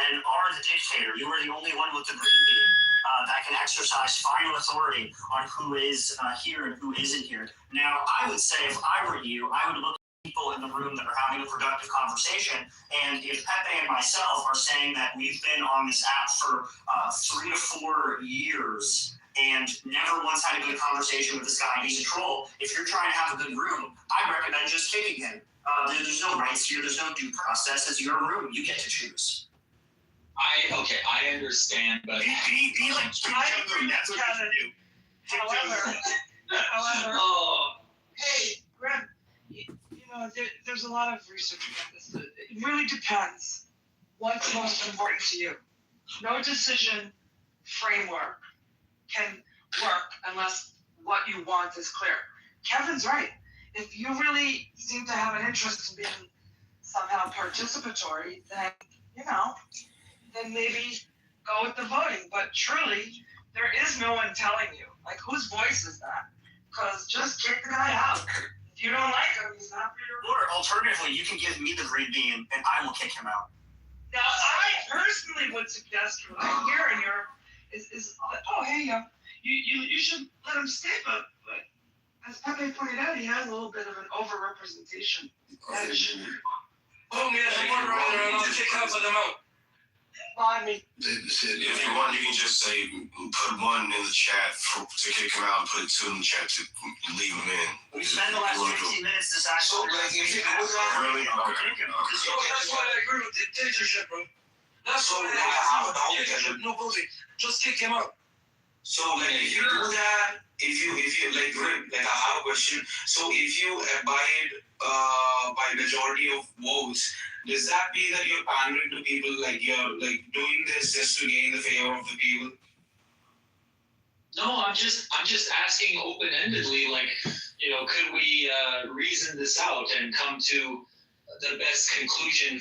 Congressmen are the dictator. You are the only one with the green bean that can exercise final authority on who is here and who isn't here. Now, I would say if I were you, I would look at people in the room that are having a productive conversation. And if Pepe and myself are saying that we've been on this app for 3 to 4 years and never once had a good conversation with this guy, he's a troll. If you're trying to have a good room, I recommend just kicking him. There's no rights here. There's no due process. It's your room. You get to choose. I understand, but be like that's what you do. However, hey, Greg, you know, there's a lot of research about this. It really depends what's most important to you. No decision framework can work unless what you want is clear. Kevin's right. If you really seem to have an interest in being somehow participatory, then, then maybe go with the voting. But truly, there is no one telling you. Like, whose voice is that? Because just kick the guy out. If you don't like him, he's not for your vote. Or alternatively, you can give me the green bean and I will kick him out. Now, I personally would suggest what I hear in your is oh, hey, you should let him stay, but as Pepe pointed out, he has a little bit of an overrepresentation. Oh, man, I'm one right around. I'll kick half of them out. I mean, if you want, you can just say, put 1 in the chat to kick him out and put 2 in the chat to leave him in. We spent the last 15 minutes deciding. So, like, if you go down, really? Okay. That's why I agree with dictatorship, bro. That's why dictatorship, no voting. Just kick him out. So, like, if you do that, if you like, I have a question. So, if you abide by majority of votes, does that mean that you're pandering to people, like you're like doing this just to gain the favor of the people? No, I'm just asking open-endedly, like, could we reason this out and come to the best conclusion?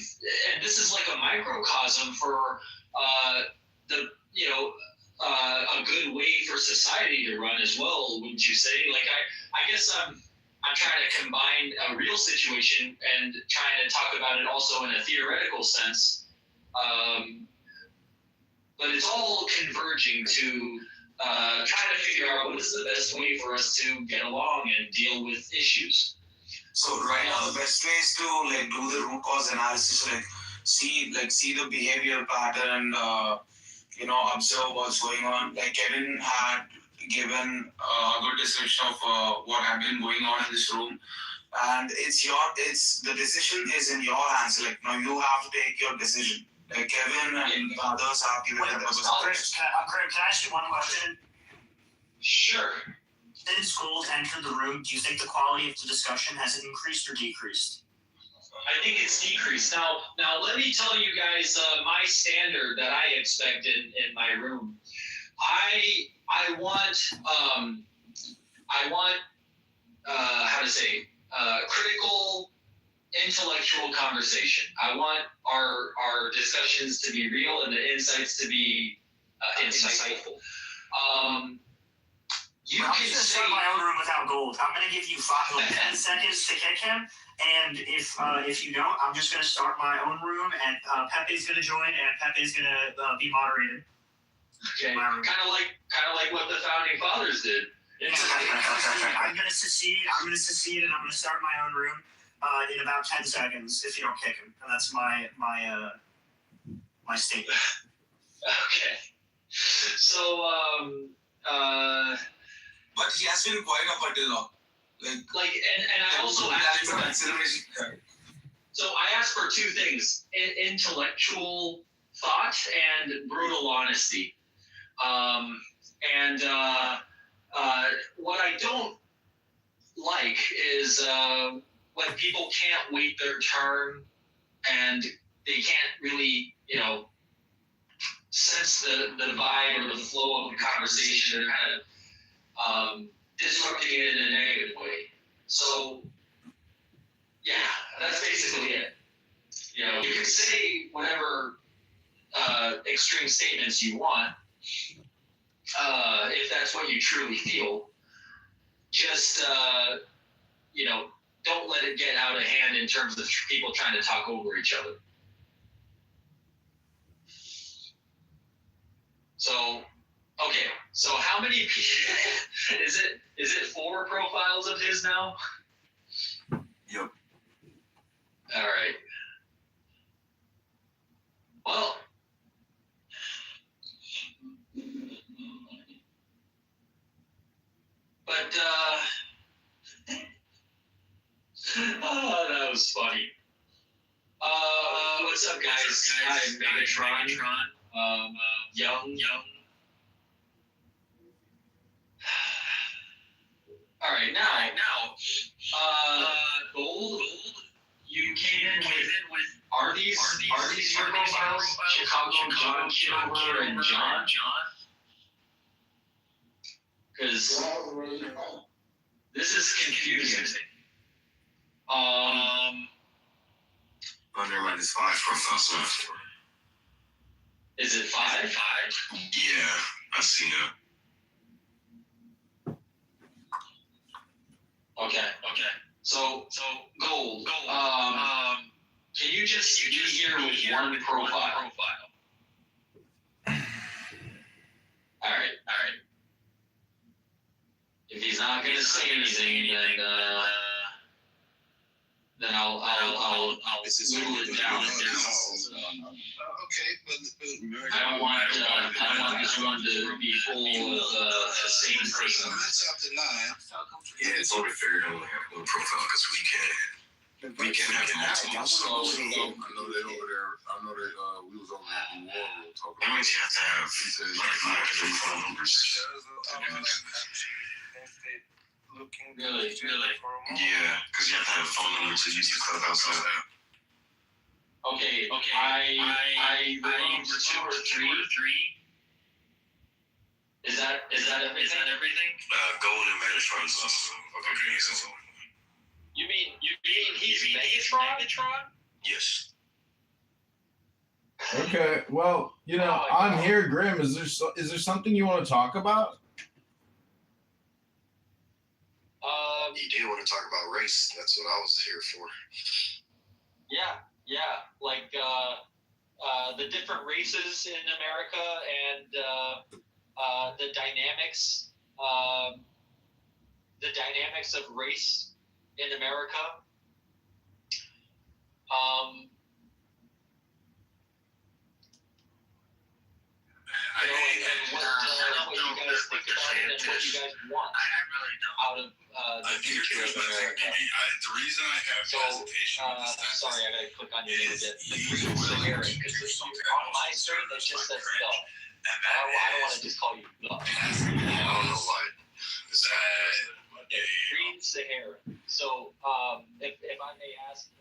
And this is like a microcosm for a good way for society to run as well, wouldn't you say? Like, I guess I'm trying to combine a real situation and trying to talk about it also in a theoretical sense. But it's all converging to trying to figure out what is the best way for us to get along and deal with issues. So right now, the best way is to like do the root cause analysis, see the behavior pattern, observe what's going on. Like Kevin had given a good description of what had been going on in this room, and the decision is in your hands. Like, now you have to take your decision. Like Kevin and others have given their Chris, can I ask you one question? Sure. Since schools entered the room, do you think the quality of the discussion has increased or decreased? I think it's decreased. Now let me tell you guys my standard that I expect in my room. I want critical, intellectual conversation. I want our discussions to be real and the insights to be insightful. I'm just going to start my own room without gold. I'm going to give you 10 seconds to kick him, and if you don't, I'm just going to start my own room, and Pepe's going to join, and Pepe's going to be moderated. Okay, kind of like what the founding fathers did. I'm going to secede, and I'm going to start my own room in about 10 seconds if you don't kick him. And that's my statement. Okay. So, but he has been quiet up until now. And I also asked for consideration. So I asked for 2 things: intellectual thought and brutal honesty. What I don't like is when people can't wait their turn and they can't really, sense the vibe or the flow of the conversation. They're kind of disrupting it in a negative way. So, yeah, that's basically it. You can say whatever extreme statements you want, if that's what you truly feel. Just, don't let it get out of hand in terms of people trying to talk over each other. Is it 4 profiles of his now? Yep. All right. Well. But oh, that was funny. What's up, guys? Hi, Megatron. Young. All right, now, Gold. You came in with are these your profiles? Chicago John, Kitover, and John. Because this is confusing. Oh, never mind. It's 5 profiles left. Is it 5? Yeah, I see it. Okay. So Gold. Can you just be here with one profile? All right. If he's not gonna say anything, then I'll whittle it down. Okay, but I don't want this one to be full of the same person. That's up to 9. Yeah, it's only fair to only have one profile because we can't have multiple. So I know that over there. I know that we was over there in New Orleans talking. that means you have to have like 5 different phone numbers. Really? Yeah, because you have to have a phone number to use the clubhouse app. Okay. I removed 2 or 3. Is that everything? Gold and Megatron is also okay. You mean he's Megatron? Yes. Okay, well, I'm here, Grim. Is there something you want to talk about? You do want to talk about race. That's what I was here for. Yeah, like the different races in America and the dynamics of race in America. And what you guys think about it and what you guys want out of the future of America. The reason I have hesitation with this I'm sorry, I gotta click on your name a bit. Because on my screen it just says Bill. and I don't want to just call you Bill. I don't know why. Green Sahara. So, if I may ask.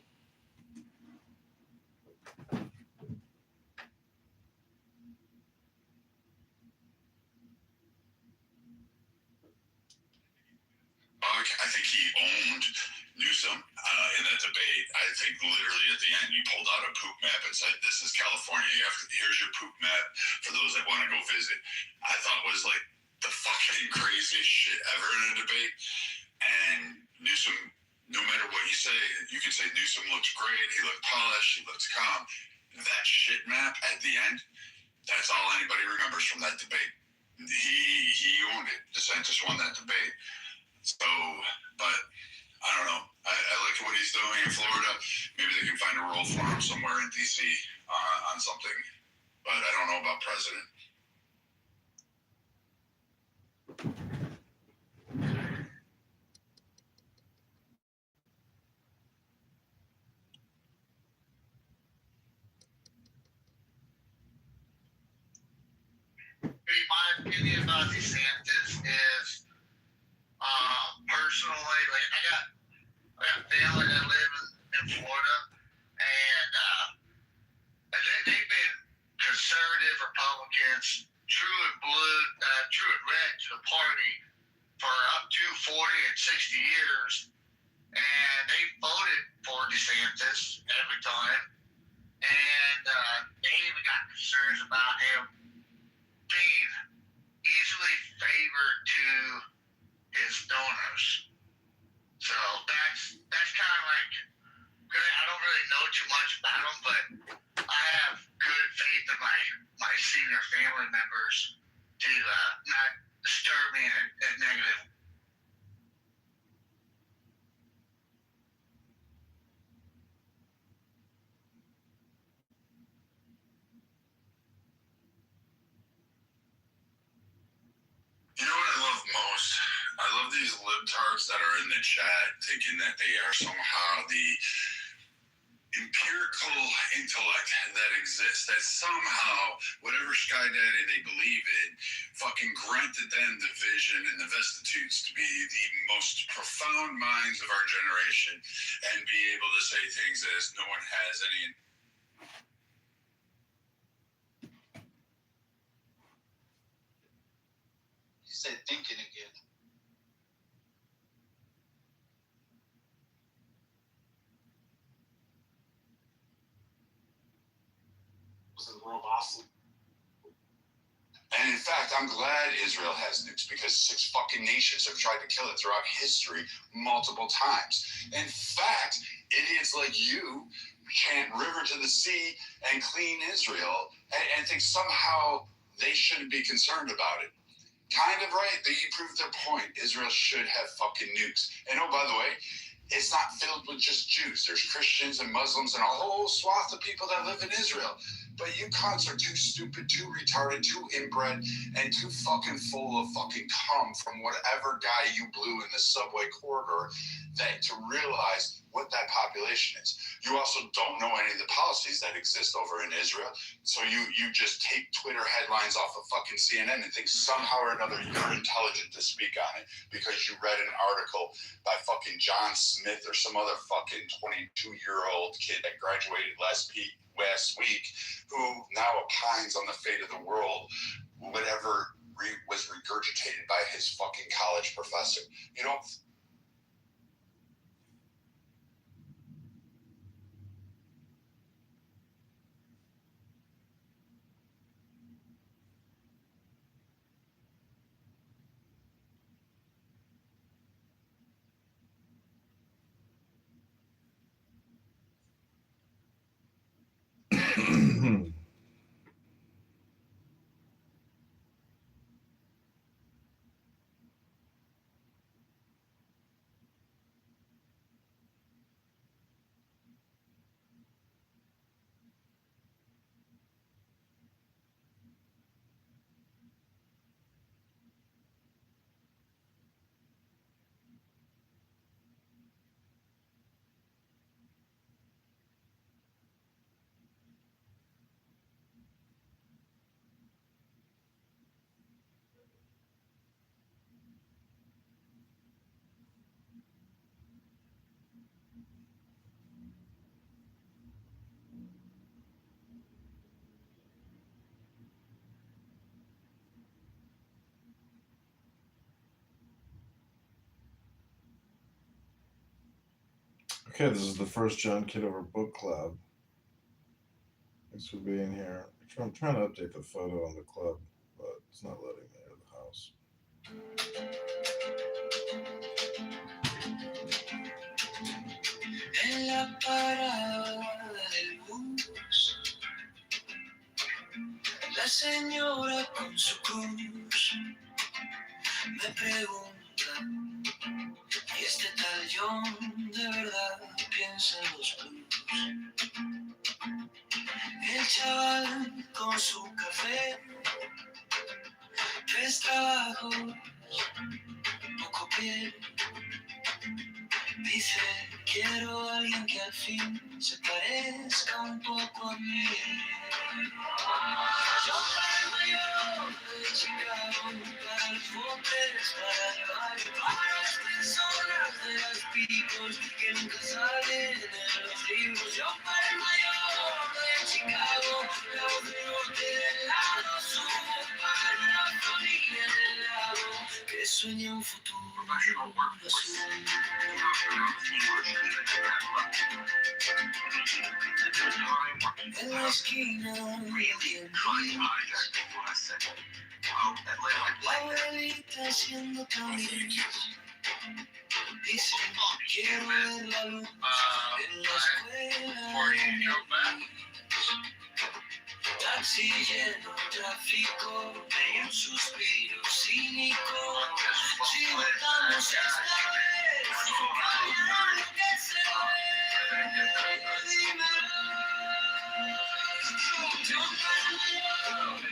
I think he owned Newsom in that debate. I think literally at the end you pulled out a poop map and said, "This is California. Here's your poop map for those that want to go visit." I thought it was like the fucking craziest shit ever in a debate. And Newsom, no matter what you say, you can say Newsom looks great. He looked polished. He looks calm. That shit map at the end, that's all anybody remembers from that debate. He owned it. DeSantis won that debate. So, but I don't know. I like what he's doing in Florida. Maybe they can find a role for him somewhere in DC on something. But I don't know about president. My opinion about DeSantis is, personally, like I got family that live in Florida, and they've been conservative Republicans, true and red to the party for up to 40 and 60 years, and they voted for DeSantis every time, and they even got concerns about him being easily favored to his donors. So that's kind of like, I don't really know too much about him, but I have good faith in my senior family members to not stir me at negative. You know what I love most? I love these libtards that are in the chat thinking that they are somehow the empirical intellect that exists, that somehow whatever Sky Daddy they believe in fucking granted them the vision and the vestitudes to be the most profound minds of our generation and be able to say things as no one has any. He said thinking again. And in fact, I'm glad Israel has nukes because 6 fucking nations have tried to kill it throughout history multiple times. In fact, idiots like you chant river to the sea and clean Israel and think somehow they shouldn't be concerned about it. Kind of right, but you proved their point. Israel should have fucking nukes. And oh, by the way, it's not filled with just Jews. There's Christians and Muslims and a whole swath of people that live in Israel. But you cunts are too stupid, too retarded, too inbred, and too fucking full of fucking cum from whatever guy you blew in the subway corridor that to realize what that population is. You also don't know any of the policies that exist over in Israel. So you just take Twitter headlines off of fucking CNN and think somehow or another you're intelligent to speak on it because you read an article by fucking John Smith or some other fucking 22-year-old kid that graduated last week who now opines on the fate of the world, whatever was regurgitated by his fucking college professor. You know, Okay, this is the first John Kitover book club. Thanks for being here. I'm trying to update the photo on the club, but it's not letting me out of the house. En la parada del bus, la señora con su cruz me pregunta, ¿y este tal John de verdad piensa en los blues? El chaval con su café, 3 trabajos, poco pie. Dice, quiero a alguien que al fin se parezca un poco a mí. Yo para el mayor de Chicago, para los botes, para el barrio, para las personas de las picos que nunca salen en los libros. Yo para el mayor de Chicago, la voz del norte del lado sur, para la familia del lago que sueña un futuro azul. En la esquina de la abuelita haciendo también. Dice, quiero ver la luz en la escuela. taxi lleno, tráfico, un suspiro cínico. Si votamos esta vez, cambiará lo que se ve. Dímelo. Yo para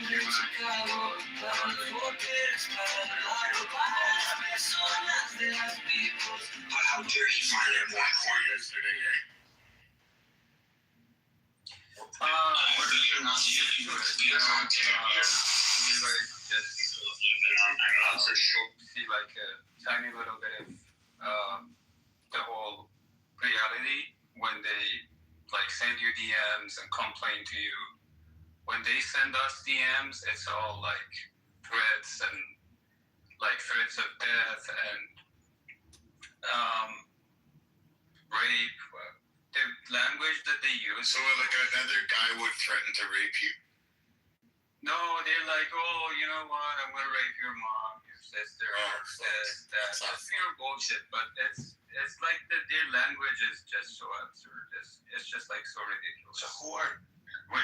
de Chicago, para los voters, para el barrio, para las personas de las people. But how dare he find that black horn yesterday, eh? What are your pronunciation? I'm also shocked to see like a tiny little bit of the whole reality when they like send you DMs and complain to you. When they send us DMs, it's all like threats and like threats of death and rape. The language that they use. So like another guy would threaten to rape you? No, they're like, oh, you know what? I'm gonna rape your mom, your sister, this, that. It's pure bullshit, but it's like their language is just so absurd. It's just like so ridiculous. So who are? Wait,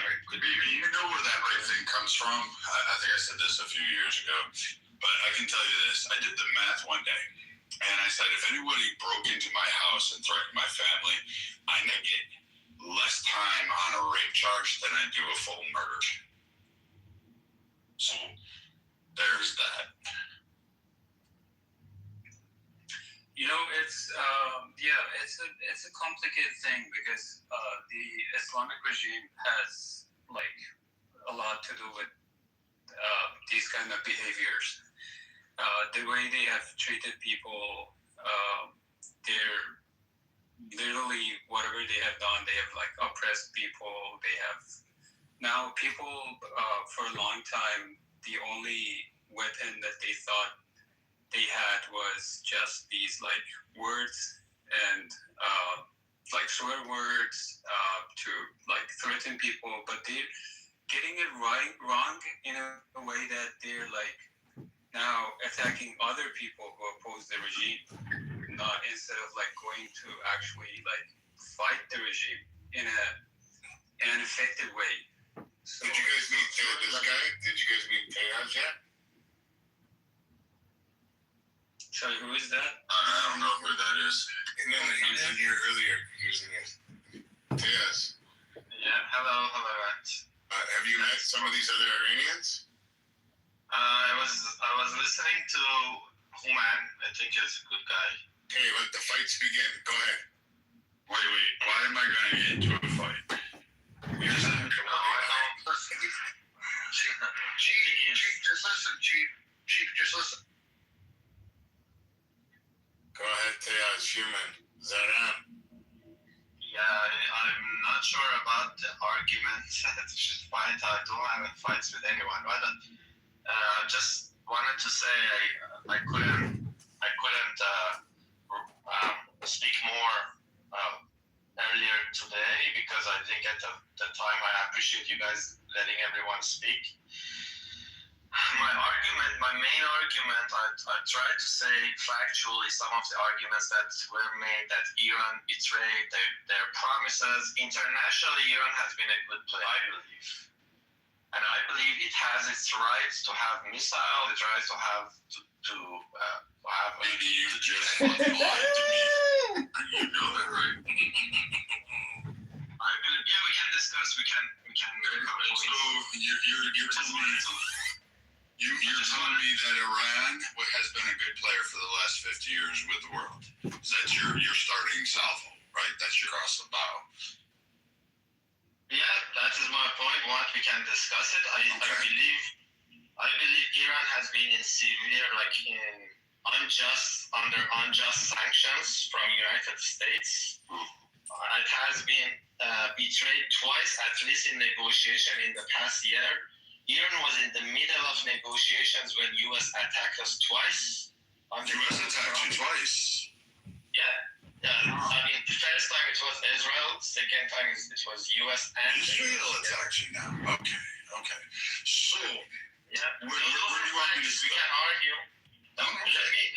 you know where that rape thing comes from? I think I said this a few years ago, but I can tell you this: I did the math one day, and I said if anybody broke into my house and threatened my family, I might get less time on a rape charge than I do a full murder. So there's that. You know, it's a complicated thing because the Islamic regime has like a lot to do with these kind of behaviors. The way they have treated people, they're literally whatever they have done. They have like oppressed people. They have now people for a long time. The only weapon that they thought they had was just these like words and like swear words to like threaten people, but they're getting it wrong in a way that they're like now attacking other people who oppose the regime, not instead of like going to actually like fight the regime in an effective way. So, Did you guys meet this guy? Did you guys meet Tejas yet? sorry, who is that? I don't know who that is. And then he was in here earlier using it. Tejas, Yeah, hello, Matt. have you met some of these other Iranians? I was listening to Human. I think he's a good guy. Okay, let the fights begin. Go ahead. Wait. Why am I going to get into a fight? Here's the Chief, just listen. Chief, just listen. Go ahead, Tejas, human. Zaram. Yeah, I'm not sure about the argument that we should fight. I don't have fights with anyone, but just wanted to say I couldn't speak more earlier today because I think at the time I appreciate you guys letting everyone speak. My main argument, I tried to say factually some of the arguments that were made that Iran betrayed their promises. Internationally, Iran has been a good player, I believe. And I believe it has its rights to have missiles, its rights to have Maybe you just lied to me. You know that, right? I believe, yeah, we can discuss, we can So you're telling me you're telling me that Iran has been a good player for the last 50 years with the world. That's your starting salvo, right? That's your cross the bow. Yeah, that is my point. What we can discuss it. I believe Iran has been in severe, under unjust sanctions from United States. It has been betrayed twice, at least in negotiation in the past year. Iran was in the middle of negotiations when U.S. attacked us twice. U.S. attacked you twice. Yeah. I mean, the first time it was Israel. Second time it was U.S. and Israel attacked you now. Okay. So, yeah. where do you want me to We start? can argue. Let me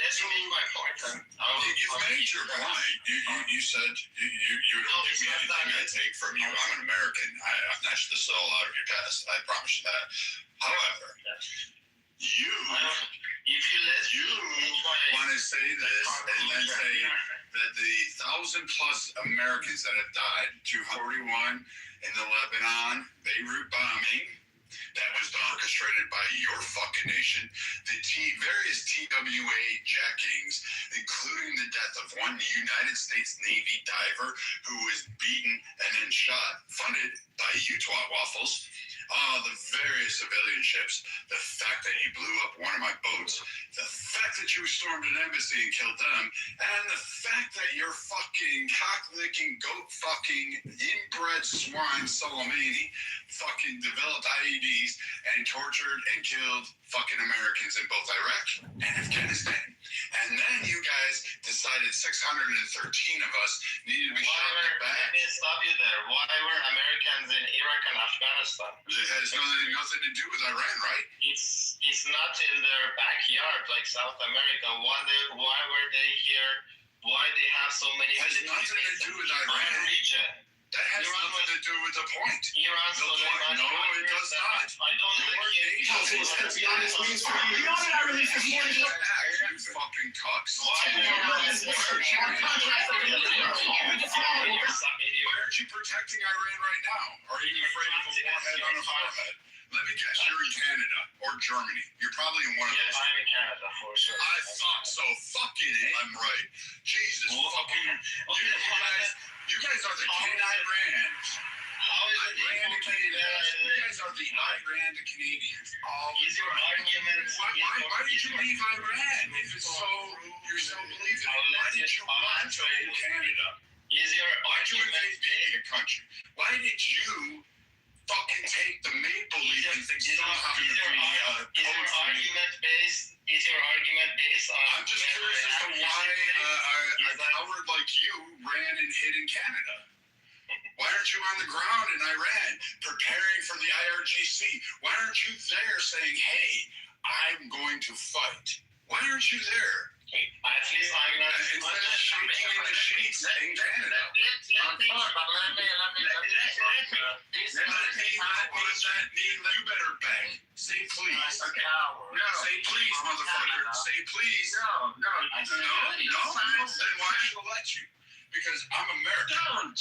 make my point. You've made your point. You said you don't give me anything I take from you. I'm an American. I've snatched the soul out of your chest. I promise you that. However, you want to say this and then say that the 1,000+ Americans that have died, 241 in the Lebanon Beirut bombing, that was orchestrated by your fucking nation. The various TWA jackings, including the death of one United States Navy diver who was beaten and then shot, funded by you twat waffles. The various civilian ships, the fact that you blew up one of my boats, the fact that you stormed an embassy and killed them, and the fact that your fucking cock-licking, goat-fucking, inbred swine Soleimani fucking developed IEDs and tortured and killed fucking Americans in both Iraq and Afghanistan. And then you guys decided 613 of us needed to be shot in the back. Let me stop you there. Why were Americans in Iraq and Afghanistan? It has nothing to do with Iran, right? It's not in their backyard like South America. Why were they here? Why they have so many? It has nothing to do with Iran. Region. That has nothing to do with the point. Iran's No, it does not. I don't like it. You fucking cocks. Why aren't you protecting Iran right now? Are you afraid of a warhead on a forehead? Let me guess, you're in Canada or Germany. You're probably in one of Yes, those. I'm in Canada for sure. I thought so. Fucking A. I'm right. Jesus fucking. You guys are the Canadians. How is it Iran to Canadians. You guys are the Iran to Canadians. Is your argument? Why did you leave Iran? If it's so, you're so believing. Why did you want to leave Canada? Is your Why did you argument invade a country? Why did you fucking take the maple leaf and think somehow you're going to be Is your argument based on? I'm just curious as to why a coward like you ran and hid in Canada. Why aren't you on the ground in Iran preparing for the IRGC? Why aren't you there saying, hey, I'm going to fight? Why aren't you there? At least I'm not. Instead of shaking in the sheets in Canada. Let me. What does that mean? You better beg. Say please. Say please, motherfucker. Say please. No. Then why should I let you? Because I'm American.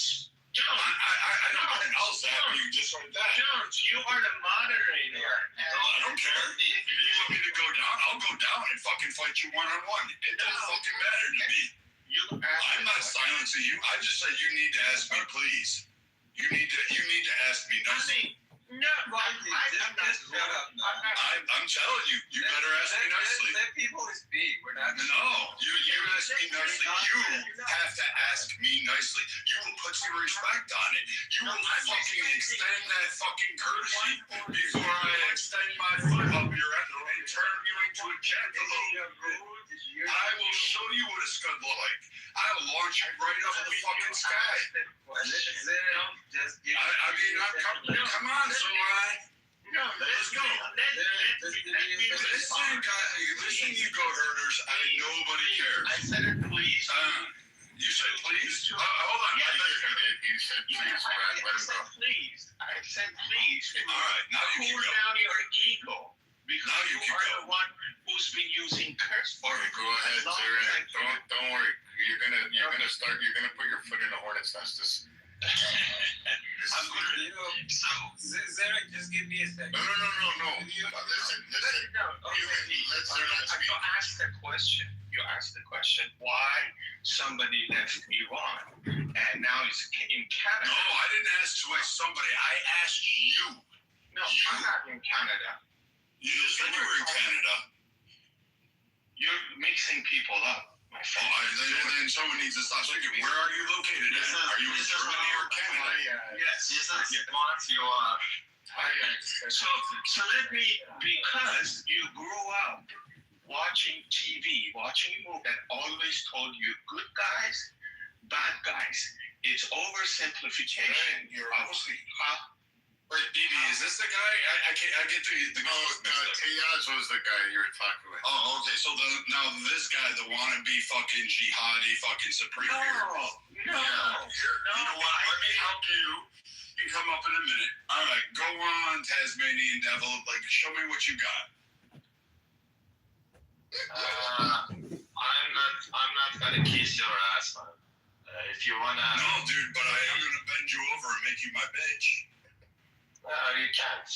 I don't know what else happened. You just like that. Jones, you are the moderator. I don't care. If you want me to go down, I'll go down and fucking fight you one-on-one. It doesn't fucking matter to me. I'm not silencing you. I just said you need to ask me, please. You need to ask me nicely. No, I'm telling you, you better ask me nicely. Let people speak. We're not. No, you ask me nicely. You have to ask me nicely. You will put some respect on it. You will fucking extend that fucking courtesy before I extend my foot up your ankle and turn you into a jackalope. I will show you what a scud looks like. I'll launch you right up in the fucking sky. Come on, let's go. Listen, you goat herders. Nobody cares. I said it, please. You said please? Hold on. Yes, You said please. I said please. All right, now you Cool can go. down your ego. Because Now you can are go. the one who's been using curse All right, go ahead, Sarah. Don't worry. You're gonna put your foot in the hornet's nest. This is weird. Sarah, just give me a second. No. Listen. You asked the question. Why somebody left Iran and now is in Canada? No, I didn't ask somebody. I asked you. No, I'm not in Canada. You said you were in Canada. You're mixing people up, my friend. Then someone needs to stop speaking. Where are you located at? Are you in Germany or Canada? Yes. So let me, because you grew up watching TV, watching a movie that always told you good guys, bad guys. It's oversimplification. You're obviously Wait, BB, is this the guy? I get the Tiaz was the guy you were talking with. Oh, okay. So now this guy, the wannabe fucking jihadi fucking supreme leader. No. Yeah, here. You know what? Let me help you. You come up in a minute. All right, go on, Tasmanian devil. Like, show me what you got. I'm not gonna kiss your ass, man. If you wanna. No, dude, but I am gonna bend you over and make you my bitch. You can't.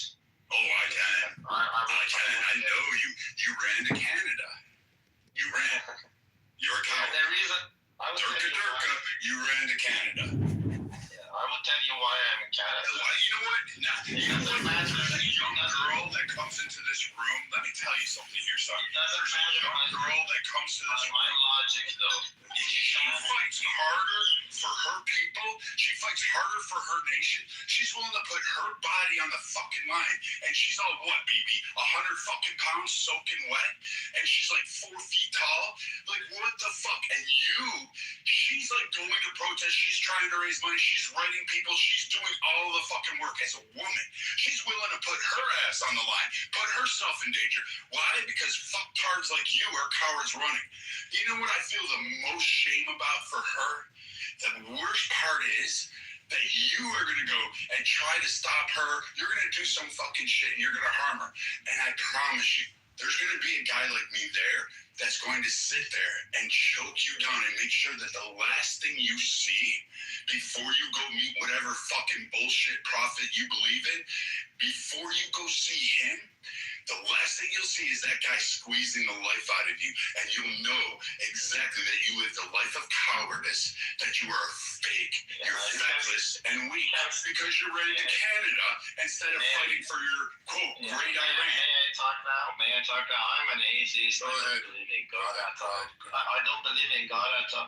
Oh, I can. I can. I know you. You ran to Canada. You ran. You're a coward. The reason. Durka, you ran to Canada. I will tell you why I'm in Canada. You know what? There's a young girl that comes into this room. Let me tell you something here, son. There's a young girl that comes to this room. My logic, though. She fights harder for her people. She fights harder for her nation. She's willing to put her body on the fucking line. And she's all what, BB? 100 fucking pounds soaking wet? And she's like 4 feet tall? Like, what the fuck? And she's like going to protest. She's trying to raise money. She's writing people. She's doing all the fucking work as a woman. She's willing to put her ass on the line, put herself in danger. Why? Because fucktards like you are cowards running. You know what I feel the most shame about for her? The worst part is that you are going to go and try to stop her. You're going to do some fucking shit and you're going to harm her. And I promise you, there's going to be a guy like me there that's going to sit there and choke you down and make sure that the last thing you see before you go meet whatever fucking bullshit prophet you believe in, before you go see him, the last thing you'll see is that guy squeezing the life out of you, and you'll know exactly that you lived a life of cowardice, that you are fake, you're feckless and weak because you're ready to Canada instead of fighting for your, quote, great Iran. May I talk now? I'm an atheist. I don't believe in God at all. I don't believe in God at all.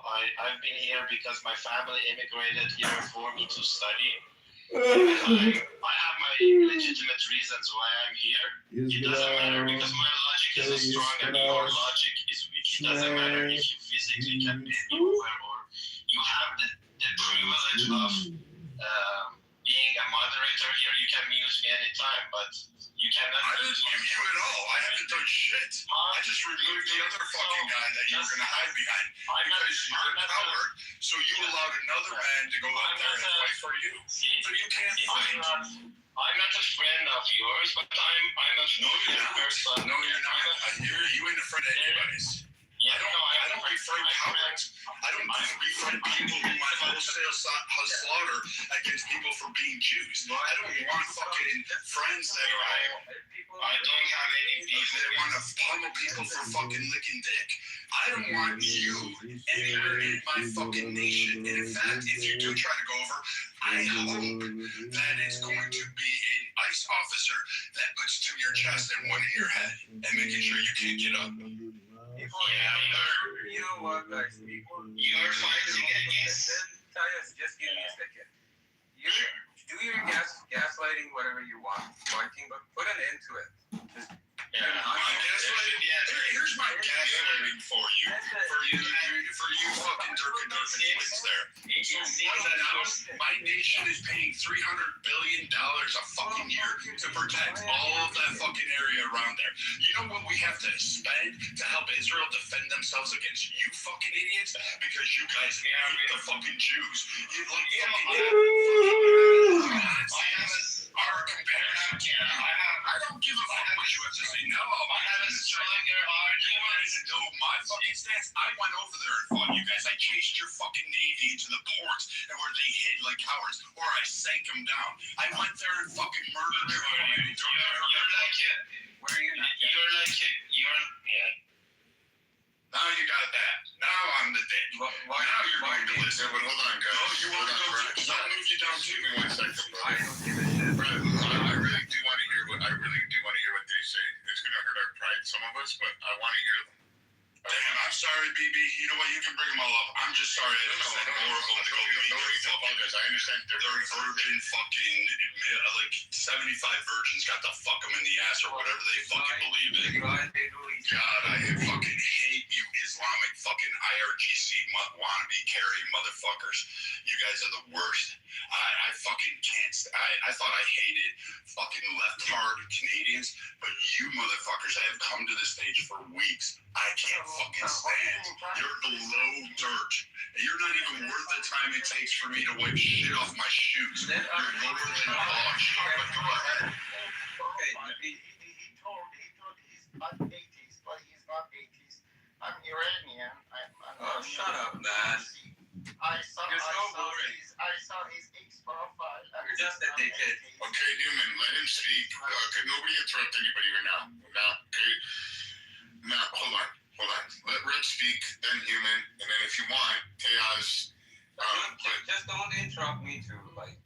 I've been here because my family immigrated here for me to study. I have my legitimate reasons why I'm here. It doesn't matter because my logic is strong and your logic is weak. It doesn't matter if you physically can bend me over or you have the privilege of being a moderator here. You can mute me anytime, but you cannot. I didn't mute you at all. I haven't done shit. I just removed the other fucking guy that you were going to hide behind because you're a coward. So you allowed another man to go out there and fight for you. So you can't fight. I'm not a friend of yours, but I'm a person. No, you're not. You ain't a friend of anybody's. I don't befriend cowards. I don't befriend people who might wholesale slaughter against people for being Jews. I don't want fucking friends that are. I don't have any beef. They want to pummel people for fucking licking dick. I don't want you anywhere in my fucking nation. And in fact, if you do try to go over, I hope that it's going to be an ICE officer that puts two in your chest and one in your head and making sure you can't get up. You know what, guys? You're fighting against. Just give me a second. You do your gaslighting, whatever you want, pointing, but put an end to it. Here's my gaslighting for you. For you fucking Durka twins there. So right now, my nation is paying $300 billion a fucking year to protect all of that fucking area around there. You know what we have to spend to help Israel defend themselves against you fucking idiots? Because you guys hate the fucking Jews. You like fucking are compared to I don't give a fuck what you have to say. No, I haven't stronger argument. You wanted to know my fucking stance? I went over there and fought you guys. I chased your fucking navy into the ports and where they hid like cowards, or I sank them down. I went there and fucking murdered you. Now you got that. Now I'm the dick. Now you're going to listen. But hold on, guys. No, you want to go? Because I'll move you down too. Give me 1 second, bro. I don't give a shit. I really do want to hear what they say. It's gonna hurt our pride, some of us, but I want to hear them. Damn, I'm sorry, BB. You know what? You can bring them all up. I'm just sorry. No need to apologize. I understand They're virgin fucking like 75 virgins got to fuck them in the ass or whatever they fucking believe in. God, I fucking hate you Islamic fucking IRGC wannabe carry motherfuckers. You guys are the worst. I fucking can't. I thought I hated fucking left-hearted Canadians, but you motherfuckers that have come to this stage for weeks, I can't fucking stand. You're below dirt. You're not even worth the time it takes for me to wipe shit off my shoes. You're lower than dog shit, but go ahead. He told he's not atheist, but he's not atheist. I'm Iranian. I'm shut up, man. I saw his X profile. You're just a dickhead. Okay, Newman, let him speak. Okay, nobody interrupt anybody right now. Now, okay? Now, hold on. Let Red speak, then Human, and then if you want, Chaos. Just don't interrupt me too, like.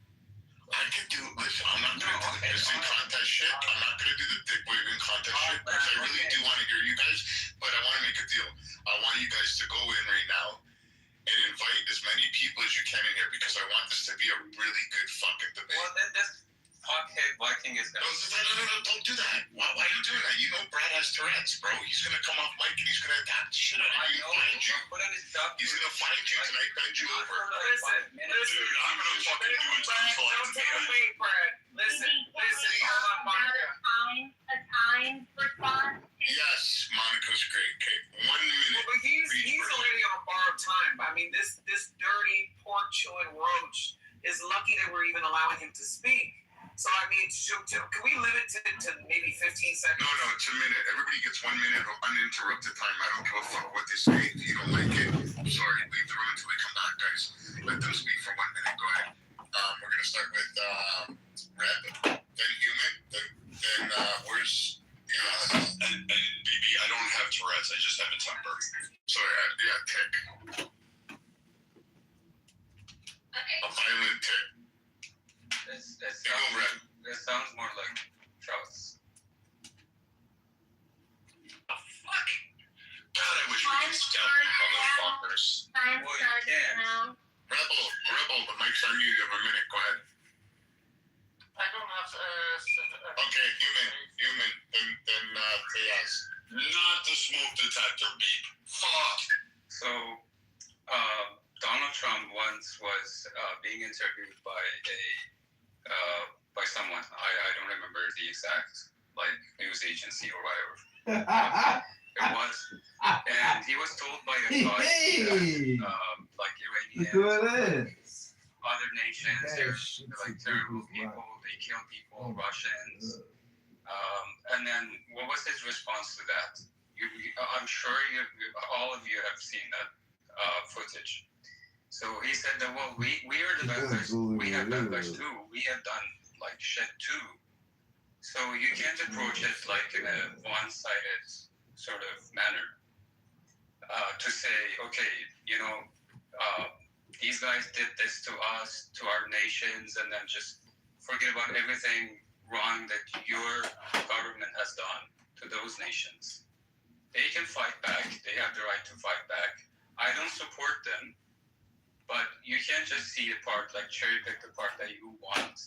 I can do, listen, I'm not going to do the pissing contest shit. I'm not going to do the dick waving contest shit, because I really do want to hear you guys, but I want to make a deal. I want you guys to go in right now and invite as many people as you can in here, because I want this to be a really good fucking debate. Well, then this fuckhead Viking is gonna. No, don't do that. Why are you doing that? You know Brad has Tourette's, bro. He's going to come off mic and he's going to attack the shit out of you. He's going to find you tonight, bend you over. Listen. Dude, I'm going to fucking do it to you. Don't take away, Brad. Listen, hold on, Monica. A time response. Yes, Monica's great. Okay, 1 minute. But he's already on borrowed time. I mean, this dirty pork chewing roach is lucky that we're even allowing him to speak. So I mean, can we limit it to maybe 15 seconds? No, it's a minute. Everybody gets 1 minute of uninterrupted time. I don't give a fuck what they say. If you don't like it, I'm sorry. Leave the room until they come back, guys. Let them speak for 1 minute. Go ahead. We're gonna start with Red, then Human, then where's and BB? I don't have Tourette's. I just have a temper. Sorry, tick. A violent tick. It sounds more like Charles. Fuck. God, I wish we could scout you motherfuckers. Time Well, you starts can't. now. Rebel, the mic's on you. You have a minute. Go ahead. I don't have Okay, Human, then Chaos. Not the smoke detector beep. Fuck. So, Donald Trump once was being interviewed by someone. I don't remember the exact news agency or whatever. It was, and he was told by a guy Iranians, other nations, they're terrible people. They kill people, Russians. And then what was his response to that? I'm sure all of you have seen that footage. So he said that, well, we are the bad guys. We have bad guys too. We have done shit too. So you can't approach it in a one-sided sort of manner. To say, okay, these guys did this to us, to our nations, and then just forget about everything wrong that your government has done to those nations. They can fight back. They have the right to fight back. I don't support them, but you can't just see the part, cherry pick the part that you want,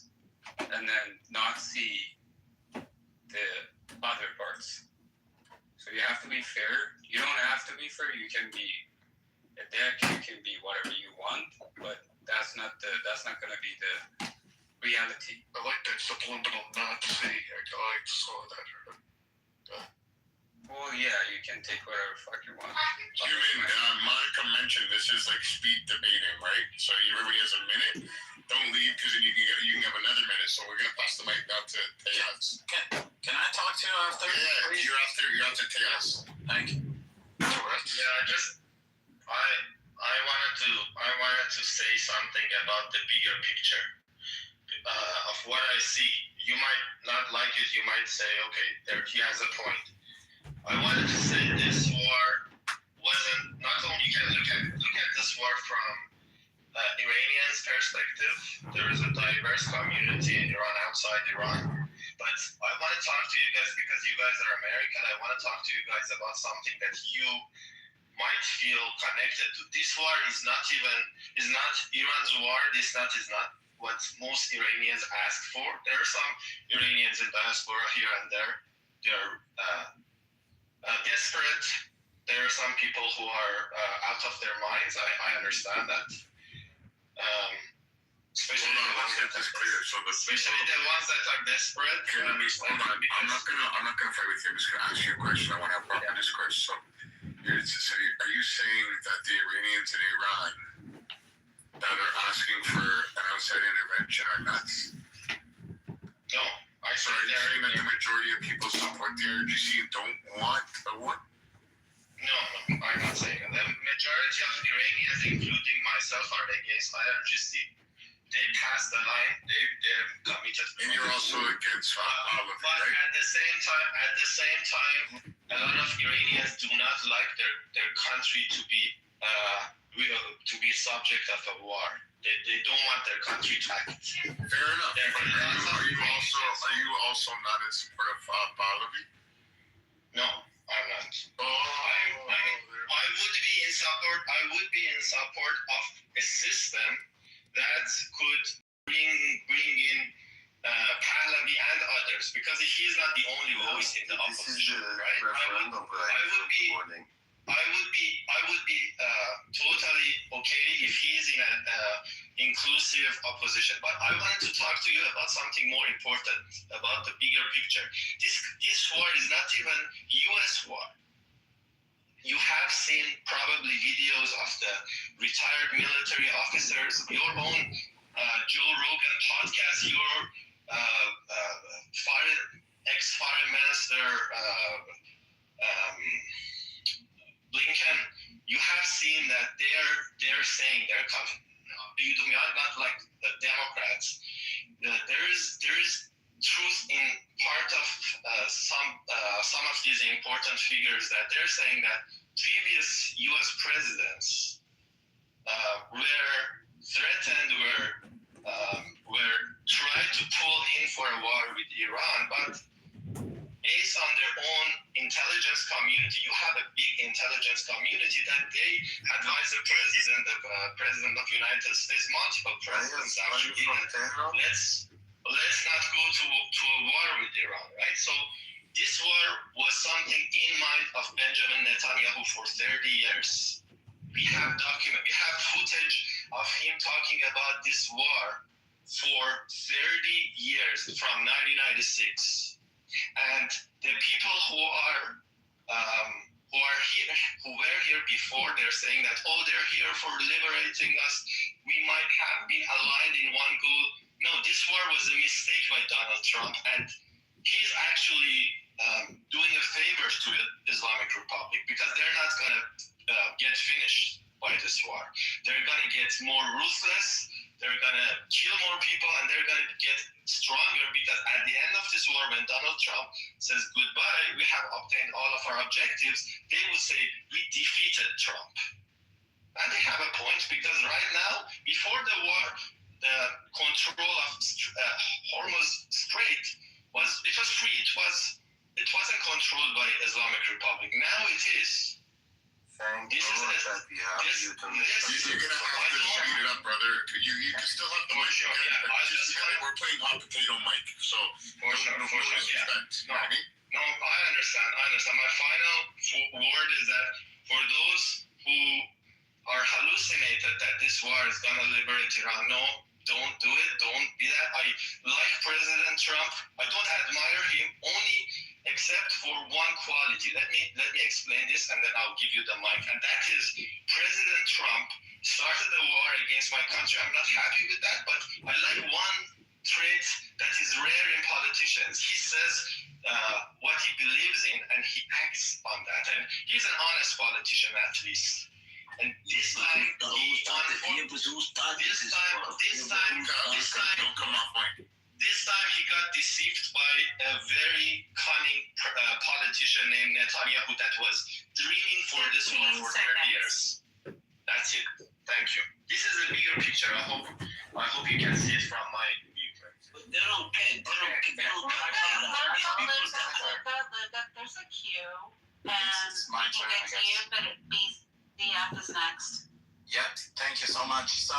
and then not see the other parts. So you have to be fair. You don't have to be fair. You can be a dick. You can be whatever you want, but that's not going to be the reality. I like that subliminal not to say. I like saw that. Well, yeah, you can take whatever fuck you want. Human, Monica mentioned this is speed debating, right? So everybody has a minute. Don't leave, because then you can have another minute. So we're gonna pass the mic now to Tejas. Can I talk to you after? Yeah, you're after Tejas. Thank you. I wanted to say something about the bigger picture of what I see. You might not like it. You might say, okay, there he has a point. I wanted to say this war wasn't, not only you can look at this war from Iranians' perspective. There is a diverse community in Iran, outside Iran. But I want to talk to you guys because you guys are American. I want to talk to you guys about something that you might feel connected to. This war is not Iran's war. This is not what most Iranians ask for. There are some Iranians in diaspora here and there. They are desperate. There are some people who are out of their minds. I understand that. Especially Hold on, the ones let's get this clear. So especially the ones that are desperate. Okay, let me hold on. I'm not gonna fight with you. I'm just gonna ask you a question. I want to have proper discourse. So, are you saying that the Iranians in Iran that are asking for an outside intervention are nuts? No, I So are you saying that the majority of people support the RGC and don't want a war? No, I'm not saying that. The majority of Iranians, including myself, are against IRGC. They passed the line. They're committed. And you're also against Pahlavi, But right? at the same time, a lot of Iranians do not like their country to be subject of a war. They don't want their country to act. Fair enough. Are you also not in support of Pahlavi? No, I'm not. I would be in support of a system that could bring in Pahlavi and others, because he's not the only voice in the opposition, right? I would be totally okay if he's in an inclusive opposition. But I wanted to talk to you about something more important, about the bigger picture. This war is not even U.S. war. You have seen probably videos of the retired military officers, your own Joe Rogan podcast, your ex-foreign minister Blinken. You have seen that they're saying you do not like the Democrats. There is truth in part of some of these important figures that they're saying that previous U.S. presidents were threatened, were trying to pull in for a war with Iran, but based on their own intelligence community, you have a big intelligence community that they advise the president of the United States, multiple presidents actually. Let's not go to a war with Iran, right? So this war was something in mind of Benjamin Netanyahu for 30 years. We have footage of him talking about this war for 30 years from 1996. And the people who were here before, they're saying that, they're here for liberating us. We might have been aligned in one goal. No, this war was a mistake by Donald Trump, and he's actually doing a favor to the Islamic Republic, because they're not going to get finished by this war. They're going to get more ruthless, they're going to kill more people, and they're going to get stronger, because at the end of this war, when Donald Trump says goodbye, we have obtained all of our objectives, they will say, we defeated Trump. And they have a point, because right now, before the war, the control of Hormuz Strait was free. It wasn't controlled by Islamic Republic. Now it is. You're gonna have to speed it up, brother. You can still have the mic. We're playing hot potato mic, so no disrespect. No, I understand. My final word is that for those who are hallucinated that this war is gonna liberate Iran, no, don't do it. Don't be that. I like President Trump. I don't admire him only except for one quality. Let me explain this, and then I'll give you the mic. And that is, President Trump started the war against my country. I'm not happy with that, but I like one trait that is rare in politicians. He says what he believes in, and he acts on that. And he's an honest politician, at least. And this time he got deceived by a very cunning politician named Netanyahu that was dreaming for this war for 30 years. That's it. Thank you. This is a bigger picture. I hope you can see it from my viewpoint. But they don't care. There's a queue, and we can get to you, but BF is next. Yep. Thank you so much. So,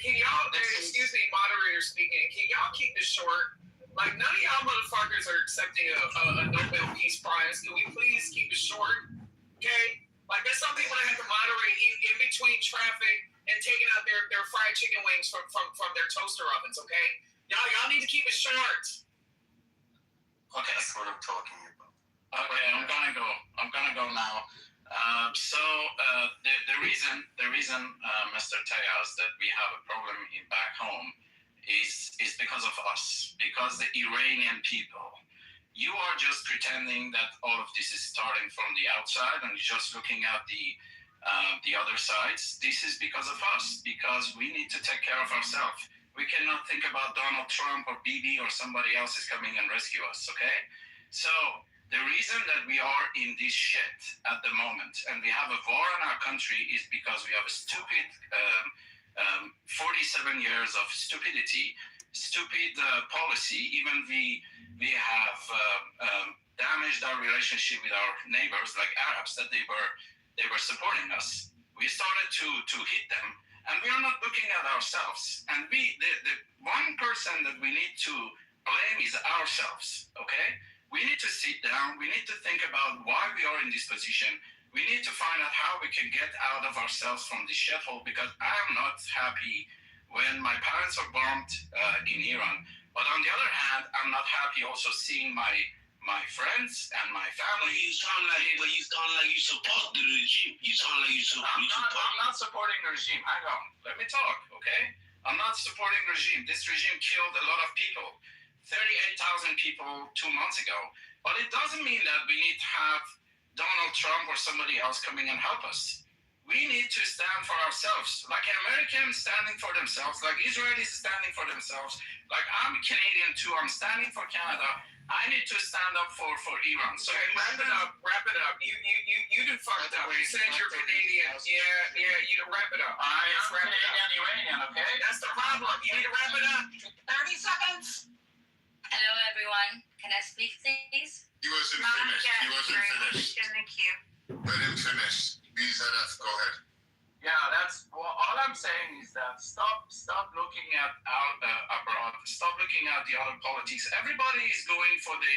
Can y'all, excuse me, moderator speaking, can y'all keep this short? Like, none of y'all motherfuckers are accepting a Nobel Peace Prize. Can we please keep it short? Okay? Like, there's some people that have to moderate in between traffic and taking out their fried chicken wings from their toaster ovens, okay? Y'all need to keep it short. okay, that's what I'm talking about. Okay, I'm gonna go now. The reason, Mr. Tejas, that we have a problem back home is because of us, because the Iranian people. You are just pretending that all of this is starting from the outside and just looking at the other sides. This is because of us, because we need to take care of ourselves. We cannot think about Donald Trump or Bibi or somebody else is coming and rescue us, okay? So the reason that we are in this shit at the moment and we have a war in our country is because we have a stupid 47 years of stupidity, stupid policy. Even we have damaged our relationship with our neighbors like Arabs that they were supporting us. We started to hit them, and we are not looking at ourselves. And the one person that we need to blame is ourselves. Okay, we need to sit down. We need to think about why we are in this position. We need to find out how we can get out of ourselves from this shithole, because I am not happy when my parents are bombed in Iran. But on the other hand, I'm not happy also seeing my friends and my family. You sound like you support the regime. You sound like you support. I'm not supporting the regime. Hang on, let me talk, okay? I'm not supporting the regime. This regime killed a lot of people, 38,000 people 2 months ago. But it doesn't mean that we need to have Donald Trump or somebody else coming and help us. We need to stand for ourselves, like Americans standing for themselves, like Israelis standing for themselves, like I'm Canadian too, I'm standing for Canada. I need to stand up for Iran. So wrap it up. You done fucked up. You said you're Canadian. Yeah, you done wrap it up. I am Canadian Iranian, okay? That's the problem. You need to wrap it up. 30 seconds. Hello, everyone. Can I speak, please? He wasn't finished. He wasn't finished. Thank you. Let him finish. BZF, go ahead. Yeah, that's all I'm saying is that stop looking at abroad. Stop looking at the other politics. Everybody is going for the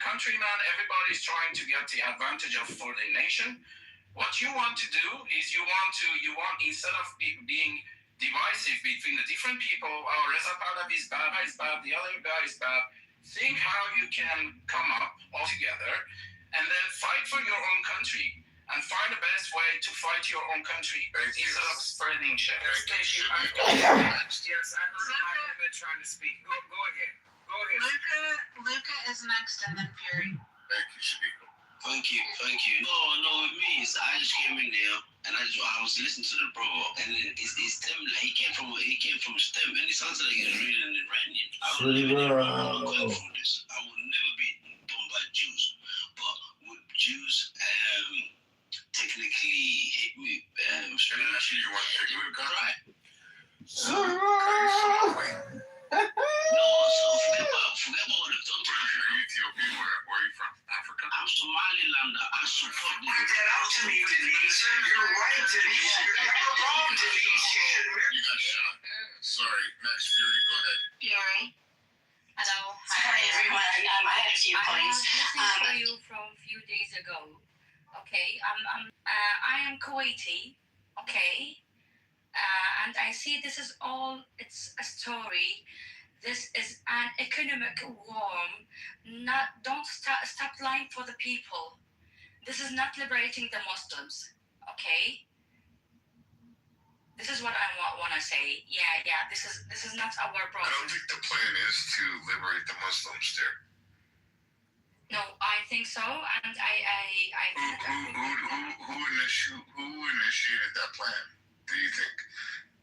countryman. Everybody is trying to get the advantage for the nation. What you want to do is you want instead of being divisive between the different people. Oh, Reza Pahlavi is bad. The other guy is bad. Think how you can come up all together and then fight for your own country. And find the best way to fight your own country instead of spreading shit. Thank you. Yes, I heard my women trying to speak. Go ahead. Luca is next, and then Fury. Thank you, Shadiko. Thank you. No, with me, I just came in there and I was listening to the brother, and then it's STEM. Like, he came from STEM, and it sounds like he's really an Iranian. I would never going through this. I would never be done by Jews, but with Jews, technically hit me. Internationally, you want to take Luca? Right. No, so forget about what they've done to me. Are you Ethiopian? Where are you from? Africa? I'm Somalilander. I support this. Point that out to me, Denise. You're right, Denise. You're wrong, Denise. You should You got shot. Sorry. Next, Fury, go ahead. Fury. Hello. Hi, everyone. I have 2 points. Listening to you from a few days ago. Okay, I am Kuwaiti. Okay, and I see this is all. It's a story. This is an economic war. Don't stop lying for the people. This is not liberating the Muslims. Okay. This is what I want to say. Yeah. This is not our I problem. don't think the plan is to liberate the Muslims there. No, I think so, and Who initiated that plan? Do you think?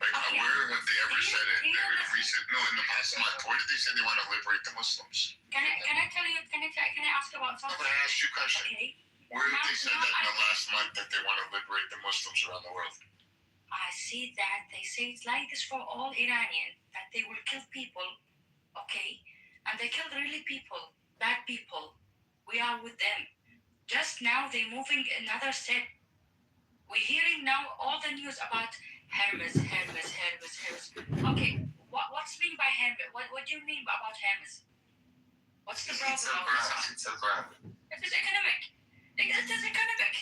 Like, where have they ever said it? In the past month, where did they say they want to liberate the Muslims? Can I tell you? Can I ask about I'm something? going to ask you a question. Okay. Where did they say that in the last month that they want to liberate the Muslims around the world? I see that they say it's like this for all Iranian, that they will kill people, okay? And they killed really people, bad people. We are with them. Just now they're moving another step. We're hearing now all the news about Hermes. Okay, what's mean by Hermes? What do you mean about Hermes? What's the problem? It's a brand. It's a brand. It is economic. It is economic.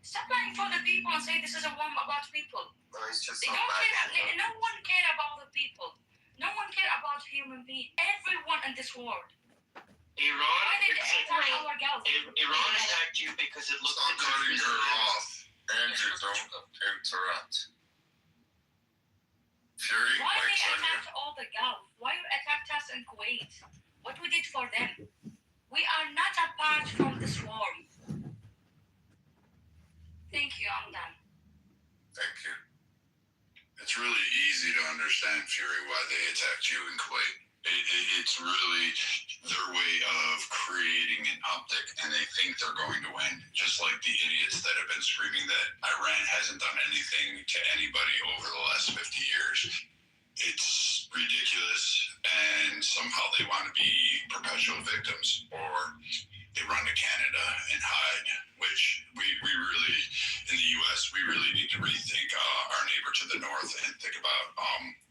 Stop lying for the people and say this is a one about people. No, it's just They not don't bad. care. No one care about the people. No one care about human being. Everyone in this world. Iran, Why they attack our girls? Iran attacked you because it looked Stop cutting her off. Andrew, don't interrupt. Fury, Why they mic's on you. attacked all the Gulf? Why you attacked us in Kuwait? What we did for them? We are not apart from this war. Thank you, I'm done. Thank you. It's really easy to understand, Fury, why they attacked you in Kuwait. It's really their way of creating an optic, and they think they're going to win, just like the idiots that have been screaming that Iran hasn't done anything to anybody over the last 50 years. It's ridiculous, and somehow they want to be perpetual victims, or they run to Canada and hide, which we really, in the U.S., we really need to rethink our neighbor to the north and think about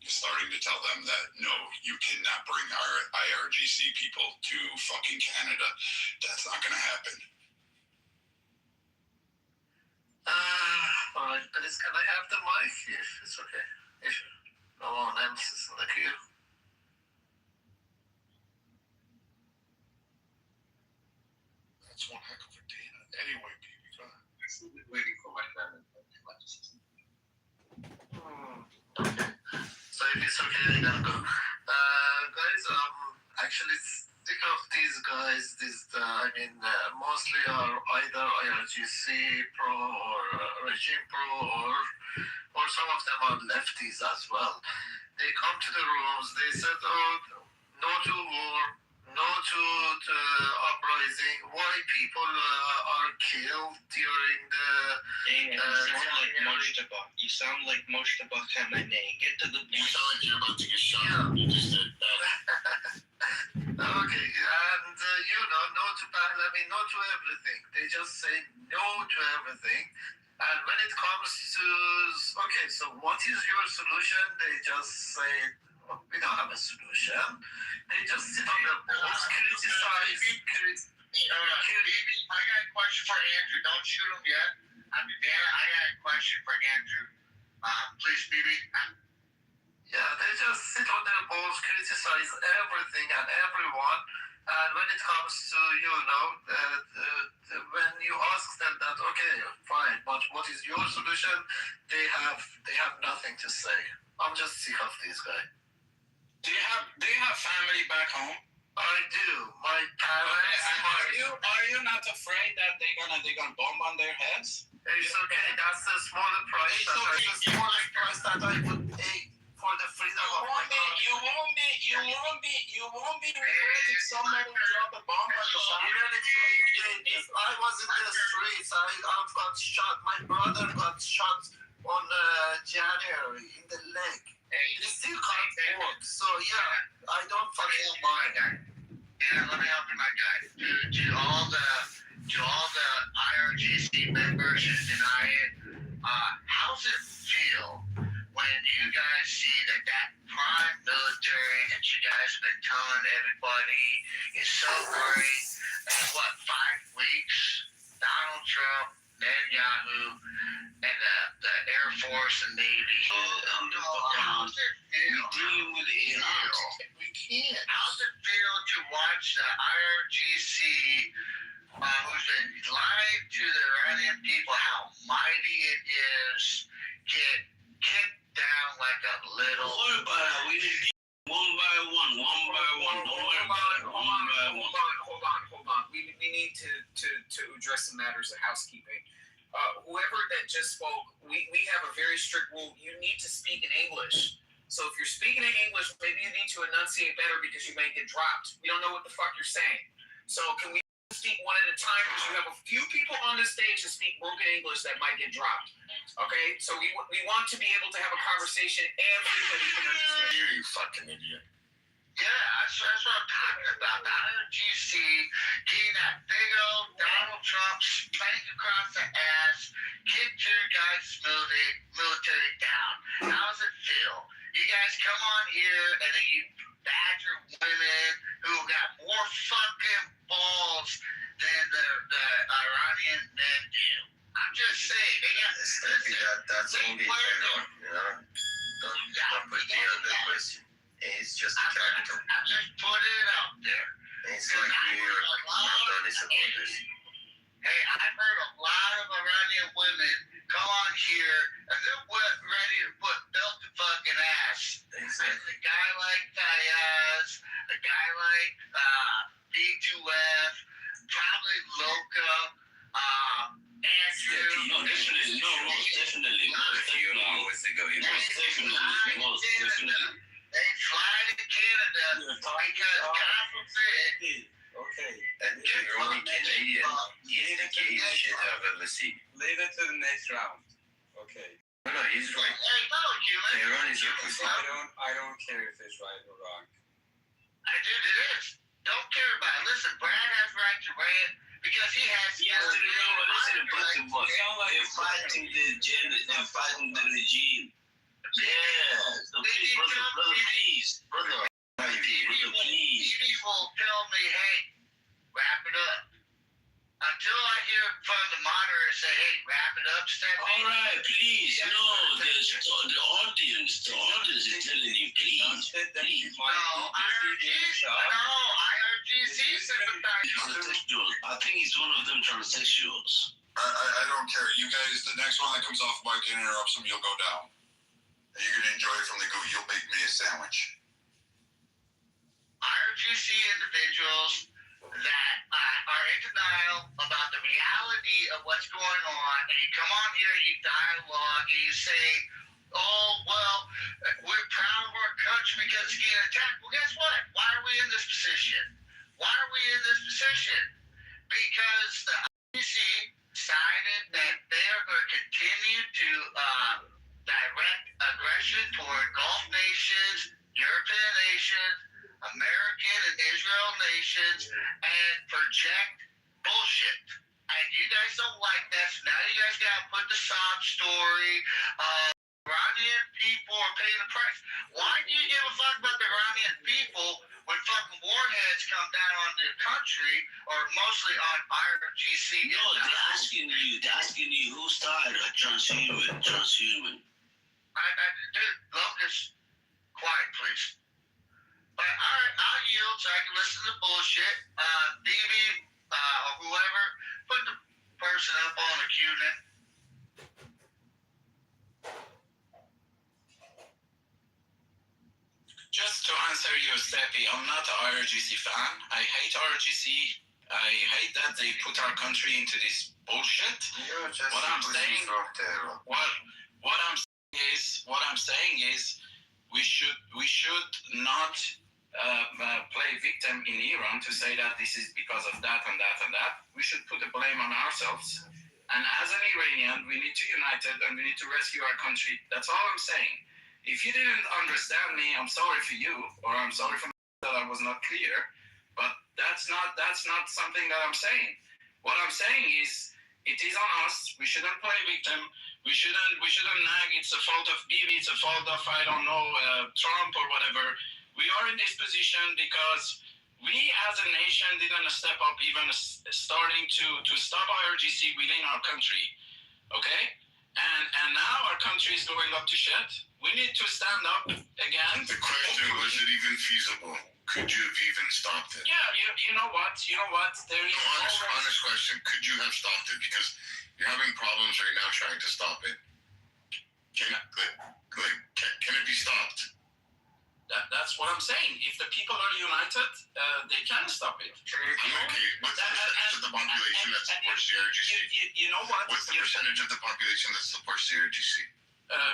starting to tell them that, no, you cannot bring our IRGC people to fucking Canada. That's not going to happen. Fine. But can I have the mic if it's okay? If no one else is in the queue. That's one heck of a data. Anyway, baby, go ahead. I'm still waiting for my family. Okay. So if it's okay, I gotta go. Guys, actually sick of these guys. Mostly are either IRGC pro or regime pro, or some of them are lefties as well. They come to the rooms. They said, "Oh, no to war, no to the uprising. Why people are killed during the." You sound like Moshtaba Khamenei. Get to the You sound like you're about to get shot. You just did that. Okay, and no to Pahlavi, no to everything. They just say no to everything. And when it comes to, okay, so what is your solution? They just say, oh, we don't have a solution. They just sit on their balls, criticize. Baby, I got a question for Andrew. Don't shoot him yet. I got a question for Andrew. Please, BB. Yeah, they just sit on their balls, criticize everything and everyone. And when it comes to, when you ask them that, okay, fine, but what is your solution? They have nothing to say. I'm just sick of these guys. Do you have family back home? I do. My parents. Okay. Are you not afraid that they're gonna bomb on their heads? It's okay. That's the smaller price. That's the smallest price that I would pay for the freedom of my country. You won't be regretting somebody drop a bomb on your family. I was in the streets. I got shot. My brother got shot on January in the leg. He still can't walk. So yeah, I don't fucking mind. Yeah, let me help you, my guy. To all the IRGC members who deny it, how's it feel when you guys see that prime military that you guys have been telling everybody is so great, and 5 weeks, Donald Trump, Netanyahu, and the Air Force and Navy. How's it feel? We deal with it. We can't. How's it feel to watch the IRGC, who's been lying to the Iranian people how mighty it is, get kicked down like a little. One by one. Hold on. We need to address some matters of housekeeping. Whoever that just spoke, we have a very strict rule. You need to speak in English. So if you're speaking in English, maybe you need to enunciate better because you may get dropped. We don't know what the fuck you're saying. So can we speak one at a time? Because you have a few people on this stage that speak broken English that might get dropped. Okay? So we want to be able to have a conversation everybody can understand. You fucking idiot. Yeah, that's what I'm talking about. The IRGC getting that big old Donald Trump spank across the ass, kicked your guys' else than the Iranian men do. I'm just saying, they got this. That's only Tehran, you know? Don't put me on the question. It's just a capital. I'm just putting it out there. It's like New York, not only supporters. Hey, I've heard a lot of Iranian women come on here and they're ready to put belt to fucking ass. Exactly. A guy like Tayaz, a guy like B2F, probably Loca, Andrew. Most definitely. They fly to Canada because God forbid. Okay. And you're only Canadian. He's the gayest shit I've ever seen. Leave it to the next round. Okay. No, he's right. Hey, no, you Tehran is a pussy. I don't care if it's right or wrong. I did, it is. Don't care about it. Listen, Brad has right to rant because he has to They're fighting the agenda. They're fighting the regime. Yeah. So please, brother, please. These people tell me, hey, wrap it up. Until I hear from the monitor say, hey, wrap it up, Stephanie. All right, please. No, the audience is telling you, please. IRGC sympathizers. I think it's one of them transsexuals. I don't care. You guys, the next one that comes off mic and interrupts them, you'll go down. And you're going to enjoy it from the go. You'll make me a sandwich. IRGC individuals that are in denial about the reality of what's going on, and you come on here and you dialogue and you say, oh, well, we're proud of our country because it's getting attacked. Well, guess what? Why are we in this position? Why are we in this position? Because the IRGC decided that they are going to continue to direct aggression toward Gulf nations, European nations, American and Israel nations, and project bullshit. And you guys don't like that, so now you guys gotta put the sob story. Iranian people are paying the price. Why do you give a fuck about the Iranian people when fucking warheads come down on the country, or mostly on IRGC? No, they're asking you who started transhuman. Dude, Locust, quiet, please. But alright, I'll yield so I can listen to the bullshit. BB, or whoever, put the person up on the queue then. Just to answer you, Steffi, I'm not an IRGC fan. I hate IRGC. I hate that they put our country into this bullshit. What I'm saying is we should not play victim in Iran to say that this is because of that and that and that. We should put the blame on ourselves. And as an Iranian, we need to unite it and we need to rescue our country. That's all I'm saying. If you didn't understand me, I'm sorry for you, or I'm sorry for that I was not clear. But that's not something that I'm saying. What I'm saying is it is on us. We shouldn't play victim. We shouldn't nag. It's the fault of Bibi. It's the fault of Trump or whatever. We are in this position because we as a nation didn't step up, even starting to stop IRGC within our country. Okay? And now our country is going up to shit. We need to stand up again. The question, was it even feasible? Could you have even stopped it? Yeah, you know what? There is honest question. Could you have stopped it? Because you're having problems right now trying to stop it. Can it be stopped? That's what I'm saying. If the people are united, they can stop it. I'm okay. What's the percentage of the population that supports the IRGC? You know what? What's the percentage of the population that supports the IRGC?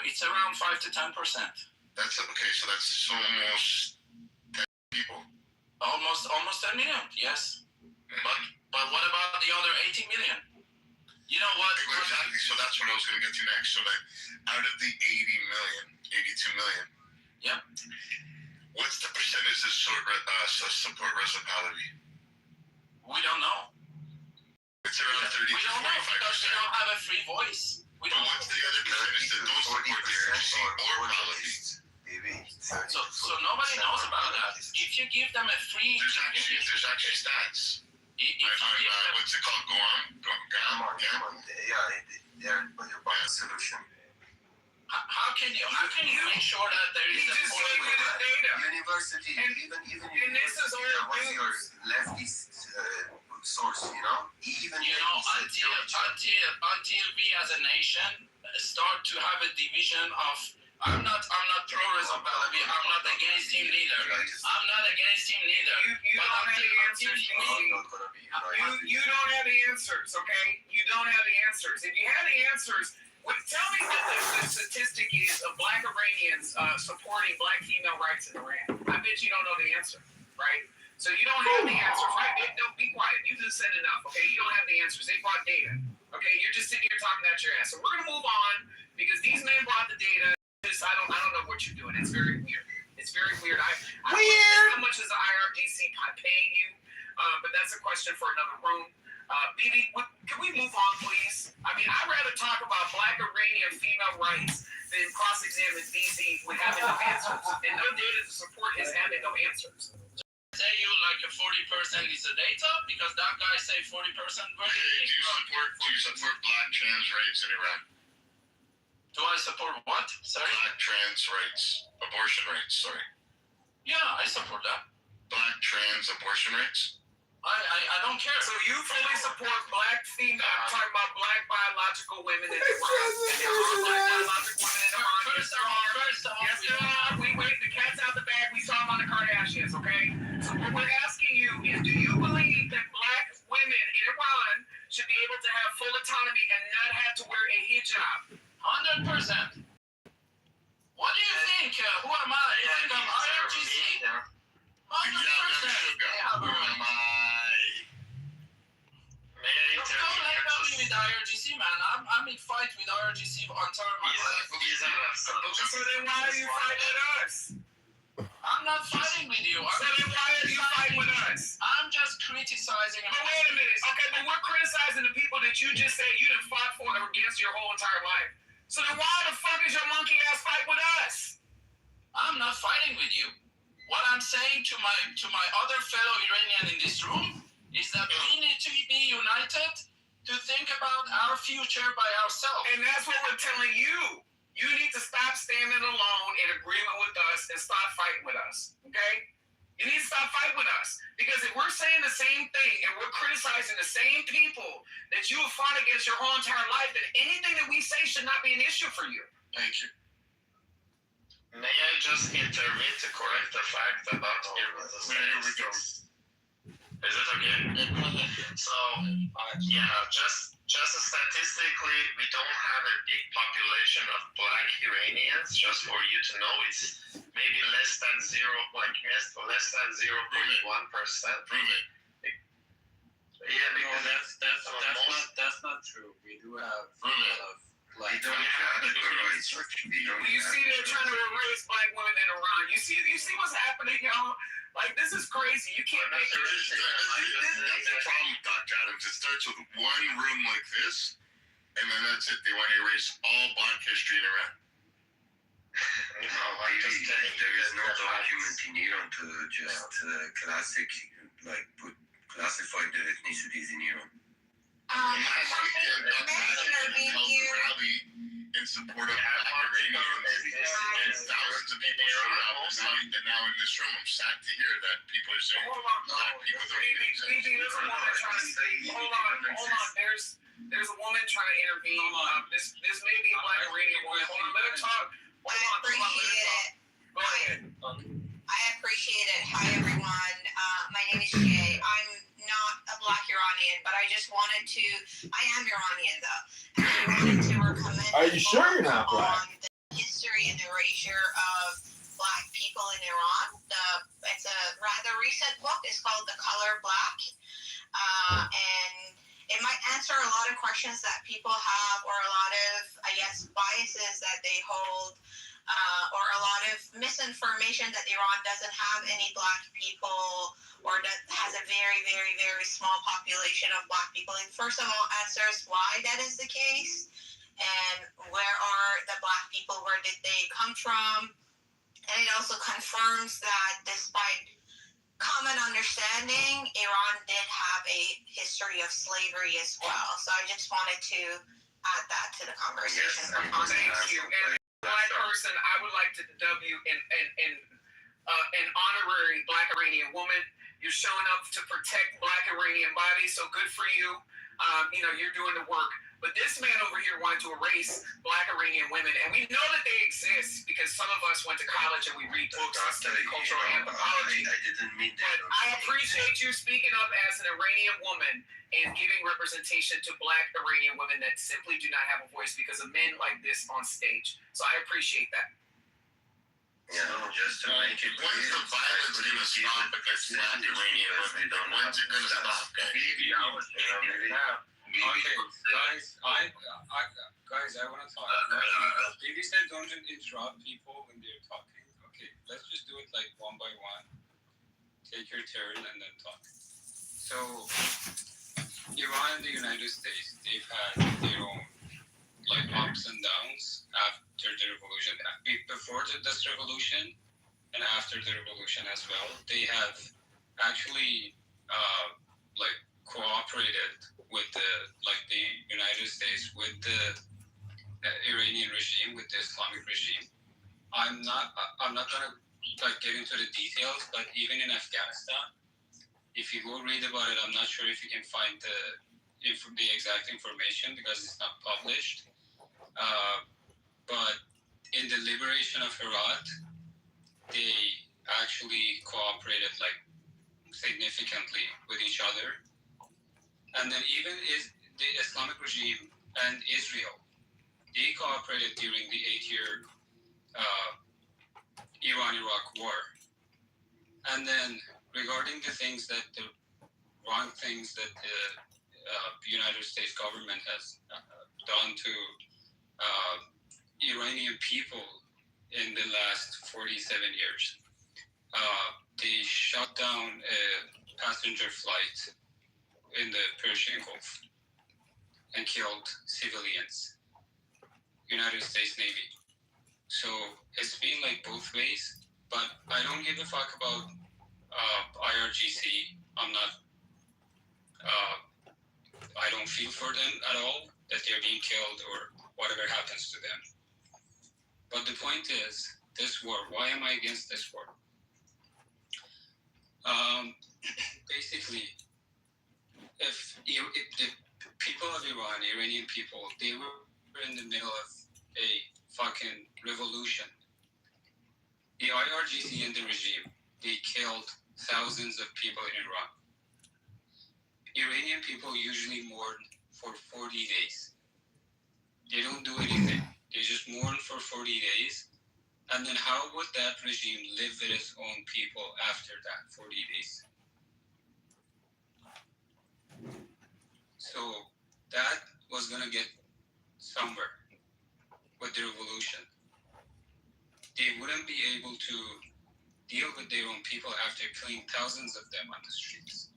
It's around 5 to 10%. That's okay. So that's almost 10 people. Almost 10 million. Yes. But what about the other 80 million? You know what? Exactly. So that's what I was going to get to next. So that out of the 80 million, 82 million. Yep. What's the percentage that support reciprocity? We don't know. It's around 30 to 45%. We don't know because we don't have a free voice. But what's the other percentage that don't support the IRGC or policy? So nobody knows about that. If you give them a free... There's actually stats. I what's it called? Guam. Yeah, about the solution. How can you make sure that there He is a just gave you the data. University, And- even and this is all what's your news. leftist source, you know? Even until we as a nation start to have a division of I'm not pro-Reza Pahlavi. I'm not against him neither. I'm not against him neither. You don't have the answers. You don't have the answers, okay? You don't have the answers. If you have the answers, tell me what the statistic is of Black Iranians supporting Black female rights in Iran. I bet you don't know the answer, right? So you don't have the answers, right? Don't be quiet. You just said enough, okay? You don't have the answers. They brought data, okay? You're just sitting here talking out your ass. So we're gonna move on because these men brought the data. I don't know what you're doing. It's very weird. It's very weird. How much is the IRGC paying you? But that's a question for another room. Bibi, can we move on, please? I mean, I'd rather talk about Black Iranian female rights than cross-examine DZ with having no answers. And no data to support his having no answers. Say you like a 40% is the data because that guy say 40%. Do you support black trans rights in Iran? Do I support what? Sorry? Black trans rights, abortion rights. Sorry. Yeah, I support that. Black trans abortion rights. I don't care. So you fully support Black female? I'm talking about Black biological women in Iran. And there are Black biological women in Iran. First of all, yes, there are. We wait. The cat's out the bag. We saw them on the Kardashians. Okay. So what we're asking you is, do you believe that Black women in Iran should be able to have full autonomy and not have to wear a hijab? 100%. What do you think? Who am I? You think I'm IRGC? 100%. Who am I? Don't label me with IRGC, man. I'm in fight with IRGC on entire my life. So then why are you fighting with us? I'm not fighting with you. So then why are you fighting with us? I'm just criticizing. But wait a minute. Okay, but we're criticizing the people that you just said you done fought for against your whole entire life. So then why the fuck is your monkey ass fight with us? I'm not fighting with you. What I'm saying to my other fellow Iranian in this room is that we need to be united to think about our future by ourselves. And that's what we're telling you. You need to stop standing alone in agreement with us and stop fighting with us. Okay? You need to stop fighting with us. Because if we're saying the same thing and we're criticizing the same people that you have fought against your whole entire life, then anything that we say should not be an issue for you. Thank you. May I just intervene to correct the fact about Here we go. Is it okay? So, just statistically, we don't have a big population of Black Iranians. Just for you to know, it's maybe less than 0.1%. Prove it. Yeah, because that's not true. We do have Prove it. we don't have the rights. You see they're trying to erase Black women in Iran. You see what's happening, y'all? Like, this is crazy. You can't make it. That's the problem, Dr. Adams. It starts with one room like this, and then that's it. They want to erase all Black history in Iran. No, I'm just saying there is no document in Iran to just classify the ethnicities in Iran. Last weekend, Dr. Adams held a rally in support of Black Iranians, and thousands of people showed up. And now in this room, I'm sad to hear that people are saying Black people don't even exist. There's a woman trying to say, hold on. There's a woman trying to intervene. This may be a Black Iranian woman. Hold on, let her talk. I appreciate it. Go ahead. I appreciate it. Hi, everyone. My name is Jay. I'm not a Black Iranian, but I just wanted to. I am Iranian, though. And I wanted to recommend. Are you sure you're not Black? On the history and erasure of Black people in Iran. It's a rather recent book. It's called The Color Black. And it might answer a lot of questions that people have, or a lot of, I guess, biases that they hold, or a lot of misinformation that Iran doesn't have any Black people, or that has a very, very, very small population of Black people. It first of all answers why that is the case, and where are the Black people, where did they come from, and it also confirms that despite common understanding, Iran did have a history of slavery as well. So I just wanted to add that to the conversation. Yes, Thank you. And black person, I would like to dub you an honorary Black Iranian woman. You're showing up to protect Black Iranian bodies, so good for you. You're doing the work. But this man over here wanted to erase Black Iranian women, and we know that they exist because some of us went to college and we read books on study cultural anthropology. I didn't mean that. But I appreciate you speaking up as an Iranian woman and giving representation to Black Iranian women that simply do not have a voice because of men like this on stage. So I appreciate that. Just to make it clear. When's the violence going to stop against Black Iranian women? When's it going to stop, guys? Okay, guys, I want to talk. If you said don't interrupt people when they're talking, okay, let's just do it like one by one. Take your turn and then talk. So, Iran and the United States, they've had their own like ups and downs after the revolution. Before this revolution and after the revolution as well, they have actually like cooperated with the United States, with the Iranian regime, with the Islamic regime. I'm not gonna like get into the details, but even in Afghanistan, if you go read about it, I'm not sure if you can find the exact information because it's not published. But in the liberation of Herat, they actually cooperated like significantly with each other. And then even the Islamic regime and Israel, they cooperated during the 8-year Iran-Iraq war. And then regarding the wrong things that the United States government has done to Iranian people in the last 47 years. They shut down a passenger flight in the Persian Gulf and killed civilians. United States Navy. So it's been like both ways, but I don't give a fuck about IRGC. I don't feel for them at all that they're being killed or whatever happens to them. But the point is, this war, why am I against this war? Basically, if the people of Iran, Iranian people, they were in the middle of a fucking revolution. The IRGC and the regime, they killed thousands of people in Iran. Iranian people usually mourn for 40 days. They don't do anything. They just mourn for 40 days. And then how would that regime live with its own people after that 40 days? So that was going to get somewhere with the revolution. They wouldn't be able to deal with their own people after killing thousands of them on the streets.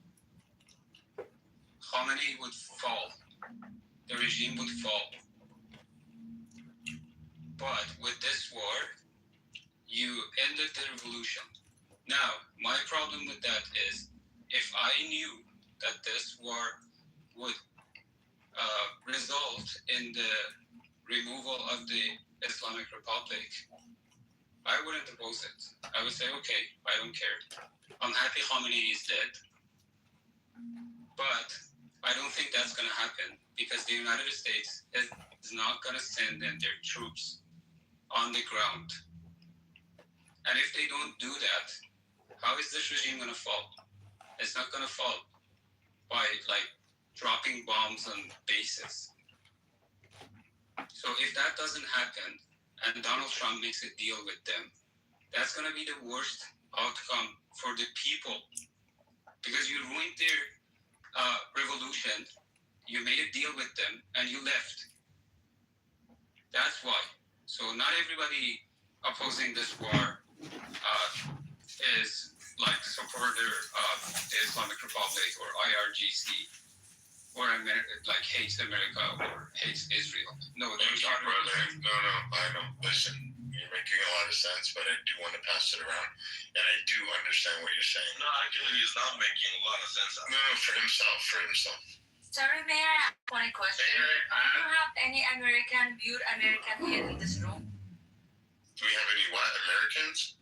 Khomeini would fall. The regime would fall. But with this war, you ended the revolution. Now, my problem with that is, if I knew that this war would result in the removal of the Islamic Republic, I wouldn't oppose it. I would say, okay, I don't care. I'm happy Khomeini is dead. But I don't think that's going to happen because the United States is not going to send in their troops on the ground. And if they don't do that, how is this regime going to fall? It's not going to fall by like dropping bombs on bases. So if that doesn't happen and Donald Trump makes a deal with them, that's going to be the worst outcome for the people because you ruined their revolution, you made a deal with them, and you left. That's why. So not everybody opposing this war is like supporter of the Islamic Republic or IRGC or like hates America or hates Israel. No, Thank you, brother. No, I know. Listen, You're making a lot of sense, but I do want to pass it around, and I do understand what you're saying. No, actually, he's not making a lot of sense. No, for himself. Sorry, may I ask one question? Do you have any pure American here in this room? Do we have any what? Americans?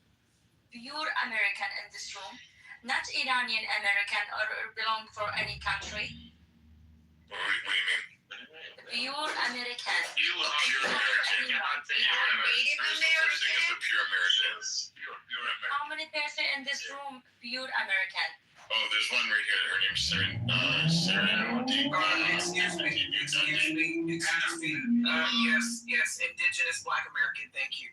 Pure American in this room? Not Iranian American or belong for any country? What do you mean? Pure American. You look pure American. Native There's no such thing as a pure American. Pure American. How many person in this room pure American? Oh, there's one right here. Her name's Saren. Excuse me. Yes, indigenous Black American. Thank you.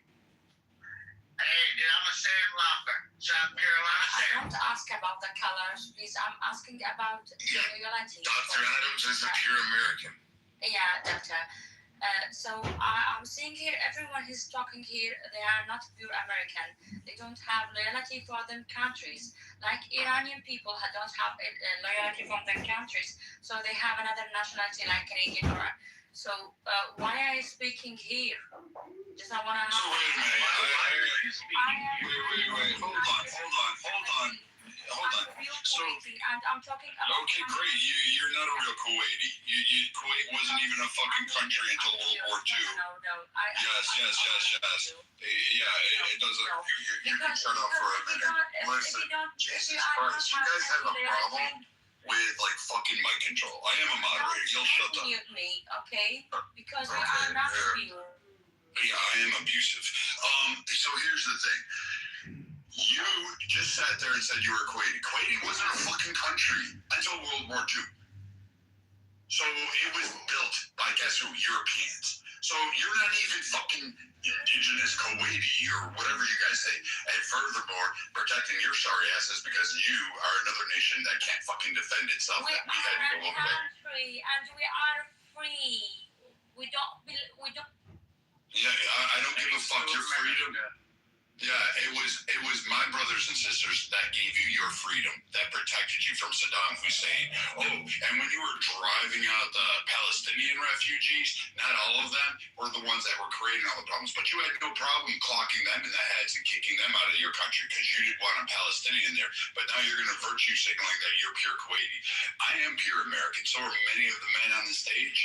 Hey, dude, I'm a sandlopper. South Carolina I sand. don't ask about the colors, please. I'm asking about loyalty. Dr. Adams is a pure American. Yeah, doctor. So I'm seeing here, everyone who's talking here, they are not pure American. They don't have loyalty for them countries. Like Iranian people don't have loyalty from their countries, so they have another nationality like Canadian or. So why are you speaking here? Just I want to. So wait a minute. Wait. Hold on. So, and I'm talking about. okay, great. You're not a real Kuwaiti. Kuwait wasn't even a fucking country until World War II. No. Yes. Yeah, it doesn't. You can shut up for a minute. Listen, Jesus Christ, you guys have a problem with like fucking mic control. I am a moderator. You'll shut up. Mute me, okay? Because we are not pure. Yeah, I am abusive. So here's the thing. You just sat there and said you were Kuwaiti. Kuwaiti wasn't a fucking country until World War II. So it was built by, guess who? Europeans. So you're not even fucking indigenous Kuwaiti or whatever you guys say. And furthermore, protecting your sorry asses because you are another nation that can't fucking defend itself. We That we had to go are a over there. country and we are free. We don't. Yeah, I don't give a fuck your freedom. Yeah, it was my brothers and sisters that gave you your freedom, that protected you from Saddam Hussein. Oh, and when you were driving out the Palestinian refugees, not all of them were the ones that were creating all the problems, but you had no problem clocking them in the heads and kicking them out of your country because you didn't want a Palestinian there. But now you're going to virtue signaling that you're pure Kuwaiti. I am pure American. So are many of the men on the stage,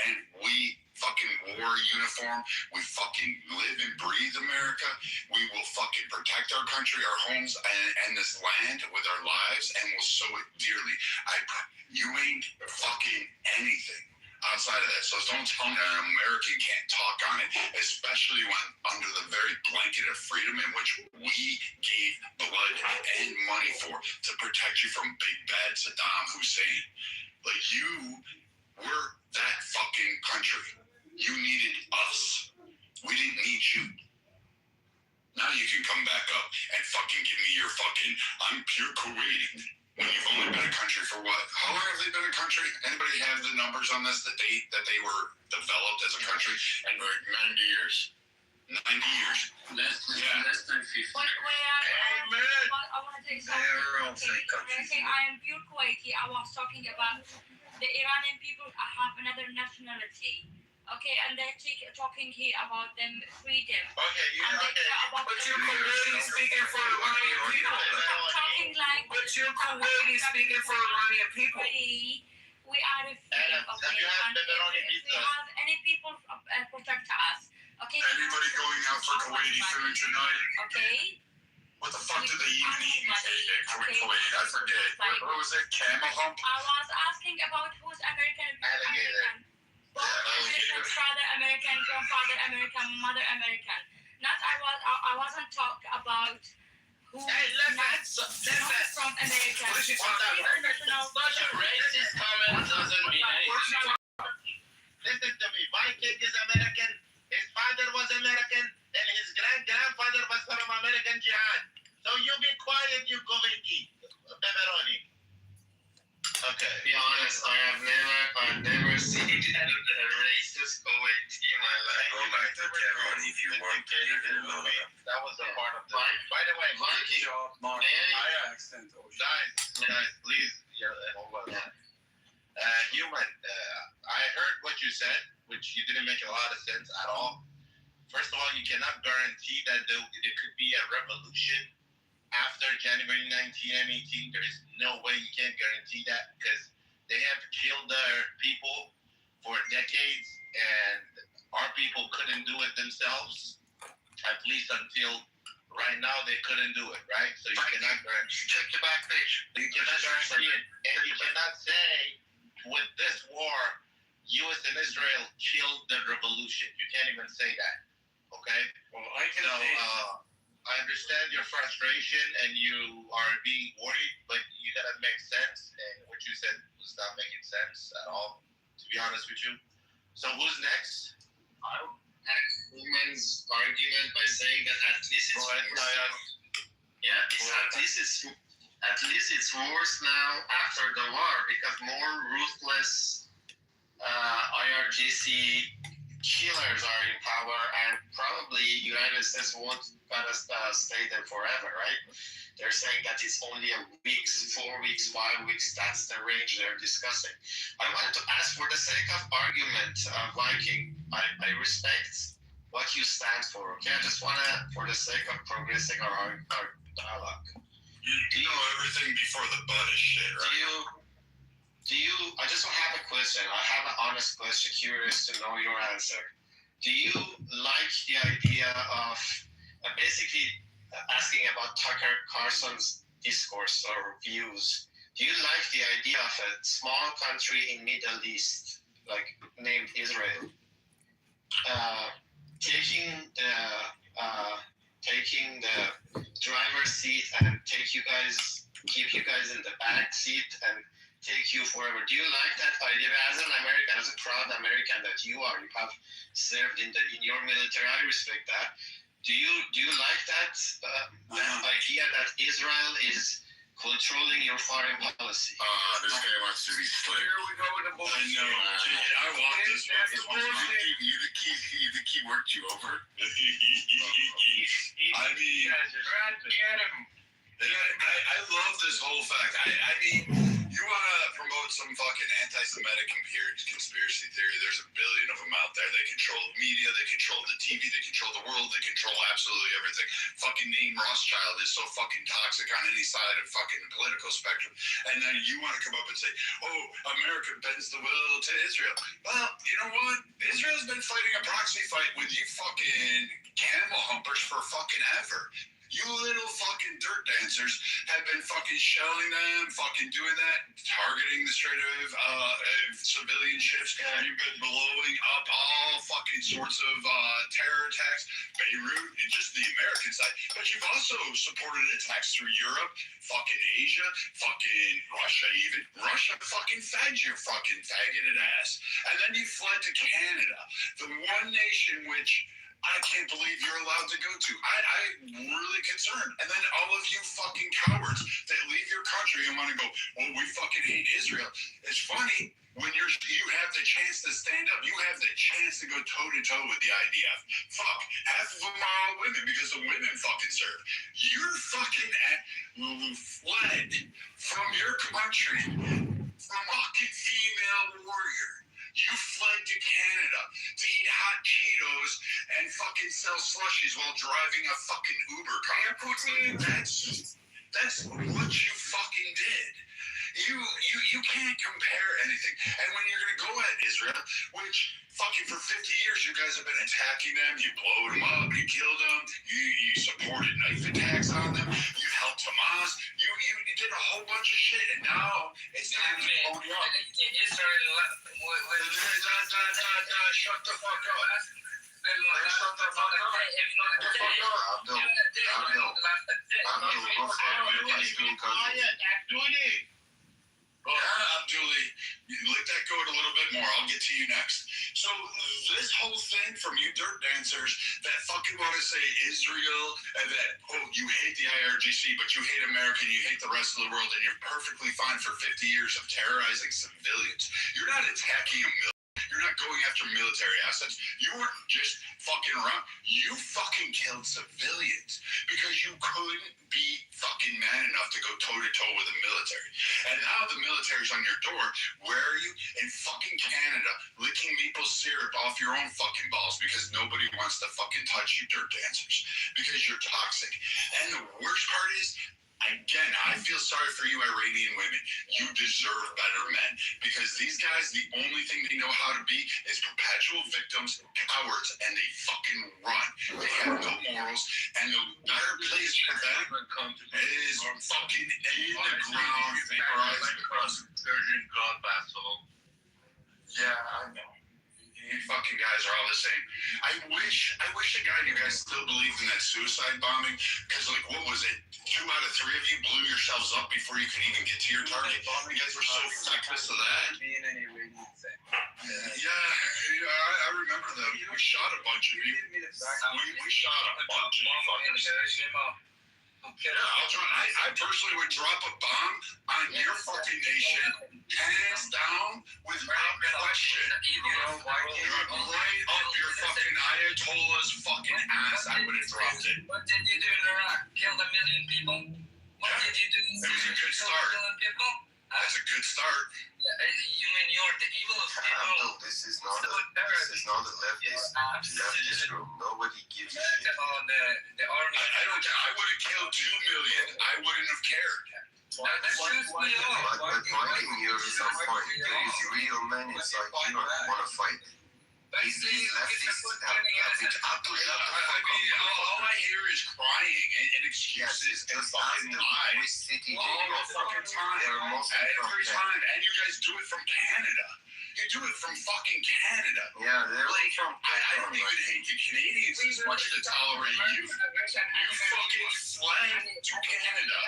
and we fucking wore a uniform. We fucking live and breathe America. We will fucking protect our country, our homes, and this land with our lives, and we'll sow it dearly. You ain't fucking anything outside of that. So don't tell me an American can't talk on it, especially when under the very blanket of freedom in which we gave blood and money to protect you from big bad Saddam Hussein. Like, you were that fucking country. You needed us. We didn't need you. Now you can come back up and fucking give me your fucking, I'm pure Kuwaiti. When you've only been a country for what? How long have they been a country? Anybody have the numbers on this? The date that they were developed as a country? And 90 years. 90 years. Less than 50. I want to say something. I am pure Kuwaiti. I was talking about the Iranian people have another nationality. Okay, and they're talking here about them freedom. Okay, But you're Kuwaiti speaking for Iranian people. Talking like. But you're Kuwaiti speaking for Iranian people. We are free. Okay, and if we have any people protect us. Okay. Anybody going out for Kuwaiti food tonight? Okay. What the fuck did they even eat in Kuwait? I forget. What was it? Camel hump? I was asking about who's American. Alligator. American, father American, grandfather American, mother American. Not I wasn't talking about who. Hey, listen. From America. What is she talking about? Such a racist comment doesn't mean anything. Listen to me. My kid is American. His father was American, and his grandfather was from American jihad. So you be quiet, you Kuwaiti. Pepperoni. Okay. To be honest, I've never seen a racist Kuwaiti in my life. Go back to Kevin if you want to even know that. That was a part of the. By the way, Monkey. Guys, please. Yeah, hold on. Human. I heard what you said, which you didn't make a lot of sense at all. first of all, you cannot guarantee that there could be a revolution after January 1918. There is no way you can guarantee that because they have killed their people for decades, and our people couldn't do it themselves, at least until right now they couldn't do it, right? So you cannot guarantee. Check the back page. You cannot guarantee it, and you cannot say with this war, U.S. and Israel killed the revolution. You can't even say that. Okay? Well, I can So, say I understand your frustration and you are being worried, but you gotta make sense. And what you said was not making sense at all, to be honest with you. So who's next? I next woman's argument by saying that at least it's at least it's worse now after the war because more ruthless IRGC killers are in power, and probably United States won't stay there forever, right? They're saying that it's only a weeks, 4 weeks, 5 weeks. That's the range they're discussing. I wanted to ask, for the sake of argument, Viking, I respect what you stand for. Okay, I just wanna, for the sake of progressing our dialogue. You know everything before the butt is shit, right? I just have a question. I have an honest question, curious to know your answer. Do you like the idea of basically asking about Tucker Carlson's discourse or views? Do you like the idea of a small country in Middle East, like named Israel, taking the driver's seat and keep you guys in the back seat and take you forever? Do you like that idea? As an American, as a proud American that you are, you have served in your military. I respect that. Do you like that idea that Israel is controlling your foreign policy? This guy wants to be slick. Here we go with the bullshit. I know. I want this one. This one's you the key worked you over. I mean, Get him. I love this whole fact. I mean, you want to promote some fucking anti-Semitic conspiracy theory? There's a billion of them out there. They control the media, they control the TV, they control the world, they control absolutely everything. Fucking name Rothschild is so fucking toxic on any side of fucking political spectrum. And then you want to come up and say, oh, America bends the will to Israel. Well, you know what? Israel's been fighting a proxy fight with you fucking camel humpers for fucking ever. You little fucking dirt dancers have been fucking shelling them, fucking doing that, targeting the Strait of civilian ships. You've been blowing up all fucking sorts of terror attacks, Beirut, and just the American side. But you've also supported attacks through Europe, fucking Asia, fucking Russia even. Russia fucking fed your fucking faggoted ass. And then you fled to Canada, the one nation which I can't believe you're allowed to go to. I'm really concerned. And then all of you fucking cowards that leave your country and want to go, well, we fucking hate Israel. It's funny when you have the chance to stand up. You have the chance to go toe to toe with the IDF. Fuck, half of them are all women because the women fucking serve. You're fucking fled from your country from fucking female warrior. You fled to Canada to eat hot Cheetos and fucking sell slushies while driving a fucking Uber car. That's what you fucking did. You can't compare anything. And when you're gonna go at Israel, which fucking for 50 years you guys have been attacking them, you blowed them up, you killed them, you supported knife attacks on them, you helped Hamas, you did a whole bunch of shit, and now it's time to blow you up. Shut the fuck up. Abdullah, let that go a little bit more. I'll get to you next. So this whole thing from you dirt dancers that fucking want to say Israel and that, oh, you hate the IRGC, but you hate America and you hate the rest of the world, and you're perfectly fine for 50 years of terrorizing civilians. You're not attacking a You're not going after military assets. You weren't just fucking around. You fucking killed civilians because you couldn't be fucking man enough to go toe-to-toe with the military. And now the military's on your door. Where are you? In fucking Canada, licking maple syrup off your your own fucking balls because nobody wants to fucking touch you dirt dancers because you're toxic. And the worst part is, again, I feel sorry for you Iranian women. You deserve better men because these guys, the only thing they know how to be is perpetual victims, cowards, and they fucking run. They have no morals, and the better place for them is fucking in the ground. Surgeon God asshole. Yeah, I know. You fucking guys are all the same. I wish to God you guys still believed in that suicide bombing, because like, what was it? 2 out of 3 of you blew yourselves up before you could even get to your target. You guys were so feckless of that. Yeah, I remember that. We shot a bunch of you. We shot a bunch of you fuckers. Yeah, I personally would drop a bomb on your fucking nation, hands down, without question. Right up your fucking Ayatollah's fucking ass, I would have dropped it. What did you do in Iraq? Killed 1 million people? What did you do? It was a good start. That's a good start. You mean you're the evil of people? This is not a leftist room. Nobody gives a shit. The army. I would have killed 2 million. I wouldn't have cared. But Viking, you're some point. There is real men inside you don't want to fight. These leftists have all I hear is crying and excuses and fucking lies all the fucking time. Every time. And you guys do it from Canada. You do it from fucking Canada. Yeah, they're like, from I don't even hate the Canadians as much to tolerate you. You fucking fled to Canada.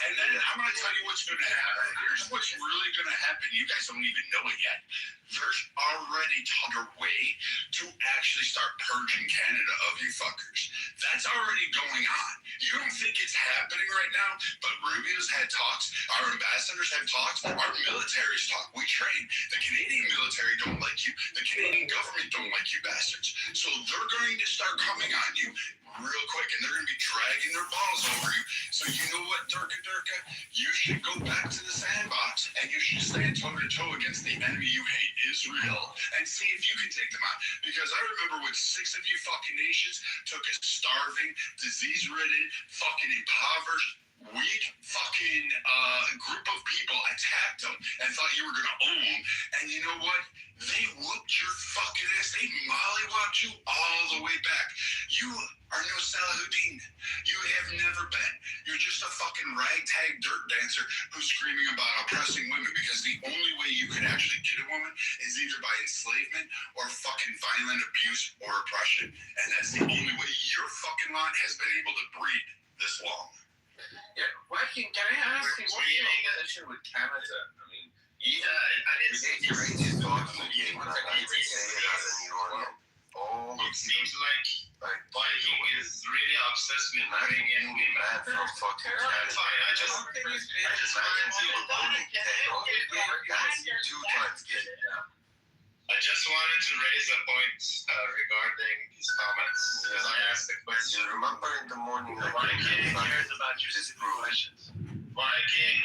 And then I'm going to tell you what's going to happen. Here's what's really going to happen. You guys don't even know it yet. There's already underway to actually start purging Canada of you fuckers. That's already going on. You don't think it's happening right now, but Rubio's had talks, our ambassadors have talks, our military's talk. We train. The Canadian military don't like you. The Canadian government don't like you bastards. So they're going to start coming on you real quick, and they're going to be dragging their balls over you. So you know what, Durka, you should go back to the sandbox, and you should stand toe-to-toe against the enemy you hate, Israel, and see if you can take them out. Because I remember when 6 of you fucking nations took a starving, disease-ridden, fucking impoverished, weak fucking group of people, attacked them and thought you were going to own them. And you know what? They whooped your fucking ass. They mollywopped you all the way back. You are no Salahuddin. You have never been. You're just a fucking ragtag dirt dancer who's screaming about oppressing women, because the only way you can actually get a woman is either by enslavement or fucking violent abuse or oppression. And that's the only way your fucking lot has been able to breed this long. Yeah, Viking, can I ask you, what's your relationship with Canada? I mean, it seems like Viking is really obsessed with Iranian women. From fucking Canada. That's fine. I just wanted to. 2 times gay. I just wanted to raise a point regarding his comments, because I asked the question. You remember in the morning Viking cares about your questions. Viking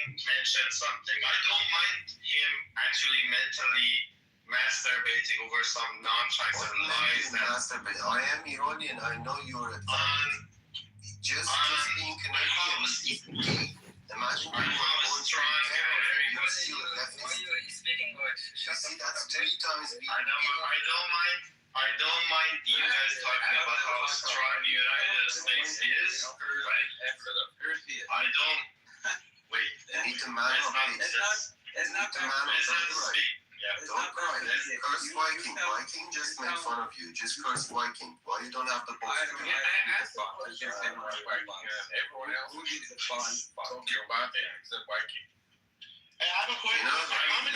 mentioned something. I don't mind him actually mentally masturbating over some nonsense and lies. I am Iranian. I know you're a just being Canadian is gay. Imagine I'm a strong Canadian. Why are you speaking English? See, that's 3 times being I don't mind you guys talking about how strong the United States is, right? I don't. Wait. You need to man up. It's not speak. Yeah, don't cry. Curse Viking. Viking just made fun of you. Just curse Viking. Why you don't have the balls to do it? everyone else needs a fun talking about it except Viking. Hey, I have a question. I will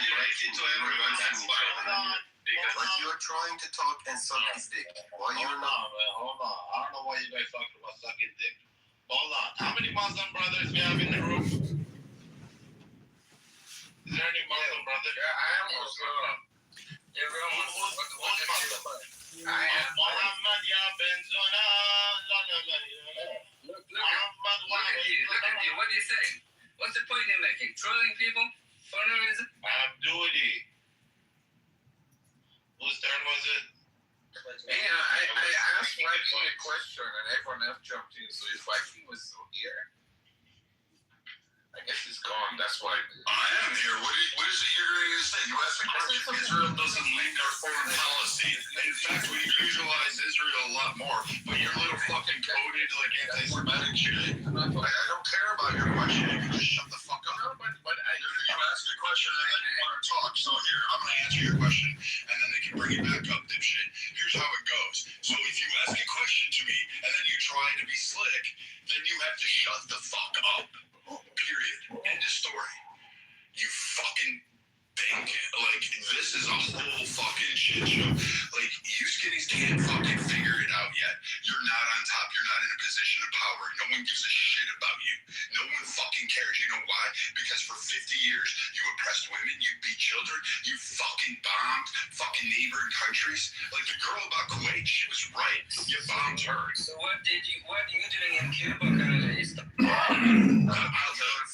direct it to everyone. That's fine. But you're trying to talk and suck his dick. Why you're not? Hold on. I don't know why you guys talking about sucking dick. Hold on. How many Muslim brothers we have in the room? Is there any Muslim brothers? Yeah, I am Muslim. I am Muhammad ya Benzuna. Look at you. What do you say? What's the point you're making? Trolling people? For no reason? Abduli. everyone else jumped in. So if Viking was still here, I guess he's gone. That's why. I am here. What is it you're going to say? You asked the question. Israel doesn't lead our foreign policy. In fact, we visualize Israel a lot more. But you're little fucking coded like anti-Semitic shit. I don't care about your question. You can just shut the fuck up. No, but You asked a question and then you want to talk. So here, I'm going to answer your question, and then they can bring it back up, dipshit. Here's how it goes. So if you ask a question to me and then you try to be slick, then you have to shut the fuck up. Period. End of story. You fucking think. Like, this is a whole fucking shit show. Like, you skinnies can't fucking figure it out yet. You're not on top. You're not in a position of power. No one gives a shit about you. No one fucking cares. You know why? Because for 50 years, you oppressed women, you beat children, you fucking bombed fucking neighboring countries. Like, the girl about Kuwait, she was right. You bombed her. So what are you doing in Cuba, Canada?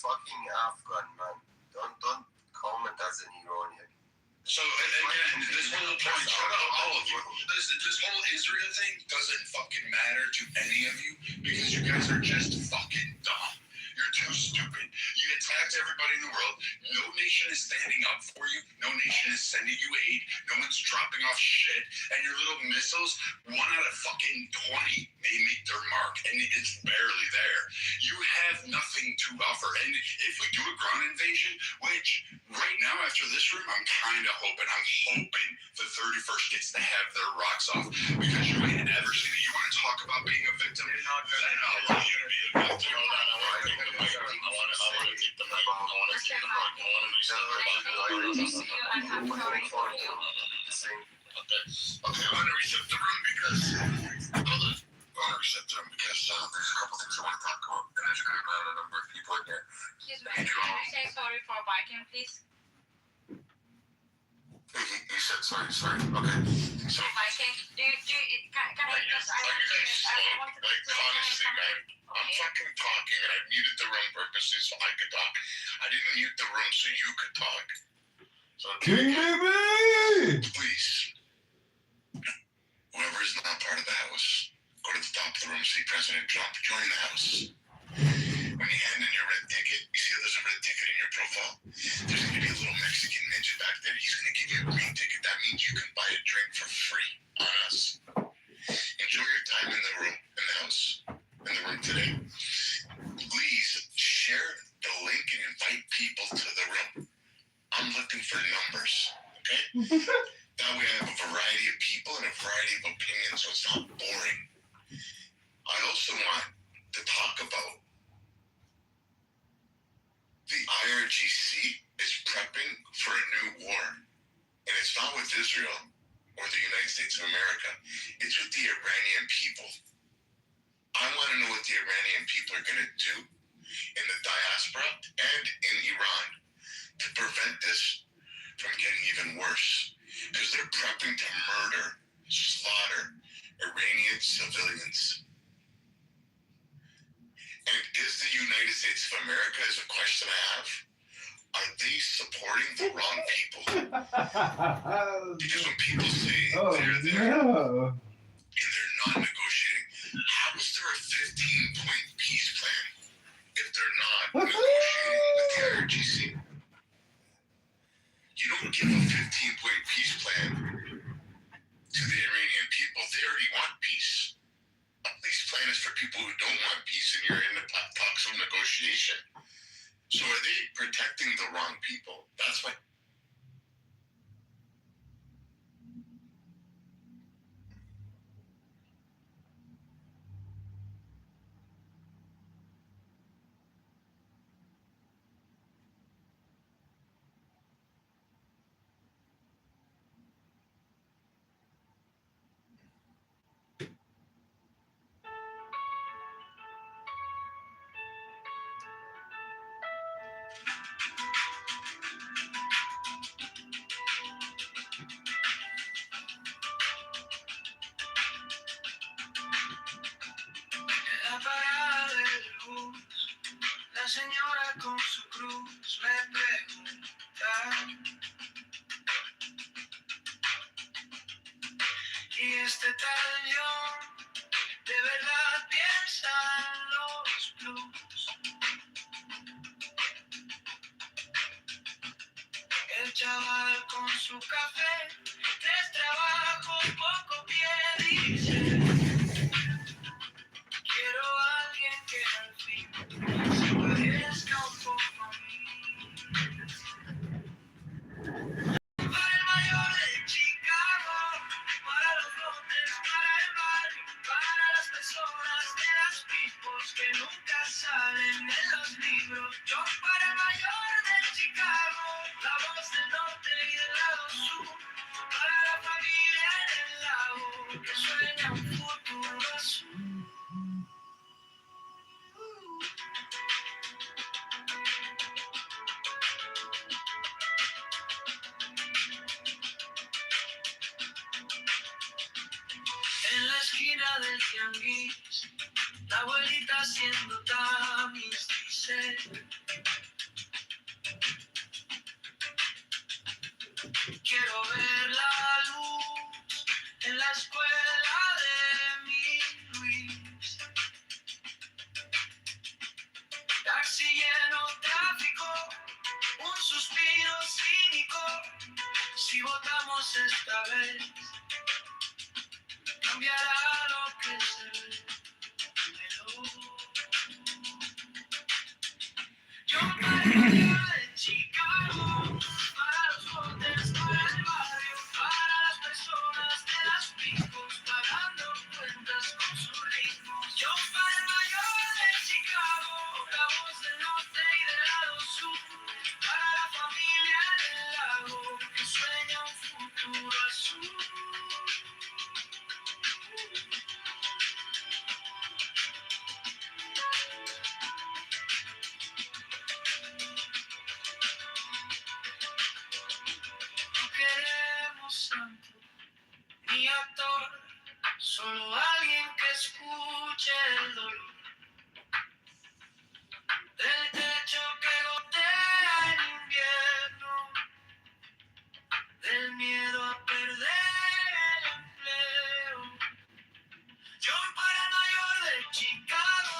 fucking Afghan, man. Don't comment as an Iranian. So, again, this whole point, shut up, all of you. This whole Israel thing doesn't fucking matter to any of you because you guys are just fucking dumb. You're too stupid. You attacked everybody in the world. No nation is standing up for you. No nation is sending you aid. No one's dropping off shit. And your little missiles, 1 out of fucking 20 may make their mark. And it's barely there. You have nothing to offer. And if we do a ground invasion, which right now after this room, I'm kind of hoping. I'm hoping the 31st gets to have their rocks off. Because you ain't ever seen it. You want to talk about being a victim? Then I'll allow you to be a victim. I want to take the mic. I want to take the mic. I want to do something about it. Okay, I want to reset the room because there's a couple things I want to talk about, and there's a good amount of number of people in here. Excuse me, can you say sorry for biking, please? You said sorry. Okay. So. Biking. Can I just? Are you guys slow? Like, honestly, man, I'm fucking talking, and I muted the room purposely so I could talk. I didn't mute the room so you could talk. So, King baby! please, whoever is not part of the house, go to the top of the room, see President Trump, join the house. When you hand in your red ticket, you see there's a red ticket in your profile. There's going to be a little Mexican ninja back there. He's going to give you a green ticket. That means you can buy a drink for free on us. Enjoy your time in the house, in the room today. Please share the link and invite people to the room. I'm looking for numbers, okay? That way I have a variety of people and a variety of opinions, so it's not boring. I also want to talk about the IRGC is prepping for a new war. And it's not with Israel or the United States of America. It's with the Iranian people. I want to know what the Iranian people are going to do in the diaspora and in Iran to prevent this from getting even worse. Because they're prepping to murder, slaughter Iranian civilians. And is the United States of America, is a question I have, are they supporting the wrong people? Because when people say they're there and they're not negotiating, how is there a 15-point peace plan if they're not negotiating with the IRGC? You don't give a 15-point peace plan to the Iranian people. They already want peace. A peace plan is for people who don't want peace, and you're in the talks of negotiation. So are they protecting the wrong people? That's what. La parada del bus, la señora con su cruz me pregunta: ¿y este tal John de verdad chaval con su café, 3 trabajos, poco pie, dice. Quiero a alguien que al fin se parezca un poco a mí. Para el mayor de Chicago, para los lotes, para el barrio, para las personas de las pipos que nunca salen en los libros. Yo para el mayor de Chicago, la voz del norte y del lado sur, para la familia en el lago que sueña un futuro azul. En la esquina del tianguis, la abuelita haciendo tamiz dice: quiero ver la luz en la escuela de mi Luis. Taxi lleno, tráfico, un suspiro cínico. Si votamos esta vez, cambiará lo que se ve. Yo para el mayor de Chicago, para los hoteles, para el barrio, para las personas de las picos, pagando cuentas con sus ritmos. Yo para el mayor de Chicago, la voz del norte y del lado sur, para la familia en el lago que sueña un futuro azul. No queremos santo ni actor, solo alguien que escuche el dolor del techo que gotea en invierno, del miedo a perder el empleo. Yo para el mayor de Chicago,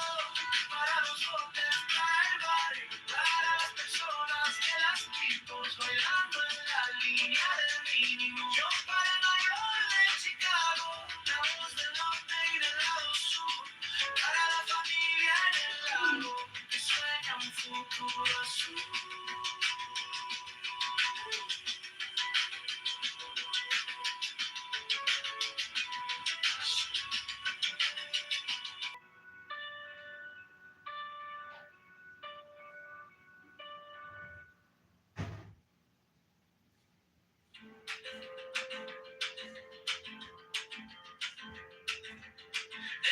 para los hoteles, para el barrio, para las personas de las pipos, bailando en la línea del mínimo. Yo para el mayor de Chicago, la voz del norte y del lado sur, para la familia en el lago que sueña un futuro azul.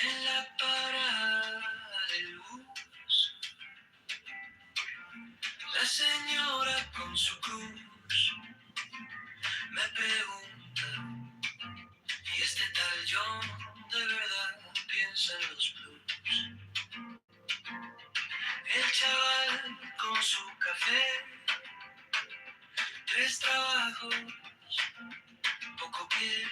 En la parada del bus, la señora con su cruz me pregunta: ¿y este tal John de verdad piensa en los blues? El chaval con su café, 3 trabajos, poco pie,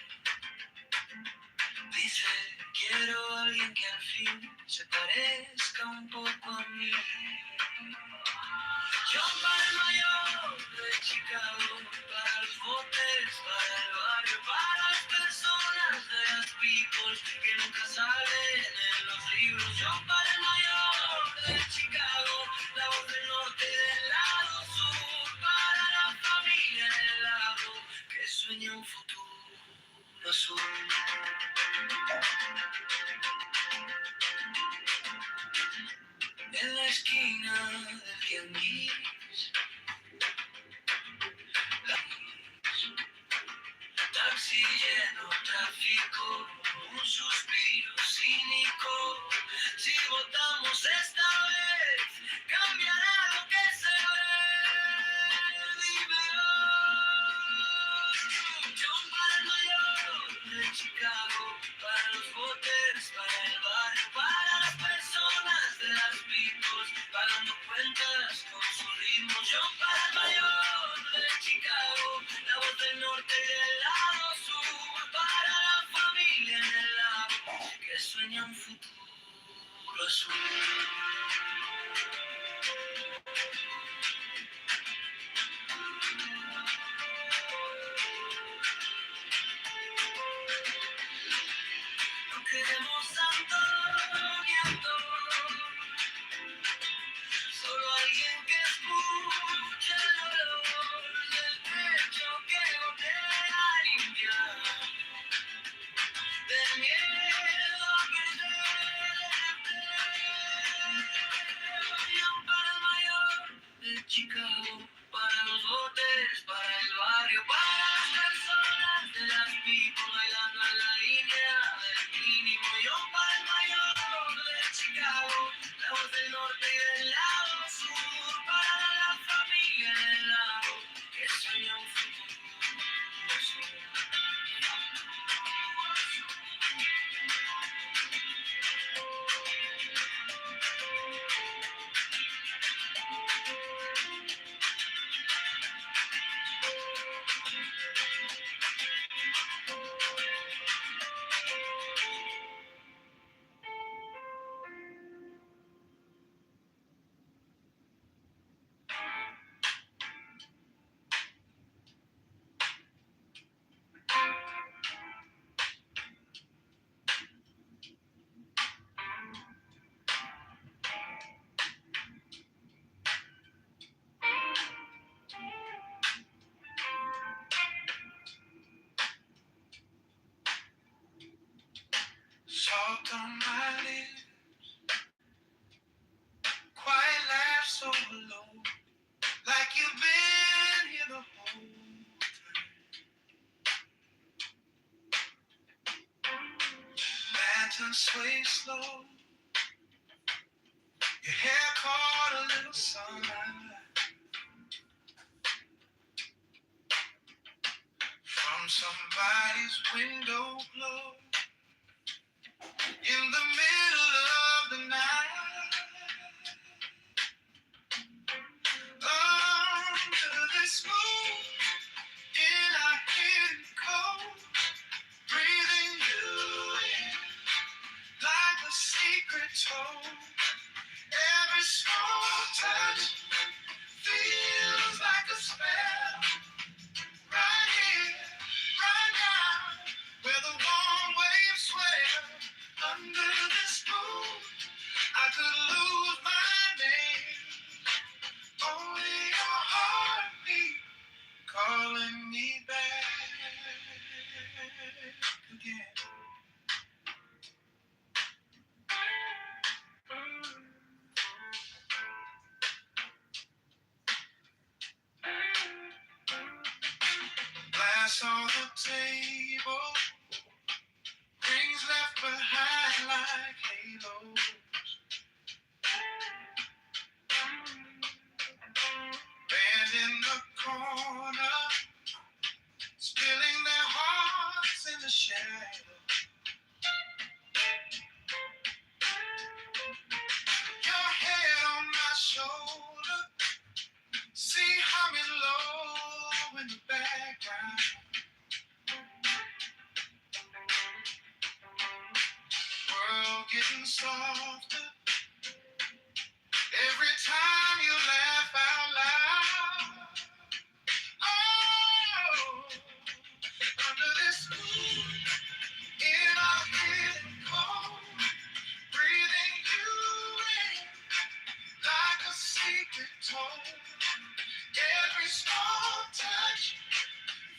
dice: quiero a alguien que al fin se parezca un poco a mí. Yo para el mayor de Chicago, para los botes, para el barrio, para las personas de las people que nunca salen en los libros. Yo para el mayor de Chicago, la voz del norte y del lado sur, para la familia en el lago que sueña un futuro azul. En la esquina del tianguis, taxi lleno, tráfico, un suspiro cínico. Si votamos esta vez, cambiará lo que se ve. Dime hoy. Yo para el mayor de Chicago, para los botes, para el barrio, para las personas de las picos, pagando cuentas con su ritmo. Yo para el mayor de Chicago, la voz del norte y del lado sur, para la familia en el lago que sueña un futuro azul. queremos tanto y actor. Solo alguien que escuche el olor del techo que gotea limpiar. Del miedo a perder el empleo. Y un para mayor de Chicago, para los botes, para el barrio, para las personas de las people bailando en la línea del mínimo. Y un para el mayor de Chicago, la voz del norte y del lado sur, para la familia del lado que sueña un futuro. Salt on my lips, quiet laugh so low, like you've been here the whole time. Lantern sway slow, your hair caught a little sunlight from somebody's window glow in the middle of the night. Under this moon, in our hidden cold, breathing you in like a secret told. Every small touch feels like a spell. Right here, right now, where the warm waves swell. Under this moon, I could lose my name. Only your heartbeat calling me back again. Glass on the table, rings left behind like halos. Band in the corner, spilling their hearts in the shadow. Your head on my shoulder, see humming low in the background. World getting softer every time you laugh out loud. Oh, under this moon, in our hidden cold, breathing you in like a secret told. Every small touch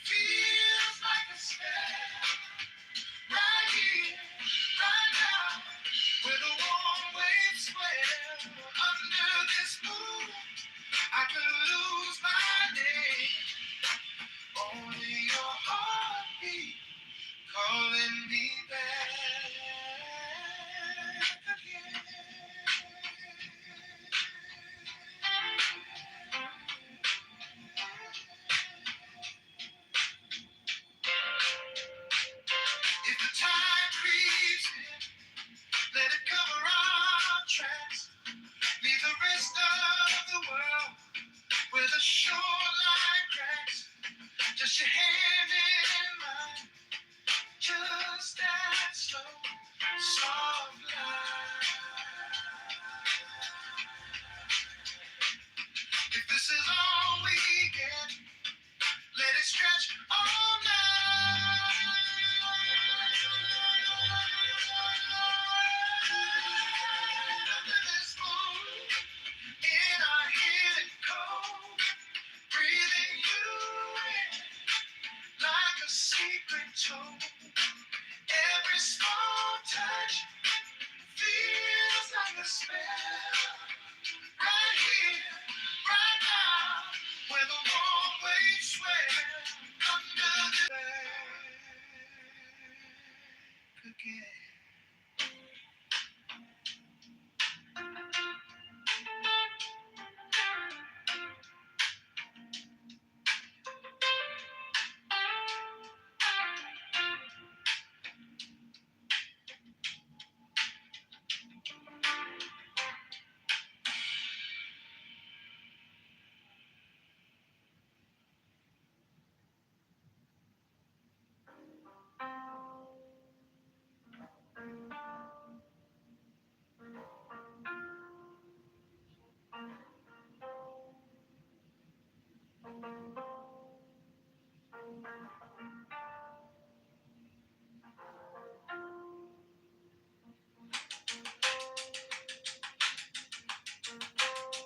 feels like a spell. Right here, right now, where the warm waves swell. Under this moon, I could lose my name. Only your heartbeat calling me back again. If the tide creeps in, let it cover our tracks. Leave the rest of the world where the shoreline cracks. Just your hand in mine, just that slow, soft line. If this is all we get, let it stretch all night. told. Every small touch feels like a spell. Right here, right now, where the warm waves swell under the back again.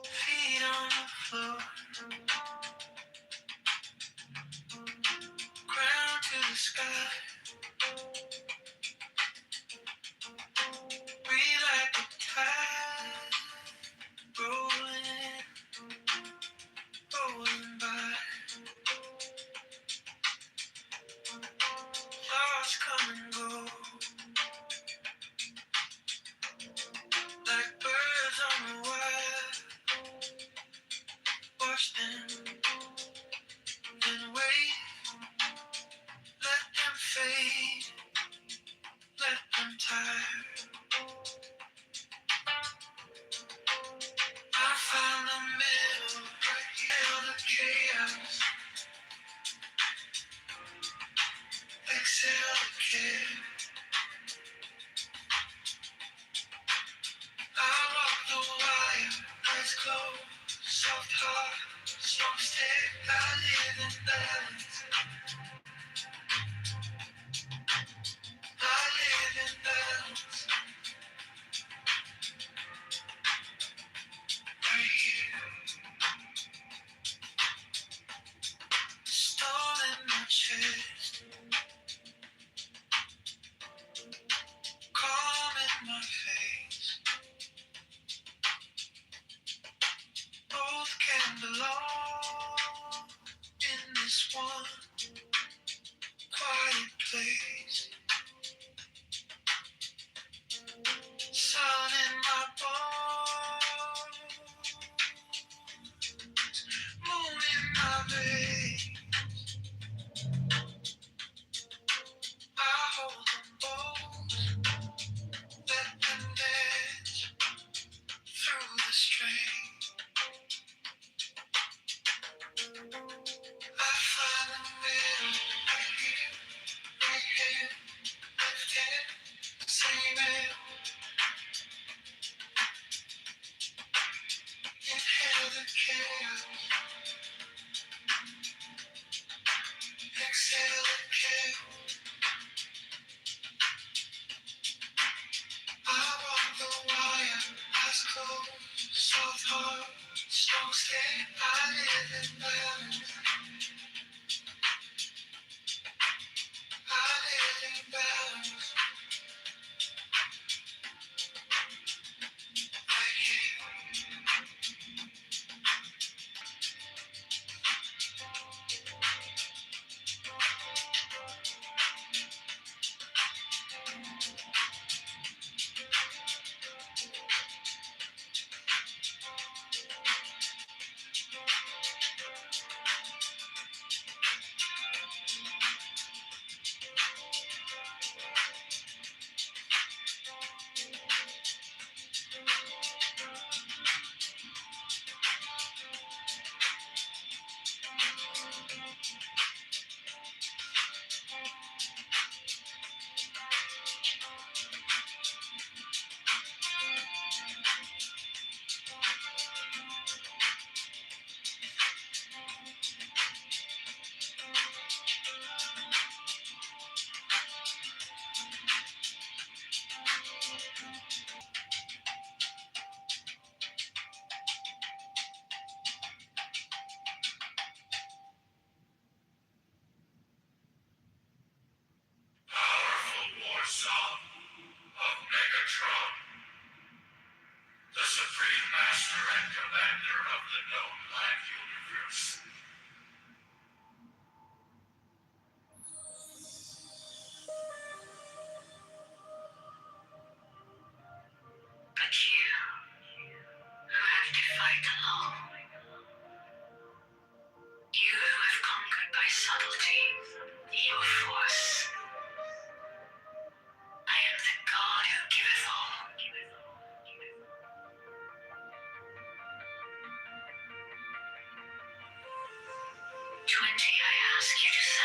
Feet on the floor, ground to the sky. Breathe like a tide, rolling, rolling by. Thoughts come and go, like birds on the wire. Watch them, then wait. Let them fade, let them tire. I found the middle, feel the chaos. Exhale the care. I walk the wire, eyes closed, soft heart, slow step. I live in balance. I live in balance. Right here, storm in my chest, calm in my face. Both can belong in this one quiet place. Sun in my bones, moon in my veins. I hold them both, let them dance through the strain. I find the middle, right here, right here.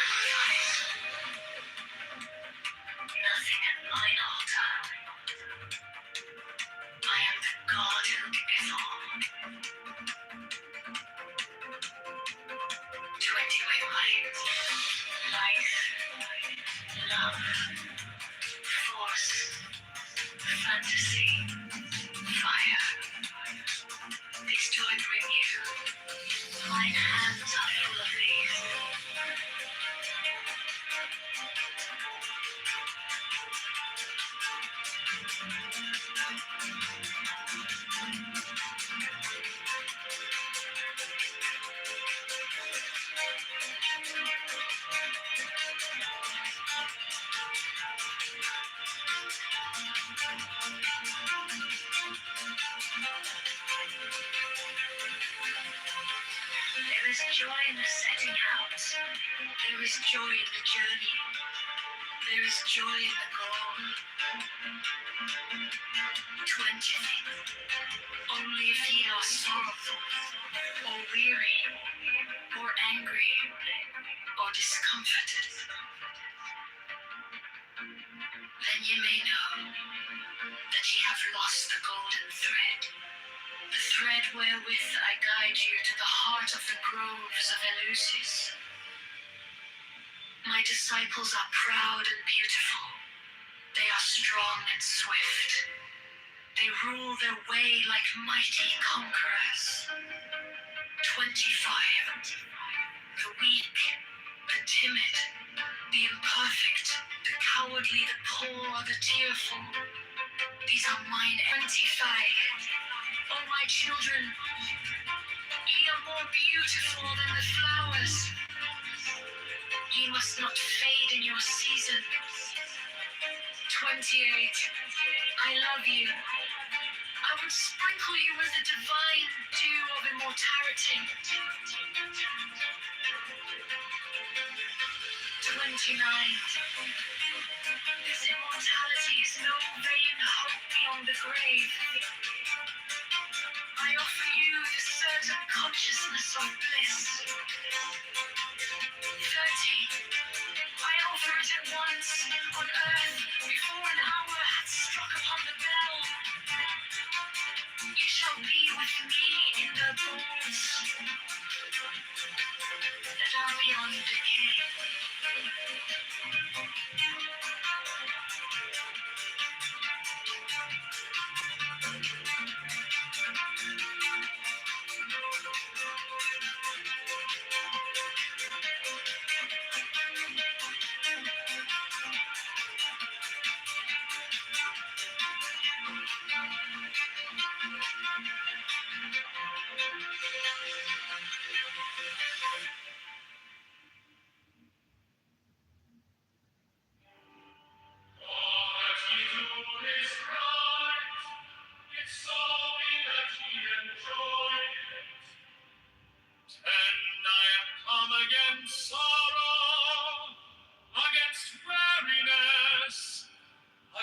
sacrifice. Nothing at mine altar. I am the god who is all. 20 wavelengths. Life, love, force, fantasy, fire. These do I bring you. Mine hands are full of these. There is joy in the setting out. There is joy in the journey. There is joy in the goal. 20. Only if ye are sorrowful, or weary, or angry, or discomforted, then ye may know that ye have lost the golden thread, the thread wherewith I guide you to the heart of the groves of Eleusis. My disciples are proud and beautiful. They are strong and swift. They rule their way like mighty conquerors. 25. The weak, the timid, the imperfect, the cowardly, the poor, the tearful. These are mine. 25. O my children, ye are more beautiful than the flowers. Ye must not fade in your season. 28. I love you. I would sprinkle you with the divine dew of immortality. 29. This immortality is no vain hope beyond the grave. I offer you the certain consciousness of bliss. 30. I offer it at once on earth before an hour had struck upon the bell. You shall be with me in the halls that are beyond decay.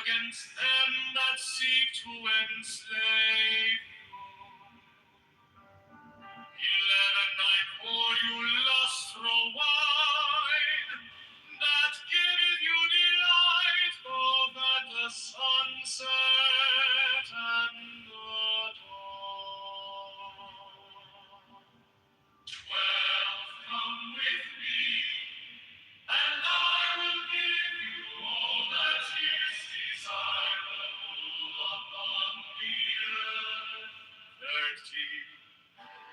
Against them that seek to enslave you. 11, I pour you lustral wine, that giveth you delight, both at the sunset and the dawn. 12, come with me, and I will give you all that is desirable upon the earth. 13.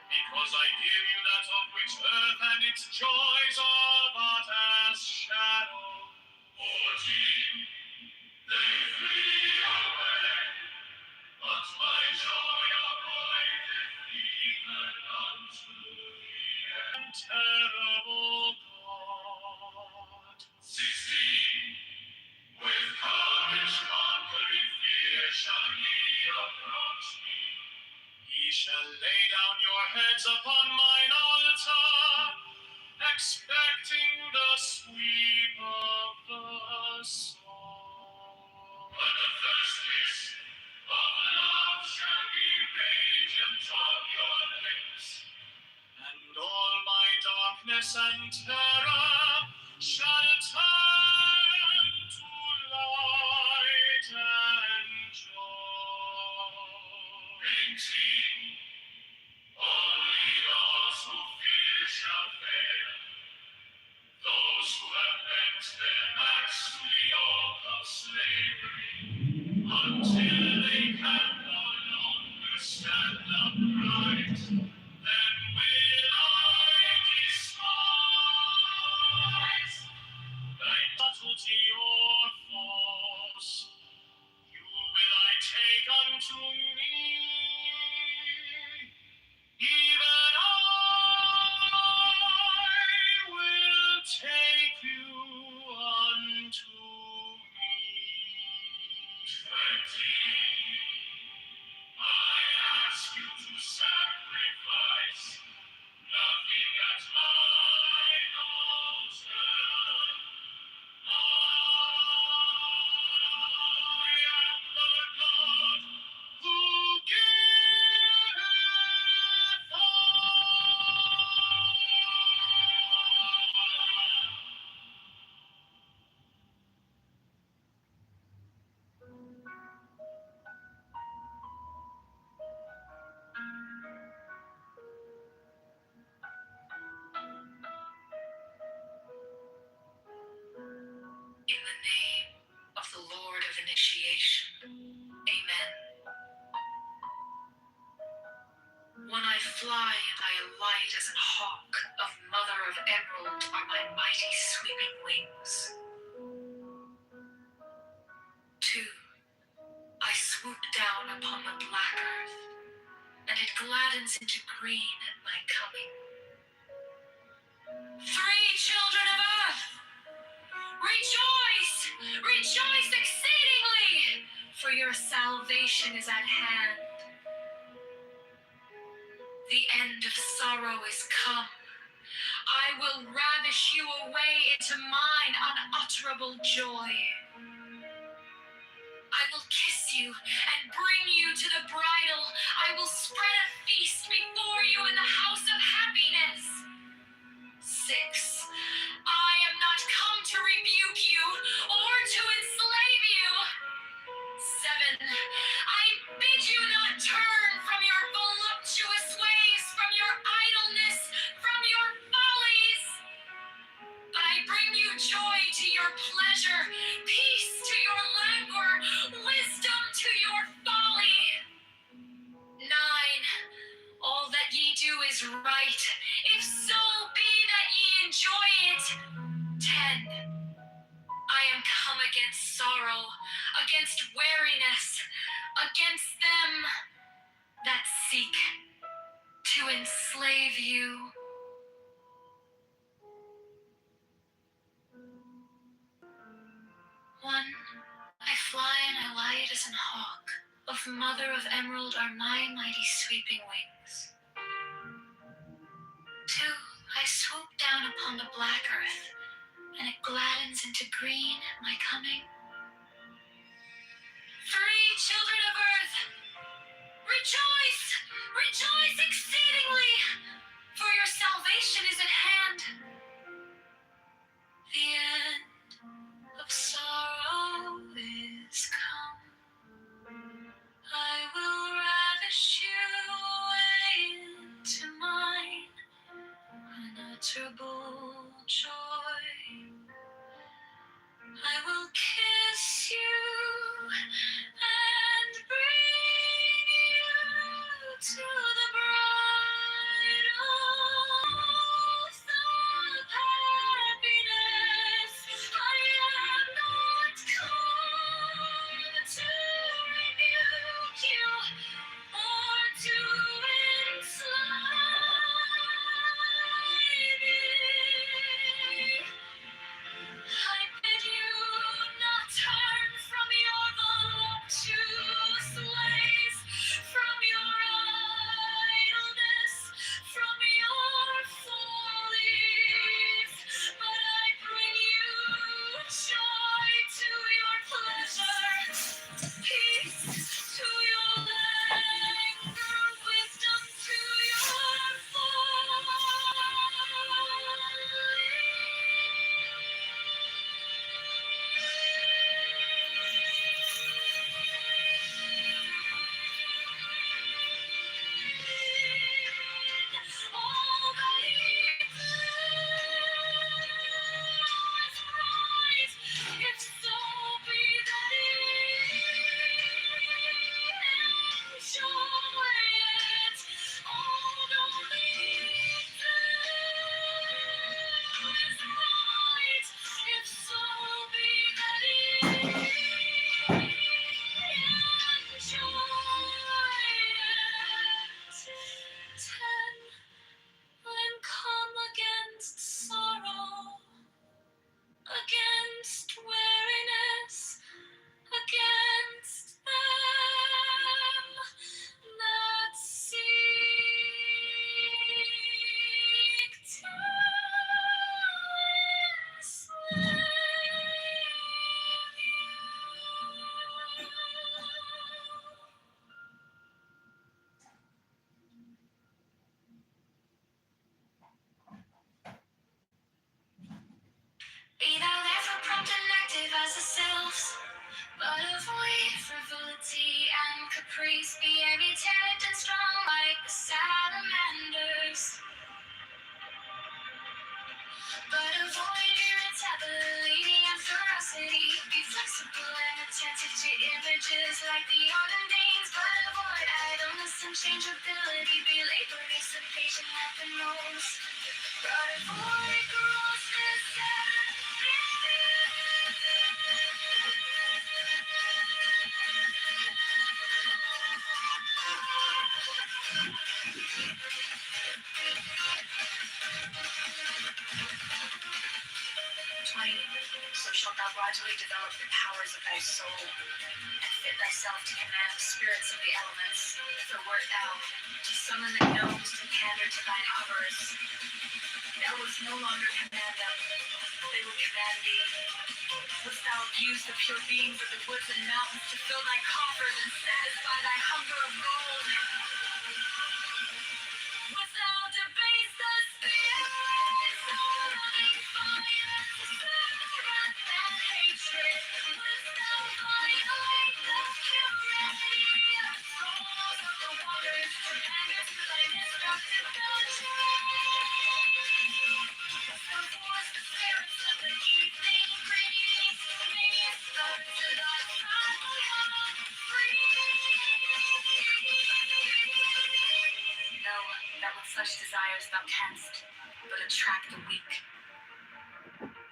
Because I give you that of which earth and its joys are but as shadow. 14. They flee away, but my joy abideth even unto the end. Terrible God. 16. With courage conquering fear shall ye approach me. Ye shall lay down your heads upon mine altar, expecting the sweep of the soul. But the first kiss of love shall be radiant on your lips, and all my darkness and terror slavery until they can no longer stand upright. Then will I despise thy subtlety or force. You will I take unto me, even I will take you unto me. 20. I ask you to sacrifice nothing at mine altar. I am the God who giveth In the name of the Lord of Initiation, Amen. When I fly and I alight as an hawk, of mother of emerald are my mighty sweeping wings. 2. I swoop down upon the black earth, and it gladdens into green at my coming. 3 children of earth, rejoice, rejoice exceedingly, for your salvation is at hand. The end of sorrow is come. I will ravish you away into mine unutterable joy. I will kiss you and bring you to the bridal. I will spread a feast before you in the house of happiness. 6. I am not come to rebuke you or to enslave you. 7. I bid you not turn from your voluptuous ways, from your idleness, from your follies. But I bring you joy to your pleasure, peace to your languor, wisdom to your folly. 9. All that ye do is right, if so be that ye enjoy it. 10. I am come against sorrow, against weariness, against them that seek to enslave you. 1. I fly and I light as an hawk. Of mother of emerald are my mighty sweeping wings. 2. I swoop down upon the black earth, and it gladdens into green at my coming. 3 children of earth, rejoice, rejoice exceedingly, for your salvation is at hand. The end of sorrow is come. I will ravish you away into mine unutterable joy. I will kiss you and bring you to the bridal. caprice, be imitated and strong like the salamanders. But avoid irritability and ferocity. Be flexible and attentive to images like the Olympians. But avoid idleness and changeability. Be laborious and patient at the most. But avoid grossness and so shalt thou gradually develop the powers of thy soul, and fit thyself to command the spirits of the elements. For wert thou to summon the gnomes to pander to thine avarice, thou wouldst no longer command them, they would command thee. Wouldst thou abuse the pure beings of the woods and mountains to fill thy coffers and satisfy thy hunger of gold? Wouldst thou debase the spirits of thy fire to stir wrath and hatred? Wouldst thou violate the purity of souls of the waters to pander to thy destructibility? Wouldst thou force the spirits of the evening breeze to minister to thy tribal young free? Know that with such desires thou canst but attract the weak,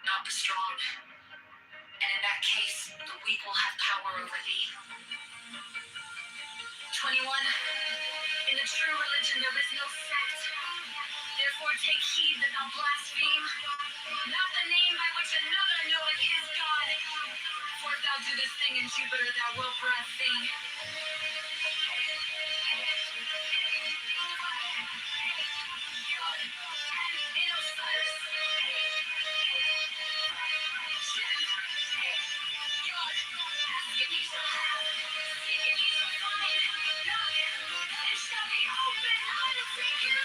not the strong. And in that case, the weak will have power over thee. 21. In the true religion there is no sect. Therefore take heed that thou blaspheme not the name by which another knoweth his God. For if thou do this thing in Jupiter, thou wilt blaspheme. In Osiris. God, ask and ye shall have, seek and ye shall find, knock, and it shall be open unto you.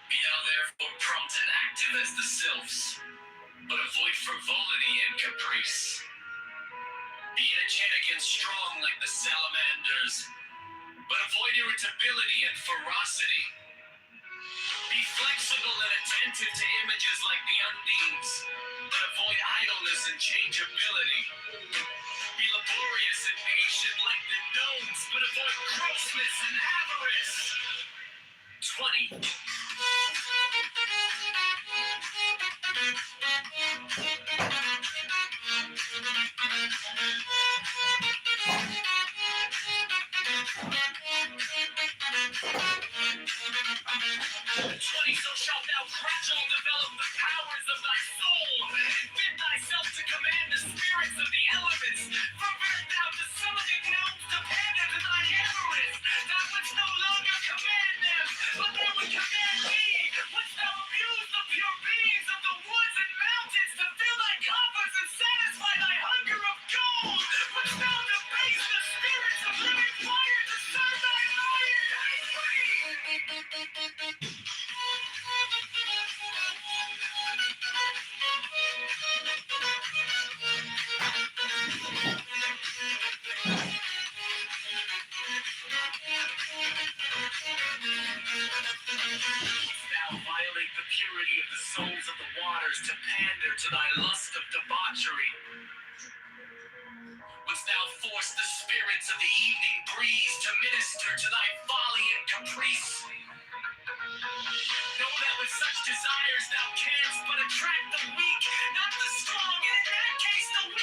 Be thou therefore prompt and active as the sylphs, but avoid frivolity and caprice. Be energetic and strong like the salamanders, but avoid irritability and ferocity. Be flexible and attentive to images like the undines, but avoid idleness and changeability. Be laborious and patient like the gnomes, but avoid grossness and avarice. 20. So shalt thou gradually develop the powers of thy soul, and fit thyself to command the spirits of the elements. For wert thou to summon the gnomes to pander to thine avarice, thou wouldst no longer command them, but they would command thee. Wouldst thou abuse the pure beings of the woods and mountains to fill thy coffers and satisfy thy hunger of gold? Wouldst thou debase the spirits of living fire to serve thy iron free? Thou violate the purity of the souls of the waters to pander to thy lust of debauchery. Wouldst thou force the spirits of the evening breeze to minister to thy folly and caprice? Know that with such desires thou canst but attract the weak, not the strong, and in that case the weak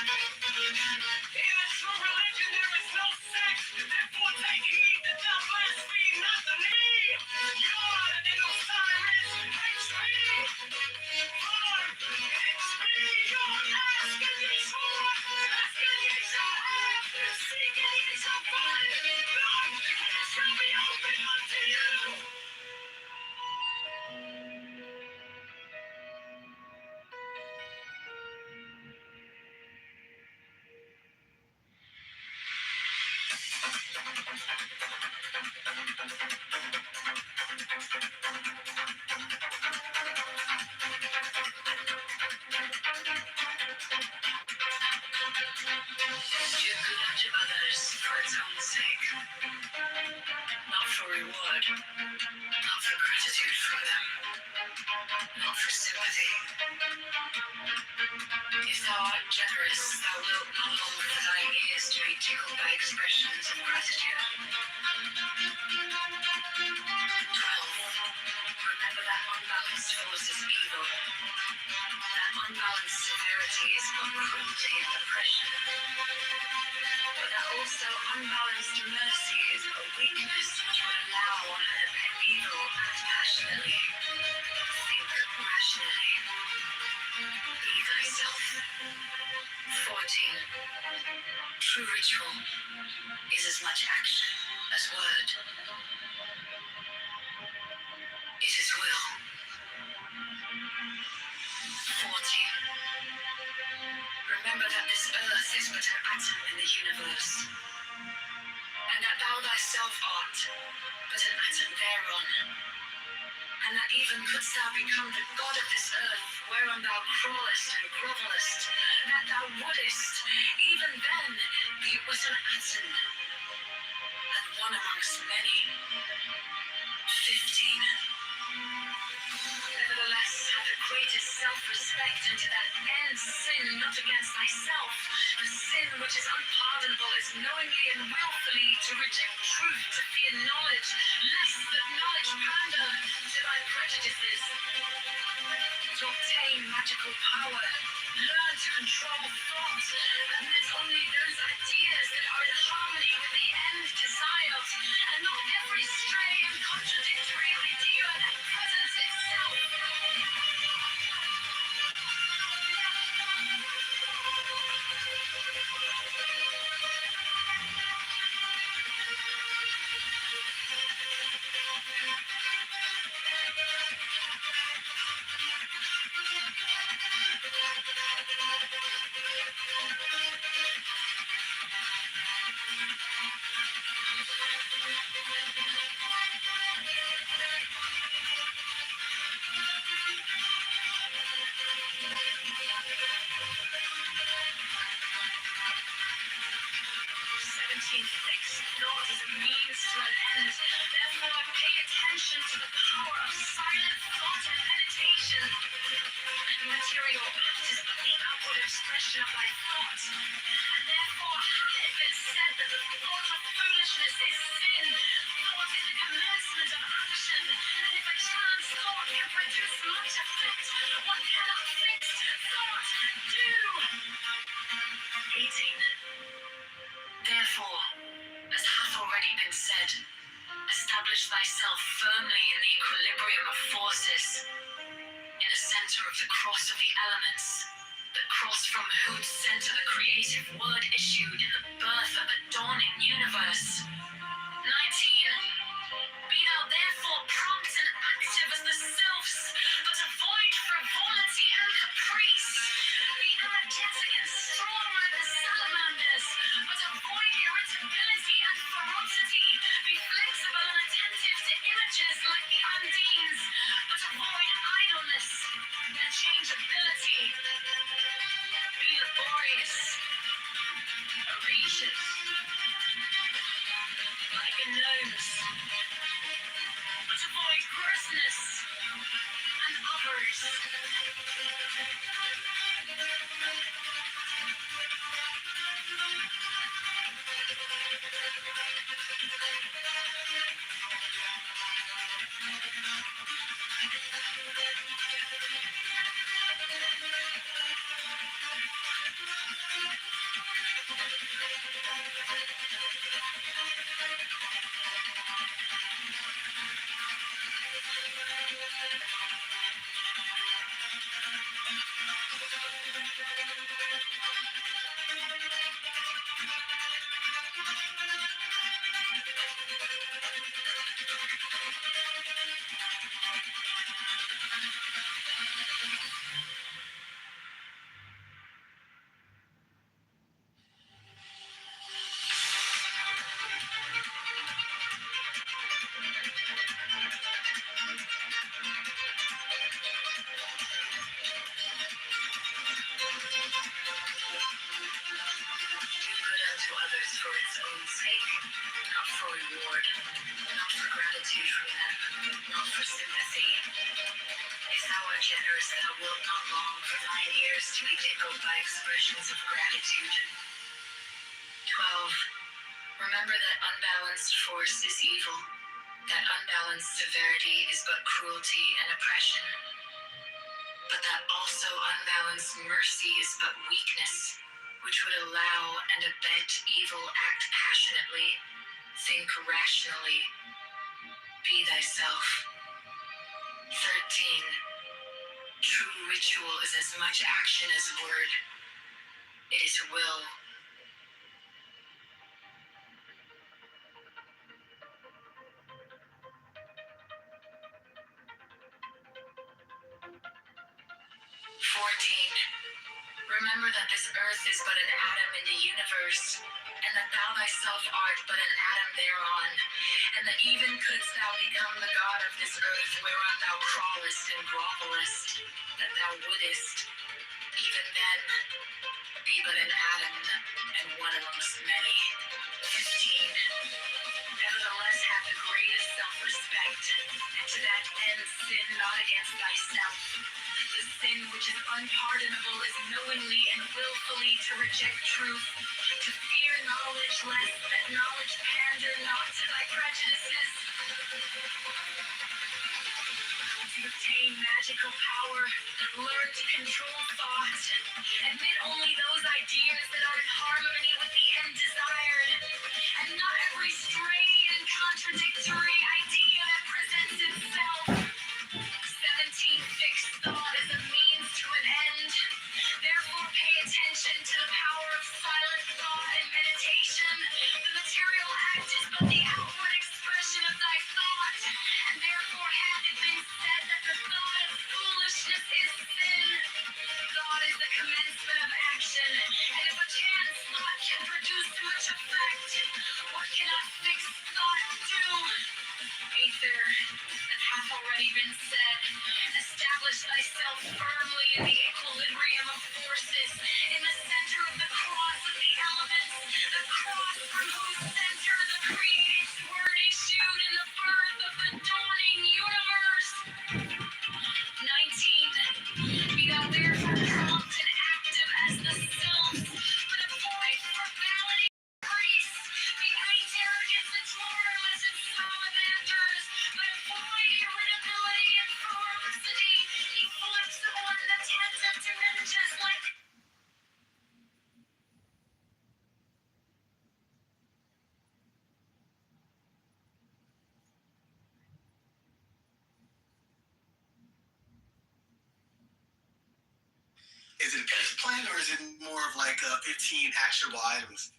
In a true religion, there is no sex. Therefore, take heed that thou blaspheme not the me. God and Osiris, HP. For HP, your ask and ye shall ask and ye shall have. Seek and ye shall find. Knock and it shall be opened unto you. Do good unto others for its own sake, not for reward, not for gratitude from them, not for sympathy. If thou art generous, thou wilt not long for thy ears to be tickled by expressions of gratitude. 12. Remember that unbalanced force is evil. That unbalanced severity is but cruelty and oppression. But that also unbalanced mercy is but weakness which would allow one to abet evil act passionately, think rationally. Be thyself. 14. True ritual is as much action as word. It is will. 14. Remember that this earth is but an atom in the universe, and that thou thyself art but an atom thereon, and that even couldst thou become the god of this earth, whereon thou crawlest and grovellest, that thou wouldest, even then, be but an atom, and one amongst many. 15. Nevertheless, have the greatest self-respect, and to that end sin not against thyself. The sin which is unpardonable is knowingly and willfully to reject truth, to fear knowledge, lest that knowledge pander to thy prejudices. To obtain magical power, learn to control thought, and let only those ideas that are in harmony with the end desired, and not every stray and contradictory idea that presents itself. Thought is a means to an end. Therefore, pay attention to the power of silent thought and meditation. Material act is but the outward expression of thy thought. And therefore hath it been said that the thought of foolishness is sin. Thought is the commencement of action. And if a chance thought can produce much effect, what cannot fixed thought do? 18. Therefore, as hath already been said, establish thyself firmly in the equilibrium of forces, in the center of the cross of the elements, the cross from whose center the creative word issued in the birth of a dawning universe. 19. Be thou therefore prompt and active as the sylphs, but avoid frivolity and caprice. Be energetic and strong like the salamanders, but avoid irritability and ferocity. Be flexible and attentive to images like the Undines, but avoid idleness and changeability. Be laborious, herbaceous, like a nose, but avoid grossness and others. To others for its own sake, not for reward, not for gratitude from them, not for sympathy. If thou art generous, thou wilt not long for thine ears to be tickled by expressions of gratitude. 12. Remember that unbalanced force is evil, that unbalanced severity is but cruelty and oppression, but that also unbalanced mercy is but weakness, which would allow and abet evil, act passionately, think rationally, be thyself. 13. True ritual is as much action as word. It is will. Remember that this earth is but an atom in the universe, and that thou thyself art but an atom thereon, and that even couldst thou become the god of this earth whereon thou crawlest and grovelest, that thou wouldest, even then, be but an atom and one amongst many. 15. Nevertheless, have the greatest self-respect, and to that end sin not against thyself. The sin which is unpardonable is knowingly and willfully to reject truth, to fear knowledge lest that knowledge pander not to thy prejudices, to obtain magical power, learn to control thought, admit only those ideas that are in harmony with the end desired, and not every stray and contradictory idea that presents itself. 17. Fixed thought is a means to an end. Therefore, pay attention to the power of silent thought and meditation. The material act is but the outward expression of thy thought, and therefore hath it been said that the thought of foolishness is sin. Thought is the commencement of action, and if a chance thought can produce much effect, what cannot fixed thought do? Aether, that hath already been said, establish thyself firmly in the equilibrium of forces, in the center of the cross of the elements, the cross from whose center the created word issued in the birth of the dawning universe. 19. Be thou therefore prompt and active as the sylphs, but avoid formality and grease. Be kind arrogance and tolerance and salamanders, but avoid irritability and ferocity. Be flexible and attentive to messages like is it a peace plan or is it more of like 15 actionable items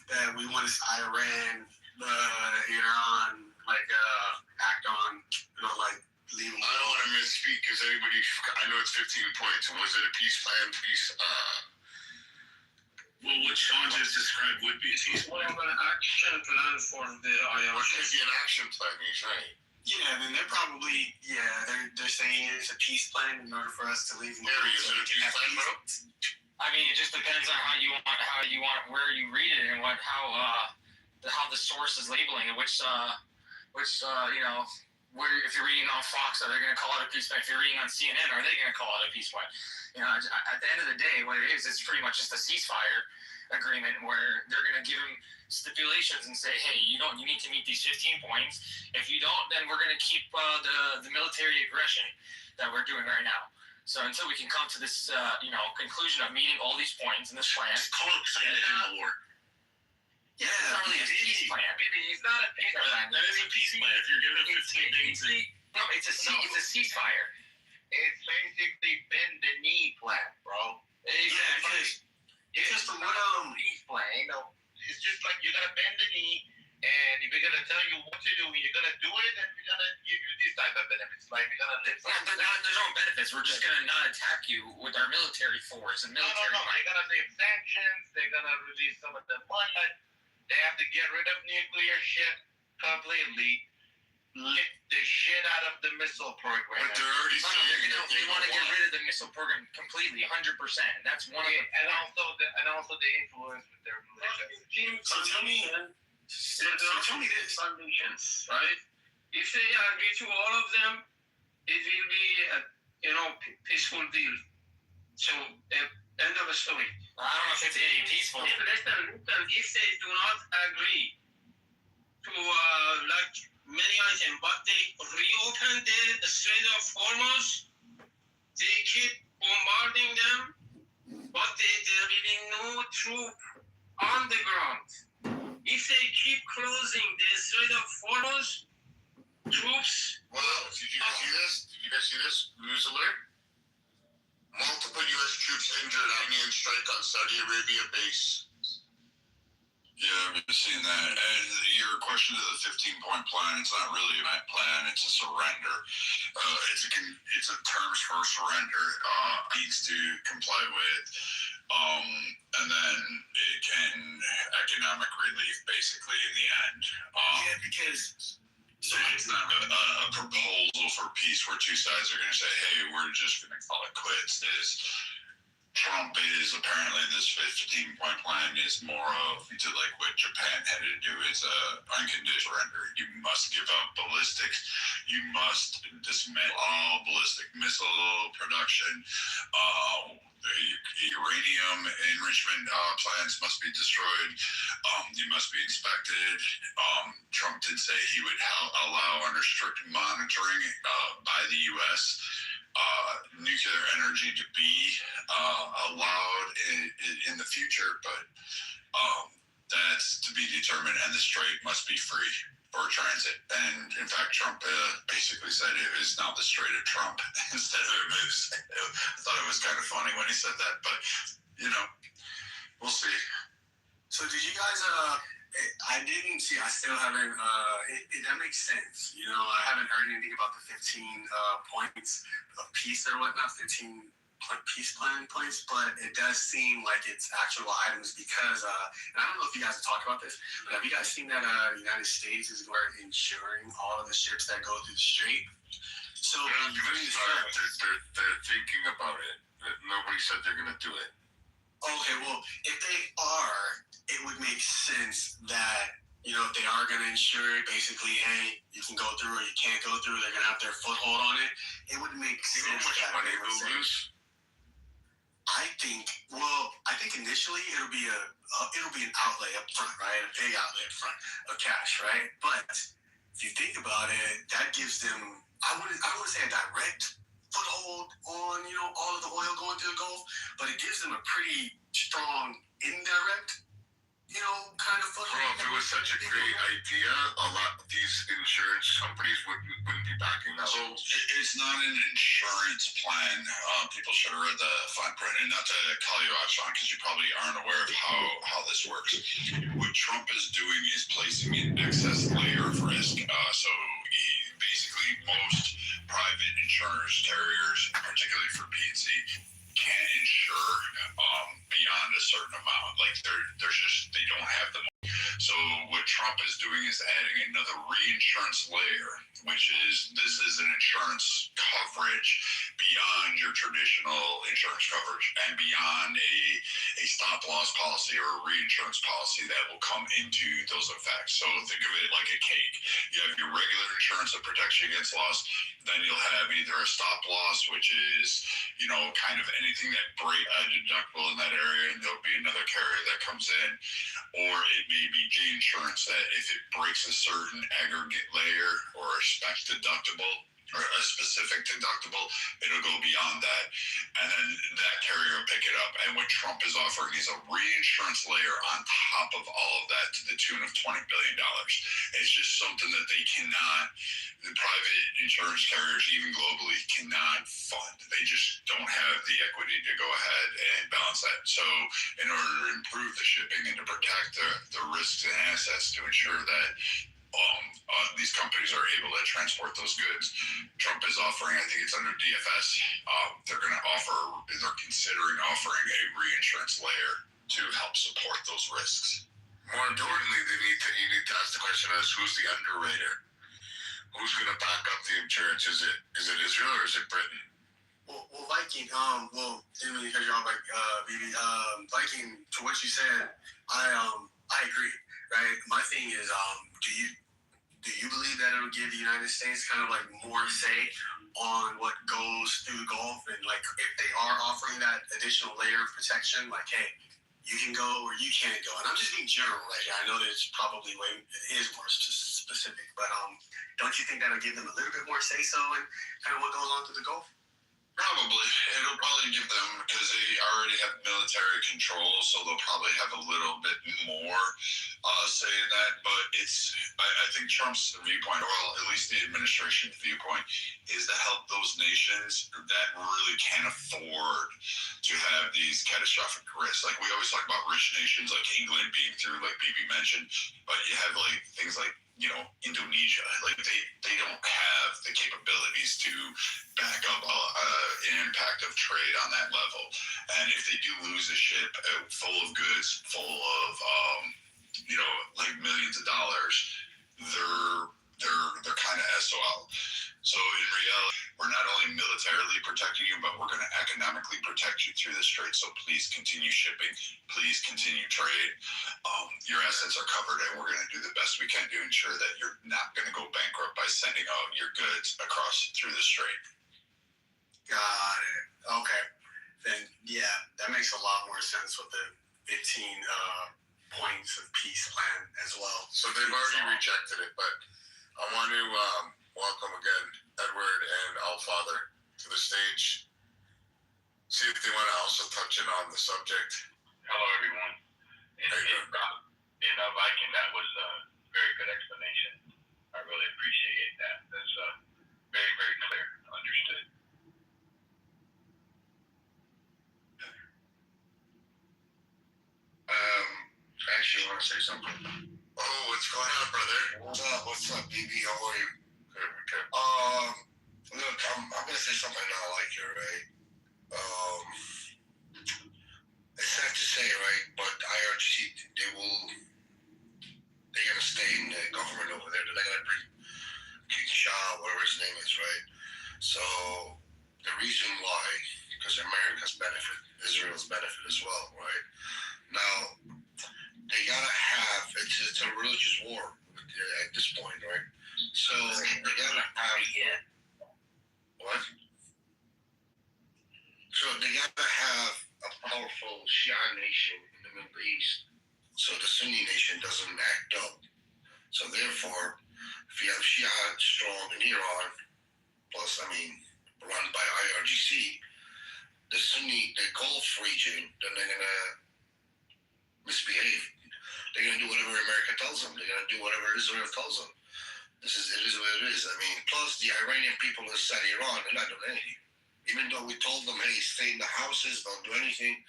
that we want to see Iran, Iran, act on, like leave them? I don't want to misspeak because I know it's 15 points. Was it a peace plan? Well, what Sean just described would be a peace plan. Well, an action plan for the IR. What should be an action plan? He's right. Yeah, then they're probably, they're saying it's a peace plan in order for us to leave them. Harry, is it a peace plan, bro? I mean, it just depends on how you want where you read it and how the source is labeling it. Which where if you're reading on Fox, are they going to call it a peace plan? If you're reading on CNN, are they going to call it a peace plan? At the end of the day, what it is, it's pretty much just a ceasefire agreement where they're going to give them stipulations and say, hey, you need to meet these 15 points. If you don't, then we're going to keep the military aggression that we're doing right now. So until we can come to this, conclusion of meeting all these points in this plan, It's called a war. yeah, it's not really a peace plan. Maybe it's not a peace plan. That is a peace plan. If you're given 15 days. No, it's a ceasefire. It's basically bend the knee plan, bro. Because from what peace plan, it's just like you gotta bend the knee, and if we're gonna tell you what to do, you're gonna do it, and we're gonna give you these type of benefits. Like we're gonna live. There's no benefits. We're just gonna not attack you with our military force and military. No. They're gonna leave sanctions. They're gonna release some of the money. They have to get rid of nuclear shit completely. Lift the shit out of the missile program. But they're already saying they want to get rid of the missile program completely, 100%. That's one of the and also the influence with their religion. So tell me this. Foundations, right? If they agree to all of them, it will be a peaceful deal. So end of the story. I don't know if it's any peaceful. Listen, if they do not agree to like many items, but they reopen the Strait of Hormuz, they keep bombarding them, but there will be no troop on the ground. If they keep closing the Strait of Hormuz, troops. Wow, did you guys see this? Did you guys see this news alert? Multiple U.S. troops injured Iranian strike on Saudi Arabia base. Yeah, I've been seeing that. And your question to the 15-point plan, it's not really a plan, it's a surrender. It's a terms for surrender, needs to comply with. And then it can economic relief basically in the end. Because so it's not a proposal for peace where two sides are going to say, hey, we're just going to call it quits. Trump is apparently this 15-point plan is more of to like what Japan had to do. It's a unconditional surrender. You must give up ballistics. You must dismantle all ballistic missile production. The uranium enrichment plants must be destroyed. You must be inspected. Trump did say he would allow under strict monitoring by the U.S. Nuclear energy to be allowed in the future, but that's to be determined, and the strait must be free for transit. And in fact, Trump basically said it is now the Strait of Trump instead of moves. I thought it was kind of funny when he said that, but we'll see. So did you guys? I didn't see. I still haven't. That makes sense. I haven't heard anything about the 15 points of peace or whatnot. 15 peace plan points, but it does seem like it's actual items because. And I don't know if you guys have talked about this, but have you guys seen that the United States is insuring all of the ships that go through the strait? So they're thinking about it. Nobody said they're going to do it. Okay, well, if they are, it would make sense that, if they are going to insure it, basically, hey, you can go through or you can't go through, they're going to have their foothold on it. It would make sense that money they would they'll say, lose? I think initially it'll be an outlay up front, right? A big outlay up front of cash, right? But if you think about it, that gives them, I wouldn't say a direct foothold on, all of the oil going to the Gulf, but it gives them a pretty strong indirect, kind of foothold. Well, if it was such a great idea, a lot of these insurance companies wouldn't be backing that. So it's not an insurance plan. People should have read the fine print, and not to call you out, Sean, because you probably aren't aware of how this works. What Trump is doing is placing an excess layer of risk. So basically most private insurers, carriers, particularly for P&C, can't insure beyond a certain amount. Like they don't have the money. So what Trump is doing is adding another reinsurance layer, which is this is an insurance coverage beyond your traditional insurance coverage and beyond a stop loss policy or a reinsurance policy that will come into those effects. So think of it like a cake. You have your regular insurance that protects you against loss. Then you'll have either a stop loss, which is, kind of anything that breaks a deductible in that area, and there'll be another carrier that comes in, or it may be G insurance that if it breaks a certain aggregate layer or a spec deductible, or a specific deductible. It'll go beyond that, and then that carrier will pick it up. And what Trump is offering is a reinsurance layer on top of all of that to the tune of $20 billion. It's just something that they cannot, the private insurance carriers, even globally, cannot fund. They just don't have the equity to go ahead and balance that. So in order to improve the shipping and to protect the risks and assets to ensure that these companies are able to transport those goods, Trump is offering, I think it's under DFS, they're considering offering a reinsurance layer to help support those risks. More importantly, you need to ask the question as who's the underwriter? Who's going to back up the insurance? Is it Israel or is it Britain? Well, Viking, didn't mean to cut you off, BB. Viking, to what you said, I agree, right? My thing is, do you believe that it would give the United States kind of like more say on what goes through the Gulf, and like if they are offering that additional layer of protection, like, hey, you can go or you can't go? And I'm just being general right here. I know that it is more specific, but don't you think that'll give them a little bit more say so in kind of what goes on through the Gulf? Probably. It'll probably give them, because they already have military control, so they'll probably have a little bit more say in that. But I think Trump's viewpoint, or at least the administration's viewpoint, is to help those nations that really can't afford to have these catastrophic risks. Like we always talk about rich nations like England being through, like BB mentioned, but you have like things like, Indonesia, like they don't have the capabilities to back up an impact of trade on that level. And if they do lose a ship full of goods, full of like millions of dollars, they're kind of SOL. So in reality, we're not only militarily protecting you, but we're going to economically protect you through the strait. So please continue shipping. Please continue trade. Your assets are covered, and we're going to do the best we can to ensure that you're not going to go bankrupt by sending out your goods across through the strait. Got it. Okay. Then, yeah, that makes a lot more sense with the 15 points of peace plan as well. So they've already rejected it, but I want to welcome again Edward and Allfather to the stage. See if they want to also touch in on the subject. Hello, everyone. Viking, that was a very good explanation. I really appreciate that. That's very, very clear. Understood. Actually, want to say something? Oh, what's going on, brother? What's up, BB? How are you? Good. Look, I'm gonna say something not like you, right? It's sad to say, right? But IRGC, they're gonna stay in the government over there. They're not gonna bring King Shah, whatever his name is, right? So the reason why, because America's benefit, Israel's benefit as well, right? Now they gotta have it's a religious war at this point, right? So they gotta have what? So they gotta have a powerful Shia nation in the Middle East, so the Sunni nation doesn't act up. So therefore, if you have Shia strong in Iran, plus run by IRGC, the Gulf region, then they're gonna misbehave. They're gonna do whatever America tells them. They're gonna do whatever Israel tells them. It is what it is. Plus the Iranian people inside Iran, they're not doing anything. Even though we told them, hey, stay in the houses, don't do anything.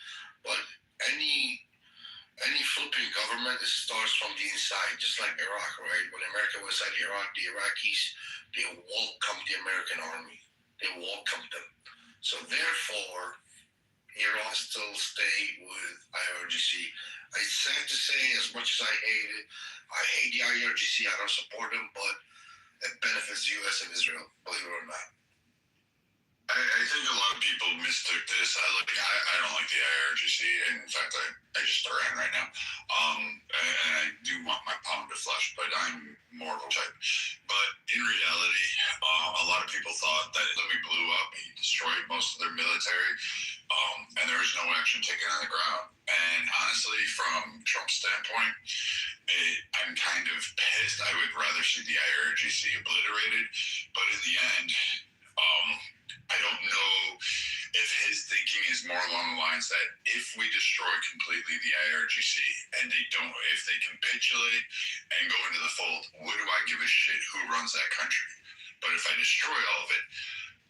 But any flipping government, it starts from the inside, just like Iraq, right? When America was inside Iraq, the Iraqis, they welcomed the American army. They welcomed them. So therefore, Iran still stay with IRGC. It's sad to say, as much as I hate the IRGC, I don't support them, but it benefits the U.S. and Israel, believe it or not. I think a lot of people mistook this. I don't like the IRGC. In fact, I just ran right now. And I do want my pound of flesh, but I'm more of a type. But in reality, a lot of people thought that we blew up, he destroyed most of their military, and there was no action taken on the ground. And And honestly, from Trump's standpoint, I'm kind of pissed. I would rather see the IRGC obliterated, but in the end, I don't know if his thinking is more along the lines that if we destroy completely the IRGC and if they capitulate and go into the fold, what do I give a shit who runs that country? But if I destroy all of it,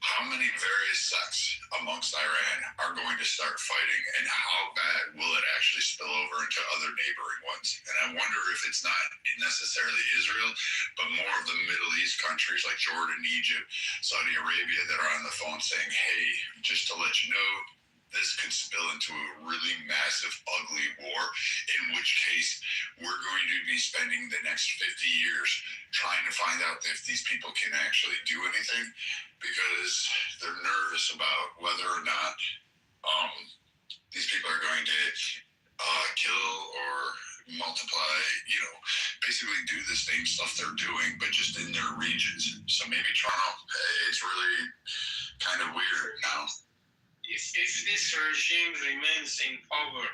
how many various sects amongst Iran are going to start fighting, and how bad will it actually spill over into other neighboring ones? And I wonder if it's not necessarily Israel, but more of the Middle East countries like Jordan, Egypt, Saudi Arabia that are on the phone saying, hey, just to let you know, this could spill into a really massive, ugly war, in which case we're going to be spending the next 50 years trying to find out if these people can actually do anything, because they're nervous about whether or not these people are going to kill or multiply, basically do the same stuff they're doing, but just in their regions. So maybe Toronto, it's really kind of weird now. If this regime remains in power,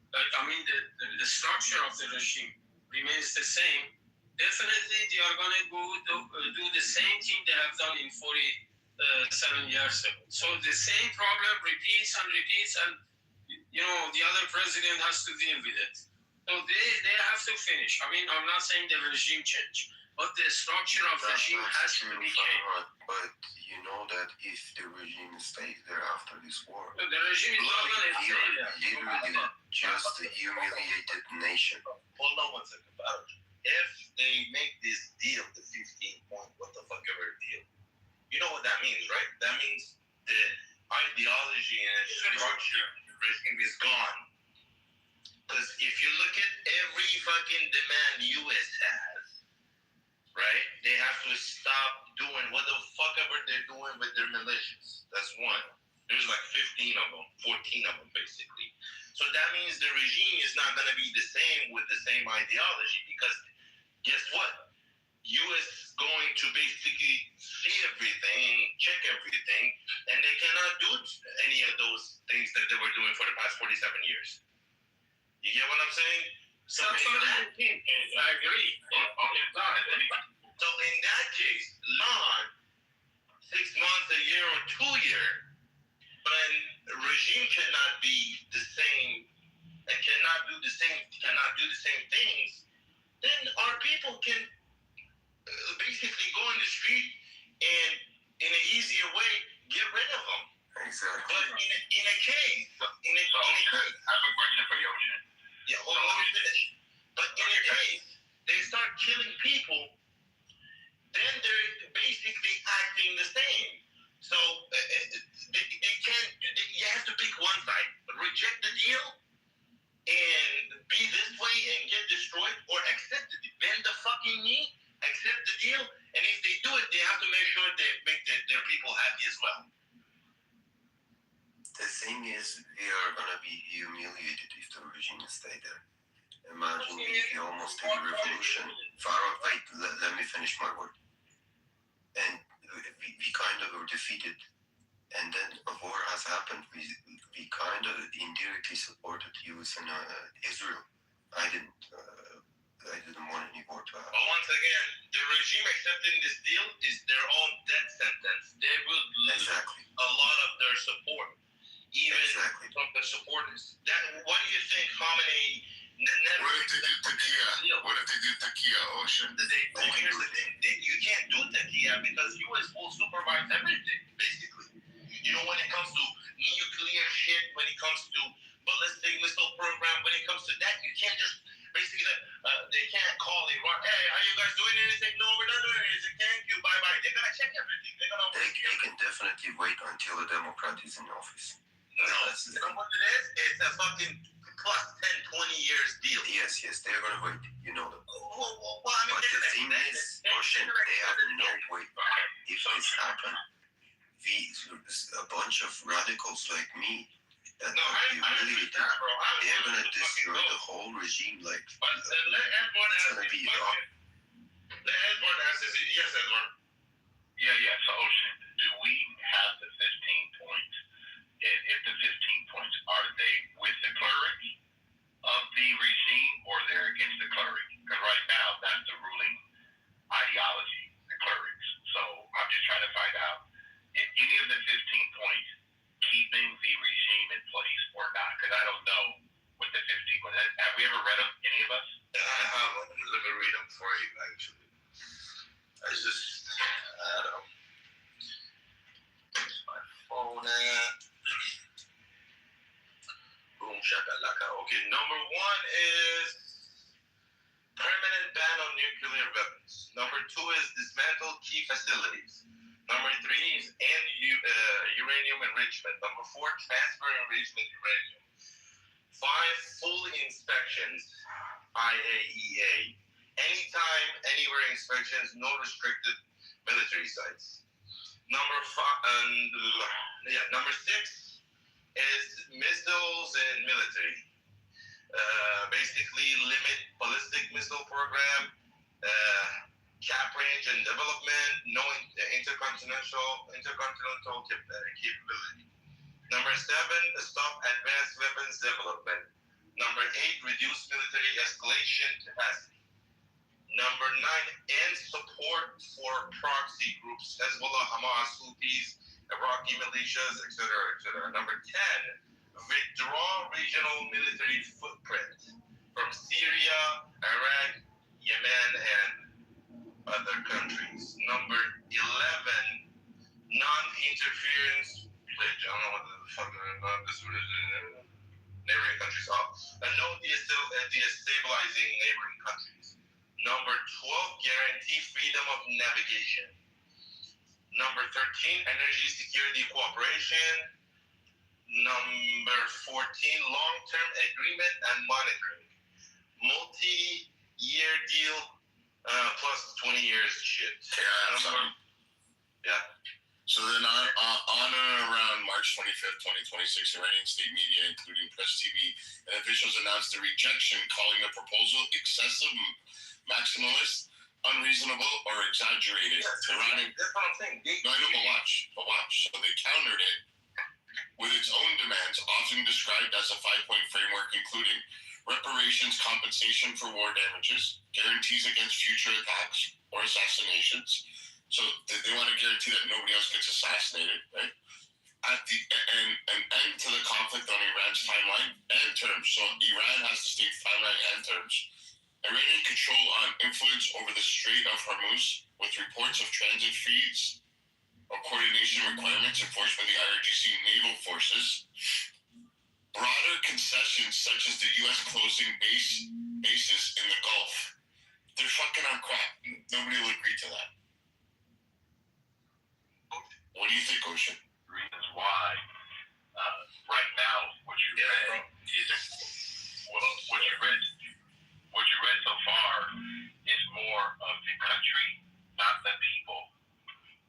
the structure of the regime remains the same, definitely they are going to do the same thing they have done in 47 years ago. So the same problem repeats, and the other president has to deal with it. So they have to finish. I'm not saying the regime change, but the structure of the regime has to be changed. But you know that if the regime stays there after this war, the regime is not going to stay there. Literally just a humiliated nation. Hold on 1 second, Farage. If they make this deal, the 15-point, what the fuck ever deal, you know what that means, right? That means the ideology and structure regime is gone. Because if you look at every fucking demand the U.S. has, right? They have to stop doing what the fuck ever they're doing with their militias. That's one. There's like 15 of them, 14 of them basically. So that means the regime is not going to be the same with the same ideology, because guess what? U.S. is going to basically see everything, check everything, and they cannot do any of those things that they were doing for the past 47 years. You get what I'm saying? So I agree. So in that case, Lon, 6 months, a year, or 2 years, when the regime cannot be the same and cannot do the same things, then our people can basically go in the street and, in an easier way, get rid of them. Exactly. But in a case, I have a question for you, Ocean. yeah, hold on, let me finish. But in a case, they start killing people, then they're basically acting the same. So they can't. You have to pick one side: reject the deal and be this way and get destroyed, or accept it, bend the fucking knee, accept the deal, and if they do it, they have to make sure they make their people happy as well. The thing is, we are gonna be humiliated if the regime stays there. Imagine we almost did a revolution. Farah, wait, let me finish my word. And we kind of were defeated, and then a war has happened. We kind of indirectly supported US and Israel. I didn't want any war to happen. But once again, the regime accepting this deal is their own death sentence. They will lose a lot of their support, even from the supporters. What do you think Khamenei? What if they do Takia? What if they do Takia, Ocean? Here's the thing. You can't do Takia because US will supervise everything, basically. When it comes to nuclear shit, when it comes to ballistic missile program, when it comes to that, you can't just basically, they can't call Iran, hey, are you guys doing anything? No, we're not doing anything. Thank you, bye-bye. They're going to check everything. They can definitely wait until a Democrat is in office. No, you know what it is? It's a fucking plus 10, 20 years deal. Yes, they're going to wait. You know that. Well, but the thing is, Ocean, they have no way. If this happens, a bunch of radicals like me that are humiliated, they're going to destroy the whole regime. Like, it's going to be rough. Let Edward ask this. Yes, Edward. Yeah. So, Ocean, do we have the 15 points? And if the 15 points, are they with the cleric? of the regime or they're against the clergy. Because right now, that's the ruling ideology, the clerics. So I'm just trying to find out if any of the 15 points keeping the regime in place or not. Because I don't know what the 15 points. Have we ever read them, any of us? I have one. Let me read them for you, actually. I don't know. Where's my phone at? Boom, shakalaka. Okay, number 1 is permanent ban on nuclear weapons. Number 2 is dismantle key facilities. Number 3 is end uranium enrichment. Number 4, transfer enrichment uranium. 5, full inspections, IAEA. Anytime, anywhere inspections, no restricted military sites. Number 6 is missiles and military. Basically, limit ballistic missile program, cap range and development, no intercontinental capability. Number 7, stop advanced weapons development. Number 8, reduce military escalation capacity. Number 9, end support for proxy groups, Hezbollah, Hamas, Houthis, Iraqi militias, etc., etc. Number 10, withdraw regional military footprint from Syria, Iraq, Yemen, and other countries. Number 11, non-interference pledge. I don't know what the fuck this is. Neighboring countries. No destabilizing neighboring countries. Number 12, guarantee freedom of navigation. Number 13, energy security cooperation. Number 14, long-term agreement and monitoring. Multi-year deal plus 20 years shit. Okay, I have some. Yeah. So then on and around March 25th, 2026, Iranian state media, including Press TV and officials, announced a rejection, calling the proposal excessive, maximalist, unreasonable, or exaggerated. That's what I'm saying. No, I know, but watch. So they countered it with its own demands, often described as a 5-point framework, including reparations, compensation for war damages, guarantees against future attacks or assassinations. So they want to guarantee that nobody else gets assassinated, right? At the an end to the conflict on Iran's timeline and terms. So Iran has to state timeline and terms. Iranian control on influence over the Strait of Hormuz, with reports of transit fees or coordination requirements enforced by the IRGC naval forces. Broader concessions such as the U.S. closing bases in the Gulf. They're fucking on crap. Nobody will agree to that. What do you think, Ocean? Reasons why right now what you read what you read so far is more of the country, not the people.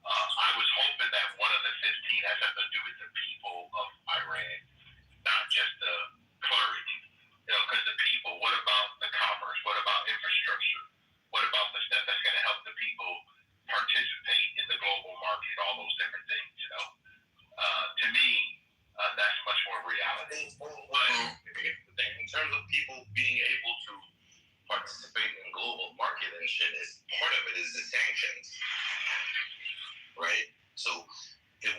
I was hoping that one of the 15 has something to do with the people of Iran, not just the clergy. Because the people, what about the commerce? What about infrastructure? What about the stuff that's going to help the people participate in the global market? All those different things, To me, that's much more reality. But in terms of people being able to participate in global market and shit, part of it is the sanctions, right? So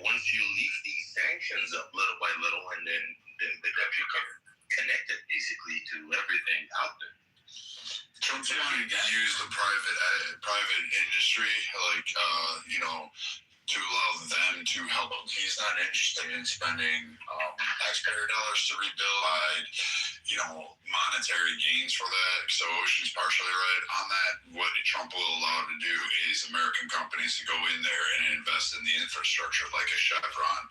once you leave these sanctions up little by little, and then the country connected basically to everything out there. Trump's wanting to use the private industry, to allow them to help. He's not interested in spending taxpayer dollars to rebuild, monetary gains for that. So Ocean's partially right on that. What Trump will allow to do is American companies to go in there and invest in the infrastructure like a Chevron.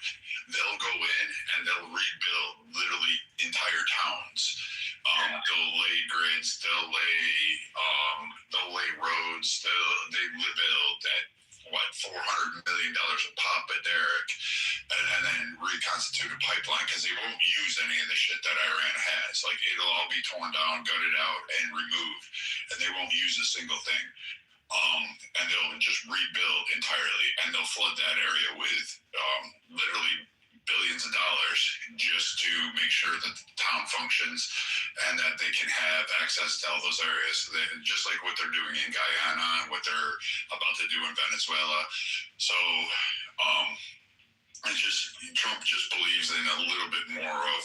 They'll go in and they'll rebuild literally entire towns. They'll lay grids, they'll lay roads, they build that $400 million a pop a derrick, and then reconstitute a pipeline, because they won't use any of the shit that Iran has. Like, it'll all be torn down, gutted out, and removed, and they won't use a single thing. And they'll just rebuild entirely, and they'll flood that area with literally billions of dollars just to make sure that the town functions and that they can have access to all those areas. Just like what they're doing in Guyana, what they're about to do in Venezuela. So, Trump just believes in a little bit more of,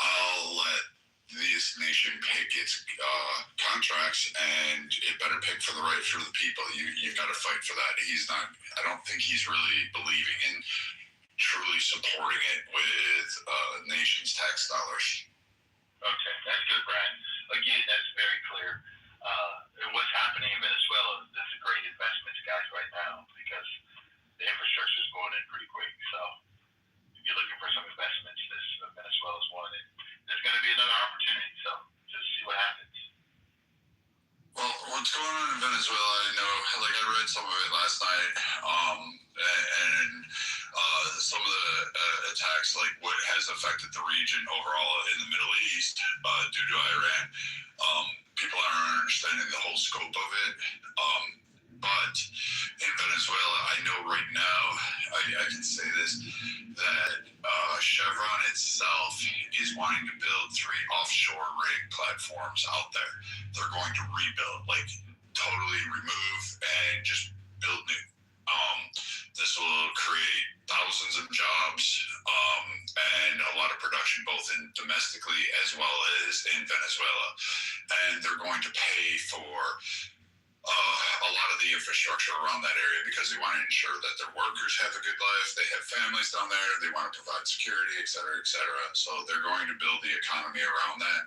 I'll let this nation pick its contracts, and it better pick for the people. You've got to fight for that. I don't think he's really believing in truly supporting it with nation's tax dollars. Okay, that's good, Brad. Again, that's very clear. What's happening in Venezuela, this is great investments, guys, right now, because the infrastructure is going in pretty quick. So if you're looking for some investments, Venezuela's one. And there's going to be another opportunity. So just see what happens. Well, what's going on in Venezuela, I know, like I read some of it last night, and some of the attacks, like what has affected the region overall in the Middle East due to Iran. People aren't understanding the whole scope of it. But in Venezuela, I know right now, I can say this, that Chevron itself is wanting to build 3 offshore rig platforms out there. They're going to rebuild, like totally remove and just build new. This will create thousands of jobs and a lot of production, both domestically as well as in Venezuela. And they're going to pay for a lot of the infrastructure around that area because they want to ensure that their workers have a good life. They have families down there. They want to provide security, et cetera, et cetera. So they're going to build the economy around that.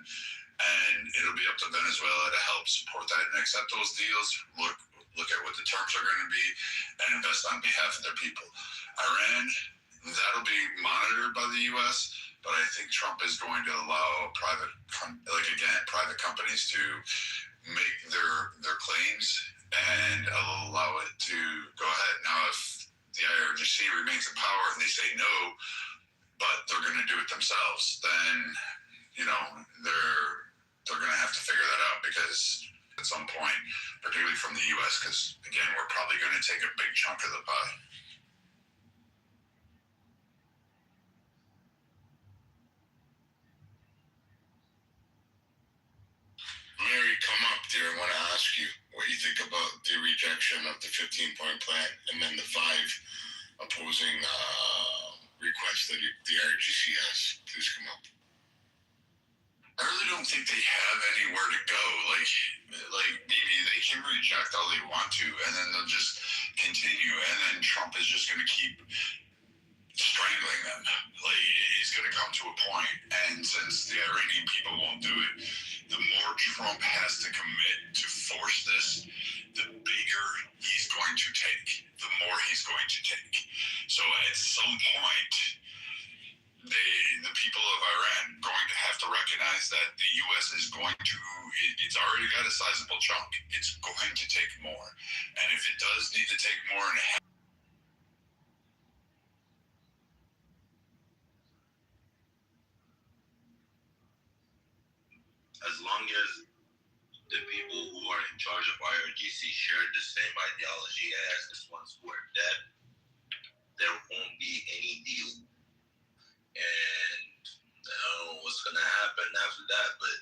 And it'll be up to Venezuela to help support that and accept those deals. Look at what the terms are going to be and invest on behalf of their people. Iran, that'll be monitored by the U.S., but I think Trump is going to allow private companies to make their claims and allow it to go ahead. Now, if the IRGC remains in power and they say no, but they're going to do it themselves, then, they're going to have to figure that out because at some point, particularly from the U.S., because, again, we're probably going to take a big chunk of the pie. Mary, come up there. I want to ask you what you think about the rejection of the 15-point plan and then the 5 opposing requests that the IRGC has. Please come up. I really don't think they have anywhere to go. Like maybe they can reject all they want to, and then they'll just continue, and then Trump is just going to keep strangling them. Like, it's going to come to a point, and since the Iranian people won't do it, the more Trump has to commit to force this, the bigger he's going to take, the more he's going to take. So at some point, the people of Iran going to have to recognize that the U.S. is going to, it's already got a sizable chunk. It's going to take more. And if it does need to take more and as long as the people who are in charge of IRGC share the same ideology as the ones who are dead, there won't be any deal. And I don't know what's going to happen after that, but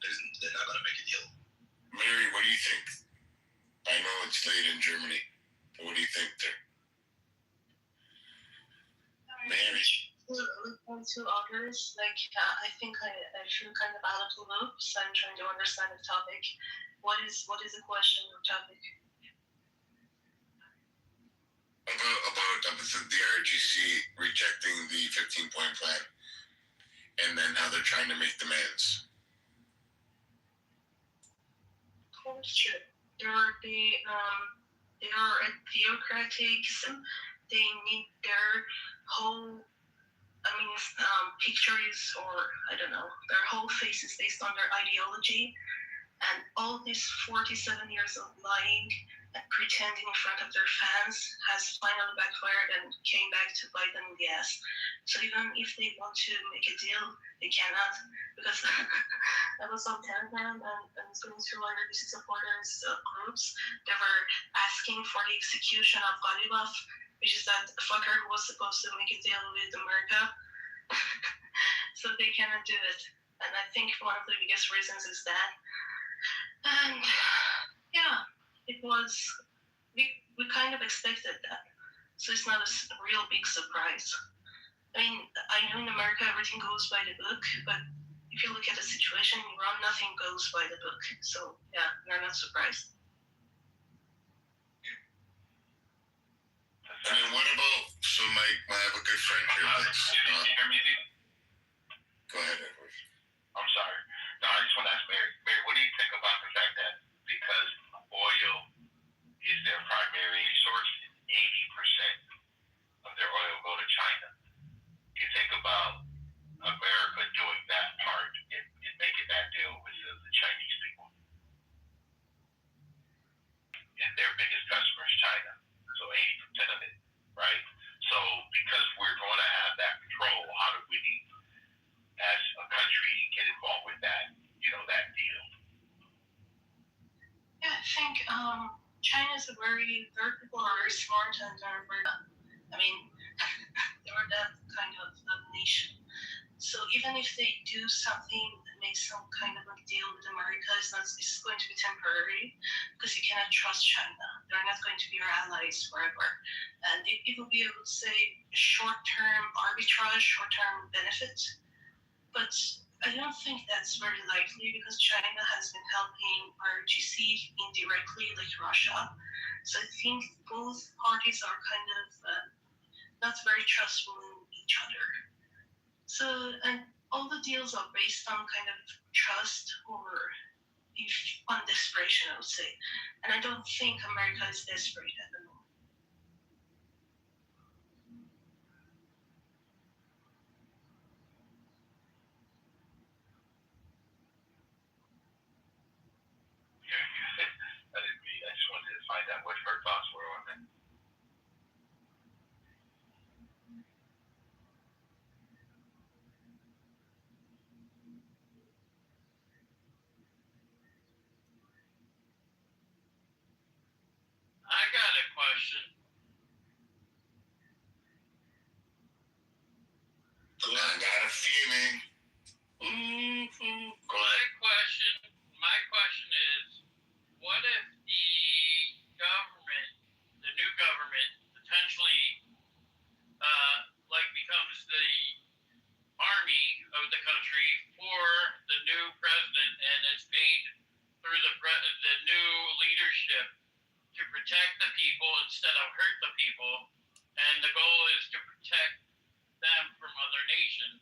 they're not going to make a deal. Mary, what do you think? I know it's late in Germany. What do you think there? Mary. To others, I think I feel kind of out of the loop, so I'm trying to understand the topic. What is the question or topic? About the IRGC rejecting the 15-point plan, and then how they're trying to make demands. Sure. They are a theocratic. They need their whole. Pictures, or I don't know, their whole face is based on their ideology, and all these 47 years of lying and pretending in front of their fans has finally backfired and came back to bite them in the ass. So even if they want to make a deal, they cannot, because I was on Telegram and going through IRGC supporters groups. They were asking for the execution of Galibaf which is that fucker who was supposed to make a deal with America. So they cannot do it. And I think one of the biggest reasons is that. And yeah, it was, we kind of expected that. So it's not a real big surprise. I mean, I know in America everything goes by the book, but if you look at the situation in Iran, nothing goes by the book. So yeah, we're not surprised. I mean, what about, so I have a good friend here that's, you hear me, dude? go ahead, Edward. I'm sorry. No, I just want to ask Mary. Mary, what do you think about the fact that because oil is their primary resource, 80% of their oil go to China? You think about America doing that part in making that deal with the Chinese people. And their biggest customer is China. So 80% of it, right? So because we're going to have that control, how do we, as a country, get involved with that, that deal? Yeah, I think China's people are very smart and they're very, I mean, they're that kind of nation. So even if they do something that makes some kind of a deal with America, it's going to be temporary because you cannot trust China. They're not going to be your allies forever. And it will be, I would say, short-term arbitrage, short-term benefit. But I don't think that's very likely because China has been helping RGC indirectly, like Russia. So I think both parties are kind of not very trustful in each other. So, and all the deals are based on kind of trust or on desperation, I would say. And I don't think America is desperate at the moment. I just wanted to find out what her thoughts were on that. I got a question. I got a feeling. My question is, what if the government, the new government, potentially becomes the army of the country for the new president and is paid through the new leadership to protect the people instead of hurt the people, and the goal is to protect them from other nations,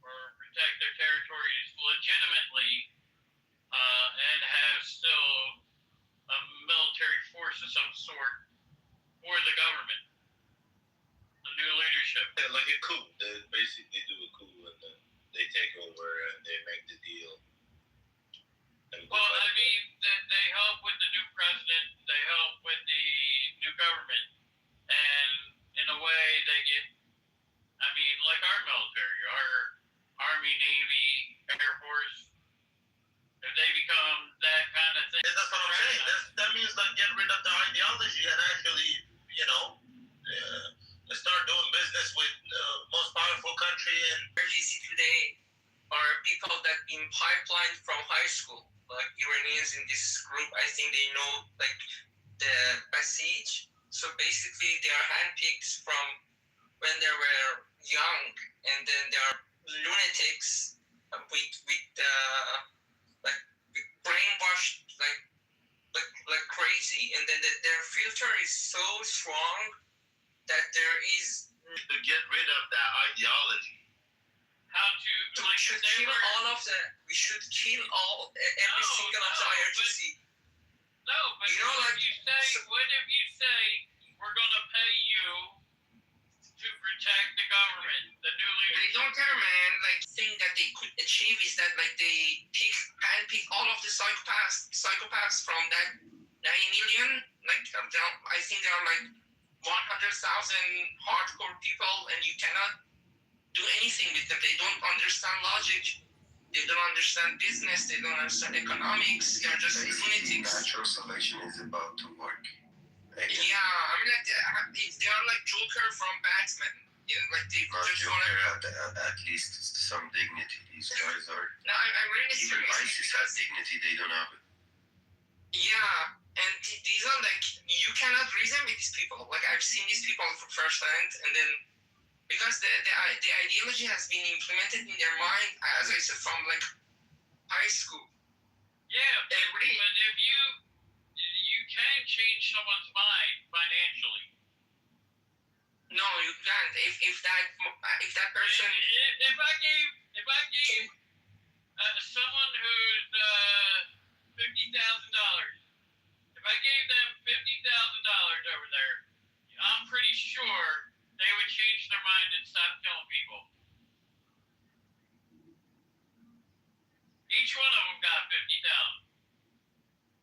or protect their territories legitimately, and have still a military force of some sort for the government, the new leadership. Yeah, like a coup. They basically do a coup and then they take over and they make the deal. Well, I mean, they help with the new president, they help with the new government, and in a way they get, I mean, like our military, our Army, Navy, Air Force, if they become that kind of thing. Yeah, that's what I'm saying. That means like get rid of the ideology and actually, start doing business with the most powerful country in RGC today are people that been pipelined from high school. Like Iranians in this group, I think they know like the Basij. So basically they are handpicked from when they were young, and then they are lunatics with brainwashed like crazy, and then their filter is so strong that there is to get rid of that ideology. How to we should kill all of the every single of the IRGC. No, but what if you say we're gonna pay you to protect the government, the new leadership? They don't care, man. Like thing that they could achieve is that like they handpick all of the psychopaths from that 90 million. Like I think there are like 100,000 hardcore people, and you cannot do anything with them. They don't understand logic. They don't understand business. They don't understand economics. They're just lunatics. Natural selection is about to work. Yeah, I mean, like they are like Joker from Batman. Yeah, like they just Joker at least some dignity. These guys are. No, I'm really Even serious. ISIS has dignity. They don't have it. Yeah, and these are like you cannot reason with these people. Like I've seen these people firsthand, and then because the ideology has been implemented in their mind, as I said, from like high school. Yeah, but if you can change someone's mind financially. No, you can't. If that person. If I gave someone who's $50,000, if I gave them $50,000 over there, I'm pretty sure they would change their mind and stop killing people. Each one of them got $50,000.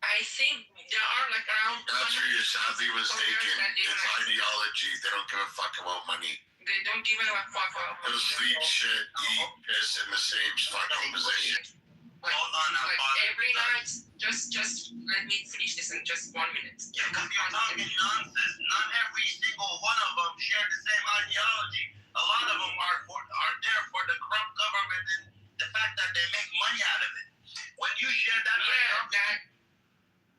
I think there are like around. That's where your savvy was taken. It's ideology. They don't give a fuck about money. They don't give a fuck about money. They'll sleep, shit, eat, piss in the same fucking position. Like every night, just let me finish this in just 1 minute. Yeah, because you're talking nonsense. Not every single one of them share the same ideology. A lot of them are there for the corrupt government and the fact that they make money out of it. When you share that ideology,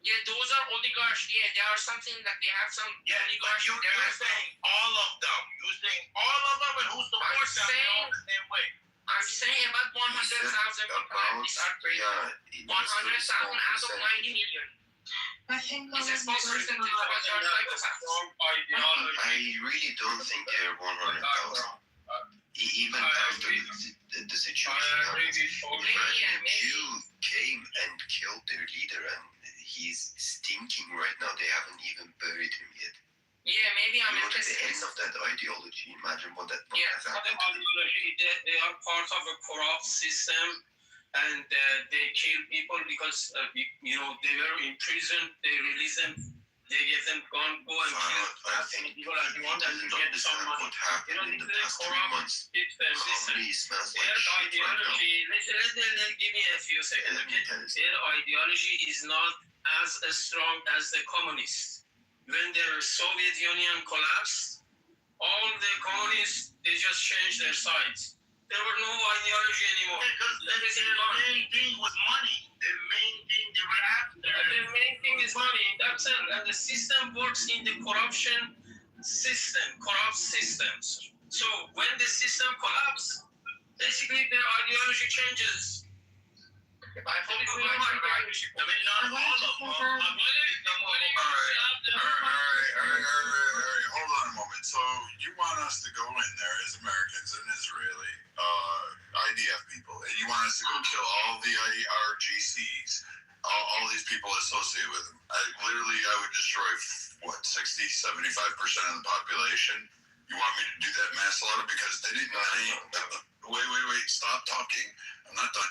yeah, those are oligarchs. Yeah, there are something like they have some oligarchs. You're saying all of them. You're saying all of them, and who supports them all the same way. I'm saying about 100,000 people. These are crazy. 100,000 out of 90 million. I think it's a small percentage of what are psychopaths. I really don't think they're 100,000. Even after the situation happened, Jew came and killed their leader, and he's stinking right now. They haven't even buried him yet. Yeah, maybe I'm at the interested. end of that ideology. Imagine what that has The happened. ideology, they are part of a corrupt system, and they kill people because they were in prison. They release them. They give them gun, go and kill people as you want, and you get some money. What happened in the past 3 months? System. Smells like Their shit right now. ideology, let give me a few seconds, okay? Their ideology is not as strong as the communists. When the Soviet Union collapsed, all the communists, they just changed their sides. There were no ideology anymore. Because the main thing was money. The main thing they were after. The main thing is money. That's it. And the system works in the corruption system, corrupt systems. So when the system collapses, basically their ideology changes. I hope you know my ideology. I mean, not all of them. Hold on a moment. So you want us to go in there as Americans and Israeli IDF people, and you want us to go kill all the IRGCs, all these people associated with them. I would destroy, 60-75% of the population. You want me to do that mass slaughter? Because they didn't. Wait, stop talking. I'm not done.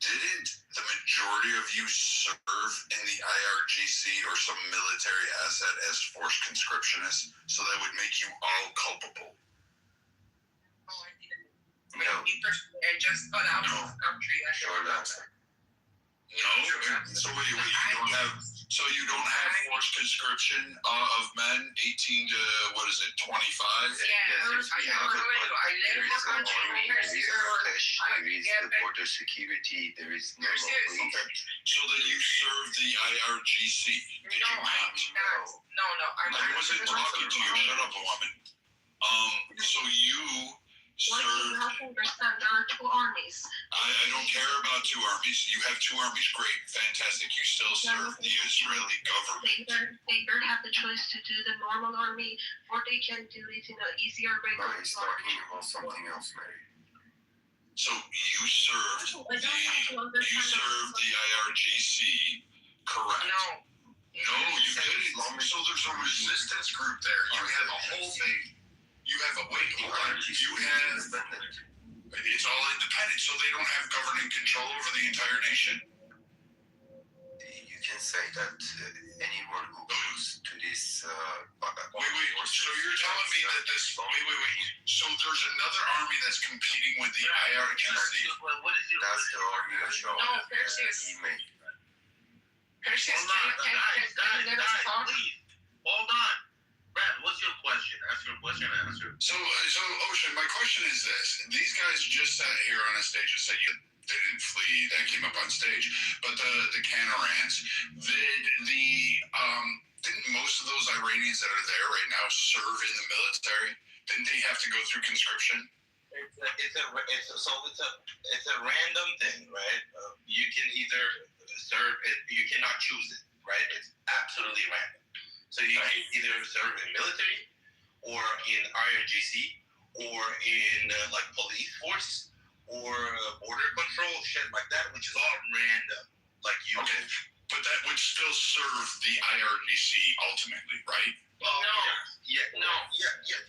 Didn't the majority of you serve in the IRGC or some military asset as forced conscriptionists? So that would make you all culpable. Oh, I didn't. No. I just got out of the country. Sure, that's No. So wait, you don't have forced conscription of men 18 to 25? Yeah, I left the country. There is the border security. There is no police. So then you served the IRGC? Did you not? No. I wasn't talking to you. Shut up, woman. So you served. There are two armies. I don't care about two armies. You have two armies. Great, fantastic. You still serve the Israeli government. They either have the choice to do the normal army, or they can do it in an easier way. He's talking about something else, Mary. So you served the IRGC, correct? No, you didn't. So there's a resistance group there. You have a whole thing. You have a hold on. You have. It's all independent, so they don't have governing control over the entire nation. You can say that anyone who goes to this. Wait. So you're telling me that this? Wait. So there's another army that's competing with the IRGC. That's the army of Shaw. No, Perseus. He made. Perseus, can you let us talk? Hold on. Brad, what's your question? Ask your question and answer. So Ocean, my question is this: these guys just sat here on a stage and said they didn't flee, that came up on stage, but the Canarans, didn't most of those Iranians that are there right now serve in the military? Didn't they have to go through conscription? It's a random thing, right? You can either serve it, you cannot choose it, right? It's absolutely random. So you can either serve in military, or in IRGC, or in like police force, or border control, shit like that, which is all random. Like you. Okay, but that would still serve the IRGC ultimately, right?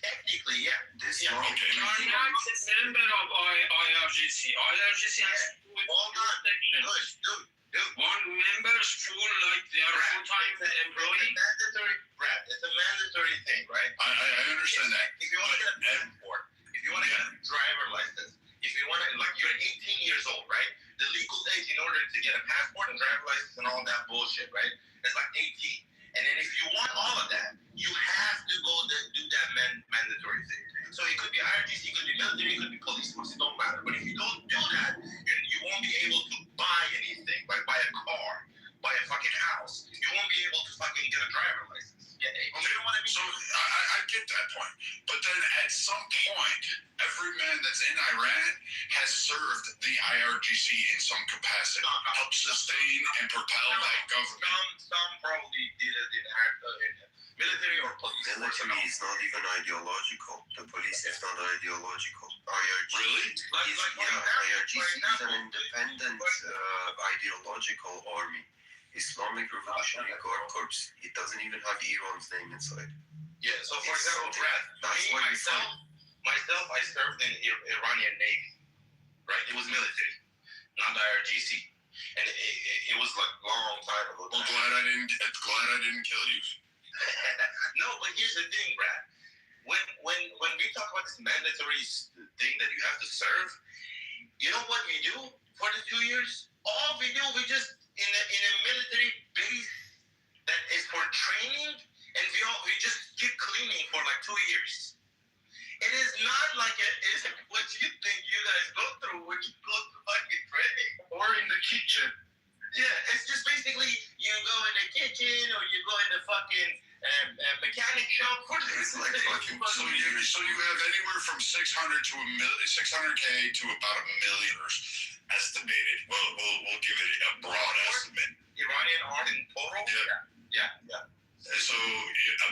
Technically, yeah. Okay. You are not a member of IRGC. IRGC has Hold on. Dude. one member's full, like they are full-time employee. It's a mandatory thing, right? I understand that. If you want to get a passport, if you want to get a driver license, if you want to, like, you're 18 years old, right? The legal age in order to get a passport and driver license and all that bullshit, right? It's like 18. And then if you want all of that, you have to go do that mandatory thing. So it could be IRGC, it could be military, it could be police force, it don't matter. But if you don't do that, you won't be able to buy anything, like buy a car, buy a fucking house. You won't be able to fucking get a driver license. Yeah, you know what I mean? So I get that point. But then at some point, every man that's in Iran has served the IRGC in some capacity, helped sustain and propel that government. Some probably did it in military or police. Military is not even ideological. The police is not ideological. IRGC Really? IRGC is an independent ideological army. Islamic Revolutionary Guard Corps. It doesn't even have Iran's name inside. Yeah, so for example, Brad, myself, I served in Iranian Navy, right? It was military, not IRGC. And it was like a long time ago. Well, glad I didn't kill you. No, but here's the thing, Brad. When we talk about this mandatory thing that you have to serve, you know what we do for the 2 years? All we do, we just in a military base that is for training, and we just keep cleaning for like 2 years. It is not like it's what you think you guys go through when you go to fucking training. Or in the kitchen. Yeah, it's just basically you go in the kitchen or you go in the fucking mechanic shop. It's like fucking. So you have anywhere from 600 to 600K to about $1 million estimated. We'll give it a broad estimate. Iranian art in total. Yeah. So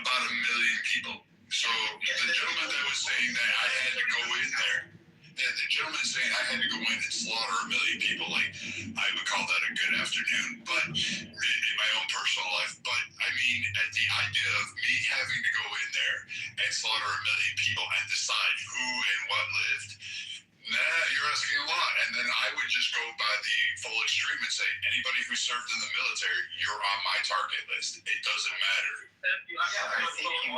about 1 million people. So the gentleman that was saying that I had to go in there. The gentleman saying I had to go in and slaughter 1 million people, like, I would call that a good afternoon, but in my own personal life. But I mean, at the idea of me having to go in there and slaughter 1 million people and decide who and what lived, you're asking a lot. And then I would just go by the full extreme and say, anybody who served in the military, you're on my target list. It doesn't matter. I think he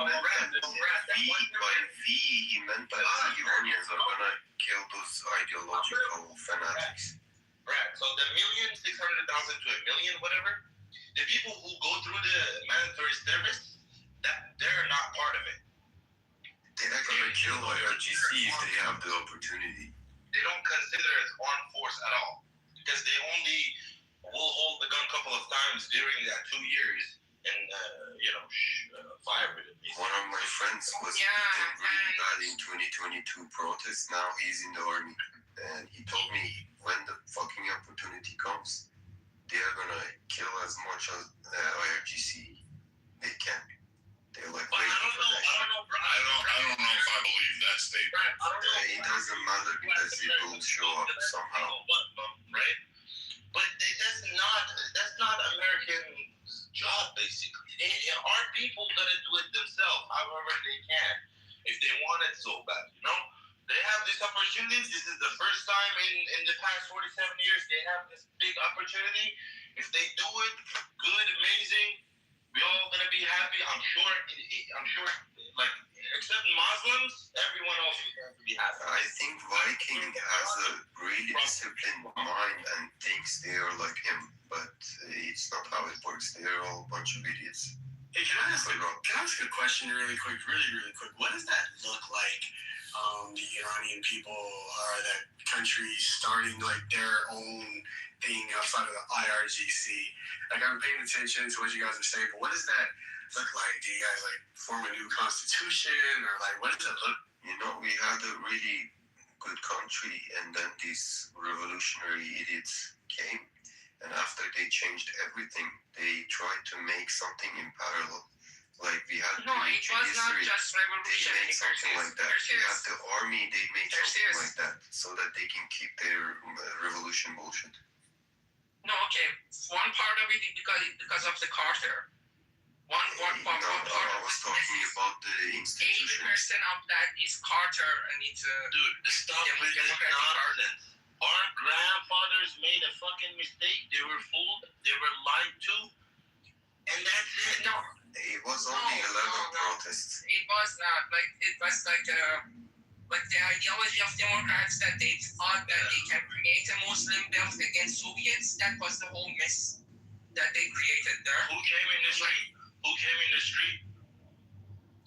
meant that the Iranians are gonna kill those ideological fanatics. Right. So the 1,600,000 to 1 million, whatever, the people who go through the mandatory service, they're not part of it. They're not gonna kill IRGC if they have the opportunity. They don't consider it armed force at all, because they only will hold the gun a couple of times during that 2 years and fire with it. One of my friends was beaten really bad in 2022 protests. Now he's in the army, and he told me when the fucking opportunity comes, they are gonna kill as much as IRGC they can. They're like waiting for that shit. I don't know if I believe that statement. It doesn't matter because it will show up somehow. Right? But that's not American job, basically. Our people gotta do it themselves, however they can, if they want it so bad. They have these opportunities. This is the first time in the past 47 years they have this big opportunity. If they do it, good, amazing. We're all gonna be happy. I'm sure. Like, except Muslims, everyone else is going to be happy. I think Viking has a really disciplined mind and thinks they are like him, but it's not how it works. They are all a bunch of idiots. Hey, can I ask a question really quick? Really quick. What does that look like? The Iranian people are that country starting like their own thing outside of the IRGC. Like I'm paying attention to what you guys are saying, but what does that look like? Do you guys like form a new constitution, or like what does it look? You know, we had a really good country, and then these revolutionary idiots came, and after they changed everything, they tried to make something in parallel. Like we had No, it was not just they revolutionary. made something like that. We had the army, they made something like that so that they can keep their revolution bullshit. No, okay. One part of it is because of the Carter. One part I was talking about the institution. 80% of that is Carter, and it's dude, stop with this nonsense. Our grandfathers made a fucking mistake. They were fooled. They were lied to, and that's it. No. It was only 11 protests. It was not like it was like the ideology of Democrats that they thought that they can create a Muslim belt against Soviets. That was the whole mess that they created there. Who came in the street?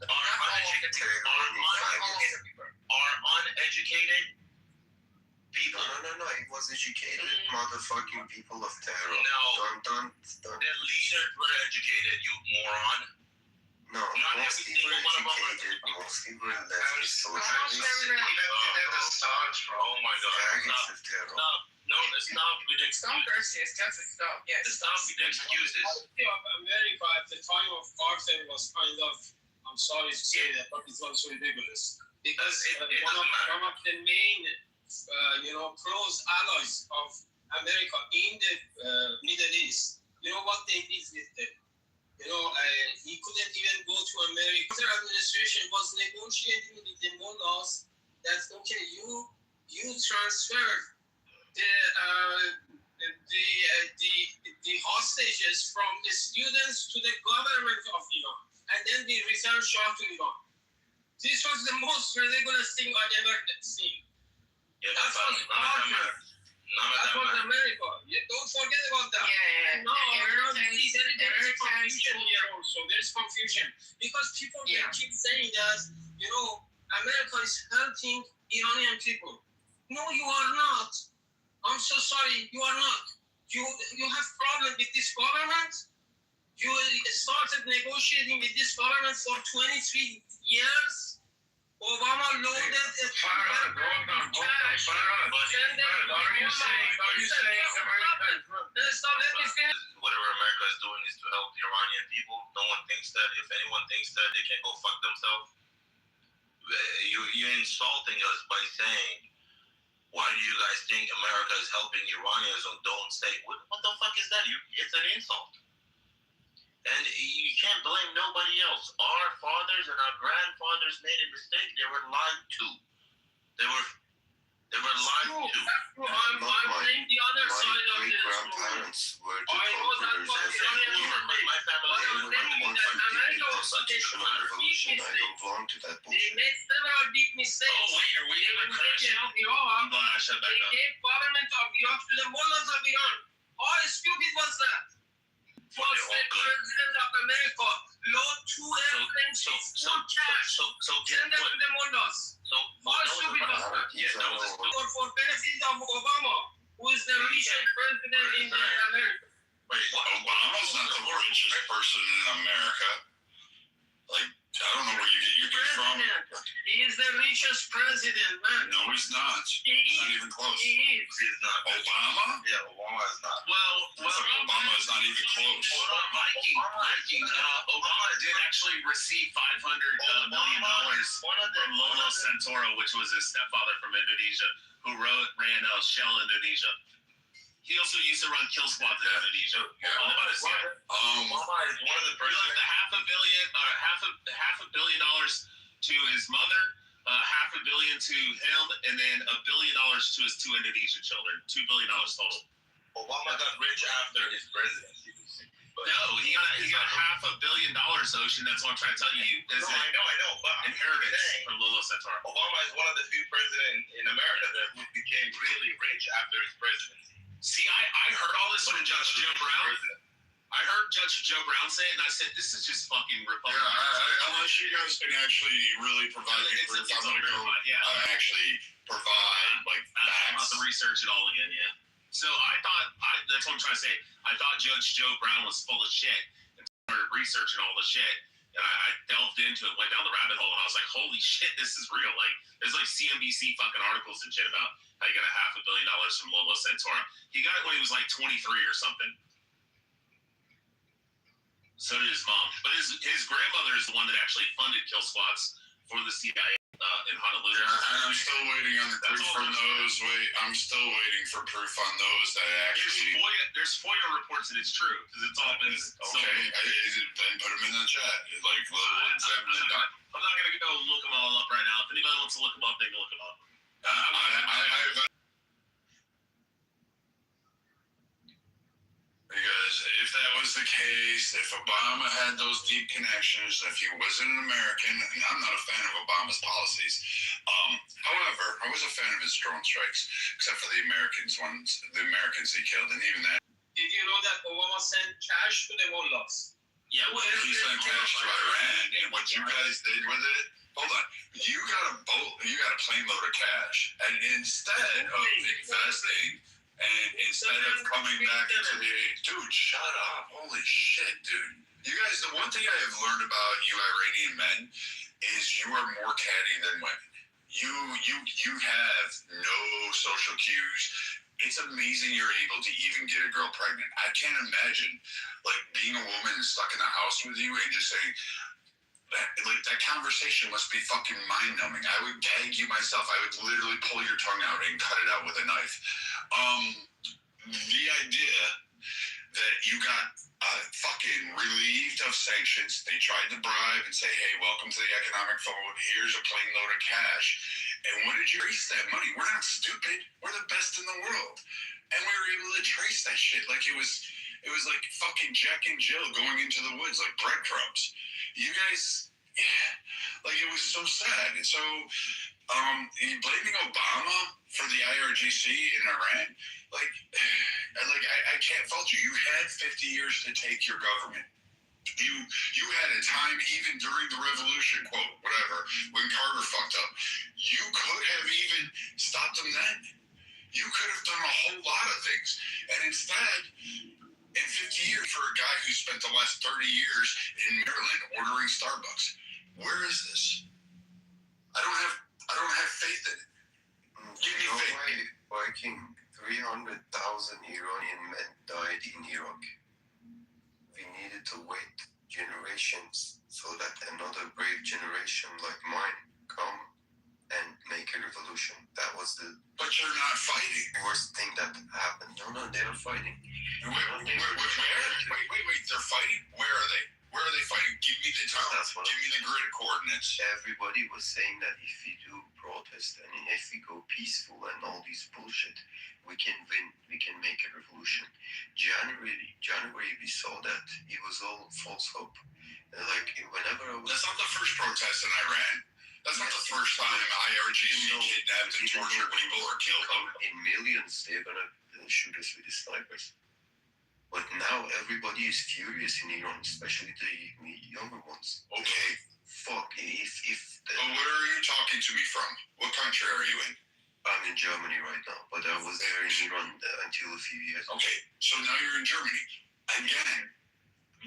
Our uneducated people. No. It was educated motherfucking people of Tehran. No. Don't. The leaders were educated, you moron. No, mostly were educated, mostly were leftist socialists. Oh my God. Stop. No, stop with the excuses. Stop with the excuses. America at the time of Carter was kind of, I'm sorry to say that, but it was ridiculous. Because one of the main, close allies of America in the Middle East, you know what they did with them? He couldn't even go to America. The administration was negotiating with the mullahs that, okay, you transfer the hostages from the students to the government of Iran, and then we return Shah to Iran. This was the most ridiculous thing I've ever seen. Yeah, that was America. Don't forget about that. Yeah. No, there is confusion here also. There is confusion because people keep saying that America is helping Iranian people. No, you are not. I'm so sorry, you are not. You have problem with this government. You started negotiating with this government for 23 years. Obama loaded it. Are you saying whatever America is doing is to help the Iranian people? No one thinks that. If anyone thinks that, they can go fuck themselves. You're insulting us by saying, why do you guys think America is helping Iranians or don't say, what the fuck is that? It's an insult. And you can't blame nobody else. Our fathers and our grandfathers made a mistake. They were lied to. They were lied to. I'm saying the other side of this. Grandparents were the I know that was the my family. America was constitutional revolution. I don't belong to that They bullshit. made several big mistakes. Oh, wait, are we in a crash? I'm glad I shut back They up. gave government of Iraq to the mullahs of Iran. How stupid was that? Was the president of America load 2 airplanes with full cash, send them to the mullahs? How stupid was that? For benefit of Obama, who is the richest president in America. Wait, Obama's not the richest person in America. Like, I don't know where you get your gift from. He is the richest president, man. No, he's not. He He's is. not even close. He is. He's not. Obama? Yeah, Obama is not. Obama is not even close. Hold on, Mikey. Obama did actually receive $500 million from Lolo Santoro, which was his stepfather from Indonesia, who ran Shell Indonesia. He also used to run Kill Squad in Indonesia. Obama is one of the He left $500 million to his mother, $500 million to him, and then $1 billion to his 2 Indonesian children. $2 billion total. Obama got rich after his presidency. No, he got $500 million, Ocean. That's what I'm trying to tell you. No, I know, but inheritance from Lolo Santoro. Obama is one of the few presidents in America that became really rich after his presidency. See, I heard all this from Judge Jim Brown. I heard Judge Joe Brown say it, and I said, "This is just fucking Republican." Yeah, unless you guys can actually really provide me proof, I'm gonna go. Actually provide like I'm about facts. to research it all again. Yeah. So that's what I'm trying to say. I thought Judge Joe Brown was full of shit and started researching all the shit. And I delved into it, went down the rabbit hole, and I was like, holy shit, this is real. Like, there's like CNBC fucking articles and shit about how you got $500 million from Lolo Santora. He got it when he was like 23 or something. So did his mom. But his grandmother is the one that actually funded kill squads for the CIA in Honolulu. Yeah, and I'm still waiting on the proof from those. I'm still waiting for proof on those that actually. There's FOIA reports that it's true because it's all been. Okay, then put them in the chat. Like I'm not gonna go look them all up right now. If anybody wants to look them up, they can look them up. Because if that was the case, if Obama had those deep connections, if he wasn't an American, and I'm not a fan of Obama's policies. However, I was a fan of his drone strikes, except for the Americans he killed, and even that. Did you know that Obama sent cash to the mullahs? Yeah, well, he sent cash to Iran, and what you guys did with it, hold on, you got a plane load of cash, and instead of investing, and instead of coming back into the, dude, shut up, holy shit, dude. You guys, the one thing I have learned about you Iranian men is you are more catty than women. You have no social cues. It's amazing you're able to even get a girl pregnant. I can't imagine, like, being a woman stuck in the house with you and just saying, that conversation must be fucking mind-numbing. I would gag you myself. I would literally pull your tongue out and cut it out with a knife. The idea that you got fucking relieved of sanctions, they tried to bribe and say, hey, welcome to the economic fold. Here's a plane load of cash. And what did you trace that money? We're not stupid. We're the best in the world. And we were able to trace that shit like it was like fucking Jack and Jill going into the woods like breadcrumbs. You guys, like, it was so sad. And so, blaming Obama for the IRGC in Iran, I can't fault you. You had 50 years to take your government. You had a time, even during the revolution, quote, whatever, when Carter fucked up. You could have even stopped him then. You could have done a whole lot of things. And instead, in 50 years, for a guy who spent the last 30 years in Maryland ordering Starbucks, where is this? I don't have faith in it. Give me faith. Viking, 300,000 Iranian men died in Iraq. We needed to wait generations so that another brave generation like mine come and make a revolution. That was the. But you're not fighting. Worst thing that happened. No, they are fighting. Wait, they're fighting? Where are they? Where are they fighting? Give me the time. Give me the grid coordinates. Everybody was saying that if we do protest and if we go peaceful and all this bullshit, we can win. We can make a revolution. January we saw that it was all false hope. Like whenever I was. That's not the first protest in Iran. That's not the first time IRGC kidnapped and tortured people or killed them. In millions, they're gonna shoot us with the snipers. But now everybody is furious in Iran, especially the younger ones. Okay. Fuck, But where are you talking to me from? What country are you in? I'm in Germany right now, but I was there in Iran until a few years ago. Okay, so now you're in Germany. Again,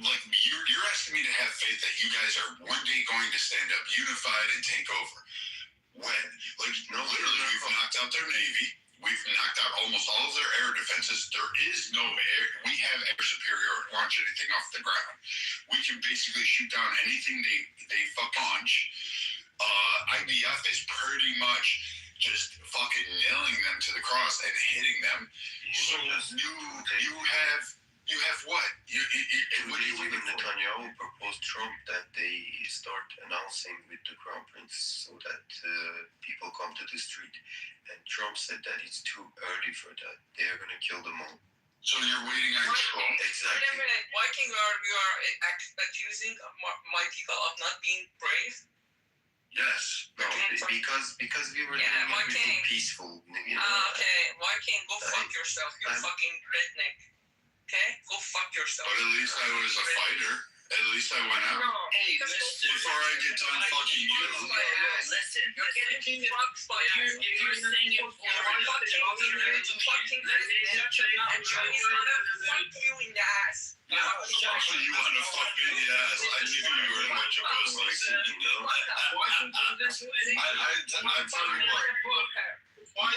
like, you're asking me to have faith that you guys are one day going to stand up unified and take over. When? Like, no, literally, we've knocked out their Navy. We've knocked out almost all of their air defenses. There is no air. We have air superiority. Launch anything off the ground. We can basically shoot down anything they launch. IDF is pretty much just fucking nailing them to the cross and hitting them. So you have what? What do you even Netanyahu proposed Trump that they start announcing with the crown prince so that people come to the street. And Trump said that it's too early for that. They're going to kill them all. So you're waiting on Trump? Exactly. Wait a minute. Why you are accusing my people of not being brave? Yes. No, because we were doing everything peaceful. Okay. Why can't go fuck yourself? You fucking redneck. Okay? Go fuck yourself. But at least I was a fighter. At least I went out. Hey, listen. Before I get done fucking you. Listen. You're getting fucked by you. If you're saying it for you in the ass. Yeah, actually, you want to fuck me in the ass. I knew you were much of a sexy, you know? I tell you what. I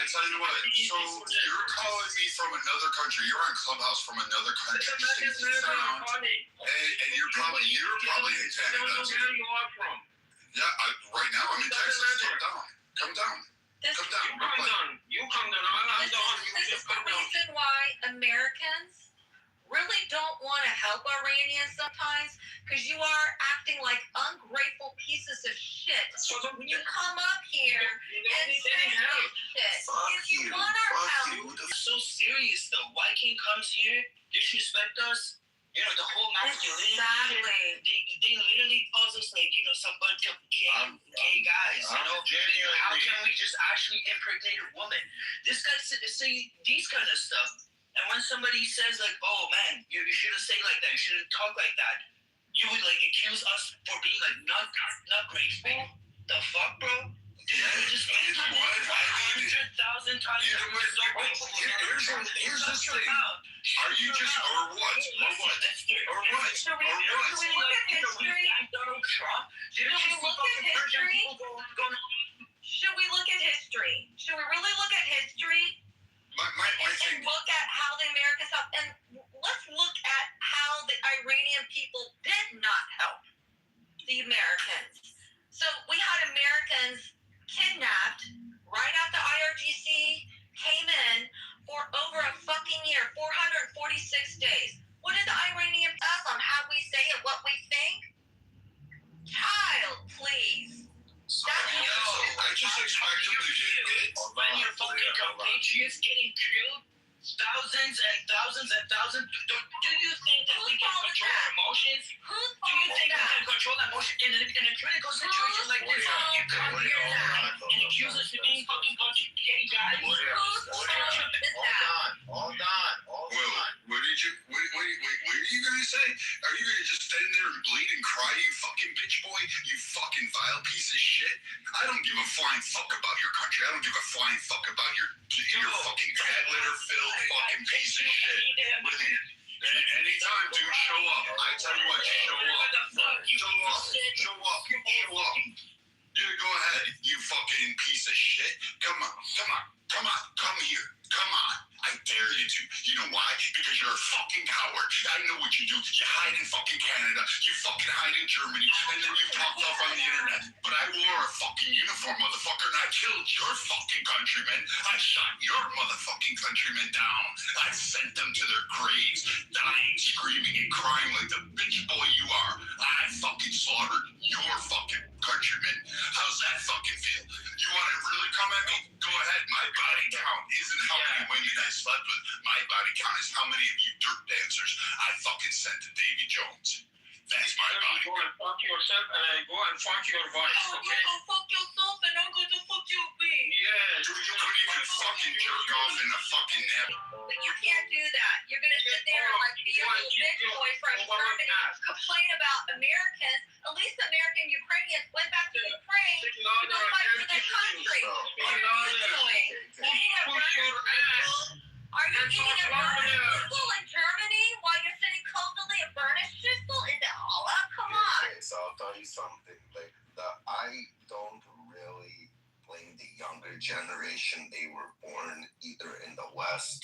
tell you what, so you're calling me from another country. You're on Clubhouse from another country. And you're probably in Canada too. Yeah, right now I'm in Texas. Come down. Come down. You come down. I'm down. This is the reason why Americans really don't want to help Iranians sometimes, because you are acting like ungrateful pieces of shit. When you come up here and say shit, if you want our help. It's so serious though. Why King comes here, disrespect us? You know, the whole masculinity. Exactly. They literally calls us like, you know, some bunch of gay guys. You know, how can we just actually impregnate a woman? This guy say these kind of stuff. And when somebody says like, oh man, you shouldn't say like that, you shouldn't talk like that, you would like accuse us for being like not grateful. The fuck, bro? Just you know what? 100,000 times. Here's this thing. Are you just or what? Should we look at history? Should we look at history? Should we really look at history? And look at how the Americans helped, and let's look at how the Iranian people did not help the Americans. So we had Americans kidnapped right after IRGC came in for over a fucking year, 446 days. What did the Iranian tell us on how we say it, what we think? Child, please. I just expect him to get hit. When your fucking compatriots getting killed, thousands and thousands and thousands. Do you think that we can control our emotions? Do you think we can control emotions in a critical situation like this? You come here now and accuse us of being fucking bunch of gay guys. Hold on. What are you gonna say? Are you gonna just stand there and bleed and cry, you fucking bitch boy? You fucking vile piece of shit. I don't give a flying fuck about your country. I don't give a flying fuck about your fucking cat litter filled fucking piece of shit. Anytime, dude, show up. I tell you what, show up. Yeah, go ahead, you fucking piece of shit. Come here. Come on. I dare you to. You know why? Because you're a fucking coward. I know what you do. You hide in fucking Canada. You fucking hide in Germany. And then you talk off on the internet. But I wore a fucking uniform, motherfucker, and I killed your fucking countrymen. I shot your motherfucking countrymen down. I sent them to their graves, dying, screaming, and crying like the bitch boy you are. I fucking slaughtered your fucking countrymen. How's that fucking feel? You want to really come at me? Go ahead. My body count isn't how many women I slept with. My body count is how many of you dirt dancers I fucking sent to Davy Jones. That's my body. Go and fuck yourself and I go and fuck your wife. Oh, you go fuck yourself and I'm going to fuck you, bitch. Yeah. Dude, you couldn't even fucking jerk off in a fucking nap. But you can't do that. You're going to sit there and like be a little bitch boy from Germany, complain about Americans. At least American Ukrainians went back to Ukraine to go fight for their country. What are you doing? Eating a burger? Are you eating a burger schnitzel in Germany while you're sitting comfortably at burger schnitzel? Is it all up? Come on. Okay, so I'll tell you something. I don't really blame the younger generation. They were born either in the West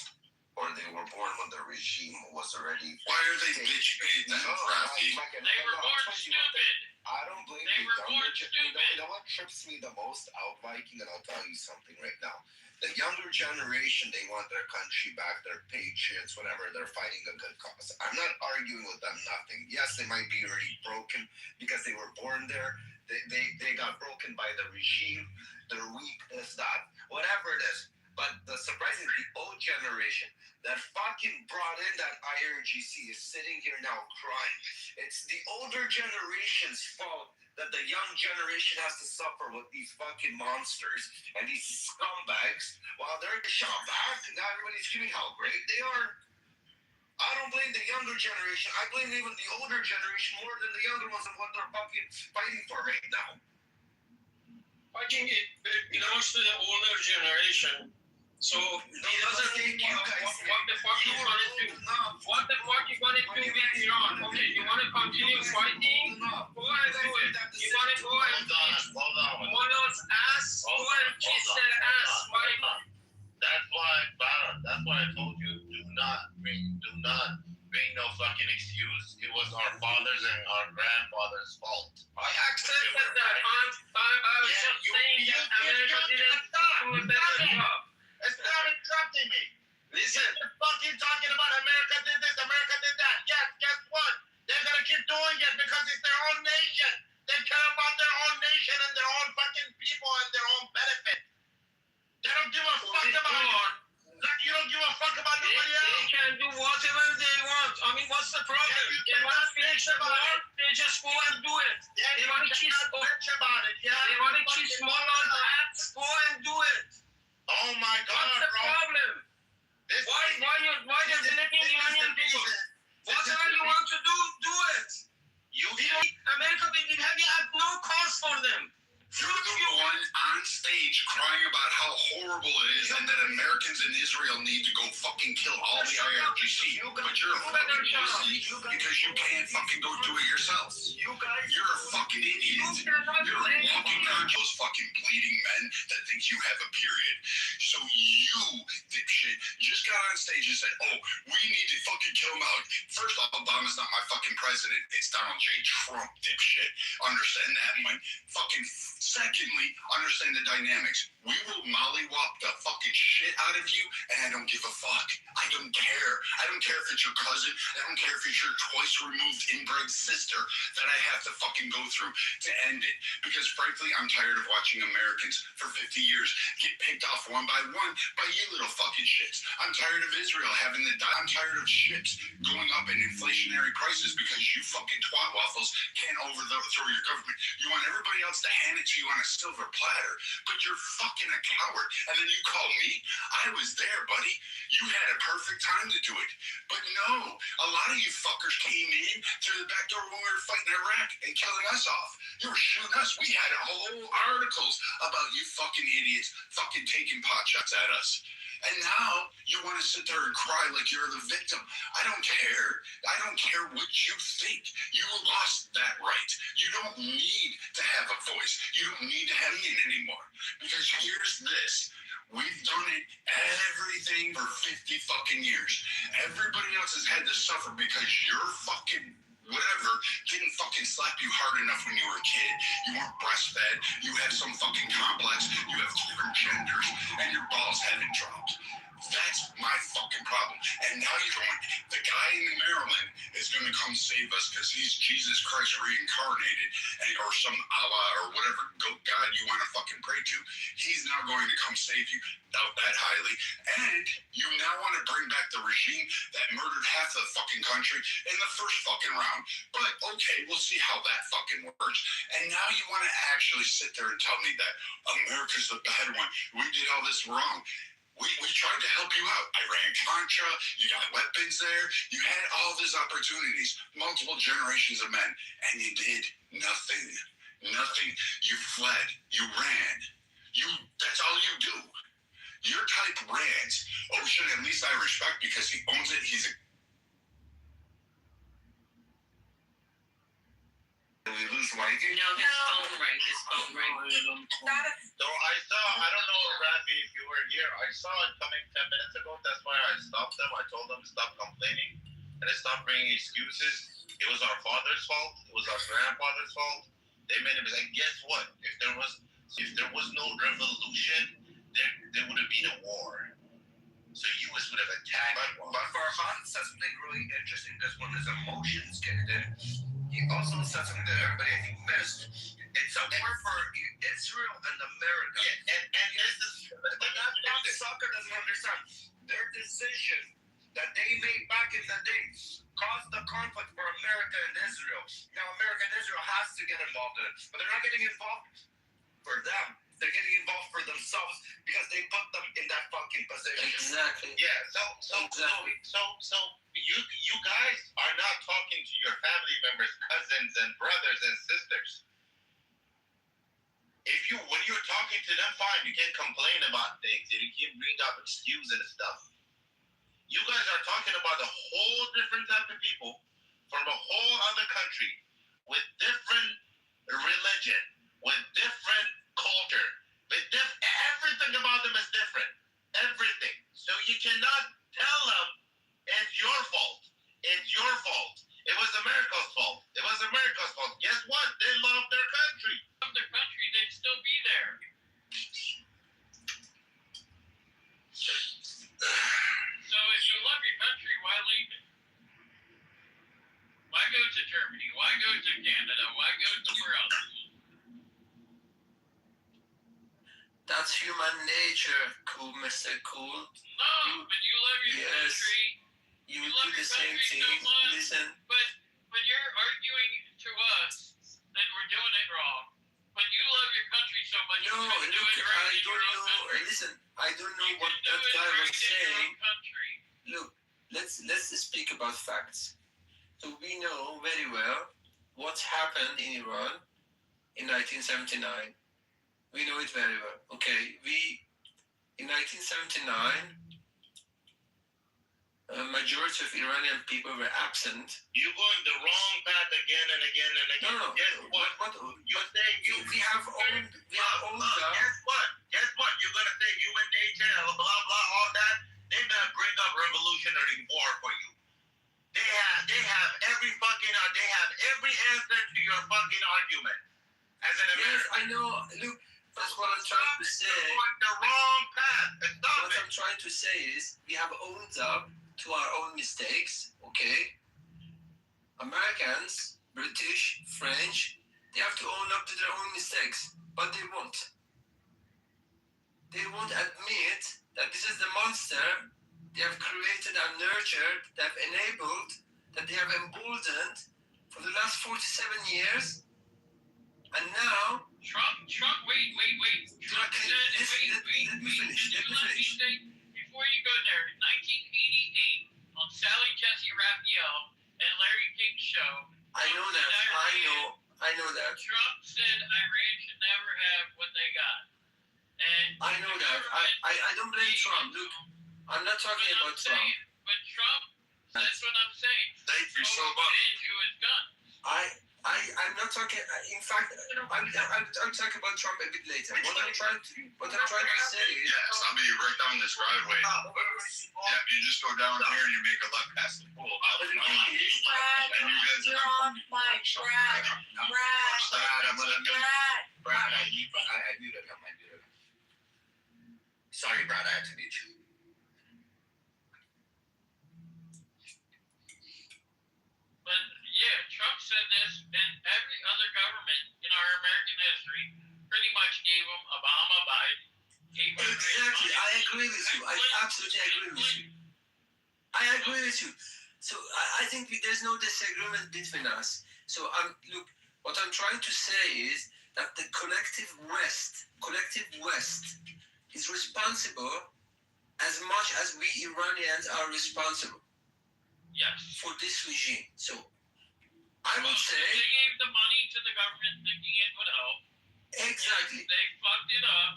or they were born when the regime was already. Why are they bitch made that crappy? They were born stupid. I don't blame the younger generation. You know what trips me the most out, Viking, and I'll tell you something right now. The younger generation, they want their country back, their patriots, whatever. They're fighting a good cause. I'm not arguing with them, nothing. Yes, they might be already broken because they were born there. They got broken by the regime. They're weak, this, that, whatever it is. But the surprising, the old generation that fucking brought in that IRGC is sitting here now crying. It's the older generation's fault that the young generation has to suffer with these fucking monsters and these scumbags while they're shot back and now everybody's screaming how great they are. blame the younger generation. I blame even the older generation more than the younger ones of what they're fucking fighting for right now. I think it belongs to the older generation. So he doesn't think what the fuck you want to do. What the fuck you want to do with Iran? Okay, you want to continue fighting? Go and do it. You want to go and kiss Mullah's ass? Go and kiss their ass. That's why I told you, do not bring no fucking excuse. It was our fathers and our grandfathers' fault. I accepted that. I'm just saying that America didn't do a better job. Stop interrupting me. Listen. You're fucking talking about America did this, America did that. Yes, guess what? They're gonna keep doing it because it's their own nation. They care about their own nation and their own fucking people and their own benefit. They don't give a fuck about it. Like you don't give a fuck about nobody else. They can do whatever they want. I mean, what's the problem? They want to finish the war, they just go and do it. They want to kiss about it, yeah. They want to kiss Mullah's ass, go and do it. Oh my God, what's the problem? Why you're deleting Iranian people? Whatever you want to do, do it. America didn't have you at no cost for them. You're the one on stage crying about how horrible it is and that Americans in Israel need to go fucking kill all the IRGC. But you're a fucking pussy because you can't fucking go do it yourself. You're a fucking idiot. You're a walking on those fucking bleeding men that think you have a period. So you, dipshit, just got on stage and said, oh, we need to fucking kill him out. First off, Obama's not my fucking president. It's Donald J. Trump, dipshit. Understand that one. Fucking... Secondly, understand the dynamics. We will mollywop the fucking shit out of you, and I don't give a fuck. I don't care. I don't care if it's your cousin. I don't care if it's your twice removed inbred sister that I have to fucking go through to end it. Because frankly, I'm tired of watching Americans for 50 years get picked off one by you little fucking shits. I'm tired of Israel having to die. I'm tired of ships going up in inflationary prices because you fucking twat waffles can't overthrow your government. You want everybody else to hand it to you on a silver platter, but you're fucking a coward. And then you call me? I was there, buddy. You had a perfect time to do it. But no, a lot of you fuckers came in through the back door when we were fighting Iraq and killing us off. You were shooting us. We had whole articles about you fucking idiots fucking taking pot shots at us. And now you want to sit there and cry like you're the victim. I don't care. I don't care what you think. You lost that right. You don't need to have a voice. You don't need to have in anymore. Because here's this. We've done it everything for 50 fucking years. Everybody else has had to suffer because you're fucking whatever didn't fucking slap you hard enough when you were a kid. You weren't breastfed. You have some fucking complex. You have different genders, and your balls haven't dropped. That's my fucking problem. And now you're going, the guy in Maryland is going to come save us because he's Jesus Christ reincarnated, or some Allah or whatever goat god you want to fucking pray to. He's now going to come save you. Doubt that highly. And you now want to bring back the regime that murdered half the fucking country in the first fucking round. But okay, we'll see how that fucking works. And now you want to actually sit there and tell me that America's the bad one. We did all this wrong. We tried to help you out. Iran-Contra, you got weapons there. You had all these opportunities, multiple generations of men, and you did nothing. Nothing. You fled. You ran. That's all you do. Your type rants. Ocean, at least I respect because he owns it. He's a... We lose light. No, his phone rang. His phone rang. So I saw, I don't know, Rafi, if you were here, I saw it coming 10 minutes ago. That's why I stopped them. I told them to stop complaining and to stop bringing excuses. It was our father's fault. It was our grandfather's fault. They made a mistake. And guess what? If there was no revolution, there would have been a war. So U.S. would have attacked. But Farhan said something really interesting because when his emotions kicked in, he also said something that everybody I think missed. It's a war for Israel and America. Yeah, and this is that sucker doesn't understand. Their decision that they made back in the day caused the conflict for America and Israel. Now America and Israel has to get involved in it, but they're not getting involved for them. They're getting involved for themselves because they put them in that fucking position. Exactly. Yeah. So you guys talking to your family members, cousins, and brothers and sisters. When you're talking to them, fine, you can complain about things and you can bring up excuses and stuff. You guys are talking about a whole different type of people from a whole other country with different religion, with different culture, with everything about them is different. Everything. So you cannot tell them it's your fault. It's your fault. It was America's fault. It was America's fault. Guess what? They love their country. Love their country, they'd still be there. So if you love your country, why leave it? Why go to Germany? Why go to Canada? Why go somewhere else? That's human nature, cool, Mr. Cool. No, but you love your country. You love do the same thing. So Listen. But you're arguing to us that we're doing it wrong. But you love your country so much. No, look, I don't know. Listen, I don't know what that guy was saying. Look, let's speak about facts. So we know very well what happened in Iran in 1979. We know it very well. Okay, in 1979, a majority of Iranian people were absent. You're going the wrong path again and again and again. No, guess what? You're saying we have owned. Guess what? Guess what? You're gonna say human nature, blah blah, all that. They're gonna bring up revolutionary war for you. They have every answer to your fucking argument. As an American. Yes, I know. Look, that's what I'm trying to say. You're going the wrong path. What I'm trying to say is we have owned up to our own mistakes, okay? Americans, British, French, they have to own up to their own mistakes, but they won't. They won't admit that this is the monster they have created and nurtured, that have enabled, that they have emboldened for the last 47 years, and now... Trump, wait. Trump said, let me finish. Before you go there, in 1988, on Sally Jesse Raphael and Larry King's show, I know that. Trump said Iran should never have what they got. And I know that. I don't blame Trump. Look, I'm not talking about Trump. But Trump, that's what I'm saying. Thank you so much. Into his gun. I'm not talking. In fact, I'll talk about Trump a bit later. What I'm trying to say is. Yes, I'll be right down this driveway. Yeah, you just go down here and you make a left past the pool. Brad, you're on my Brad. I muted him. Sorry, Brad, I had to mute you. But yeah, Trump said this, and every other government in our American history pretty much gave him Obama, Biden. Exactly, I agree with you. I absolutely agree with you. I agree with you. So I think there's no disagreement between us. So look, what I'm trying to say is that the collective West is responsible as much as we Iranians are responsible. Yes. For this regime. So I would say they gave the money to the government thinking it would help. Exactly. Yes, they fucked it up.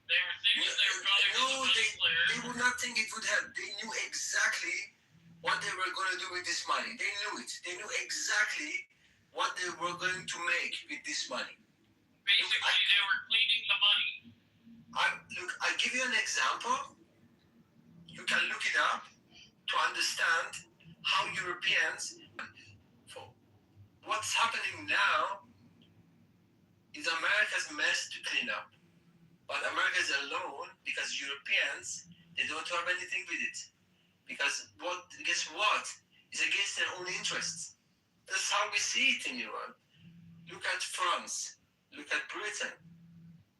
They were thinking they were going to get the money clear. They would not think it would help. They knew exactly what they were going to do with this money. They knew it. They knew exactly what they were going to make with this money. Basically, they were cleaning the money. I'll give you an example. You can look it up to understand how Europeans, what's happening now is America's mess to clean up. But America is alone because Europeans, they don't have anything with it. Because guess what? It's against their own interests. That's how we see it in Iran. Look at France. Look at Britain.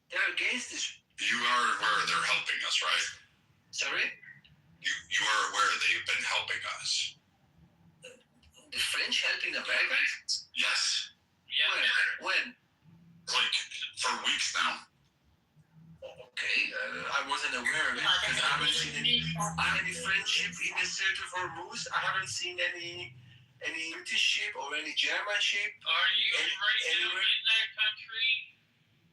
They're against this. You are aware they're helping us, right? Sorry? You are aware they've been helping us. The French helping Americans? Yes. Yeah. When? Like, for weeks now. Okay, I wasn't aware of it because I haven't seen any friendship in the Strait of Hormuz. I haven't seen any any British ship or any German ship. Are you right now in that country?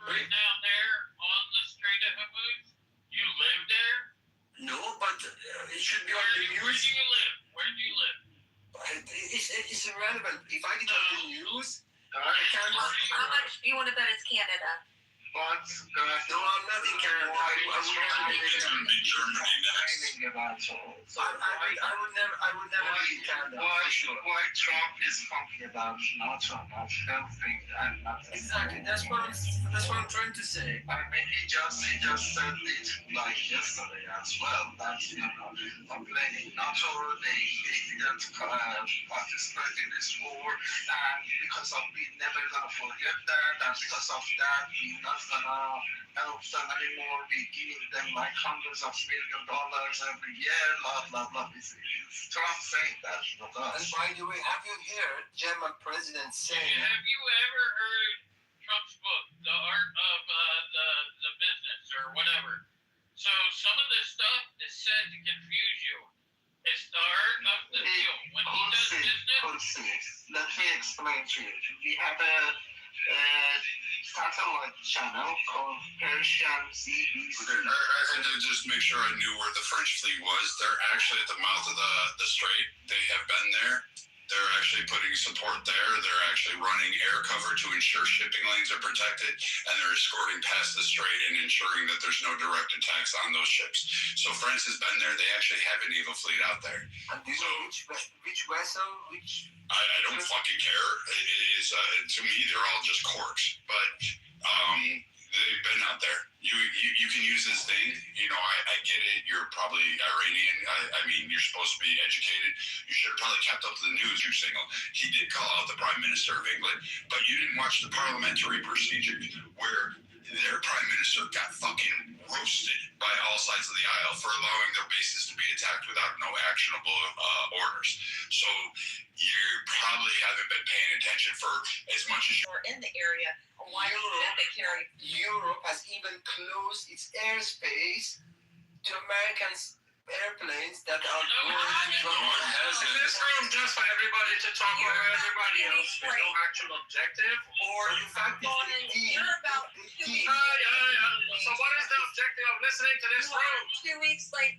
Right down there on the Strait of Hormuz? You live there? No, but it should be on the news. Where do you live? Where do you live? It's irrelevant. If I get on the news, How much do you want to bet it's Canada? no, I'm not in Canada. I would never be in Canada. Why Trump is talking about NATO, not helping and not exactly. That's what I'm trying to say. I mean, he just said it like yesterday as well. That complaining NATO they didn't participate in this war, and because of we never gonna forget that, and because of that we not gonna help them anymore. We giving them like hundreds of $millions every year. Blah blah blah. It's Trump saying that. And by the way, have you heard German president saying? Have you ever heard Trump's book, The Art of the Business or whatever? So some of this stuff is said to confuse you. It's the art of the deal. When he does business. Let me explain to you. We have a satellite channel called Persian CBC. Okay, I had to just make sure I knew where the French fleet was. They're actually at the mouth of the strait. They have been there. They're actually putting support there. They're actually running air cover to ensure shipping lanes are protected, and they're escorting past the strait and ensuring that there's no direct attacks on those ships. So France has been there. They actually have a naval fleet out there. And do you know which vessel? I don't fucking care. It is to me they're all just corks, but they've been out there. You can use this thing. You know, I get it. You're probably Iranian. I mean, you're supposed to be educated. You should have probably kept up to the news. You're single. He did call out the Prime Minister of England, but you didn't watch the parliamentary procedure where their Prime Minister got fucking roasted by all sides of the aisle for allowing their bases to be attacked without no actionable orders. So you probably haven't been paying attention for as much as you're in the area. Why don't they carry? Europe has even closed its airspace to American airplanes that are going to in this room just for everybody to talk over everybody else. There's no actual objective, or in fact, you're about 2 weeks. So what is the objective of listening to this room? 2 weeks late.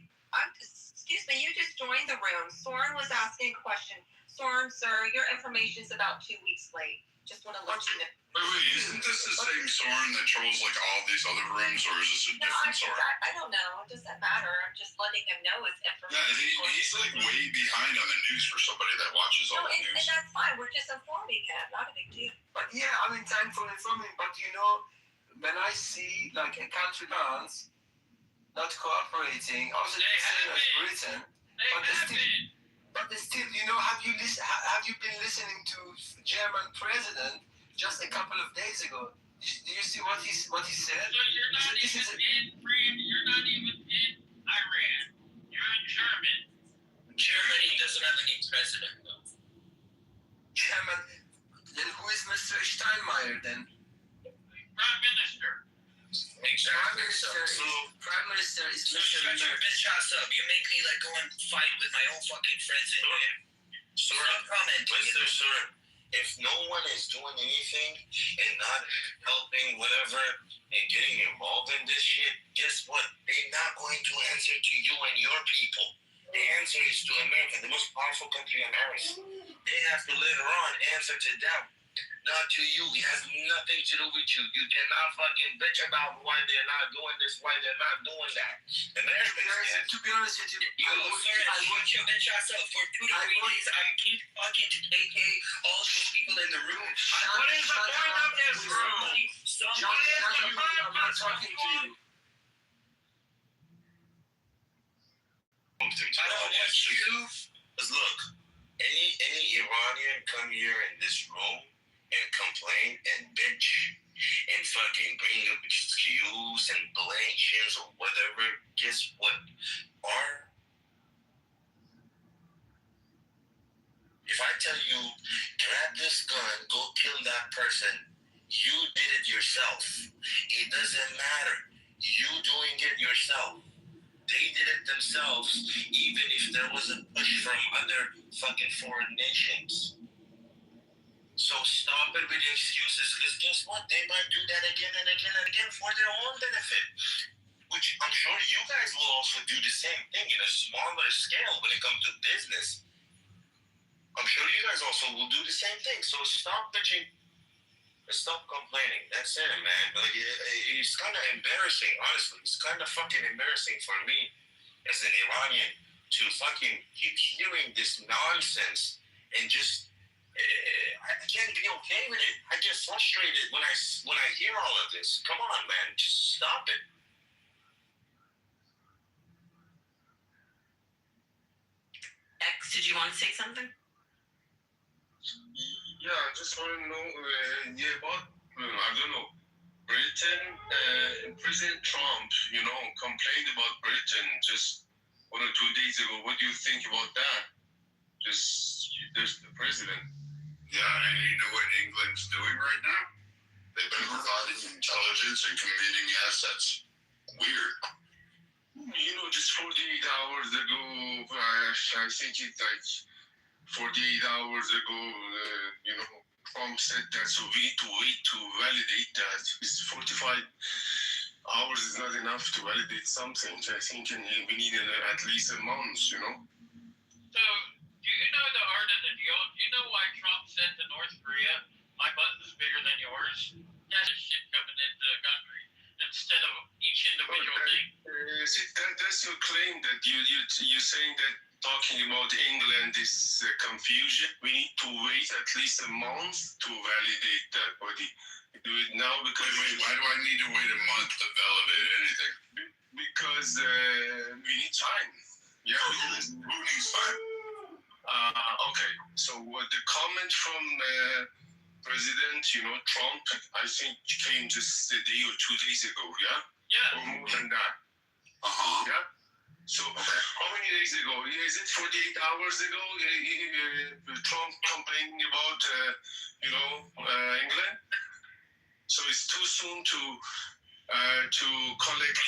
Excuse me, you just joined the room. Soren was asking a question. Soren, sir, your information is about 2 weeks late. Just want to let you know. Wait, isn't this the same Soren that trolls like all these other rooms, or is this a different Soren? I don't know. It doesn't matter. I'm just letting him know his information. Yeah, he's like way behind on the news for somebody that watches all the news. And that's fine. We're just informing him. Not a big deal. But yeah, I mean, time for informing. But you know, when I see like a country France not cooperating, also the same as Britain, but still, you know, have you been listening to German president just a couple of days ago? Do you see what he said? So you're not you're not even in Iran. You're in Germany. Germany doesn't have any president though. German. Then who is Mr. Steinmeier then? Prime Minister. Exactly. Prime Minister is Mr. Shut your bitch ass up. You make me like go and fight with my own fucking friends in here. Sir, Mr. Sir, if no one is doing anything and not helping whatever and getting involved in this shit, guess what? They're not going to answer to you and your people. The answer is to America, the most powerful country on earth. They have to later on answer to them, not to you. It has nothing to do with you. You cannot fucking bitch about why they're not doing this, why they're not doing that. To be honest with you, I want your bitch ass up for 2 to 3 days. I'm keep talking to KK, all these people in the room. What is the point of this room? I'm not talking to you. I don't want you. Because look, any Iranian come here in this room and complain and bitch and fucking bring up excuse and blations or whatever, guess what? If I tell you, grab this gun, go kill that person, you did it yourself. It doesn't matter. You doing it yourself. They did it themselves, even if there was a push from other fucking foreign nations. So stop it with the excuses, because guess what? They might do that again and again and again for their own benefit. Which I'm sure you guys will also do the same thing in a smaller scale when it comes to business. I'm sure you guys also will do the same thing. So stop bitching. Stop complaining. That's it, man. Like, it's kind of embarrassing, honestly. It's kind of fucking embarrassing for me as an Iranian to fucking keep hearing this nonsense and just I can't be okay with it. I get frustrated when I hear all of this. Come on, man, just stop it. X, did you want to say something? Yeah, I just want to know, about, I don't know, Britain, President Trump, complained about Britain just 1 or 2 days ago. What do you think about that? Just the president. Yeah, and you know what England's doing right now? They've been providing intelligence and committing assets. Weird. Just 48 hours ago, I think it's like 48 hours ago, Trump said that, so we need to wait to validate that. It's 45 hours is not enough to validate something. I think we need at least a month, So, do you know the art of the deal? Do you know why Trump said to North Korea, my butt is bigger than yours? That's shit coming into the country instead of each individual thing. That's your claim that you're saying that talking about England is confusion. We need to wait at least a month to validate that. But do it now because... Wait, why do I need to wait a month to validate anything? Because we need time. Yeah, who needs time? Okay, so the comment from President, Trump, I think came just a day or 2 days ago, yeah? Yeah. Or more than that. Yeah? So, how many days ago? Is it 48 hours ago? Trump complaining about, England? So it's too soon to collect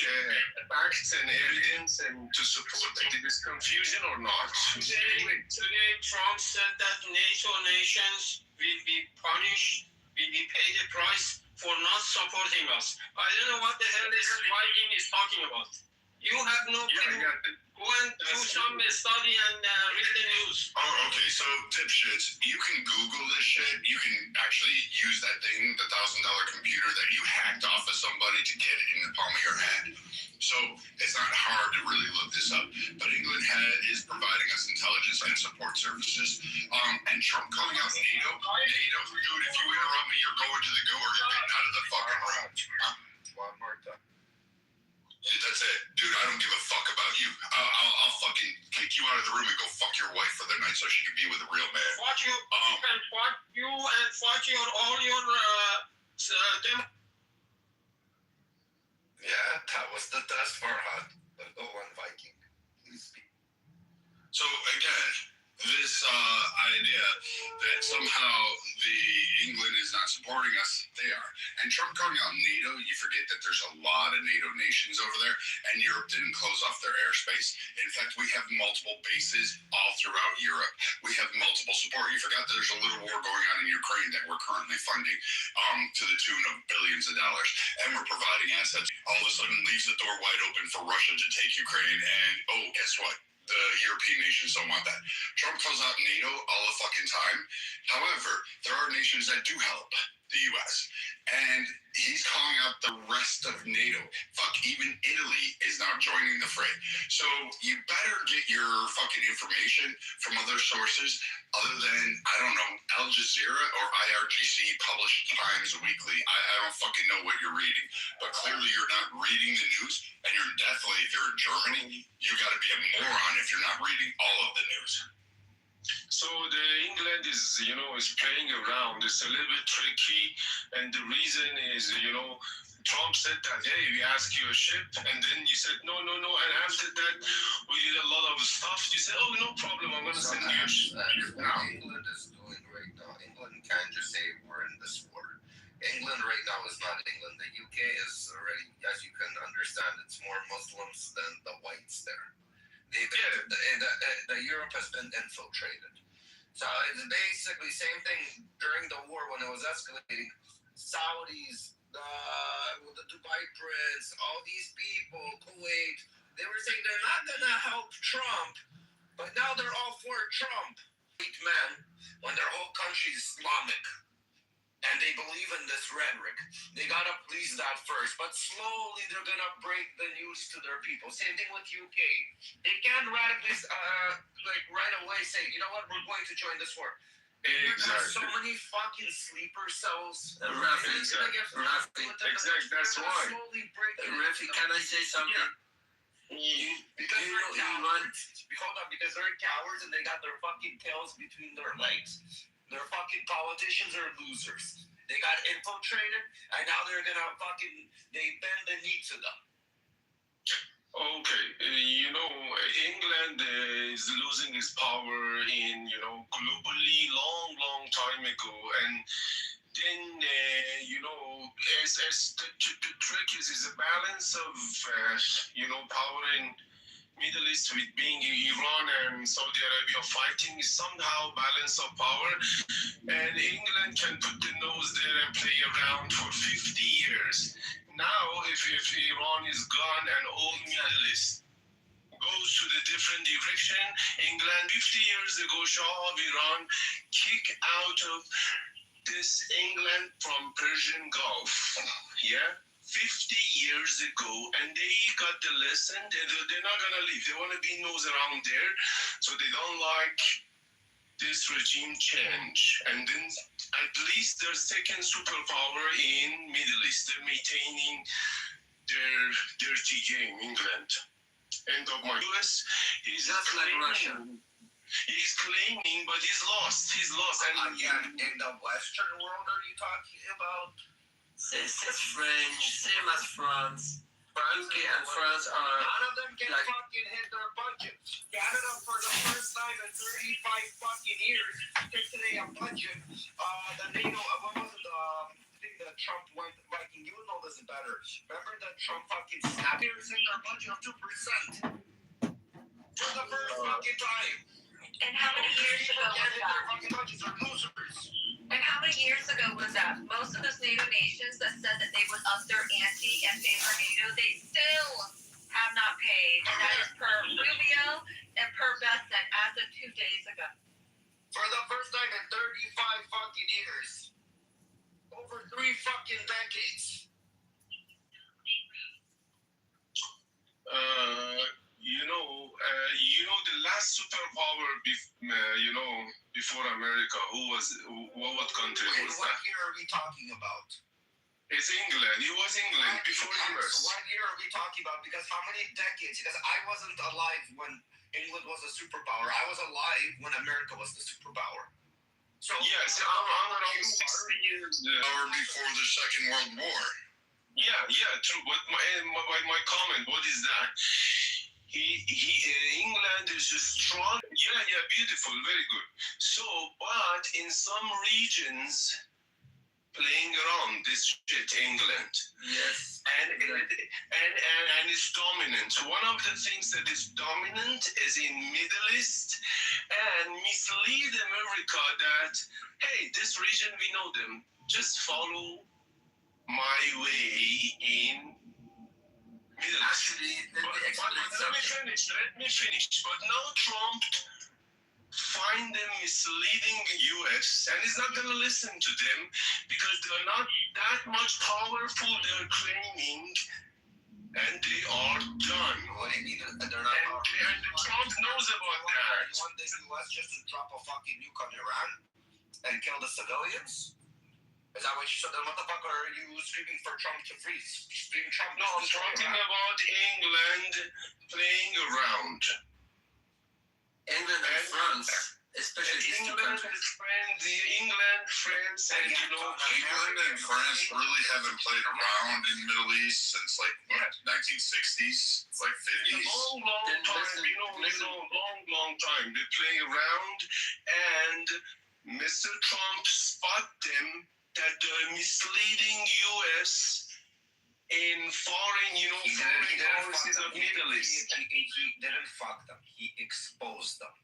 facts and evidence and to support that it is confusion or not? Today, Trump said that NATO nations will be punished, will be paid a price for not supporting us. I don't know what the hell this Viking is talking about. You have no clue. Go and do some study and read the news. Oh, okay. So, dipshits, you can Google this shit. You can actually use that thing, the $1,000 computer that you hacked off of somebody to get it in the palm of your hand. So, it's not hard to really look this up. But England is providing us intelligence and support services. And Trump calling out NATO, dude, if you interrupt me, you're going to the go or you're getting out of the fucking room. One more time. That's it. Dude, I don't give a fuck about you. I'll fucking kick you out of the room and go fuck your wife for the night so she can be with a real man. Fuck you, and fuck you, and fuck all your, Yeah, that was the test for Hot, the one Viking. Please speak. So, again, this idea that somehow England is not supporting us, they are. And Trump calling out NATO, you forget that there's a lot of NATO nations over there, and Europe didn't close off their airspace. In fact, we have multiple bases all throughout Europe. We have multiple support. You forgot that there's a little war going on in Ukraine that we're currently funding to the tune of billions of dollars, and we're providing assets. All of a sudden leaves the door wide open for Russia to take Ukraine, and guess what? The European nations don't want that. Trump calls out NATO all the fucking time. However, there are nations that do help the U.S. And he's calling out the rest of NATO. Fuck, even Italy is now joining the fray. So you better get your fucking information from other sources other than, I don't know, Al Jazeera or IRGC published Times Weekly. I don't fucking know what you're reading. But clearly you're not reading the news. And you're definitely, if you're in Germany, you got to be a moron if you're not reading all of the news. So the England is playing around. It's a little bit tricky, and the reason is, Trump said that, hey, we asked you a ship, and then you said no, and after that we did a lot of stuff. You said, oh, no problem, I'm gonna send you a ship now. England is doing right now. England can't just say we're in this war. England right now is not England. The UK is already, as you can understand, it's more Muslims than the whites there. The Europe has been infiltrated. So it's basically same thing during the war when it was escalating. Saudis, the Dubai Prince, all these people, Kuwait, they were saying they're not going to help Trump, but now they're all for Trump. Men, when their whole country is Islamic, and they believe in this rhetoric, they got to please that first, but slowly they're going to break the news to their people. Same thing with UK. They can't radically, right away say, you know what, we're going to join this war. There's so many fucking sleeper cells. Rafi, that's why. Rafi, can I say something? Because they're cowards. Hold on, because they're cowards and they got their fucking tails between their legs. Their fucking politicians are losers. They got infiltrated, and now they're gonna they bend the knee to them. Okay, England is losing its power in, globally long time ago. And then, as the trick is a balance of, power in Middle East with being Iran and Saudi Arabia fighting is somehow balance of power. And England can put the nose there and play around for 50 years. Now, if Iran is gone and all Middle East goes to the different direction, England 50 years ago, Shah of Iran kicked out of this England from Persian Gulf. Yeah? 50 years ago, and they got the lesson. They're not gonna leave. They want to be nose around there, so they don't like this regime change. And then at least their second superpower in Middle East. They're maintaining their dirty game, England. End of my US. He's just like Russia. He's claiming, but he's lost. He's lost. And again, in the Western world, are you talking about? It's French, same as France. UK and France are. None of them can fucking hit their budget. Canada, for the first time in 35 fucking years, took today a budget. The NATO, what was it? Thing that Trump went, Viking, you know this better. Remember that Trump fucking snapped years in their budget of 2%? For the first fucking time. And how many years ago was that? Their fucking budgets are losers. And how many years ago was that? Most of those NATO nations that said that they would up their ante and favor NATO, they still have not paid. And that is per Rubio and per Besson as of 2 days ago. For the first time in 35 fucking years. Over 3 fucking decades. The last superpower, before America, what country was that? What year are we talking about? It's England. It was England before US. So what year are we talking about? Because how many decades? Because I wasn't alive when England was a superpower. I was alive when America was the superpower. So yes, I'm around 60 years before the Second World War. Yeah, true. But my comment, what is that? England is strong. Yeah, beautiful, very good. So, but in some regions, playing around this shit, England. Yes. And it's dominant. One of the things that is dominant is in Middle East and mislead America that, hey, this region, we know them. Just follow my way in Middle East. Actually, let me finish. But now Trump find them misleading the US, and he's not going to listen to them because they're not that much powerful, they're claiming, and they are done. What do you mean they're not powerful? And Trump knows about that. You want the US just to drop a fucking nuke on Iran and kill the civilians? Is that what you said? Then what the fuck are you screaming for Trump to freeze? Screaming Trump? No, I'm talking about England playing around. England and France, especially these two countries. England, France, and England and France really haven't played around in the Middle East since 1960s, 50s. Long time. They play around, and Mr. Trump spot them that they're misleading U.S. in foreign, foreign policies of Middle East. He didn't fuck them. He exposed them.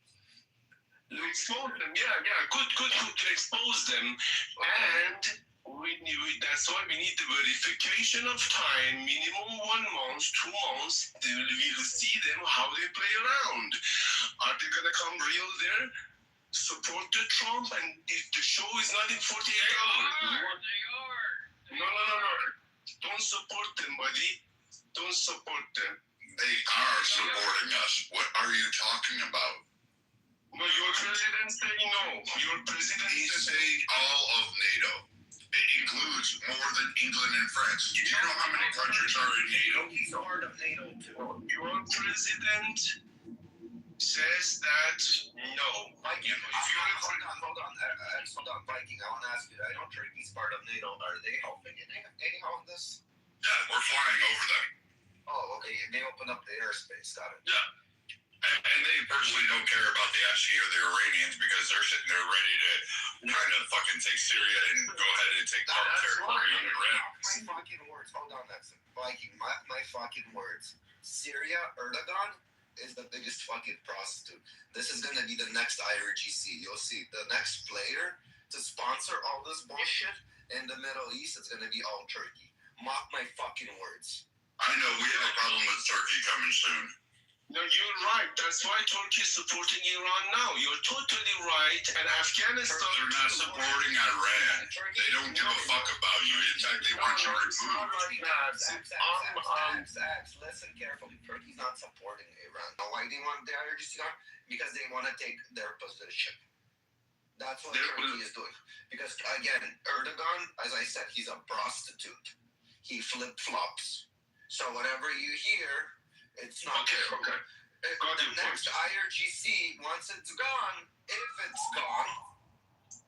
Expose them, yeah. Good to expose them. And that's why we need the verification of time, minimum 1 month, 2 months. We'll see them how they play around. Are they gonna come real there? Support the Trump, and if the show is not in 48 hours. They are. No. Don't support them, buddy. Don't support them. They are supporting us. What are you talking about? No, your president said no. Your president He's said saying all of NATO. It includes more than England and France. Do you know how many countries are in NATO? He's part of NATO too. Your president says that no. Viking, hold on, Viking. I want to ask you. I know Turkey's part of NATO. Are they helping anyhow in this? Yeah, we're flying over them. Oh, okay. They open up the airspace. Got it. Yeah. And they personally don't care about the SC or the Iranians because they're sitting there ready to kind of fucking take Syria and go ahead and take part of territory in Iran. My fucking words. Hold on, that's Viking. My fucking words. Syria, Erdogan is the biggest fucking prostitute. This is gonna be the next IRGC. You'll see the next player to sponsor all this bullshit in the Middle East is gonna be all Turkey. Mock my fucking words. I know we have a problem with Turkey coming soon. No, you're right. That's why Turkey is supporting Iran now. You're totally right. And Afghanistan... They're not supporting Iran. They don't give a fuck about you. In fact, they want you removed. Listen carefully. Turkey's not supporting Iran. Now, why do they want the IRGC on? Because they want to take their position. That's what Turkey is doing. Because, again, Erdogan, as I said, he's a prostitute. He flip-flops. So whatever you hear... It's not true. Okay. The next IRGC, once it's gone, if it's gone,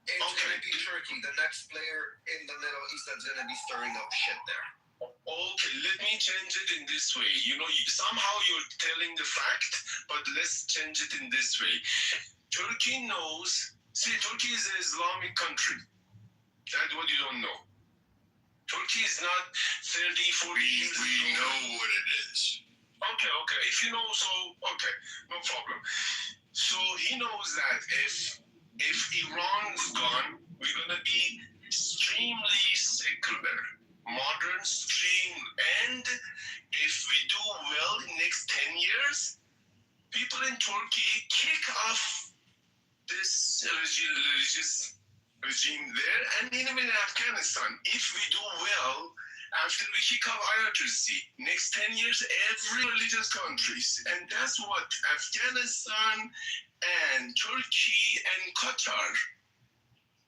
it's going to be Turkey, the next player in the Middle East that's going to be stirring up shit there. Okay, let me change it in this way. Somehow you're telling the fact, but let's change it in this way. Turkey knows, Turkey is an Islamic country. That's what you don't know. Turkey is not 30, 40 years ago. We know what it is. Okay. If you know, so okay, no problem. So he knows that if Iran's gone, we're gonna be extremely secular, modern, stream, and if we do well in next 10 years, people in Turkey kick off this religious regime there, and even in Afghanistan, if we do well. After we kick off IRGC, next 10 years, every religious countries, and that's what Afghanistan and Turkey and Qatar,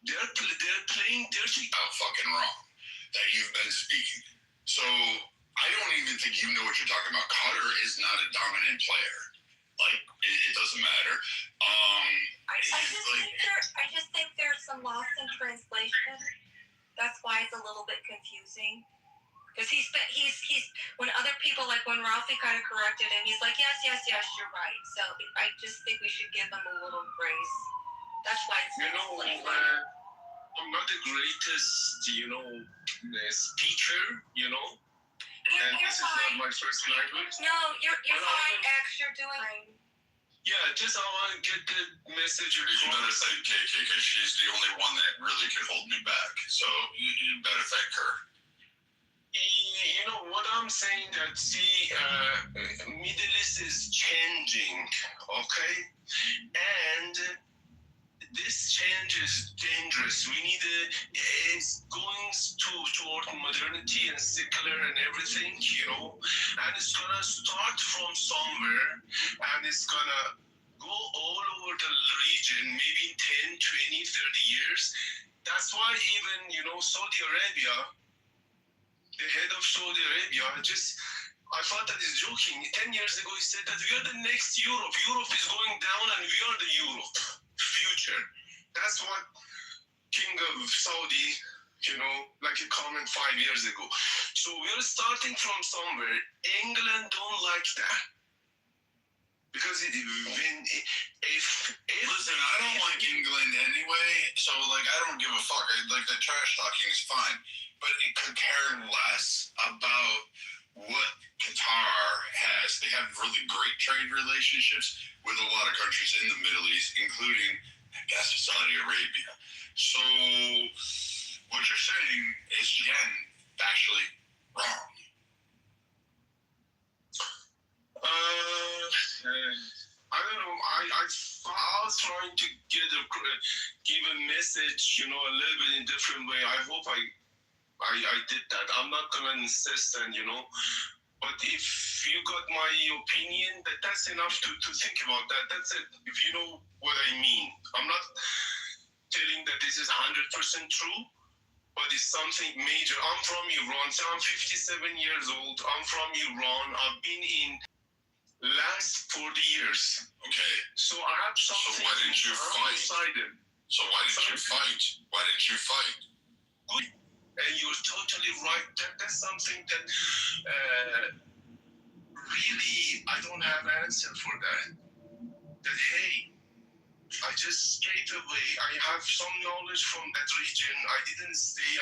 they're playing dirty. Fucking wrong that you've been speaking. So I don't even think you know what you're talking about. Qatar is not a dominant player. Like it doesn't matter. I just think there's some loss in translation. That's why it's a little bit confusing. Because he's when other people, like when Ralphie kind of corrected him, he's like, yes, you're right. So I just think we should give him a little grace. That's why it's I'm not the greatest, speaker, and this is not my first language. No, you're fine, X. You're doing fine. Yeah, just I want to get the message across. You better thank KK because she's the only one that really can hold me back. So you better thank her. What I'm saying that Middle East is changing, okay? And this change is dangerous. We need it's going toward modernity and secular and everything, and it's gonna start from somewhere, and it's gonna go all over the region, maybe in 10, 20, 30 years. That's why even, Saudi Arabia, the head of Saudi Arabia, I thought that he's joking. 10 years ago, he said that we are the next Europe. Europe is going down and we are the Europe future. That's what King of Saudi, like a comment 5 years ago. So we're starting from somewhere. England don't like that. Because Listen, I don't like England anyway. way. So like, I don't give a fuck. Like the trash talking is fine, but it could care less about what Qatar has. They have really great trade relationships with a lot of countries in the Middle East, including, I guess, Saudi Arabia. So what you're saying is, again, factually wrong. I don't know. I was trying to give a message, a little bit in a different way. I hope I did that. I'm not gonna insist, but if you got my opinion, that's enough to think about that. That's it. If you know what I mean, I'm not telling that this is 100% true, but it's something major. I'm from Iran, so I'm 57 years old. I'm from Iran. I've been in last 40 years. Okay. So I have something. So why didn't you fight? So why didn't you fight? Why didn't you fight? Good. And you're totally right. That's something that really I don't have an answer for that. That hey, I just straight away I have some knowledge from that region. I didn't stay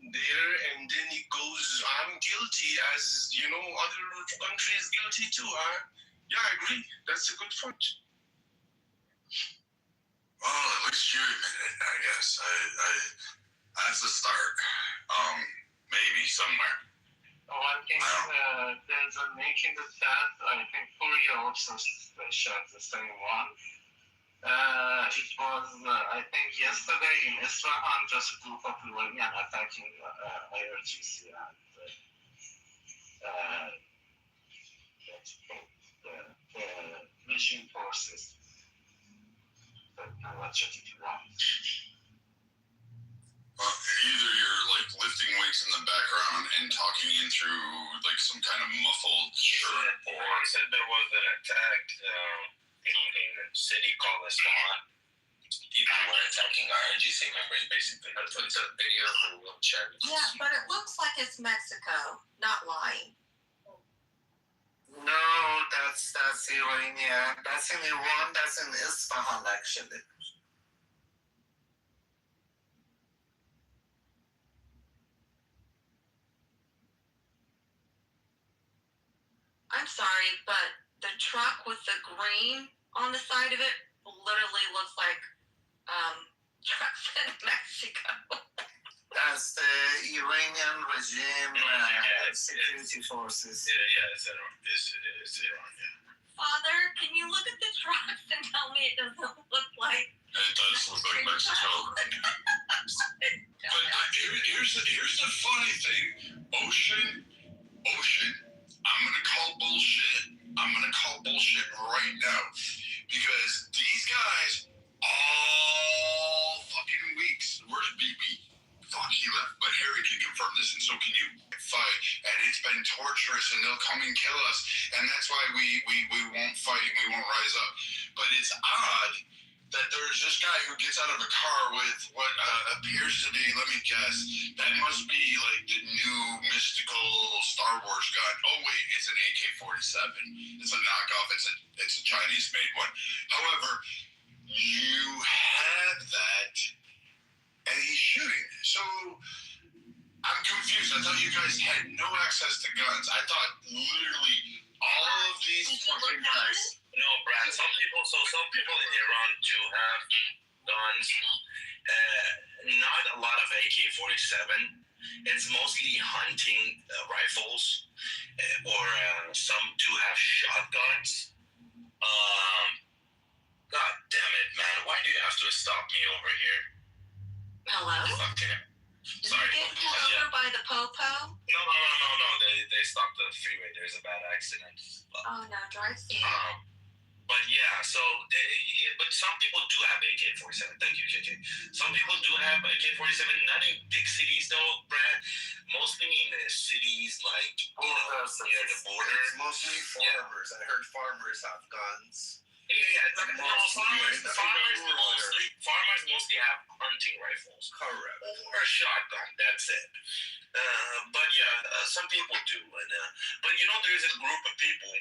there, and then it goes. I'm guilty, as other countries guilty too. Yeah, I agree. That's a good point. Well, at least you admit it, I guess. That's a start. Maybe somewhere. One thing, there's a link in the chat. I think Furia also shared the same one. It was, I think, yesterday in Isfahan, just a group of Iranian attacking IRGC and the regime forces. Well, either you're like lifting weights in the background and talking in through like some kind of muffled shirt, or I said there was an attack in a city called Isfahan. People were attacking IRGC members, basically. I put a video for Will Cherry. Yeah, but it looks like it's Mexico, not lying. No, that's Iranian. That's in Iran. That's in Isfahan, actually. I'm sorry, but the truck with the green on the side of it literally looks like trucks in Mexico. That's the Iranian regime security forces. Yeah, it's Iran, yeah. Father, can you look at the trucks and tell me it doesn't look like... It does look like Mexico. But here's the funny thing. Ocean, I'm going to call bullshit right now. Because these guys, all fucking weeks, where's BB? Fuck, he left, but Harry can confirm this, and so can you. Fight, and it's been torturous, and they'll come and kill us, and that's why we won't fight, we won't rise up. But it's odd that there's this guy who gets out of a car with what appears to be, let me guess, that must be like the new mystical Star Wars gun. Oh wait, it's an AK-47. It's a knockoff. It's a Chinese-made one. However, you have that, and he's shooting. So I'm confused. I thought you guys had no access to guns. I thought literally all of these fucking guys. No, Brad. Some people in Iran do have guns. Not a lot of AK-47. It's mostly hunting rifles, or some do have shotguns. God damn it, man! Why do you have to stop me over here? Hello? Okay. Sorry. Did you get pulled over by the popo? No. They stopped the freeway. There's a bad accident. Oh no, drive safe. But yeah, but some people do have AK-47. Thank you, KK. Some people do have AK-47. Not in big cities though, Brad. Mostly in the cities like near the border. It's mostly farmers. I heard farmers have guns. Farmers mostly have hunting rifles. Correct. Or a shotgun, that's it. But yeah, some people do. But there's a group of people,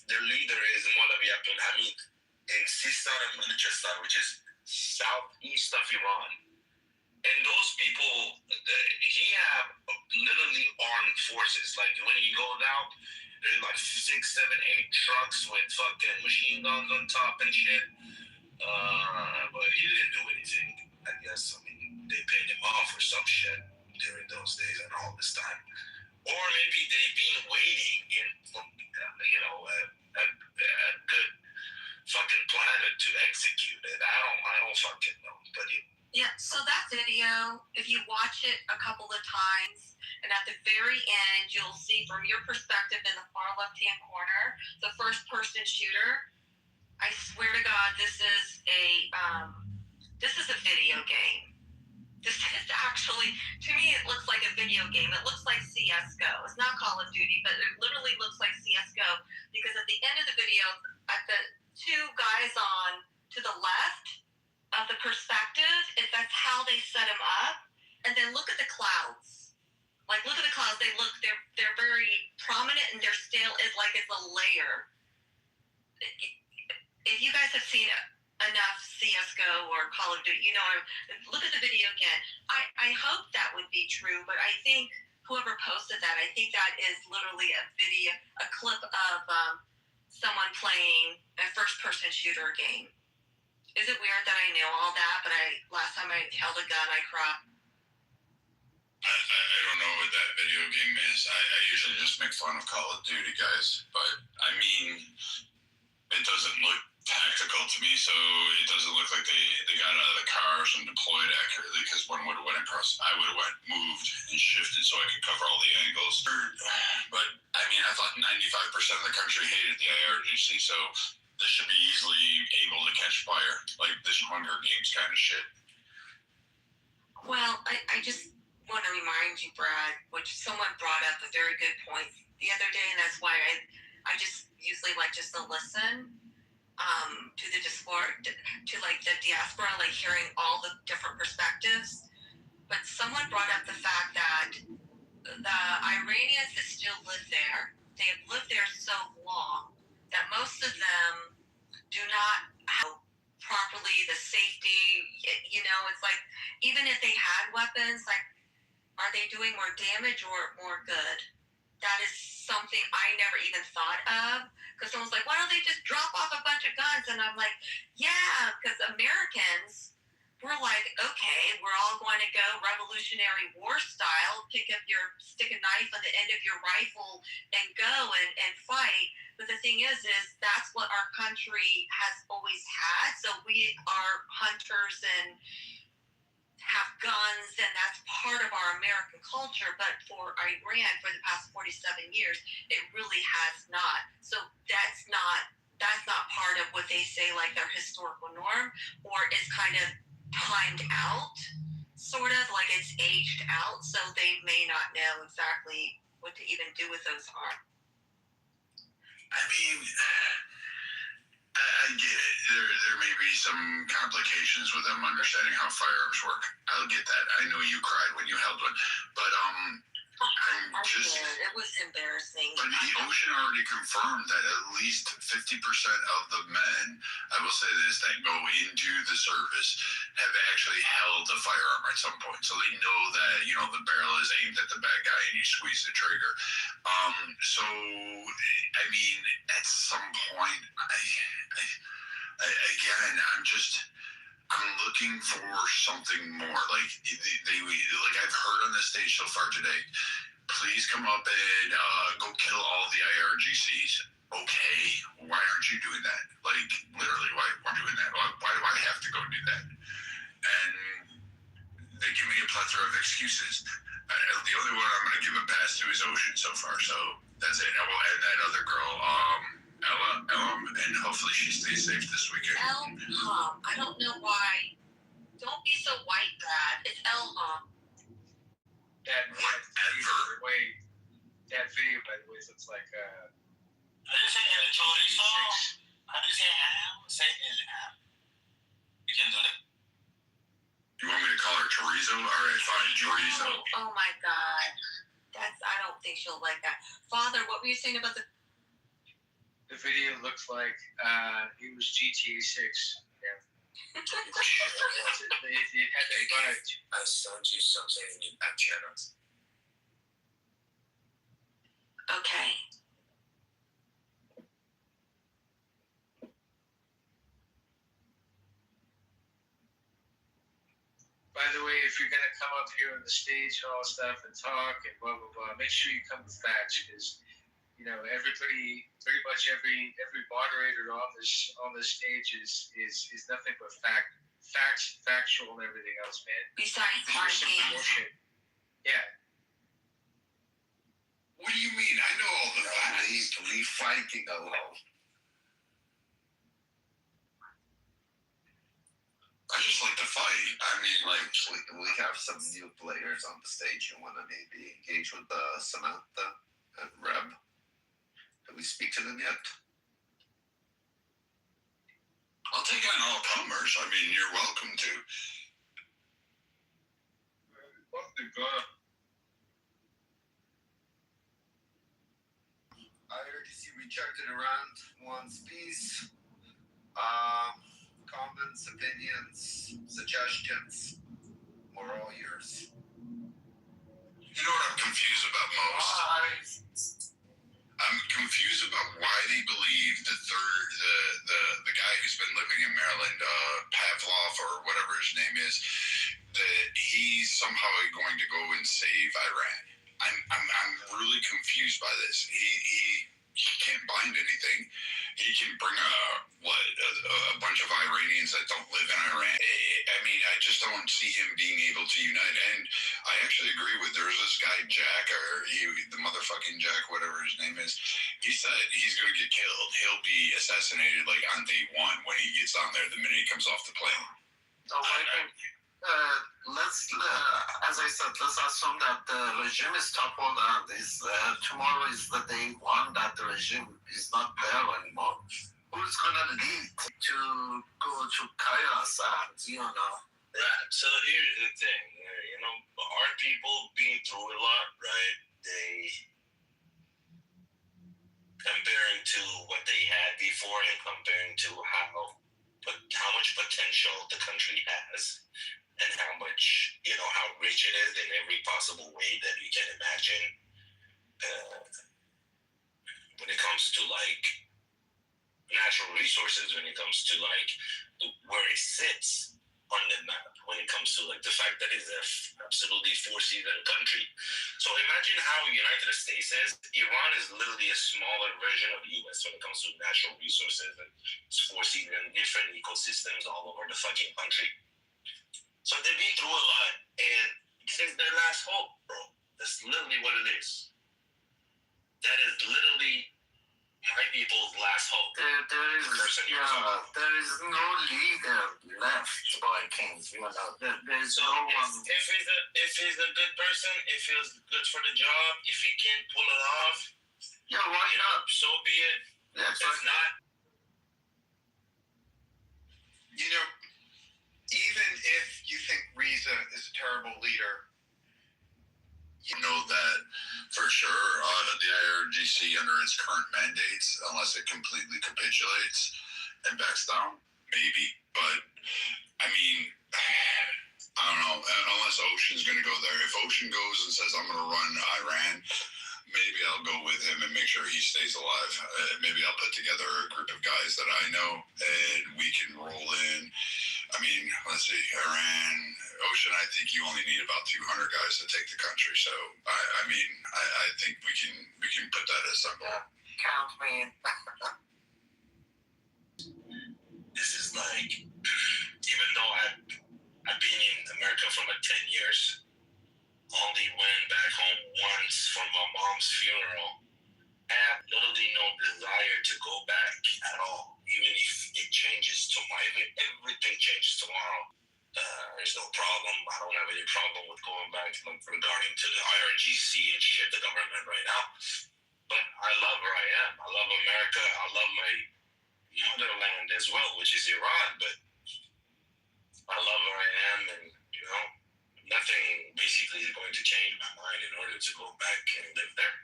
their leader is Maulavi Abdul Hamid in Sistan and Balochistan, which is southeast of Iran. And those people, he have literally armed forces. Like when he goes out, there's like 6, 7, 8 trucks with fucking machine guns on top and shit. But he didn't do anything, I guess. I mean, they paid him off or some shit during those days and all this time. Or maybe they've been waiting in, a good fucking plan to execute it. I don't fucking know. But yeah, so that video, if you watch it a couple of times, and at the very end, you'll see from your perspective in the far left-hand corner, the first-person shooter. I swear to God, this is a video game. This is actually, to me, it looks like a video game. It looks like CS:GO. It's not Call of Duty, but it literally looks like CS:GO because at the end of the video, at the two guys on to the left of the perspective, that's how they set them up. And then look at the clouds. Like, look at the clouds. They're very prominent, and their scale is like it's a layer. If you guys have seen enough CS:GO or Call of Duty, look at the video again. I hope that would be true, but I think whoever posted that, I think that is literally a clip of someone playing a first-person shooter game. Is it weird that I knew all that, but last time I held a gun, I cried? I don't know what that video game is. I usually just make fun of Call of Duty guys, but I mean, it doesn't look tactical to me, so it doesn't look like they got out of the cars and deployed accurately, because one would have went across, I would have moved and shifted so I could cover all the angles. But I mean, I thought 95% of the country hated the IRGC, so this should be easily able to catch fire, like this Hunger Games kind of shit. Well, I just want to remind you, Brad, which someone brought up a very good point the other day, and that's why I just usually like just to listen to the diaspora, like hearing all the different perspectives. But someone brought up the fact that the Iranians that still live there, they have lived there so long that most of them do not have properly the safety. It's like even if they had weapons, like, are they doing more damage or more good? That is something I never even thought of, because someone's like, why don't they just drop off a bunch of guns? And I'm like, yeah, because Americans, we're like, okay, we're all going to go Revolutionary War style, stick a knife on the end of your rifle and go and fight. But the thing is that's what our country has always had. So we are hunters and have guns, and that's part of our American culture. But for Iran, for the past 47 years, it really has not. So that's not part of what they say, like their historical norm, or is kind of timed out, sort of like it's aged out. So they may not know exactly what to even do with those arms. I mean, I get it. There may be some complications with them understanding how firearms work. I'll get that. I know you cried when you held one, but It was embarrassing. But the ocean already confirmed that at least 50% of the men, I will say this, that go into the service have actually held a firearm at some point. So they know that, the barrel is aimed at the bad guy and you squeeze the trigger. So, I mean, at some point, I'm looking for something more. Like I've heard on the stage so far today, please come up and go kill all the IRGCs. Okay, why aren't you doing that? Like, literally, why aren't you doing that? Why do I have to go do that? And they give me a plethora of excuses. The only one I'm going to give a pass to is Ocean so far, so that's it. I will add that other girl, Ella, and hopefully she stays safe this weekend. I don't know why. Don't be so white, Brad. It's Elham. That video, by the way, looks like I didn't say chorizo. I didn't say ham. Say ham. You can do that. You want me to call her chorizo? All right, fine, chorizo. Oh my God. I don't think she'll like that. Father, what were you saying about the video? Looks like it was GTA 6. Yeah. It had to budge. I'll send you something in the back channels. Okay. By the way, if you're gonna come up here on the stage and all stuff and talk and blah blah blah, make sure you come with facts, because you know everybody, pretty much every moderator on this stage is nothing but factual and everything else, man. Besides There's some parking. bullshit. Yeah. What do you mean? I know all the facts. Leave fighting alone. I just like to fight. I mean, like, We have some new players on the stage. You want to maybe engage with Samantha and Reb? Can we speak to them yet? I'll take on all comers. I mean, you're welcome to. IRGC rejected around one's piece. Comments, opinions, suggestions, we're all yours. You know what I'm confused about most? I'm confused about why they believe the guy who's been living in Maryland, Pavlov or whatever his name is, that he's somehow going to go and save Iran. I'm really confused by this. He can't bind anything. He can bring a bunch of Iranians that don't live in Iran. I mean, I just don't see him being able to unite. And I actually agree with, there's this guy Jack, or the motherfucking Jack, whatever his name is. He said he's going to get killed. He'll be assassinated like on day one when he gets on there, the minute he comes off the plane. So I think as I said, let's assume that the regime is toppled and tomorrow is the day one that the regime is not there anymore. Who's gonna lead to go to chaos and, Right. So here's the thing, our people been through a lot, right? They, comparing to what they had before and comparing to how much potential the country has, and how much, how rich it is in every possible way that you can imagine. When it comes to like natural resources, when it comes to like where it sits on the map, when it comes to like the fact that it's an absolutely four-season country. So imagine how United States is. Iran is literally a smaller version of the US when it comes to natural resources and four-season different ecosystems all over the fucking country. So they've been through a lot, and since their last hope, bro. That's literally what it is. That is literally my people's last hope. There is no leader left by Kings. There's so no one. If he's a good person, if he's good for the job, if he can't pull it off, why not? So be it. Yeah, if not, even if you think Riza is a terrible leader, you know that for sure the IRGC under its current mandates, unless it completely capitulates and backs down, maybe. But I mean, I don't know, unless Ocean's going to go there. If Ocean goes and says, I'm going to run Iran, maybe I'll go with him and make sure he stays alive. Maybe I'll put together a group of guys that I know and we can roll in. I mean, let's see, Iran, Ocean, I think you only need about 200 guys to take the country. So, I think we can put that as some goal. Count me in. This is like, even though I've been in America for like 10 years, only went back home once for my mom's funeral. I have literally no desire to go back at all, even if it changes tomorrow. Even everything changes tomorrow. There's no problem. I don't have any problem with going back regarding to the IRGC and shit, the government right now. But I love where I am. I love America. I love my motherland as well, which is Iran. But I love where I am, and nothing basically is going to change my mind in order to go back and live there.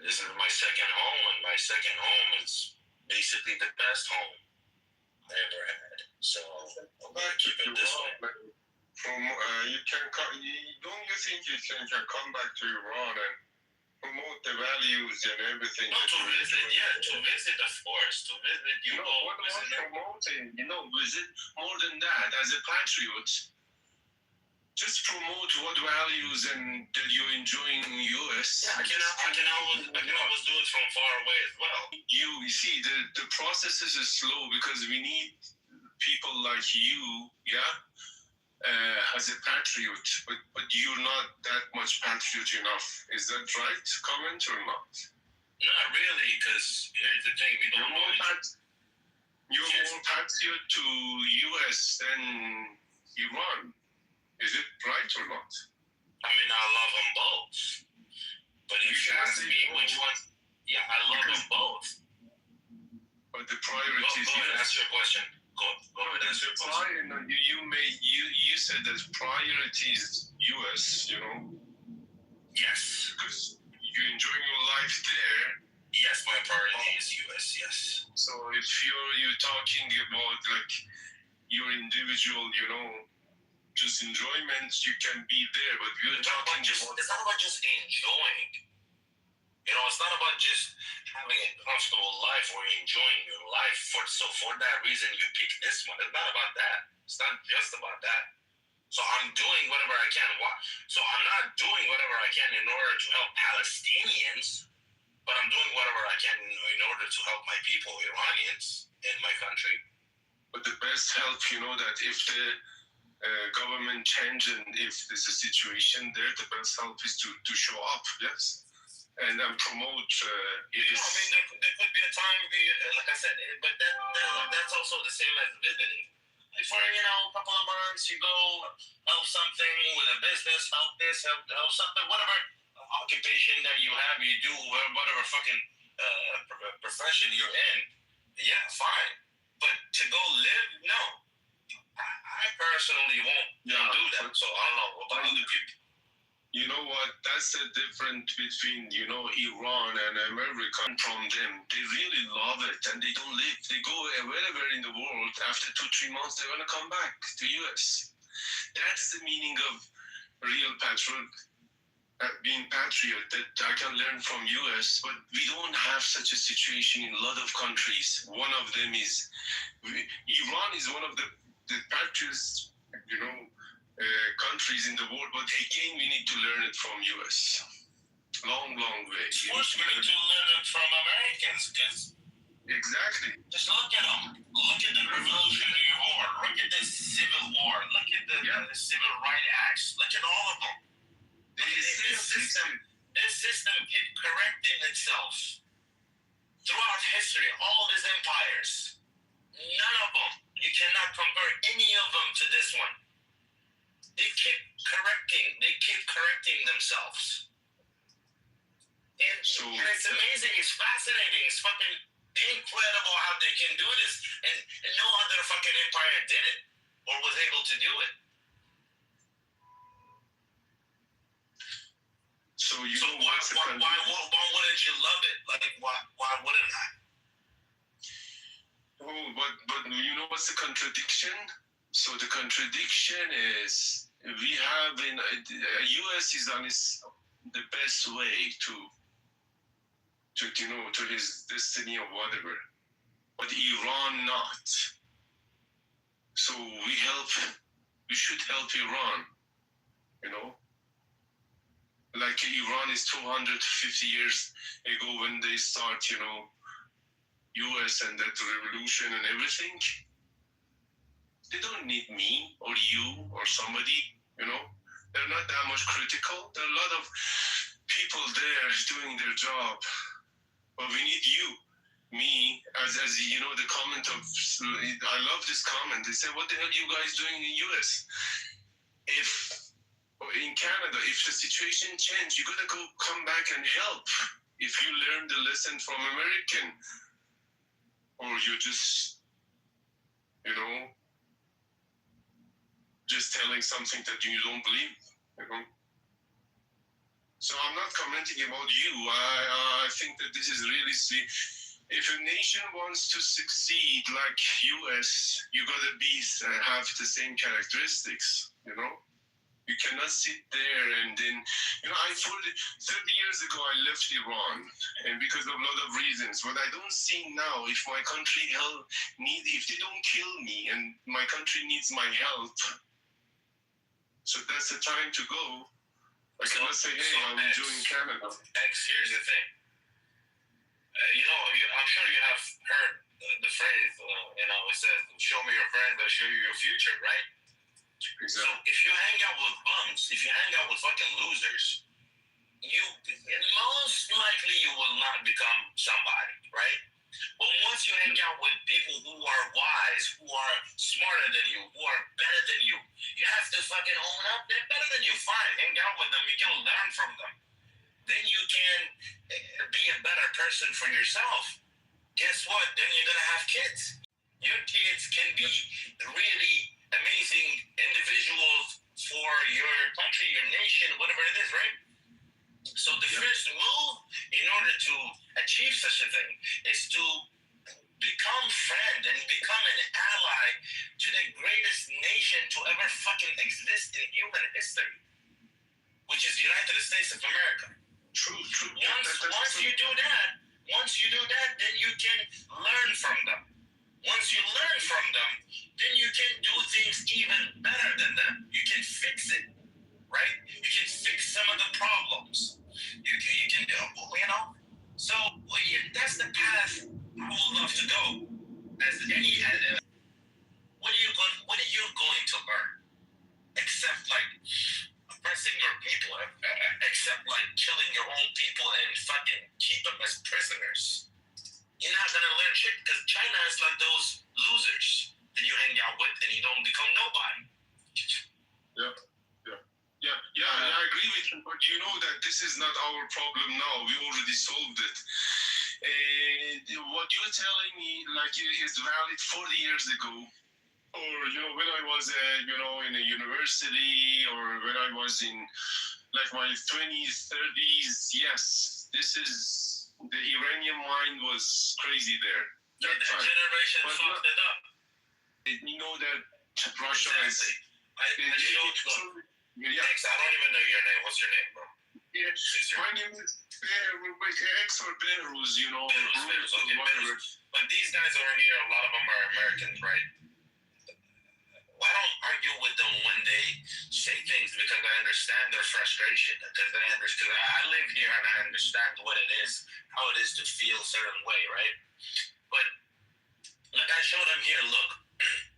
This is my second home, and my second home is basically the best home I ever had. So I'm gonna keep it this way. From you can don't you think you can come back to Iran and promote the values and everything? No, to visit, of course, to visit. You know, what about promoting? Visit more than that. As a patriot, just promote what values and that you're enjoying in the U.S. Yeah, I can always do it from far away as well. You see, the process is slow because we need people like you, as a patriot, but you're not that much patriot enough. Is that right? Comment or not? Not really, because here's the thing: we don't know. You're more patriot to U.S. than Iran. Is it right or not? I mean, I love them both. But if you ask me which one, I love them both. But the priority is. Go ahead, ask your question. Go ahead, answer your question. You said that priority is U.S. Yes. Because you're enjoying your life there. Yes, my priority is U.S. Yes. So if you're talking about like your individual, just enjoyment, you can be there, but we're talking about. It's not about just enjoying. It's not about just having a comfortable life or enjoying your life. For that reason, you pick this one. It's not about that. It's not just about that. So I'm doing whatever I can. So I'm not doing whatever I can in order to help Palestinians, but I'm doing whatever I can in order to help my people, Iranians, in my country. But the best help, that if the government change and if there's a situation there, the best help is to show up, yes, and promote. I mean, there could be a time, like I said, but that's also the same as visiting. For a couple of months, you go help something with a business, help this, help something, whatever occupation that you have, you do whatever fucking profession you're in. Yeah, fine, but to go live, no. I personally won't do that. So I don't know about other people. You know what? That's the difference between, Iran and America. From them, they really love it and they don't live. They go wherever in the world. After 2-3 months, they're going to come back to US. That's the meaning of real patriot, being patriot, that I can learn from US. But we don't have such a situation in a lot of countries. One of them is, Iran is one of the patriots, countries in the world, but again, we need to learn it from US. Long way. Of course, we need to learn it from Americans, because exactly. Just look at them. Look at the Revolutionary War. Look at the Civil War. Look at the Civil Rights Acts. Look at all of them. This system keeps correcting itself throughout history. All these empires, none of them. You cannot compare any of them to this one. They keep correcting themselves. And it's amazing, it's fascinating, it's fucking incredible how they can do this. And no other fucking empire did it or was able to do it. So why wouldn't you love it? Like why wouldn't I? Oh, but what's the contradiction? So the contradiction is we have US is on the best way to his destiny or whatever, but Iran not. So we should help Iran, like Iran is 250 years ago when they start, US and that revolution and everything. They don't need me or you or somebody, They're not that much critical. There are a lot of people there doing their job. But we need you, me, as the comment of, I love this comment. They say, what the hell are you guys doing in the US? In Canada, if the situation changes, you got to come back and help. If you learn the lesson from American, or you just, just telling something that you don't believe, So I'm not commenting about you. I think that this is really if a nation wants to succeed like US, you gotta have the same characteristics, you know? You cannot sit there and then, you know, 30 years ago I left Iran, and because of a lot of reasons. But I don't see now, if my country if they don't kill me and my country needs my help, so that's the time to go. I cannot say, hey, I'm enjoying Canada. Here's the thing. I'm sure you have heard the phrase, it says, show me your friends, I'll show you your future, right? Exactly. So if you hang out with bums, if you hang out with fucking losers, most likely you will not become somebody, right? But once you hang out with people who are wise, who are smarter than you, who are better than you, you have to fucking own up. They're better than you. Fine, hang out with them. You can learn from them. Then you can be a better person for yourself. Guess what? Then you're going to have kids. Your kids can be really amazing individuals for your country, your nation, whatever it is, right? So the first move in order to achieve such a thing is to become friend and become an ally to the greatest nation to ever fucking exist in human history, which is the United States of America. True. Once you do that, then you can learn from them. Once you learn from them, then you can do things even better than them. You can fix it, right? You can fix some of the problems. You can do, So that's the path I would love to go. What are you going to learn? Except like oppressing your people, except like killing your own people and fucking keep them as prisoners. You're not gonna learn shit because China is like those losers that you hang out with and you don't become nobody. Yeah, I agree with you, but you know that this is not our problem now. We already solved it. What you're telling me, like, is valid 40 years ago, or when I was, in a university, or when I was in like my 20s, 30s. Yes, this is the Iranian mind was crazy there. The generation fucked it up. You know that Russia is. I don't even know your name. What's your name, bro? My name is X or Belarus, Belarus. But these guys over here, a lot of them are Americans, right? I don't argue with them when they say things because I understand their frustration. Because I live here and I understand what it is, how it is to feel a certain way, right? But like I showed them here, look,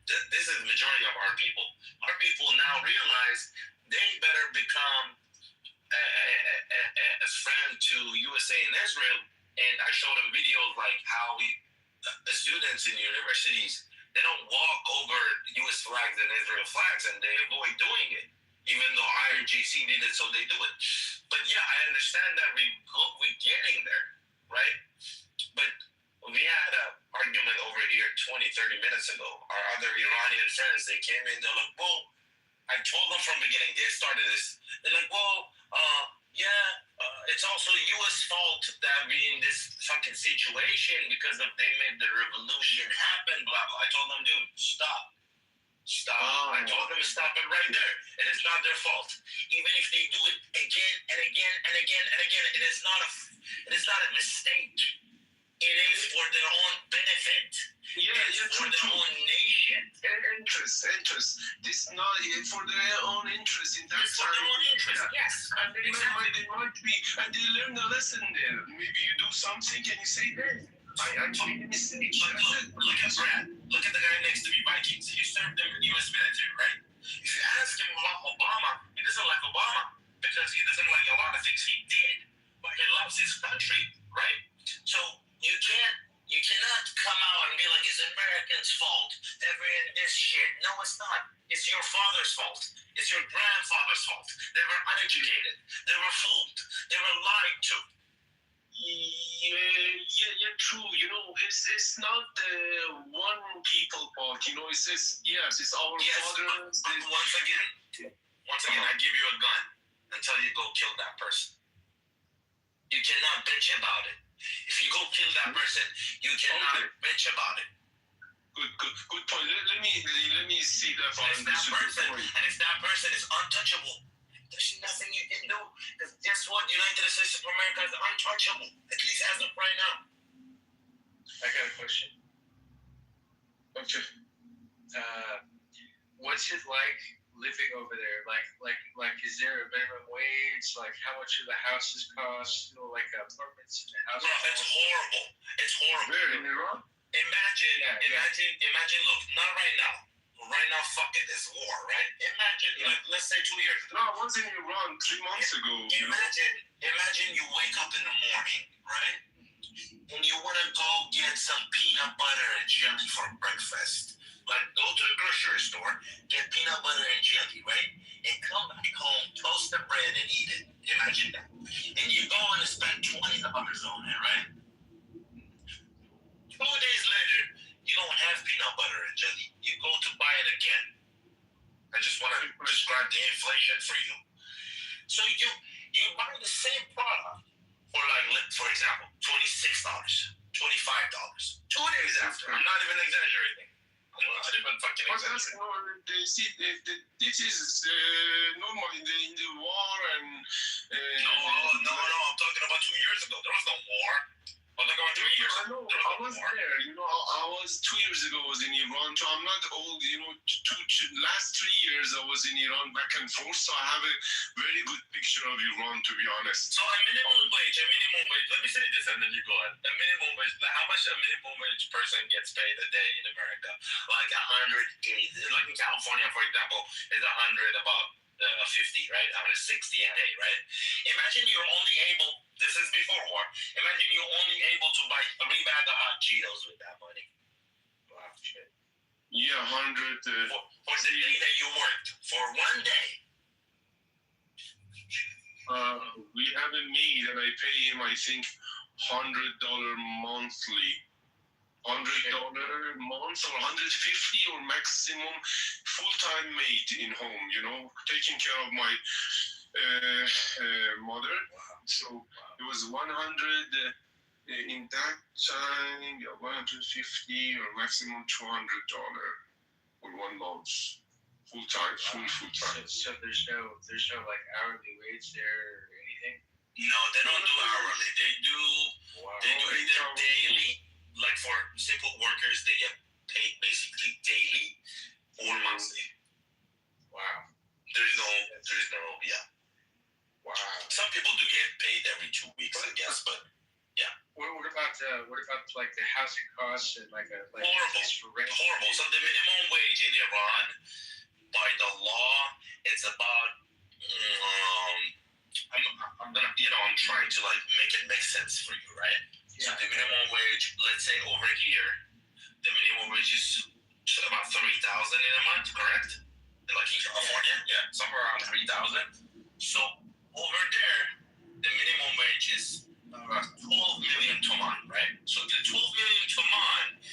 this is the majority of our people. Our people now realize they better become a friend to USA and Israel. And I showed them videos like how the students in universities, they don't walk over U.S. flags and Israel flags, and they avoid doing it, even though IRGC did it, so they do it. But yeah, I understand that we're getting there, right? But we had an argument over here 20, 30 minutes ago. Our other Iranian friends, they came in, they're like, well, I told them from the beginning, they started this, they're like, well, it's also U.S. fault that we're in this fucking situation because they made the revolution happen, blah, blah. I told them, dude, stop. I told them to stop it right there. It is not their fault. Even if they do it again and again and again and again, it is not a mistake. It is for their own benefit. For their own nation. Interest. This is not for their own interest in that time. For their own interest, yes. And they might be, and they learn the lesson there. Maybe you do something and you say, hey, I made a mistake. Look at Brad. Look at the guy next to me, Vikings. He served in the U.S. military, right? If you ask him about Obama, he doesn't like Obama because he doesn't like a lot of things he did, but he loves his country, right? So you cannot come out and be like, it's Americans' fault. They're in this shit. No, it's not. It's your father's fault. It's your grandfather's fault. They were uneducated. They were fooled. They were lied to. Yeah, true. It's not one people fault. It's our fathers. But once again, I give you a gun and tell you go kill that person. You cannot bitch about it. If you go kill that person, you cannot bitch about it. Good point. Let me see that And if that person is untouchable, there's nothing you can do. Because guess what? United States of America is untouchable, at least as of right now. I got a question. Okay. What's it like living over there? Like, is there a minimum wage? Like, how much do the houses cost? You know, like apartments in the house. No, it's horrible. It's horrible. Where in Iran? Imagine. Look, not right now. Right now, fuck it, it's war, right? Imagine, like, let's say 2 years ago. No, I was in Iran 3 months ago. Imagine you wake up in the morning, right? And you want to go get some peanut butter and jelly for breakfast. Like, go to the grocery store, get peanut butter and jelly, right? And come back home, toast the bread and eat it. Imagine that. And you go and spend $20 on it, right? 2 days later, you don't have peanut butter and jelly. You go to buy it again. I just want to describe the inflation for you. So you buy the same product for, like, for example, $26, $25. 2 days after. I'm not even exaggerating. I'm not even fucking exaggerating. This is normal in the war and... No, I'm talking about 2 years ago. There was no war. I'm talking about 3 years ago. I was there, I was 2 years ago, I was in Iran, so I'm not old, last 3 years I was in Iran back and forth, so I have a very good picture of Iran, to be honest. So a minimum wage, let me say this and then you go on. A minimum wage, how much a minimum wage person gets paid a day in America? Like 100, like in California, for example, is 100 about 50, right? 160 a day, right? Imagine you're only able, this is before war, imagine you're only able to buy 3 bags of hot Cheetos with that money. Wow, shit. Yeah, 100. For the day that you worked, for 1 day. We have a maid and I pay him, I think, $100 monthly. $100 a month or 150 or maximum full-time maid in home, taking care of my mother. So it was 100 in that time, 150 or maximum $200 for 1 month. Full-time, full-time. So there's no like hourly wage there or anything? No, they don't do hourly. They do either daily. Like for simple workers, they get paid basically daily or monthly. Wow. There's no, yeah. Wow. Some people do get paid every 2 weeks, I guess, but yeah. What about like the housing costs and like horrible. Horrible. So the minimum wage in Iran, by the law, it's about. I'm trying to like make it make sense for you, right? Yeah. So the minimum wage, let's say over here, the minimum wage is about 3,000 in a month, correct? Like in California, yeah, somewhere around 3,000. So over there, the minimum wage is about 12 million toman, right? So the 12 million toman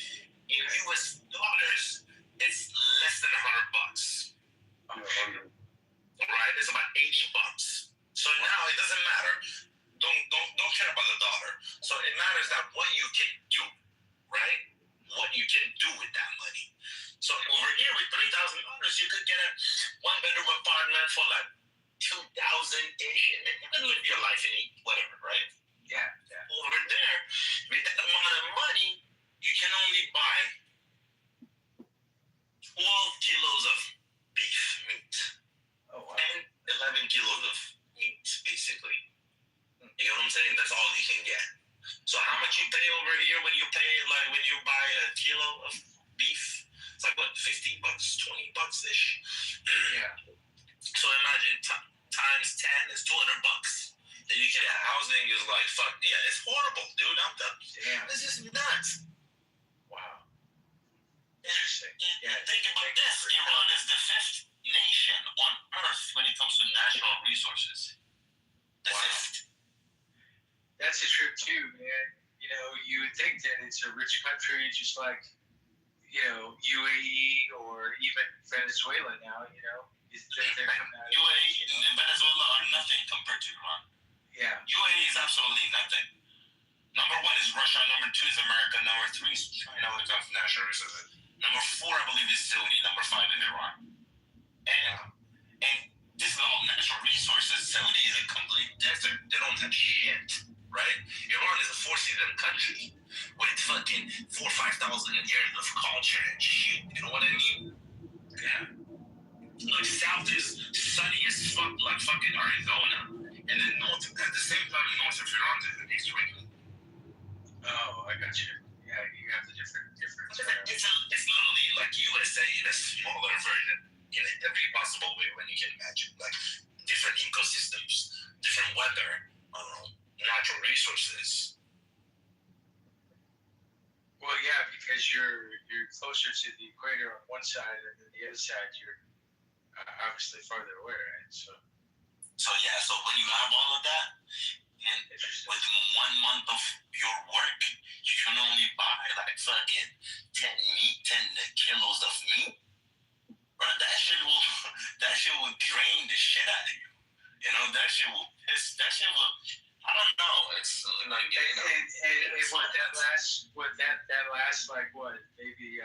in US dollars, it's less than $100. Right? It's about $80. So now it doesn't matter. Don't care about the dollar. So it matters that what you can do, right? What you can do with that money. So over here with $3,000, you could get a 1-bedroom apartment for like 2,000-ish, and then you can live your life and eat whatever, right? Yeah. Over there, with that amount of money, you can only buy 12 kilos of beef meat. Oh, wow. And 11 kilos of meat, basically. You know what I'm saying? That's all you can get. So how much you pay over here when you buy a kilo of beef? It's like what, $15, $20-ish. Yeah. So imagine times 10 is $200. Then you get housing is like fuck. Yeah, it's horrible, dude. I'm done. Damn. This is nuts. Wow. Interesting. Yeah. Think about this. Iran is the 5th nation on earth when it comes to natural resources. The 5th. That's a trip too, man. You would think that it's a rich country, just like, UAE or even Venezuela now, they're coming out of UAE and Venezuela are nothing compared to Iran. Yeah. UAE is absolutely nothing. Number 1 is Russia. Number 2 is America. Number 3 is China when it comes to national resources. Number 4, I believe, is Saudi. Number 5 is Iran. And this is all natural resources. Saudi is a complete desert. They don't have shit, right? Iran is a 4-season country with fucking 4,000 or 5,000 years of culture and shit. You know what I mean? Yeah. Look, south is sunny as fuck, like fucking Arizona, and then north at the same time, north of Iran is extremely. Oh, I got you. Yeah, you have the different. It's literally like USA in a smaller version in every possible way when you can imagine, like different ecosystems, different weather, natural resources. Well, yeah, because you're closer to the equator on one side, and then the other side you're obviously farther away, right? So when you have all of that, and with 1 month of your work, you can only buy like fucking 10 kilos of meat. Bro, that shit will drain the shit out of you. You know, that shit will, I don't know. It's like, would that last like what, maybe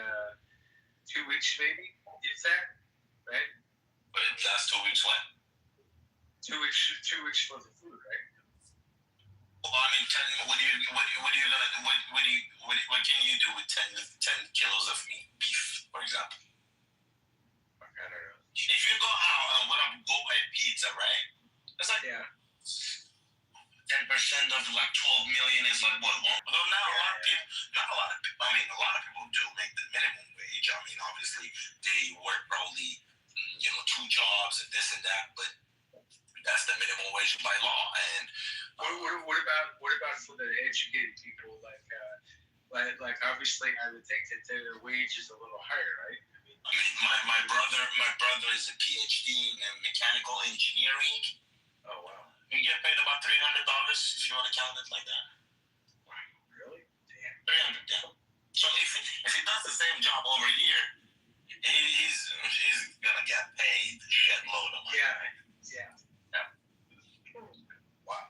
2 weeks, maybe? Is that right? But it lasts 2 weeks when? 2 weeks for the food, right? Well, I mean, what can you do with 10 kilos of beef, for example? I don't know. If you go out and go buy pizza, right? It's like 10% of like 12 million is like what? Although now a lot of people, a lot of people do make the minimum wage. I mean, obviously they work probably 2 jobs and this and that, but that's the minimum wage by law. And what about for the educated people? Like obviously, I would think that their wage is a little higher, right? I mean, my brother is a PhD in mechanical engineering. Oh wow! You get paid about $300 if you want to count it like that. Wow, really? Damn. 300, yeah. So if he does the same job over here, he's gonna get paid a shit load of money. Yeah. Wow.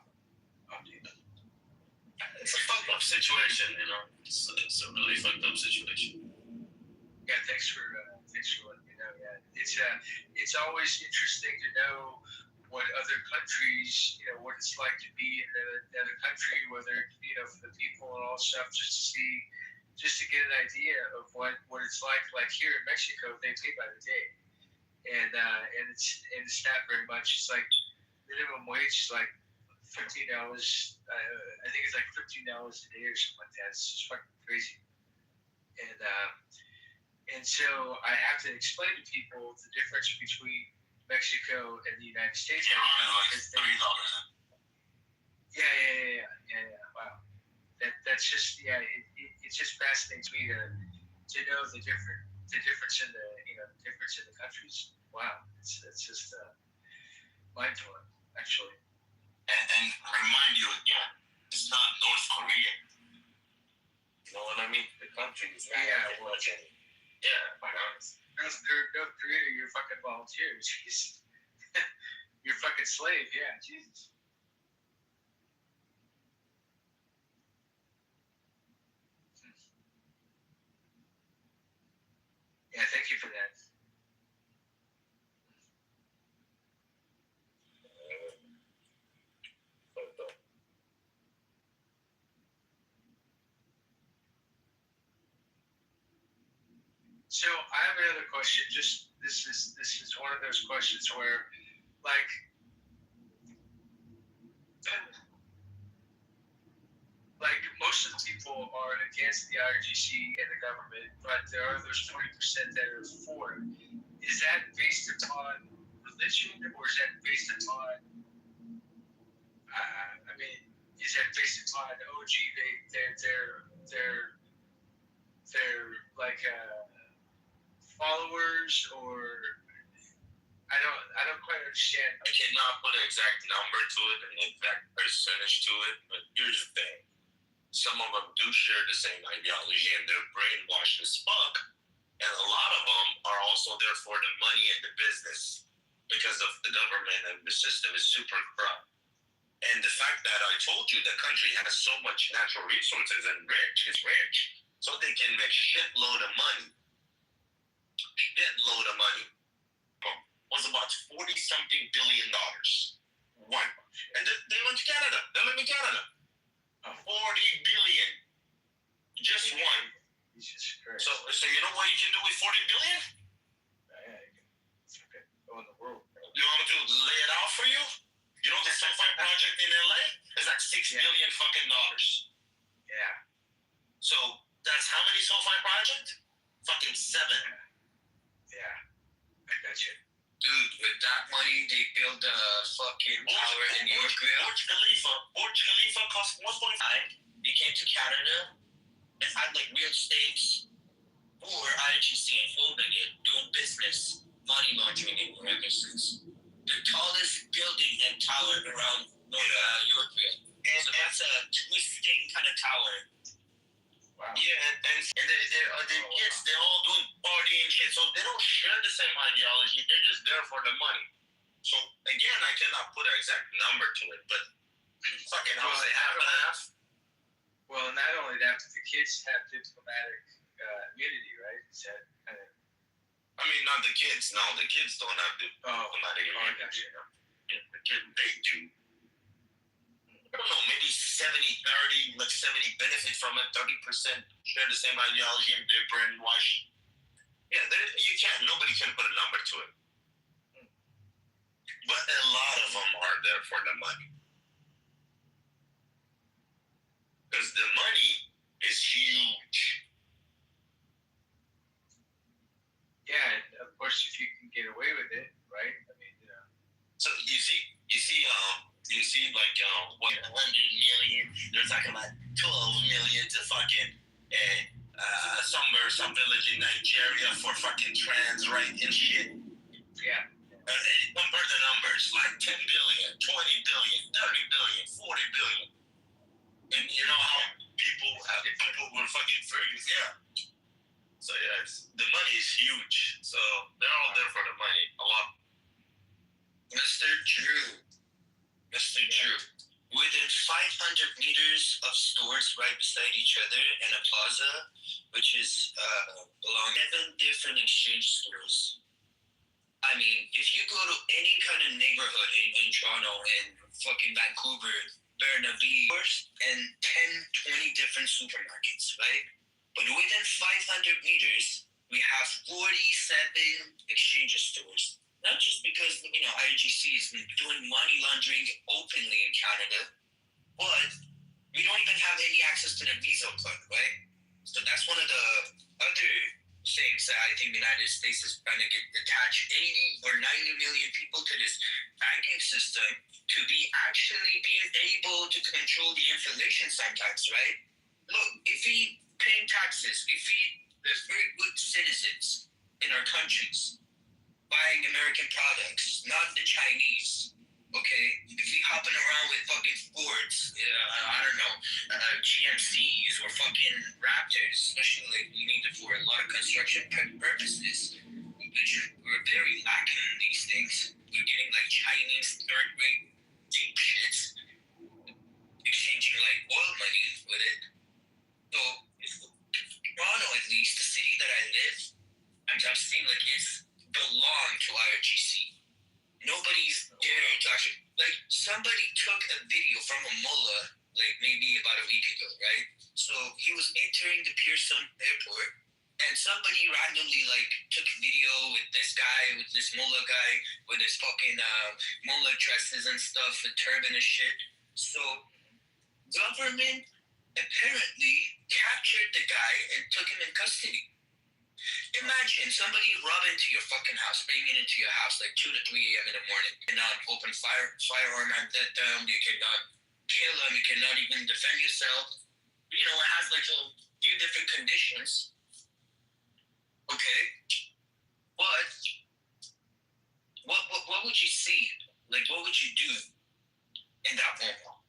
It's a fucked up situation, you know. It's a really fucked up situation. Yeah, thanks for letting me know. Yeah, it's always interesting to know what other countries, what it's like to be in another country, whether for the people and all stuff, just to get an idea of what it's like. Like here in Mexico, they pay by the day, and it's not very much. It's like minimum wage is like $15. I think it's like $15 a day or something like that. It's just fucking crazy. And so I have to explain to people the difference between Mexico and the United States. $3. Yeah. Wow. That's just it just fascinates me to know the difference in the countries. Wow, it's just mind blowing actually. And remind you again, it's not North Korea. You know what I mean? The country is not North Korea, you're fucking volunteers. You're fucking slave. Yeah, Jesus. Yeah, thank you for that. So I have another question. Just this is one of those questions where, like, most of the people are against the IRGC and the government, but there are those 20% that are for it. Is that based upon religion, or is that based upon? Is that based upon they're like followers, or I don't quite understand. I cannot put an exact number to it, an exact percentage to it, but here's the thing. Some of them do share the same ideology and they're brainwashed as fuck. And a lot of them are also there for the money and the business because of the government and the system is super corrupt. And the fact that I told you the country has so much natural resources and it's rich, so they can make shitload of money. Shitload of money. Was about $40-something billion. One. And they went to Canada. They live in Canada. 40 billion. Just one. So you know what you can do with 40 billion? Go in the world. You want me to lay it out for you? You know the sulfide project in LA is like $6 billion fucking dollars. Yeah. So that's how many sulfide projects? Fucking 7. Yeah. I got you. Dude, with that money, they built a fucking tower in Yorkville. Burj Khalifa cost 1.5. They came to Canada and had like real stakes for IGC and folding it, doing business, money laundering in Americans. The tallest building and tower around Yorkville. And so that's a twisting kind of tower. Wow. Yeah, and the kids, they're all doing party and shit, so they don't share the same ideology. They're just there for the money. So, again, I cannot put an exact number to it, but fucking I would say half and half. Well, not only that, but the kids have diplomatic immunity, right? Is that kind of... I mean, not the kids. No, the kids don't have diplomatic immunity. Yeah, the kids, they do. I don't know, maybe 70-30, like 70 benefit from it, 30% share the same ideology and they're brainwashed. Yeah, you can't, nobody can put a number to it. But a lot of them are there for the money. Because the money is huge. Yeah, and of course, if you can get away with it, right? I mean, you know. So you see, like, what, 100 million, they're talking about 12 million to fucking, some village in Nigeria for fucking trans, right, and shit. Yeah. Compare the numbers, like 10 billion, 20 billion, 30 billion, 40 billion. And you know how people were fucking furious, yeah. So yeah, the money is huge. So they're all there for the money, a lot. Mr. Drew, within 500 meters of stores right beside each other in a plaza, which is along 7 different exchange stores. I mean, if you go to any kind of neighborhood in Toronto and fucking Vancouver, Burnaby, and 10, 20 different supermarkets, right? But within 500 meters, we have 47 exchange stores. Not just because, you know, IGC is doing money laundering openly in Canada, but we don't even have any access to the Visa card, right? So that's one of the other things that I think the United States is trying to get attached 80 or 90 million people to this banking system to be actually being able to control the inflation sometimes, right? Look, if we pay taxes, if we're very good citizens in our countries, buying American products, not the Chinese, okay? If we hopping around with fucking Fords, I don't know, GMCs or fucking Raptors, especially like we need it for a lot of construction purposes, which we're very lacking in these things. We're getting like Chinese third-rate deep shits, exchanging like oil money with it. So, Toronto, at least, the city that I live, I'm seeing like it's belong to IRGC. Nobody's daring to actually, like, somebody took a video from a mullah, like, maybe about a week ago, right? So he was entering the Pearson airport, and somebody randomly, like, took a video with this guy, with this mullah guy, with his fucking mullah dresses and stuff, the turban and shit. So, government apparently captured the guy and took him in custody. Imagine somebody rob into your fucking house, breaking into your house like 2 to 3 a.m. in the morning. You cannot open firearm at that time. You cannot kill them. You cannot even defend yourself. You know, it has like a few different conditions. Okay, but what would you see? Like, what would you do in that moment?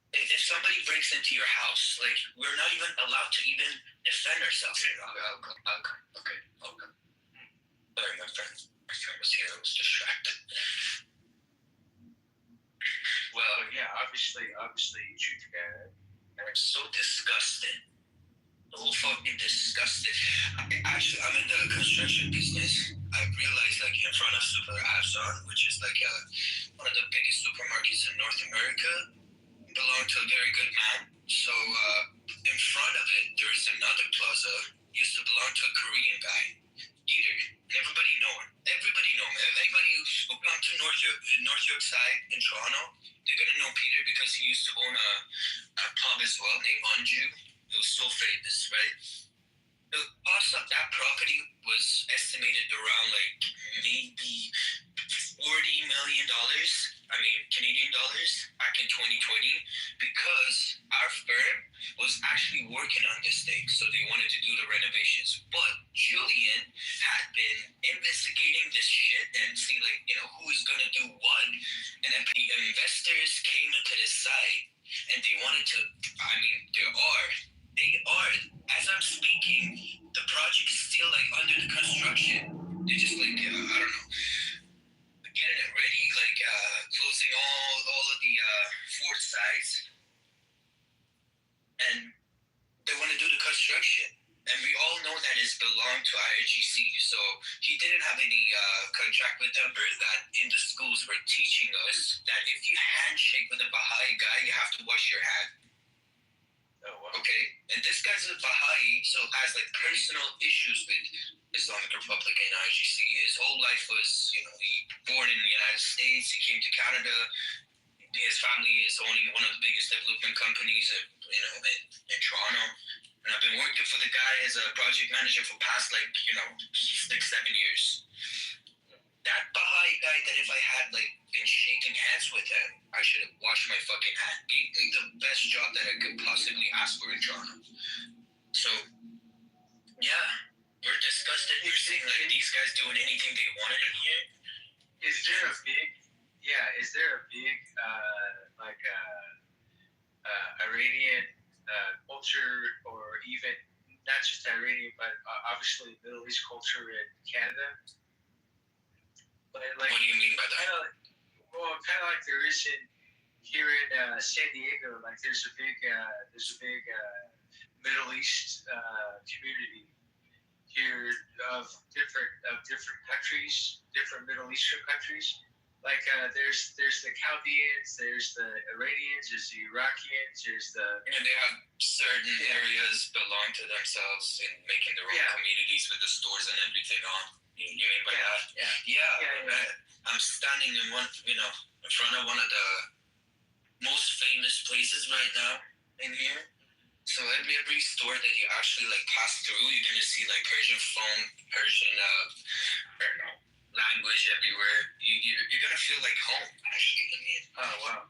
If somebody breaks into your house, like, we're not even allowed to even defend ourselves. Okay. Sorry, my friend was here. I was distracted. obviously you shoot the guy. I'm so disgusted. So fucking disgusted. Actually, I'm in the construction business. I realized, like, in front of Super Abzon, which is like one of the biggest supermarkets in North America, belonged to a very good man. So in front of it, there's another plaza. Used to belong to a Korean guy, Peter. And everybody know him. Everybody know him. Anybody who come to North York side in Toronto, they're gonna know Peter because he used to own a pub as well named Anju. It was so famous, right? The cost of that property was estimated around like maybe $40 million. I mean, Canadian dollars back in 2020, because our firm was actually working on this thing. So they wanted to do the renovations. But Julian had been investigating this shit and see, like, you know, who is going to do what. And then the investors came into the site and they wanted to, I mean, they are, as I'm speaking, the project is still like under the construction. They're just like, I don't know, getting it ready, like closing all of the four sides. And they want to do the construction. And we all know that it's belonged to IRGC. So he didn't have any contract with them, or that in the schools were teaching us that if you handshake with a Baha'i guy, you have to wash your hand. Oh, wow. Okay? And this guy's a Baha'i, so has like personal issues with Islamic Republic and IRGC. His whole life was, you know, he born in the United States, he came to Canada. His family is owning one of the biggest development companies, you know, in Toronto. And I've been working for the guy as a project manager for past, like, you know, 6-7 years. That Baha'i guy, that if I had, like, been shaking hands with him, I should have washed my fucking hand. Gave me the best job that I could possibly ask for in Toronto. So, yeah, we're disgusted. We're seeing, like, these guys doing anything they wanted in here. Is there a big Iranian culture, or even not just Iranian, but obviously Middle East culture in Canada? But like, what do you mean by that? Kind of like there is here in San Diego. Like there's a big Middle East community here of different countries, different Middle Eastern countries. Like there's the Chaldeans, there's the Iranians, there's the Iraqians, there's the... And they have certain areas belong to themselves in making their own communities with the stores and everything on. You mean by that? Yeah. I'm standing in in front of one of the most famous places right now in here. So every store that you actually like pass through, you're gonna see like Persian phone, Persian language everywhere. You're gonna feel like home, actually. I mean, oh wow.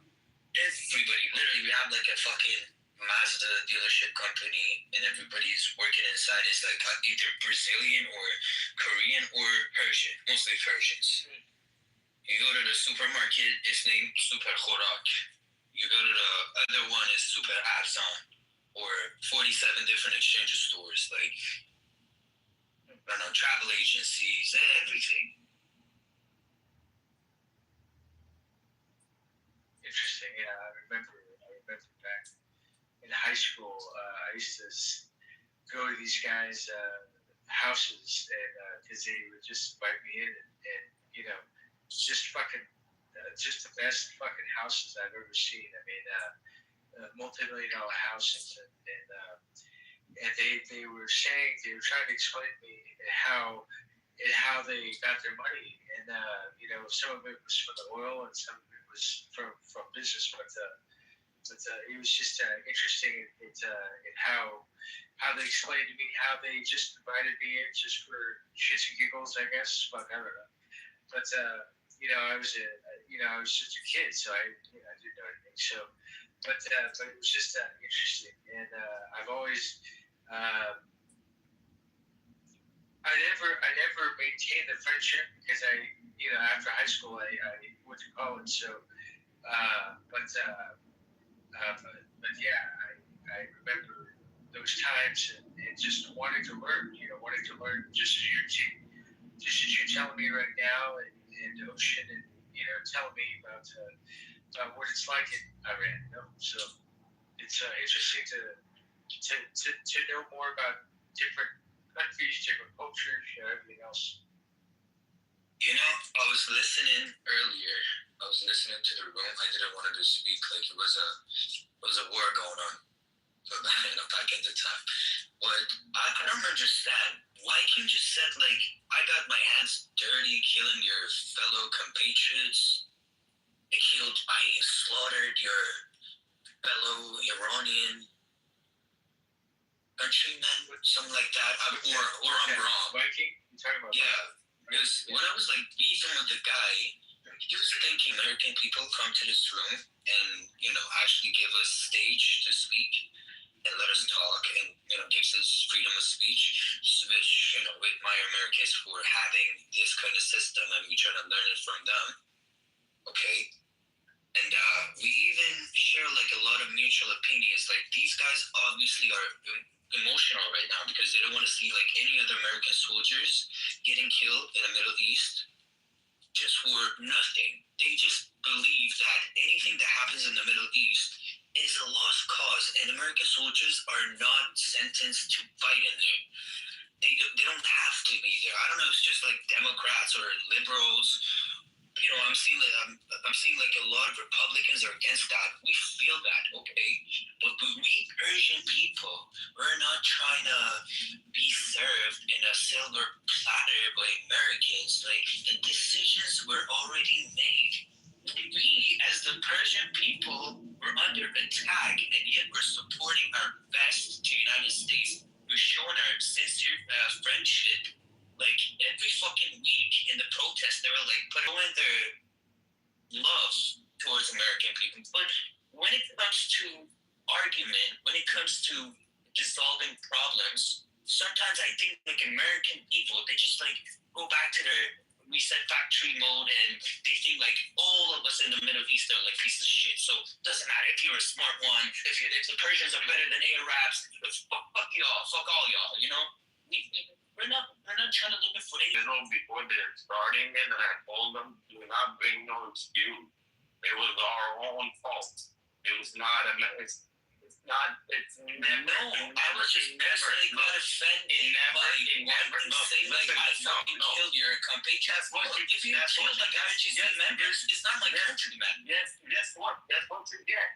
Everybody, literally, we have like a fucking Mazda dealership company, and everybody's working inside is like either Brazilian or Korean or Persian, mostly Persians. You go to the supermarket, it's named Super Khorak. You go to the other one, is Super Abzon, or 47 different exchange stores, like, I don't know, travel agencies, and everything. Interesting. Yeah, I remember back in high school, I used to go to these guys' houses, and because they would just invite me in, and you know, just the best fucking houses I've ever seen. I mean, multi-million-dollar houses, and they were trying to explain to me how they got their money, and you know, some of it was from the oil, and some of it was from business, but it was just interesting in how they explained to me how they just invited me in just for shits and giggles, I guess. But I don't know. But you know, I was just a kid, so I didn't know anything. So, but it was just interesting, and I've always. I never maintained the friendship because after high school I went to college, so but yeah, I remember those times and just wanting to learn, just as you're telling me right now, and Ocean, and telling me about what it's like in Iran. You know? So it's interesting to know more about different countries, different cultures, everything else. You know, I was listening earlier. I was listening to the room. I didn't want to speak like it was a war going on. So back at the time. But I don't understand. Why can't you just said like I got my hands dirty killing your fellow compatriots? I slaughtered your fellow Iranian countrymen, something like that. Or I'm wrong. Viking? You talking about? Yeah. Because when I was like beefing with the guy, he was thinking American people come to this room and, actually give us stage to speak and let us talk and, gives us freedom of speech, which, with my Americans who are having this kind of system and we try to learn it from them. Okay. And we even share like a lot of mutual opinions. Like these guys obviously are emotional right now because they don't want to see like any other American soldiers getting killed in the Middle East just for nothing. They just believe that anything that happens in the Middle East is a lost cause, and American soldiers are not sentenced to fight in there. They don't have to be there. I don't know if it's just like Democrats or liberals. I'm seeing like a lot of Republicans are against that. We feel that, okay? But we Persian people, we're not trying to be served in a silver platter by Americans. Like the decisions were already made. We, as the Persian people, we're under attack, and yet we're supporting our best to the United States. We're showing our sincere friendship. Like every fucking week in the protest, they were like putting their love towards American people. But when it comes to argument, when it comes to dissolving problems, sometimes I think like American people, they just like go back to their reset factory mode and they think like all of us in the Middle East are like pieces of shit. So it doesn't matter if you're a smart one, if the Persians are better than Arabs, fuck y'all, fuck all y'all, We're not trying to look for any. Before they're starting it, and I told them, do not bring no excuse. It was our own fault. It was not It's never. No, I was just personally got offended by saying like I fucking killed your compatriots. If you killed like RGC members, it's not my countrymen. Yes, guess what? That's what you get.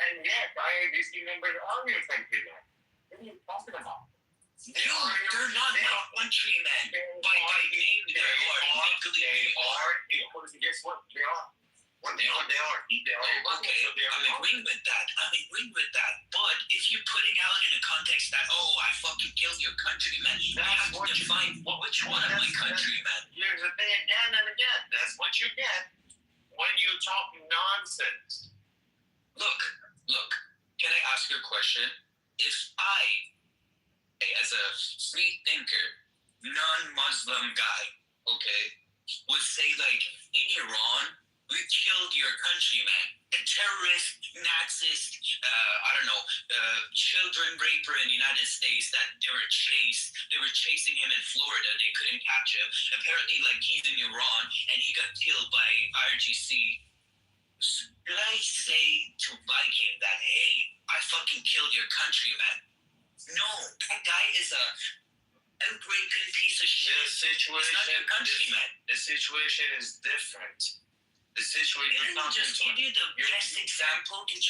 And yes, RGC members are your countrymen. What are you talking about? They're not my countrymen. By name, they are. Guess what? They are. They are. Okay, I'm agreeing with that. But if you're putting out in a context that, I fucking killed your countrymen, you have to define which one of my countrymen. Here's the thing again and again. That's what you get when you talk nonsense. Look. Can I ask you a question? If I, as a free thinker, non-Muslim guy, okay, would say like, in Iran, we killed your countrymen. A terrorist, Nazist, children raper in the United States that they were chasing him in Florida. They couldn't catch him. Apparently, like, he's in Iran and he got killed by RGC. Should I say to Viking that, hey, I fucking killed your countrymen? No, that guy is a outrageous piece of shit. He's not your countryman. The situation is different. The situation is not just give you the best example. Dude,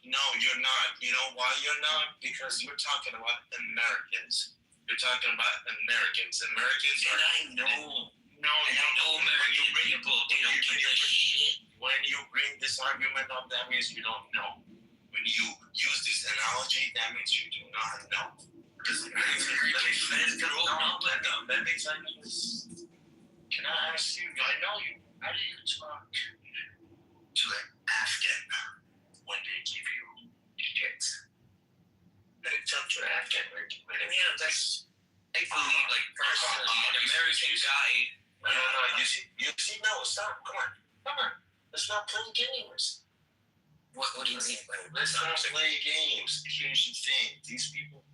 no, you're not. You know why you're not? Because you're talking about Americans. Americans are. And I know. I know American people. They don't give a shit. When you bring this argument up, that means you don't know. When you use this analogy, that means you do not know. That makes sense. Can I ask you? I know you. How do you talk to an Afghan when they give you shit? They talk to an Afghan when that's. I believe, like, personally, an American guy. No. You see, no, stop. Come on. Let's not play games. What do you mean? Let's not play games. Here's the thing. These people,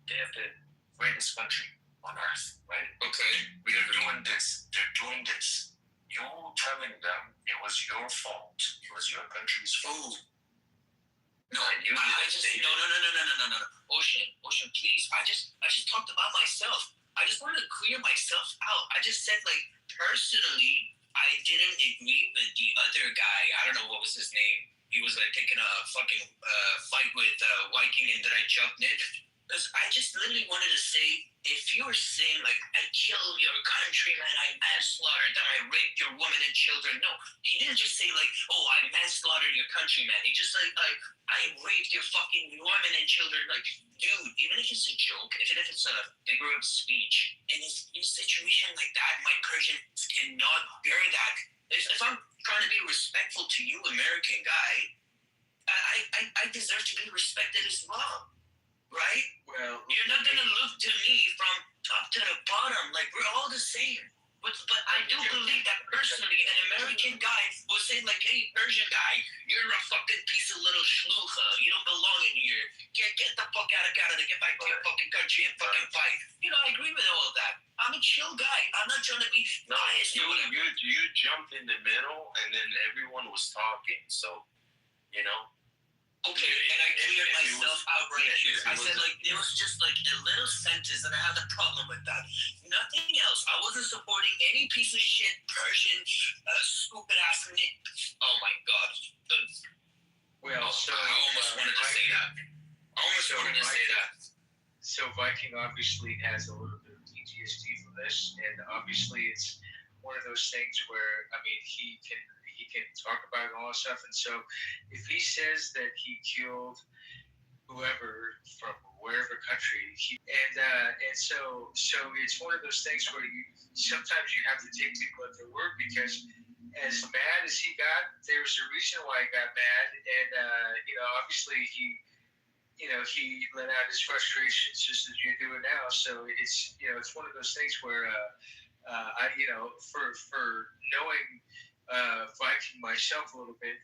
they have the greatest country on earth, right? Okay. They're doing this. You you telling them it was your fault, it was your country's fault. No, no. Ocean, please. I just talked about myself. I just wanted to clear myself out. I just said, like, personally, I didn't agree with the other guy. I don't know what was his name. He was like taking a fucking fight with Viking, and then I jumped in. Because I just literally wanted to say, if you're saying, like, I killed your countrymen, I manslaughtered them, I raped your women and children. No, he didn't just say, like, oh, I manslaughtered your countrymen. He just like, I raped your fucking women and children. Like, dude, even if it's a joke, even if it's a figure of speech, in a situation like that, my Persians cannot bear that. If I'm trying to be respectful to you, American guy, I deserve to be respected as well. Right? Well, you're not gonna look to me from top to the bottom. Like, we're all the same. But I do believe that personally, an American guy will say, like, hey, Persian guy, you're a fucking piece of little shlucha. You don't belong in here. Get the fuck out of Canada. Get back to your fucking country and fucking fight. You know, I agree with all of that. I'm a chill guy. I'm not trying to be biased. You jumped in the middle, and then everyone was talking. So, you know. Okay, and I cleared myself out right here. I said, like, it was just like a little sentence, and I have a problem with that. Nothing else. I wasn't supporting any piece of shit Persian, stupid ass Nick. Oh my god. Well, so I almost wanted to say that. So Viking obviously has a little bit of PTSD from this, and obviously it's one of those things where, I mean, he can talk about all that stuff, and so if he says that he killed whoever from wherever country, and so it's one of those things where sometimes you have to take people at their word, because as mad as he got, there was a reason why he got mad, and obviously he let out his frustrations just as you're doing now. So it's one of those things where for knowing Viking myself a little bit,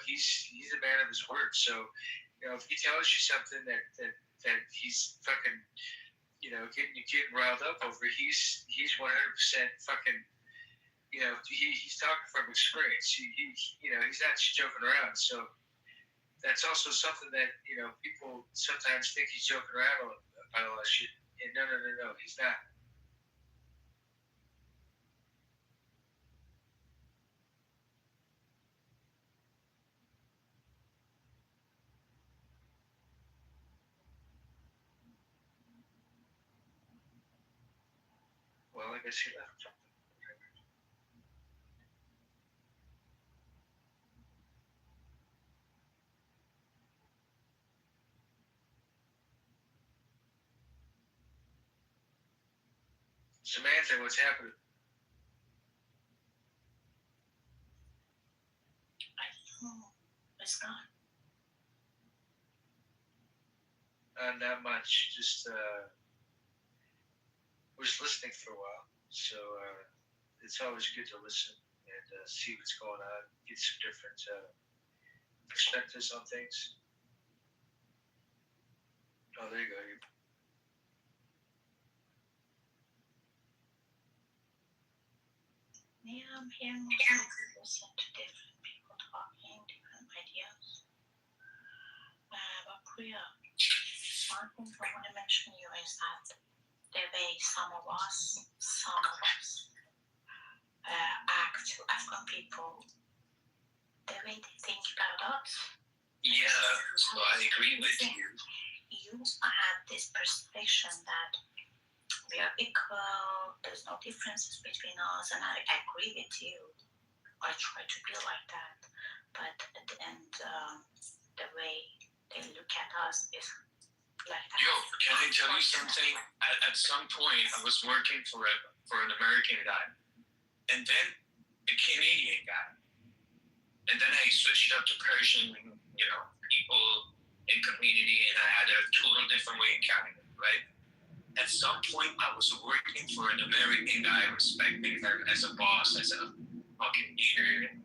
he's a man of his word. So, if he tells you something that he's fucking, getting riled up over, he's 100% fucking, he's talking from experience. He's not joking around. So that's also something that people sometimes think he's joking around about all that shit. And no, he's not. Well, I guess he left. Samantha, what's happening? I don't know. It's gone. Not much. Just was listening for a while, so it's always good to listen and see what's going on, get some different perspectives on things. Oh, there you go. Yeah, I'm hearing people listen to different people talking, different ideas. But Priya, one thing I want to mention to you is that the way some of us act to Afghan people, the way they think about us. Yeah, so I agree with you. You have this perception that we are equal, there's no differences between us, and I agree with you. I try to be like that, but at the end, the way they look at us is like that. Yo, can I tell you something? At some point, I was working for an American guy, and then a Canadian guy, and then I switched up to Persian, people in community, and I had a total different way of counting it, right? At some point, I was working for an American guy, respecting her as a boss, as a fucking leader, and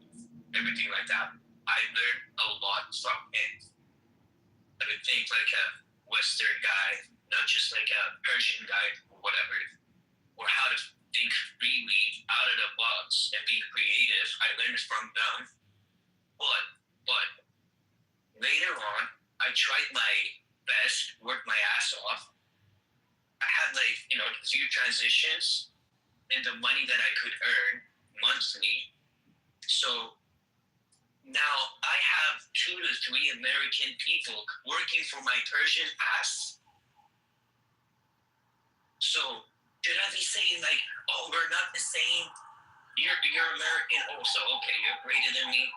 everything like that. I learned a lot from him. I would think like a Western guy, not just like a Persian guy or whatever, or how to think freely out of the box and be I learned from them. But later on, I tried my best, worked my ass off. I had a few transitions in the money that I could earn monthly. So now I have 2 to 3 American people working for my Persian ass. So should I be saying oh, we're not the same? You're American. Oh, so okay, you're greater than me.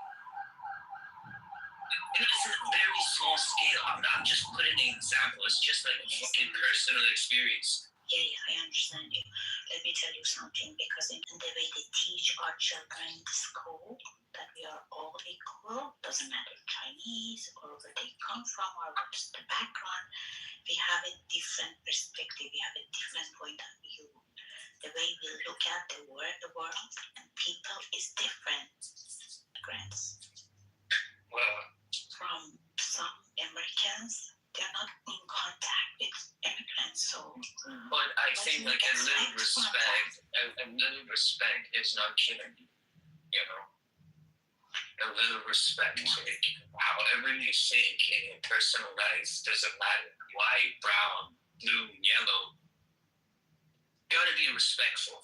And it's a very small scale. I'm just putting an example. It's just a fucking personal experience. Yeah, I understand you. Let me tell you something, because in the way they teach our children in school, that we are all equal, doesn't matter Chinese or where they come from or what's the background, we have a different perspective, we have a different point of view. The way we look at the world and people is different. Well, from some Americans, they're not in contact with immigrants, so. But I think a little respect is not killing you. You know, a little respect. However you think in personal life doesn't matter. White, brown, blue, yellow. You gotta be respectful.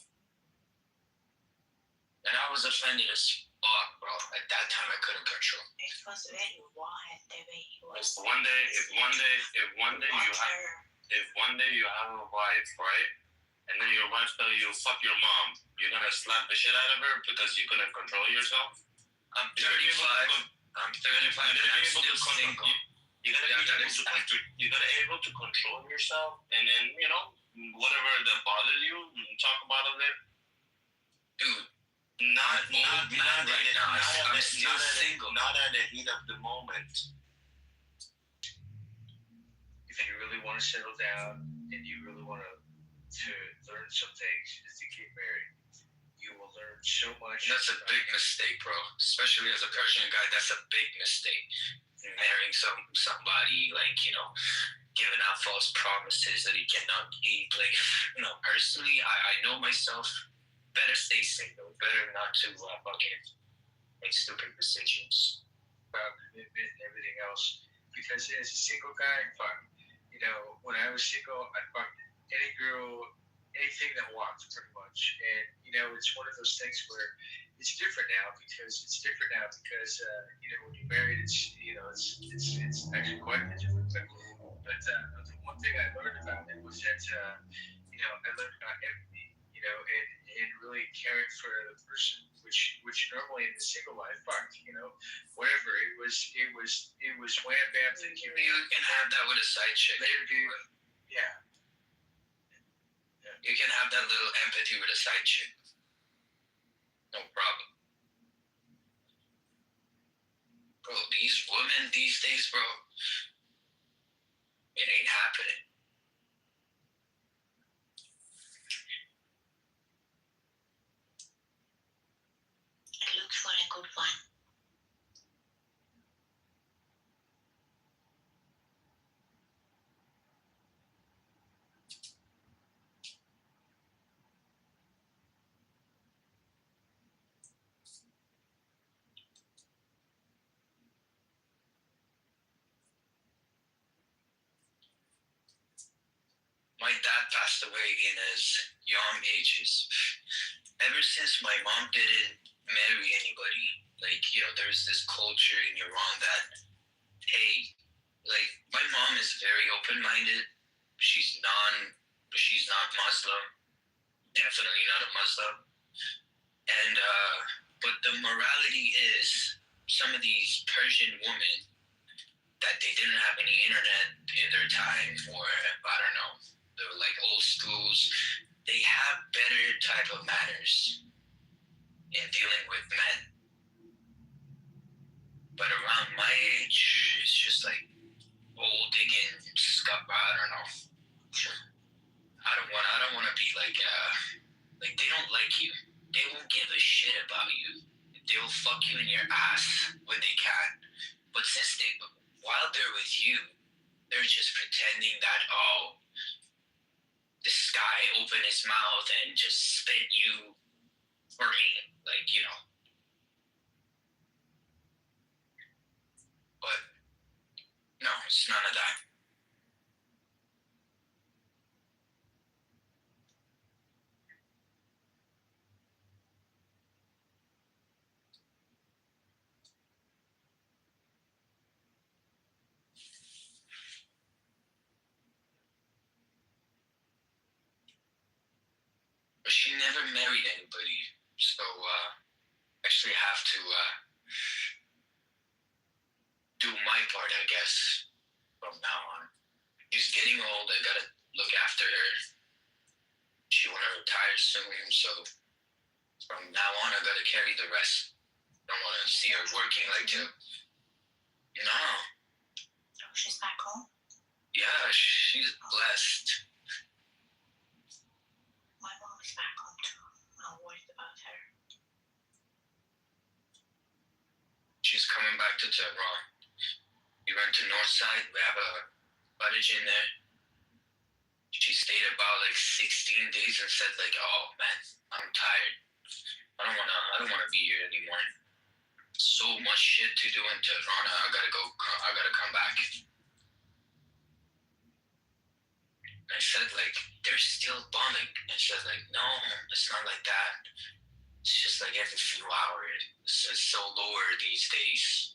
And I was offended as fuck, bro. At that time, I couldn't control. It was very wild the way he was. If one day you have a wife, right? And then your wife tell you fuck your mom, you're gonna slap the shit out of her because you couldn't control yourself? I'm 35. I'm 35 and I'm still single. You gotta be able to control yourself, and then whatever that bothers you, talk about it there. Dude, not right now. I'm still single. Not at the heat of the moment. If you really want to settle down and you really want to learn some things, is to get married. You will learn so much. That's a big mistake, bro. Especially as a Persian guy, that's a big mistake. Marrying somebody, giving out false promises that he cannot keep. Personally, I know myself. Better stay single. Better not to fucking make stupid decisions. About commitment and everything else. Because as a single guy, when I was single, I fucked any girl, anything that walked, pretty much. And it's one of those things where it's different now because when you're married, it's actually quite different. But the one thing I learned about it was that I learned about empathy, and really caring for the person, which normally in the single life, whatever it was wham bam. You can have that with a side chick. Later, dude. Yeah. You can have that little empathy with a side chick. No problem. Bro, these women these days, bro, it ain't happening. Look for a good one. My dad passed away in his young ages. Ever since my mom didn't marry anybody, there's this culture in Iran that, hey, my mom is very open-minded. She's not Muslim. Definitely not a Muslim. And, but the morality is some of these Persian women that they didn't have any internet in their time, or I don't know, they were old schools. They have better type of manners in dealing with men. But around my age, it's just gold digging, scuff. I don't know. I don't want to be they don't like you. They won't give a shit about you. They will fuck you in your ass when they can. But while they're with you, they're just pretending that, this guy opened his mouth and just spit you for me. never married anybody, so actually have to do my part, I guess, from now on. She's getting old. I gotta look after her. She wanna retire soon, so from now on, I gotta carry the rest. I don't wanna see her working like that. No. Oh, she's back home? Yeah, she's blessed. My mom is back home too. I'm worried about her. She's coming back to Tehran. We went to Northside. We have a cottage in there. She stayed about like 16 days and said like, "Oh man, I'm tired. I don't wanna be here anymore. So much shit to do in Tehran. I gotta come back." I said like, "They're still bombing." And she said like, "No, it's not like that. It's just like every few hours. It's so lower these days."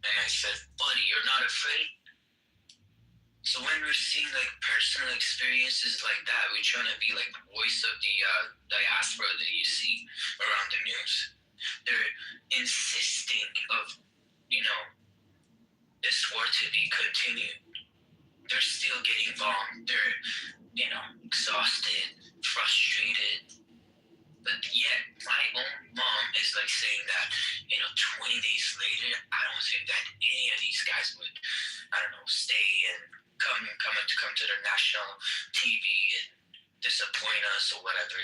And I said, "Buddy, you're not afraid?" So when we're seeing like personal experiences like that, we're trying to be like the voice of the diaspora that you see around the news. They're insisting of, this war to be continued. They're still getting bombed. They're, exhausted, frustrated. But yet, my own mom is like saying that, 20 days later, I don't think that any of these guys would, stay and come to their national TV and disappoint us or whatever,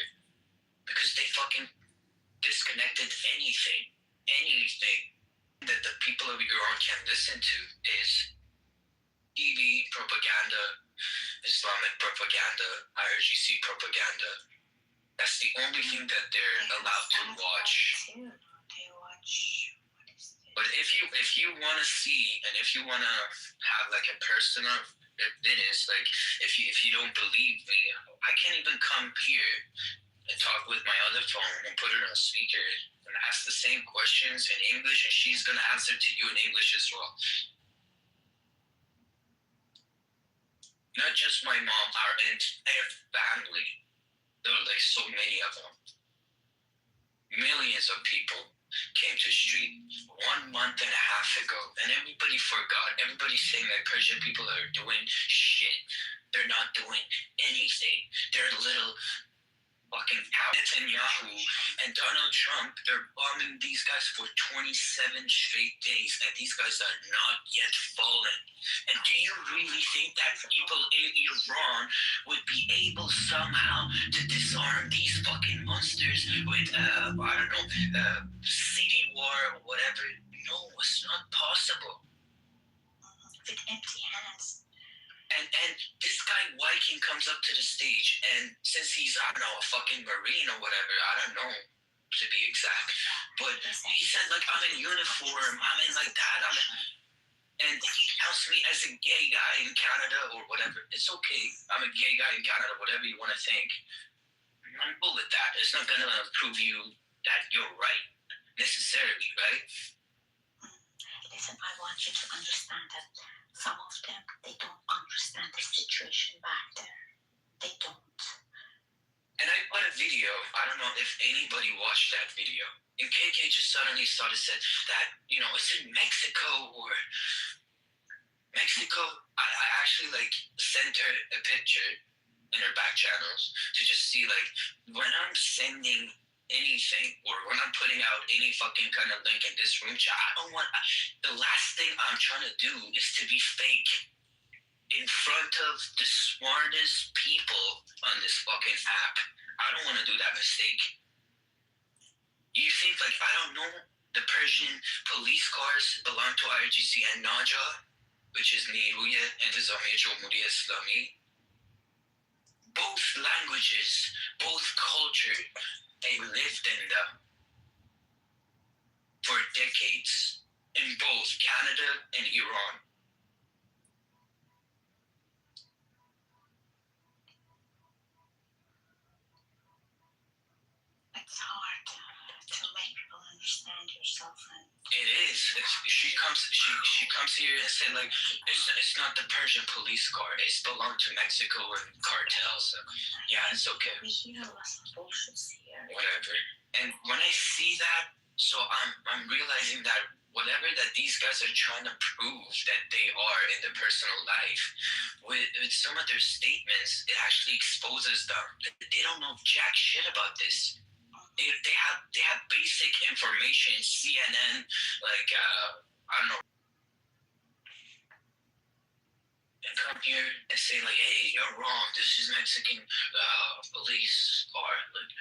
because they fucking disconnected anything that the people of Iran can listen to is TV propaganda, Islamic propaganda, IRGC propaganda. That's the only thing that they're allowed to watch. But if you want to see and if you want to have like a personal business, like if you don't believe me, I can't even come here and talk with my other phone and put it on speaker and ask the same questions in English, and she's gonna answer to you in English as well. Not just my mom, our entire family. There are like so many of them. Millions of people came to the street 1.5 months ago, and everybody forgot. Everybody's saying that Persian people are doing shit. They're not doing anything. They're little fucking Netanyahu and Donald Trump, they're bombing these guys for 27 straight days, and these guys are not yet fallen. And do you really think that people in Iran would be able somehow to disarm these fucking monsters with, city war or whatever? No, it's not possible. With empty hands. And this guy Viking comes up to the stage, and since he's, a fucking Marine or whatever, I don't know to be exact, but he said like, I'm in uniform, I'm in like that, and he counts me as a gay guy in Canada or whatever. It's okay, I'm a gay guy in Canada, whatever you want to think. I'm cool with that. It's not gonna prove you that you're right necessarily, right? Listen, I want you to understand that some of them, they don't understand the situation back there. They don't. And I put a video, I don't know if anybody watched that video. And KK just suddenly started said that, it's in Mexico or Mexico. I actually sent her a picture in her back channels to just see when I'm sending anything or when I'm putting out any fucking kind of link in this room chat, the last thing I'm trying to do is to be fake in front of the smartest people on this fucking app. I don't want to do that mistake. You think I don't know the Persian police cars belong to IRGC and Naja, which is Niruye Intizamiye Jomhuriye Islami. Both languages, both culture, they lived in them for decades in both Canada and Iran. It's hard to make people understand yourself. It is. She comes here and said like it's not the Persian police guard. It's belong to Mexico and cartels. So yeah, it's okay. We hear lots of bullshit here. Whatever. And when I see that, so I'm realizing that whatever that these guys are trying to prove that they are in their personal life, with some of their statements, it actually exposes them. They don't know jack shit about this. They have basic information. CNN, like I don't know, and come here and say like, hey, you're wrong. This is Mexican police, or like,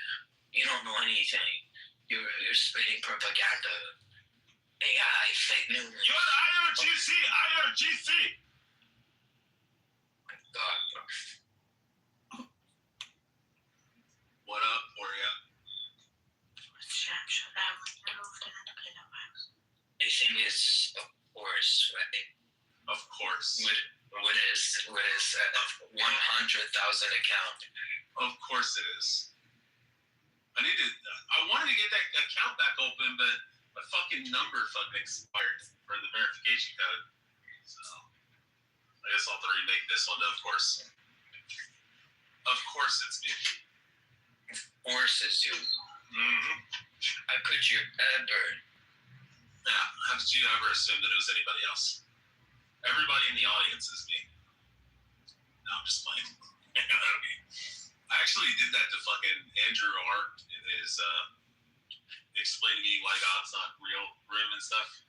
you don't know anything. You're spreading propaganda. AI, fake news. You're IRGC! IRGC! God. What up, Oria? I think it's of course, right? Of course. What is 100,000 account? Of course it is. I wanted to get that account back open, but my fucking number fucking expired for the verification code. So I guess I'll have to remake this one, of course. Of course it's me. Of course it's you. Mm-hmm. How could you ever? Yeah, how did you ever assume that it was anybody else? Everybody in the audience is me. No, I'm just playing. I actually did that to fucking Andrew Hart in his explain to me why God's not real room and stuff.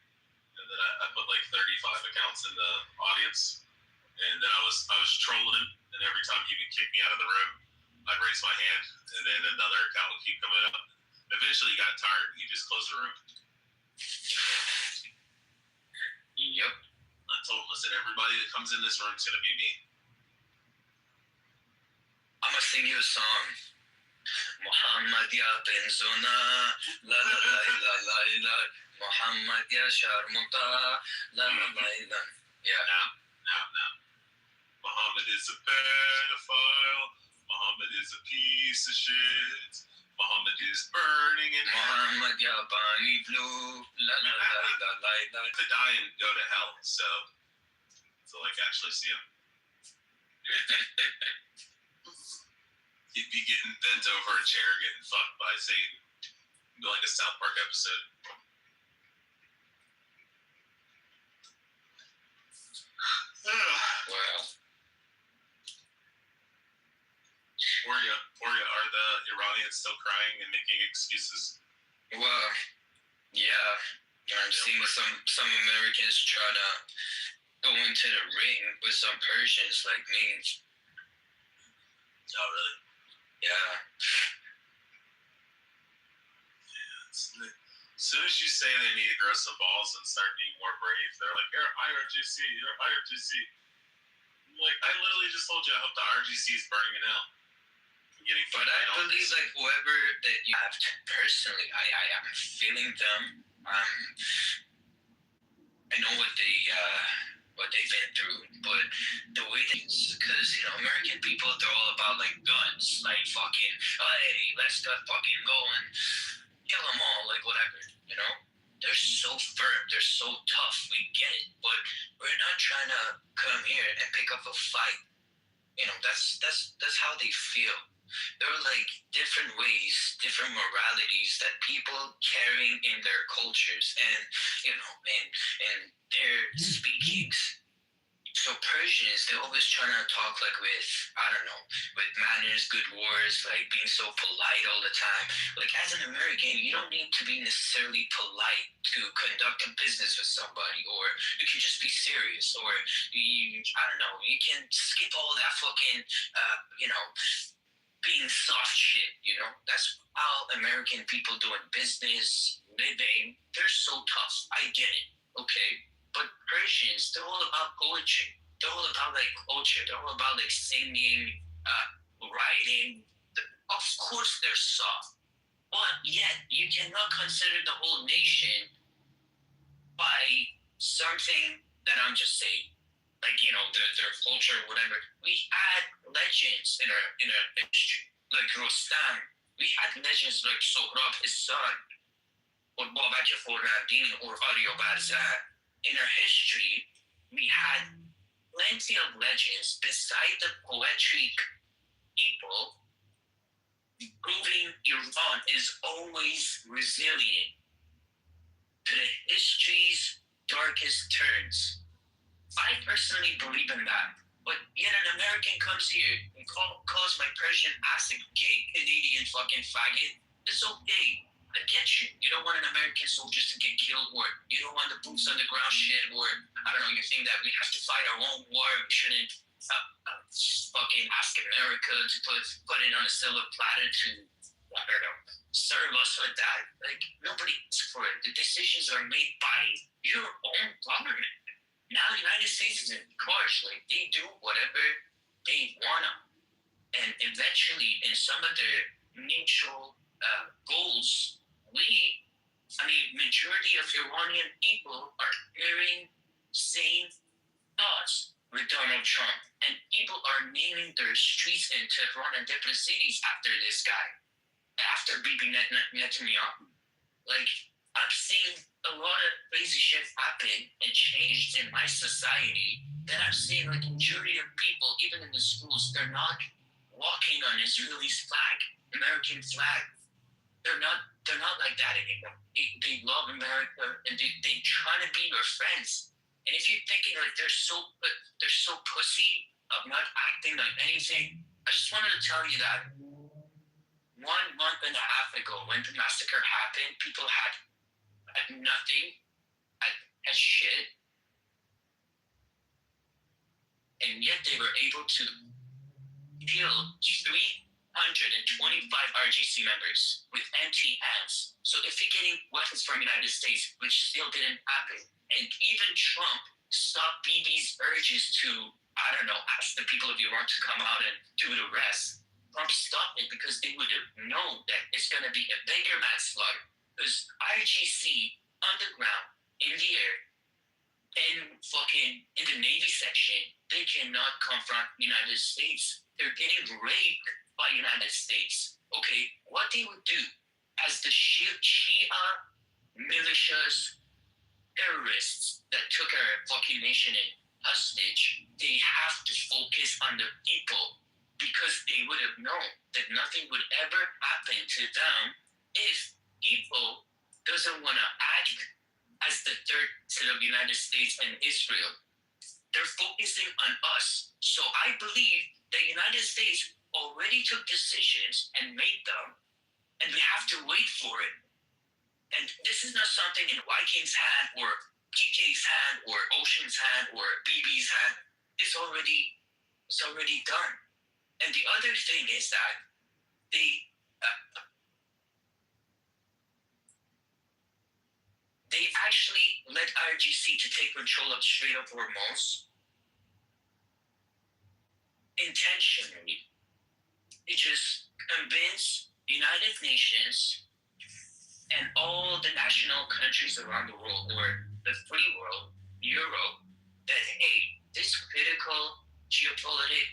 And then I put like 35 accounts in the audience, and then I was trolling him, and every time he would kick me out of the room, I'd raise my hand, and then another account would keep coming up. Eventually he got tired and he just closed the room. Yep. I told him, listen, everybody that comes in this room is gonna be me. I'm gonna sing you a song. Muhammad ya benzona, la la la la la la. Muhammad ya sharmuta, la la la la. Yeah. No. Muhammad is a pedophile. Muhammad is a piece of shit. Muhammad is burning in Muhammad ya bani blue, la la la la la la. To die and go to hell, so like actually see him. He'd be getting bent over a chair, getting fucked by Satan. It'd be like a South Park episode. Wow. Oria, are the Iranians still crying and making excuses? Well, yeah. I'm seeing some Americans try to go into the ring with some Persians like me. Oh, really? Yeah. As soon as you say they need to grow some balls and start being more brave, they're like, you're IRGC, you're IRGC. I'm like, I literally just told you I hope the RGC is burning it out. But I believe like whoever that you have personally, I am feeling them. I know what they've been through, but the way because American people, they're all about like guns, like fucking, hey, let's go fucking go and kill them all, like whatever, They're so firm, they're so tough. We get it, but we're not trying to come here and pick up a fight. That's how they feel. There are like different ways, different moralities that people carrying in their cultures and and their speakings. So Persians, they're always trying to talk like with manners, good words, like being so polite all the time. Like as an American, you don't need to be necessarily polite to conduct a business with somebody, or you can just be serious, or you can skip all that fucking, being soft shit, That's how American people doing business, living, they're so tough. I get it, okay? But Persians, they're all about poetry. They're all about like culture. They're all about like singing, writing. Of course they're soft. But yet you cannot consider the whole nation by something that I'm just saying. Like, their culture, whatever. We had legends in our history, like Rostam. We had legends like Sohrab, his son, football metaphor being or audio in our history, we had plenty of legends beside the poetic people proving Iran is always resilient to the history's darkest turns. I personally believe in that. But yet an American comes here and calls my Persian accent gay Canadian fucking faggot. It's okay. I get you. You don't want an American soldiers to get killed, or you don't want the boots on the ground shit, or I don't know, you think that we have to fight our own war, we shouldn't fucking ask America to put it on a silver platter to, I don't know, serve us with that. Like, nobody asks for it. The decisions are made by your own government. Now the United States is in charge. Like, they do whatever they wanna. And eventually, in some of their mutual goals, majority of Iranian people are hearing same thoughts with Donald Trump. And people are naming their streets in Tehran and different cities after this guy. After Bibi Netanyahu. Like, I've seen a lot of crazy shit happen and changed in my society that I've seen, like, majority of people, even in the schools, they're not walking on Israeli's flag, American flag. They're not like that anymore. They love America and they try to be your friends. And if you're thinking like they're so pussy of not acting like anything, I just wanted to tell you that 1 month and a half ago, when the massacre happened, people had nothing, had shit, and yet they were able to kill 325 RGC members with empty hands. So if you're getting weapons from the United States, which still didn't happen, and even Trump stopped Bibi's urges to, I don't know, ask the people of Iran to come out and do the rest, Trump stopped it because they would have known that it's going to be a bigger manslaughter. Because RGC underground, in the air, in the Navy section, they cannot confront the United States. They're getting raped by the United States. Okay, what they would do as the Shia militias, terrorists that took our fucking nation in hostage, they have to focus on the people because they would have known that nothing would ever happen to them if people doesn't want to act as the third to the United States and Israel. They're focusing on us. So I believe the United States already took decisions and made them, and we have to wait for it. And this is not something in Viking's hand or PK's hand or Ocean's hand or BB's hand. It's already done. And the other thing is that they actually let IRGC to take control of Strait of Hormuz intentionally. It just convinced the United Nations and all the national countries around the world, or the free world, Europe, that, hey, this critical geopolitical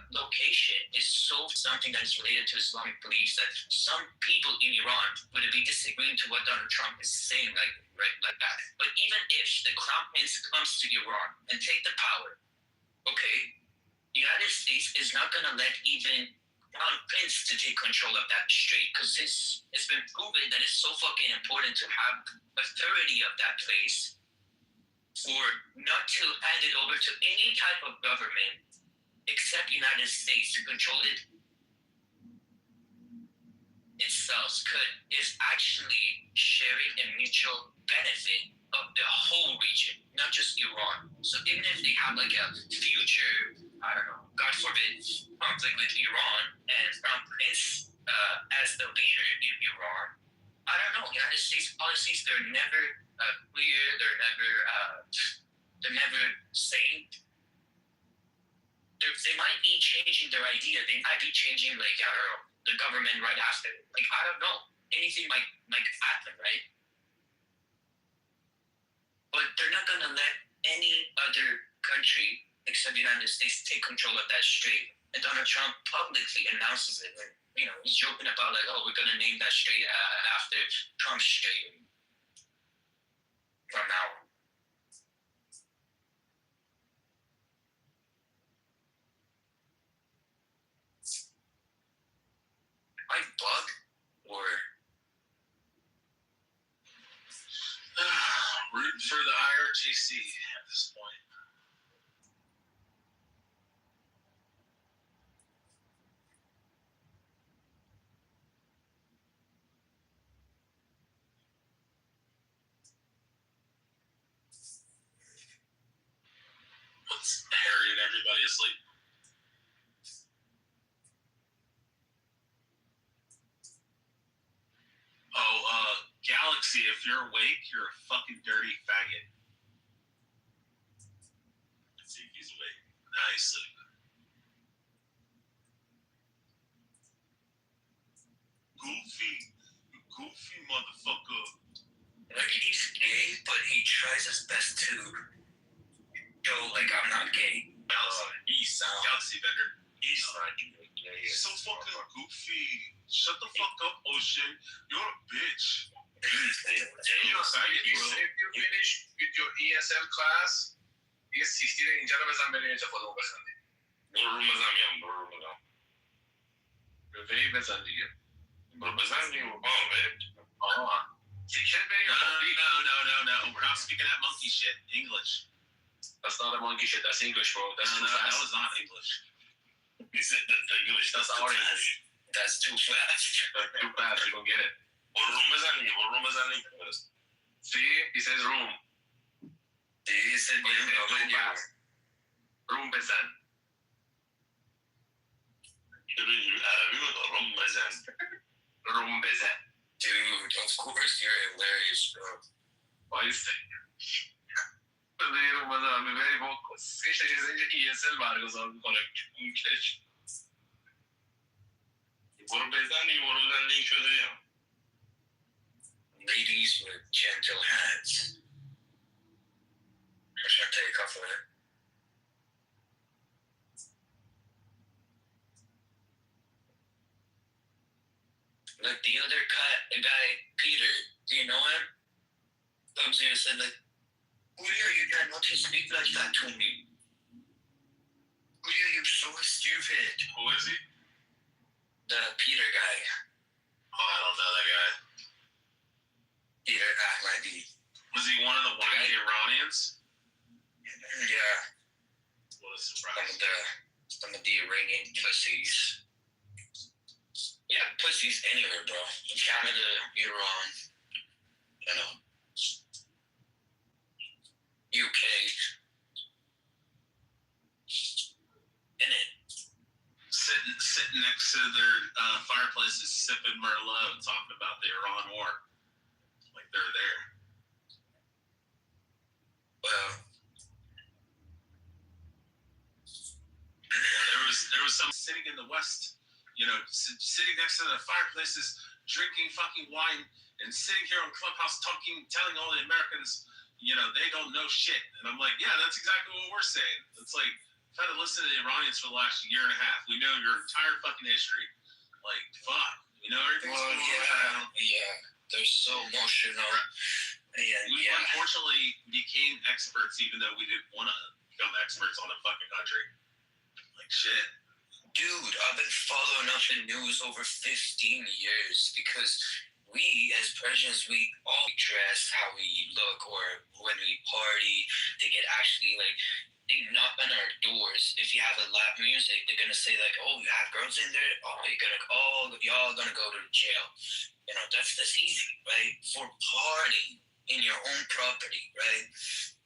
location is something that is related to Islamic beliefs that some people in Iran would be disagreeing to what Donald Trump is saying like that. But even if the Crown Prince comes to Iran and take the power, okay, the United States is not going to let even Crown Prince to take control of that strait because it's been proven that it's so fucking important to have authority of that place for not to hand it over to any type of government except United States to control it itself is actually sharing a mutual benefit of the whole region, not just Iran. So even if they have like a future, I don't know, God forbid, conflict with Iran and Crown Prince as the leader in Iran, I don't know, United States policies, they're never clear, they're never sane. They might be changing their idea. They might be changing, like, I don't know, the government right after. Like, I don't know. Anything might happen, right? But they're not going to let any other country except the United States take control of that strait. And Donald Trump publicly announces it. And, he's joking about, like, oh, we're going to name that strait after Trump's strait. for the IRGC at this point. What's Harry and everybody asleep? Galaxy, if you're awake, you're a fucking dirty faggot. Let's see if he's awake. Nice. Goofy motherfucker. Like, he's gay, but he tries his best to show, like, I'm not gay. Galaxy vendor. He's not gay. He's so fucking goofy. Shut the fuck up, Ocean. You're a bitch. If you finish with your ESL class, یه سیختی اینجا رو بزن بریم اینجا خودمون بخندیم. برو بزن. به وی بزن دیگه. برو بزن دیگه. Ticket bay or No. We're not speaking that monkey shit. English. That's not a monkey shit. That's English, bro. That's too fast. That was not English. He said that's English. That's our English. That's too fast. That's too fast. You don't get it. What room is that? See? He says room. He said room بزن. room بزن. Dude, of course you're hilarious, bro. Why is that? روم بزن. ببری با کسکش نشیزه اینجا ESL برگزار میکنه. کش. برو بزن لینک شده یا. Ladies with gentle hands. Should I take off of it? Like the other guy, Peter, do you know him? Comes here and said, like, Julio, you try not to speak like that to me. Julio, you're so stupid. Who is he? The Peter guy. Oh, I don't know that guy. Peter Ahmadi. Was he one of the white Iranians? Yeah. What a surprise. Some of the Iranian pussies. Yeah, pussies anywhere, bro. Canada, Iran, you know, UK. In it. Sitting next to their fireplaces, sipping Merlot, talking about the Iran war. Like they're there. Well, there was some sitting in the West, you know, sitting next to the fireplaces, drinking fucking wine, and sitting here on Clubhouse telling all the Americans, you know, they don't know shit. And I'm like, yeah, that's exactly what we're saying. It's like, I've had to listen to the Iranians for the last year and a half. We know your entire fucking history. Like, fuck. We know everything's going on. Yeah. They're so emotional. We unfortunately became experts even though we didn't want to become experts on a fucking country. Like, shit. Dude, I've been following up the news over 15 years because we, as Persians, we all dress how we look, or when we party, they get actually, like, they knock on our doors. If you have a loud music, they're gonna say, like, oh, you have girls in there? Oh, y'all gonna go to jail. You know, that's easy, right? For partying in your own property, right?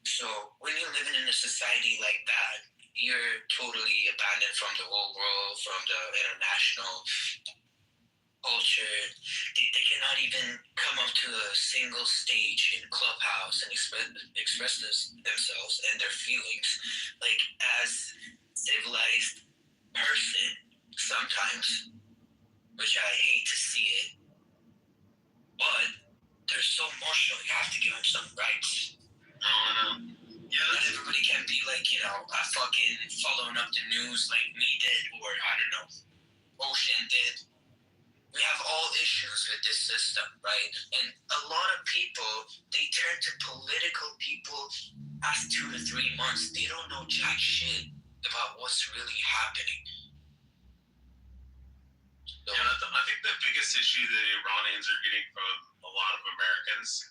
So when you're living in a society like that, you're totally abandoned from the whole world, from the international culture. They cannot even come up to a single stage in Clubhouse and express themselves and their feelings. Like, as civilized person, sometimes, which I hate to see it, but they're so emotional. You have to give them some rights. Yeah, not everybody can be like, you know, fucking following up the news like me did, or I don't know, Ocean did. We have all issues with this system, right? And a lot of people, they turn to political people after 2 to 3 months. They don't know jack shit about what's really happening. So, yeah, I think the biggest issue that Iranians are getting from a lot of Americans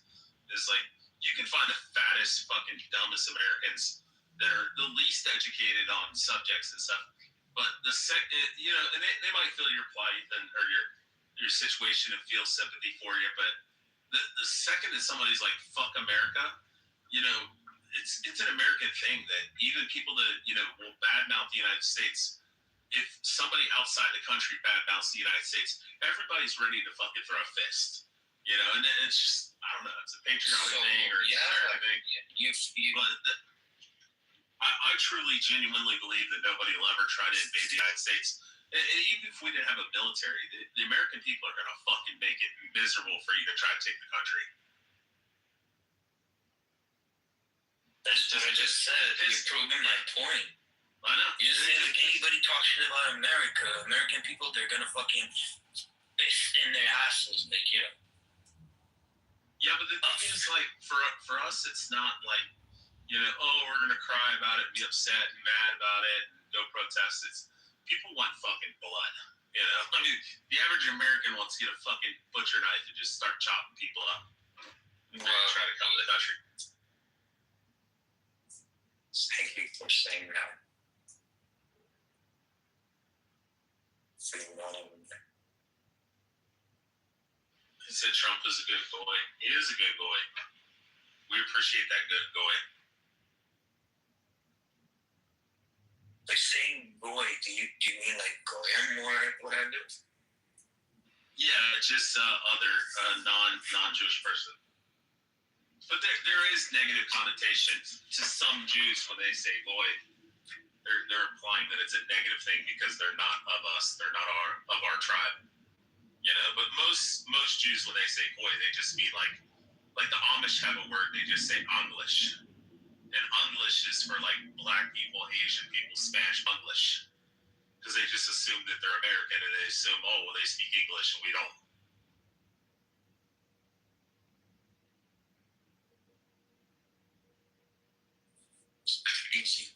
is like, you can find the fattest, fucking dumbest Americans that are the least educated on subjects and stuff. But the second, you know, and they might feel your plight or your situation and feel sympathy for you. But the second that somebody's like, fuck America, you know, it's an American thing that even people that, you know, will badmouth the United States, if somebody outside the country badmouths the United States, everybody's ready to fucking throw a fist. You know, and it's just, I don't know, it's a patriotic thing or it's an American thing. But I truly, genuinely believe that nobody will ever try to invade the United States. And even if we didn't have a military, the American people are going to fucking make it miserable for you to try to take the country. That's what I just said. You're proving my point. I know. You just say, like, anybody talk shit about America, American people, they're going to fucking fist in their asses, like, you know. Yeah, but the thing is, like, for us, it's not like, you know, oh, we're going to cry about it, be upset and mad about it, and go protest. It's people want fucking blood, you know? I mean, the average American wants to get a fucking butcher knife and just start chopping people up and try to come to the country. Thank you for saying that. He said Trump is a good boy. He is a good boy. We appreciate that good boy. By saying boy, do you mean like Goyim or whatever? Yeah, just other non-Jewish person. But there is negative connotation to some Jews when they say boy. They're implying that it's a negative thing because they're not of us. They're not of our tribe. You know, but most Jews when they say boy, they just mean like the Amish have a word. They just say English. And English is for like black people, Asian people, Spanish English. Because they just assume that they're American and they assume, oh, well, they speak English and we don't. Easy.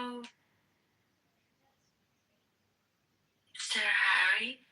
Hello, Mr. Harry.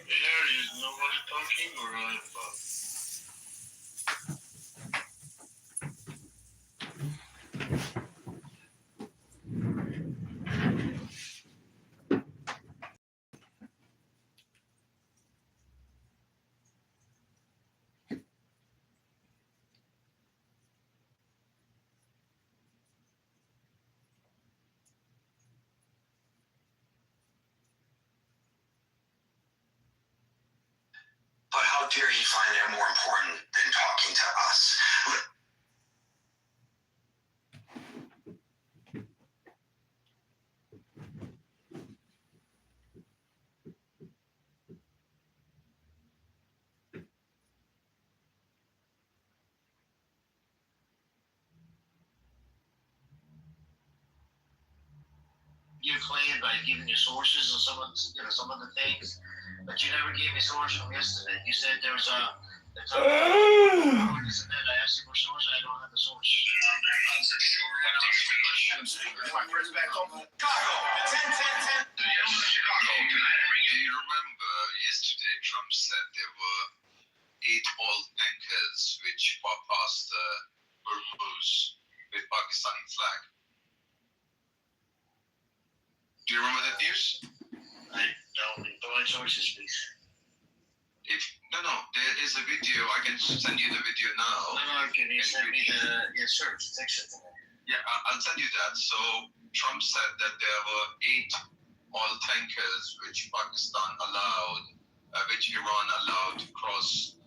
Harry, is nobody talking or I'm But how dare you find that more important than talking to us? your claim by giving your sources and some of the things, but you never gave me source from yesterday. You said there was a. I asked you for source, and I don't have the source. My first back home. Chicago. 10. Do you remember yesterday Trump said there were 8 oil tankers which passed the Hormuz with Pakistani flag? Do you remember that news? I don't. Provide sources, please. No, there is a video. I can send you the video now. No, can you send me the source? Text it to me. Yeah, I'll send you that. So Trump said that there were 8 oil tankers which Pakistan allowed, which Iran allowed to cross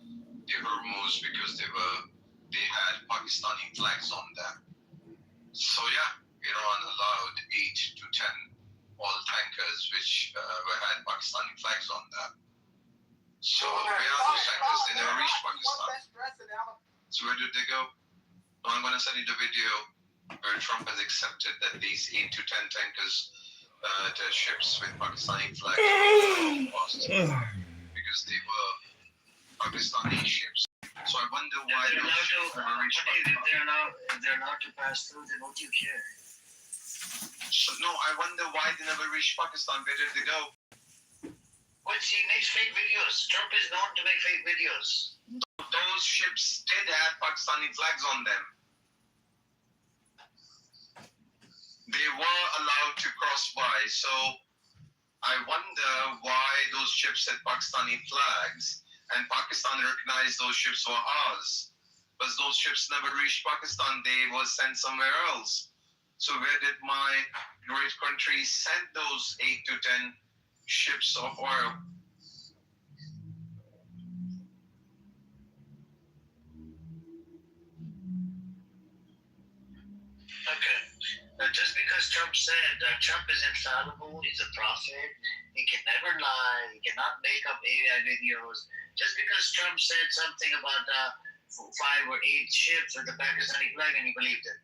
the Hormuz because they had Pakistani flags on them. So yeah, Iran allowed 8 to 10 oil tankers which had Pakistani flags on them. So where are those tankers? They never reached Pakistan. So where did they go? No, I'm going to send you the video where Trump has accepted that these 8 to 10 tankers, the ships with Pakistani flags, lost because they were Pakistani ships. So I wonder why those ships never reached Pakistan. If they're allowed to pass through, then what do you care? So, no, I wonder why they never reached Pakistan. Where did they go? Well, he makes fake videos. Trump is known to make fake videos. Those ships did have Pakistani flags on them. They were allowed to cross by. So I wonder why those ships had Pakistani flags and Pakistan recognized those ships were ours. But those ships never reached Pakistan. They were sent somewhere else. So where did my great country send those 8 to 10 ships of oil? Okay. Just because Trump said that Trump is infallible, he's a prophet, he can never lie, he cannot make up AI videos. Just because Trump said something about 5 or 8 ships with the Pakistani flag and he believed it.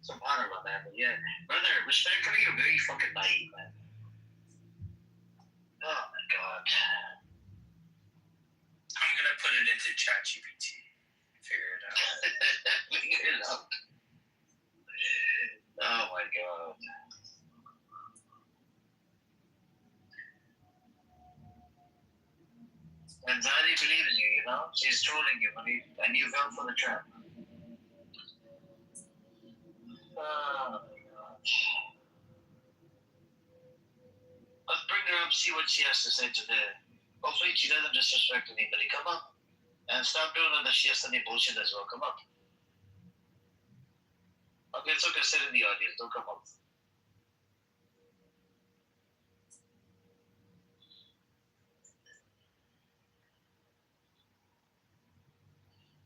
Subhanallah, man. But yeah. Brother, respectfully, you're very fucking naive, man. Oh my god. I'm gonna put it into ChatGPT. Figure it out. Figure it out. Oh my god. And Zadie believes you, you know? She's trolling you, and you fell for the trap. Oh my god. Let's bring her up, see what she has to say today. Hopefully she doesn't disrespect anybody. Come up. And stop doing all the she has any bullshit as well. Come up. Okay, it's okay. Sit in the audience. Don't come up.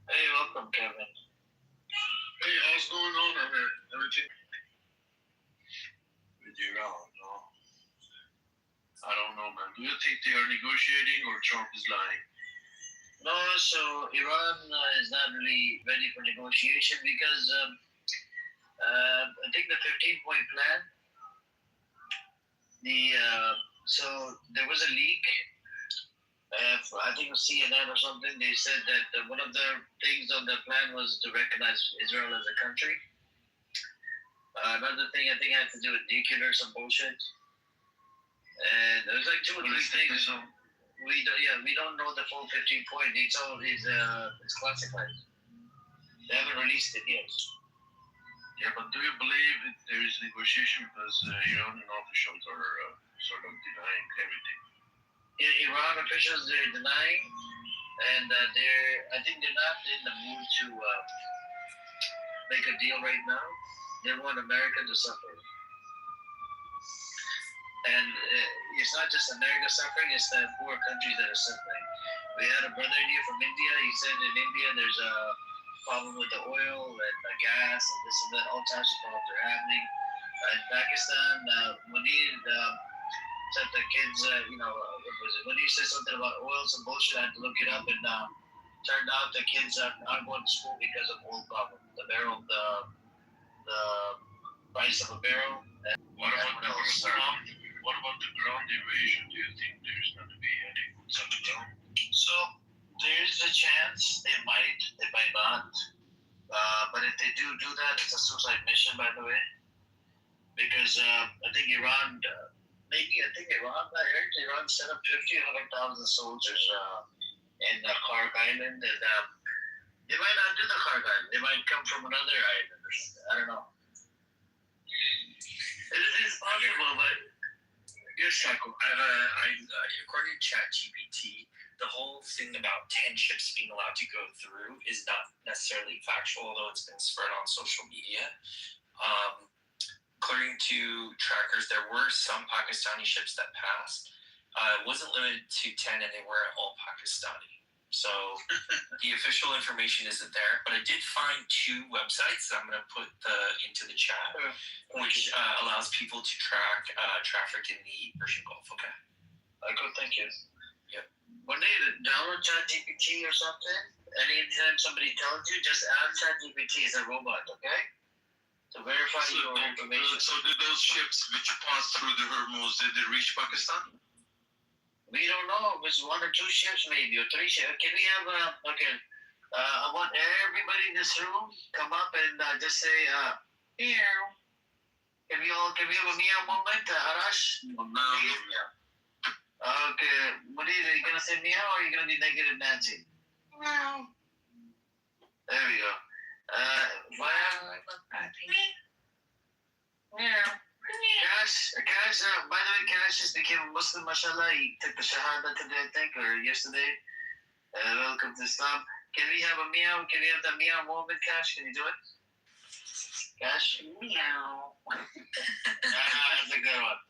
Hey, welcome, Kevin. Hey, how's going on over there? Everything? With Iran, no? I don't know, man. Do you think they are negotiating or Trump is lying? No, so Iran is not really ready for negotiation because I think the 15-point plan, so there was a leak. I think it was CNN or something. They said that one of the things on the plan was to recognize Israel as a country. Another thing I think had to do with nuclear or some bullshit. And there was like 2 or 3 things. We don't know the full 15-point. It's classified. They haven't released it yet. Yeah, but do you believe that there is negotiation because Iranian officials are sort of denying everything? Iran officials, they're denying, and I think they're not in the mood to make a deal right now. They want America to suffer. And it's not just America suffering, it's the poor countries that are suffering. We had a brother here from India. He said in India there's a problem with the oil and the gas and this and that. All types of problems are happening. In Pakistan, Munir said the kids, what was it? Munir said something about oil, some bullshit. I had to look it up, and turned out the kids aren't going to school because of oil problem. The barrel, the price of a barrel. What about the ground invasion? Do you think there's going to be any boots on the ground? So there is a chance they might not. But if they do that, it's a suicide mission, by the way. Because I think Iran, I heard Iran set up 100,000 soldiers in Khark Island, and they might not do the Khark Island. They might come from another island or something. I don't know. It is possible, but yes, Shaku. According to ChatGPT, the whole thing about 10 ships being allowed to go through is not necessarily factual, although it's been spread on social media. According to trackers, there were some Pakistani ships that passed. It wasn't limited to 10, and they weren't all Pakistani. So the official information isn't there, but I did find 2 websites that I'm going to put into the chat, which allows people to track traffic in the Persian Gulf. Okay. Good, thank you. Yep. When they download ChatGPT or something, anytime somebody tells you, just add ChatGPT as a robot, okay? To verify your information. So did those ships which passed through the Hormuz, did they reach Pakistan? We don't know. It was 1 or 2 ships, maybe, or 3 ships. Can we have I want everybody in this room come up and just say meow. Can we have a meow moment, Arash? No, meow. Okay, Munir, are you gonna say meow or are you gonna be negative Nancy? Meow. There we go. Meow. Cash, by the way, Cash just became a Muslim, mashallah. He took the Shahada today, I think, or yesterday. Welcome to Islam. Can we have a meow? Can we have the meow moment, Cash? Can you do it? Cash? Meow. That's a good one.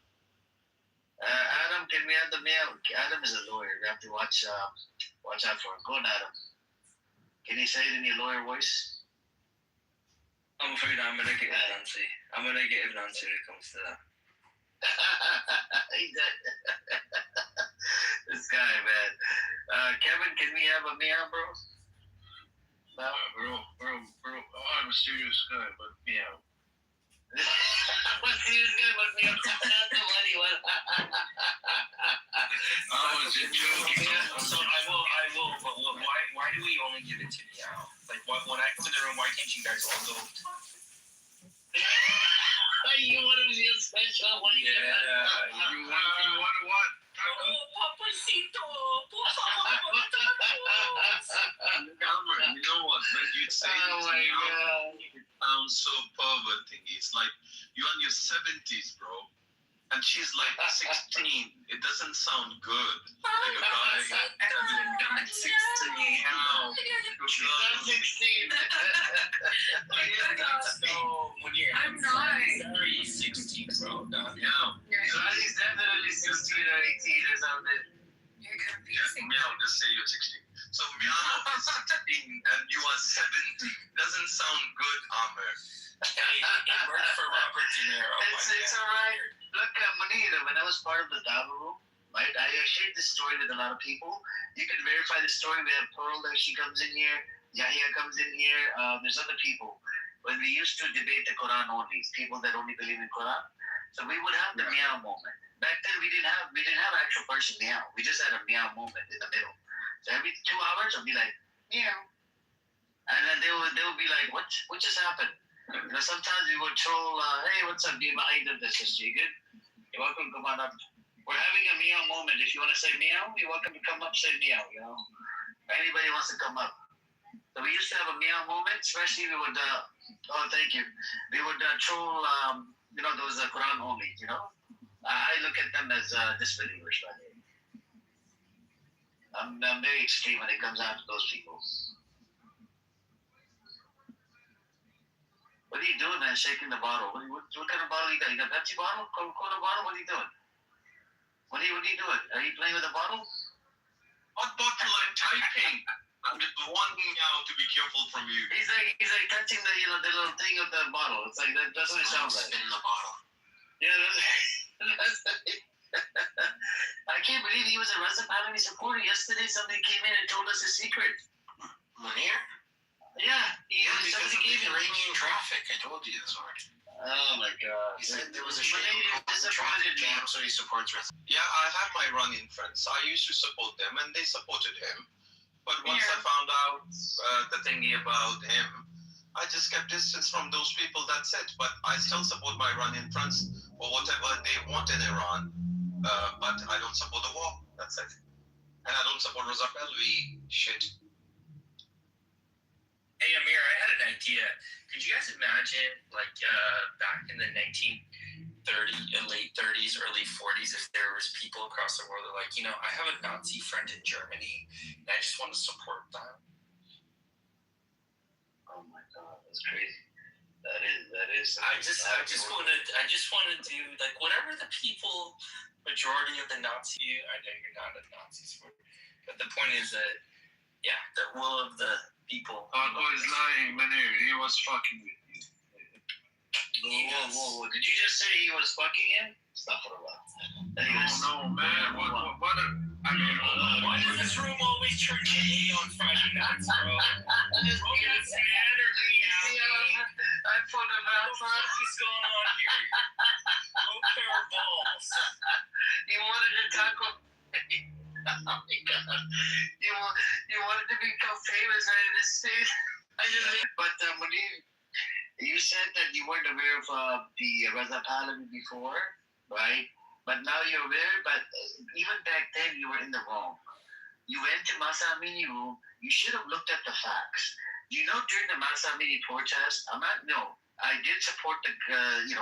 Adam, can we have the meow? Adam is a lawyer. We have to watch out for him. Go on, Adam. Can you say it in your lawyer voice? I'm afraid I'm going to get Nancy. I'm going to get Nancy when it comes to that. This guy, man. Kevin, can we have a meow, bro? No? Bro. I'm a serious guy, but meow. I'm a serious guy, but meow. That's the funny one. I was just joking. So I will, but why do we only give it to meow? Like, when I come in the room, why can't you guys all go? You want to be a special one? You want what? Papacito! You know what? When you say it sounds so pervert thingy. It's like you're in your 70s, bro. And she's like 16. It doesn't sound good. Like a guy. I'm not 16. Now, She's not 16. I'm not. Sorry, 16, bro. Yeah. So he's definitely 16 or 18 or something. You're confusing. Meow, just say you're 16. So meow is 16 and you are 70. Doesn't sound good, Amir. Hey, it worked for Robert De Niro. It's alright. Look, Munir, when I was part of the Dava room, right, I shared this story with a lot of people. You can verify the story. We have Pearl, she comes in here. Yahya comes in here. There's other people. When we used to debate the Quran only, people that only believe in Quran. So we would have the meow moment. Back then, we didn't have actual person meow. We just had a meow moment in the middle. So every 2 hours, I'll be like meow, and then they would be like, what just happened? You know, sometimes we would troll. Hey, what's up? Be behind this history. Good. You're welcome to come on up. We're having a meow moment. If you want to say meow, you're welcome to come up, say meow, you know. Anybody wants to come up. So we used to have a meow moment, especially we would, thank you. We would troll, those Quran only, you know. I look at them as disbelievers, by the way. I'm very extreme when it comes down to those people. What are you doing, man? Shaking the bottle. What kind of bottle you got? You got a Pepsi bottle? Coca-Cola bottle? What are you doing? What are you doing? Are you playing with a bottle? What bottle? I'm typing. I'm just wanting now to be careful from you. He's like touching the little thing of the bottle. It's like that's what it sounds like. Spin the bottle. Yeah, I can't believe he was arrested for having me supporter. Yesterday, somebody came in and told us a secret. Munir? Yeah, Because of the Iranian traffic. I told you this already. Oh my God. He said there was a shame. Disappointed me, so he supports Red. Yeah, I have my running friends. I used to support them, and they supported him. But once I found out the thingy about him, I just kept distance from those people. That's it. But I still support my running friends for whatever they want in Iran. But I don't support the war. That's it. And I don't support Raza Pahlavi shit. Hey Amir, I had an idea. Could you guys imagine, like, back in the late 30s, early 40s, if there was people across the world that are like, you know, I have a Nazi friend in Germany, and I just want to support them. Oh my God, that's crazy. That is. I just want to do like whatever the people, majority of the Nazi. I know you're not a Nazi sport, but the point is that, yeah, the will of the people. Argo is lying, Manir. He was fucking with you. Whoa. Did you just say he was fucking him? Astaghfirullah. No, man. What Why does this room always turn gay on Friday nights, bro? Just get Saturday out. I'm full of What is going on here? No pair of balls. You wanted to talk about... Oh my God. You wanted to become famous in this state. But when you said that you weren't aware of the Raza Pahlavi before, right? But now you're aware, but even back then you were in the wrong. You went to Mahsa Amini room, you should have looked at the facts. You know, during the Mahsa Amini protest, I did support the,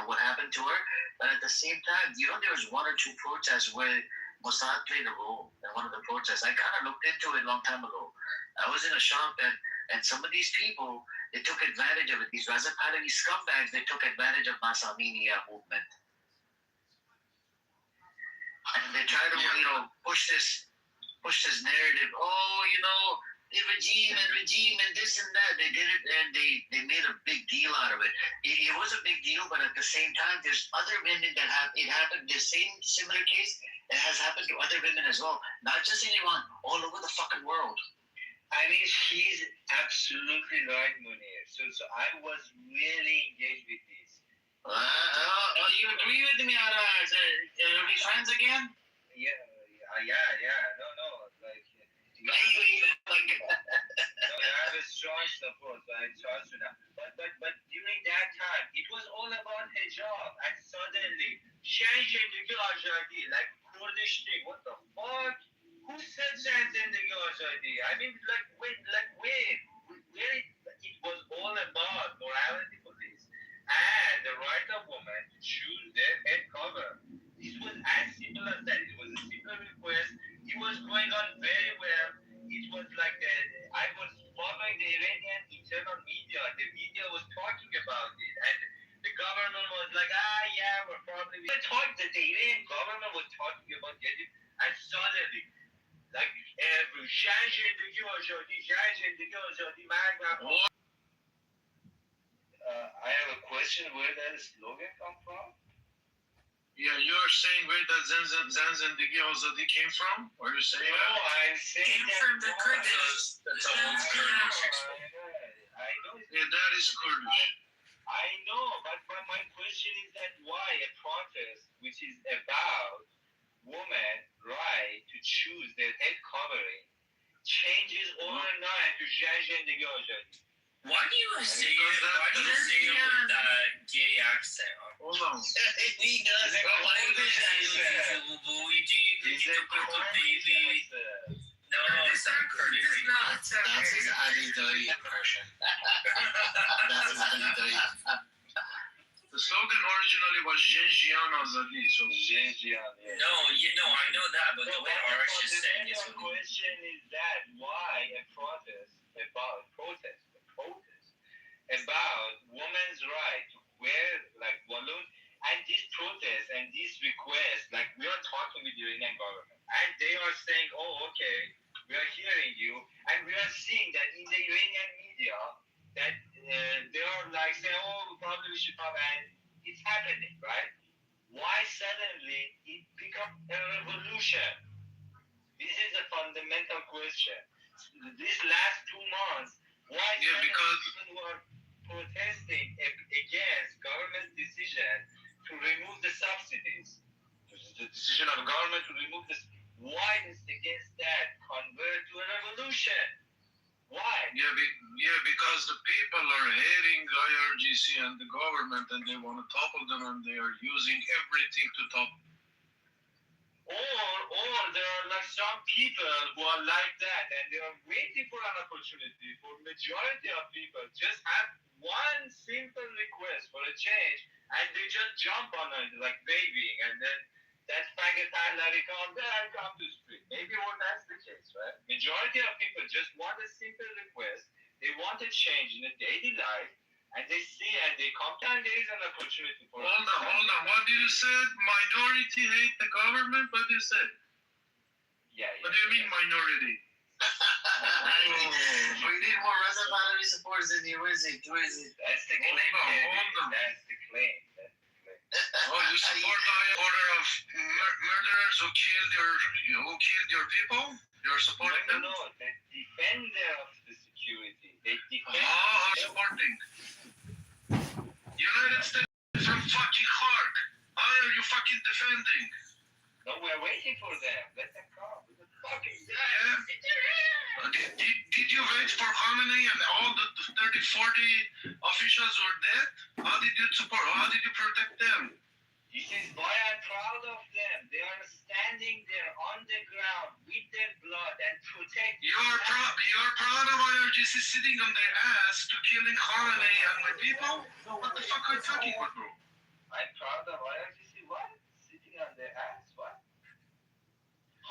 what happened to her, but at the same time, you know, there was one or two protests where Mossad played a role in one of the protests. I kind of looked into it a long time ago. I was in a shop and some of these people, they took advantage of it. These Raza Pahlavi scumbags, they took advantage of Mahsa Amini movement. And they try to, push this narrative. Oh, the regime and this and that. They did it and they made a big deal out of it. It was a big deal, but at the same time, there's other women that it happened. The same similar case that has happened to other women as well. Not just in Iran, all over the fucking world. I mean, she's absolutely right, Munir. So I was really engaged with this. You agree with me, Ara? Are we friends again? Yeah. No. Like, you even like. No, I have a strong support. I trust you now. But during that time, it was all about hijab, and suddenly, like Kurdish thing. What the fuck? Who said Zendegi Azadi? I mean, where it was all about morality police and the right of women to choose their head cover. This was as simple as that. It was a simple request. It was going on very well. It was like I was following the Iranian internal media. The media was talking about it, and the government was like, we're probably. The Iranian government was talking about getting, and suddenly, like every I have a question. Where does slogan come from? Yeah, you're saying where that Zendegi Azadi came from? What are you saying? No, I'm saying that from the Kurdish. That's a whole Kurdish. I know. Yeah, that is Kurdish. I know, but my question is that why a protest which is about women's right to choose their head covering changes overnight to Zendegi Azadi? Why do you say it with that gay accent? Hold on. He does. No, it's not Kurdish. That's his Ali Doi impression. That's his Ali Doi. The slogan originally was Jinjian Azadi, so Jinjian. Yeah. No, I know that, but the way Arash is saying it. The question is that why a protest about women's right to wear like balloons, and this protest and this request, like we are talking with the Iranian government, and they are saying, oh, okay, we are hearing you, and we are seeing that in the Iranian media that they are like saying, oh, probably we should have, and it's happening, right? Why suddenly it becomes a revolution? This is a fundamental question. These last 2 months, why because people who are protesting against government decision to remove the subsidies. The decision of the government to remove this. Why is against that convert to a revolution? Why? Yeah, because the people are hating IRGC and the government, and they want to topple them, and they are using everything to topple. Or there are like some people who are like that, and they are waiting for an opportunity. For majority of people, just have one simple request for a change, and they just jump on it like waving, and then that faggot Larry comes, then I come to street. Maybe well, that's the case, right? Majority of people just want a simple request. They want a change in their daily life, and they see and they come, and there is an opportunity for. Hold on. What did you say? Minority hate the government? What did you say? Yeah. What do you mean minority? We need more reservatory supporters in here. Where is it? That's the claim. Hold on. That's the claim. Oh, you support the order of murderers who killed your people? You're supporting them? No, the defender of the security. They defend. I'm supporting. United States from fucking heart. Why are you fucking defending? No, we're waiting for them. Let them come. Fucking yeah. Did you wait for Khamenei and all the 30, 40 officials were dead? How did you support? How did you protect them? This is why I'm proud of them. They are standing there on the ground with their blood and protecting. You're proud of IRGC sitting on their ass to killing Khamenei and my people? What the fuck are you talking about, bro? I'm proud of IRGC. What? Sitting on their ass? What?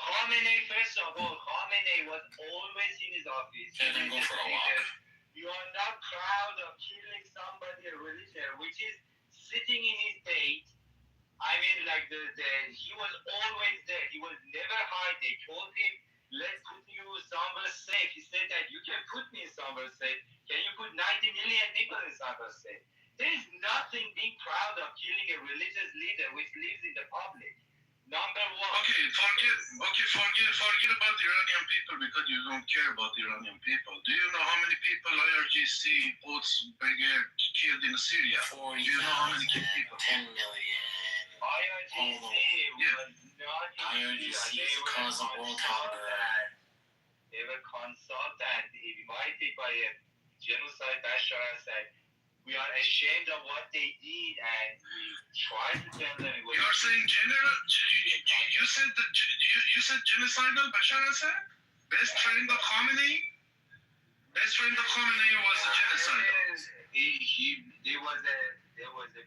Khamenei, first of all, Khamenei was always in his office. He didn't go for a walk. You are not proud of killing somebody, a religion, which is sitting in his date. I mean, like he was always there. He was never hide. They told him, let's put you somewhere safe. He said that you can put me somewhere safe. Can you put 90 million people in somewhere safe? There is nothing being proud of killing a religious leader which lives in the public. Number one. Okay, forget about the Iranian people because you don't care about the Iranian people. Do you know how many people IRGC Quds Brigade killed in Syria? 40,000, do you know how many people? 10 million. IRGC was not IRGC is causing world hunger. They were consultant invited by a genocide Bashar Assad. We are ashamed of what they did, and we try to tell them. You are saying general? You said genocidal Bashar Assad? Best friend of Khamenei? Best friend of Khamenei was a genocidal. There was a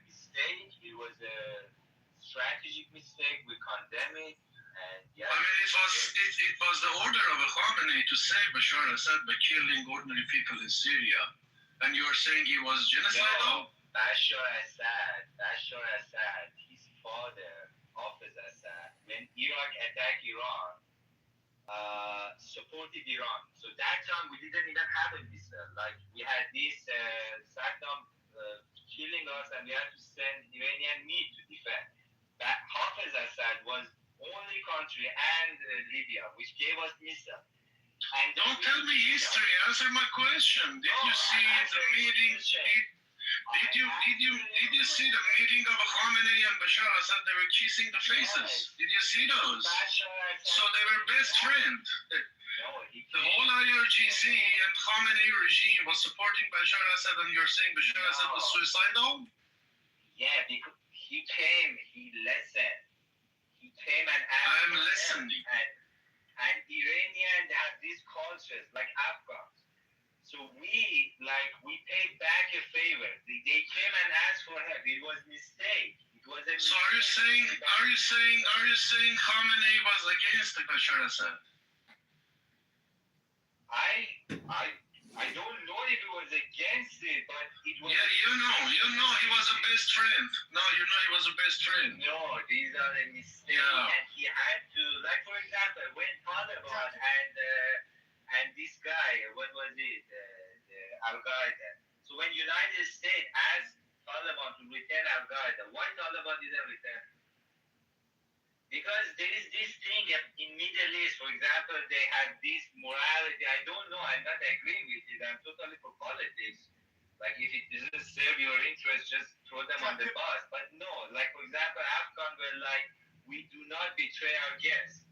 mistake. It was a strategic mistake. We condemn it. And yeah, I mean, it was the order of Khamenei to save Bashar Assad by killing ordinary people in Syria. And you are saying he was genocidal? No, Bashar Assad, his father, Hafiz Assad, when Iraq attacked Iran, supported Iran. So that time we didn't even have a missile. Like we had this Saddam killing us, and we had to send Iranian meat to defend. Hafiz Assad was only country and Libya which gave us missile. And don't tell me history. Answer my question. Did you see the meeting? Did you see the meeting of Khamenei and Bashar Assad? They were kissing the faces. Did you see those? So they were best friends. The whole IRGC and Khamenei regime was supporting Bashar Assad, and you're saying Bashar Assad was suicidal? Yeah, because he listened. He came and asked. I'm listening. And Iranians have these cultures like Afghans. So we paid back a favor. They came and asked for help. It was a mistake. So are you saying Khamenei was against Bashar Assad? I don't know if it was against it, but it was. Yeah, you know he was a best friend. No, you know he was a best friend. No, these are the mistakes. Yeah. And he had to, like for example, when Taliban and this guy, what was it, the Al Qaeda. So when United States asked Taliban to return Al Qaeda, why Taliban didn't return? Because there is this thing in Middle East, for example, they have this morality. I don't know. I'm not agreeing with it. I'm totally for politics. Like if it doesn't serve your interest, just throw them on the bus. But no, like for example, Afghan were like, we do not betray our guests.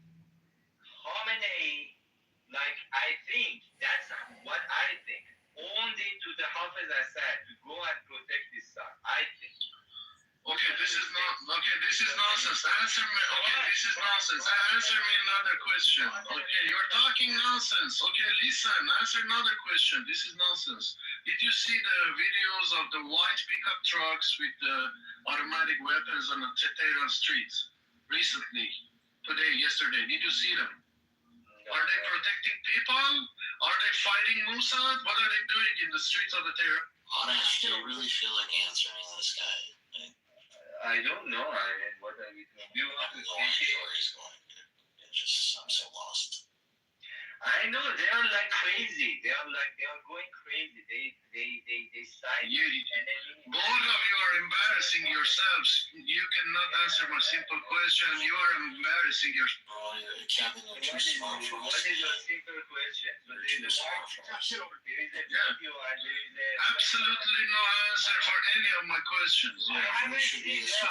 Khamenei, like I think that's what I think. Only to the Hafiz Assad to go and protect his son. I think. Okay, this is nonsense. Answer me. Okay, this is nonsense. Answer me another question. Okay, you're talking nonsense. Okay, listen. Answer another question. This is nonsense. Did you see the videos of the white pickup trucks with the automatic weapons on the Tehran streets recently? Today, yesterday. Did you see them? Are they protecting people? Are they fighting Mossad? What are they doing in the streets of the Tehran? Honestly, I really feel like answering this guy. I don't know. I mean, what are we doing? I have no idea where he's going. I'm so lost. I know they are like crazy. They are going crazy. They side enemy. Both of you are embarrassing yourselves. You cannot answer my simple question. You are embarrassing yourself. Bro, Kevin, you're too smart for us. What is your simple question? So there is a video and there is a absolutely no answer for any of my questions. I haven't seen. So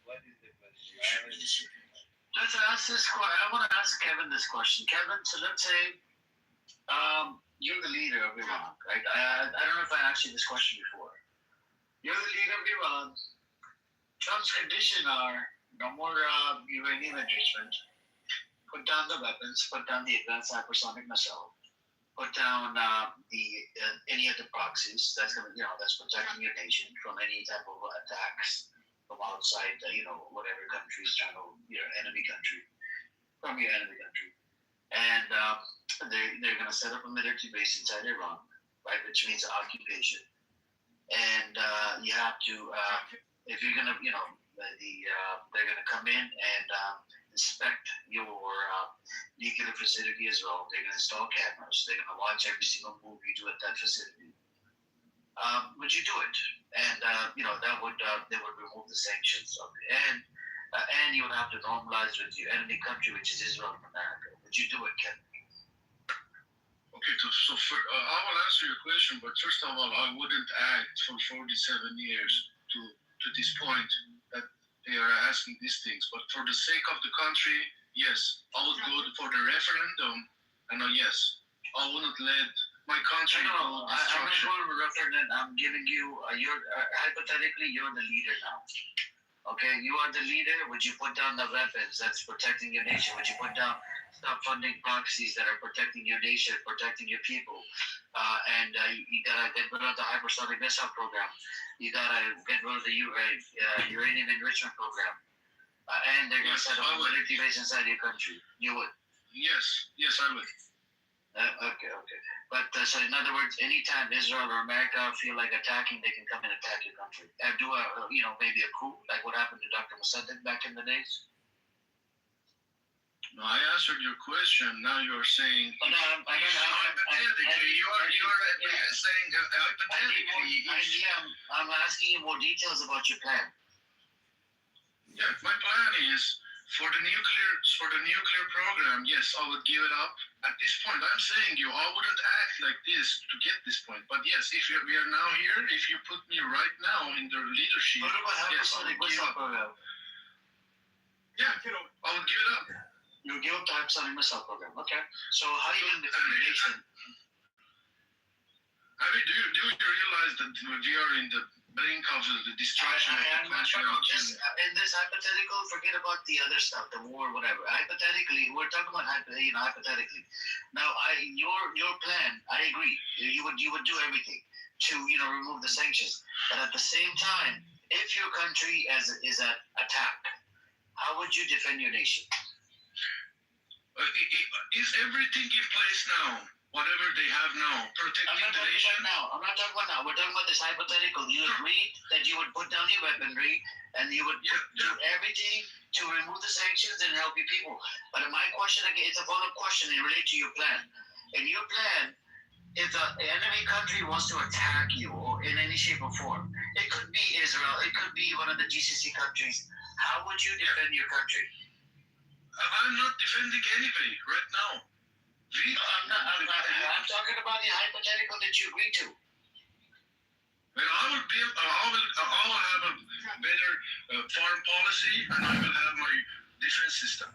what is the question? Let's ask this. I want to ask Kevin this question. Kevin, so let's say you're the leader of Iran, right? I don't know if I asked you this question before. You're the leader of Iran. Trump's conditions are no more uranium enrichment. Put down the weapons. Put down the advanced hypersonic missile. Put down any of the proxies. That's protecting your nation from any type of attacks from outside, whatever country is trying to, your enemy country, from your enemy country. And they're going to set up a military base inside Iran, right, which means occupation. And you have to, if you're going to, they're going to come in and inspect your nuclear facility as well. They're going to install cameras. They're going to watch every single move you do at that facility. Would you do it? And that would they would remove the sanctions of it, and you would have to normalize with your enemy country, which is Israel and America. Would you do it, Ken? Okay, so I will answer your question, but first of all, I wouldn't act for 47 years to this point that they are asking these things. But for the sake of the country, yes, I would go for the referendum, and yes, I wouldn't let my country. No, I'm not going to referendum. I'm giving you. Hypothetically, you're the leader now. Okay, you are the leader. Would you put down the weapons that's protecting your nation? Would you stop funding proxies that are protecting your nation, protecting your people? And you gotta get rid of the hypersonic missile program. You gotta get rid of the uranium enrichment program. And they're gonna set up a military base inside your country. You would. Yes, I would. Okay. But so in other words, anytime Israel or America feel like attacking, they can come and attack your country and do maybe a coup, like what happened to Dr. Mossadegh back in the days. No, I answered your question. Now you're saying. Oh, no, hypothetically, you're saying hypothetically. I'm asking you more details about your plan. Yeah, my plan is for the nuclear program. Yes, I would give it up. At this point, I'm saying I wouldn't act like this to get this point. But yes, if we are now here, if you put me right now in the leadership, what about hypersonic missile program? Yeah, I would give it up. You would give up the hypersonic missile program. Okay. So how do you defend the nation? Do you realize that we are in the brink of the destruction of the country? In this hypothetical, forget about the other stuff, the war, whatever. Hypothetically, we're talking about hypothetically. Now, your plan, I agree. You would do everything to remove the sanctions, but at the same time, if your country is at attack, how would you defend your nation? Is everything in place now? Whatever they have now, protecting the nation. I'm not talking about now. We're talking about this hypothetical. You agreed that you would put down your weaponry and you would do everything to remove the sanctions and help your people. But my question again, it's a follow-up question in relation to your plan. In your plan, if the enemy country wants to attack you or in any shape or form, it could be Israel, it could be one of the GCC countries. How would you defend your country? I'm not defending anybody right now. I'm talking about the hypothetical that you agreed to. Well, I will have a better foreign policy, and I will have my defense system.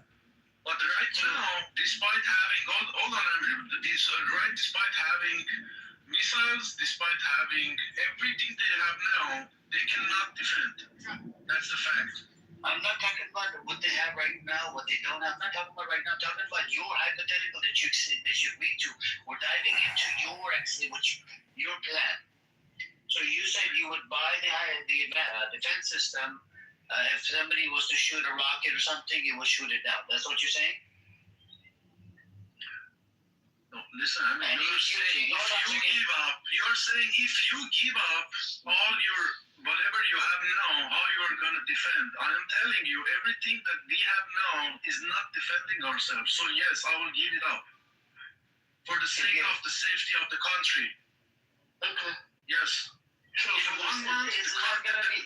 But right now, despite having despite having missiles, despite having everything they have now, they cannot defend. That's the fact. I'm not talking about what they have right now, what they don't have. I'm not talking about right now. I'm talking about your hypothetical that you agreed to. We're diving into your plan. So you said you would buy the defense system. If somebody was to shoot a rocket or something, you would shoot it down. That's what you're saying? No, listen, I mean, you're saying if you give up all your whatever you have now, how you are going to defend. I am telling you, everything that we have now is not defending ourselves. So yes, I will give it up for the sake of the safety of the country. Okay. Yes. So for 1 month, it's not going to be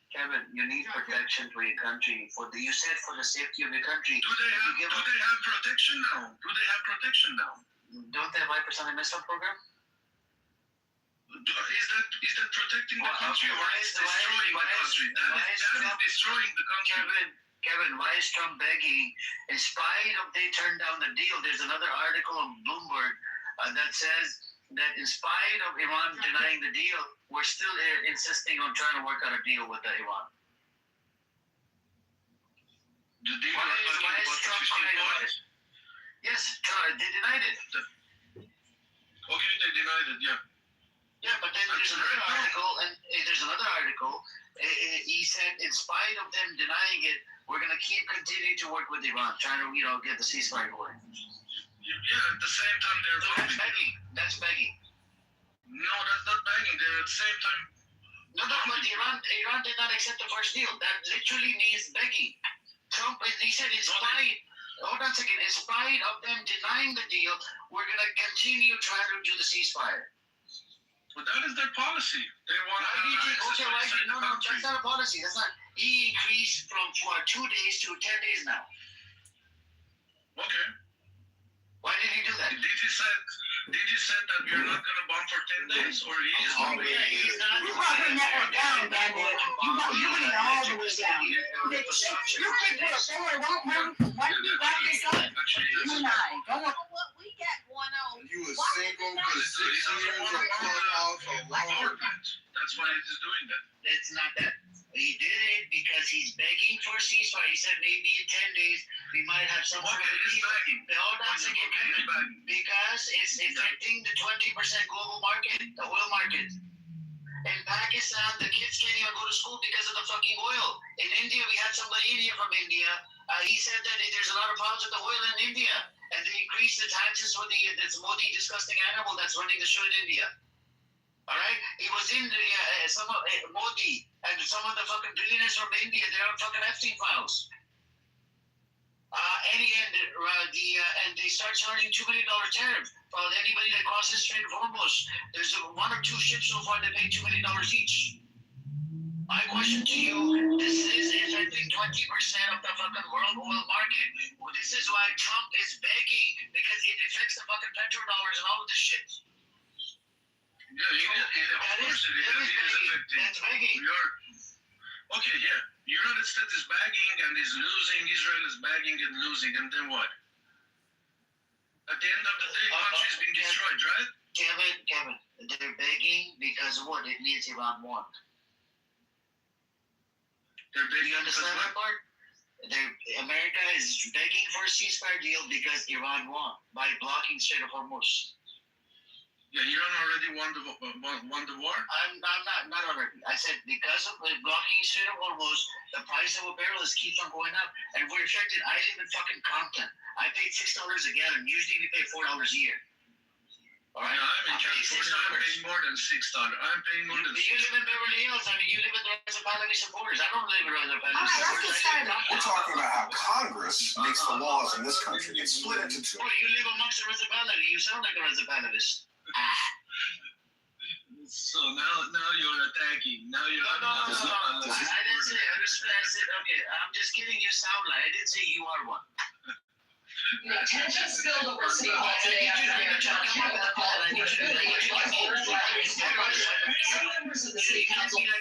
Kevin, you need protection for your country. You said for the safety of your country. Do they have protection now? Don't they have 5% missile program? Is that protecting the country or is destroying the country? That is destroying the country. Kevin, why is Trump begging? In spite of they turned down the deal, there's another article on Bloomberg that says that in spite of Iran denying the deal, we're still insisting on trying to work out a deal with Iran. The deal why is Trump denying it? Yes, they denied it. Okay, they denied it, yeah. Yeah, but then there's another article, he said, in spite of them denying it, we're going to continuing to work with Iran, trying to, get the ceasefire going. Yeah, at the same time, they're begging. That's begging. No, that's not begging. They're at the same time. No, but Iran did not accept the first deal. That literally means begging. Trump, he said, in spite of them denying the deal, we're going to continue trying to do the ceasefire. But that is their policy. They want to No, that's not a policy. That's not. He increased from 2 days to 10 days now. Okay. Why did he do that? Did he say that we are not going to bomb for 10 days, or he is bombing? He's not. You brought him down, man. You brought it all the way down. You can't put a forward one we got this up. You and I. Don't want what we got going on. You a single gazillion That's why he's doing that. It's not that. He did it because he's begging for a ceasefire. He said maybe in 10 days we might have some sort of peace. Hold on a second, because it's affecting the 20% global market, the oil market. In Pakistan, the kids can't even go to school because of the fucking oil. In India, we had somebody in here from India. He said that there's a lot of problems with the oil in India, and they increased the taxes for this Modi disgusting animal that's running the show in India. All right, he was in Modi and some of the fucking billionaires from India. They're on fucking Epstein files. And they start charging $2 million tariff for anybody that crosses Strait of Hormuz. There's 1 or 2 ships so far that pay $2 million each. My question to you: this is affecting 20% of the fucking world oil market. Well, this is why Trump is begging, because it affects the fucking petrodollars and all of this shit. Yeah, of course it is affecting. That's begging. Okay, yeah. United States is begging and is losing. Israel is begging and losing, and then what? At the end of the day, country's been destroyed, right? Kevin, they're begging because of what? It means Iran won. They're begging. Do you understand that part? America is begging for a ceasefire deal because Iran won by blocking Strait of Hormuz. Yeah, Iran already won the war? I'm not already. I said because of blocking Strait of Hormuz, the price of a barrel keeps on going up, and we're affected. I live in fucking Compton. I paid $6 a gallon. Usually we pay $4 a year. All right. Yeah, I'm in California. I'm paying more than $6. I'm paying more than $6. You live in Beverly Hills. I mean, you live in the Reservation supporters. I don't live in the Reservation supporters. We're talking about how Congress makes the laws in this country. It's split into 2. Oh, you live amongst the Reservation. You sound like a Reservationist. So now you're attacking. Now you're no. I didn't say. I said okay. I'm just kidding. You sound like I didn't say you are one. Tension spilled over City Hall today after members of the city council. Bend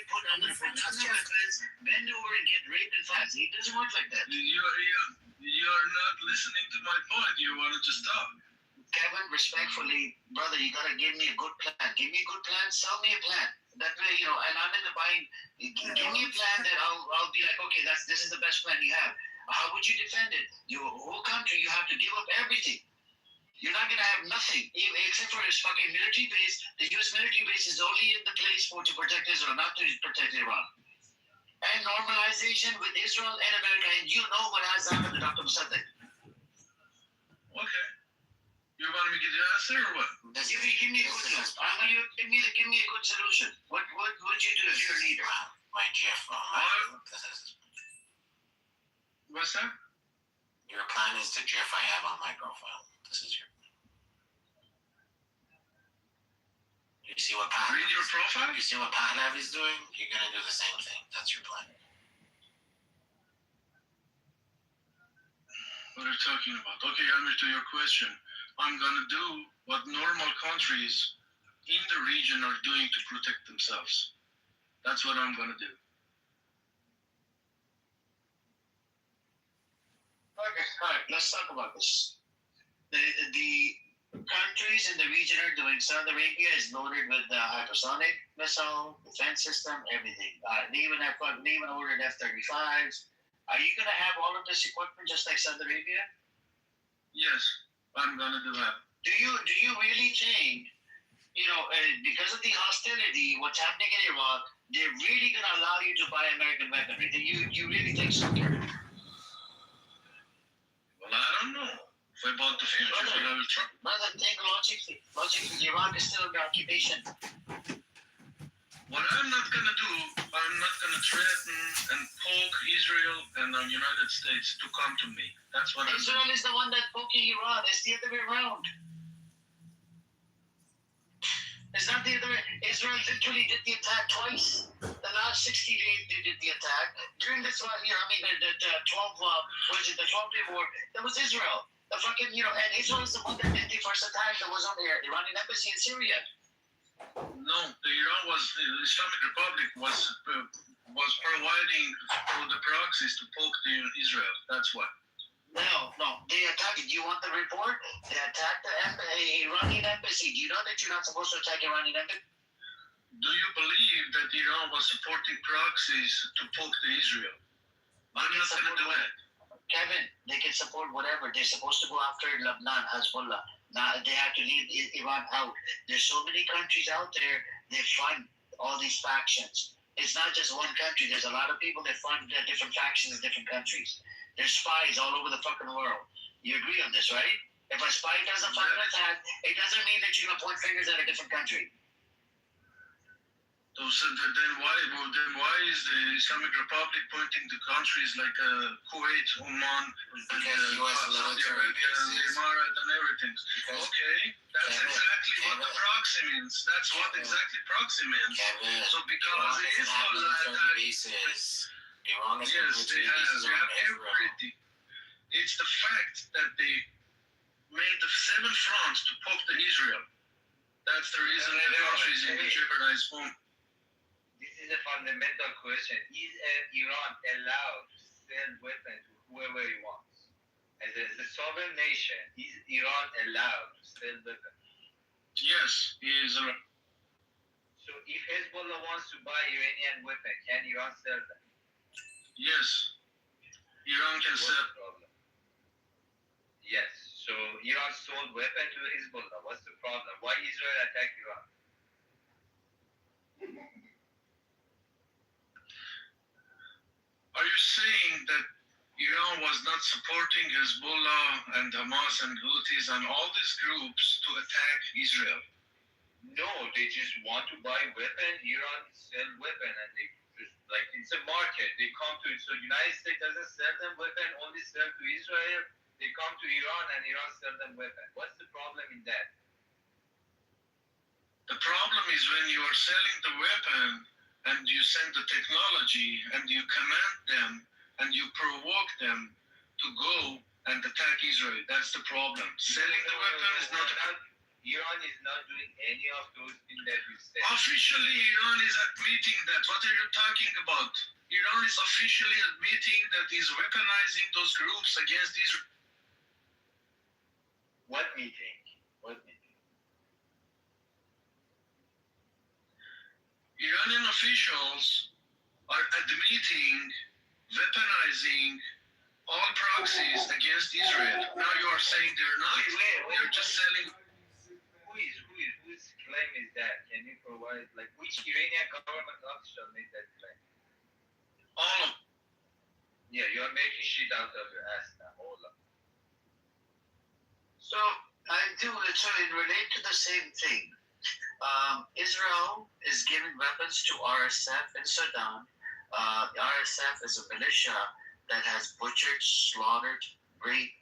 over and get raped and fast. It doesn't work like that. You're not listening to my point. You want to just talk. Kevin, respectfully, brother, you gotta give me a good plan. Give me a good plan. Sell me a plan. That way, and I'm in the buying. Give me a plan that I'll be like, okay, this is the best plan you have. How would you defend it? Your whole country, you have to give up everything. You're not gonna have nothing, except for this fucking military base. The U.S. military base is only in the place to protect Israel, not to protect Iran. And normalization with Israel and America, and you know what has happened to Dr. Musaddiq. Okay. You want me to get the answer or what? Give me a good answer. Give me a good solution. What would you do if you're a leader? My GIF. What's that? Your plan is the GIF I have on my profile. This is your. You see what Pahlav? Read your profile? You see what Pahlav is doing? You're gonna do the same thing. That's your plan. What are you talking about? Okay, Amir, to your question. I'm gonna do what normal countries in the region are doing to protect themselves. That's what I'm gonna do. Okay, all right, let's talk about this. The countries in the region are doing. Saudi Arabia is loaded with the hypersonic missile, defense system, everything. They even ordered F-35s. Are you gonna have all of this equipment just like Saudi Arabia? Yes, I'm gonna do that. Do you really think, because of the hostility, what's happening in Iraq, they're really gonna allow you to buy American weaponry? Do you really think so? Well, I don't know. If I bought the future, but I will try. Brother, think logically. Iraq is still under occupation. What I'm not gonna do, I'm not gonna threaten and poke Israel and the United States to come to me. That's what Israel is the one that's poking Iran. It's the other way around. It's not the other way. Israel literally did the attack twice. The last 60 days they did the attack. During this one, the 12-day war, that was Israel. The fucking, and Israel is the one that did the first attack that was on the Iranian embassy in Syria. No, the Islamic Republic was providing for the proxies to poke Israel. That's what. No, they attacked. Do you want the report? They attacked the Iranian embassy. Do you know that you're not supposed to attack Iranian embassy? Do you believe that Iran was supporting proxies to poke Israel? I'm not going to do that. Kevin, they can support whatever. They're supposed to go after Lebanon, Hezbollah. Now they have to leave Iran out. There's so many countries out there that fund all these factions. It's not just one country. There's a lot of people that fund different factions in different countries. There's spies all over the fucking world. You agree on this, right? If a spy does a fucking attack, it doesn't mean that you're gonna point fingers at a different country. So then why is the Islamic Republic pointing to countries like Kuwait, Oman, Saudi Arabia, and Emirates and everything? Okay, that's exactly what the proxy means. That's what exactly proxy means. So because Hezbollah attacked, yes, they have everything. It's the fact that they made the 7 fronts to poke the Israel. That's the reason the country is in the jeopardized home. This is a fundamental question. Is Iran allowed to sell weapons to whoever he wants? As a sovereign nation, is Iran allowed to sell weapons? Yes, he is allowed. So if Hezbollah wants to buy Iranian weapons, can Iran sell them? Yes, Iran can sell. Yes, so Iran sold weapons to Hezbollah. What's the problem? Why Israel attacked Iran? Are you saying that Iran was not supporting Hezbollah and Hamas and Houthis and all these groups to attack Israel? No, they just want to buy weapons. Iran sell weapons, and they just it's a market. They come to so United States doesn't sell them weapons, only sell to Israel. They come to Iran and Iran sell them weapons. What's the problem in that? The problem is when you are selling the weapon and you send the technology and you command them and you provoke them to go and attack Israel. That's the problem. Selling the weapon is not. Iran is not doing any of those things that you said. Officially, Iran is admitting that. What are you talking about? Iran is officially admitting that he's weaponizing those groups against Israel. What meeting? What meeting? Iranian officials are admitting weaponizing all proxies against Israel. Now you are saying they're not. They're just selling. Whose claim is that? Can you provide, like, which Iranian government official made that claim? All of. Yeah, you are making shit out of your ass now. Hold on. So I do. So it relate to the same thing. Israel is giving weapons to RSF in Sudan. The RSF is a militia that has butchered, slaughtered, raped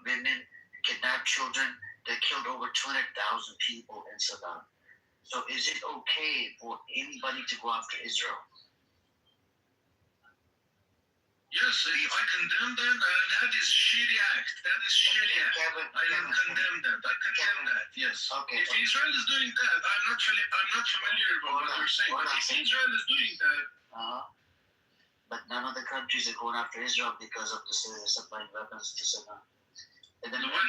women, kidnapped children. They killed over 200,000 people in Sudan. So is it okay for anybody to go after Israel? Yes, I condemn that. That is shitty act. That is shitty act. Kevin, I don't condemn that. I condemn that. Yes. Okay. If Israel is doing that, I'm not familiar with what you're saying. But if Israel is doing that, but none of the countries are going after Israel because of the supplying weapons to Sudan. And then America,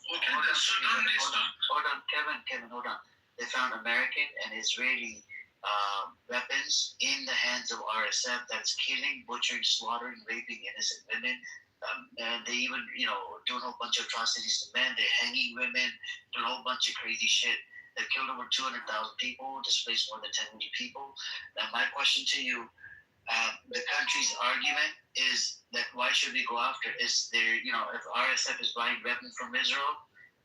hold on, Kevin, hold on. They found American and Israeli weapons in the hands of RSF that's killing, butchering, slaughtering, raping innocent women. And they even, doing a whole bunch of atrocities to men. They're hanging women, doing a whole bunch of crazy shit. They've killed over 200,000 people, displaced more than 10 million people. Now, my question to you, the country's argument is that why should we go after? Is there, if RSF is buying weapons from Israel,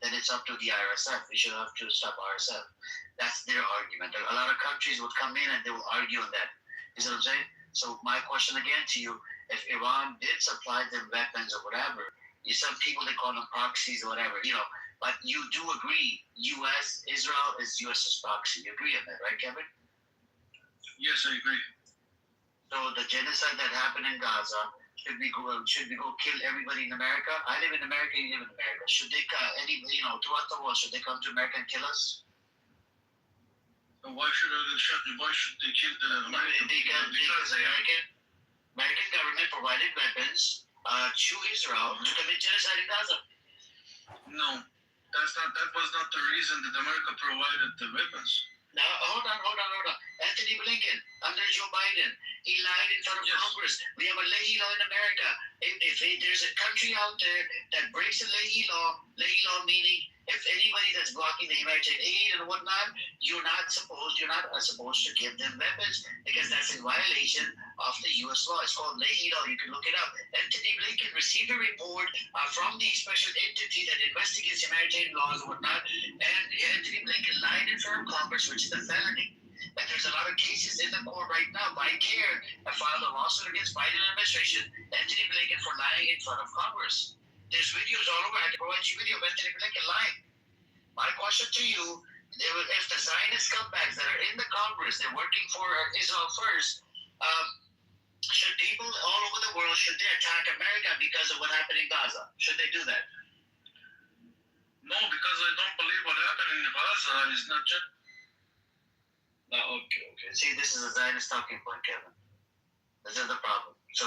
then it's up to the RSF. We should have to stop RSF. That's their argument. A lot of countries would come in and they will argue on that. You see what I'm saying? So my question again to you, if Iran did supply them weapons or whatever, some people, they call them proxies or whatever, but you do agree Israel is US's proxy. You agree on that, right, Kevin? yes, I agree. So the genocide that happened in Gaza, should we go kill everybody in America? I live in America, you live in America. Should they throughout the world, should they come to America and kill us? Why should they kill the American? Because American government provided weapons to Israel to commit genocide in Gaza. No, that was not the reason that America provided the weapons. Now, hold on. Anthony Blinken, under Joe Biden, he lied in front of Congress. We have a Leahy law in America. If there's a country out there that breaks the Leahy law meaning if anybody that's blocking the humanitarian aid and whatnot, you're not supposed to give them weapons because that's in violation of the U.S. law. It's called Leahy law. You can look it up. Anthony Blinken received a report from the special entity that investigates humanitarian laws and whatnot, and Anthony Blinken lied in front of Congress, which is a felony. And there's a lot of cases in the court right now. By CARE, I filed a lawsuit against Biden administration, Anthony Blinken, for lying in front of Congress. There's videos all over. I can provide you video of Anthony Blinken lying. My question to you, if the Zionist scumbags that are in the Congress, they're working for Israel first, should people all over the world, should they attack America because of what happened in Gaza? Should they do that? No, because I don't believe what happened in Gaza is not just... Okay. See, this is a Zionist talking point, Kevin. This is the problem. So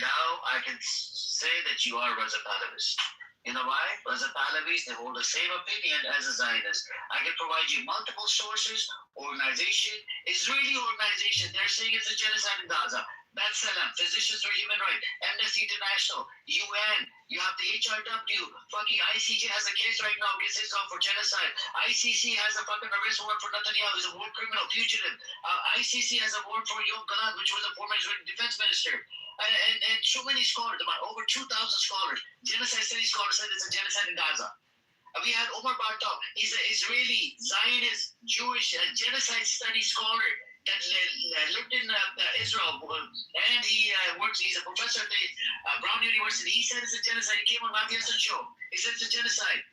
now I can say that you are Raza Pahlavis. You know why? Raza Pahlavis, they hold the same opinion as a Zionist. I can provide you multiple sources, organization, Israeli organization. They're saying it's a genocide in Gaza. B'Tselem, Physicians for Human Rights, Amnesty International, UN, you have the HRW, fucking ICJ has a case right now against Israel for genocide. ICC has a fucking arrest warrant for Netanyahu, he's a war criminal, fugitive. ICC has a warrant for Yoav Gallant, which was a former Israeli defense minister. And so many scholars, about over 2,000 scholars, genocide study scholars said it's a genocide in Gaza. We had Omar Bartov, he's an Israeli, Zionist, Jewish, genocide study scholar that lived in Israel, and he's a professor at the Brown University. He said it's a genocide. He came on Matthew Hassan show. He said it's a genocide.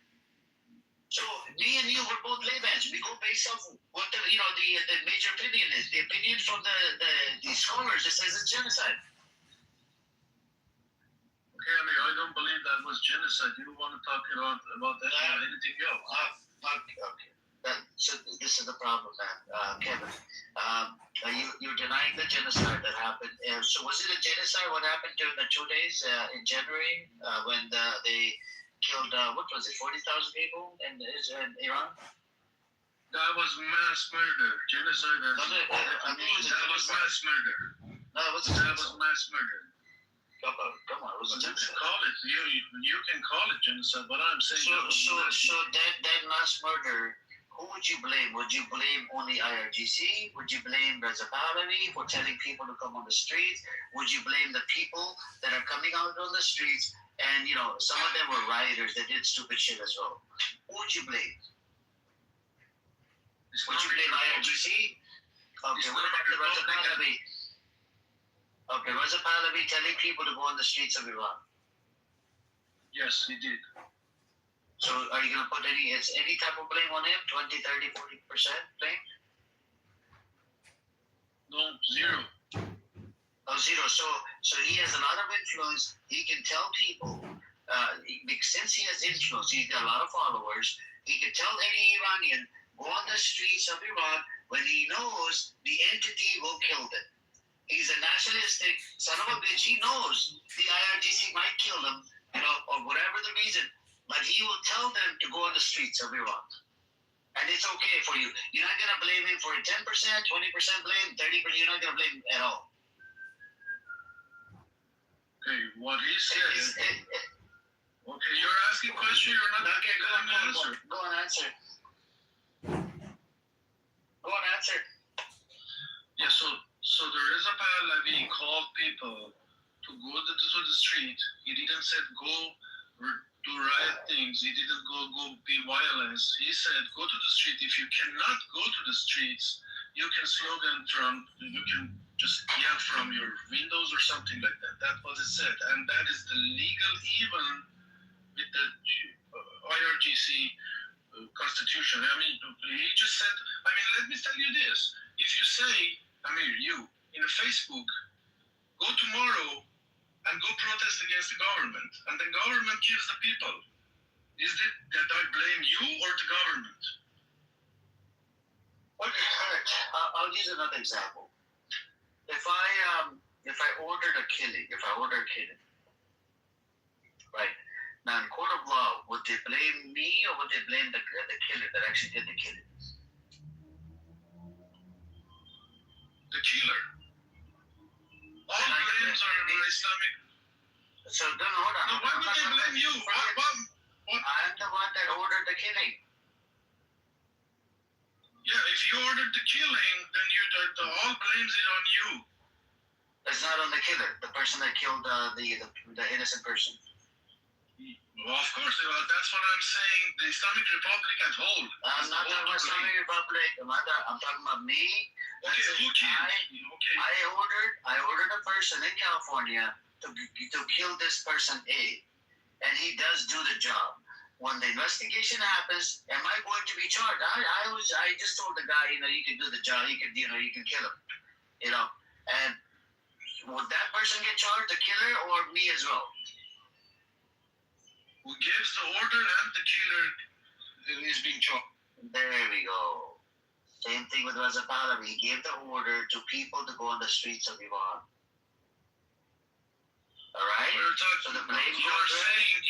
So me and you were both layman's. We go based off what the major opinion is. The opinion from the scholars that says it's genocide. Okay, I don't believe that was genocide. You don't want to talk about that or anything else. Okay. So this is the problem, man. Kevin, you're denying the genocide that happened. So was it a genocide? What happened during the 2 days in January when they killed, what was it, 40,000 people in Iran? That was mass murder. Genocide. That was mass murder. No, it was that was mass murder. Come on, it was a genocide. Call it. You can call it genocide, but I'm saying so that mass murder. Who would you blame? Would you blame only IRGC? Would you blame Reza Pahlavi for telling people to come on the streets? Would you blame the people that are coming out on the streets? And some of them were rioters that did stupid shit as well. Who would you blame? Would you blame IRGC? Okay, what about the Reza Pahlavi? Okay, Reza Pahlavi telling people to go on the streets of Iran. Yes, he did. So are you going to put any type of blame on him? 20, 30, 40% blame? No, zero. Oh, zero. So he has a lot of influence. He can tell people, since he has influence, he's got a lot of followers, he can tell any Iranian, go on the streets of Iran when he knows the entity will kill them. He's a nationalistic son of a bitch. He knows the IRGC might kill him, or whatever the reason. But he will tell them to go on the streets of Iran. And it's okay for you. You're not going to blame him for 10%, 20% blame, 30%. You're not going to blame him at all. Okay, what he said. Okay, you're asking a question. You're not okay, go on answer. Go on, answer. Go on, answer. Yeah, so the Reza Pahlavi called people to go to the street. He didn't say go do riot things. He didn't go be violence. He said, go to the street. If you cannot go to the streets, you can slogan you can just yell from your windows or something like that. That's what it said. And that is the legal even with the IRGC constitution. I mean, he just said, let me tell you this. If you say, you, in a Facebook, go tomorrow and go protest against the government, and the government kills the people. Is it that I blame you or the government? Okay, correct. I'll use another example. If I ordered a killing, right? Now in court of law, would they blame me or would they blame the killer that actually did the killing? The killer. All blames are Islamic. So then hold on. No, why would they blame you? What? I'm the one that ordered the killing. Yeah, if you ordered the killing, then all blames it on you. It's not on the killer, the person that killed the innocent person. Well, of course, that's what I'm saying. The Islamic Republic as whole. I'm not talking about Islamic Republic. I'm talking about me. Okay, who killed? I ordered a person in California to kill this person A, and he does do the job. When the investigation happens, am I going to be charged? I just told the guy, you can do the job. You can kill him. And would that person get charged, the killer, or me as well? Who gives the order and the killer is being charged. There we go. Same thing with Reza Pahlavi. He gave the order to people to go on the streets of Iran. All right? So the blame you're saying,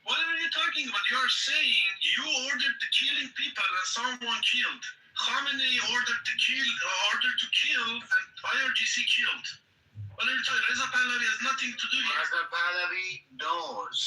what are you talking about? You're saying you ordered the killing people and someone killed. Khamenei ordered to kill and IRGC killed. What are you talking? Reza Pahlavi has nothing to do with it. Reza Pahlavi knows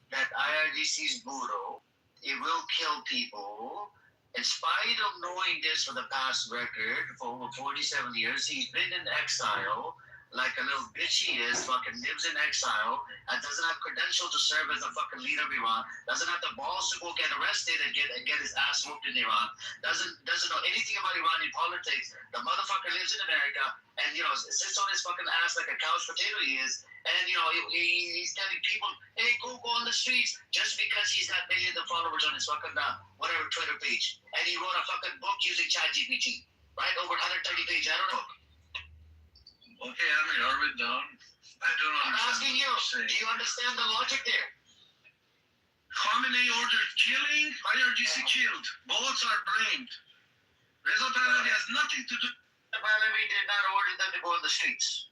that IRGC is brutal. It will kill people. In spite of knowing this for the past record, for over 47 years, he's been in exile. Like a little bitch he is, fucking lives in exile, and doesn't have credentials to serve as the fucking leader of Iran, doesn't have the balls to go get arrested and get his ass whooped in Iran, doesn't know anything about Iranian politics. The motherfucker lives in America and sits on his fucking ass like a couch potato he is, and he's telling people, hey, go on the streets, just because he's got millions of followers on his fucking whatever Twitter page, and he wrote a fucking book using ChatGPT, right? Over 130 pages, I don't know. Okay, are we done? I don't I'm asking you, understand. do you understand the logic there? Khamenei ordered killing, IRGC killed. Both are blamed. Reza Pahlavi has nothing to do. Pahlavi did not order them to go in the streets.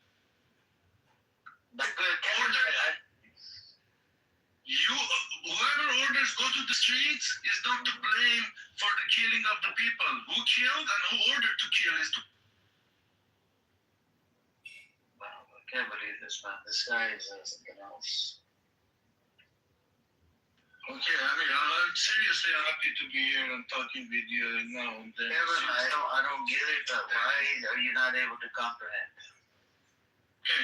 Whoever orders go to the streets is not to blame for the killing of the people. Who killed and who ordered to kill is to. Wow, I can't believe this, man. This guy is something else. Okay, I mean, I'm seriously happy to be here and talking with you now and then. Kevin, I don't get it. Why are you not able to comprehend? Okay,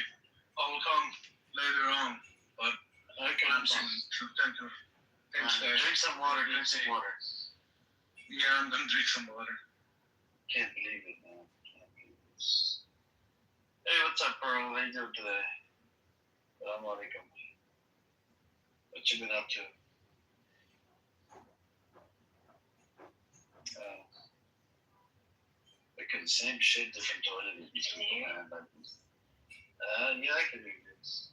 I will come later on, but I can't. Thank you. Thanks, guys. Drink some water. Drink some water. Yeah, I'm gonna drink some water. Can't believe it, man. Can't believe this. Hey, what's up, Pearl? How you doing today? Assalamu alaikum. What you been up to? Like the same shit, different toilet with these people, man. Yeah, I can do this.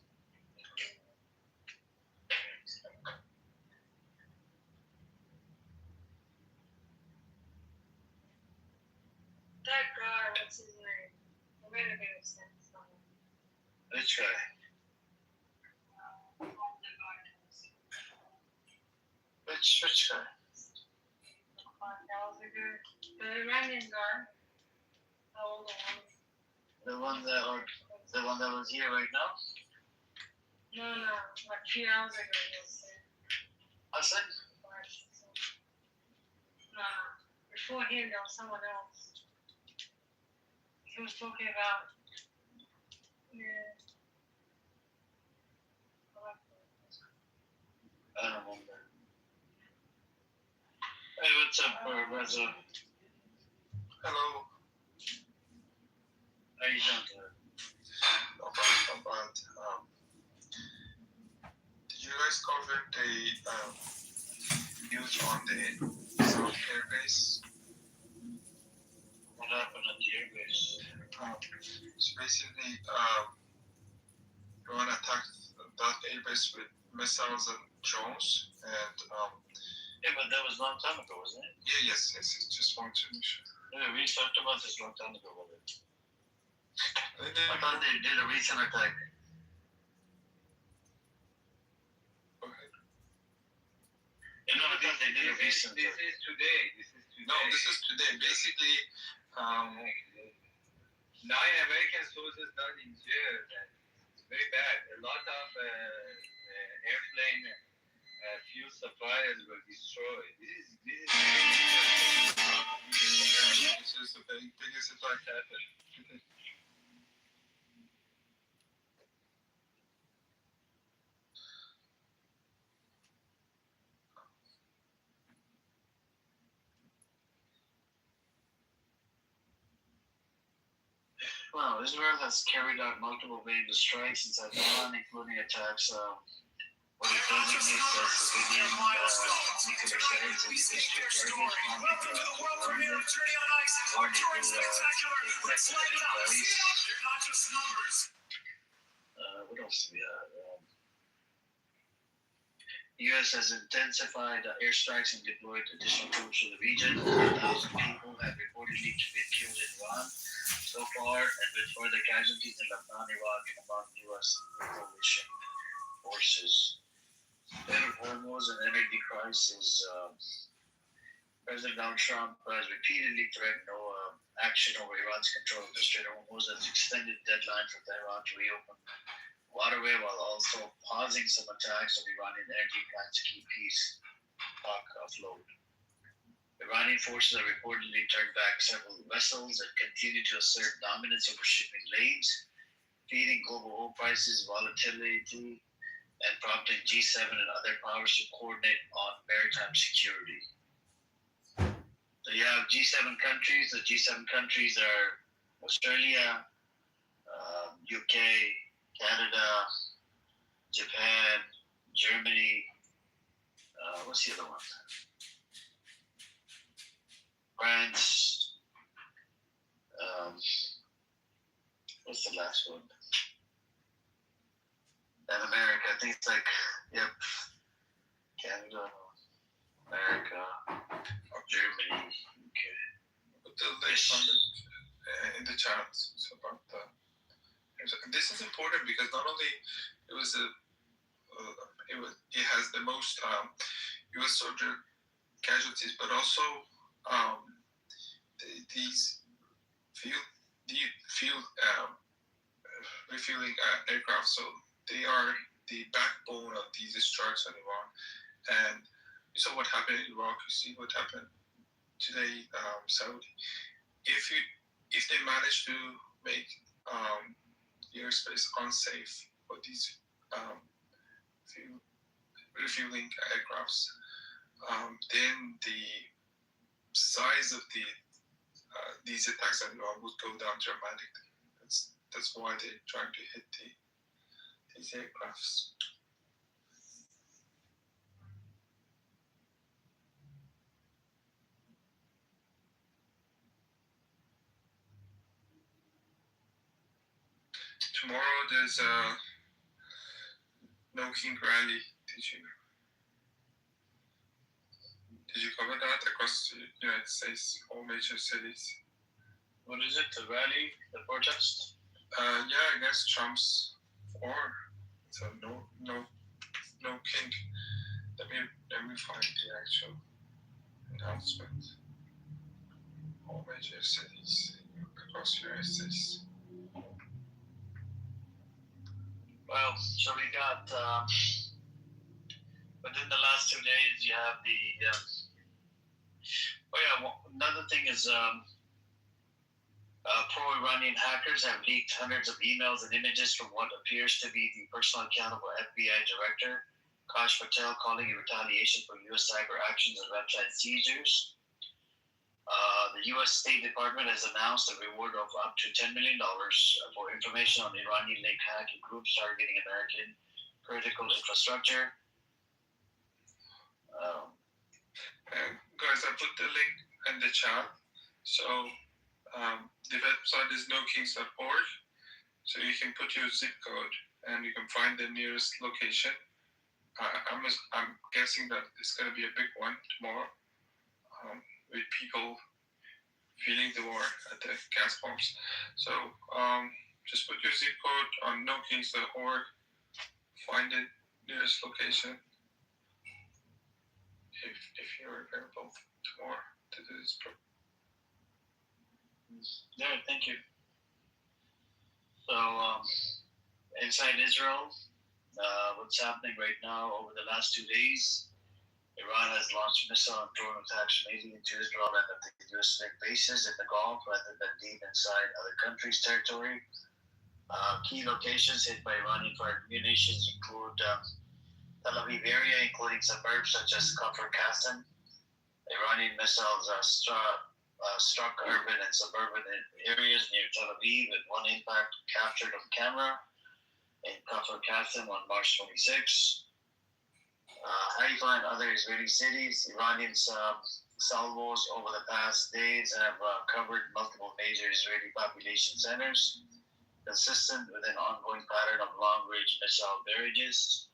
That guy, what's his name? I'm gonna get upset. Which guy? Which guy? The Iranian guy. The older one. The one that was here right now? No, like a few hours ago he was there. Hassan? No, before him there was someone else. He was talking about, yeah. I don't remember. Hey, what's up, Reza? Hello. How you doing? Not bad. Did you guys cover the news on the South airbase? What happened at the airbase? So basically, Iran attacked that airbase with missiles and drones, and yeah, but that was a long time ago, wasn't it? yeah, yes, just wanted to make sure. Yeah, we talked about this a long time ago, wasn't it? I thought they did a recent attack. Go ahead. You know, I thought they did a recent attack. This is today. No, this is today. Basically, 9 American soldiers died in jail. It's very bad. A lot of airplane fuel suppliers were destroyed. This is the biggest attack ever. Wow, Israel has carried out multiple major strikes inside Iran, including attacks what it designates as civilian nuclear sites in the district what else do we have? The U.S. has intensified airstrikes and deployed additional troops to the region. 1,000 people have reportedly been killed in Iran so far, and with further casualties in Lebanon, Iraq, and among U.S. coalition forces. State of Hormuz and energy crisis. President Donald Trump has repeatedly threatened no action over Iran's control of the Strait of Hormuz as extended deadline for Tehran to reopen waterway while also pausing some attacks on Iranian energy plants to keep peace talk afloat. Iranian forces have reportedly turned back several vessels and continue to assert dominance over shipping lanes, feeding global oil prices, volatility, and prompting G7 and other powers to coordinate on maritime security. So you have G7 countries. The G7 countries are Australia, UK, Canada, Japan, Germany. What's the other one? France. What's the last one? things like, yep, Canada, America, Germany, UK. Put the link on in the chat. So about the. This is important because not only it was it has the most U.S. soldier casualties, but also these field refueling aircraft. So they are the backbone of these strikes on Iran. And you saw what happened in Iraq. You see what happened today, Saudi. If they manage to make airspace unsafe for these refueling aircrafts, then the size of these attacks on Iran would go down dramatically. That's why they're trying to hit these aircrafts. Tomorrow there's a No King rally. Did you cover that across the United States, all major cities? What is it? The rally, the protest? Yeah, I guess Trump's for. So no king. Let me find the actual announcement. All major cities across the United States. Well, so we got within the last 2 days, you have the. Another thing is pro-Iranian hackers have leaked hundreds of emails and images from what appears to be the personal accountable FBI director, Kash Patel, calling a retaliation for U.S. cyber actions and website seizures. The U.S. State Department has announced a reward of up to $10 million for information on Iranian-linked hacking groups targeting American critical infrastructure. Guys, I put the link in the chat. So the website is nokings.org. So you can put your zip code and you can find the nearest location. I'm guessing that it's going to be a big one tomorrow with people feeling the war at the gas pumps. So just put your zip code on nokings.org. Find the nearest location. If you're available tomorrow to do this program. Yeah, thank you. So, inside Israel, what's happening right now over the last 2 days, Iran has launched missile and drone attacks mainly into Israel and at the U.S. bases in the Gulf rather than deep inside other countries' territory. Key locations hit by Iranian fired munitions include Tel Aviv area, including suburbs such as Kafr Qasim. Iranian missiles struck urban and suburban areas near Tel Aviv, with one impact captured on camera in Kafr Qasim on March 26. Haifa and other Israeli cities. Iranian salvos over the past days have covered multiple major Israeli population centers, consistent with an ongoing pattern of long-range missile barrages.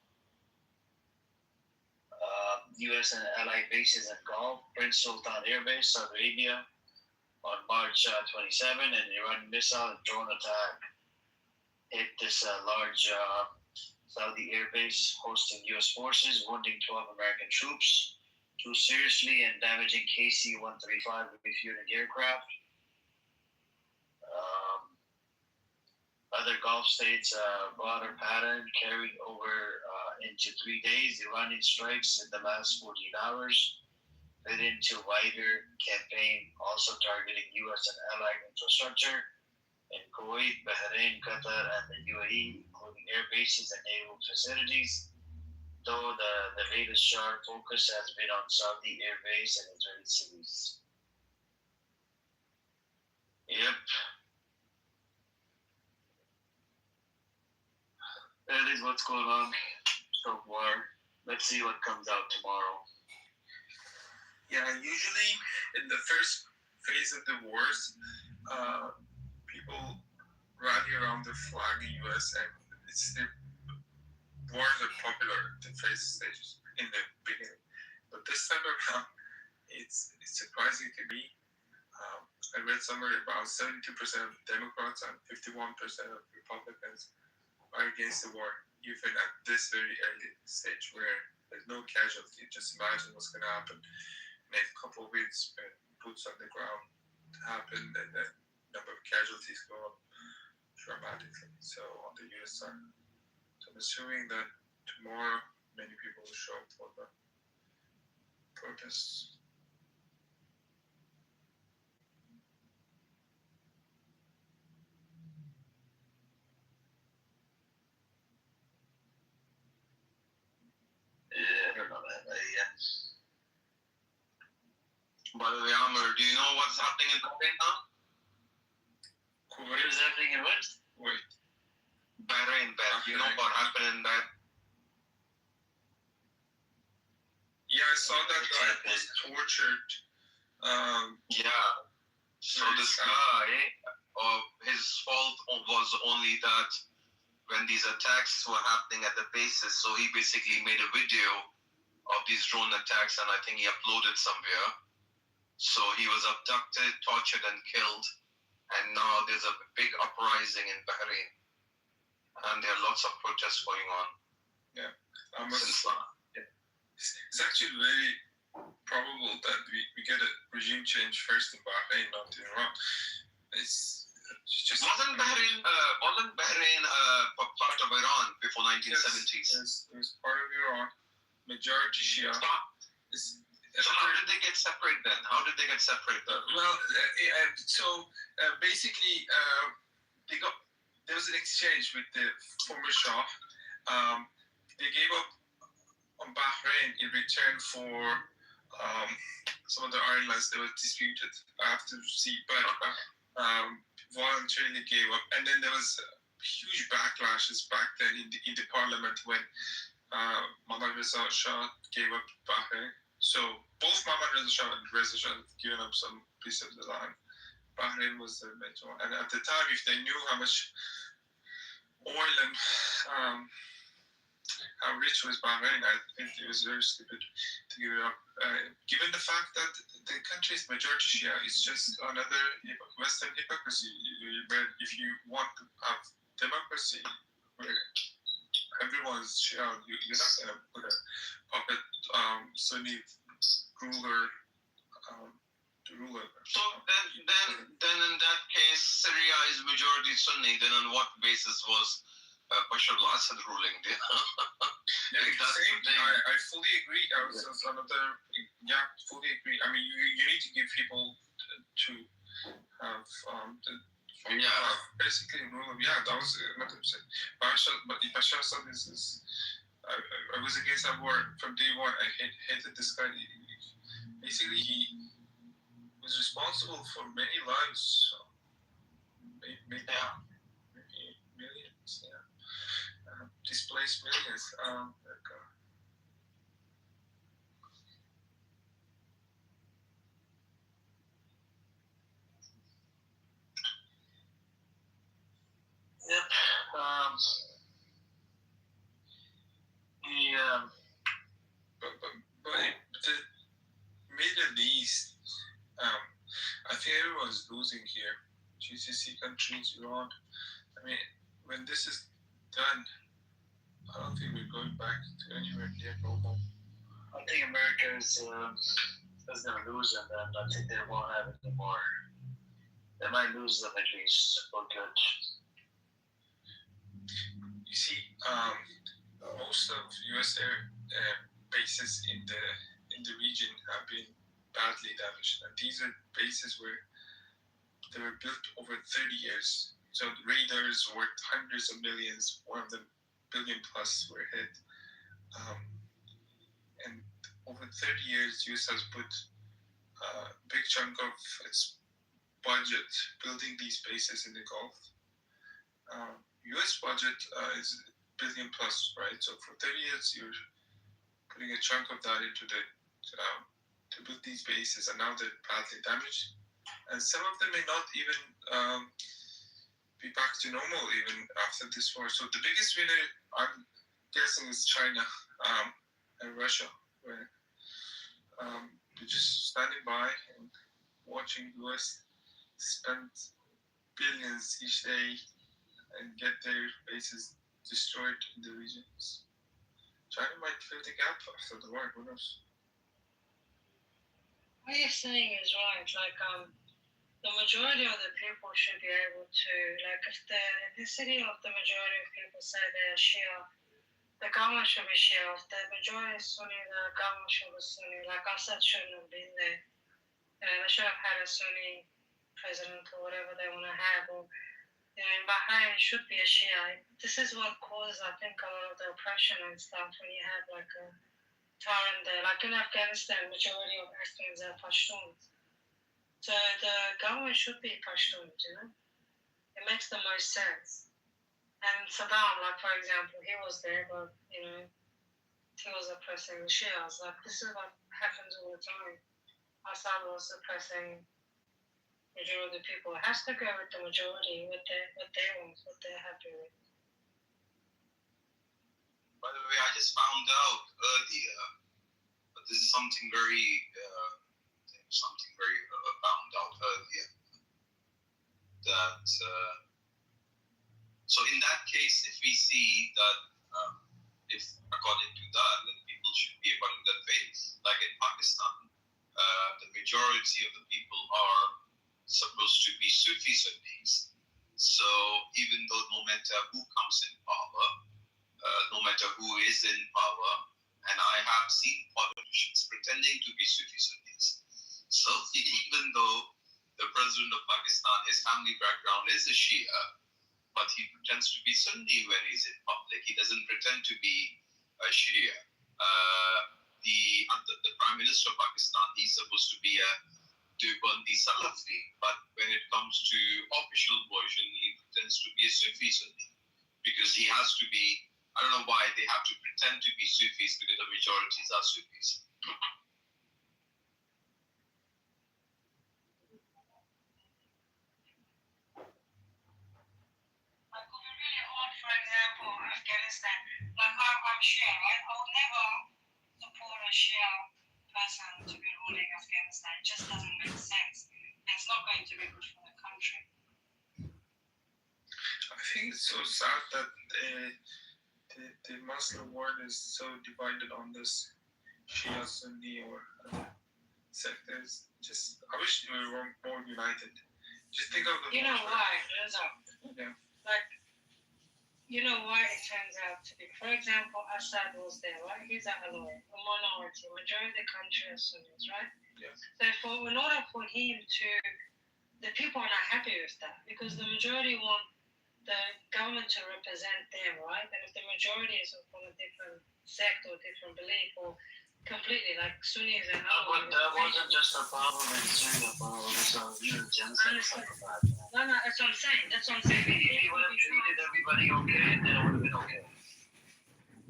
U.S. and allied bases in Gulf, Prince Sultan Air Base, Saudi Arabia, on March 27, an Iranian missile and drone attack hit this large Saudi air base hosting U.S. forces, wounding 12 American troops, 2 seriously and damaging KC-135 refueling aircraft. Other Gulf states' broader pattern carried over into 3 days. Iranian strikes in the last 48 hours fit into wider campaign also targeting U.S. and allied infrastructure in Kuwait, Bahrain, Qatar, and the UAE, including air bases and naval facilities, though the latest sharp focus has been on Saudi air base and Israeli cities. Yep. That is what's going on so far. Let's see what comes out tomorrow. Yeah, usually in the first phase of the wars, people rally around the flag of U.S. and it's wars are popular at the phase stages in the beginning, but this time around, it's surprising to me. I read somewhere about 72% of Democrats and 51% of Republicans are against the war, even at this very early stage where there's no casualty. Just imagine what's going to happen in a couple of weeks when boots on the ground happen and the number of casualties go up dramatically. So on the US side. So I'm assuming that tomorrow many people will show up for the protests. Yeah, I don't know that. By the way, Amr, do you know what's happening in Bahrain now? What is happening in what? Wait. Bahrain. You know what happened in Bahrain? Yeah, I saw that guy was tortured. Yeah. So this guy, his fault was only that when these attacks were happening at the bases, so he basically made a video of these drone attacks, and I think he uploaded somewhere. So he was abducted, tortured, and killed, and now there's a big uprising in Bahrain, and there are lots of protests going on. Yeah, it's actually very probable that we get a regime change first in Bahrain, not in Iran. It's just wasn't Bahrain part of Iran before 1970s? Yes, it was part of Iran, majority Shia. So how did they get separate then? Well, basically, there was an exchange with the former Shah. They gave up on Bahrain in return for some of the islands that were disputed. I have to see, but voluntarily gave up. And then there was huge backlashes back then in the parliament when Mohammad Reza Shah gave up Bahrain. So both Mohammad Reza Shah and Reza Shah had given up some piece of the land. Bahrain was the major one. And at the time, if they knew how much oil and how rich was Bahrain, I think it was very stupid to give it up. Given the fact that the country's majority Shia is just another Western hypocrisy. Where if you want to have democracy where everyone's Shia, you're not going to put a puppet Sunni ruler to rule it. So then in that case, Syria is majority Sunni. Then on what basis was Bashar al-Assad ruling there? I fully agree. Fully agree. I mean, you need to give people to have basically rule. Yeah, that was another percent. Bashar al-Assad is I was against that war from day one. I hated this guy. Basically, he was responsible for many lives. So maybe millions. Yeah. Displaced millions. Yep. But the Middle East, I think everyone's losing here. GCC countries, Iran. I mean, when this is done, I don't think we're going back to anywhere near normal. I think America is going to lose them, and I think they won't have it anymore. They might lose them at least for good. You see, most of U.S. air bases in the region have been badly damaged, and these are bases where they were built over 30 years. So the radars worth hundreds of millions, one of them billion plus were hit. And over 30 years, US has put a big chunk of its budget building these bases in the Gulf. US budget is billion plus, right? So for 30 years, you're putting a chunk of that into to build these bases, and now they're badly damaged. And some of them may not even be back to normal even after this war. So the biggest winner, I'm guessing it's China and Russia, where they're just standing by and watching the US spend billions each day and get their bases destroyed in the regions. China might fill the gap after the war, who knows? What you're saying is right. Like, the majority of the people should be able to, like, if the ethnicity of the majority of people say they're Shia, the government should be Shia. If the majority is Sunni, the government should be Sunni. Like, Assad shouldn't have been there. You know, they should have had a Sunni president or whatever they want to have. Or, you know, in Bahrain, it should be a Shia. This is what causes, I think, a lot of the oppression and stuff when you have, like, a tyrant there. Like in Afghanistan, majority of Afghans are Pashtuns. So the government should be Pashtuns, you know? It makes the most sense. And Saddam, like, for example, he was there, but, you know, he was oppressing the Shias. Like, this is what happens all the time. Assad was suppressing majority of the people. It has to go with the majority, what they want, what they're happy with. By the way, I just found out earlier, but this is something very found out earlier, that so in that case, if we see that if according to that, then people should be according to that faith, like in Pakistan, the majority of the people are supposed to be Sufi Sunnis. So even though no matter who comes in power, no matter who is in power, and I have seen politicians pretending to be Sufi Sunnis. So even though the president of Pakistan, his family background is a Shia, but he pretends to be Sunni when he's in public. He doesn't pretend to be a Shia. The Prime Minister of Pakistan, he's supposed to be a Deobandi Salafi, but when it comes to official version, he pretends to be a Sufi Sunni because he has to be. I don't know why they have to pretend to be Sufis because the majorities are Sufis. Like, it would be really odd, for example, Afghanistan. Like, I'm Shia, right? I would never support a Shia person to be ruling Afghanistan. It just doesn't make sense. And it's not going to be good for the country. I think it's so sad that the Muslim world is so divided on this Shia, Sunni, or sectors. Just, I wish we were more united. Just think of the. You know why, Reza? Yeah. Like, you know why it turns out to be. For example, Assad was there, right? He's a Alawite, a minority. Majority of the country is Sunnis, right? Yes. So in order for him to, the people are not happy with that because the majority want the government to represent them, right? And if the majority is from a different sect or different belief or completely like Sunnis and But that wasn't just a problem in Singapore, it was a huge genocide. No, that's what I'm saying. That's what I'm saying. If he would have treated everybody okay, then it would have been okay.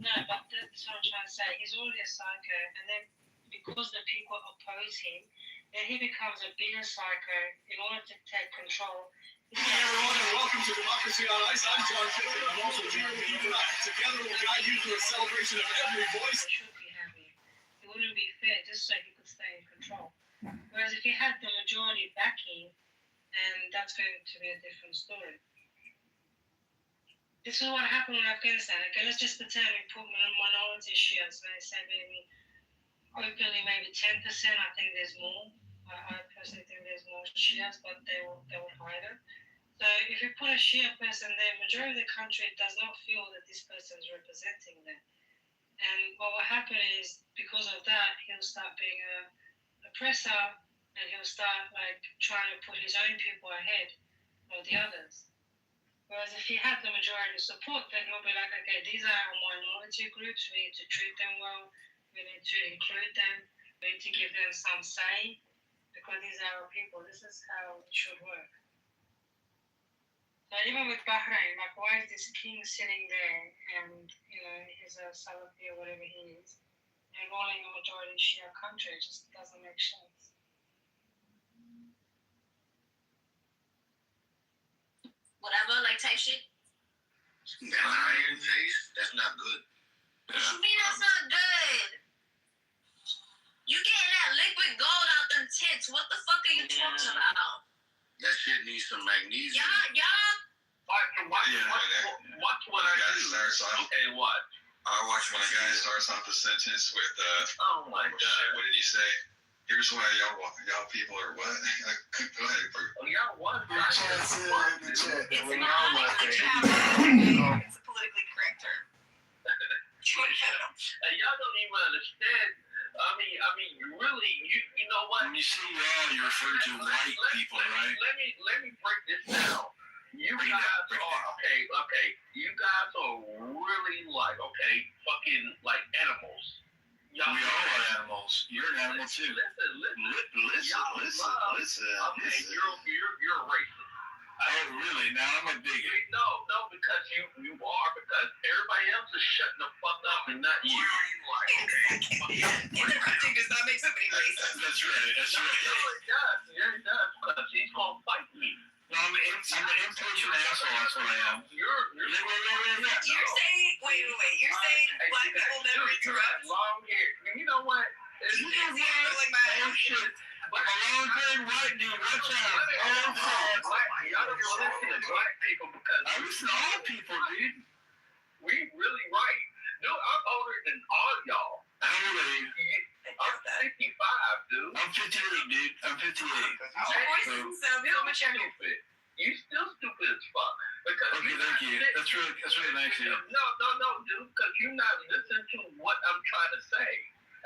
No, but that's what I'm trying to say. He's already a psycho, and then because the people oppose him, then he becomes a bigger psycho in order to take control. Hey everyone, and welcome to Democracy on Ice. I'm John Kitover. I'm also Jeremy Kitover. Together we'll guide you through a celebration of every voice. He should be happy. It wouldn't be fair just so he could stay in control. Whereas if he had the majority backing, then that's going to be a different story. This is what happened in Afghanistan. Okay, let's just pretend we put minority Shias. They say maybe openly maybe 10%. I think there's more. I personally think there's more Shias, but they would hide it. So if you put a Shia person there, majority of the country does not feel that this person is representing them. And what will happen is, because of that, he'll start being an oppressor, and he'll start like trying to put his own people ahead of the others. Whereas if he had the majority support, then he'll be like, okay, these are our minority groups, we need to treat them well, we need to include them, we need to give them some say, because these are our people. This is how it should work. So even with Bahrain, like, why is this king sitting there and, you know, he's a Salafi or whatever he is, and ruling a majority Shia country? It just doesn't make sense. Whatever, like type shit? That iron face, that's not good. What you mean that's not good? You getting that liquid gold out them tits. What the fuck are you talking about? That shit needs some magnesium. Y'all. Watch what I do. Okay, what? I watch when a guy starts off the sentence with, oh my God. Shit, what did he say? Here's why y'all people are what? Go ahead, bro. Oh, y'all what? It's not it's politically correct term. Y'all don't even understand. I mean, you really, you know what? When you say y'all, you refer to white people, right? Let me break this down. You guys are You guys are really fucking like animals. We all are animals. You're an animal too. Listen. Okay, you're a racist. Oh, really? Now I'm a bigot. No, because you are, because everybody else is shutting the fuck up and not you. Interrupting does not make somebody racist. That's right. Yeah, it does, because he's gonna fight me. No, I'm an impatient asshole. That's what I am. You're saying, wait. You're saying black people never interrupt? Long hair. You know what? You can't see it like my own shit. I'm a long-haired white dude. Watch out. Y'all don't listen to black people because I listen to all people, dude. We really right. Dude, I'm older than all y'all. How old are you? I'm 55, dude. I'm 58, dude. I'm 58. Your voice doesn't sound so much younger. You still stupid as fuck. Because okay, thank you. That's really nice of you. No, dude, because you're not listening to what I'm trying to say.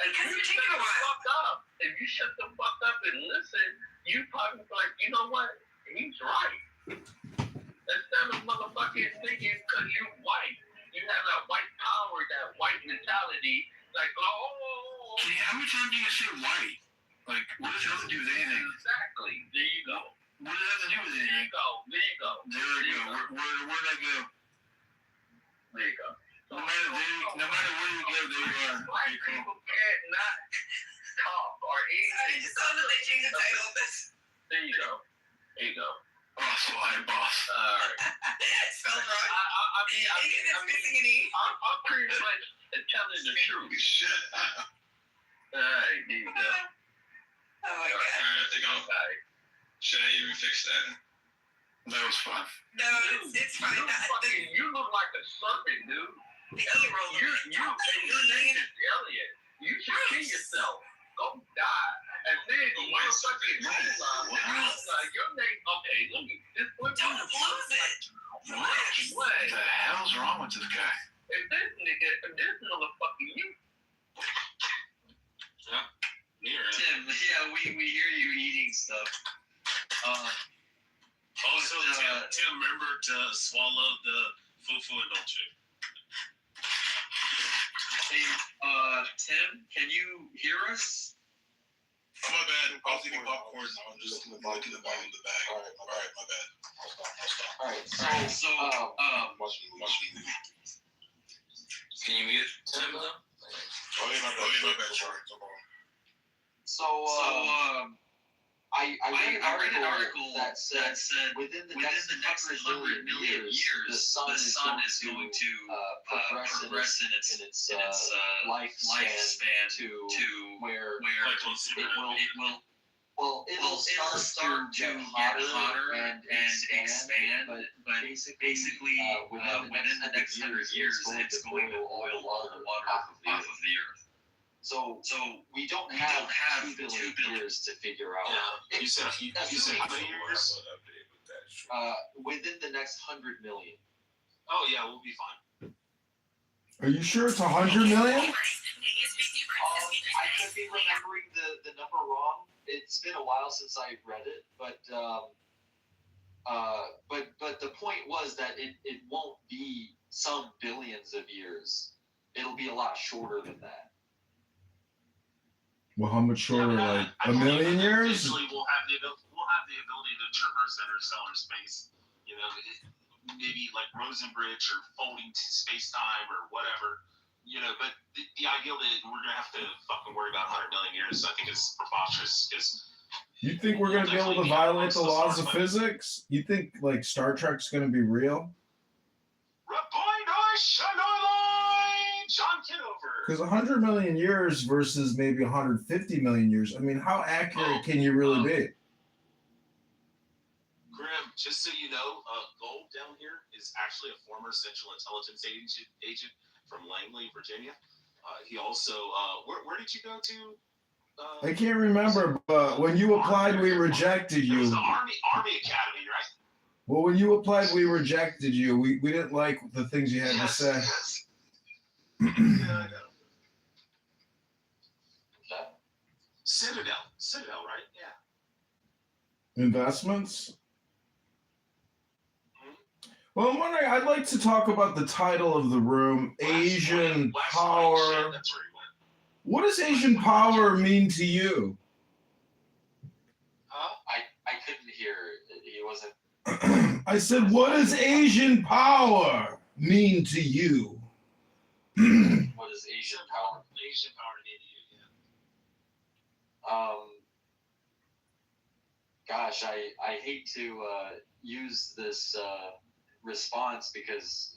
And because you're taking a while. If you shut the fuck up and listen, you probably be like, you know what? He's right. Instead of motherfucking thinking because you're white, you have that white power, that white mentality, like, oh. How many times do you say white? Like, what does it have to do with anything? Exactly. There you go. What does it have to do with anything? There you go. Where'd I go? There you go. No matter where you go, there you are. Black people can't not talk or anything. I just saw that they changed the title of this. There you go. Boss, why boss? Alright. Spelled wrong. I mean, missing an E. I'm pretty much telling the truth. Shut up. Alright, there you go. Oh my God. Alright, I think should I even fix that? That was fun. No, it's fine. You look like a serpent, dude. The other role. Your name is Elliot. You should kill yourself. Go die. And then you motherfucking your name. Okay, let me. Don't lose it. What the hell's wrong with this guy? If this motherfucking you. Tim, yeah, we hear you eating stuff. Also, Tim, remember to swallow the fufu and dolce. Hey, Tim, can you hear us? Oh, my bad. I was eating popcorn. I'm just looking at the bottom of the bag. All right, my bad. Alright, so Can you mute Tim though? Oh, yeah, my bad. Sorry. No problem. I read an article that said within the next 100 million years, the sun is going to progress in its lifespan to where it'll start to get hotter and expand, but basically within the next 100 years, it's going to boil all the water off of the earth. So we don't have 2 billion years to figure out. Yeah. You said how many years? Within the next 100 million. Oh yeah, we'll be fine. Are you sure it's 100 million? I could be remembering the number wrong. It's been a while since I read it, but the point was that it won't be some billions of years. It'll be a lot shorter than that. Well, how much shorter? Like a million years? Eventually, we'll have the ability to traverse interstellar space. You know, maybe like Rosenbridge or folding space-time or whatever. You know, but the idea that we're gonna have to fucking worry about 100 million years, I think is preposterous. Because you think we're gonna be able to violate the laws of physics? You think like Star Trek's gonna be real? John Kennedy. Because 100 million years versus maybe 150 million years. I mean, how accurate can you really be? Grim, just so you know, Gold down here is actually a former Central Intelligence agent from Langley, Virginia. He also, where did you go to? I can't remember, but when you applied, we rejected It was you. the Army Academy, right? Well, when you applied, we rejected you. We didn't like the things you had to say. Yes. Yeah, I know. Citadel, right? Yeah. Investments? Well, I'm wondering, I'd like to talk about the title of the room, Asian Power. That's where he went. What does Asian Power mean to you? I couldn't hear. He wasn't. I said, what does Asian Power mean to you? What is Asian power? Asian Power mean to you? Yeah. Gosh, I hate to use this response because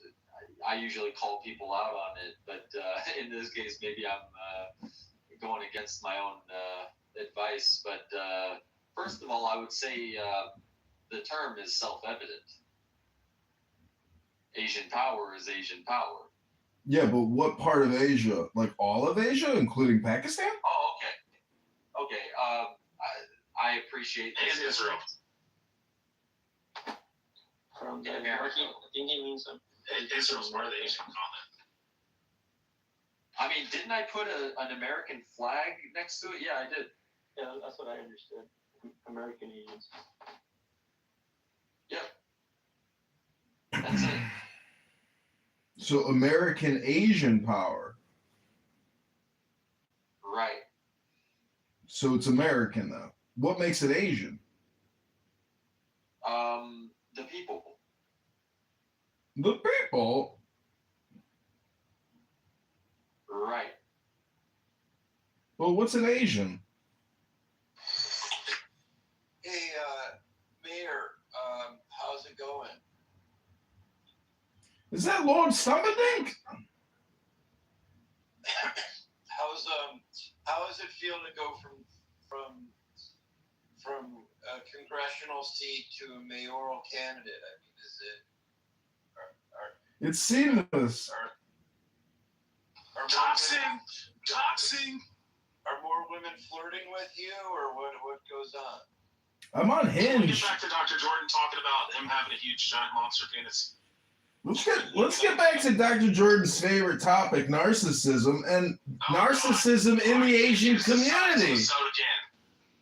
I usually call people out on it, but in this case, maybe I'm going against my own advice. But first of all, I would say the term is self-evident. Asian power is Asian power. Yeah, but what part of Asia? Like all of Asia, including Pakistan? Oh, okay. Okay. I appreciate this. And Israel. In America. I think he means them. Israel's part of the Asian continent. I mean, didn't I put an American flag next to it? Yeah, I did. Yeah, that's what I understood. American Asians. Yep. That's it. So American Asian Power. Right. So it's American, though. What makes it Asian? The people. The people? Right. Well, what's an Asian? Hey, Mayor, how's it going? Is that Lord Stumperdink? How does it feel to go from a congressional seat to a mayoral candidate? I mean, is it? It's seamless. Doxing. Are more women flirting with you, or what goes on? I'm on Can we Hinge. get back to Dr. Jordan talking about him having a huge giant monster penis? Let's get back to Dr. Jordan's favorite topic, narcissism, and narcissism in the Asian community.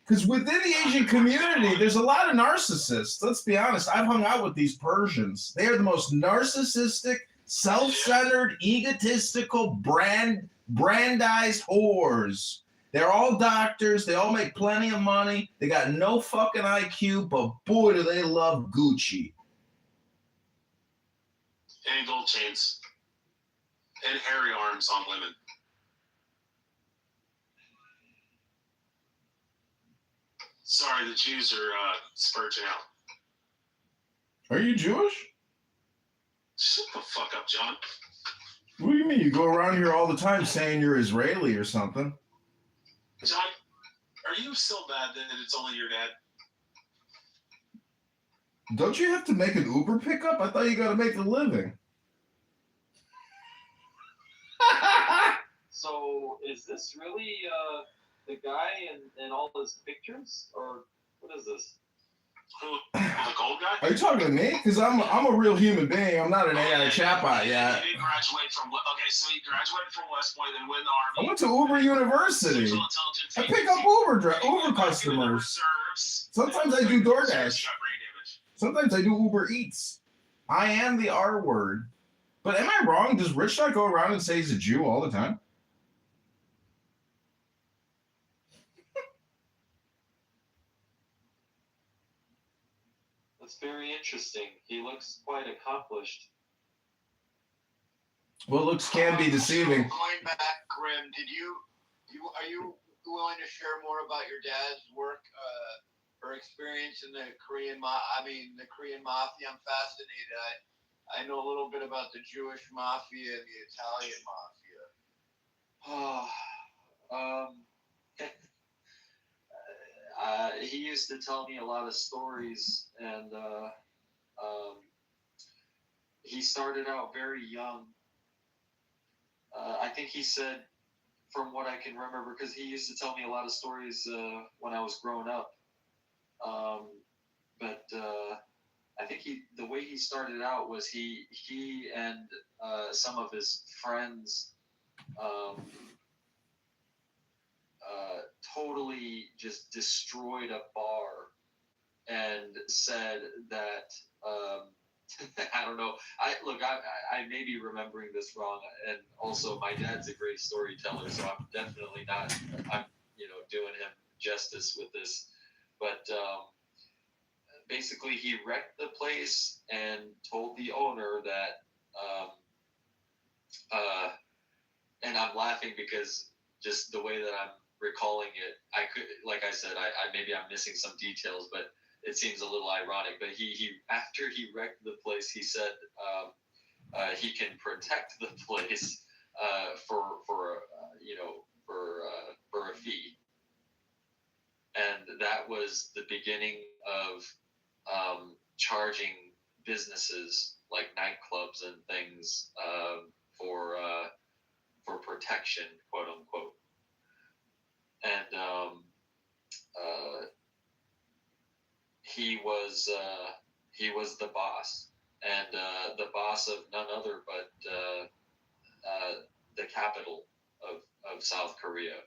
Because within the Asian community, there's a lot of narcissists. Let's be honest. I've hung out with these Persians. They are the most narcissistic, self-centered, egotistical, brandized whores. They're all doctors. They all make plenty of money. They got no fucking IQ, but boy, do they love Gucci. And gold chains. And hairy arms on women. Sorry, the Jews are spurging out. Are you Jewish? Shut the fuck up, John. What do you mean? You go around here all the time saying you're Israeli or something. John, are you so bad that it's only your dad? Don't you have to make an Uber pickup? I thought you got to make a living. So, is this really the guy in all his pictures, or what is this? Who? The gold guy? Are you talking to me? Because I'm a real human being. I'm not an AI chatbot yet. He didn't graduate from. Okay, so he graduated from West Point, then went in the I Army. went to Uber University. I pick up Uber customers. Sometimes I do DoorDash. Sometimes I do Uber Eats. I am the R word. But am I wrong? Does Rich not go around and say he's a Jew all the time? That's very interesting. He looks quite accomplished. Well, looks can be deceiving. Going back, Grim, are you willing to share more about your dad's work or experience in the Korean mafia? I'm fascinated. I know a little bit about the Jewish mafia and the Italian mafia. He used to tell me a lot of stories, and he started out very young. I think he said, from what I can remember, because he used to tell me a lot of stories when I was growing up. But I think the way he started out was he and some of his friends totally just destroyed a bar and said that I don't know. I may be remembering this wrong, and also my dad's a great storyteller, so I'm definitely not. I'm doing him justice with this, but basically he wrecked the place and told the owner that. And I'm laughing because just the way that I'm recalling it, I could, like I said, I maybe I'm missing some details, but it seems a little ironic. But he after he wrecked the place, he said he can protect the place for a fee, and that was the beginning of charging businesses like nightclubs and things for protection, quote unquote. And he was the boss, and the boss of none other but the capital of South Korea.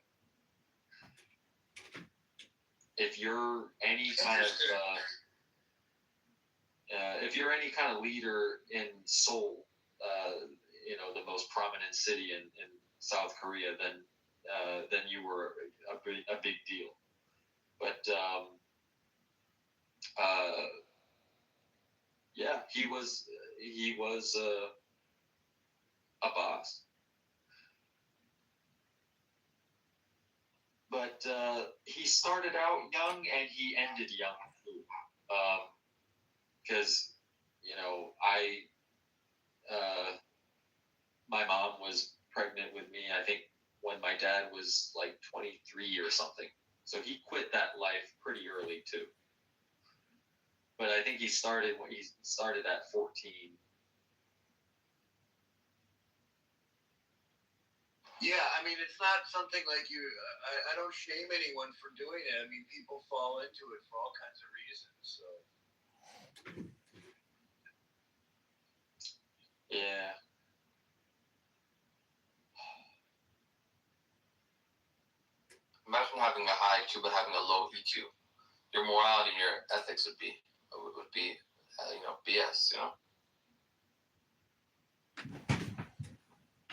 If you're any kind of leader in Seoul, the most prominent city in South Korea, then you were a big deal. But yeah, he was a boss. But he started out young and he ended young too. Because my mom was pregnant with me, I think, when my dad was like 23 or something. So he quit that life pretty early too. But I think he started at 14. Yeah, I mean, it's not something like you. I don't shame anyone for doing it. I mean, people fall into it for all kinds of reasons. So. Yeah. Imagine having a high IQ but having a low EQ. Your morality and your ethics would be BS.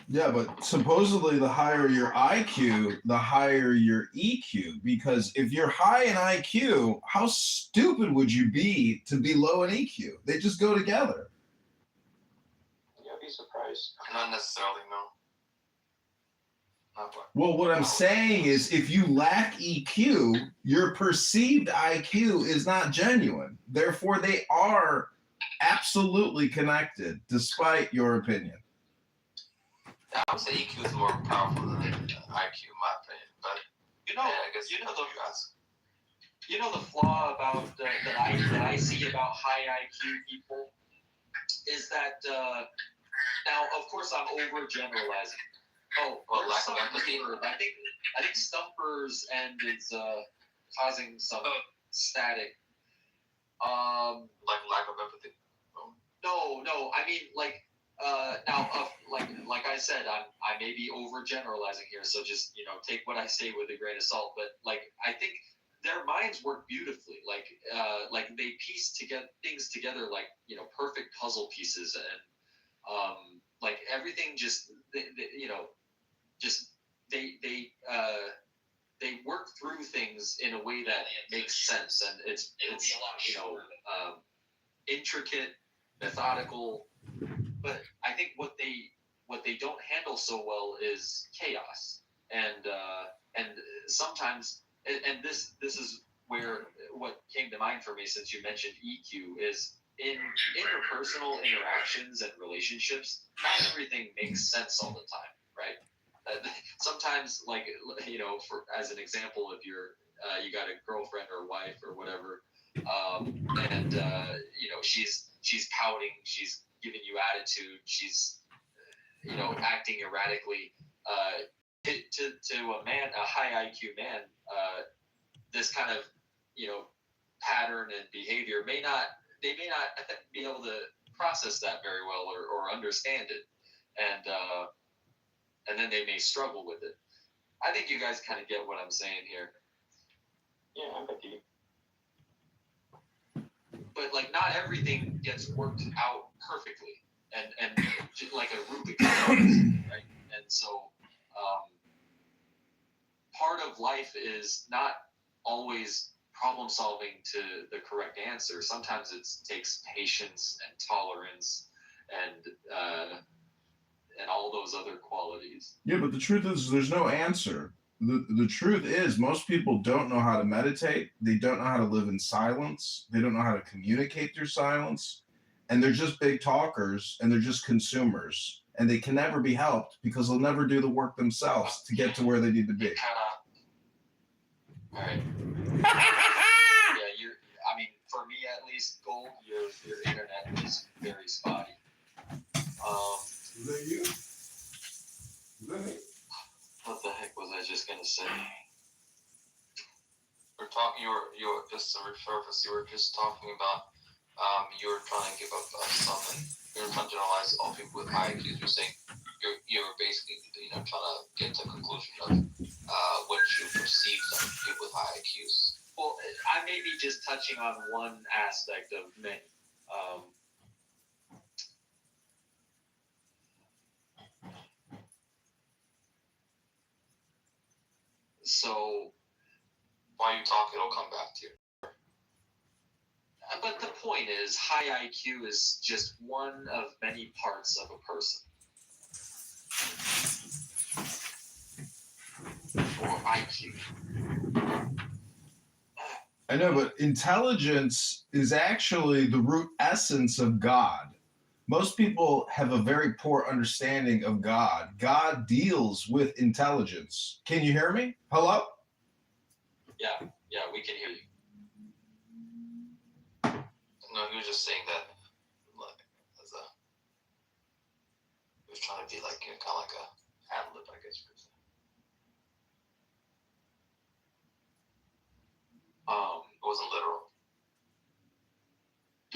Yeah, but supposedly the higher your IQ, the higher your EQ. Because if you're high in IQ, how stupid would you be to be low in EQ? They just go together. Yeah, I'd be surprised. Not necessarily, no. Well, what I'm saying is if you lack EQ, your perceived IQ is not genuine. Therefore, they are absolutely connected, despite your opinion. I would say EQ is more powerful than IQ, in my opinion. But I guess the flaw about that I see about high IQ people is that now, of course, I'm overgeneralizing. Lack of empathy. I think Stumper's end is causing some static. Lack of empathy. No. I mean, now, like I said, I may be overgeneralizing here, so just take what I say with a grain of salt. But I think their minds work beautifully. Like they piece things together like perfect puzzle pieces, and like everything just they work through things in a way that makes sense, and it's intricate, methodical. But I think what they don't handle so well is chaos, and sometimes, and this is where what came to mind for me since you mentioned EQ is in interpersonal interactions and relationships. Not everything makes sense all the time, right? sometimes, like, you know, for as an example, if you're you got a girlfriend or wife or whatever, and you know, she's pouting, she's giving you attitude, she's, you know, acting erratically. To a man, a high IQ man, this kind of, you know, pattern and behavior may not be able to process that very well or understand it, and then they may struggle with it. I think you guys kind of get what I'm saying here. Yeah, I'm with you. But like, not everything gets worked out perfectly, and like a Rubik's cube, right? And so part of life is not always problem solving to the correct answer. Sometimes it takes patience and tolerance and all those other qualities. Yeah, but the truth is, there's no answer. The truth is, most people don't know how to meditate. They don't know how to live in silence. They don't know how to communicate through silence. And they're just big talkers, and they're just consumers. And they can never be helped because they'll never do the work themselves to get to where they need to be. All right. Yeah, I mean, for me at least, Gold, your internet is very spotty. Is that you? Is that me? What the heck was I just gonna say? We're talking. You were just to resurface. You were just talking about. You were trying to give up something. You were trying to generalize all people with high IQs. You're saying you're basically, you know, trying to get to a conclusion of what you perceive some people with high IQs. Well, I may be just touching on one aspect of many. So while you talk, it'll come back to you. But the point is, high IQ is just one of many parts of a person. Or IQ. I know, but intelligence is actually the root essence of God. Most people have a very poor understanding of God. God deals with intelligence. Can you hear me? Hello? Yeah, we can hear you. No, he was just saying that, like, he was trying to be like, you know, kind of like a ad-lib, I guess you could say. It wasn't literal.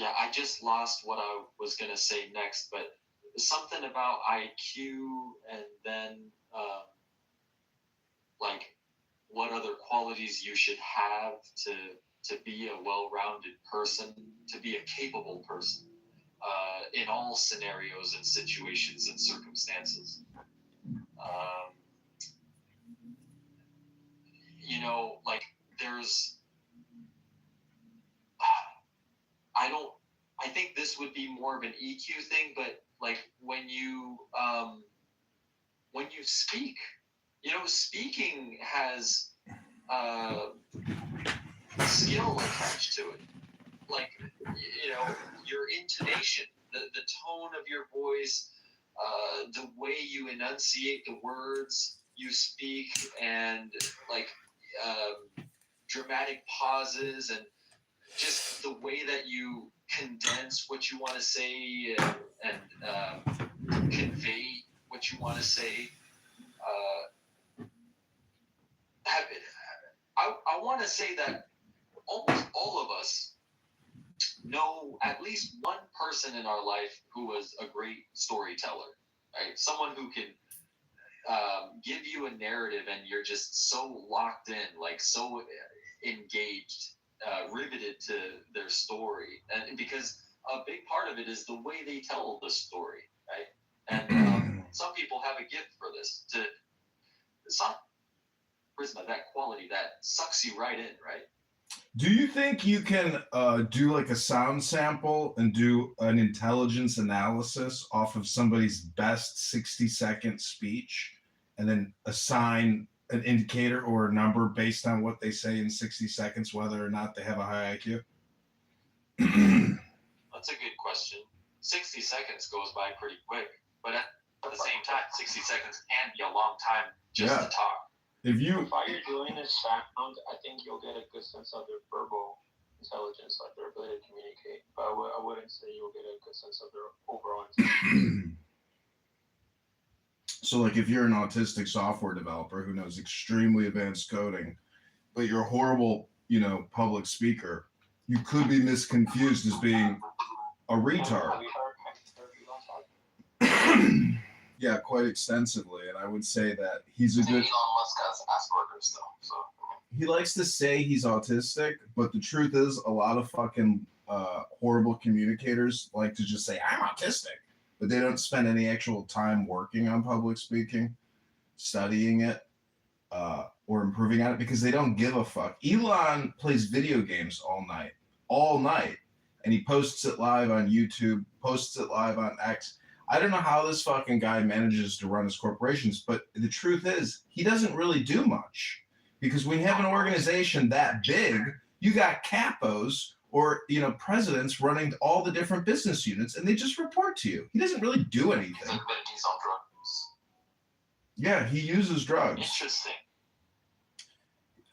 Yeah, I just lost what I was gonna say next, but something about IQ, and then like what other qualities you should have to be a well-rounded person, to be a capable person in all scenarios and situations and circumstances. You know, like there's, I think this would be more of an EQ thing, but like when you speak, you know, speaking has skill attached to it. Like, you know, your intonation, the tone of your voice, the way you enunciate the words you speak, and like dramatic pauses, and just the way that you condense what you want to say and convey what you want to say. I want to say that almost all of us know at least one person in our life who was a great storyteller, right? Someone who can give you a narrative and you're just so locked in, like so engaged, riveted to their story. And because a big part of it is the way they tell the story, right? And some people have a gift for this, to some charisma, that quality that sucks you right in, right? Do you think you can do like a sound sample and do an intelligence analysis off of somebody's best 60-second speech and then assign an indicator or a number based on what they say in 60 seconds, whether or not they have a high IQ? That's a good question. 60 seconds goes by pretty quick, but at the same time, 60 seconds can be a long time just to talk. If you While you're doing this sound, I think you'll get a good sense of their verbal intelligence, like their ability to communicate. But I wouldn't say you'll get a good sense of their overall intelligence. So, like, if you're an autistic software developer who knows extremely advanced coding, but you're a horrible, public speaker, you could be misconfused as being a retard. Yeah, quite extensively, and I would say that he's a good. Elon Musk has Asperger's though, so. He likes to say he's autistic, but the truth is, a lot of fucking horrible communicators like to just say, I'm autistic, but they don't spend any actual time working on public speaking, studying it, or improving on it because they don't give a fuck. Elon plays video games all night, and he posts it live on YouTube, posts it live on X. I don't know how this fucking guy manages to run his corporations, but the truth is, he doesn't really do much. Because when you have an organization that big, you got capos or presidents running all the different business units, and they just report to you. He doesn't really do anything. He's on drugs. Yeah, he uses drugs. Interesting.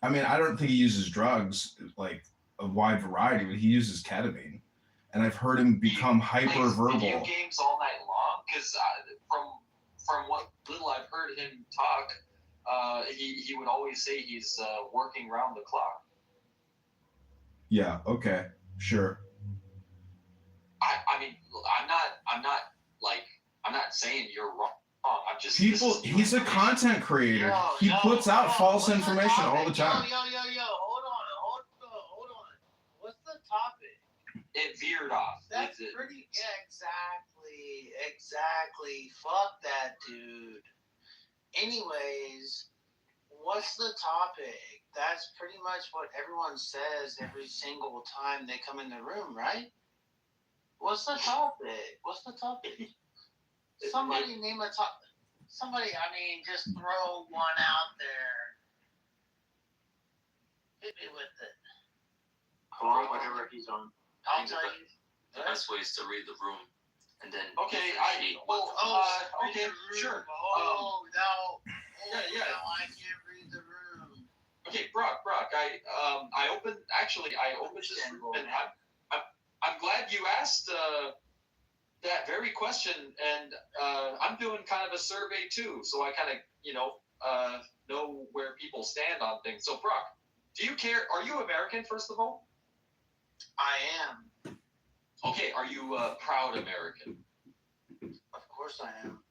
I mean, I don't think he uses drugs like a wide variety, but he uses ketamine. And I've heard him become hyper-verbal. Video games all night long? Because from what little I've heard him talk, he would always say he's working round the clock. Yeah. Okay. Sure. I mean, I'm not saying you're wrong. I'm just He's a content creator. He puts out false information all the time. Yo, hold on. What's the topic? It veered off. That's pretty. Yeah, exactly. Fuck that, dude. Anyways, what's the topic? That's pretty much what everyone says every single time they come in the room, right? What's the topic? Somebody name a topic. Somebody, just throw one out there. Hit me with it. Whatever he's on. I'll tell you. The best way is to read the room, and then. Okay, sure. Oh no. Yeah. No, I can't read the room. Okay, Brock. I opened this room, and I'm glad you asked that very question, and I'm doing kind of a survey too, so I kind of know where people stand on things. So, Brock, do you care? Are you American, first of all? I am. Okay, are you a proud American? Of course I am.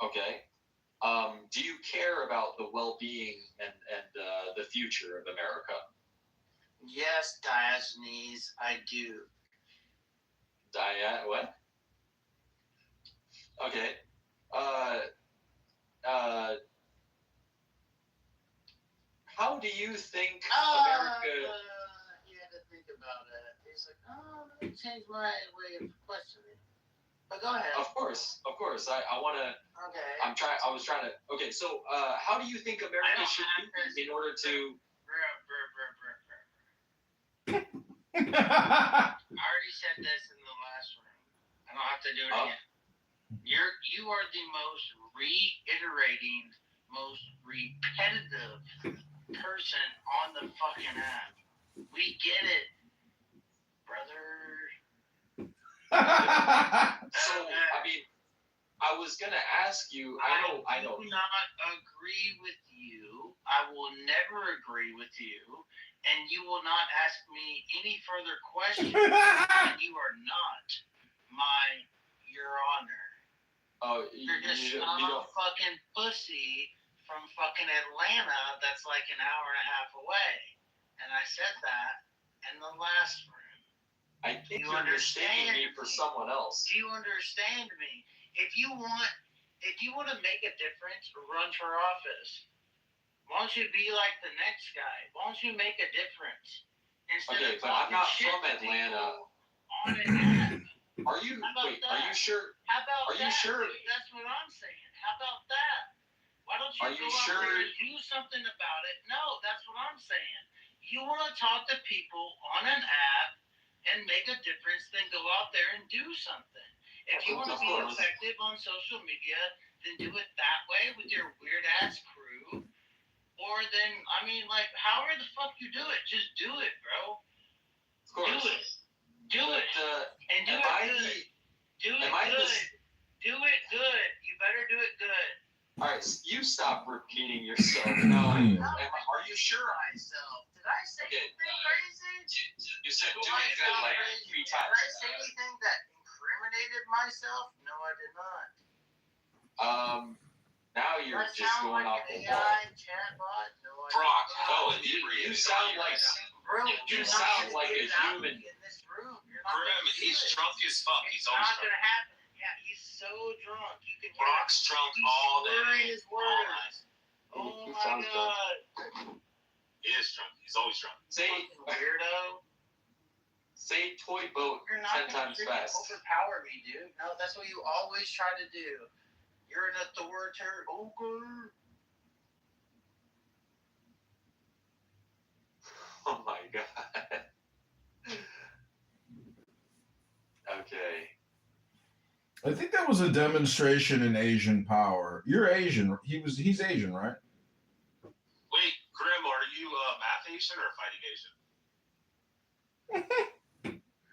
Okay. Do you care about the well-being and the future of America? Yes, Diogenes, I do. What? Okay. How do you think America? He had to think about it. He's like, let me change my way of questioning. But go ahead. Of course. I want to. Okay. I was trying to. Okay, so how do you think America should be in order to? I already said this in the last room. I don't have to do it again. You are the most reiterating, most repetitive person on the fucking app. We get it, brother. So I mean, I was gonna ask you. I know. I do not agree with you. I will never agree with you, and you will not ask me any further questions. And you are not Your Honor. Oh, you're just some fucking pussy from fucking Atlanta that's like an hour and a half away. And I said that in the last room. I think you're mistaking me for someone else. Do you understand me? If you want to make a difference, run for office. Why don't you be like the next guy? Why don't you make a difference? Okay, but I'm not from Atlanta. Are you? Wait, are you sure? How about Are you sure? That's what I'm saying. How about that? Why don't you go out there and do something about it? No, that's what I'm saying. You want to talk to people on an app and make a difference, then go out there and do something. If you want to be effective on social media, then do it that way with your weird ass crew. Or then, I mean, like, however the fuck you do it, just do it, bro. Of course. Do it. And do it good. Do it good. Do it good. You better do it good. All right, you stop repeating yourself. No, are you sure? Myself. Did I say anything crazy? You said do it good like 3 times. Did I say anything that incriminated myself? No, I did not. Now you're That just sound going like off an the wall. AI chatbot? No, I Brock, did not. you sound like you sound like a human. In this room. You're Grim, not gonna do he's it. drunk as fuck. He's It's always not drunk. gonna happen. Yeah, he's so drunk. You can hear Brock's drunk all day. his words. Oh He my sounds drunk. god. He is drunk. He's always drunk. Say Weirdo. say toy boat You're 10 not gonna times freaking fast. overpower me, dude. No, that's what you always try to do. You're an authoritative. Okay. Oh my god. Okay. I think that was a demonstration in Asian power. You're Asian. He's Asian, right? Wait, Grim, are you math Asian or fighting Asian?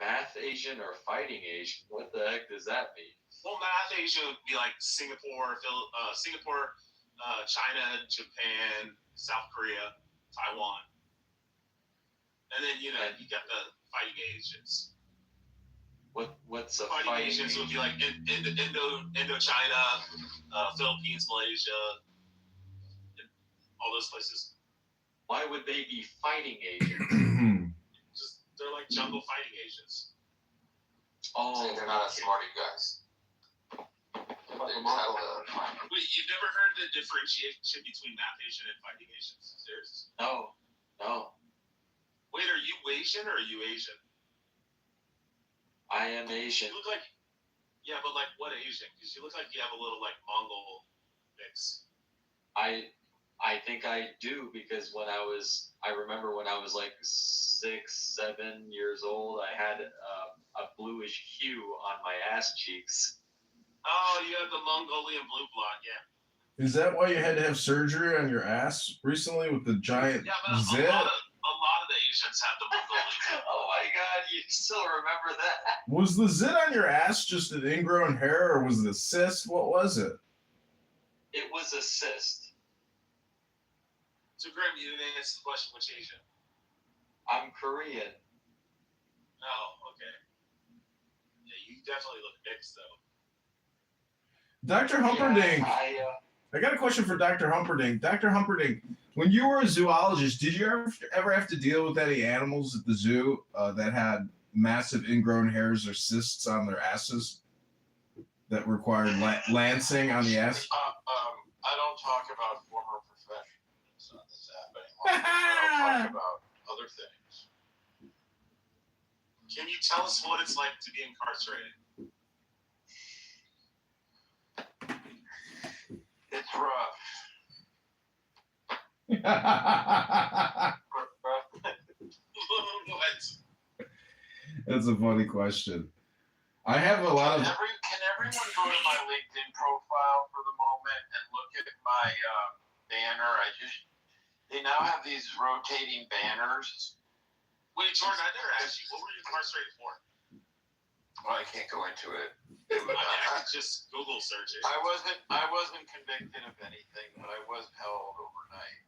Math Asian or fighting Asian? What the heck does that mean? Well, math Asian would be like Singapore, China, Japan, South Korea, Taiwan. And then, you got the fighting Asians. What's a Fighting Asians would be like Indochina, Philippines, Malaysia, all those places. Why would they be fighting Asians? They're like jungle fighting Asians. Oh, they're not as smart, you guys. Wait, you've never heard the differentiation between math Asian and fighting Asians? Seriously? No. Wait, are you Asian or are you Asian? I am Asian. You look like, yeah, but like what Asian? Because you look like you have a little like Mongol mix. I think I do because I remember when I was like 6, 7 years old, I had a bluish hue on my ass cheeks. Oh, you have the Mongolian blue blonde, yeah. Is that why you had to have surgery on your ass recently with the giant zit? A lot of the Asians have the Mongolian. Oh my god, you still remember that? Was the zit on your ass just an ingrown hair, or was it a cyst? What was it? It was a cyst. So, Grim, you didn't answer the question. Which Asian? I'm Korean. Oh, okay. Yeah, you definitely look mixed, though. Dr. Humperdinck. Yeah, I got a question for Dr. Humperdinck. Dr. Humperdinck, when you were a zoologist, did you ever have to deal with any animals at the zoo that had massive ingrown hairs or cysts on their asses that required lancing on the ass? I don't talk about former professions on this app anymore. I don't talk about other things. Can you tell us what it's like to be incarcerated? It's rough. What? That's a funny question. I have a lot of. Can everyone go to my LinkedIn profile for the moment and look at my banner? They now have these rotating banners. Wait, Jordan, I never asked you. What were you incarcerated for? Well, I can't go into it. I mean, I could just Google search it. I wasn't convicted of anything, but I was held overnight.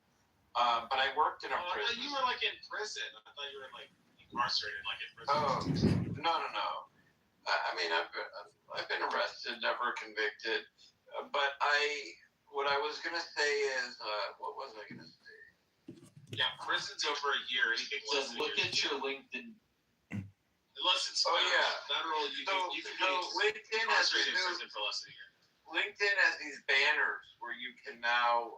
But I worked in a I thought prison. you were like in prison. I thought you were like incarcerated, like in prison. Oh no. I mean, I've been arrested, never convicted. But what I was gonna say is, what was I gonna say? Yeah, prison's over a year. Anything less than look at your LinkedIn. Unless it's federal, you can LinkedIn has incarcerated in prison for less than a year. LinkedIn has these banners where you can now,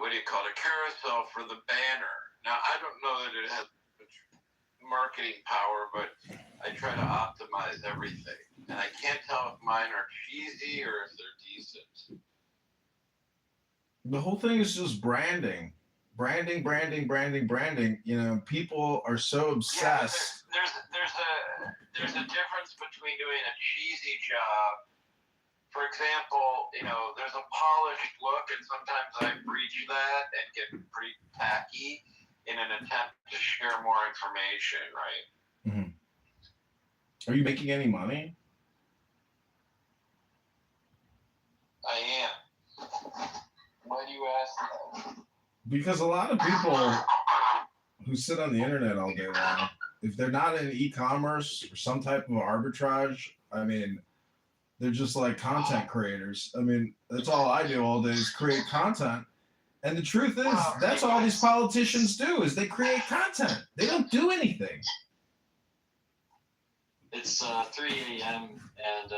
what do you call it, a carousel for the banner. Now, I don't know that it has marketing power, but I try to optimize everything. And I can't tell if mine are cheesy or if they're decent. The whole thing is just branding. Branding. You know, people are so obsessed. Yeah, there's a difference between doing a cheesy job. For example, there's a polished look, and sometimes I breach that and get pretty tacky in an attempt to share more information, right? Mm-hmm. Are you making any money? I am. Why do you ask that? Because a lot of people who sit on the internet all day long, if they're not in e-commerce or some type of arbitrage, I mean, they're just like content creators. I mean, that's all I do all day is create content. And the truth is, that's all these politicians do is they create content. They don't do anything. It's 3 a.m. and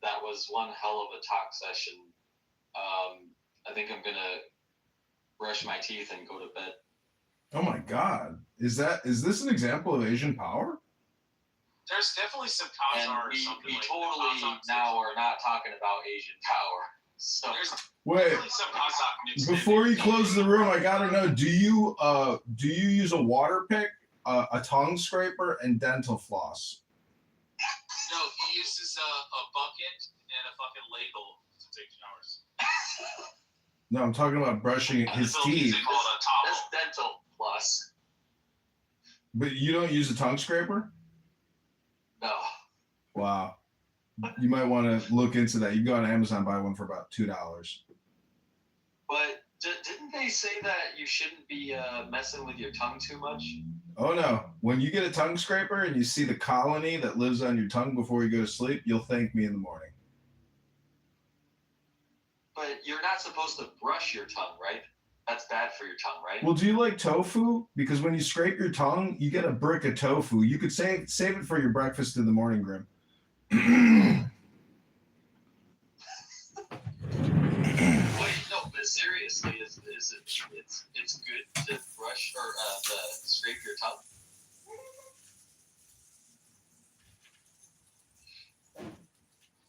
that was one hell of a talk session. I think I'm gonna brush my teeth and go to bed. Oh my God. Is this an example of Asian power? There's definitely some Khazar or something we like totally now are not talking about Asian power. So wait, some Kazakh mixed in before there. you close the room, I gotta know, do you use a water pick, a tongue scraper, and dental floss? No, he uses a bucket and a fucking ladle to take showers. No, I'm talking about brushing his teeth. That's dental plus. But you don't use a tongue scraper? No. Wow. You might want to look into that. You can go on Amazon, buy one for about $2. But didn't they say that you shouldn't be messing with your tongue too much? Oh no. When you get a tongue scraper and you see the colony that lives on your tongue before you go to sleep, you'll thank me in the morning. But you're not supposed to brush your tongue, right? That's bad for your tongue, right? Well, do you like tofu? Because when you scrape your tongue, you get a brick of tofu. You could save it for your breakfast in the morning, Grim. Wait, no, but seriously, it's good to brush or to scrape your tongue?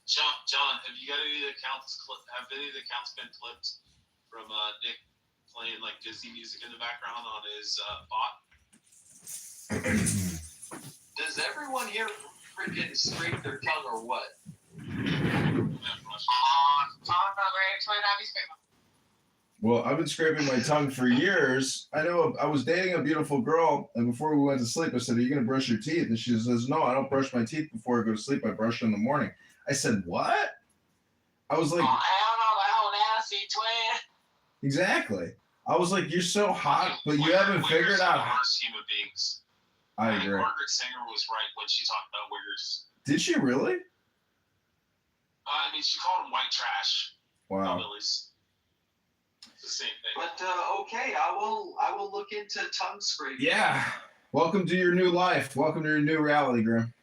John, have you got any of the accounts? Have any of the accounts been clipped from Nick playing like Disney music in the background on his bot? Does everyone here freaking scrape their tongue or what? Well, I've been scraping my tongue for years. I know I was dating a beautiful girl, and before we went to sleep, I said, "Are you going to brush your teeth?" And she says, "No, I don't brush my teeth before I go to sleep. I brush them in the morning." I said, "What?" I was like, "Oh, hell no, that whole nasty twin." Exactly. I was like, "You're so hot, but you haven't figured out." Worst human beings. I agree. Margaret Sanger was right when she talked about wiggers. Did she really? I mean, she called them white trash. Wow. It's the same thing. But okay, I will look into tongue scraping. Yeah. Welcome to your new life. Welcome to your new reality, Grim.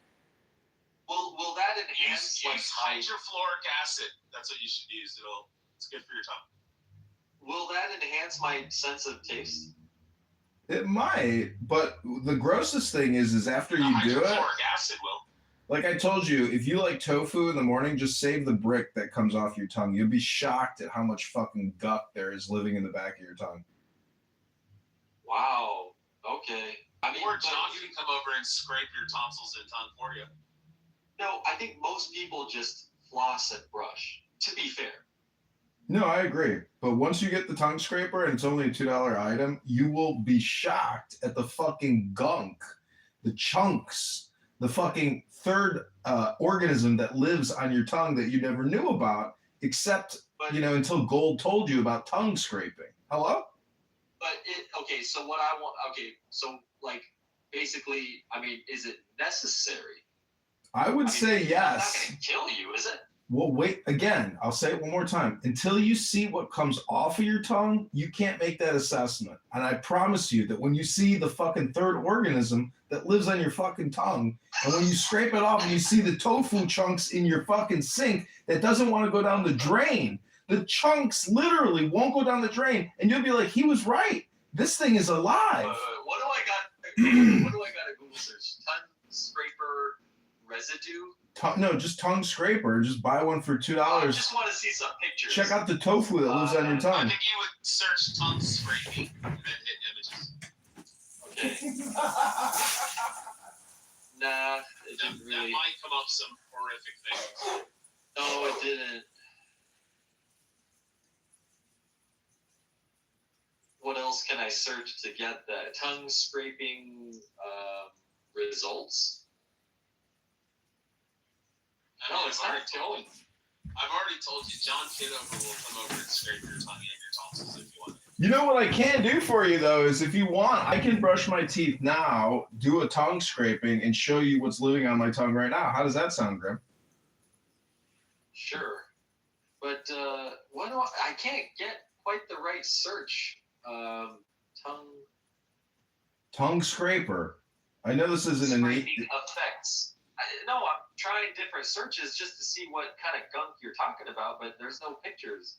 Will that enhance use hydrofluoric acid? That's what you should use. It's good for your tongue. Will that enhance my sense of taste? It might, but the grossest thing is after you do it. Hydrofluoric acid will. Like I told you, if you like tofu in the morning, just save the brick that comes off your tongue. You'll be shocked at how much fucking guck there is living in the back of your tongue. Wow. Okay. I mean, or John can come over and scrape your tonsils and tongue for you. No, I think most people just floss and brush, to be fair. No, I agree. But once you get the tongue scraper and it's only a $2 item, you will be shocked at the fucking gunk, the chunks, the fucking third organism that lives on your tongue that you never knew about, except, until Gold told you about tongue scraping. Hello? Basically, I mean, is it necessary? I would say yes. It's not going to kill you, is it? Well, wait, again, I'll say it one more time. Until you see what comes off of your tongue, you can't make that assessment. And I promise you that when you see the fucking third organism that lives on your fucking tongue, and when you scrape it off and you see the tofu chunks in your fucking sink that doesn't want to go down the drain, the chunks literally won't go down the drain, and you'll be like, he was right. This thing is alive. What do I got to Google search? Tongue scraper residue? No, just tongue scraper. Just buy one for $2. I just want to see some pictures. Check out the tofu that lives on your tongue. I think you would search tongue scraping and then hit images. Okay. Nah, it didn't That really. might come up some horrific things. No, it didn't. What else can I search to get that? Tongue scraping results? No, it's not going. I've already told you, John Kitover will come over and scrape your tongue and your tonsils if you want. You know what I can do for you though is if you want, I can brush my teeth now, do a tongue scraping, and show you what's living on my tongue right now. How does that sound, Grim? Sure, but what do I can't get quite the right search. Tongue scraper. I know this isn't an scraping effects. No, I'm trying different searches just to see what kind of gunk you're talking about, but there's no pictures.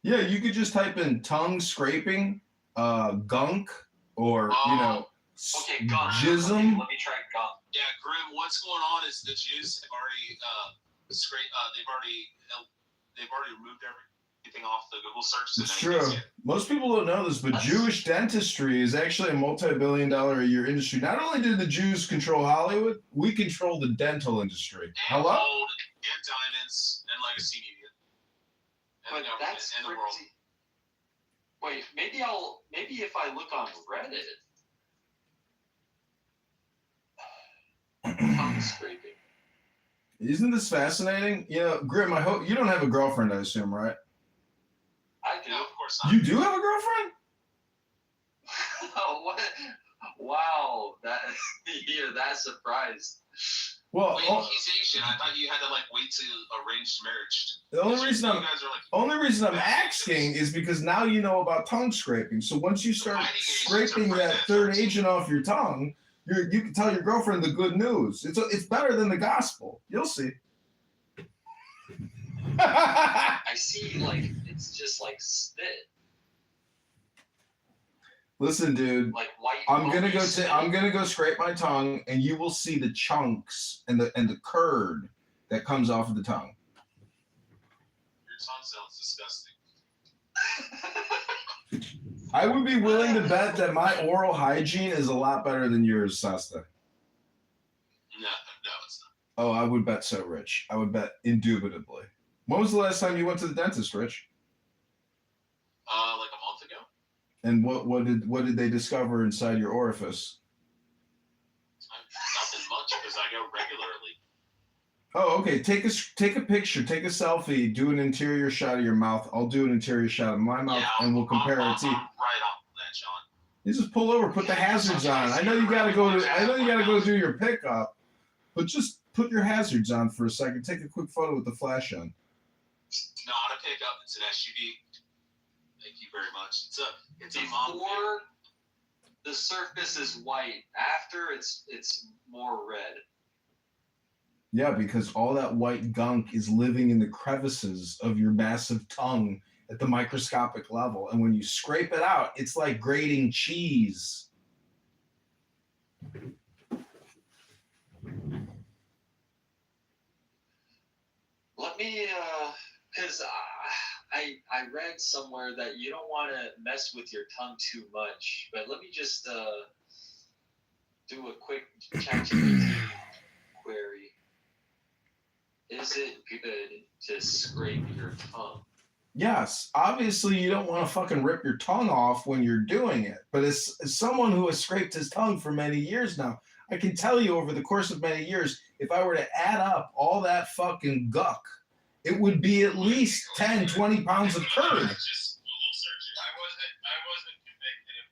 Yeah, you could just type in tongue scraping, gunk, or okay, gunk. jism. Okay, let me try gunk. Yeah, Grim. What's going on is the Jews have already they've already removed everything off the Google search. So It's true. Most people don't know this, but Jewish dentistry is actually a multi-billion-dollar-a-year industry. Not only do the Jews control Hollywood, we control the dental industry. And Hello? gold and diamonds and legacy media. But that's and the world. Wait, maybe if I look on Reddit. Tongue scraping. Isn't this fascinating? You know, Grim, I hope you don't have a girlfriend, I assume, right? I do. No, of course not. You do have a girlfriend? Oh, what? Wow, you're that surprised. Well, wait, he's Asian. I thought you had to wait to arranged marriage. The only reason I'm asking is because now you know about tongue scraping. So once you start scraping that third agent off your tongue, you can tell your girlfriend the good news. It's better than the gospel. You'll see. I see, it's just like spit. Listen, dude. Like white. I'm gonna go scrape my tongue, and you will see the chunks and the curd that comes off of the tongue. Your tongue sounds disgusting. I would be willing to bet that my oral hygiene is a lot better than yours, Sasta. No, it's not. Oh, I would bet so, Rich. I would bet indubitably. When was the last time you went to the dentist, Rich? Like a month ago. And what did they discover inside your orifice? Nothing much because I go regularly. Oh, okay. Take a picture, take a selfie, do an interior shot of your mouth. I'll do an interior shot of my mouth, and we'll compare our teeth. I'm right on that, John. You just pull over, put the hazards on. I know you gotta go do your pickup, but just put your hazards on for a second. Take a quick photo with the flash on. Not a pickup. It's an SUV. Thank you very much. It's a mom. Before the surface is white, after it's more red. Yeah, because all that white gunk is living in the crevices of your massive tongue at the microscopic level. And when you scrape it out, it's like grating cheese. Let me, because I read somewhere that you don't want to mess with your tongue too much. But let me just do a quick ChatGPT query. Is it good to scrape your tongue? Yes, obviously you don't want to fucking rip your tongue off when you're doing it. But as someone who has scraped his tongue for many years now, I can tell you over the course of many years, if I were to add up all that fucking guck, it would be at least 10, 20 pounds of curd. Just Google search it. I wasn't convicted of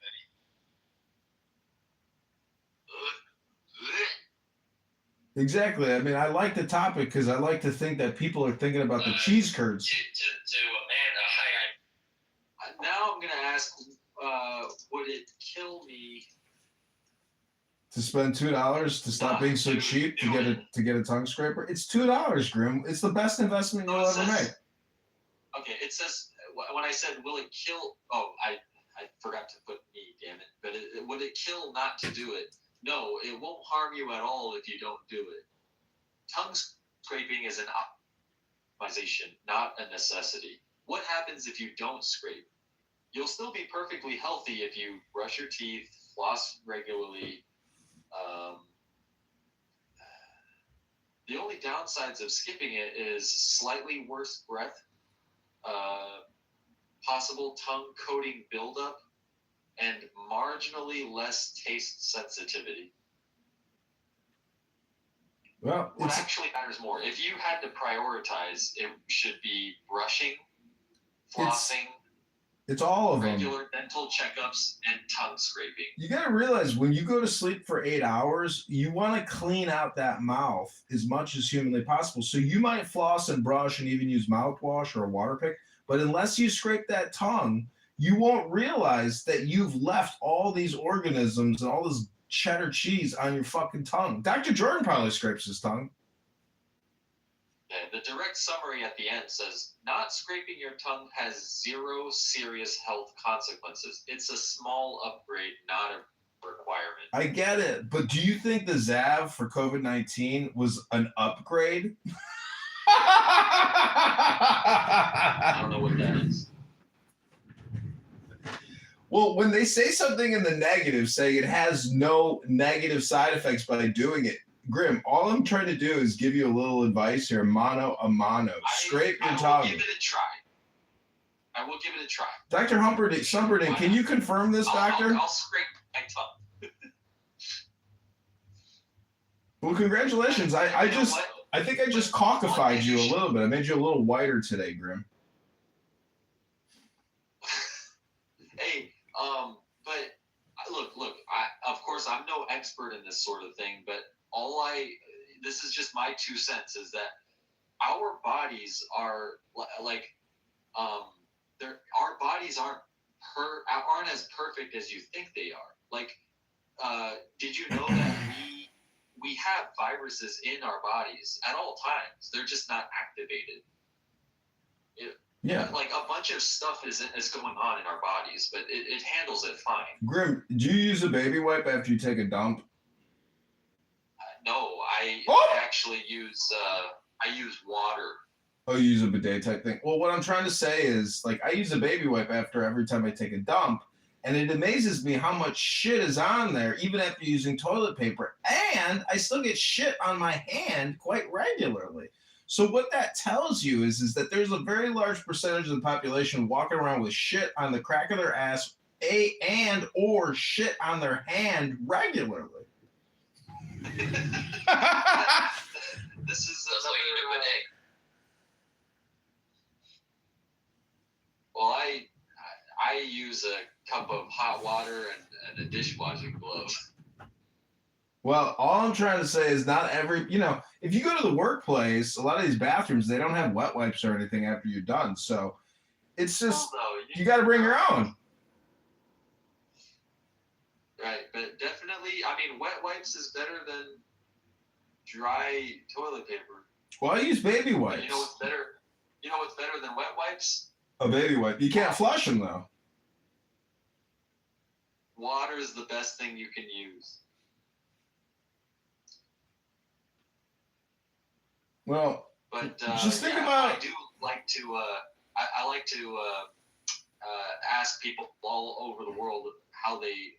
anything. Exactly. I mean, I like the topic because I like to think that people are thinking about the cheese curds. Now I'm going to ask, would it kill me? To spend $2 to stop being so cheap to get a tongue scraper? It's $2, Grim. It's the best investment you'll ever make. Okay, it says, when I said, will it kill? Oh, I forgot to put me, damn it. But would it kill not to do it? No, it won't harm you at all if you don't do it. Tongue scraping is an optimization, not a necessity. What happens if you don't scrape? You'll still be perfectly healthy if you brush your teeth, floss regularly, The only downsides of skipping it is slightly worse breath, possible tongue coating buildup, and marginally less taste sensitivity. Well, what actually matters more, if you had to prioritize, it should be brushing, flossing, it's all of them. regular dental checkups, and tongue scraping. You got to realize when you go to sleep for 8 hours, you want to clean out that mouth as much as humanly possible. So you might floss and brush and even use mouthwash or a water pick, but unless you scrape that tongue, you won't realize that you've left all these organisms and all this cheddar cheese on your fucking tongue. Dr. Jordan probably scrapes his tongue. Yeah, the direct summary at the end says, not scraping your tongue has 0 serious health consequences. It's a small upgrade, not a requirement. I get it, but do you think the Zav for COVID-19 was an upgrade? I don't know what that is. Well, when they say something in the negative, saying it has no negative side effects by doing it, Grim, all I'm trying to do is give you a little advice here, mano a mano. Scrape your tongue. I will give it a try. I will give it a try. Dr. Humperdinck, can you confirm this, Doctor? I'll scrape my tongue. Well, congratulations. I think I just caucasified you a little bit. I made you a little whiter today, Grim. Hey, but look, of course I'm no expert in this sort of thing, but this is just my 2 cents, is that our bodies are our bodies aren't as perfect as you think they are. Like, did you know that we have viruses in our bodies at all times? They're just not activated. Yeah. Like, a bunch of stuff is going on in our bodies, but it handles it fine. Grim, do you use a baby wipe after you take a dump? No, I actually use water. Oh, you use a bidet type thing. Well, what I'm trying to say is, like, I use a baby wipe after every time I take a dump, and it amazes me how much shit is on there, even after using toilet paper. And I still get shit on my hand quite regularly. So what that tells you is that there's a very large percentage of the population walking around with shit on the crack of their ass or shit on their hand regularly. This is well, I use a cup of hot water and a dishwashing glove. Well, all I'm trying to say is not every, if you go to the workplace, a lot of these bathrooms, they don't have wet wipes or anything after you're done. So it's just, you got to bring your own. Right, but definitely, wet wipes is better than dry toilet paper. Well, I use baby wipes. You know what's better? You know what's better than wet wipes? A baby wipe. You can't flush them, though. Water is the best thing you can use. Well, but just think about. I do like to. I like to ask people all over the world how they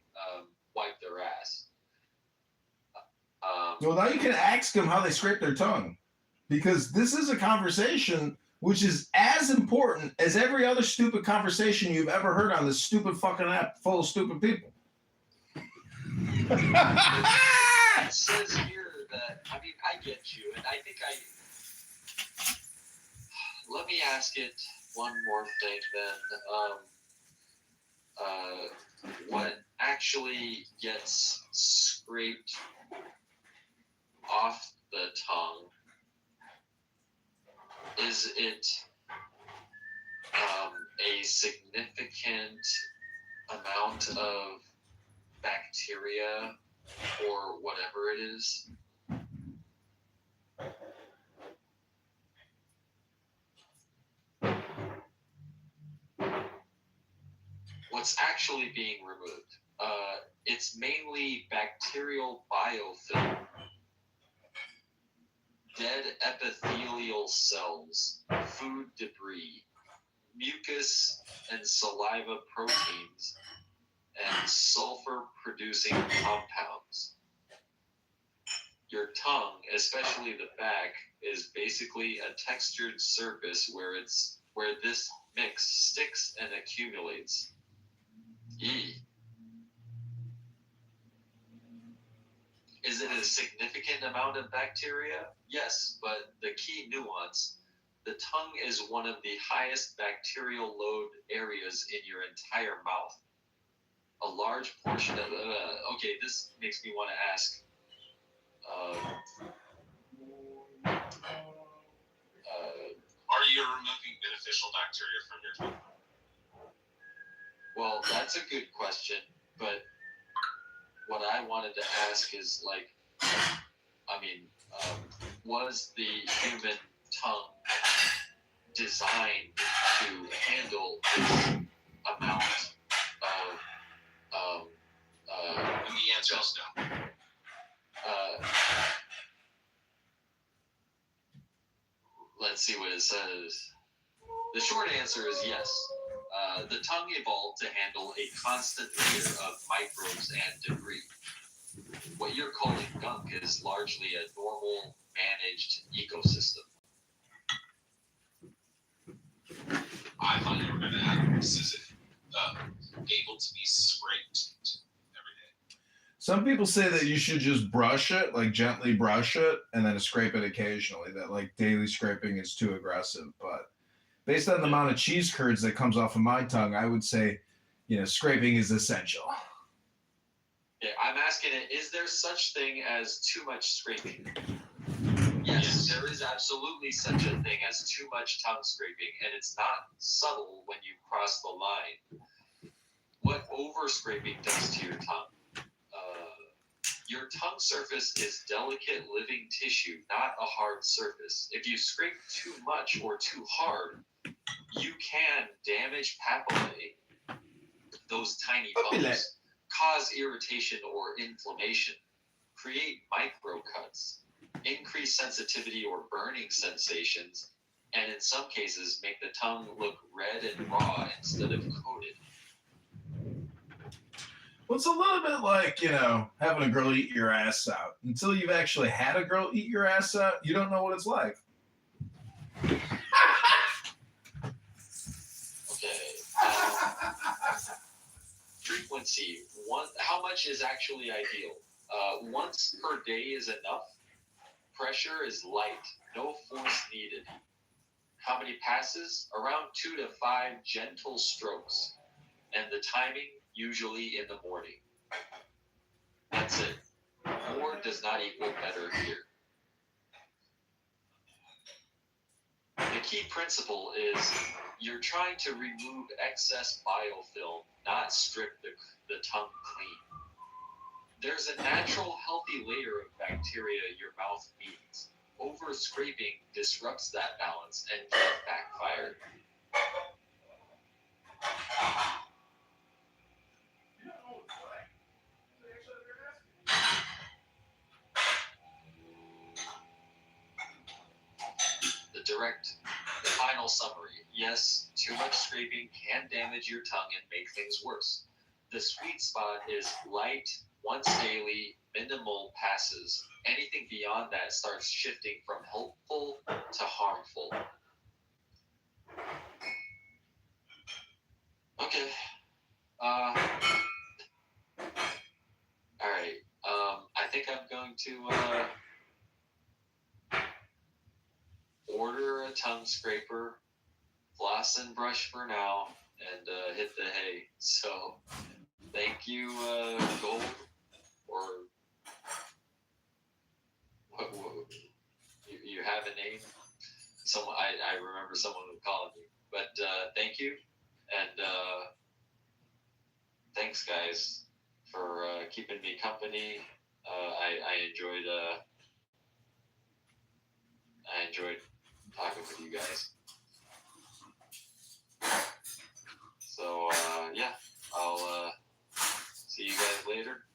wipe their ass. Well, now you can ask them how they scrape their tongue, because this is a conversation which is as important as every other stupid conversation you've ever heard on this stupid fucking app full of stupid people. It says here that, I get you, and I think let me ask it one more thing then. What actually gets scraped off the tongue? Is it a significant amount of bacteria or whatever it is? What's actually being removed? It's mainly bacterial biofilm, dead epithelial cells, food debris, mucus and saliva proteins, and sulfur-producing compounds. Your tongue, especially the back, is basically a textured surface where this mix sticks and accumulates. Is it a significant amount of bacteria? Yes, but the key nuance, the tongue is one of the highest bacterial load areas in your entire mouth. A large portion of okay, this makes me want to ask. Are you removing beneficial bacteria from your tongue? Well, that's a good question, but what I wanted to ask is like, was the human tongue designed to handle this amount of and the answer is no. Let's see what it says. The short answer is yes. The tongue evolved to handle a constant layer of microbes and debris. What you're calling gunk is largely a normal, managed ecosystem. I thought you were going to have this is able to be scraped every day. Some people say that you should just brush it, like gently brush it, and then scrape it occasionally. That like daily scraping is too aggressive. But based on the amount of cheese curds that comes off of my tongue, I would say, scraping is essential. Yeah, I'm asking it, is there such thing as too much scraping? Yes, there is absolutely such a thing as too much tongue scraping, and it's not subtle when you cross the line. What over scraping does to your tongue? Your tongue surface is delicate living tissue, not a hard surface. If you scrape too much or too hard, you can damage papillae, those tiny bumps, cause irritation or inflammation, create microcuts, increase sensitivity or burning sensations, and in some cases make the tongue look red and raw instead of coated. Well, it's a little bit like, having a girl eat your ass out. Until you've actually had a girl eat your ass out, you don't know what it's like. Okay. Frequency. How much is actually ideal? Once per day is enough. Pressure is light. No force needed. How many passes? Around 2 to 5 gentle strokes. And the timing, usually in the morning. That's it. More does not equal better here. The key principle is you're trying to remove excess biofilm, not strip the tongue clean. There's a natural, healthy layer of bacteria your mouth needs. Over scraping disrupts that balance and can backfire. The final summary. Yes, too much scraping can damage your tongue and make things worse. The sweet spot is light, once daily, minimal passes. Anything beyond that starts shifting from helpful to harmful. Okay. All right. I think I'm going to order a tongue scraper, floss and brush for now, and hit the hay. So, thank you, Gold, or what you have a name? I remember someone would call you, but thank you, and thanks guys for keeping me company. I enjoyed talking with you guys. So yeah, I'll see you guys later.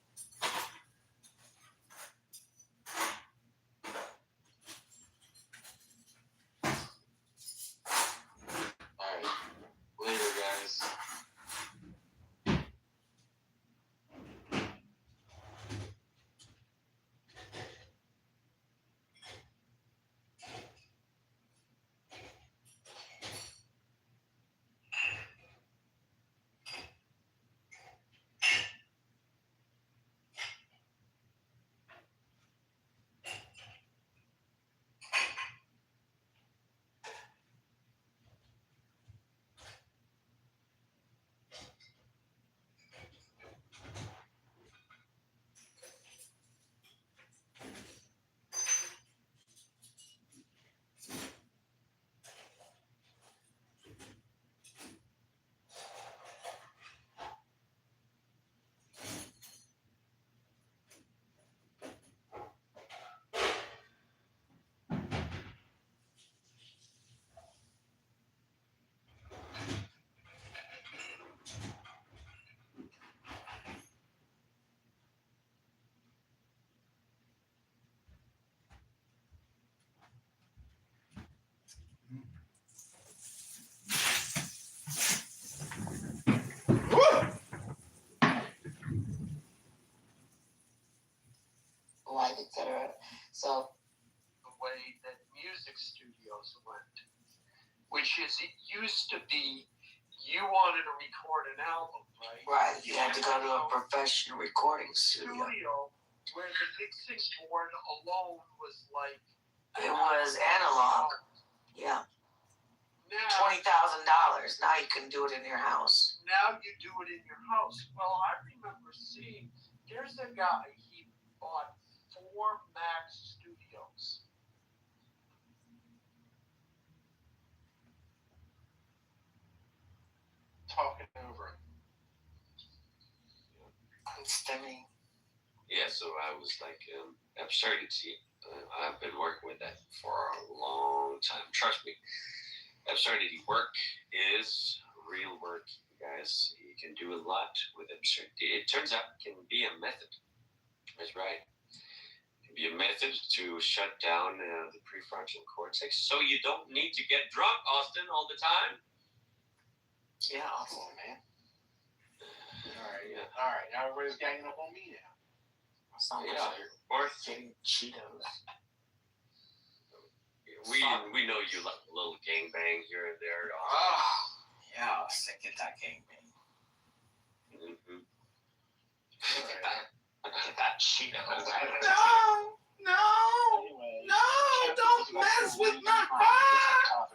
Alright. Later guys. So the way that music studios went, which is it used to be you wanted to record an album, right? Right. You had to go to a professional recording studio. Where the mixing board alone was like. It was analog. Yeah. Now, $20,000. Now you can do it in your house. Now you do it in your house. Well, I remember seeing, there's a guy, he bought 4 Max Studios. Talking over it. Stimming. Yeah, so I was like, absurdity. I've been working with that for a long time. Trust me. Absurdity work is real work, you guys. You can do a lot with absurdity. It turns out it can be a method. That's right. It can be a method to shut down the prefrontal cortex so you don't need to get drunk, Austin, all the time. Yeah, awesome, man. All right. Now everybody's ganging up on me now. Or getting Cheetos. We know you like a little gangbang here and there. Yeah, I was sick of that gangbang. Mm-hmm. Get that Cheeto. No, don't mess with my heart.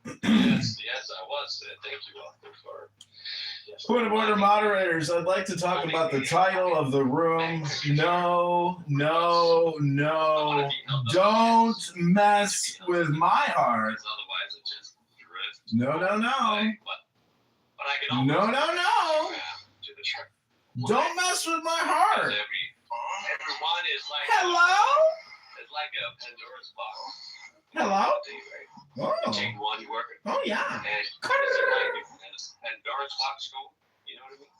Yes, I was. Thank you, Austin, for. Point of order, moderators. I'd like to talk about the title of the room. No. Don't mess with my heart. No. Don't mess with my heart. Everyone is like. Hello? It's like a Pandora's box. Hello? You take one, you work it. Oh, yeah. And it's like Pandora's box go. You know what I mean?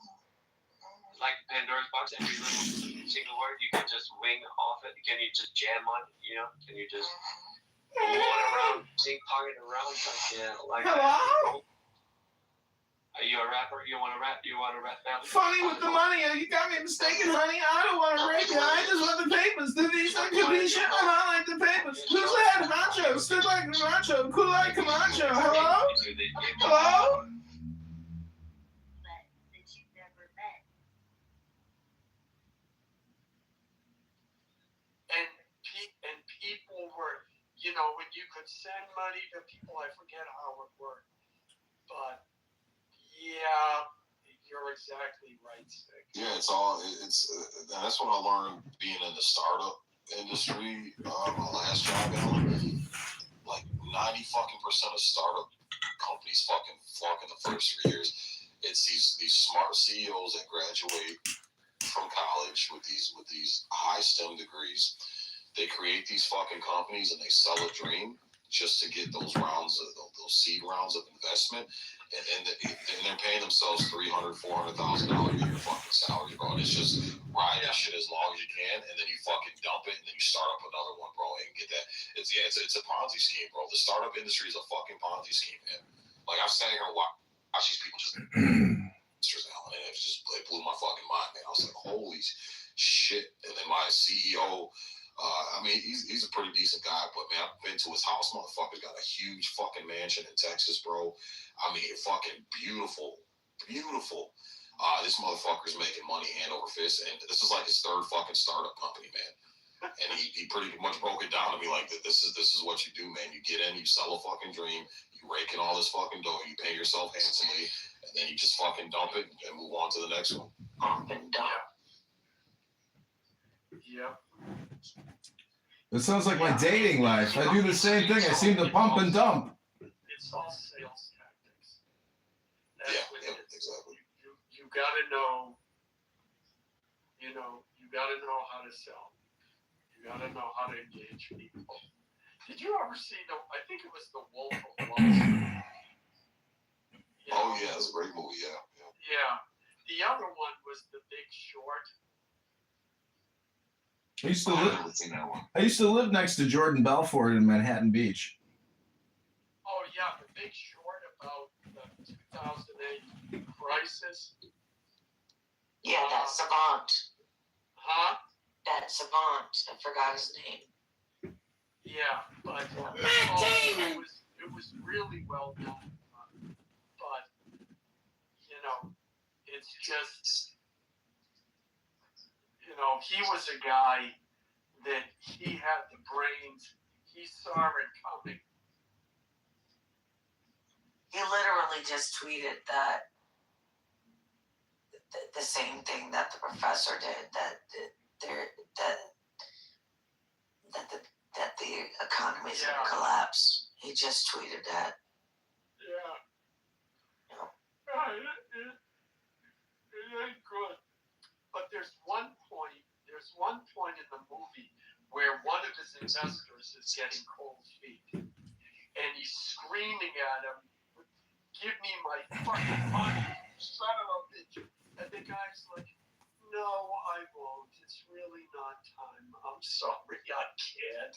It's like Pandora's box. Every little single word you can just wing off it. Can you just jam on it? You know? Can you just blow it around, ping-pong it around? Like Hello? Are you a rapper? You want to rap? You want to rap now? Funny with the money. You got me mistaken, honey. I don't want to rape you. I just want the papers. The visa, capisha. I like the papers. Who's that honcho? Stood like Camacho. Cool like Camacho. Hello? Hello? And people were, when you could send money to people, I forget how it worked. But, yeah, you're exactly right, Stick. Yeah, and that's what I learned being in the startup industry. My last job, like 90% of startup companies fucking flunk in the first 3 years. It's these smart CEOs that graduate from college with these high STEM degrees. They create these fucking companies and they sell a dream just to get those seed rounds of investment, and they're paying themselves $300,000, $400,000 a year fucking salary, bro. And it's just ride that shit as long as you can, and then you fucking dump it, and then you start up another one, bro, and get that. It's a Ponzi scheme, bro. The startup industry is a fucking Ponzi scheme, man. Like I've sat here and watched these people just and it blew my fucking mind, man. I was like, holy shit. And then my CEO. He's a pretty decent guy, but man, I've been to his house. Motherfucker's got a huge fucking mansion in Texas, bro. Fucking beautiful. This motherfucker's making money hand over fist, and this is like his 3rd fucking startup company, man. And he pretty much broke it down to me like, this is what you do, man. You get in, you sell a fucking dream, you rake in all this fucking dough, you pay yourself handsomely, and then you just fucking dump it and move on to the next one. Up and down. Yep. It sounds like my dating life. I do the same thing. I seem to pump and dump. It's all sales tactics. Exactly. You gotta know, you gotta know how to sell. You gotta know how to engage people. Did you ever see I think it was The Wolf of Wall Street? Oh yeah, it's a great movie, yeah. Yeah. The other one was The Big Short. I used to live next to Jordan Belfort in Manhattan Beach. Oh yeah, The Big Short about the 2008 crisis. Yeah, that savant. Huh? That that savant. I forgot his name. Yeah, but it was really well done. But you know, it's just he was a guy that he had the brains. He saw it coming. He literally just tweeted that the same thing that the professor did, that the economy's going to collapse. He just tweeted that. Yeah. It ain't good. But there's one point in the movie where one of his investors is getting cold feet. And he's screaming at him, "Give me my fucking money, son of a bitch." And the guy's like, "No, I won't. It's really not time. I'm sorry, I can't."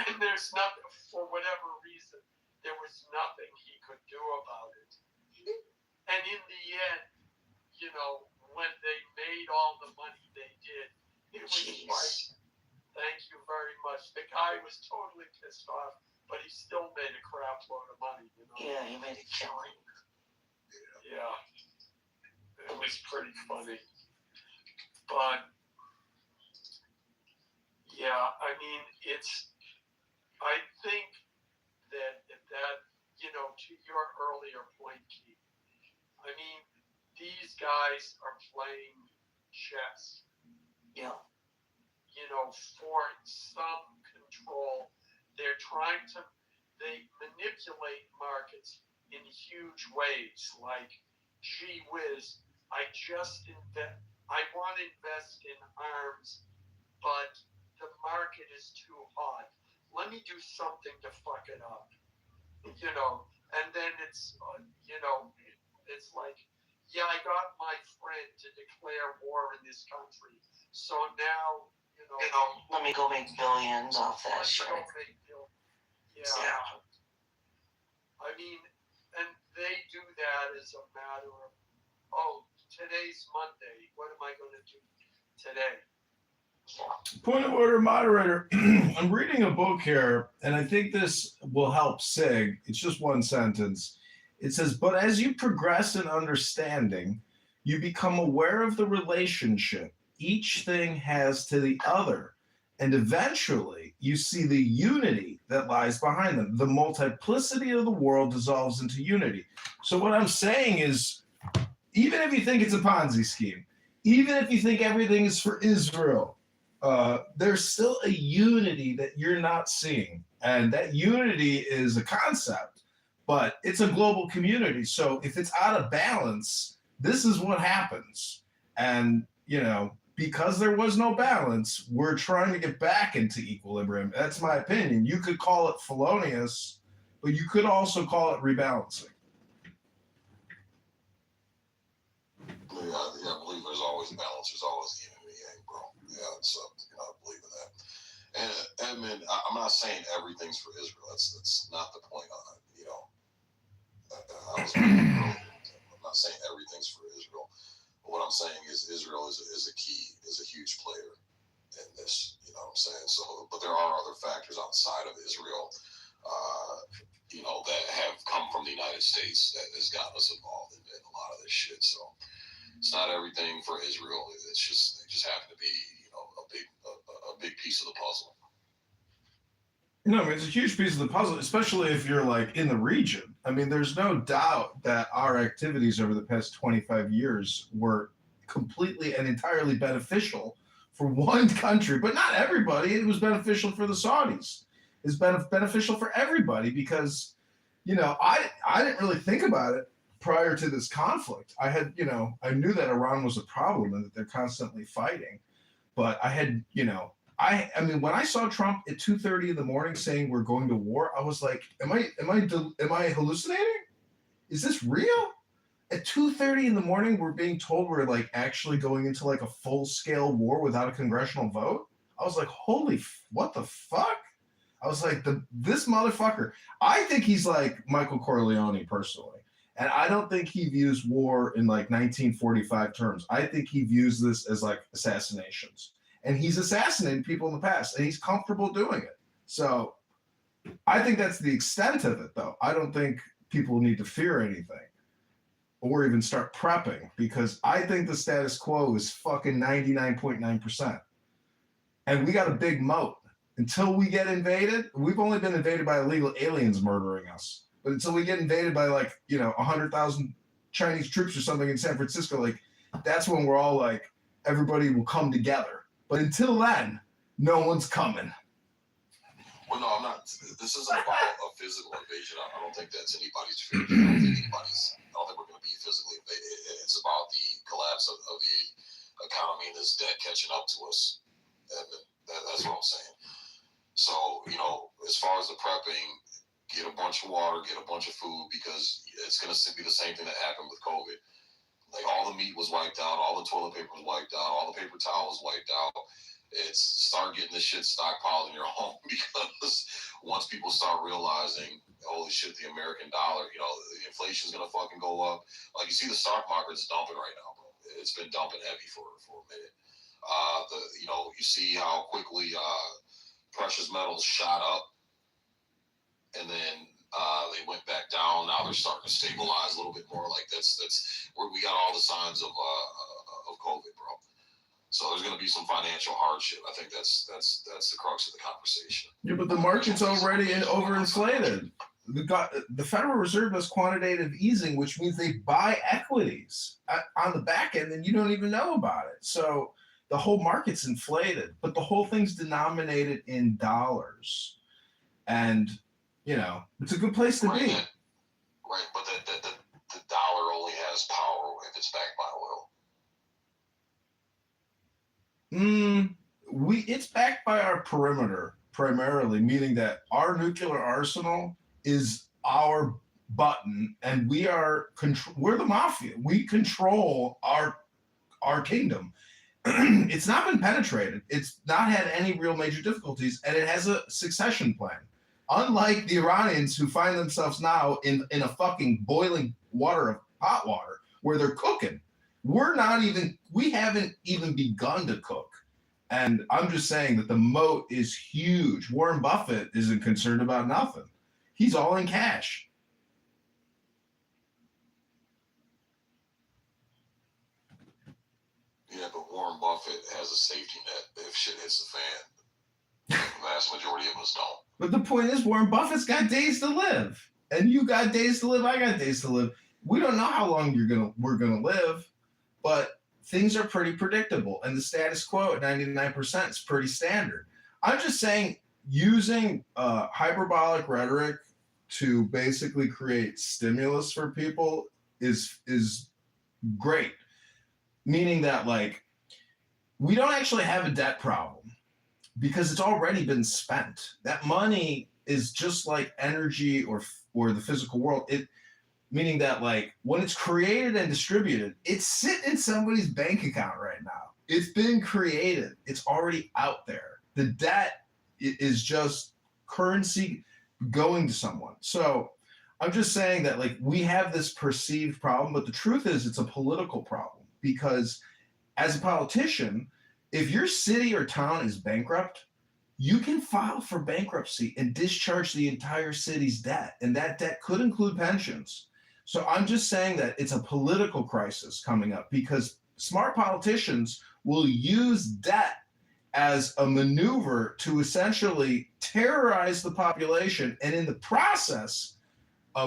And there's nothing, for whatever reason, there was nothing he could do about it. And in the end, when they made all the money they did, it was like, thank you very much. The guy was totally pissed off, but he still made a crap load of money, Yeah, he made a killing. Yeah. It was pretty funny. But, yeah, I mean, I think that, to your earlier point, Keith, I mean, these guys are playing chess. Yeah. For some control. They manipulate markets in huge ways, like, gee whiz, I want to invest in arms, but the market is too hot. Let me do something to fuck it up. And then it's like, yeah, I got my friend to declare war in this country. So now, let me go make billions off that shit. Yeah. I mean, and they do that as a matter of, today's Monday. What am I going to do today? Point of order, moderator. I'm reading a book here, and I think this will help Sig. It's just one sentence. It says, but as you progress in understanding, you become aware of the relationship each thing has to the other, and eventually you see the unity that lies behind them. The multiplicity of the world dissolves into unity. So what I'm saying is, even if you think it's a Ponzi scheme, even if you think everything is for Israel, there's still a unity that you're not seeing. And that unity is a concept, but it's a global community. So if it's out of balance, this is what happens. And, because there was no balance, we're trying to get back into equilibrium. That's my opinion. You could call it felonious, but you could also call it rebalancing. Yeah, I believe there's always balance. There's always yin and yang, bro. Yeah, I believe in that. And man, I'm not saying everything's for Israel. That's not the point on it. I'm not saying everything's for Israel. But what I'm saying is Israel is a huge player in this. You know what I'm saying? So, but there are other factors outside of Israel, that have come from the United States that has gotten us involved in a lot of this shit. So it's not everything for Israel. They just happen to be, a big piece of the puzzle. No, I mean, it's a huge piece of the puzzle, especially if you're like in the region. I mean, there's no doubt that our activities over the past 25 years were completely and entirely beneficial for one country, but not everybody. It was beneficial for the Saudis. It's beneficial for everybody because, I didn't really think about it prior to this conflict. I had, I knew that Iran was a problem and that they're constantly fighting, but I had, I mean, when I saw Trump at 2:30 in the morning saying we're going to war, I was like, am I hallucinating? Is this real? At 2:30 in the morning, we're being told we're like actually going into like a full-scale war without a congressional vote. I was like, what the fuck? I was like, this motherfucker. I think he's like Michael Corleone personally. And I don't think he views war in like 1945 terms. I think he views this as like assassinations. And he's assassinated people in the past, and he's comfortable doing it. So I think that's the extent of it, though. I don't think people need to fear anything or even start prepping, because I think the status quo is fucking 99.9%. And we got a big moat. Until we get invaded, we've only been invaded by illegal aliens murdering us. But until we get invaded by 100,000 Chinese troops or something in San Francisco, that's when we're all like, everybody will come together. But until then, no one's coming. Well, no, I'm not. This isn't about a physical invasion. I don't think that's anybody's fear. I don't think we're going to be physically invaded. It's about the collapse of the economy and this debt catching up to us. And that's what I'm saying. So, as far as the prepping, get a bunch of water, get a bunch of food, because it's going to be the same thing that happened with COVID. Like, all the meat was wiped out, all the toilet paper was wiped out, all the paper towel was wiped out. It's start getting this shit stockpiled in your home, because once people start realizing, holy shit, the American dollar, the inflation's going to fucking go up. Like, you see the stock market's dumping right now, bro. It's been dumping heavy for a minute. You see how quickly precious metals shot up, and then they went back down. Now they're starting to stabilize a little bit more. Like, that's where we got all the signs of COVID, bro. So there's going to be some financial hardship. I think that's the crux of the conversation. Yeah, but the market's already overinflated. The Federal Reserve does quantitative easing, which means they buy equities on the back end, and you don't even know about it. So the whole market's inflated, but the whole thing's denominated in dollars. And, it's a good place to be. Right, but the dollar only has power if it's backed by oil. It's backed by our perimeter primarily, meaning that our nuclear arsenal is our button, and we're the mafia. We control our kingdom. It's not been penetrated. It's not had any real major difficulties, and it has a succession plan. Unlike the Iranians, who find themselves now in a fucking boiling water of hot water where they're cooking. We haven't even begun to cook. And I'm just saying that the moat is huge. Warren Buffett isn't concerned about nothing. He's all in cash. Yeah, but Warren Buffett has a safety net if shit hits the fan. The vast majority of us don't. But the point is, Warren Buffett's got days to live. And you got days to live, I got days to live. We don't know how long we're gonna live, but things are pretty predictable. And the status quo at 99% is pretty standard. I'm just saying, using hyperbolic rhetoric to basically create stimulus for people is great. Meaning that, we don't actually have a debt problem because it's already been spent. That money is just like energy or the physical world. Meaning that, when it's created and distributed, it's sitting in somebody's bank account right now. It's been created. It's already out there. The debt is just currency going to someone. So I'm just saying that, we have this perceived problem, but the truth is it's a political problem, because as a politician, if your city or town is bankrupt, you can file for bankruptcy and discharge the entire city's debt. And that debt could include pensions. So I'm just saying that it's a political crisis coming up, because smart politicians will use debt as a maneuver to essentially terrorize the population, and in the process,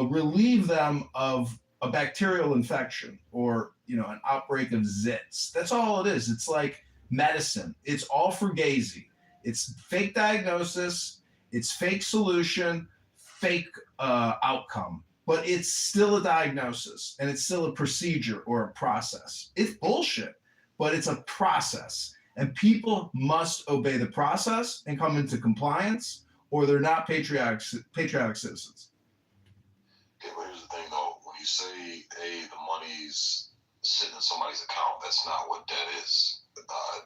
relieve them of a bacterial infection or, an outbreak of zits. That's all it is. It's like medicine. It's all fugazi. It's fake diagnosis. It's fake solution, fake outcome. But it's still a diagnosis, and it's still a procedure or a process. It's bullshit, but it's a process. And people must obey the process and come into compliance, or they're not patriotic citizens. Okay, but here's the thing, though. When you say, hey, the money's sitting in somebody's account, that's not what debt is.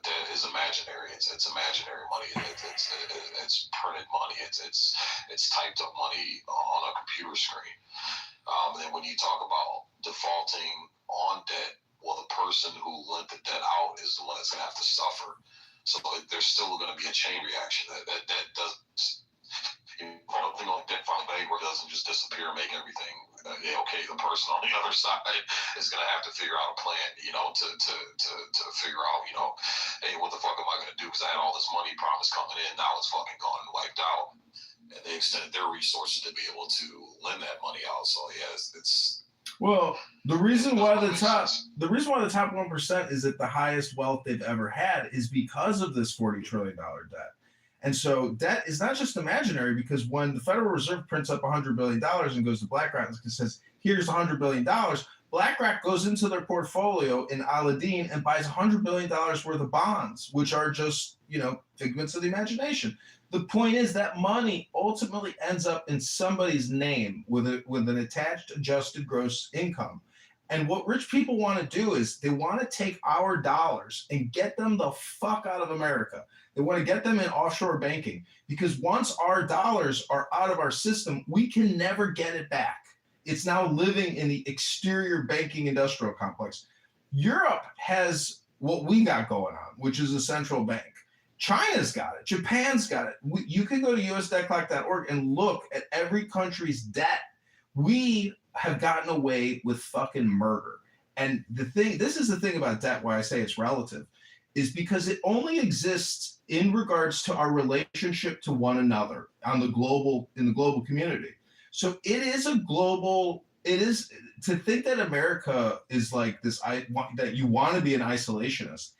Debt is imaginary. It's imaginary money. It's printed money. It's typed up money on a computer screen. And then when you talk about defaulting on debt, well, the person who lent the debt out is the one that's going to have to suffer. So there's still going to be a chain reaction that doesn't. Something like debt filing bankruptcy doesn't just disappear and make everything okay. The person on the other side is going to have to figure out a plan, to figure out, hey, what the fuck am I going to do? Because I had all this money promised coming in, now it's fucking gone and wiped out. And they extended their resources to be able to lend that money out. So yeah, it's well, the reason why the top 1% is at the highest wealth they've ever had is because of this $40 trillion debt. And so debt is not just imaginary, because when the Federal Reserve prints up $100 billion and goes to BlackRock and says, here's $100 billion, BlackRock goes into their portfolio in Aladdin and buys $100 billion worth of bonds, which are just, figments of the imagination. The point is that money ultimately ends up in somebody's name with an attached adjusted gross income. And what rich people want to do is they want to take our dollars and get them the fuck out of America. They want to get them in offshore banking, because once our dollars are out of our system, we can never get it back. It's now living in the exterior banking industrial complex. Europe has what we got going on, which is a central bank. China's got it. Japan's got it. You can go to usdebtclock.org and look at every country's debt. We have gotten away with fucking murder. And this is the thing about debt, why I say it's relative, is because it only exists in regards to our relationship to one another in the global community. So it is to think that America is like this, that you want to be an isolationist.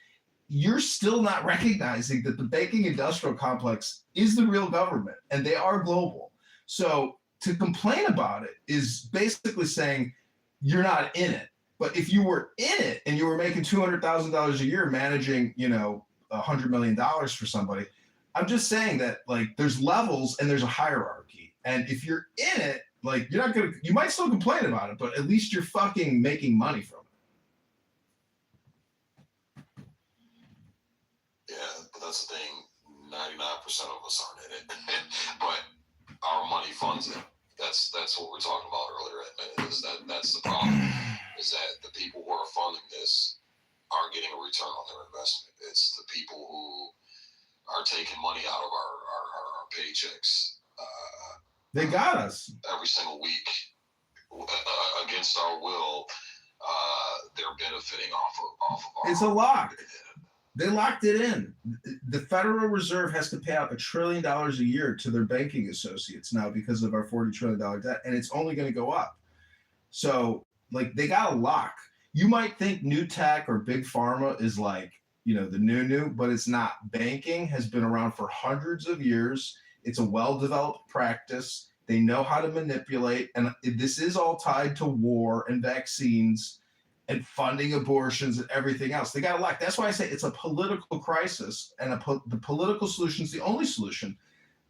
You're still not recognizing that the banking industrial complex is the real government and they are global. So to complain about it is basically saying you're not in it. But if you were in it and you were making $200,000 a year managing, $100 million for somebody, I'm just saying that there's levels and there's a hierarchy. And if you're in it, you might still complain about it, but at least you're fucking making money from it. Yeah, but that's the thing. 99% of us aren't in it, but our money funds it. That's what we were talking about earlier. That's the problem. Is that the people who are funding this are getting a return on their investment. It's the people who are taking money out of our paychecks. They got us every single week against our will. They're benefiting off of our. It's a lock. They locked it in. The Federal Reserve has to pay out $1 trillion a year to their banking associates now because of our $40 trillion debt, and it's only going to go up. So, they got a lock. You might think new tech or big pharma is the new, but it's not. Banking has been around for hundreds of years. It's a well-developed practice. They know how to manipulate, and this is all tied to war and vaccines and funding abortions and everything else. They got a lock. That's why I say it's a political crisis, and the political solution is the only solution.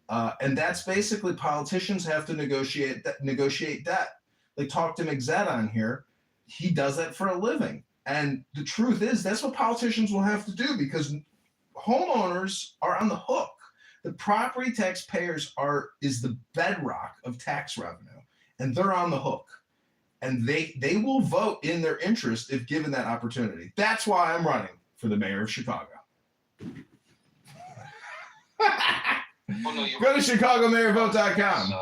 And that's basically politicians have to negotiate debt. They talk to McZed on here. He does that for a living. And the truth is that's what politicians will have to do, because homeowners are on the hook. The property taxpayers is the bedrock of tax revenue, and they're on the hook. And they will vote in their interest if given that opportunity. That's why I'm running for the mayor of Chicago. Go to ChicagoMayorVote.com. 10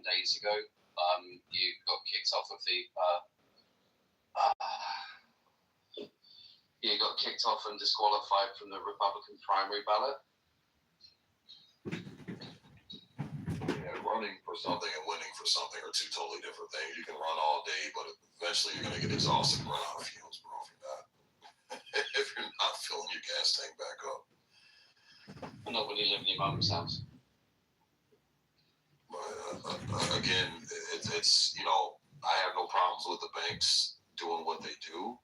days ago, you got kicked off of you got kicked off and disqualified from the Republican primary ballot. Yeah, running for something and winning for something are two totally different things. You can run all day, but eventually you're going to get exhausted and run out of fuels, bro. If you're not filling your gas tank back up. Not when you live in your mum's house. But again, it's I have no problems with the banks doing what they do,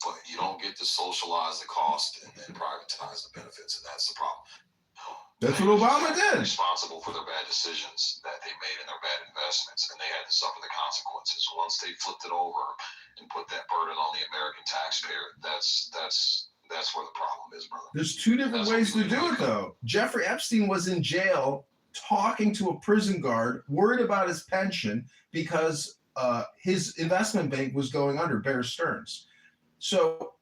but you don't get to socialize the cost and then privatize the benefits, and that's the problem. That's what Obama did. Responsible for their bad decisions that they made and their bad investments, and they had to suffer the consequences. Once they flipped it over and put that burden on the American taxpayer, that's where the problem is, brother. There's two different ways to do it, though. Jeffrey Epstein was in jail talking to a prison guard, worried about his pension because his investment bank was going under, Bear Stearns. So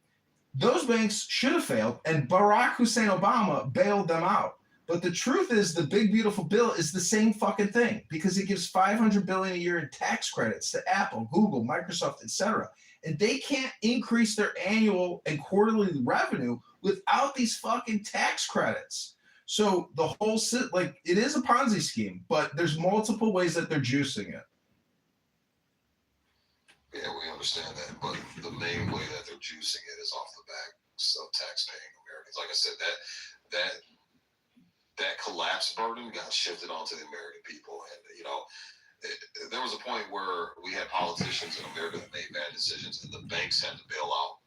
those banks should have failed, and Barack Hussein Obama bailed them out. But the truth is, the big beautiful bill is the same fucking thing, because it gives $500 billion a year in tax credits to Apple, Google, Microsoft, etc. And they can't increase their annual and quarterly revenue without these fucking tax credits. So the whole it is a Ponzi scheme, but there's multiple ways that they're juicing it. Yeah, we understand that, but the main way that they're juicing it is off the backs of tax-paying Americans. Like I said, that collapse burden got shifted onto the American people, and there was a point where we had politicians in America that made bad decisions, and the banks had to bail out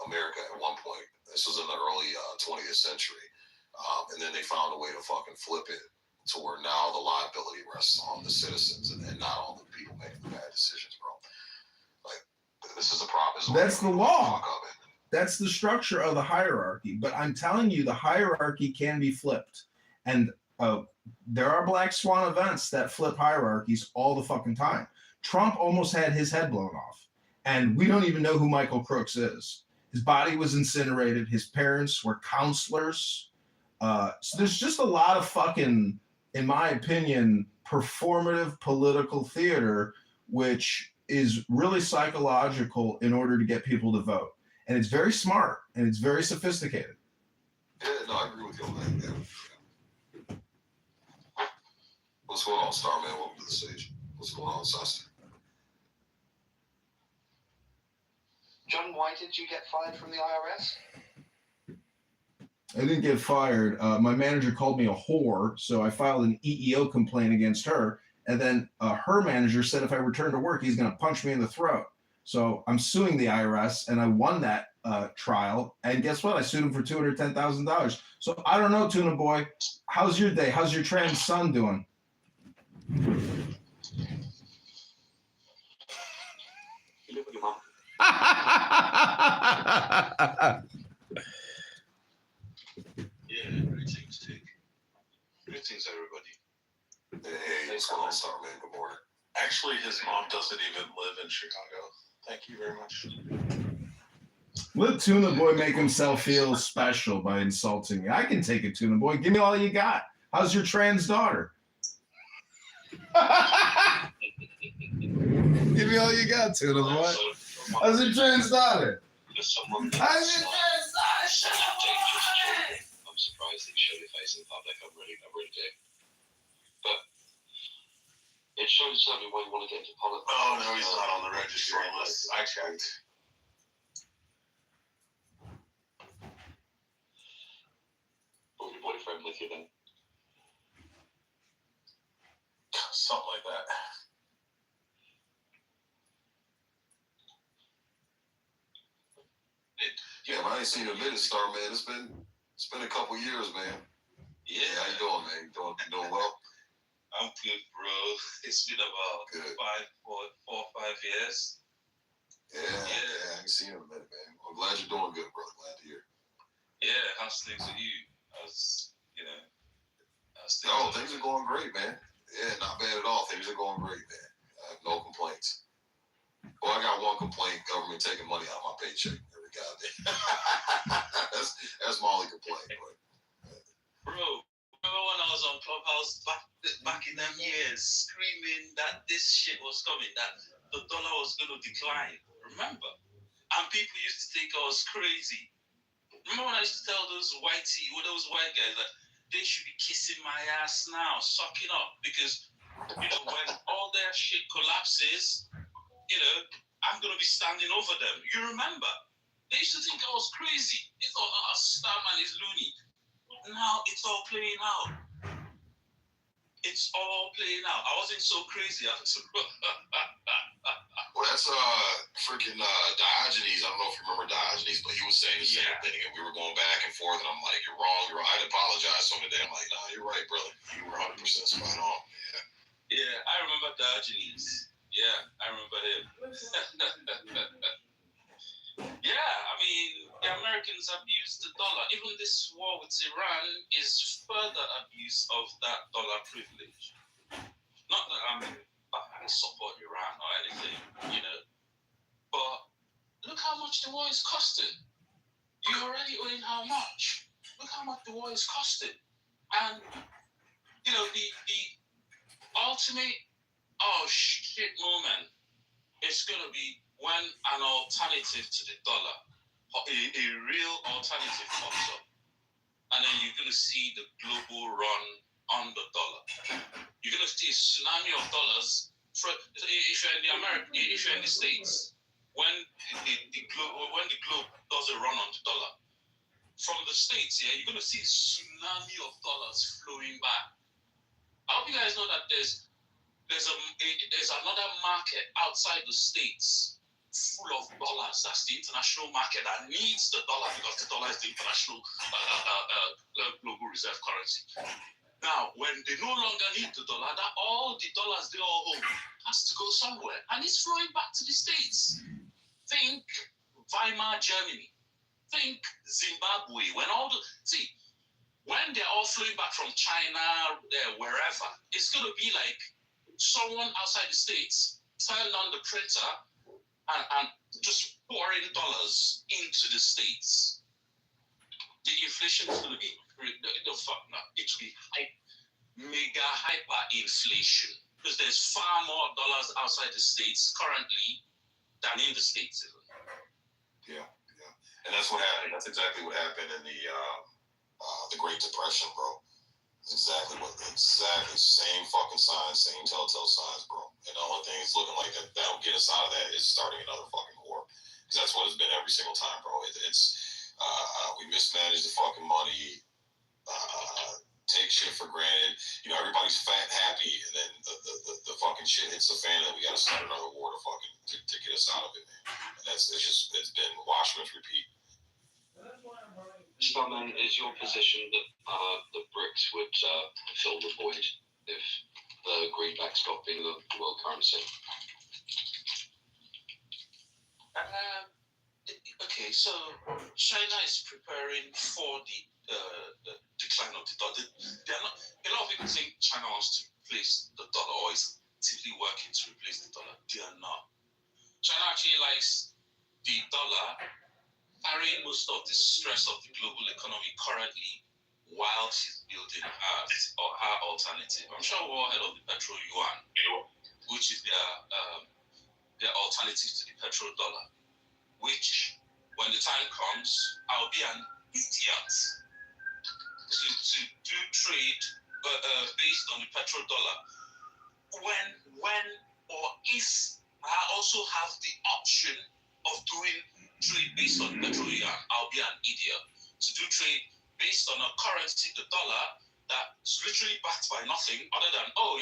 America at one point. This was in the early 20th century, and then they found a way to fucking flip it to where now the liability rests on the citizens and not on the people making the bad decisions, bro. This is a problem. That's the law. That's the structure of the hierarchy. But I'm telling you, the hierarchy can be flipped. And there are black swan events that flip hierarchies all the fucking time. Trump almost had his head blown off. And we don't even know who Michael Crooks is. His body was incinerated. His parents were counselors. So there's just a lot of fucking, in my opinion, performative political theater, which is really psychological in order to get people to vote. And it's very smart and it's very sophisticated. Yeah, no, I agree with you on that. Yeah. What's going on, Starman? Welcome to the stage. What's going on, Sasha? John, why did you get fired from the IRS? I didn't get fired. My manager called me a whore, so I filed an EEO complaint against her. And then her manager said if I return to work, he's going to punch me in the throat. So I'm suing the IRS, and I won that trial. And guess what? I sued him for $210,000. So I don't know, Tuna Boy. How's your day? How's your trans son doing? You live with your mom. Yeah, greetings, Jake. Greetings, everybody. Hey, what's going on, Starman? Good morning. Actually, his mom doesn't even live in Chicago. Thank you very much. Let Tuna Boy make himself feel special by insulting me. I can take it, Tuna Boy. Give me all you got. How's your trans daughter? Give me all you got, Tuna Boy. How's your trans daughter? How's your trans daughter? I'm surprised they show your face in public. I really do. But it shows something why you want to get into politics. Oh no, he's not on the registry list. I checked. Brought your boyfriend with you then? Something like that. Yeah, I ain't seen a minute, Starman. It's been a couple years, man. Yeah, how you doing, man? You doing well? I'm good, bro. It's been about 4 or 5 years. Yeah, I ain't seen him in a minute, man. I'm glad you're doing good, brother. Glad to hear. Yeah, how's things with you? Things are going great, man. Yeah, not bad at all. Things are going great, man. I have no complaints. Well, I got one complaint: government taking money out of my paycheck every goddamn. that's my only complaint. But, bro, remember when I was on Clubhouse back in them years, screaming that this shit was coming, that the dollar was going to decline? Remember? And people used to think I was crazy. Remember when I used to tell those white guys that they should be kissing my ass now, sucking up, because when all their shit collapses, I'm gonna be standing over them. You remember? They used to think I was crazy. They thought, Starman is loony. Now it's all playing out. It's all playing out. I wasn't so crazy after. Well, that's freaking Diogenes. I don't know if you remember Diogenes, but he was saying the same thing, and we were going back and forth, and I'm like, you're wrong. I'd apologize to him today. I'm like, nah, you're right, brother. You were 100% spot on. Yeah, I remember Diogenes. Yeah, I remember him. Yeah, I mean, the Americans abused the dollar. Even this war with Iran is further abuse of that dollar privilege. Not that I support Iran or how much the war is costing. You're already owing how much? Look how much the war is costing. And, you know, the ultimate, oh shit moment is going to be when an alternative to the dollar, a real alternative pops up. And then you're going to see the global run on the dollar. You're going to see a tsunami of dollars. If you're in the if you're in the States, when the globe does a run on the dollar, from the States, yeah, you're going to see a tsunami of dollars flowing back. I hope you guys know that there's another market outside the States full of dollars. That's the international market that needs the dollar because the dollar is the international global reserve currency. Now, when they no longer need the dollar, that all the dollars they all own has to go somewhere, and it's flowing back to the States. Think Weimar Germany. Think Zimbabwe. When they're all flowing back from China, wherever, it's going to be like someone outside the States turned on the printer and just pouring dollars into the States. The inflation is going to be it will be mega hyper inflation because there's far more dollars outside the States currently than in the States. Yeah. And that's what happened. That's exactly what happened in the Great Depression, bro. It's exactly same fucking signs, same telltale signs, bro. And the only thing it's looking like that'll get us out of that is starting another fucking war. Because that's what it's been every single time, bro. We mismanage the fucking money, take shit for granted. You know, everybody's fat, happy, and then the fucking shit hits the fan, and we gotta start another war to get us out of it, man. And it's been wash, rinse, repeat. Starman, is your position that the BRICS would fill the void if the greenback stopped being the world currency? Okay, so China is preparing for the decline of the dollar. A lot of people think China wants to replace the dollar or is actively working to replace the dollar. They are not. China actually likes the dollar carrying most of the stress of the global economy currently while she's building her alternative. I'm sure we're all heard of the petro yuan, which is their alternative to the petrodollar, which when the time comes, I'll be an idiot to do trade based on the petrodollar when or if I also have the option of doing trade based on petro yuan. I'll be an idiot to do trade based on a currency, the dollar, that's literally backed by nothing other than our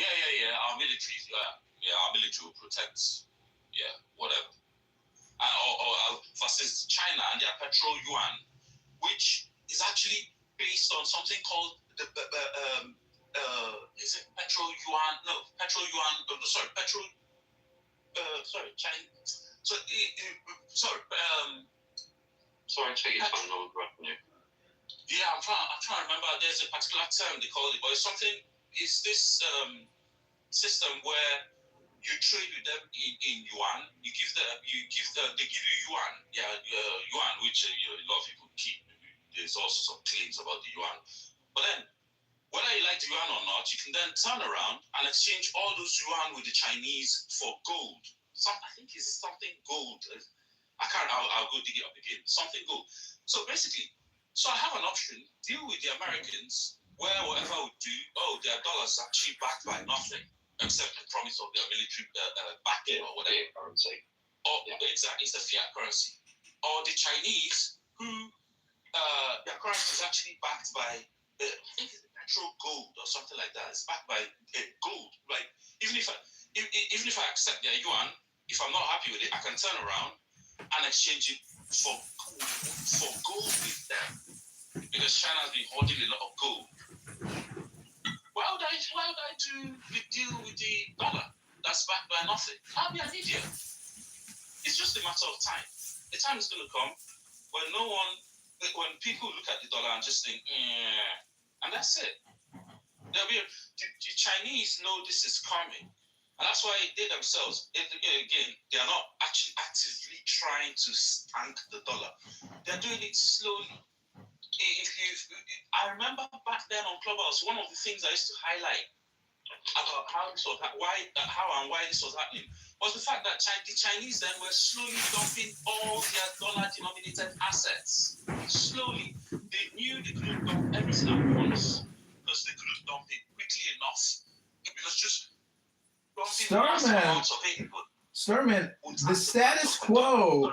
military will protect whatever. Or versus China and their petro yuan, which is actually based on something called is it petro yuan? No, petro yuan. China. Sorry to take your time, no interrupting you. Yeah, I'm trying to remember. There's a particular term they call it, but it's this system where you trade with them in yuan. They give you yuan, yuan, which a lot of people keep. There's also some claims about the yuan, but then whether you like the yuan or not, you can then turn around and exchange all those yuan with the Chinese for gold. I think it's something gold. I'll go dig it up again. Something gold. So basically, I have an option. Deal with the Americans where whatever we do, their dollars are actually backed by nothing except the promise of their military backing or whatever. Currency. Exactly, it's the fiat currency. Or the Chinese who their currency is actually backed by I think it's petro gold or something like that. It's backed by gold. Like even if I accept their yuan, if I'm not happy with it, I can turn around and exchange it for gold with them because China has been holding a lot of gold. Why would I do the deal with the dollar that's backed by nothing? I'll be an idiot. It's just a matter of time. The time is going to come when people look at the dollar and just think, and that's it. The Chinese know this is coming. And that's why they themselves, again, they are not actually actively trying to stank the dollar. They're doing it slowly. I remember back then on Clubhouse, one of the things I used to highlight about how this was, how and why this was happening was the fact that the Chinese then were slowly dumping all their dollar-denominated assets. Slowly, they knew they couldn't dump everything at once because they couldn't dump it quickly enough. Because just Starman, the status quo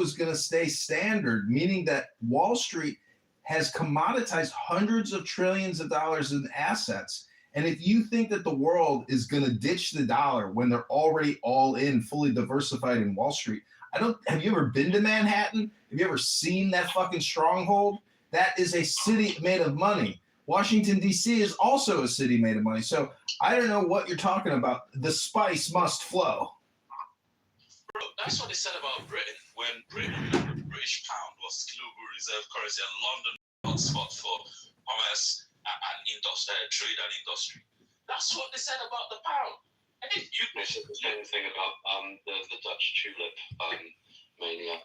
is going to stay standard, meaning that Wall Street has commoditized hundreds of trillions of dollars in assets. And if you think that the world is going to ditch the dollar when they're already all in, fully diversified in Wall Street, have you ever been to Manhattan? Have you ever seen that fucking stronghold? That is a city made of money. Washington, D.C. is also a city made of money. So I don't know what you're talking about. The spice must flow. Bro, that's what they said about Britain when the British pound was global reserve currency and London hotspot for commerce and trade and industry. That's what they said about the pound. And if you they said the same thing about the Dutch tulip mania.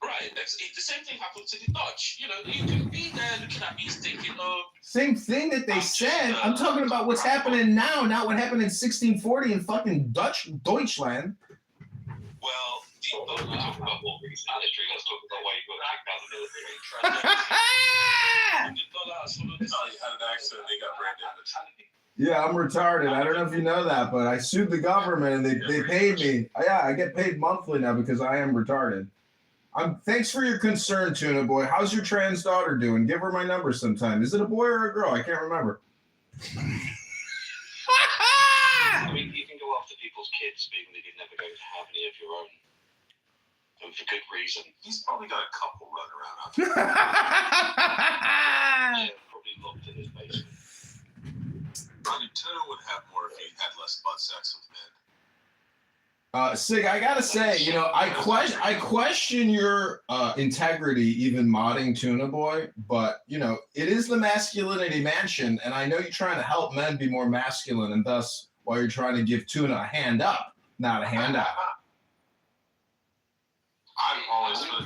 Right, the same thing happened to the Dutch. You can be there looking at me thinking, same thing that they said. I'm talking about what's happening now, not what happened in 1640 in fucking Deutschland. Well, we talk about more recent history. Let's talk about why you got kicked out of the military. The dollar has followed this. You had an accident, they got brain damage. Yeah, I'm retarded. I don't know if you know that, but I sued the government and they paid me. Yeah, I get paid monthly now because I am retarded. Thanks for your concern, Tuna Boy. How's your trans daughter doing? Give her my number sometime. Is it a boy or a girl? I can't remember. I mean, you can go after people's kids, being that you're never going to have any of your own. And for good reason. He's probably got a couple running around out there. Yeah, probably locked in his basement. Probably Tuna would have more if he had less butt sex with men. Sig, I gotta say, I question your integrity even modding Tuna Boy, but it is the Masculinity Mansion, and I know you're trying to help men be more masculine, and thus why you're trying to give Tuna a hand up, not a handout. I've always for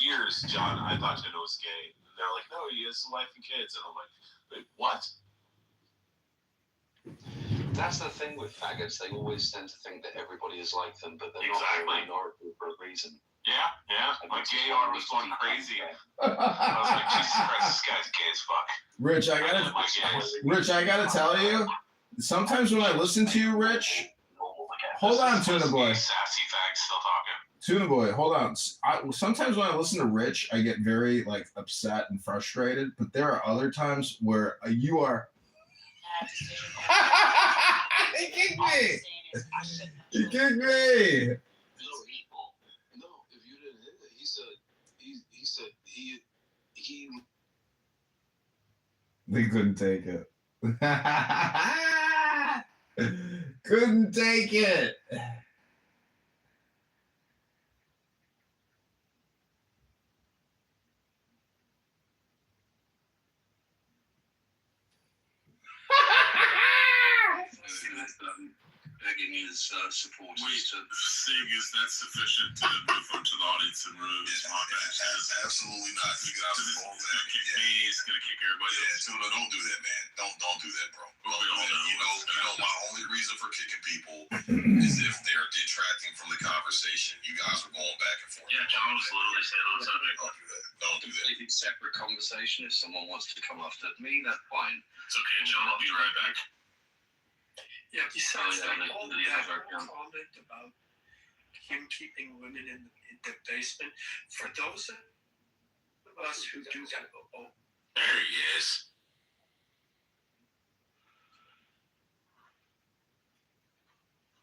years, John, I thought Tuna was gay. And they're like, no, he has a wife and kids, and I'm like, wait, what? That's the thing with faggots. They always tend to think that everybody is like them, but they're not a minority for a reason. Yeah. My gay arm was going crazy. I was like, Jesus Christ, this guy's gay as fuck. Rich, I gotta tell you, sometimes when I listen to you, Rich, hold on, Tuna Boy. Sassy fag still talking. Tuna Boy, hold on. Sometimes when I listen to Rich, I get very upset and frustrated, but there are other times where you are. He kicked me. He kicked me. No, if you didn't hit it, he said he. They couldn't take it. Couldn't take it. Begging his supporters to. Sig, is that sufficient to move on to the audience and remove his podcast? Absolutely not. You got to kick me. He's gonna kick everybody. Yeah, Tuna, don't do that, man. Don't do that, bro. My only reason for kicking people is if they're detracting from the conversation. You guys are going back and forth. Yeah, John was literally saying on the subject. Don't do that. Completely separate conversation. If someone wants to come after me, that's fine. It's okay, John. I'll be right back. Yeah, besides all that comment about him keeping women in the basement, for those of us who do that, there he is.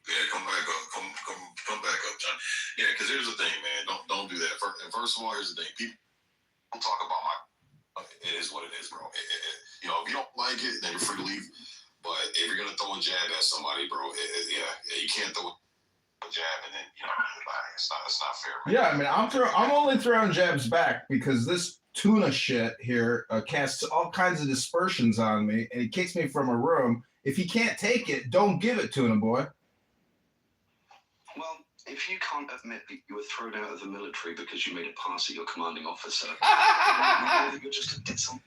Yeah, come back up. Come back up, John. Yeah, because here's the thing, man. Don't do that. First of all, here's the thing. People talk about it is what it is, bro. If you don't like it, then you're free to leave. But if you're gonna throw a jab at somebody, bro, you can't throw a jab and then it's not fair, man. Yeah, I mean, I'm only throwing jabs back because this Tuna shit here casts all kinds of dispersions on me, and he kicks me from a room, If you can't take it, don't give it to him, boy. Well, if you can't admit that you were thrown out of the military because you made a pass at your commanding officer, you're just did something.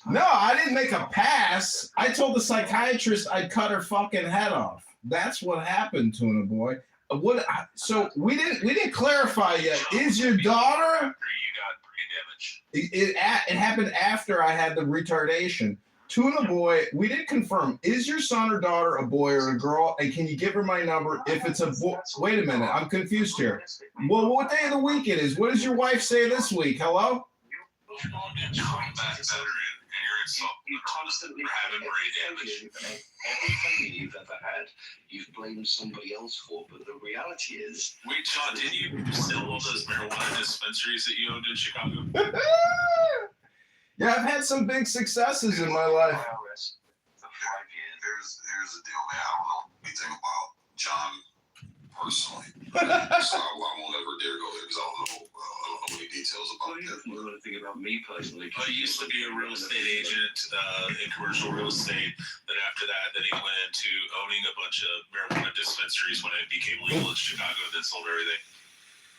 No, I didn't make a pass. I told the psychiatrist I'd cut her fucking head off. That's what happened to him, boy. So we didn't clarify yet. Is your daughter? You got brain damage. It happened after I had the retardation. Tuna Boy, we didn't confirm. Is your son or daughter a boy or a girl? And can you give her my number if it's a boy? Wait a minute, I'm confused here. Well, what day of the week it is? What does your wife say this week? Hello? You're better and you're insulting. You constantly having brain damage. Every failure you've ever had, you've blamed somebody else for. But the reality is, Wait, John, did you sell all those marijuana dispensaries that you owned in Chicago? Yeah, I've had some big successes in my life. Here's the deal, man. I don't know anything about John personally, so I won't ever dare go there because I don't know any details about that. You know anything about me personally? I used to be a real estate agent in commercial real estate. Then after that, he went into owning a bunch of marijuana dispensaries when it became legal in Chicago. Then sold everything.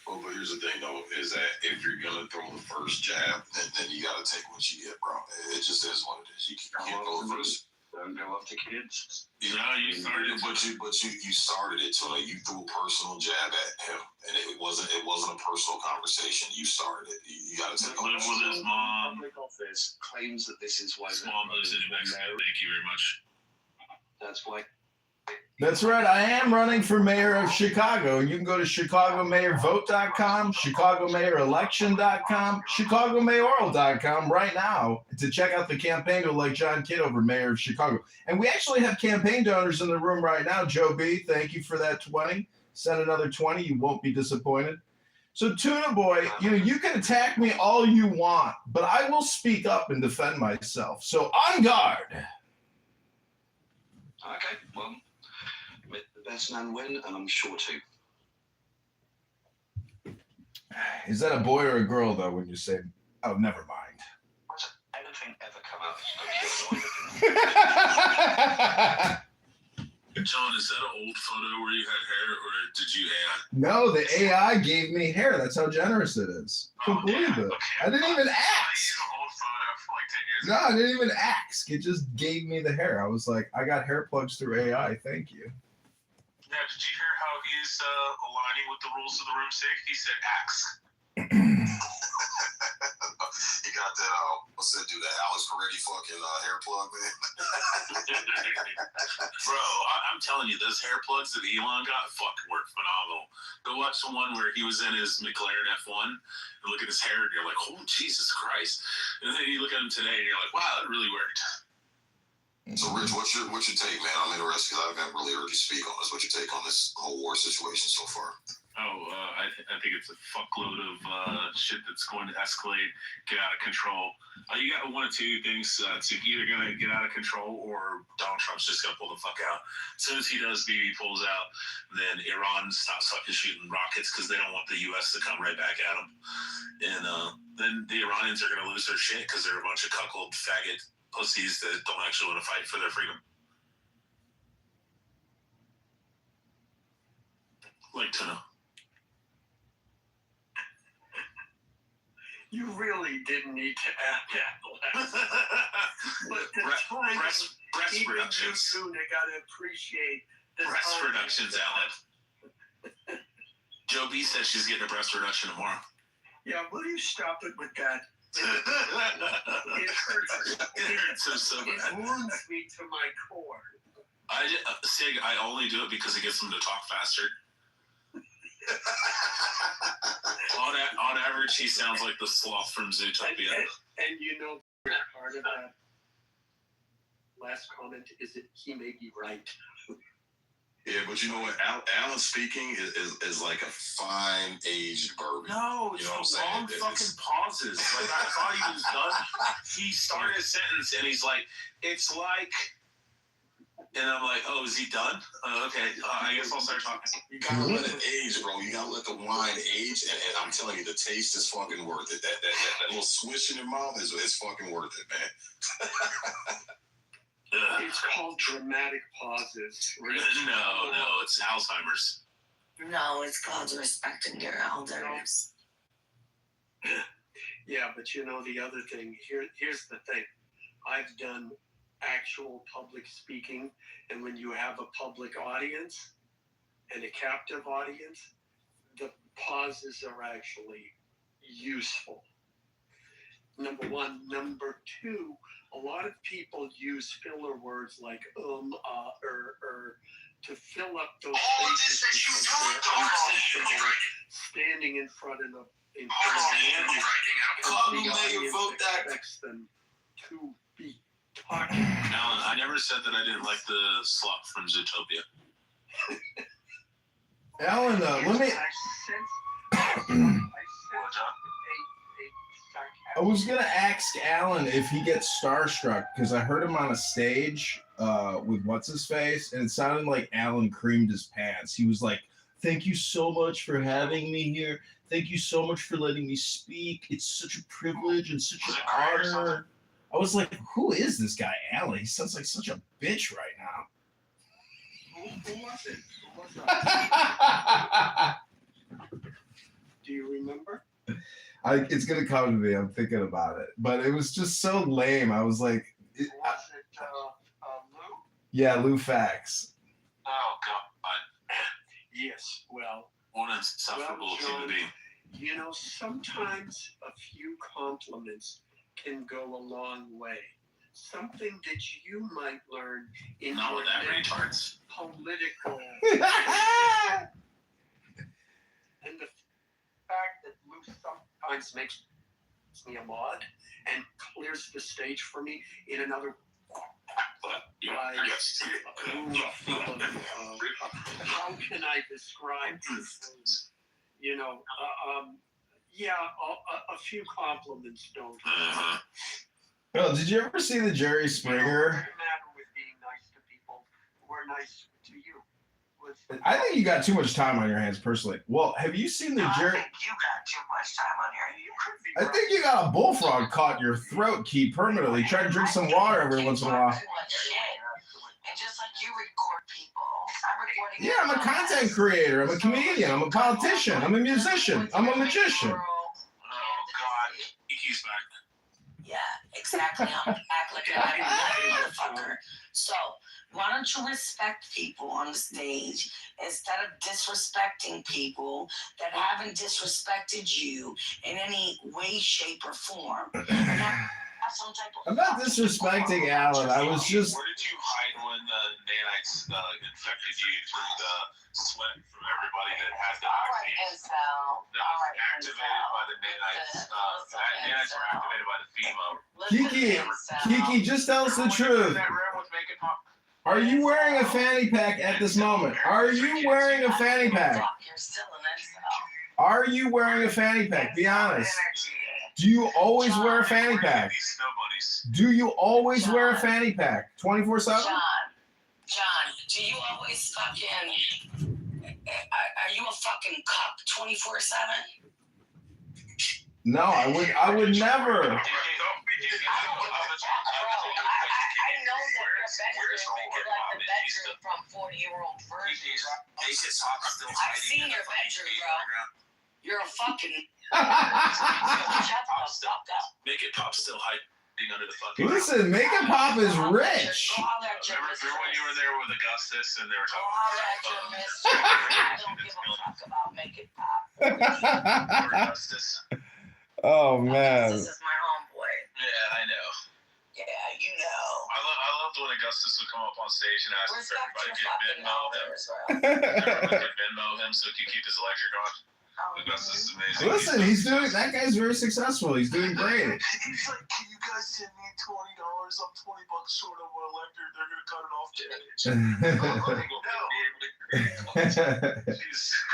Well, but here's the thing, though, is that if you're gonna throw the first jab, then you gotta take what you get, bro. It just is what it is. You can't go first. Don't go after kids. You know, you started, but you started it. So you threw a personal jab at him, and it wasn't a personal conversation. You started it. You gotta take. Live with his mom. Public office claims that this is why His mom lives in New Mexico. Thank you very much. That's why. That's right. I am running for mayor of Chicago. You can go to ChicagoMayorVote.com, ChicagoMayorElection.com, ChicagoMayoral.com right now to check out the campaign to elect John Kitover, mayor of Chicago. And we actually have campaign donors in the room right now. Joe B., thank you for that 20. Send another 20. You won't be disappointed. So, Tuna Boy, you can attack me all you want, but I will speak up and defend myself. So, on guard. Okay, well, let the best man win, and I'm sure to. Is that a boy or a girl, though, when you say, oh, never mind? Anything ever come out? John, is that an old photo where you had hair, or did you AI? No, the AI gave me hair. That's how generous it is. Couldn't believe it. Okay. I didn't even ask. I used an old photo from like 10 years ago. No, I didn't even ask. It just gave me the hair. I was like, I got hair plugs through AI. Thank you. Yeah, did you hear how he's aligning with the rules of the room safe? He said axe. You got that, what's that dude, that Alex Peretti fucking hair plug, man? Bro, I'm telling you, those hair plugs that Elon got fucking work phenomenal. Go watch the one where he was in his McLaren F1 and look at his hair and you're like, oh, Jesus Christ. And then you look at him today and you're like, wow, that really worked. So, Rich, what's your take, man? I'm interested because I haven't really heard you speak on this. What's your take on this whole war situation so far? I think it's a fuckload of shit that's going to escalate, get out of control. You got one of two things. It's either going to get out of control or Donald Trump's just going to pull the fuck out. As soon as he does, Bibi pulls out, then Iran stops fucking shooting rockets because they don't want the U.S. to come right back at them. And then the Iranians are going to lose their shit because they're a bunch of cuckold faggot pussies that don't actually want to fight for their freedom. Like to know. You really didn't need to add that. But the time, breast even reductions. you two, got to appreciate the Breast time. reductions, Alan. Joe B said she's getting a breast reduction tomorrow. Yeah, will you stop it with that? It hurts. It hurts so bad. It wounds me to my core. Sig, I only do it because it gets them to talk faster. On average, he sounds like the sloth from Zootopia. And you know, part of that last comment is that he may be right. Yeah, but you know what? Alan speaking is like a fine aged bourbon. No, it's you know what I'm the saying? long fucking pauses. Like, I thought he was done. He started a sentence and he's like, it's like, and I'm like, oh, is he done? Okay, I guess I'll start talking. You gotta let it age, bro. You gotta let the wine age, and I'm telling you, the taste is fucking worth it. That little swish in your mouth is fucking worth it, man. It's called dramatic pauses. Rich. No, it's Alzheimer's. No, it's called respecting your elders. Yeah, but you know the other thing. Here's the thing. I've done actual public speaking, and when you have a public audience and a captive audience, the pauses are actually useful. Number one. Number two, a lot of people use filler words like to fill up those spaces because they're uncomfortable standing in front of an audience. The audience expects them to be talking. Alan, I never said that I didn't like the slop from Zootopia. Alan, let me. I was gonna ask Alan if he gets starstruck because I heard him on a stage with what's his face, and it sounded like Alan creamed his pants. He was like, "Thank you so much for having me here. Thank you so much for letting me speak. It's such a privilege and such an honor." I was like, "Who is this guy, Alan? He sounds like such a bitch right now." Who was it? Do you remember? It's gonna come to me. I'm thinking about it, but it was just so lame. I was like, Was it Lou? "Yeah, Lou Fax." Oh God. Yes. Well. What an insufferable human being. You know, sometimes a few compliments can go a long way. Something that you might learn in Not your with that next retards. political. And the fact that Lou sometimes makes me a mod and clears the stage for me in another. How can I describe this? You know, a few compliments don't. Oh, did you ever see the Jerry Springer? It doesn't matter with being nice to people who are nice to you. I think you got too much time on your hands, personally. Well, have you seen the Jerry? I think you got too much time on your hands. You could be. I think you got a bullfrog caught in your throat, Key, permanently. Try to drink some water every once in a while. And just like you record people, I'm recording. Yeah, I'm a content creator. I'm a comedian. I'm a politician. I'm a musician. I'm a magician. Oh God, Kiki's back. Yeah, exactly. I'm act like a motherfucker. So why don't you respect people on the stage instead of disrespecting people that haven't disrespected you in any way, shape, or form? I'm not disrespecting Alan. I was just. Where did you hide when the nanites infected you through the sweat from everybody that had the vaccine? That was activated by the nanites. Nanites were activated by the FEMA. Kiki, just tell us the truth. Are you wearing a fanny pack at this moment? Are you wearing a fanny pack? Are you wearing a fanny pack? Be honest. Do you always wear a fanny pack? Do you always wear a fanny pack? 24/7? John, do you always fucking? Are you a fucking cup 24/7? No, I would never. I know that your bedroom is like the bedroom from 40-year-old virgins. I've seen your bedroom, bro. You're a fucking. Shut the fuck up. Make it pop still hiding under the fucking. Listen, Make It Pop is rich. Remember when you were there with Augustus and they were talking I don't give a fuck about Make It Pop. Augustus? Oh man. This is my homeboy. Yeah, I know. Yeah, you know. I loved when Augustus would come up on stage and ask if everybody could Venmo him. Everybody could Venmo him so he could keep his electric on. Augustus is amazing. Listen, he's doing. That guy's very successful. He's doing great. He's like, can you guys send me $20? I'm $20 short of my electric. They're gonna cut it off today.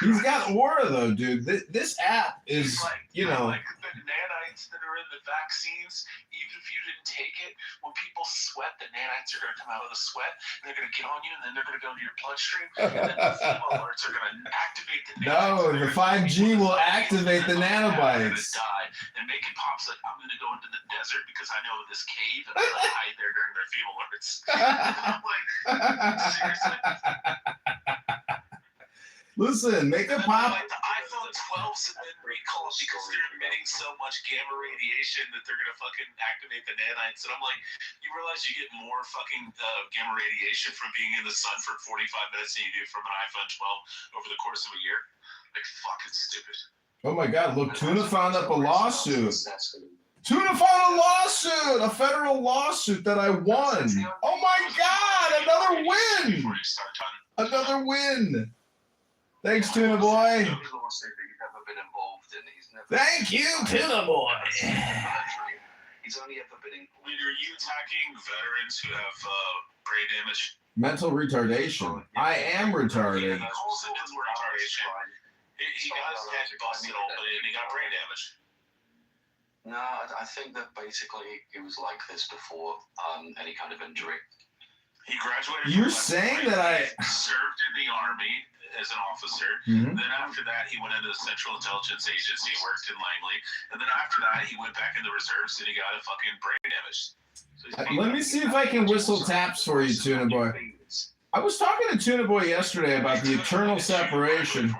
He's got aura though, dude. This app is, you know. Like the nanites nanites that are in the vaccines, even if you didn't take it, when people sweat, the nanites are going to come out of the sweat, and they're going to get on you, and then they're going to go into your bloodstream, and then the FEMA alerts are going to activate the nanites. No, the 5G will activate the nanobites. Die and make it pop like, I'm going to go into the desert because I know this cave, and I'm going to hide there during their FEMA alerts. I'm like, seriously? Listen, make a pop. Like the iPhone 12s have been recalled because they're emitting so much gamma radiation that they're gonna fucking activate the nanites. And I'm like, you realize you get more fucking gamma radiation from being in the sun for 45 minutes than you do from an iPhone 12 over the course of a year? Like, fucking stupid. Oh my God! Look, Tuna found up a lawsuit. Tuna found a lawsuit, a federal lawsuit that I won. Oh my God! Another win! Another win! Thanks, Tuna Boy. Thank you, Tuna Boy. He's only ever been in. Are you attacking veterans who have brain damage? Mental retardation. I am retarded. He calls it mental retardation. He got his head busted open and he got brain damage. No, I think that basically he was like this before any kind of injury. He graduated. You're saying that I served in the Army as an officer. Mhm. Then after that, he went into the Central Intelligence Agency and worked in Langley. And then after that, he went back in the reserves and he got a fucking brain damage. So let me see if I can whistle taps for you, Tuna Boy. I was talking to Tuna Boy yesterday about the eternal separation.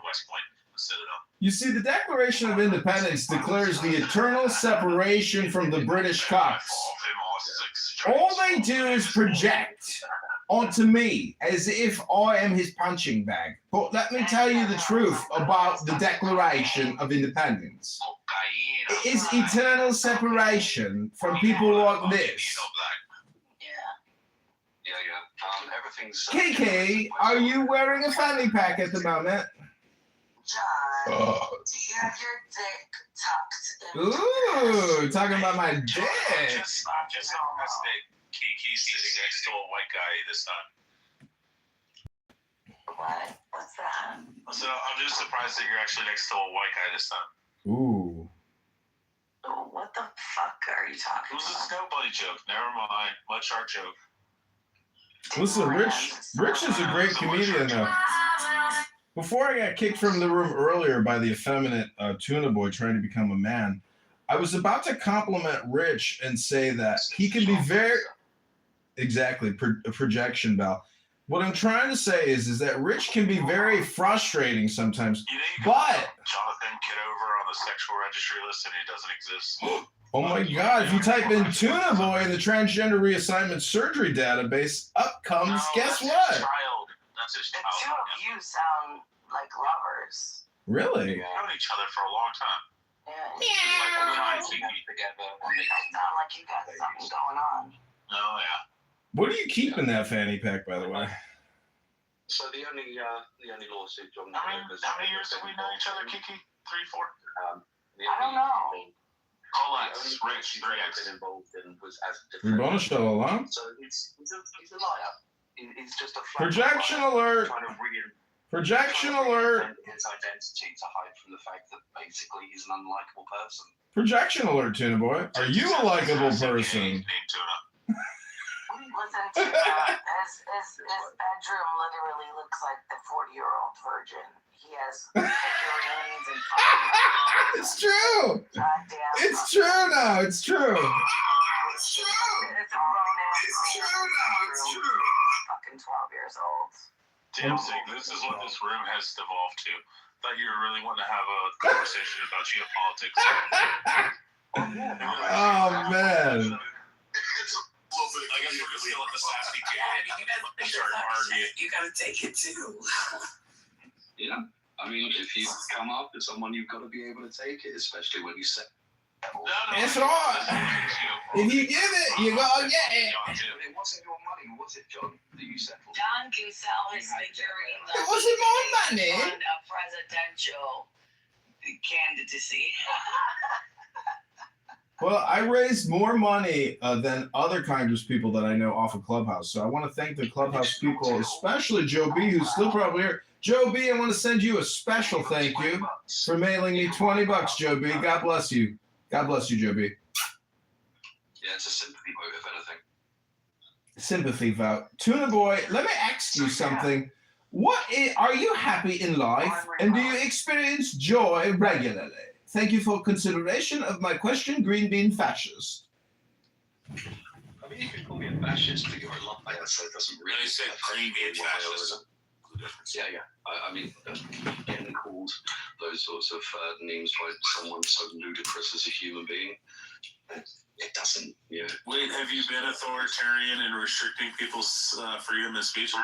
You see, the Declaration of Independence declares the eternal separation from the British cocks. All they do is project onto me as if I am his punching bag. But let me tell you the truth about the Declaration of Independence. It is eternal separation from people like this. Everything's. KK, are you wearing a fanny pack at the moment? John, do you have your dick tucked in? Ooh, talking about my dick. I'm just on mistake. Kiki's sitting next to a white guy this time. What? What's that? So I'm just surprised that you're actually next to a white guy this time. Ooh. Oh, what the fuck are you talking It was a about? snow bunny joke. Never mind. Mud shark joke. Listen, Rich is a great comedian, though. Before I got kicked from the room earlier by the effeminate Tuna Boy trying to become a man, I was about to compliment Rich and say that he can be very... Exactly, projection, Bell. What I'm trying to say is that Rich can be very frustrating sometimes, but... Jonathan Kitover on the sexual registry list and he doesn't exist. Oh my God, if you type in Tuna Boy in the transgender reassignment surgery database, up comes, guess what? That's his The child. two of you sound like lovers. Really? We've known each other for a long time. Yeah. Like, Together. You guys sound like you got something going on. Oh, yeah. What do you keep in that fanny pack, by the way? So the only lawsuit John. How many years have we known each other, Kiki? 3, 4? I don't know. Colex, Rich, 3X. Been involved in was as We're going to show alarm. So he's a liar. He's just a Projection alert. Trying to Projection alert. his identity to hide from the fact that basically he's an unlikable person. Projection alert, Tuna Boy. Are you a likable person? Listen to that. His bedroom literally looks like the 40-year-old virgin. He has figurines and fucking... It's true. Goddamn. It's true now. It's true. It's true. It's a grown-ass man. It's true. Fucking 12 years old. Damn, this is what this room has devolved to. Thought you were really wanting to have a conversation about geopolitics. Oh, man. I guess we're just gonna let the sassy You gotta take it too. Yeah. I mean, if you come after someone, you've got to be able to take it, especially when you say. That's right. If you give it, you gotta get it. It wasn't your money, was it, John, that you settled? John can sell his figurines. It wasn't my money. On a presidential candidacy. Well, I raised more money than other Congress people that I know off of Clubhouse. So I want to thank the Clubhouse people, especially Joe B, who's still probably here. Joe B, I want to send you a special thank you for mailing me $20, Joe B. God bless you. God bless you, Joe B. Yeah, it's a sympathy vote, if anything. Sympathy vote. Tuna Boy, let me ask you something. Are you happy in life, and do you experience joy regularly? Thank you for consideration of my question, Green Bean Fascist. I mean, you can call me a fascist, but you're a lot like that, so it doesn't really... I said Green Bean Fascist. Yeah. I mean, getting called those sorts of names by someone so ludicrous as a human being, it doesn't, yeah. Wait, have you been authoritarian in restricting people's freedom of speech? All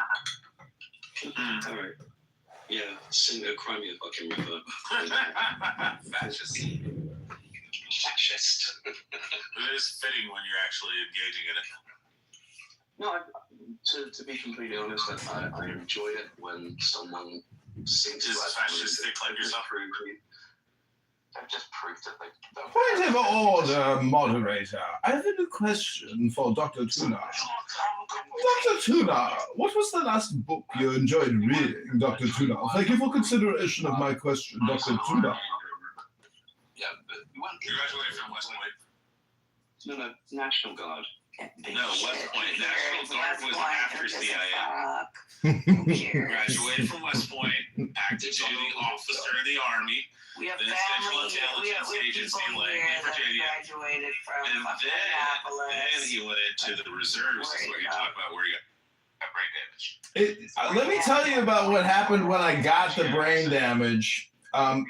right. Yeah, cry me a fucking river. Fascist. Fascist. It is fitting when you're actually engaging in it. No, to be completely honest, I enjoy it when someone seems to fascistic like yourself. I've just proved it. Like, Point of order, moderator. I have a new question for Dr. Tuna. Dr. Tuna, what was the last book you enjoyed reading, Dr. Tuna? Thank you for consideration of my question, Dr. Tuna. Yeah, but you graduated from West Point. No, National Guard. No, West Point. National Guard was after CIA. Graduated from West Point, active duty officer in the Army, then Central Intelligence Agency in Virginia, and then he went into the reserves. That's what you're talking about, where you got brain damage. Let me tell you about what happened when I got the brain damage.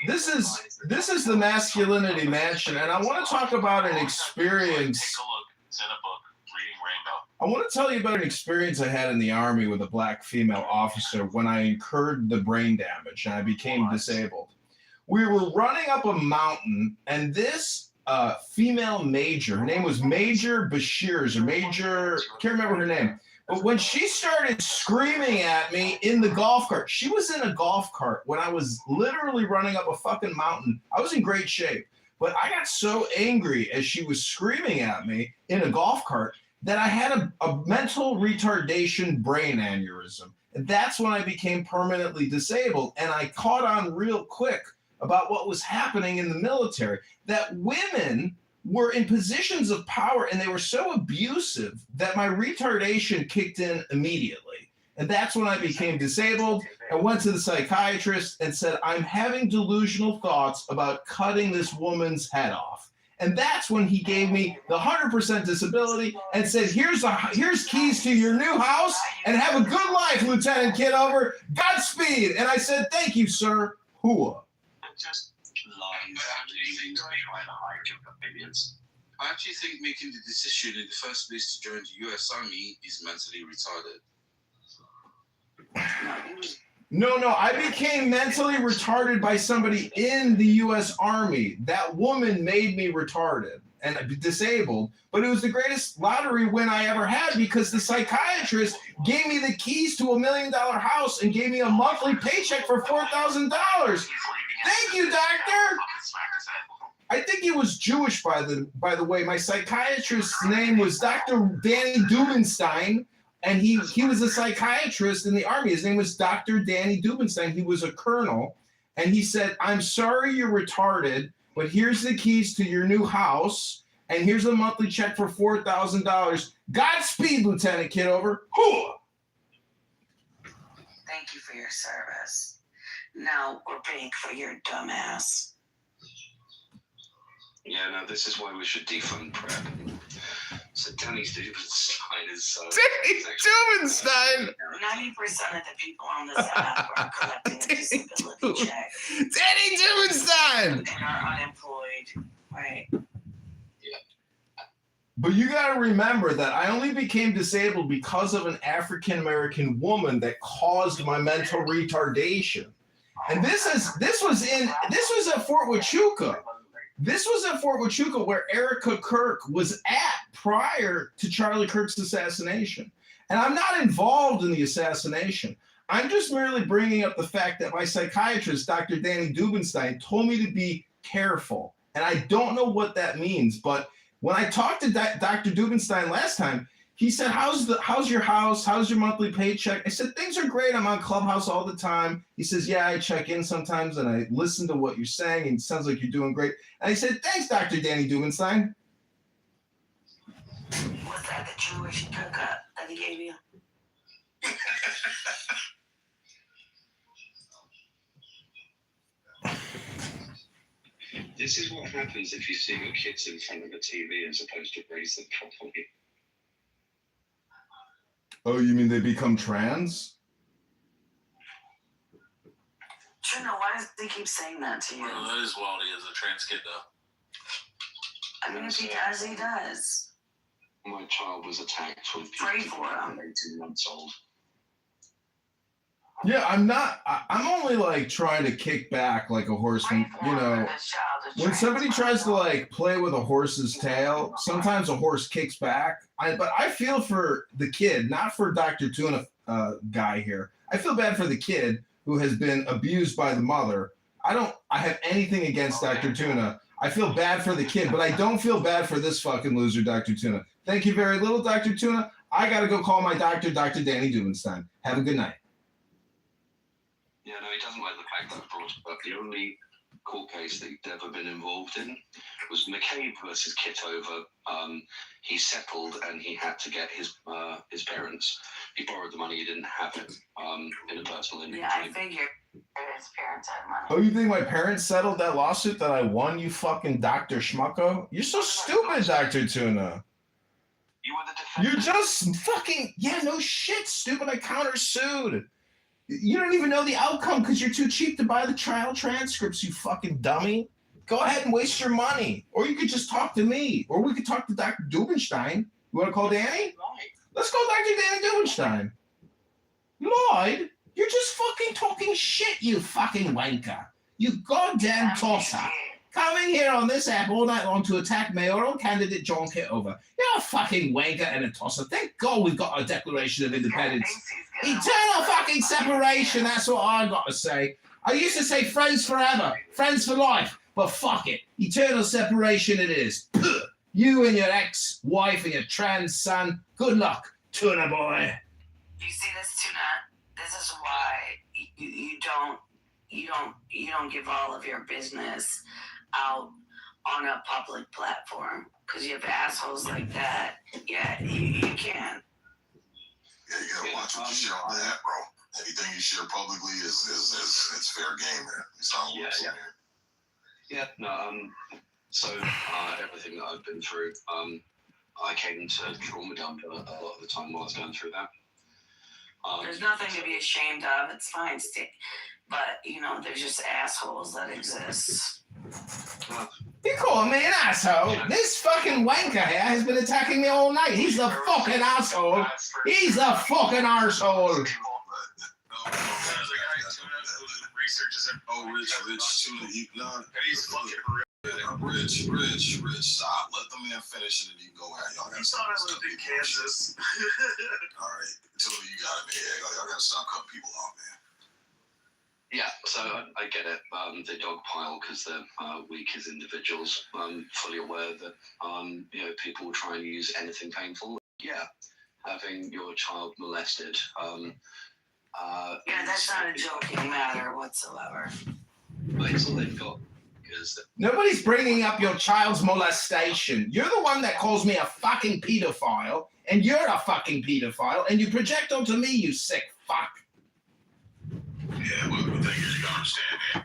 This is the Masculinity Mansion, and I want to talk about an experience. Take a look. It's in a book. Reading Rainbow. I want to tell you about an experience I had in the Army with a black female officer when I incurred the brain damage and I became disabled. We were running up a mountain, and this female major, her name was Major Bashirs, or Major, can't remember her name, but when she started screaming at me in the golf cart, she was in a golf cart when I was literally running up a fucking mountain. I was in great shape, but I got so angry as she was screaming at me in a golf cart that I had a mental retardation brain aneurysm. And that's when I became permanently disabled. And I caught on real quick about what was happening in the military, that women were in positions of power and they were so abusive that my retardation kicked in immediately. And that's when I became disabled and went to the psychiatrist and said, I'm having delusional thoughts about cutting this woman's head off. And that's when he gave me the 100% disability and said, here's keys to your new house and have a good life, Lieutenant Kitover. Godspeed. And I said, thank you, sir. Hooah. Just lies and things behind a high jump opinions. I actually think making the decision in the first place to join the US Army is mentally retarded. No, I became mentally retarded by somebody in the U.S. Army. That woman made me retarded and disabled, but it was the greatest lottery win I ever had because the psychiatrist gave me the keys to $1 million house and gave me a monthly paycheck for $4,000. Thank you, doctor. I think he was Jewish, by the way. My psychiatrist's name was Dr. Danny Dubenstein. And he was a psychiatrist in the Army. His name was Dr. Danny Dubenstein. He was a colonel. And he said, I'm sorry you're retarded, but here's the keys to your new house. And here's a monthly check for $4,000. Godspeed, Lieutenant Kitover. Hooah! Thank you for your service. Now we're paying for your dumb ass. Yeah, no, this is why we should defund PrEP. So Danny Dubenstein is... Danny Dubenstein! 90% of the people on this app are collecting a disability check. Danny Dubenstein! And are unemployed. Right. But you got to remember that I only became disabled because of an African-American woman that caused my mental retardation. And this was at Fort Huachuca. This was at Fort Huachuca where Erica Kirk was at prior to Charlie Kirk's assassination. And I'm not involved in the assassination. I'm just merely bringing up the fact that my psychiatrist, Dr. Danny Dubenstein, told me to be careful. And I don't know what that means. But when I talked to Dr. Dubenstein last time, He said, how's your house? How's your monthly paycheck? I said, things are great. I'm on Clubhouse all the time. He says, yeah, I check in sometimes and I listen to what you're saying. And it sounds like you're doing great. And I said, thanks, Dr. Danny Dubenstein. Was that the Jewish haircut that he gave you? This is what happens if you see your kids in front of a TV as opposed to raise them properly. Oh, you mean they become trans? Trina, why does he keep saying that to you? Well, that is wild. He is a trans kid, though. I mean, if he does, he does. My child was attacked when Pray for him. 18 months old. Yeah, I'm only like trying to kick back like a horse from, you know, when somebody tries to like play with a horse's tail, sometimes a horse kicks back. But I feel for the kid, not for Dr. Tuna guy here. I feel bad for the kid who has been abused by the mother. I have anything against Dr. Tuna. I feel bad for the kid, but I don't feel bad for this fucking loser, Dr. Tuna. Thank you very little, Dr. Tuna. I got to go call my doctor, Dr. Danny Dubenstein. Have a good night. Yeah, no, he doesn't like the fact that I brought it up. The only court case that he'd ever been involved in was McCabe versus Kitover. He settled and he had to get his parents. He borrowed the money, he didn't have it in a personal injury. Yeah, I figured his parents had money. Oh, you think my parents settled that lawsuit that I won, you fucking Dr. Schmucko? You're so stupid, Dr. Tuna. You were the defendant. You're just fucking, yeah, no shit, stupid. I countersued. You don't even know the outcome because you're too cheap to buy the trial transcripts, you fucking dummy. Go ahead and waste your money. Or you could just talk to me. Or we could talk to Dr. Dubenstein. You want to call Danny? Let's call Dr. Danny Dubenstein. Lloyd, you're just fucking talking shit, you fucking wanker. You goddamn tosser. Coming here on this app all night long to attack mayoral candidate John Kitover. You're a fucking wanker and a tosser. Thank God we've got a Declaration of Independence. Eternal fucking separation, that's what I got to say. I used to say friends forever, friends for life, but fuck it. Eternal separation it is. Puh. You and your ex-wife and your trans son, good luck, Tuna boy. You see this, Tuna? This is why you don't give all of your business out on a public platform because you have assholes like that. Yeah, you can. Yeah, you gotta watch what you share on the app, bro. Anything you share publicly is it's fair game, man. It's not Yeah, no, so everything that I've been through, I came to trauma dump a lot of the time while I was going through that. There's nothing to be ashamed of. It's fine, but you know, there's just assholes that exist. You call me an asshole? This fucking wanker here has been attacking me all night. He's the fucking asshole. He's the fucking arsehole. Oh, Rich, Tuna, he's fucking Rich, stop. Let the man finish and then you can go at y'all. You thought I lived in Kansas. All right, Tuna, you got it, man. Y'all gotta stop cutting people off, man. Yeah, so I get it. They dogpile because they're weak as individuals. I'm fully aware that you know, people will try and use anything painful. Yeah, having your child molested. Yeah, that's not a joking matter whatsoever. But it's all they've got. Nobody's bringing up your child's molestation. You're the one that calls me a fucking pedophile, and you're a fucking pedophile, and you project onto me, you sick fuck. Yeah, well, the thing is, you gotta understand, man.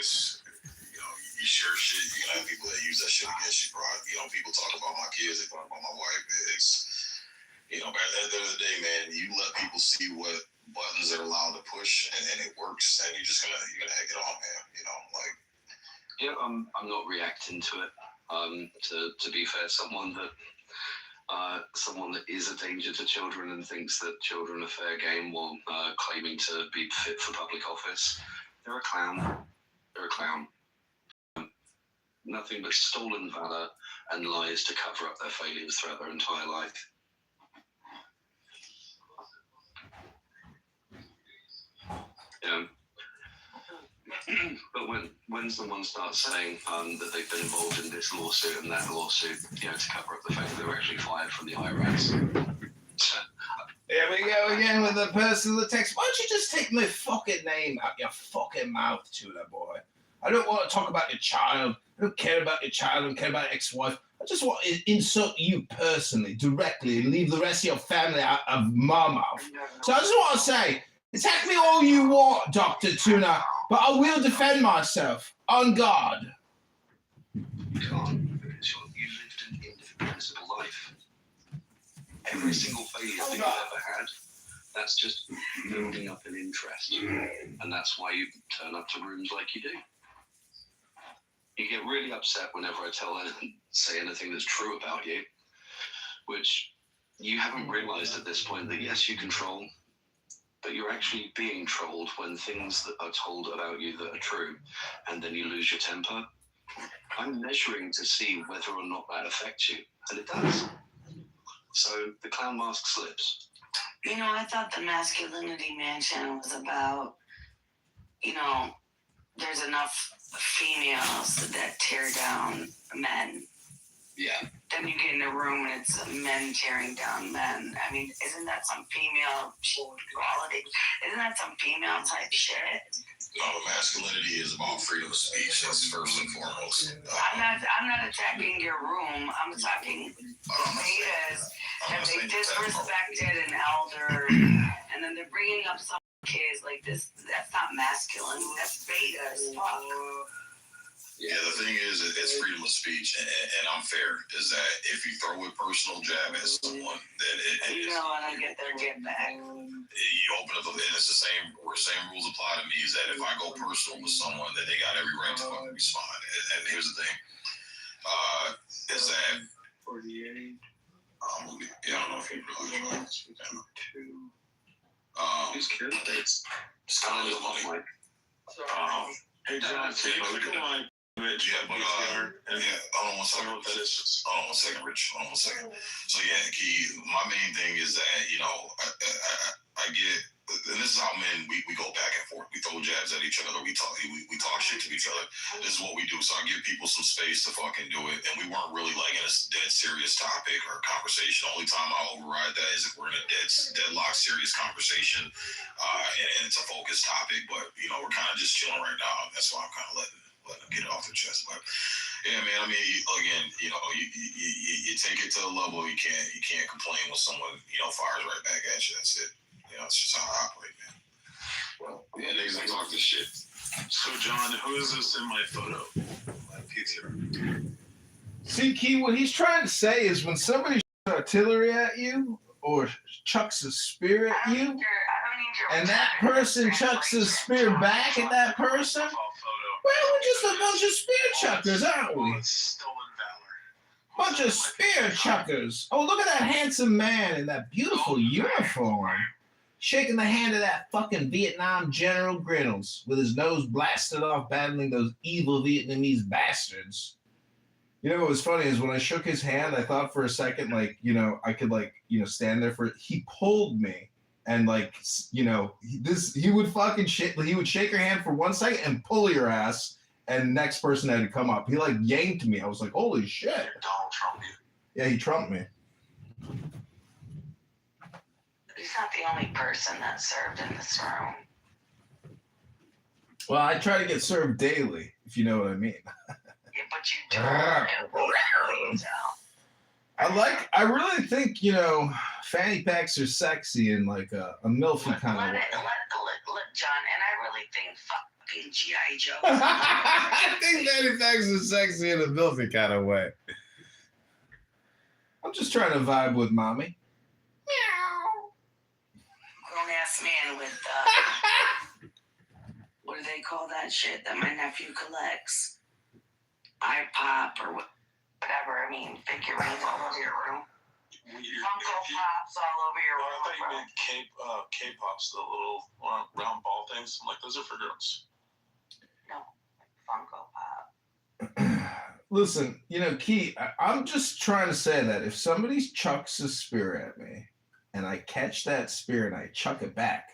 It's, you know, you share shit, you can have people that use that shit against you, bro. You know, people talk about my kids, they talk about my wife. It's, you know, at the end of the day, man, you let people see what buttons they're allowed to push, and it works, and you're gonna egg it on, man. You know, like. Yeah, I'm not reacting to it. To be fair, someone that is a danger to children and thinks that children are fair game while claiming to be fit for public office, they're a clown. They're a clown. Nothing but stolen valor and lies to cover up their failures throughout their entire life. But when someone starts saying that they've been involved in this lawsuit and that lawsuit, to cover up the fact that they were actually fired from the IRS. Here we go again with the personal text. Why don't you just take my fucking name out your fucking mouth, Tuna boy? I don't want to talk about your child. I don't care about your child. I don't care about your ex-wife. I just want to insult you personally, directly, and leave the rest of your family out of my mouth. So I just want to say, attack me all you want, Dr. Tuna, but I will defend myself, on God. You can't, because you lived an indefensible life. Every single failure that you've ever had, that's just building up an interest. And that's why you turn up to rooms like you do. You get really upset whenever I say anything that's true about you, which you haven't realized at this point that yes, you control, but you're actually being trolled when things that are told about you that are true, and then you lose your temper. I'm measuring to see whether or not that affects you, and it does. So the clown mask slips. I thought the Masculinity Mansion was about, there's enough females that tear down men. Yeah. Then you get in a room and it's men tearing down men. I mean, isn't that some female equality? Isn't that some female type shit? No, masculinity is about freedom of speech. That's first and foremost. I'm not attacking your room. I'm attacking betas that they disrespected an elder, and then they're bringing up some kids like this. That's not masculine. That's beta as fuck. Yeah, the thing is, it's freedom of speech, and I'm fair, is that if you throw a personal jab at someone, then it is. I get their get back. You open up, and it's the same rules apply to me, is that if I go personal with someone, then they got every right to fucking respond. And here's the thing, is that, I don't know if you realize, Who's kidding? It's kind of money. Hey, John, can you look at my Rich? Yeah, but hold on one second. Hold on one second, Rich. Hold on one second. So yeah, Key, my main thing is that, I get, and this is how men, we go back and forth. We throw jabs at each other. We talk shit to each other. This is what we do. So I give people some space to fucking do it. And we weren't really like in a dead serious topic or conversation. The only time I override that is if we're in a deadlock serious conversation, and it's a focused topic. But we're kind of just chilling right now. That's why I'm kind of letting them get it off their chest. But yeah, man. I mean, again, you take it to a level you can't complain when someone fires right back at you. That's it. It's just how I operate, man. Well, yeah, niggas don't talk this shit. So, John, who is this in my photo? My PTR. See, Key, what he's trying to say is when somebody shoots artillery at you or chucks a spear at you, and that person chucks a spear back at that person, well, we're just a bunch of spear chuckers, aren't we? Stolen valor. Bunch of spear chuckers. Oh, look at that handsome man in that beautiful uniform. Shaking the hand of that fucking Vietnam General Grinnells with his nose blasted off battling those evil Vietnamese bastards. What was funny is when I shook his hand, I thought for a second, I could stand there for it. He pulled me and he would fucking he would shake your hand for 1 second and pull your ass, and next person had to come up. He yanked me. I was like, holy shit. Donald Trump you. Yeah, he trumped me. He's not the only person that served in this room. Well, I try to get served daily, if you know what I mean. Yeah, but you don't. I really think, fanny packs are sexy in a milfy kind of way. Let John, and I really think fucking G.I. Joe. I think fanny packs are sexy in a milfy kind of way. I'm just trying to vibe with mommy. Grown-ass man with, what do they call that shit that my nephew collects? iPop or whatever. I mean, figurines all over your room. Funko Pops all over your room. I thought you meant K-Pops, the little round ball things. I'm like, those are for girls. No, Funko Pop. Listen, Key, I'm just trying to say that if somebody chucks a spear at me and I catch that spear and I chuck it back,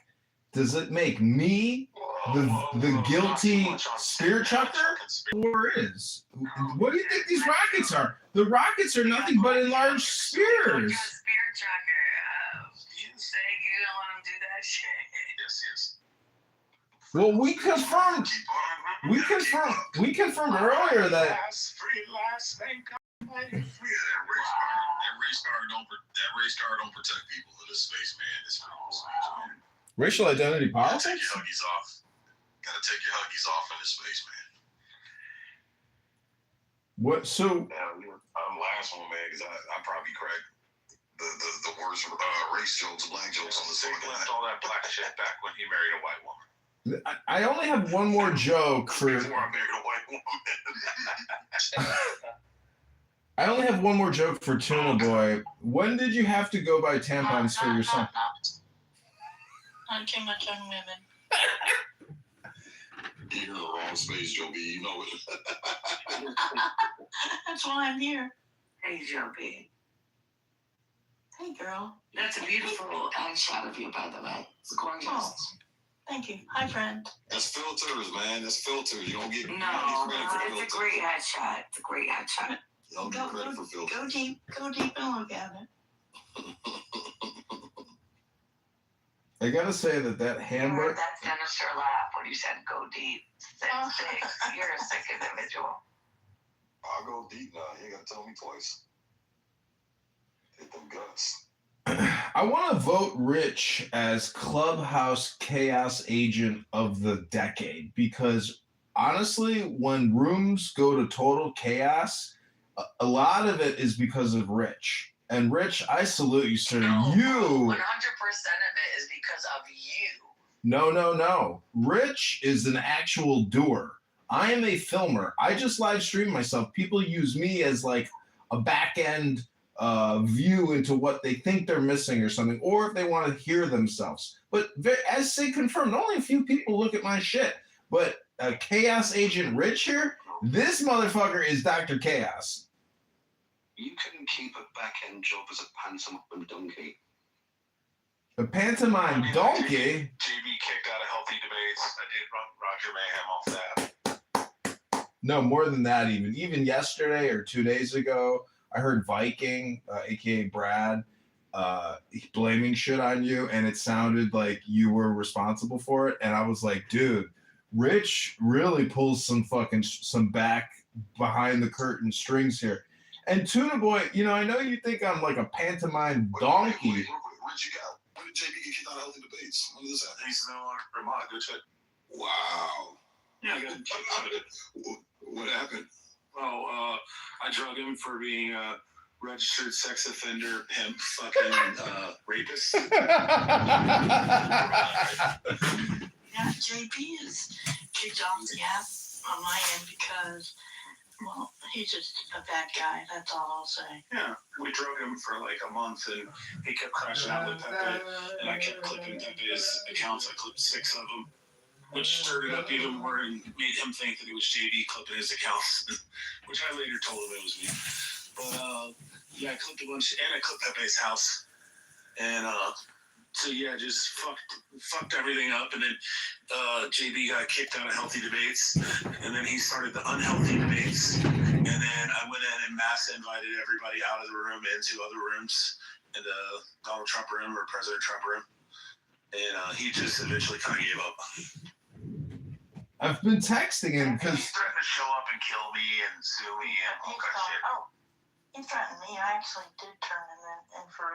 does it make me the guilty spear chucker? Or is? What do you think these rockets are? The rockets are nothing but enlarged spears. Spear chucker. You say you don't want to do that shit. Yes. Well, we confirmed earlier that That race car don't protect people in this space, man. It's man. racial identity Gotta politics. take your huggies off. Gotta take your huggies off in this space, man. What? So last one, man, because I probably cracked the worst race jokes, black jokes on the They fucking left all that black shit back when he married a white woman. I only have one more joke for. Before I married a white woman. I only have one more joke for Tuna Boy. When did you have to go buy tampons for your son? Not too much on women. You're in the wrong space, Joby. You know it. That's why I'm here. Hey, Joby. Hey, girl. That's a beautiful shot of you, by the way. It's gorgeous. Oh, thank you. Hi, friend. That's filters, man. That's filters. You don't get No, credit for filters. it's a great headshot. It's a great headshot. You don't get credit for filters. Go deep and look at it. I gotta say that hamburger. That sinister laugh when you said go deep. You're a sick individual. I'll go deep now. You ain't gotta tell me twice. Hit them guts. I want to vote Rich as Clubhouse Chaos Agent of the Decade because honestly, when rooms go to total chaos, a lot of it is because of Rich. And Rich, I salute you, sir. No, you 100% of it is because of you. No. Rich is an actual doer. I am a filmer. I just live stream myself. People use me as like a back end view into what they think they're missing or something, or if they want to hear themselves. But as Sid confirmed, only a few people look at my shit. But Chaos Agent Rich here, this motherfucker is Dr. Chaos. You couldn't keep a back-end job as a pantomime donkey. A pantomime donkey? JB kicked out of healthy debates. I did Roger Mayhem off that. No, more than that even. Even yesterday or 2 days ago, I heard Viking, a.k.a. Brad, blaming shit on you, and it sounded like you were responsible for it. And I was like, dude, Rich really pulls some back behind the curtain strings here. And Tuna Boy, I know you think I'm like a pantomime donkey. Wait, what you got? When did JB get kicked out of healthy debates? When did this happen? He's no longer Vermont. Good shit. Wow. Yeah, I got him kicked out of it. What happened? Oh, I drug him for being a registered sex offender, pimp, fucking rapist. Yeah, JB is kicked off the app on my end because, well, he's just a bad guy. That's all I'll say. Yeah, we drug him for like a month, and he kept crashing out with Pepe, and I kept clipping Pepe's accounts. I clipped 6 of them, which stirred it up even more and made him think that it was JB clipping his accounts, which I later told him it was me. But yeah, I clipped a bunch, and I clipped Pepe's house, and so yeah, just fucked everything up, and then JB got kicked out of healthy debates, and then he started the unhealthy debates, and then I went in and mass invited everybody out of the room into other rooms, in the Donald Trump room or President Trump room, and he just eventually kind of gave up. I've been texting him because He threatened to show up and kill me and sue me and all kind of shit. Oh, he threatened me. I actually did turn him in for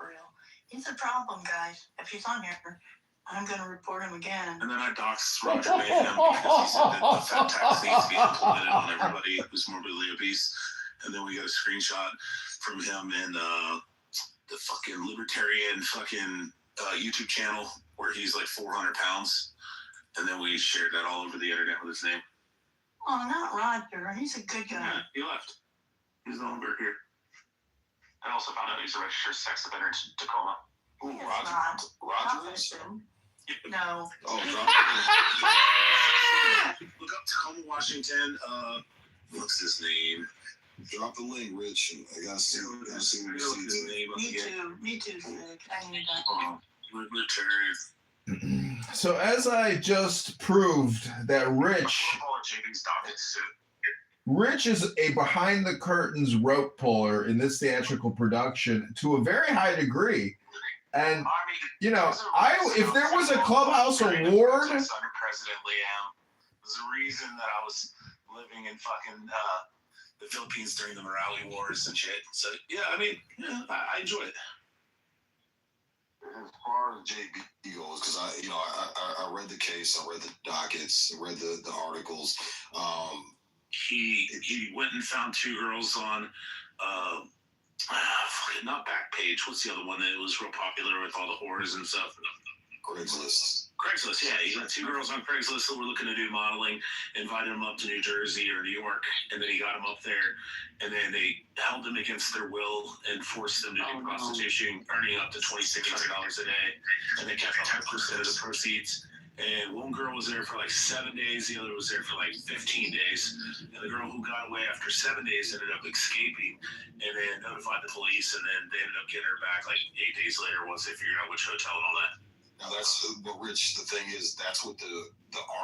real. He's a problem, guys. If he's on here, I'm going to report him again. And then I doxed Roger Mayhem because he said that the fat tax needs to be implemented on everybody who's morbidly obese. And then we got a screenshot from him in the fucking libertarian fucking YouTube channel where he's like 400 pounds. And then we shared that all over the internet with his name. Oh, not Roger. He's a good guy. Yeah, he left. He's no longer here. I also found out he's a registered sex offender in Tacoma. Ooh, It's Roger. not. Roger is? No. Oh, Look up Tacoma, Washington. What's his name? Drop the link, Rich. I gotta see what his receipts. name. Me too, Sick. I need that. Libertarian. So as I just proved that Rich is a behind the curtains rope puller in this theatrical production to a very high degree. And you know, if there was a Clubhouse award, under President Liam, there's a reason that I was living in fucking the Philippines during the Morale Wars and shit. So yeah, I mean, yeah, I enjoy it. As far as JB goes, because I read the case, I read the dockets, I read the articles. He went and found two girls on not Backpage. What's the other one that was real popular with all the whores and stuff? Craigslist, yeah. He got two girls on Craigslist that were looking to do modeling, invited them up to New Jersey or New York, and then he got them up there, and then they held them against their will and forced them to do prostitution, earning up to $2,600 a day, and they kept 10% of the proceeds. And one girl was there for like 7 days, the other was there for like 15 days. And the girl who got away after 7 days ended up escaping and then notified the police, and then they ended up getting her back like 8 days later once they figured out which hotel and all that. Now that's what Rich. The thing is, that's what the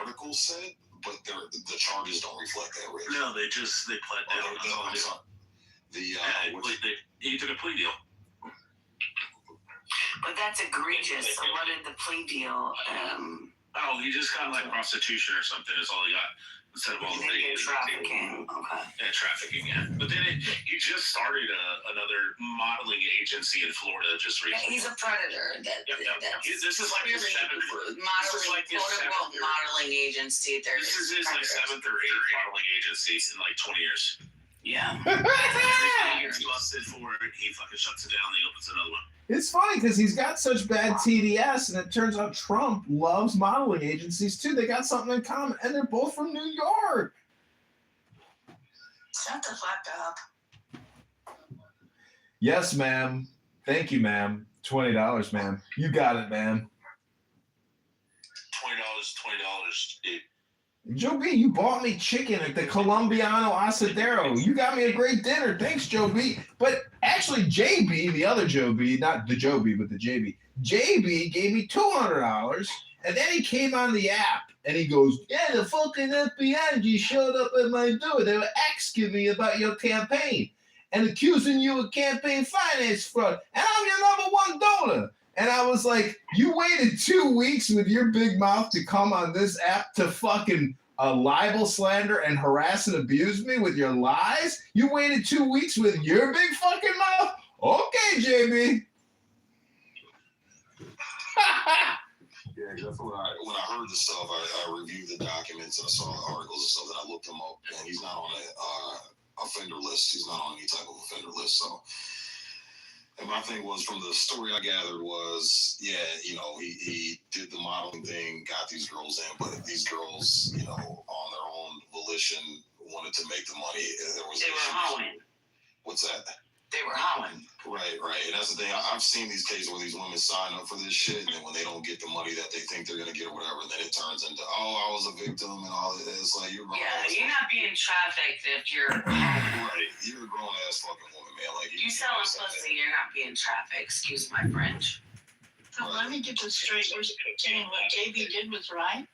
article said, but the charges don't reflect that, Rich. No, they pled down. He took a plea deal. But that's egregious. So what did the plea deal? He just got like prostitution or something. Is all he got instead of all the trafficking. Okay. Yeah, trafficking. Yeah, but then he just started another modeling agency in Florida just recently. He's a predator. This is like his seventh modeling agency. This is his like 7th or 8th modeling agency in like 20 years. Yeah. He gets busted for it. He fucking shuts it down. And he opens another one. It's funny because he's got such bad TDS, and it turns out Trump loves modeling agencies too. They got something in common, and they're both from New York. Shut the fuck up. Yes, ma'am. Thank you, ma'am. $20, ma'am. You got it, ma'am. $20. Joe B, you bought me chicken at the Colombiano Asadero. You got me a great dinner. Thanks, Joe B. But actually, JB, the other Joe B, not the Joe B, but the JB, JB gave me $200, and then he came on the app, and he goes, yeah, the fucking FBI showed up at my door. They were asking me about your campaign and accusing you of campaign finance fraud, and I'm your number one donor. And I was like, you waited 2 weeks with your big mouth to come on this app to fucking libel, slander, and harass and abuse me with your lies? You waited 2 weeks with your big fucking mouth? Okay, JB. Yeah, that's when I heard the stuff, I reviewed the documents and I saw the articles and stuff, and I looked him up, and he's not on a offender list. He's not on any type of offender list, so... And my thing was, from the story I gathered was, yeah, he did the modeling thing, got these girls in, but these girls, on their own volition, wanted to make the money. They were hoeing. What's that? They were hoeing. Right. And that's the thing. I've seen these cases where these women sign up for this shit, and then when they don't get the money that they think they're going to get or whatever, then it turns into, I was a victim and all that. It's like, you're not being trafficked if you're... Right. You're a grown-ass fucking woman, man. Like, you sell a pussy, you're not being trafficked. Excuse my French. So let me get this straight. You're saying what JB did was right?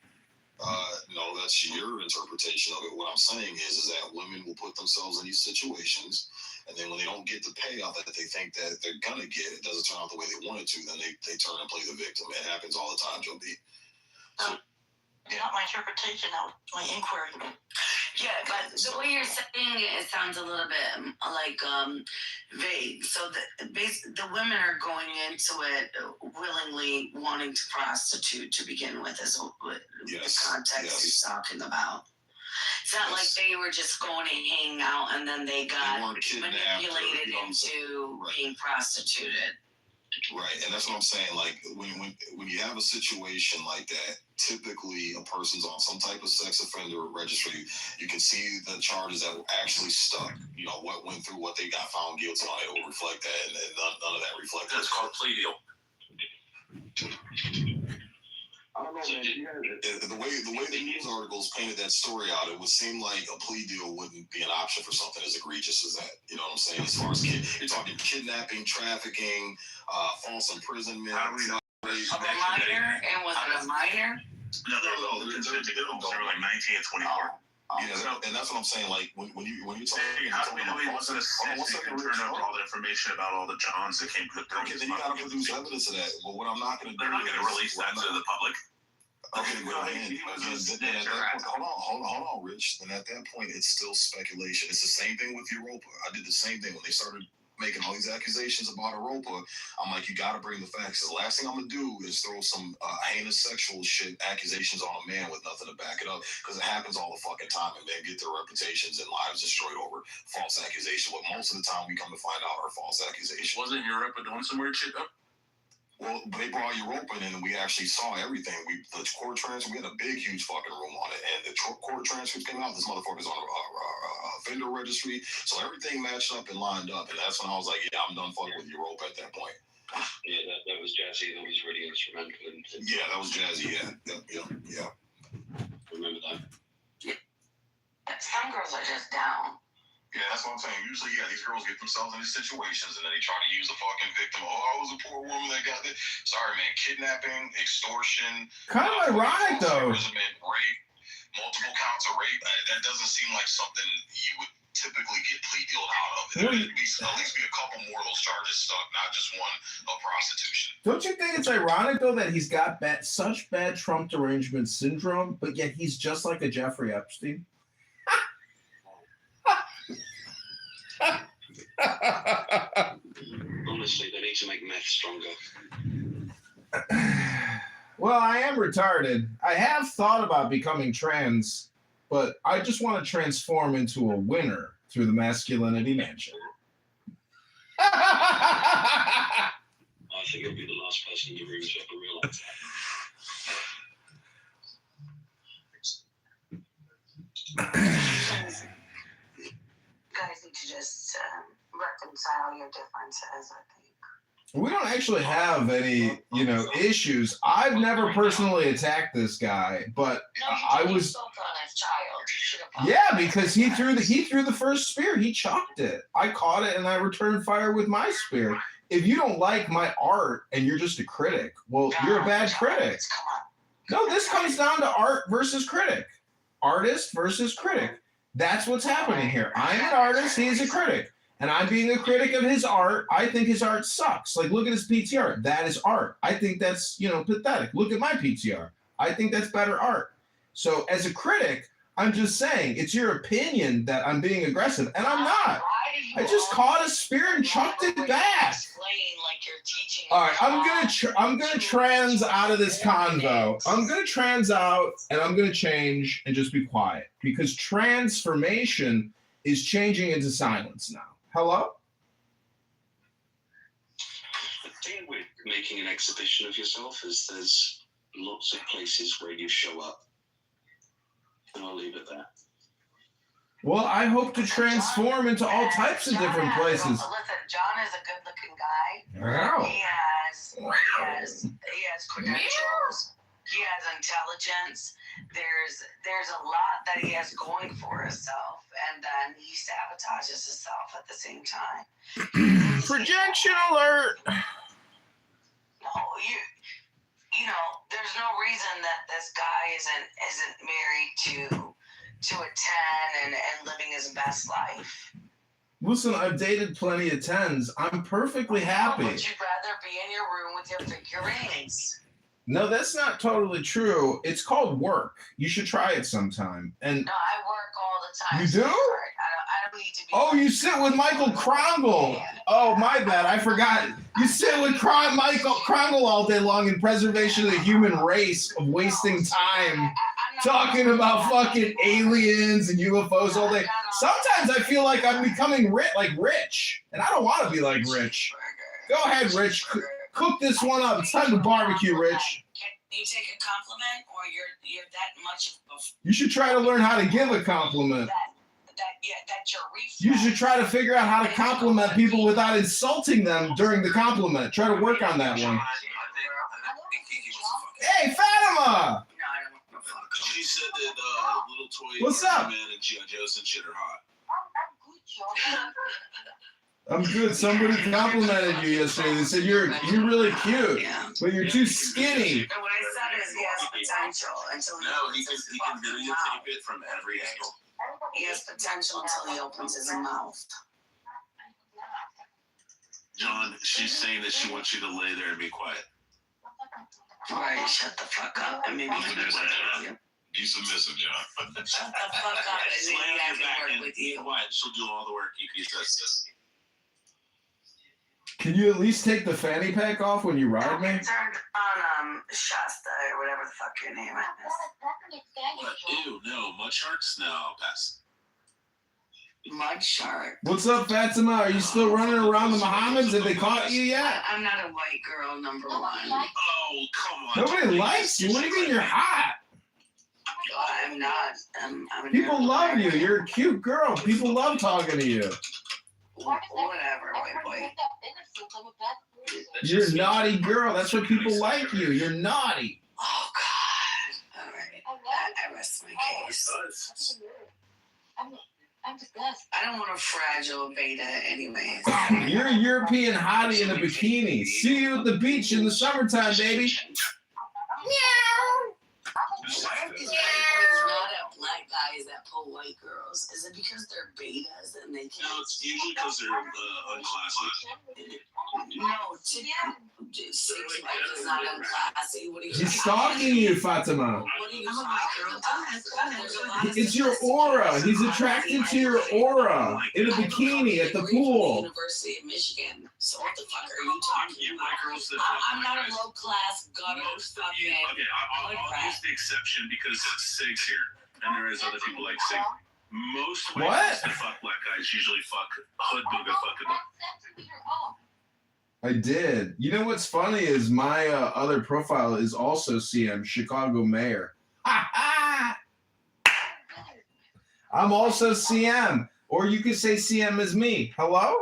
No, that's your interpretation of it. What I'm saying is that women will put themselves in these situations, and then when they don't get the payoff that they think that they're gonna get, it doesn't turn out the way they wanted to, then they turn and play the victim. It happens all the time, Joe B. Not my interpretation, that was my inquiry. Yeah, but the way you're saying it sounds a little bit like vague. So the women are going into it willingly wanting to prostitute to begin with, is the context he's talking about. It's not like they were just going and hanging out and then they got manipulated into being prostituted. Right, and that's what I'm saying. Like when you have a situation like that, typically a person's on some type of sex offender registry. You can see the charges that actually stuck. What went through, what they got found guilty on. It will reflect that, and none of that reflects. That's called a plea deal. I don't know, man. The way the news articles painted that story out, it would seem like a plea deal wouldn't be an option for something as egregious as that. You know what I'm saying? As far as you're talking kidnapping, trafficking, false imprisonment, least Of a minor? And was it a minor? No, they're consenting adults. They were like 19 and 24. Yeah, and that's what I'm saying. Like when you talk, how do we know he wasn't a snitch? You can turn up all the information about all the Johns that came through. Okay, then you gotta produce evidence of that. But what I'm not gonna do They're not gonna release that to the public. Okay, well, hold on, Rich. And at that point, it's still speculation. It's the same thing with Europa. I did the same thing when they started making all these accusations about Europa. I'm like, you got to bring the facts. The last thing I'm gonna do is throw some heinous sexual shit accusations on a man with nothing to back it up, because it happens all the fucking time, and men get their reputations and lives destroyed over false accusations. What most of the time we come to find out are false accusations. Wasn't Europa doing some weird shit though? Well, they brought Europa in, and we actually saw everything. The court transcript, we had a big, huge fucking room on it, and the court transcripts came out. This motherfucker's on a offender registry, so everything matched up and lined up, and that's when I was like, yeah, I'm done fucking with Europa at that point. Yeah, that was Jazzy. That was really instrumental. Yeah, that was Jazzy. Yeah. Remember that? Some girls are just down. Yeah, that's what I'm saying. Usually, yeah, these girls get themselves in these situations and then they try to use the fucking victim. Oh, I was a poor woman that got this. Sorry, man. Kidnapping, extortion. Kind of ironic, though. Imprisonment, rape, multiple counts of rape. That doesn't seem like something you would typically get plea dealed out of. There would at least be a couple more of those charges stuck, not just one of prostitution. Don't you think it's ironic, though, that he's got such bad Trump derangement syndrome, but yet he's just like a Jeffrey Epstein? Honestly, they need to make meth stronger. Well, I am retarded. I have thought about becoming trans, but I just want to transform into a winner through the masculinity mansion. I think you'll be the last person in the room to ever realize You guys need to just reconcile your differences, I think. We don't actually have any, issues. I've never personally attacked this guy, but I was. Spoke on his child. You should have. Yeah, because he threw the first spear. He chucked it. I caught it and I returned fire with my spear. If you don't like my art and you're just a critic, well, you're a bad critic. No, this comes down to art versus critic. Artist versus critic. That's what's happening here. I'm an artist. He is a critic. And I'm being a critic of his art. I think his art sucks. Like, look at his PTR. That is art. I think that's, pathetic. Look at my PTR. I think that's better art. So as a critic, I'm just saying, it's your opinion that I'm being aggressive. And I'm not. I just caught a spear and chucked it back. All right, I'm gonna trans out of this convo. I'm gonna trans out and I'm gonna change and just be quiet, because transformation is changing into silence now. Hello? The thing with making an exhibition of yourself is there's lots of places where you show up. And I'll leave it there. Well, I hope to transform into all types of different places. Listen, John is a good-looking guy. Wow. He has credentials. He has intelligence. There's a lot that he has going for himself, and then he sabotages himself at the same time. Projection alert. No, there's no reason that this guy isn't married to a 10 and living his best life. Listen, I've dated plenty of 10s. I'm perfectly happy. Would you rather be in your room with your figurines? No, that's not totally true. It's called work. You should try it sometime. And no, I work all the time. You do? I don't need to be. Oh, you sit with Michael Krongle. Oh, my bad. I forgot. You sit with Michael Krongle all day long in preservation of the human race, of wasting time talking about fucking aliens and UFOs all day. Sometimes I feel like I'm becoming rich, and I don't want to be like Rich. Go ahead, Rich. Cook this one up. It's time to barbecue, Rich. Can you take a compliment, or you're that much of a... You should try to learn how to give a compliment. That's your reflex. You should try to figure out how to compliment people without insulting them during the compliment. Try to work on that one. Hey, Fatima! She said that little toy What's up? Man and G.I. Joes and shit are hot. I'm good. Somebody complimented you yesterday. They said you're really cute, but you're too skinny. And what I said is he has potential until he can videotape it from every angle. He has potential until he opens his mouth. John, she's saying that she wants you to lay there and be quiet. All right, shut the fuck up and maybe he can work with you. Be submissive, John. Shut the fuck up and maybe I can work with you. Quiet. She'll do all the work. He says. Can you at least take the fanny pack off when you ride me? Turned on Shasta or whatever the fuck your name is. Ew, no. Mud sharks? No, I'll pass. Mud shark. What's up, Fatima? Are you still running around the Mohammeds? Have they caught you yet? I'm not a white girl, number one. Oh, come on. Nobody likes you. What do you mean you're hot? I'm not. I'm People love you. You're a cute girl. People love talking to you. Whatever, white boy. You're a naughty girl. That's why people like you. You're naughty. Oh, God. All right. I rest my case. I'm the best. I don't want a fragile beta anyways. You're a European hottie in a bikini. See you at the beach in the summertime, baby. Meow. Why are these white boys mad at black guys that pull white girls? Is it because they're betas and they can't? No, it's usually because they're unclassy. No, Six Mike is not unclassy. What are you? He's stalking you, Fatima. What are you talking? It's your aura. He's attracted to your aura in a bikini at the pool. University of Michigan. So what the fuck are you talking about? I'm not a low class gutter fucking. Okay, I'll use the exception because Sig's here, and there is other people like Sig. Most white guys that fuck black guys usually fuck hood booga fucking them. I did. You know what's funny is my other profile is also CM, Chicago Mayor. I'm also CM. Or you could say CM is me. Hello?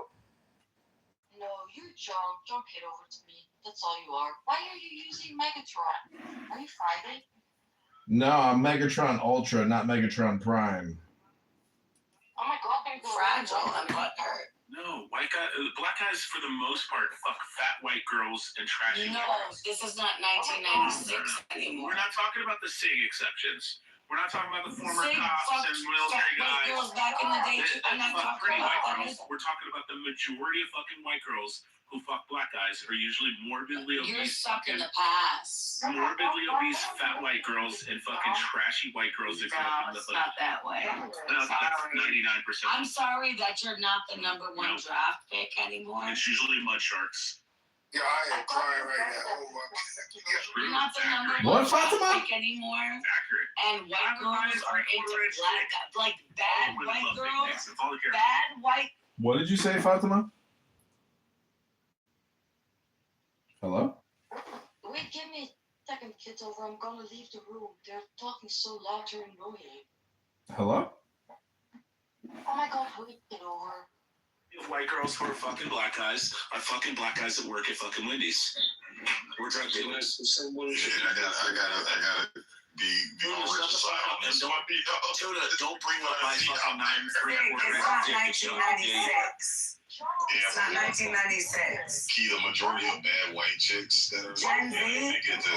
No, you're John. Don't get over to me. That's all you are. Why are you using Megatron? Are you Friday? No, I'm Megatron Ultra, not Megatron Prime. Oh my God, I'm fragile. I'm butthurt. No, black guys for the most part fuck fat white girls and trashy No, white girls. this is not 1996 anymore. We're not talking about the SIG exceptions. We're not talking about the former SIG cops and military guys. girls back in the day. I'm not fuck talking pretty about white girls. We're talking about the majority of fucking white girls who fuck black guys are usually morbidly obese. You're stuck in the past. Morbidly obese fat white girls and fucking trashy white girls that come up in the It's not that way. No, that's 99%. I'm sorry that you're not the number one draft pick anymore. It's usually mud sharks. Yeah, I am crying right now. Oh my You're not the number What, one draft Fatima? pick anymore. Accurate. And white girls are into black guys. Like bad white girls. Bad white. What did you say, Fatima? Hello? Wait, give me a second, Kitover. I'm gonna leave the room. They're talking so loud, you're annoying. Hello? Oh my God, wait, Kitover. White girls who are fucking black guys are fucking black guys that work at fucking Wendy's. We're drug dealers. Yeah, I gotta be on the rich side on this one. Tuna, don't bring up my fucking 1996. It's not 1996. Key, the majority of bad white chicks that are Gen Z? they get to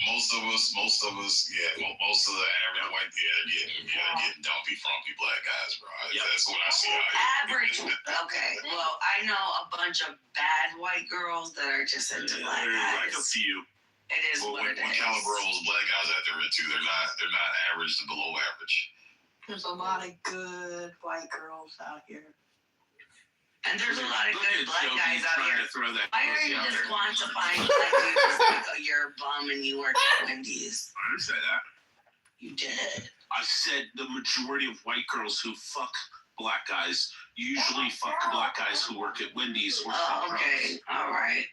most of us, most of the average white getting dumpy, frumpy black guys, bro. That's what I see out here. Average. Okay, well, I know a bunch of bad white girls that are just into black I guys. can see you. It is what it What is. caliber of those black guys out there too? They're not average to below average. There's a lot of good white girls out here. And there's a lot of good black guys out trying here. to throw that Why are pussy you out just there. quantifying black people like you're a bum and you work at Wendy's? I didn't say that. You did. I said the majority of white girls who fuck black guys usually fuck black guys who work at Wendy's or Oh, okay. All right.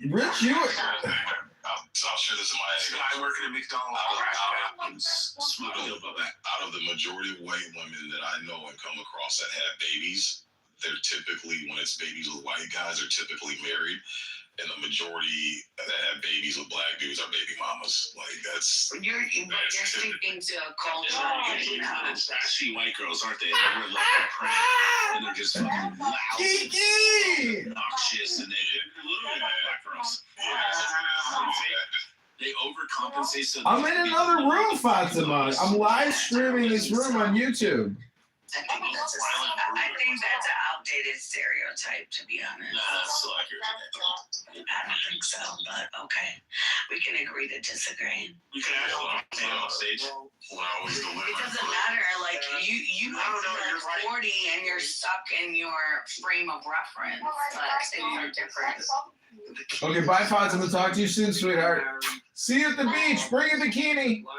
Rich, you I'll share this in my guy working at McDonald's smoking a back. Out of the majority of white women that I know and come across that have babies, they're typically, when it's babies with white guys, are typically married. And the majority that have babies with black dudes are baby mamas. Like You're speaking to a culture right now. Trashy white girls, aren't they? They wear leopard print and they're just fucking loud, Kiki! obnoxious, and they literally like black girls. They overcompensate. So I'm in another room, Fatima. I'm live streaming this room on YouTube. I think that's an outdated stereotype, to be honest. No, that's so accurate. I don't think so, but okay. We can agree to disagree. We can actually on stage. It doesn't matter. Like you might be like 40 and you're stuck in your frame of reference, but things are different. Okay, bye, Fatima. Talk to you soon, sweetheart. See you at the beach. Bring a bikini. No,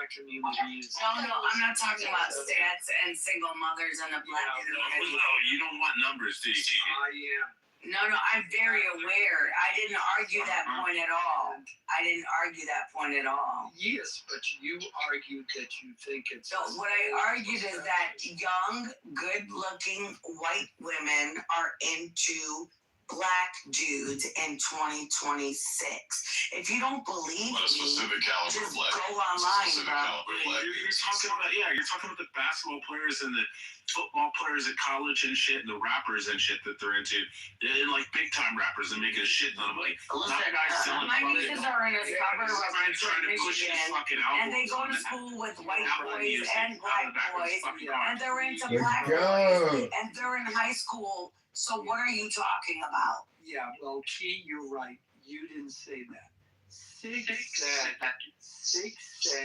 I'm not talking about stats and single mothers and the black community. No, you don't want numbers, do you? No, I'm very aware. I didn't argue that point at all. Yes, but you argued that you think it's. So what I argued is that young, good-looking white women are into black dudes in 2026. If you don't believe What a specific caliber just of black. go online, Specific bro. caliber of black. You're talking about the basketball players and the football players at college and shit, and the rappers and shit that they're into. And like big time rappers and making a shit ton of money. Listen, Not guys selling my fucking- nieces are in a suburb of trying to push his Michigan, fucking and they albums go on to that. school with white Apple boys music and out black the back of his boys, fucking car. and they're into Let's black go. boys, and they're in high school. So what are you talking about? Yeah, well, Key, you're right. You didn't say that. Six said.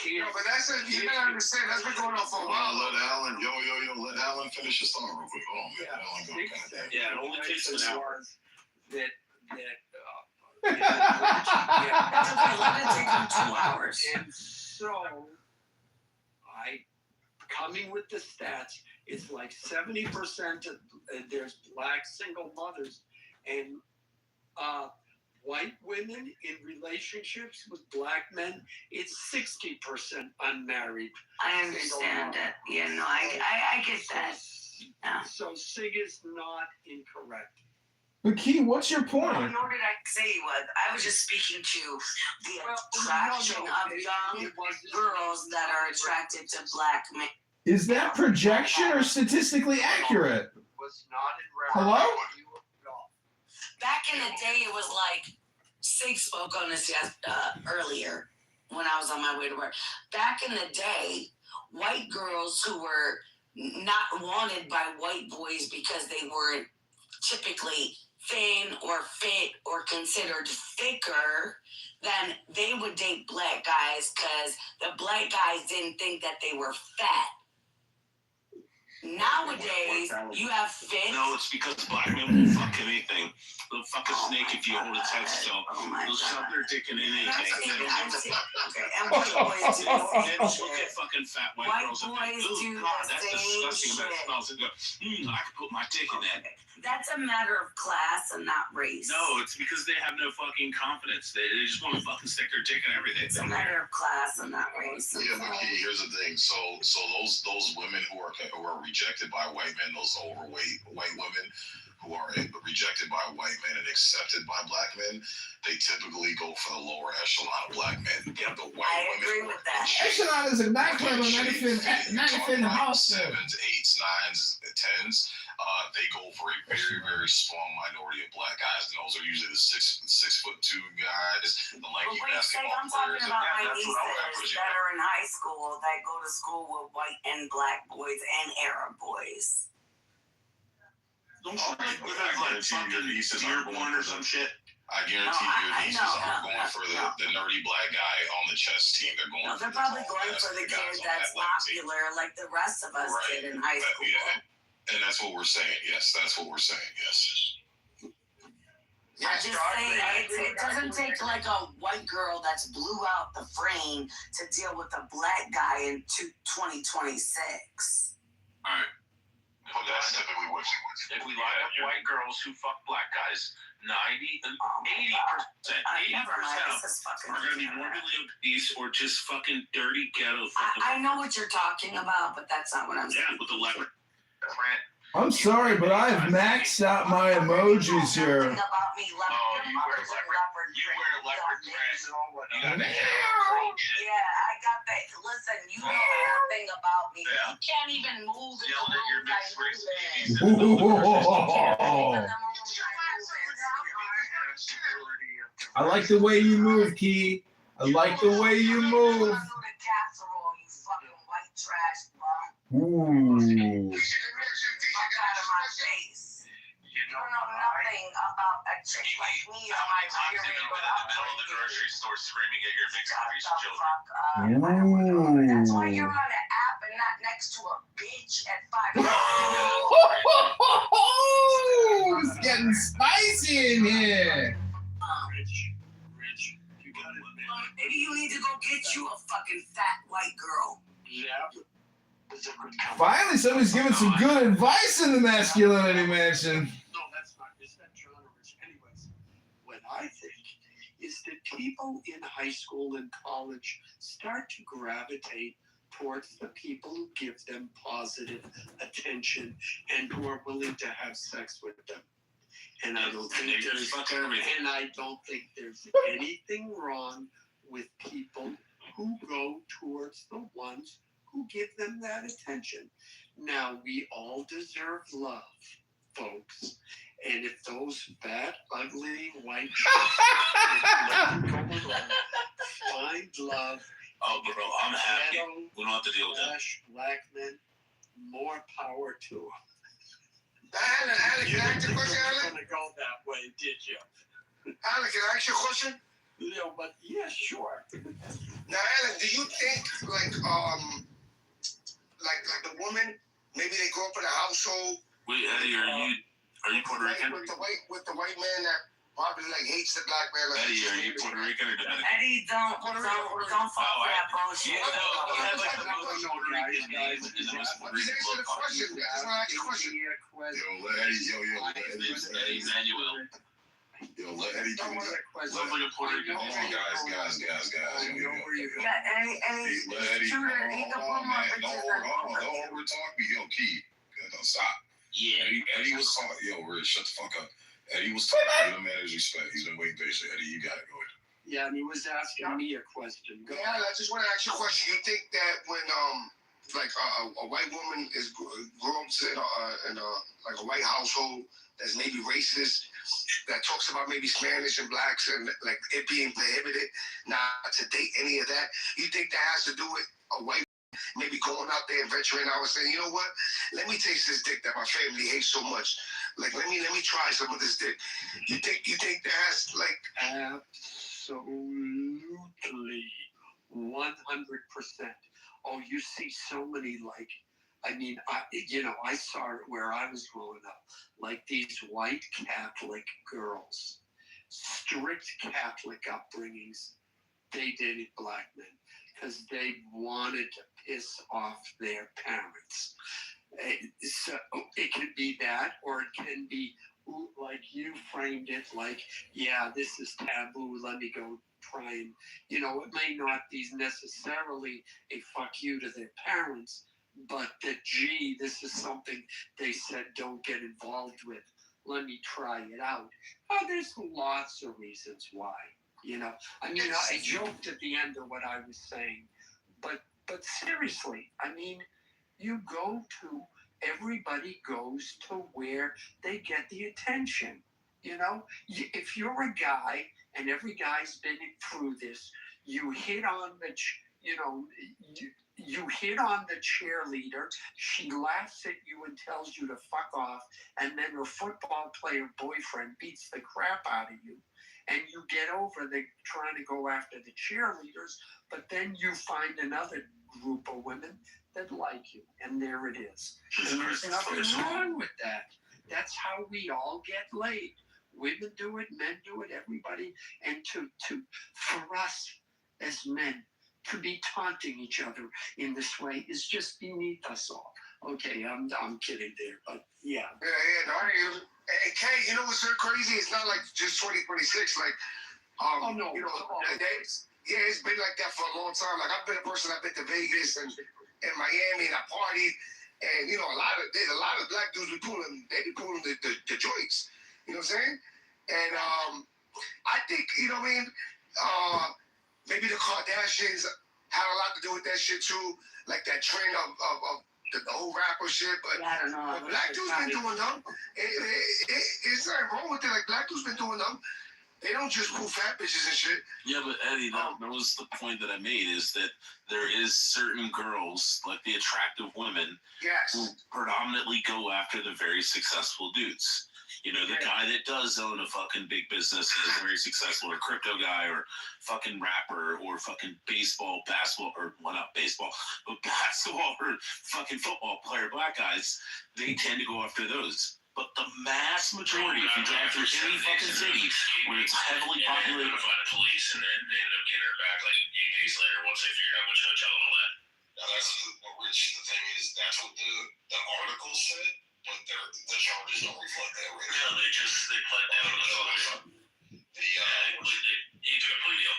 No, but that's it. You gotta understand. That's been going on for a while. Let Alan, let Alan finish his thought real quick. Oh man, Yeah, Alan go Six kind of said. Yeah, it only takes an hour. That. That's okay. Let it take them 2 hours. And so, coming with the stats, it's like 70% of there's black single mothers, and white women in relationships with black men, it's 60% unmarried. I understand it. Yeah, no, I get that. Yeah. So Sig is not incorrect. But Key, what's your point? Nor did I say he was. I was just speaking to the attraction of young girls that are attracted to black men. Is that projection or statistically accurate? Was not in Hello? Back in the day, it was like Sig spoke on this earlier when I was on my way to work. Back in the day, white girls who were not wanted by white boys because they weren't typically thin or fit or considered thicker, then they would date black guys because the black guys didn't think that they were fat. Nowadays, you have fit. No, it's because black men will fuck anything. They'll fuck a snake if you hold a tight still. They'll shove their dick in anything. They don't give a fuck. Okay, and white boys do the They same don't shit. look at fucking fat white White girls and boys think, do "Ooh, God, the that's same disgusting." That shit. smells and go, I can put my dick in that. That's a matter of class and not race. No, it's because they have no fucking confidence. They just want to fucking stick their dick in everything. It's a matter of class and not race. Yeah, but here's the thing. So those women who are rejected by white men, those overweight white women who are rejected by white men and accepted by black men, they typically go for the lower echelon of black men. Yeah, the white I women agree with that. Echelon is a nightclub in anything house. 7s, 8s, 9s, 10s. They go for a very, very small minority of black guys, and those are usually the 6'2" guys, the lanky basketball I'm players. talking about my That's what I'm nieces that are in high school that go to school with white and black boys and Arab boys. Don't you think with that, like, fucking Dearborn or some shit? I guarantee your nieces aren't going for the nerdy black guy on the chess team. They're going. No, for they're the probably tall going guys, for the guys kid on that's that black team. popular like the rest of us did in high school. Yeah. And that's what we're saying. Yes, that's what we're saying. Yes. I just say it doesn't take like a white girl that's blew out the frame to deal with a black guy in 2026. All right. Well, that's typically what If we line up white girls who fuck black guys, 80%, 80% are going to be morbidly obese or just fucking dirty ghetto. I know what you're talking about, but that's not what I'm saying. Yeah, with the leopard I'm sorry, but I have maxed out my emojis here. About me, Oh, you wear leopard print. You got the hair shit. Yeah, I got that. Listen, you know nothing about me. Yeah. You can't even move in Yelling the at your room mixed race babies. I like the way you move, Key. I like the way you move. Ooh. You don't know nothing about a chick like me or my How many times have you been in the middle of the grocery store screaming at your mixed race children? That's why you're on an app and not next to a bitch at 5 Oh, it's getting spicy in here. Rich, you gotta admit. Maybe you need to go get you a fucking fat white girl. Yeah. Finally, somebody's giving some good advice in the masculinity mansion. No, that's not. Is that John or Rich? Anyways, what I think is that people in high school and college start to gravitate towards the people who give them positive attention and who are willing to have sex with them. And I don't think there's anything wrong with people who go towards the ones who give them that attention. Now, we all deserve love, folks. And if those fat, ugly, white chicks find love, oh, bro, I'm happy. We don't have to deal with that. Black men, more power to them. Alan, can I ask you a question, You Alan? weren't going to go that way, did you? Alan, can I ask you a question? No, but yeah, sure. Now, Alan, do you think like the woman, maybe they grow up in a household? Wait, Eddie, are you Puerto Rican? With the white man that probably like hates the black man. Like, Eddie, are you Puerto Rican or Dominican? Eddie, don't fall for that bullshit. Yeah, no, you have like the most Puerto Rican name and the most Puerto Rican look on you. That's why I asked you a question. Yo, let Eddie, My name's Eddie Manuel. Yo, let Eddie do that. Looks like a Puerto Rican. Hold on, guys. Yo. Yeah, and he's true to he can pull more bitches than Don't overtalk me, yo, Key. Don't stop. Yeah. Eddie was talking. Yo, Rich, shut the fuck up. Eddie was talking. Give him man his respect. He's been waiting patiently. Eddie, you got it. Go ahead. Yeah, and he was asking me a question. Go Yeah, I just want to ask you a question. You think that when like a white woman is grew up in a white household that's maybe racist, that talks about maybe Spanish and blacks and like it being prohibited not to date any of that, you think that has to do with a white maybe going out there and venturing out and saying, you know what, let me taste this dick that my family hates so much. Like let me try some of this dick. You think that has like absolutely 100%. Oh, you see so many like, I mean, I saw it where I was growing up, like these white Catholic girls, strict Catholic upbringings, they dated black men because they wanted to piss off their parents. So it can be that, or it can be like you framed it, like, yeah, this is taboo, let me go try and, it may not be necessarily a fuck you to their parents, but that, gee, this is something they said don't get involved with. Let me try it out. Oh, there's lots of reasons why, I mean, I joked at the end of what I was saying, but seriously, I mean, everybody goes to where they get the attention. If you're a guy, and every guy's been through this, you hit on the cheerleader, she laughs at you and tells you to fuck off, and then her football player boyfriend beats the crap out of you, and you get over the trying to go after the cheerleaders, but then you find another group of women that like you, and there it is. And there's nothing wrong with that. That's how we all get laid. Women do it, men do it, everybody. And for us as men to be taunting each other in this way is just beneath us all. Okay, I'm kidding there, but yeah. Yeah, no, I hear you. And Kay, you know what's so crazy? It's not like just 2026. Like, oh no, it's been like that for a long time. Like I've been a person. I've been to Vegas and Miami, and I partied, And a lot of black dudes be pulling the joints. You know what I'm saying? And I think maybe the Kardashians had a lot to do with that shit too, like that trend of the whole rapper shit. But, I don't know. But black dudes been doing them. It's nothing wrong with it. Like black dudes been doing them. They don't just pull fat bitches and shit. Yeah, but Eddie, that was the point that I made, is that there is certain girls, like the attractive women, who predominantly go after the very successful dudes. You know, the guy that does own a fucking big business and is very successful, or crypto guy, or fucking rapper, or fucking basketball, or well, not baseball, but basketball or fucking football player, black guys, they tend to go after those. But the mass majority, if you drive through any fucking city where it's heavily populated, notify the police, and then they ended up getting her back like 8 days later once they figured out which hotel and all that. Now that's Rich. The thing is, that's what the article said, but the charges don't reflect that. Right? No, they pled down to he took a plea deal.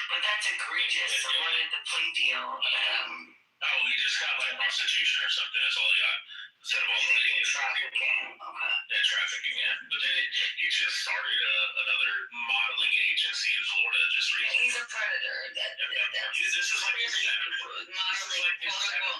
But that's egregious. So what did the plea deal? He just got like prostitution or something. That's all he got. Instead of all the trafficking. Trafficking, yeah. But then he just started another modeling agency in Florida just recently. He's a predator. This is like his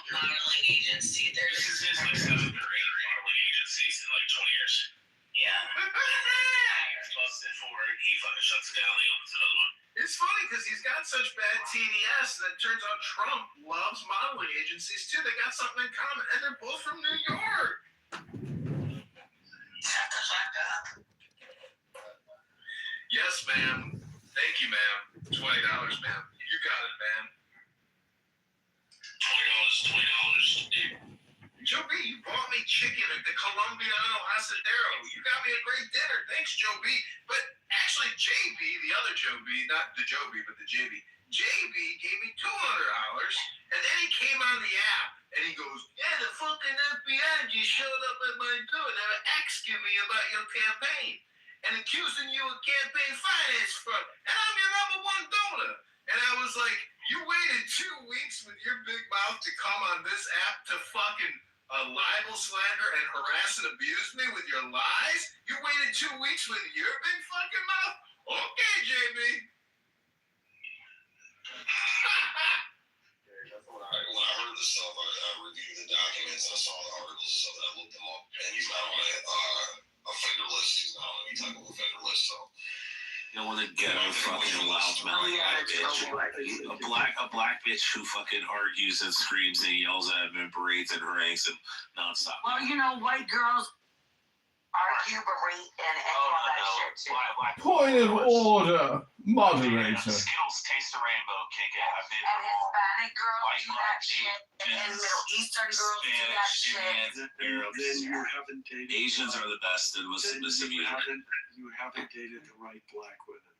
modeling agency. This is his like 7th or 8th modeling agency in like 20 years. Yeah. He's busted for it. He fucking shuts it down. He opens another one. It's funny because he's got such bad TDS that it turns out Trump loves modeling agencies too. They got something in common, and they're both from New York. Shut the fuck up. Yes, ma'am. Thank you, ma'am. $20, ma'am. You got it, ma'am. $20, $20. Joe B, you bought me chicken at the Colombiano Asadero. You got me a great dinner. Thanks, Joe B. But actually, JB, the other Joe B, not the Joe B, but the JB. JB gave me $200, and then he came on the app, and he goes, yeah, the fucking FBI just showed up at my door. They were asking me about your campaign and accusing you of campaign finance fraud. And I'm your #1 donor. And I was like, you waited 2 weeks with your big mouth to come on this app to fucking libel, slander, and harass and abuse me with your lies? You waited 2 weeks with your big fucking mouth? Okay, JB. When I heard this stuff, I reviewed the documents, I saw the articles and stuff, and I looked them up, and he's not on a offender list. He's not on any type of offender list, so. You know, with a ghetto fucking loudmouth bitch. A black bitch who fucking argues and screams and yells at him and berates and harangues him nonstop. Well, white girls argue, berate, and all that shit too. Point of order, moderator. Skittles taste the rainbow, KK. I've been and Hispanic girls do that shit, and Middle Eastern girls do that shit. Then you haven't dated. Asians are the best in Mississippi. You haven't dated the right black women.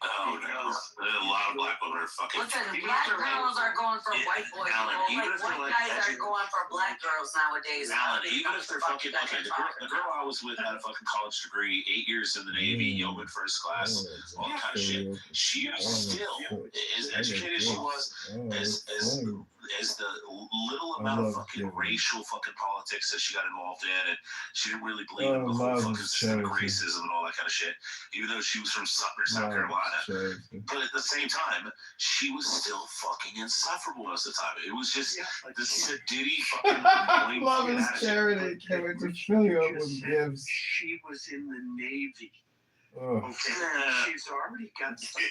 Oh no, a lot of black women are fucking. Listen, black girls are going for white boys. Alan, white guys are going for black girls nowadays. Alan, even if they're fucking okay, the girl I was with had a fucking college degree, 8 years in the Navy, yeoman first class, all kind of shit. She was still as educated as she was, as the little amount of fucking racial fucking politics that she got involved in, and she didn't really believe in the whole fucking systemic racism and all that kind of shit. Even though she was from Sumter, South Carolina. But at the same time, she was still fucking insufferable most of the time. It was just this sedity fucking. I love his charity. Can't wait to fill you up with gifts. She was in the Navy. Oh. Okay, she's already got something.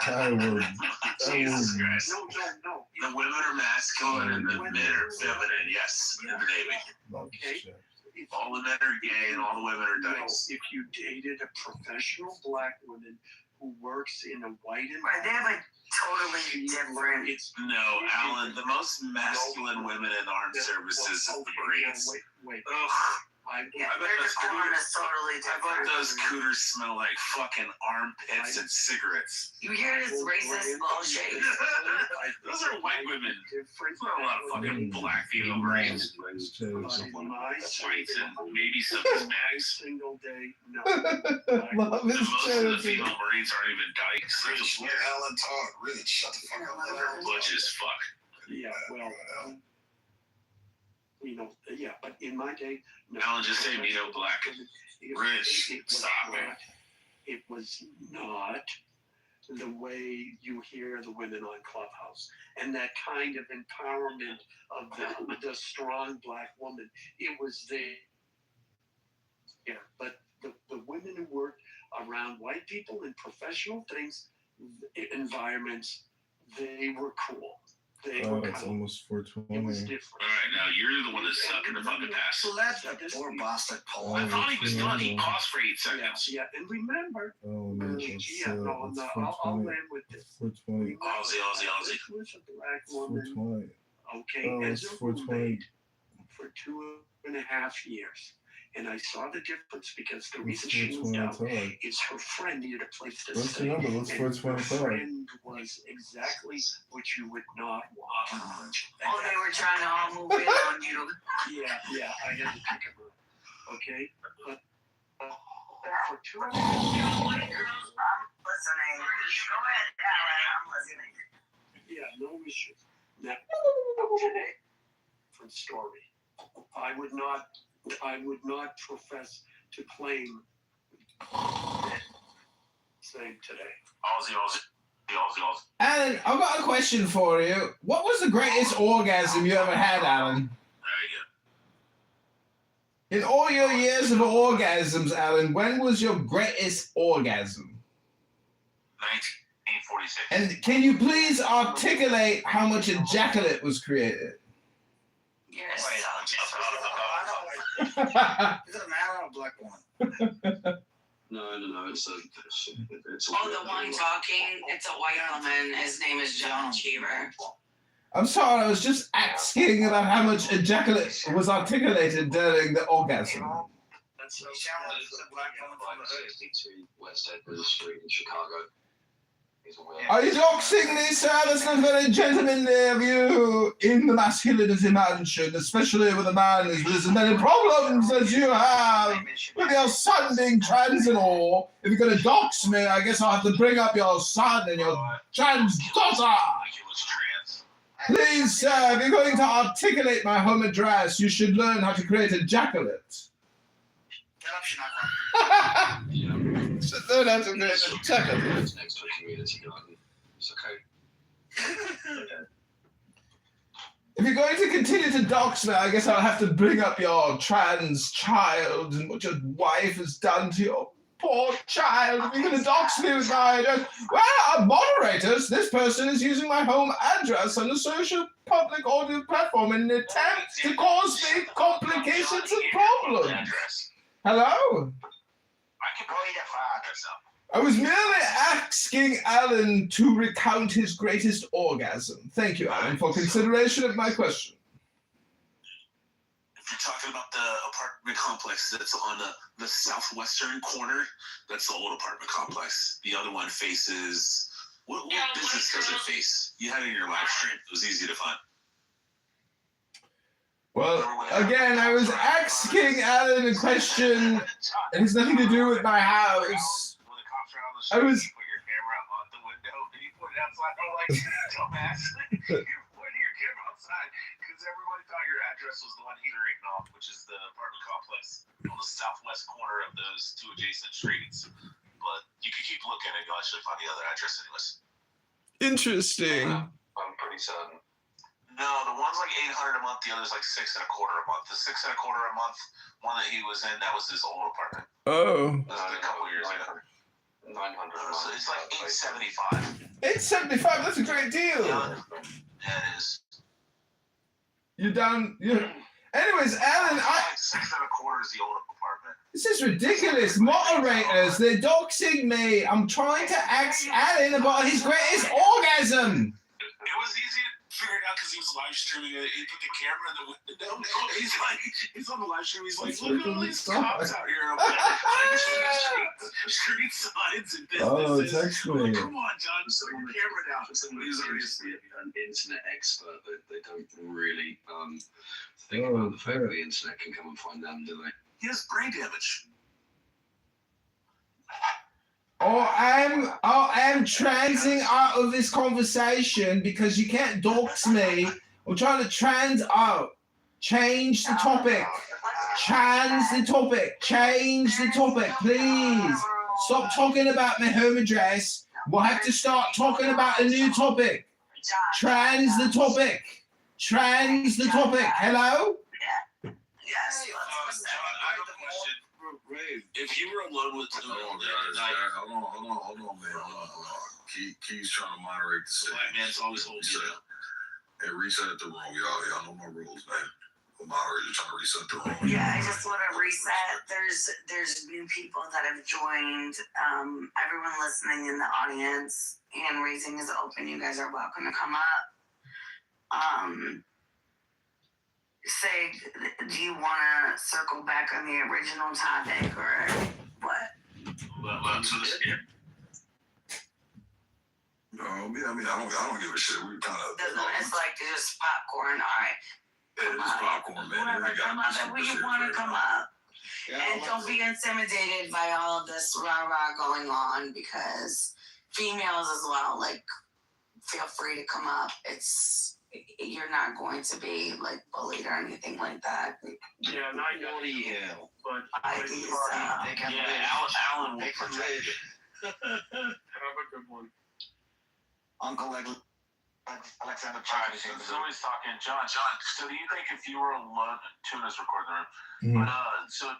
I would. Jesus Christ. No. The women are masculine and the men are feminine. Yes, in the Navy. Okay. All the men are gay and all the women are dykes. If you dated a professional black woman who works in a white environment, Right, they have a totally different. No, Alan, the most masculine women in the armed services is the Marines. Wait. They're just going on a totally I bet those cooters smell like fucking armpits and cigarettes. You hear this racist bullshit? Those are white women. There's not a lot of fucking black female Marines. Whites and maybe some Hispanics. Single day, no. Love his Most of the charity. female Marines aren't even dykes. They're just Alan talk. Really, shut the fuck up. butch as fuck. Yeah, well, yeah, but in my day, no. Alan, just say me no black. Rich, stop, man. It was not the way you hear the women on Clubhouse and that kind of empowerment of the strong black woman. It was there. Yeah, but the women who worked around white people in professional things, environments, they were cool. Oh, it's almost 420. All right, now you're the one that's sucking the fucking pass. Let the poor bastard pull. I thought he was done. He paused for 8 seconds. Yeah, and remember. Oh man, it's I'll 420. end with this. 420. Aussie. This was a black woman. 420. Okay, Oh, as it's a 420. roommate for 2.5 years. And I saw the difference because the reason she moved out is her friend needed a place to What's the stay. number? What's and her 425? friend was exactly what you would not want. Oh, they were trying to all move in on you. Yeah, I had to pick her. Okay? But for 2.5 years. I'm listening. Go ahead, Alan. I'm listening. Yeah, no issue. Now, today, different story. I would not profess to claim same today. Aussie. Alan, I've got a question for you. What was the greatest orgasm you ever had, Alan? In all your years of orgasms, Alan, when was your greatest orgasm? 1946. And can you please articulate how much ejaculate was created? Yes. Is it a man or a black woman? No. It's a Oh, the one talking, it's a white woman. His name is John Cheever. I'm sorry, I was just asking about how much ejaculate was articulated during the orgasm. That's a black woman from the 62 West Edmund Street in Chicago. Are you doxing me, sir? That's not very gentlemanly of you in the masculinity mansion, especially with a man who's with as many problems as you have with your son being trans and all. If you're going to dox me, I guess I'll have to bring up your son and your trans daughter. Please, sir, if you're going to articulate my home address, you should learn how to create ejaculate. Should learn how to create ejaculate. Next to a community garden. It's okay. If you're going to continue to dox me, I guess I'll have to bring up your trans child and what your wife has done to your poor child. If you're going to dox me with my address, well, moderators, this person is using my home address on a social public audio platform in an attempt to cause me complications and problems. Hello? I was merely asking Alan to recount his greatest orgasm. Thank you, Alan, for consideration of my question. If you're talking about the apartment complex that's on the southwestern corner, that's the old apartment complex. The other one faces... What business does it face? You had it in your live stream. It was easy to find. Well, again, I was asking Alan a question. It has nothing to do with my house. I was... Put your camera out the window and you put it outside. I'm like, dumbass. You're putting your camera outside because everybody thought your address was the one hearing off, which is the apartment complex on the southwest corner of those two adjacent streets. But you can keep looking and you'll actually find the other address anyways. Interesting. I'm pretty certain. No, the one's like $800 a month. The other's like $625 a month. The $625 a month one that he was in, that was his old apartment. Oh. That was a couple years ago. 900. So it's like $875. $875. That's a great deal. Yeah, it is. You're down. Anyways, Alan, $625 is the old apartment. This is ridiculous. Moderators, they're doxing me. I'm trying to ask Alan about his greatest orgasm. It was easy to figure it out because he was live streaming it. He put the camera in the window. He's on the live stream. He's like, look at all these cops out here. Street signs and businesses. Oh, text me. Like, come on, John, just put your camera down. Somebody's obviously an internet expert, but they don't really think about the fact that the internet can come and find them, do they? He has brain damage. I'm transing out of this conversation because you can't dox me. I'm trying to trans out. Change the topic. Change the topic. Change the topic, please. Stop talking about my home address. We'll have to start talking about a new topic. Trans the topic. Trans the topic. Hello? Yes. John, I have a question. If you were alone with Tuna Hold on, man. Key's trying to moderate the stage. Black man's always holding you down. Hey, reset the room, y'all know my rules, man. The moderator trying to reset the room. Yeah, I just want to reset. There's new people that have joined. Everyone listening in the audience, hand raising is open. You guys are welcome to come up. Say, do you want to circle back on the original topic or what? So this here. No, I mean, I don't give a shit. We kind of. It's like just popcorn. All right. Yeah, just popcorn, man. Whoever come up, if you want to come up. And don't be intimidated by all of this rah-rah going on, because females as well, like, feel free to come up. You're not going to be like bullied or anything like that. Yeah, not naughty hell. But they can live. Alan will protect you. Have a good one. Uncle Alexander. Somebody's talking. John. So do you think if you were alone, Tuna's recording the room, but so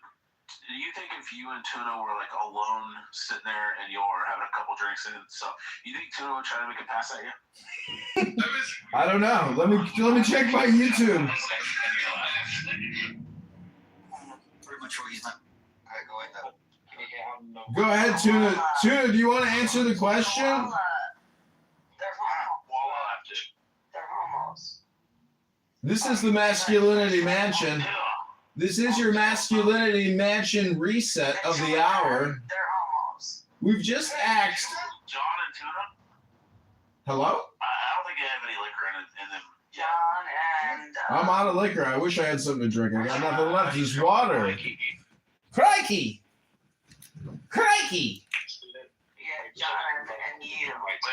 do you think if you and Tuna were like alone sitting there and you're having a couple drinks and stuff, you think Tuna would try to make a pass at you? I don't know. Let me check my YouTube. Pretty much sure he's not. Go ahead, Tuna. Tuna, do you want to answer the question? They're homos. This is the Masculinity Mansion. This is your Masculinity Mansion reset of the hour. They're homos. We've just asked. John and Tuna? Hello? I don't think I have any liquor in them. John and. I'm out of liquor. I wish I had something to drink. I got nothing left. Just water. Crikey! Crikey! Yeah, John and you. Wait, do I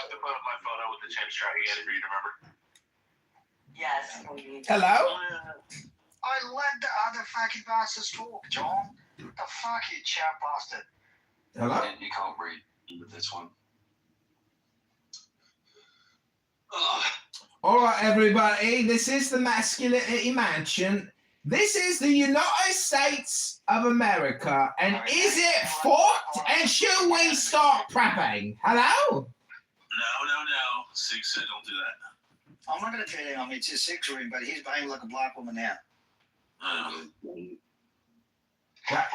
have to put up my photo with the change track again for you to remember? Yes. Hello? I let the other fucking bastards talk, John. The fuck, you chat bastard. Hello? You can't read with this one. All right, everybody. This is the Masculinity Mansion. This is the United States of America. And is it fucked? And should we start prepping? Hello? No. Sig said don't do that. I'm not going to tell you, I mean, it's his sex ring, but he's behaving like a black woman now.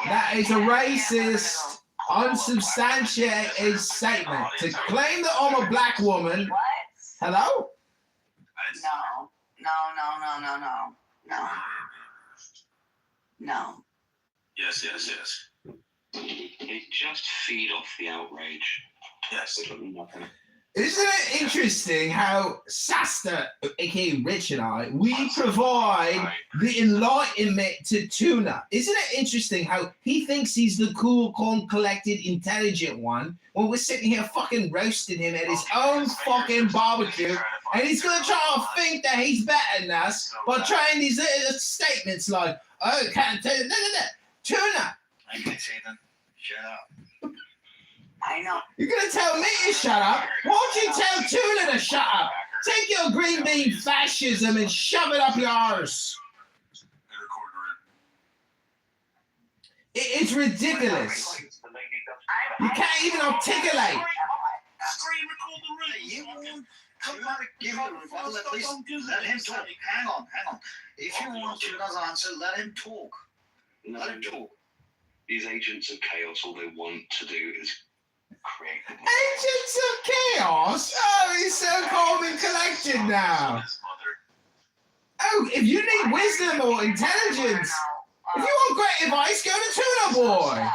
That is a racist, unsubstantiated statement. To claim that I'm a black woman. What? Hello? No. Yes. They just feed off the outrage. Yes. Isn't it interesting how Sasta, aka Rich and I, we provide the enlightenment to Tuna? Isn't it interesting how he thinks he's the cool, calm, collected, intelligent one when we're sitting here fucking roasting him at his own fucking barbecue, and he's gonna try to think that he's better than us by trying these little statements like, oh, can't tell you, Tuna. I can't say that. Shut up. I know. You're gonna tell me to shut up? Why don't you tell Tuna to shut up? Take your green bean fascism and shove it up your arse. It's ridiculous. You can't even articulate. You won't come back and give him at least let him talk. Hang on. If you want Tuna's answer, let him talk. Let him talk. These agents of chaos, all they want to do is create. Agents of chaos? Oh, he's so calm and collected now. Oh, if you need wisdom or intelligence, if you want great advice, go to Tuna Boy.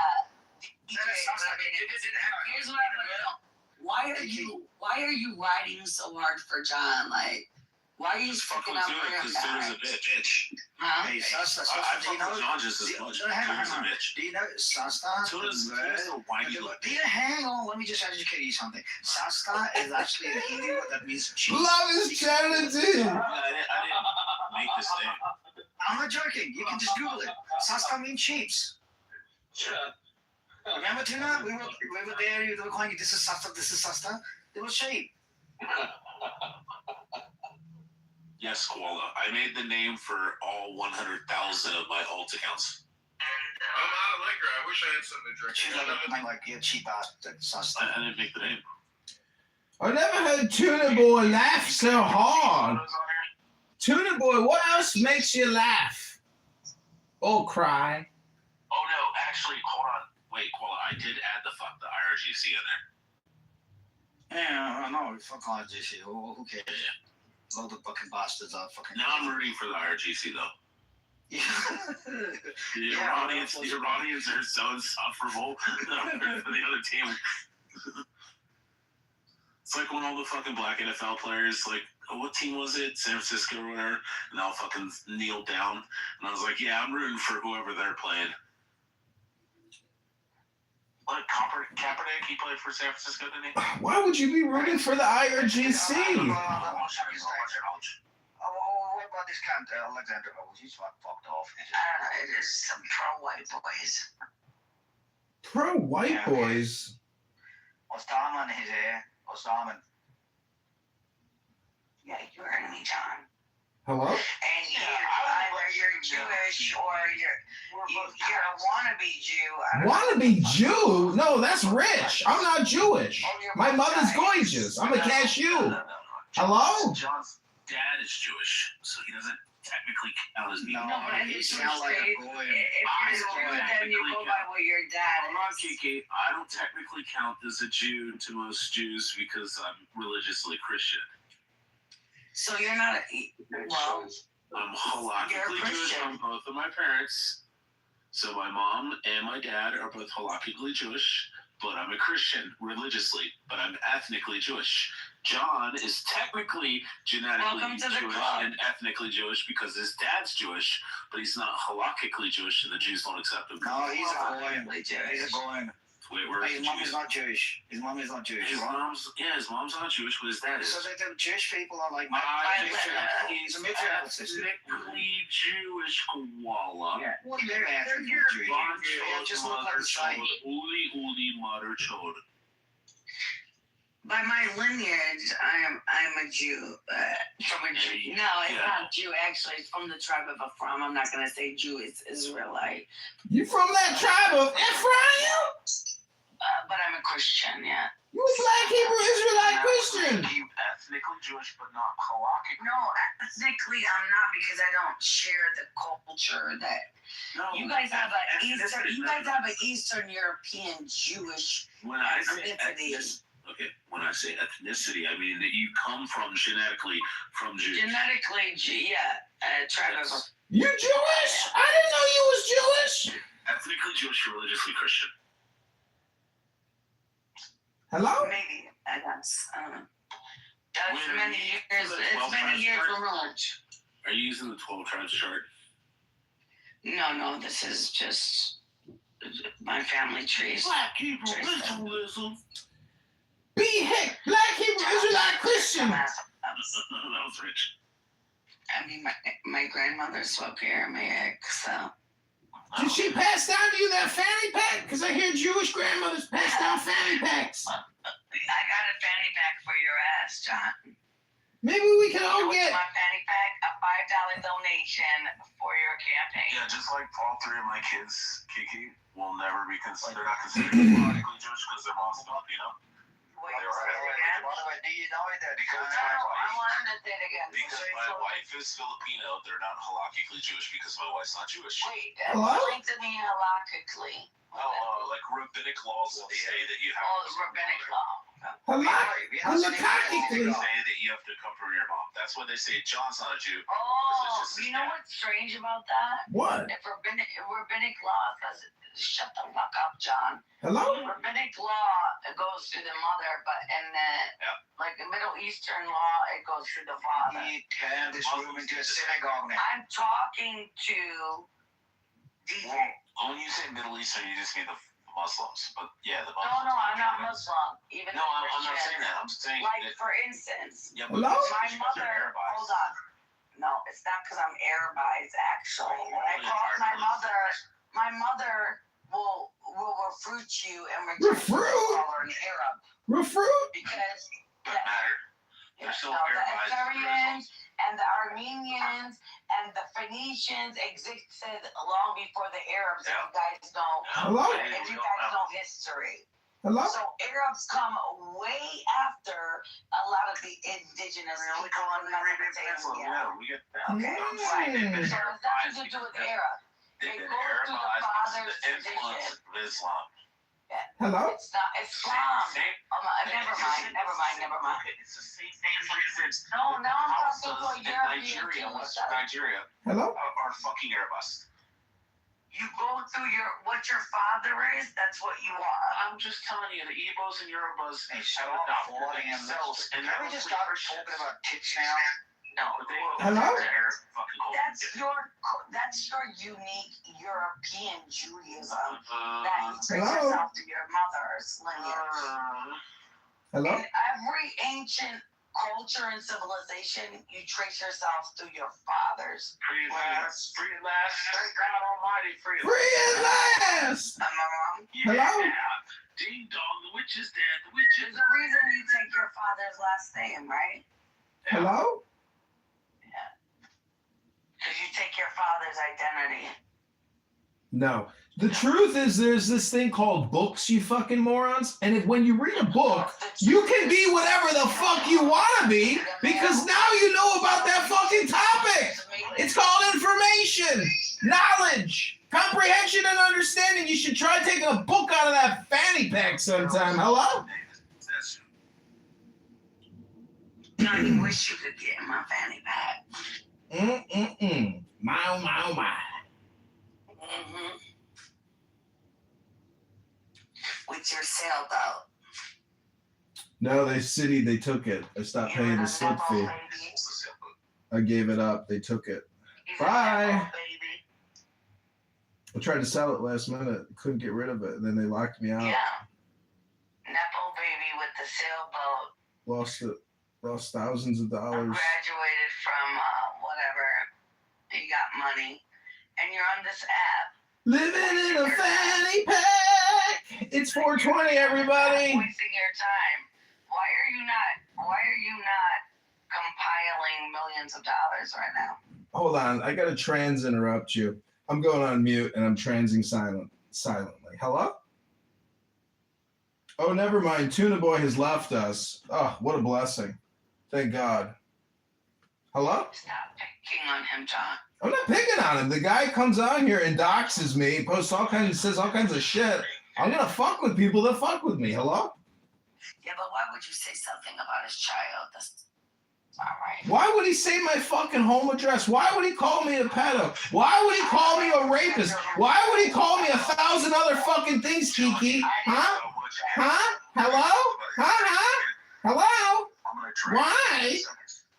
Here's what I want to know. Why are you riding so hard for John? Like, why are you fucking up for him? Because Tuna's a bitch. Huh? Hey, Sasta, I do you know? fuck with John just as much. Hang Tuna's a on. bitch. Do you know Sasta? Tuna's a whiny look. Peter, hang on. Let me just educate you something. Sasta is actually a Hindi word that means cheese. Love is charity. I didn't make this name. I'm not joking. You can just Google it. Sasta means sheeps. Remember, Tuna? We were there. They were calling you, this is Sasta, this is Sasta. It was sheep. Yes, Koala. I made the name for all 100,000 of my alt accounts. I'm out of liquor. I wish I had something to drink. Cheap ass Sasta. I didn't make the name. I never heard Tuna Boy laugh so hard. Tuna Boy, what else makes you laugh? Or cry? Oh no, actually, hold on. Wait, Koala, I did add the IRGC in there. Yeah, I know. Fuck IRGC. Who cares? Load of fucking bastards are fucking. Now I'm rooting for the IRGC though. Your audience are so insufferable for the other team. It's like when all the fucking black NFL players, like, what team was it? San Francisco or whatever, and they all fucking kneeled down. And I was like, yeah, I'm rooting for whoever they're playing. What, Kaepernick, he played for San Francisco, didn't he? Why would you be rooting for the IRGC? What about this cunt, Alexander Rose? He's fucked off. I don't know. It is some pro-white boys. Pro-white boys? What's Darman in his hair? What's Darman? Yeah, you heard me, John. Hello? And you, either you're Jewish or you're a wannabe Jew. Wannabe Jew? No, that's rich. I'm not Jewish. My mother's gorgeous. I'm a cashew. Hello? John's dad is Jewish, so he doesn't technically count as being. No, but you sound like a goy. If you're a Jew, then you go by what your dad is. Hold on, Kiki. I don't technically count as a Jew to most Jews because I'm religiously Christian. So you're not I'm halakhically Jewish from both of my parents. So my mom and my dad are both halakhically Jewish, but I'm a Christian religiously, but I'm ethnically Jewish. John is technically genetically Jewish and ethnically Jewish because his dad's Jewish, but he's not halakhically Jewish, and the Jews don't accept him. No, he's a goy. He's a goy. Wait, where his mom is not Jewish. His mom is not Jewish. His mom's not Jewish, but his dad is. So the Jewish people are like he's ethnically Jewish, Koala. Yeah. What do you mean ethnically Jewish? Yeah, just look like the side. Uli mother chod. By my lineage, I'm a Jew. From a Jew. No, it's not Jew. Actually, it's from the tribe of Ephraim. I'm not gonna say Jew. It's Israelite. You from that tribe of Ephraim? But I'm a Christian. Yeah. You a black Hebrew Israelite Christian? You ethnically Jewish, but not halakhic. No, ethnically I'm not because I don't share the culture that. No, you guys have an Eastern. You guys have an Eastern European Jewish ethnicity. Okay, when I say ethnicity, I mean that you come from genetically from Jews. Genetically, yeah, tribe of. You Jewish? I didn't know you was Jewish. Ethnically Jewish, religiously Christian. Hello? Maybe that's that's many years. It's many years removed. Are you using the 12 tribes chart? No, this is just my family trees. Black Hebrew Israelism. Heck, black Hebrew Israelite Christian. That was rich. I mean, my grandmother spoke Aramaic, so. Did she pass down to you that fanny pack? Because I hear Jewish grandmothers pass down fanny packs. I got a fanny pack for your ass, John. Maybe we can all get my fanny pack, a $5 donation for your campaign. Yeah, just like all three of my kids, Kiki, will never be considered. They're not considered politically Jewish because their mom's Filipino. Wait, do you know that? I wanted to say it again. Because my wife is Filipino, they're not halakhically Jewish because my wife's not Jewish. Wait, explain to me halakhically. Like rabbinic laws say that you have. Rabbinic law. Halakhically. They say that you have to come from your mom. That's why they say John's not a Jew. Oh, you know what's strange about that? What? If rabbinic law says, shut the fuck up, John. Hello? Rabbinic law, it goes through the mother, but in the like the Middle Eastern law, it goes through the father. You turn this room into a synagogue now. I'm talking to DJ. When you say Middle Eastern, you just mean the Muslims. But yeah, the Muslims. No, I'm not Muslim. Even no, I'm not saying that. I'm saying like, for instance, yeah, hello? My mother, hold on. No, it's not because I'm Arabized, actually. When I call my mother will refute you and return to call her an Arab. Refute? Because They're still the Arabized. Assyrians and the Armenians and the Phoenicians existed long before the Arabs, if you guys know. Hello? If you guys know history. Hello? So Arabs come way after a lot of the indigenous people in Mesopotamia. Okay, right. So it's nothing to do with Arab. They go through the father's tradition. Islam. Hello? It's not Islam. Never mind. It's the same reasons. No, now I'm talking to a in European. Western Nigeria. Hello? Are fucking Arabs. You go through what your father is, that's what you are. I'm just telling you, the Igbos and Yorubas have adopted themselves, and Can we just stop talking about tits now? No. Hello? That's your unique European Judaism that you trace Hello? yourself to your mother's lineage. Hello? In every ancient culture and civilization, you trace yourself through your father's lineage. Free at last, thank God Almighty, free at Free at last! Am I wrong? Hello? Ding dong, the witch is dead. The witch is. There's a reason you take your father's last name, right? Hello? Because you take your father's identity. No. The truth is there's this thing called books, you fucking morons. And when you read a book, you can be whatever the fuck you want to be because now you know about that fucking topic. It's called information, knowledge, comprehension, and understanding. You should try taking a book out of that fanny pack sometime. Hello? I wish you could get in my fanny pack. My. Mm-hmm. With your sailboat. No, they took it. I stopped paying the slip fee. I gave it up. They took it. Bye. I tried to sell it last minute. Couldn't get rid of it. And then they locked me out. Yeah. Nepo baby with the sailboat. Lost it. Lost thousands of dollars. Graduated from whatever. You got money. And you're on this app. Living in a fanny pack. It's 420, everybody. Wasting your time. Why are you not compiling millions of dollars right now? Hold on. I got to trans interrupt you. I'm going on mute and I'm transing silently. Hello? Oh, never mind. Tuna Boy has left us. Oh, what a blessing. Thank God. Hello? Stop picking on him, John. I'm not picking on him. The guy comes on here and doxes me, says all kinds of shit. I'm gonna fuck with people that fuck with me. Hello? Yeah, but why would you say something about his child? That's all right. Why would he say my fucking home address? Why would he call me a pedo? Why would he call me a rapist? Why would he call me 1,000 other fucking things, Kiki? Huh? Huh? Hello? Huh? Hello? Why?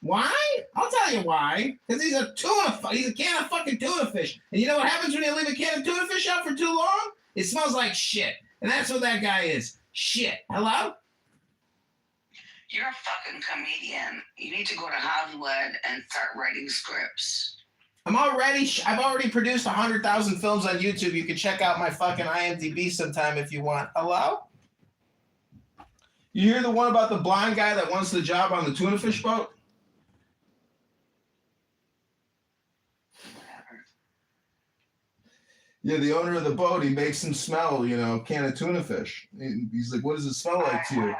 Why? I'll tell you why. Because he's a can of fucking tuna fish. And you know what happens when you leave a can of tuna fish out for too long? It smells like shit. And that's what that guy is. Shit. Hello? You're a fucking comedian. You need to go to Hollywood and start writing scripts. I've already produced 100,000 films on YouTube. You can check out my fucking IMDb sometime if you want. Hello? You hear the one about the blind guy that wants the job on the tuna fish boat? Yeah, the owner of the boat, he makes him smell, a can of tuna fish. He's like, what does it smell like to you?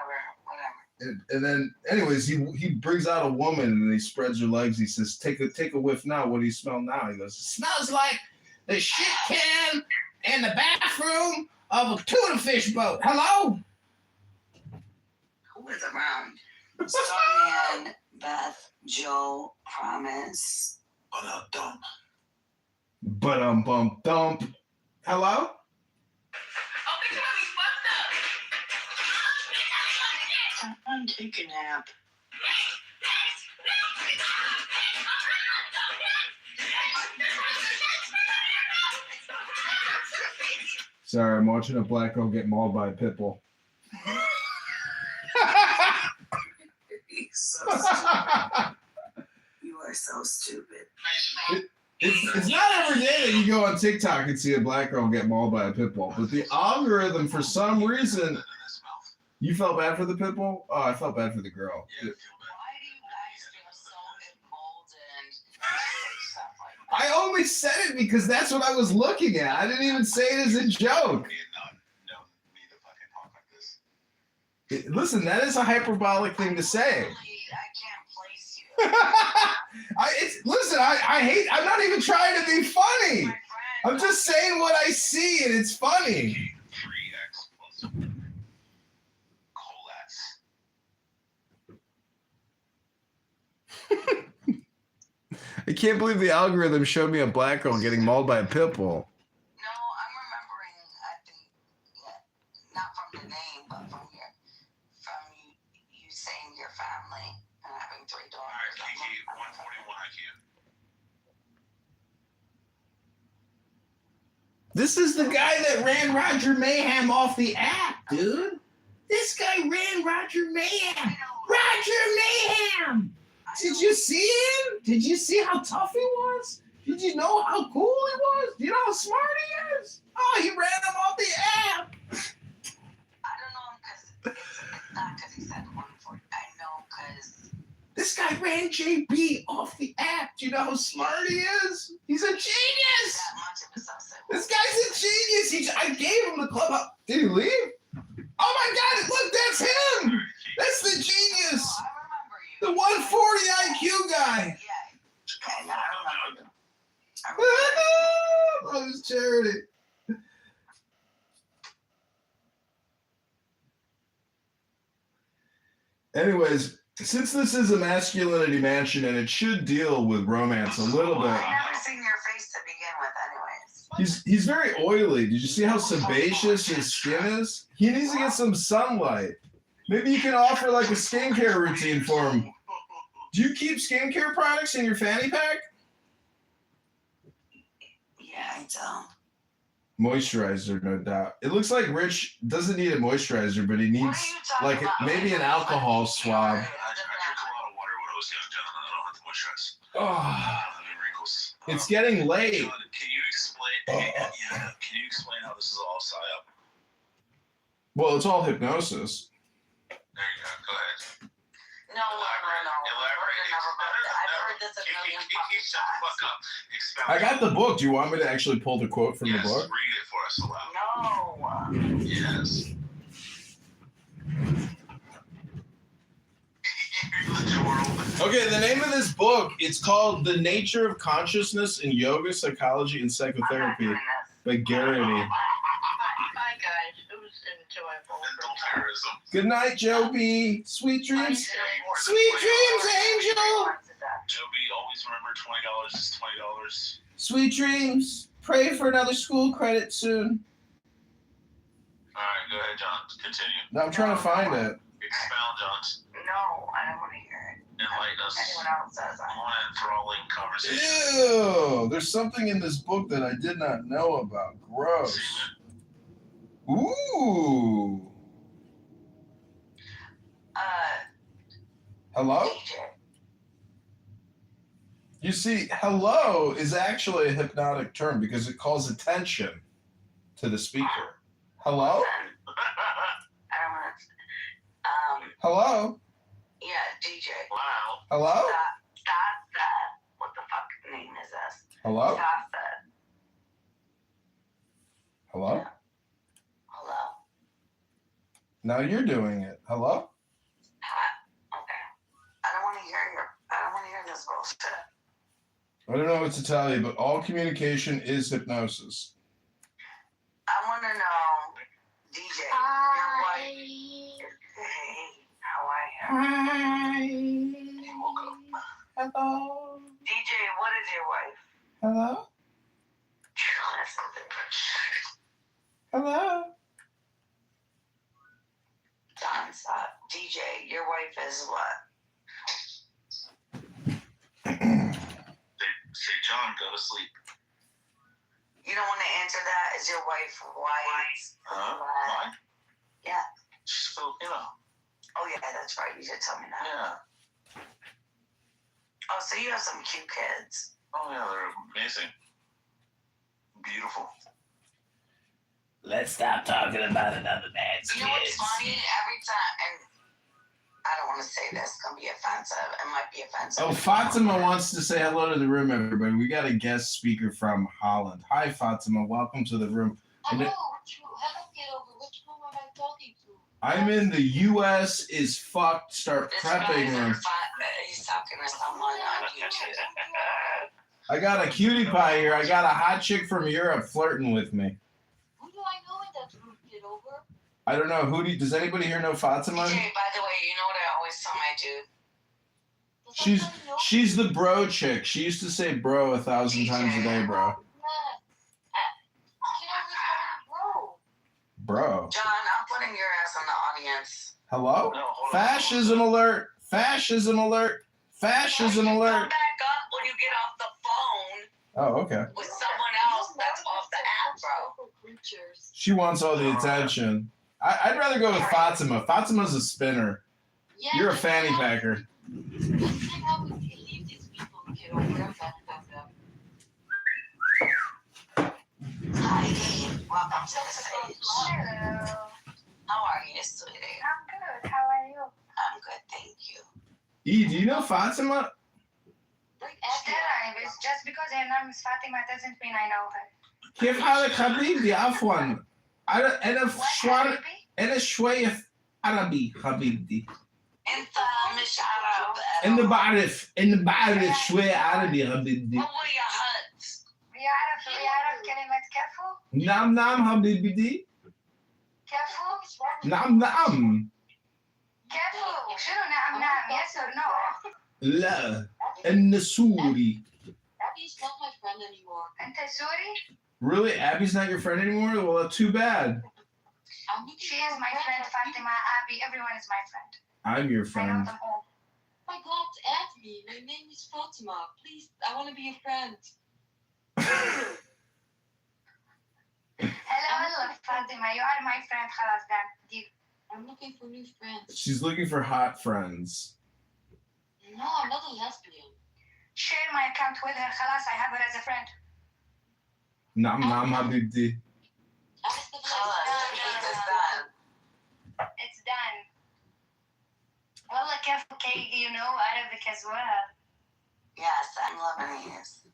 And then, anyways, he brings out a woman and he spreads her legs. He says, take a whiff now. What do you smell now? He goes, it smells like the shit can in the bathroom of a tuna fish boat. Hello? Who is around? Starman, Beth, Joe, Promise. Dump. Dump. Hello? I'm taking a nap. Sorry, I'm watching a black girl get mauled by a pit bull. So stupid. You are so stupid. It's not every day that you go on TikTok and see a black girl get mauled by a pit bull, but the algorithm, for some reason, you felt bad for the pit bull? Oh, I felt bad for the girl. Why do you guys feel so emboldened to say stuff like that? I only said it because that's what I was looking at. I didn't even say it as a joke. Listen, that is a hyperbolic thing to say. I can't place you. I'm not even trying to be funny. I'm just saying what I see and it's funny. 3x plus I can't believe the algorithm showed me a black girl getting mauled by a pit bull. No, I'm remembering, I think, not from the name, but from you saying your family and having 3 daughters. All right, Kiki, 141 IQ. This is the guy that ran Roger Mayhem off the app, dude. This guy ran Roger Mayhem. Roger Mayhem! Did you see him? Did you see how tough he was? Did you know how cool he was? Do you know how smart he is? Oh, he ran him off the app. I don't know because it's not because he said 140. I know because this guy ran JB off the app. Do you know how smart he is? He's a genius. that much of a subset. This guy's a genius. I gave him the club. Did he leave? Oh my God! Look, that's him. That's the genius. I remember you. The 140 IQ guy. Yeah. I remember. Oh, it's charity. Anyways, since this is a masculinity mansion and it should deal with romance a little bit. I never seen your face to begin with, anyways. He's very oily. Did you see how sebaceous his skin is? He needs to get some sunlight. Maybe you can offer like a skincare routine for him. Do you keep skincare products in your fanny pack? Yeah, I don't. Moisturizer, no doubt. It looks like Rich doesn't need a moisturizer, but he needs like maybe an alcohol swab. I drink a lot of water when I was young, John. I don't have to moisturize. Oh, Wrinkles. it's getting late. John, can you explain? Can you explain how this is all psyop? Well, it's all hypnosis. There you go. Go ahead. No. Never mind. I've heard this a million Shut the fuck up. Expound. I got the book. Do you want me to actually pull the quote from the book? Read it for us aloud. No. Yes. Okay, the name of this book, it's called The Nature of Consciousness in Yoga, Psychology, and Psychotherapy by Garrity. Bye, guys. It was enjoyable. Good night, Joe B. Sweet dreams. Sweet dreams, Angel. Joe B, always remember $20 is $20. Sweet dreams. Pray for another school credit soon. All right, go ahead, John. Continue. No, I'm trying to find it. Expound, John. No, I don't want to hear it. Enlighten us. Anyone else says I want an enthralling conversation. Ew. There's something in this book that I did not know about. Gross. Ooh. Hello? DJ. You see, hello is actually a hypnotic term because it calls attention to the speaker. Hello? I don't want to. Hello? Yeah, DJ. Wow. Hello? Stop. What the fuck name is this? Hello? Stop that. Hello? Hello? Now you're doing it. Hello? Okay. I don't want to hear this bullshit. I don't know what to tell you, but all communication is hypnosis. I want to know, DJ, your wife. Hey, how are you? Hi. Hey, woke up. Hello? DJ, what is your wife? Hello? Listen to this. Hello? Don, stop. DJ, your wife is what? Say, John, go to sleep. You don't want to answer that? Is your wife white? Huh? Why? Yeah. She's Filipino. Oh, yeah, that's right. You did tell me that. Yeah. Oh, so you have some cute kids. Oh yeah, they're amazing. Beautiful. Let's stop talking about another man's kids. You know what's funny? Every time, and I don't want to say this, it's going to be offensive. It might be offensive. Oh, Fatima wants to say hello to the room, everybody. We got a guest speaker from Holland. Hi, Fatima. Welcome to the room. Hello, Kitover. Which room am I talking to? I'm in the U.S. is fucked. Start prepping room. He's talking to someone on YouTube. I got a cutie pie here. I got a hot chick from Europe flirting with me. Who do I know in that room, Kitover? I don't know. Does anybody here know Fatima? DJ, by the way, you know what I always tell my dude? She's the bro chick. She used to say bro 1,000 times a day, bro. Bro. John, I'm putting your ass in the audience. Hello? Fascism alert. Fascism alert. Fascism alert. Come back up when you get off the phone. Oh, okay. With someone else that's off the app, bro. She wants all the attention. I'd rather go with Fatima. Fatima's a spinner. Yeah, You're a fanny packer. Let's hang out with you. Leave these people, Kitover. Hi, welcome to the stage. Hello. How are you, sweetie? I'm good. How are you? I'm good, thank you. E, do you know Fatima? It's just because her name is Fatima doesn't mean I know her. كيف حالك حبيبي عفوا أنا شوية عربي حبيبتي. أنت مش عرب. أنا بعرف شوية عربي حبيبتي. هو يهد. بيعرف كلمة كفو؟ نعم حبيبتي. كفو؟ نعم. كفو؟ شنو نعم؟ Yes or no? لا أنا سوري. Abby's not my friend anymore. أنت سوري? Really? Abby's not your friend anymore? Well, too bad. She is my friend, Fatima, Abby, everyone is my friend. I'm your I know friend. them all. Oh my God, add me. My name is Fatima. Please, I want to be a friend. Hello, Fatima. You are my friend. خلاص done. I'm looking for new friends. She's looking for hot friends. No, I'm not a lesbian. Share my account with her. خلاص, I have her as a friend. نعم حبيبتي. It's done. والله كيف you know Arabic as well. Yes, I'm Lebanese.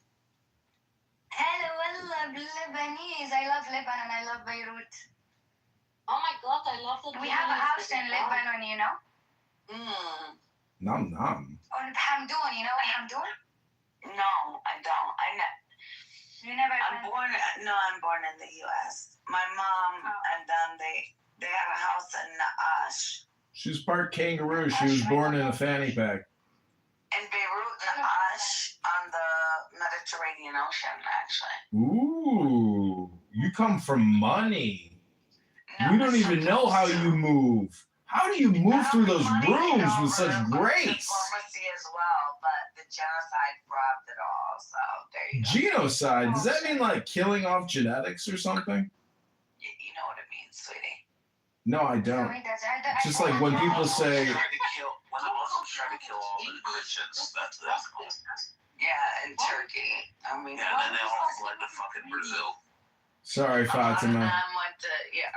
Hello, والله Lebanese. I love Lebanon. I love Beirut. Oh my God, I love that. We have a house in Lebanon, you know. Nam. On Hamdoun, you know what Hamdoun? No, I don't. You never. I'm born in the U.S. My mom and them, they have a house in Na'ash. She's part kangaroo. She was born in a fanny pack. In Beirut, Na'ash, on the Mediterranean Ocean, actually. Ooh, you come from money. We don't even know how you move. How do you move through those rooms with such grace? Diplomacy as well, but the genocide robbed it all. So there you go. Genocide? Does that mean like killing off genetics or something? You know what it means, sweetie. No, I don't. Just like when people say. When the Muslims try to kill all the Christians, that's cool. Yeah, in Turkey. I mean, yeah, and then they all fled to fucking Brazil. Sorry, Fatima. Went to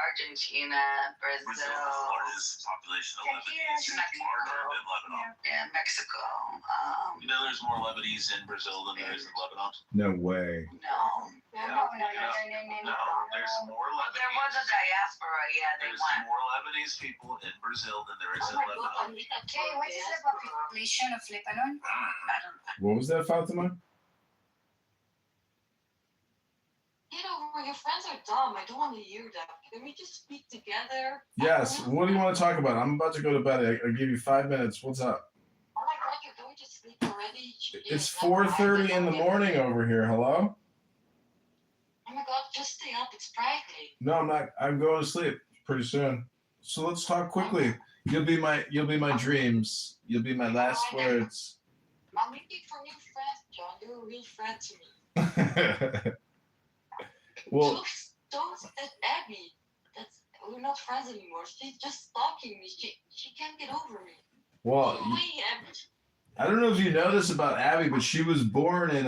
Argentina, Brazil. Brazil has the largest population of Lebanese, larger than Lebanon. Yeah, Mexico. You know, there's more Lebanese in Brazil than there is in Lebanon. No way. No. No, there's more Lebanese. There was a diaspora, yeah. There's more Lebanese people in Brazil than there is in Lebanon. Okay, what is the population of Lebanon? What was that, Fatima? Your friends are dumb. I don't want to hear that. Can we just speak together? Yes. What do you want to talk about? I'm about to go to bed. I'll give you 5 minutes. What's up? Oh my God, you're going to sleep already? It's 4:30 in the morning over here. Hello? Oh my God, just stay up. It's Friday. No, I'm not. I'm going to sleep pretty soon. So let's talk quickly. You'll be my dreams. You'll be my last words. I'm looking for new friends, John. You're a real friend to me. Well, don't that Abby. We're not friends anymore. She's just stalking me. She can't get over me. Well, Abby. I don't know if you know this about Abby, but she was born in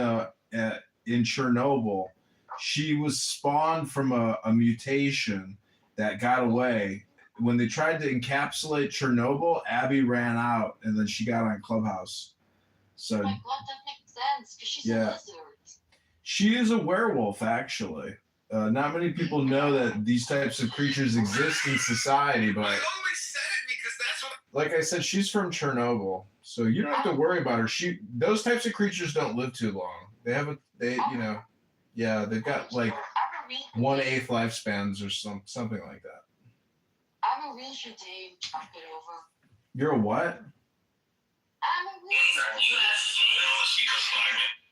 in Chernobyl. She was spawned from a mutation that got away. When they tried to encapsulate Chernobyl, Abby ran out, and then she got on Clubhouse. So, Oh my god, that makes sense, because she's a yeah. lizard. She is a werewolf, actually. Not many people know that these types of creatures exist in society, but like I said, she's from Chernobyl, so you don't have to worry about her. Those types of creatures don't live too long. They've got like 1/8 lifespans or something like that. I'm a real Judean, Kitover. You're a what? I'm a real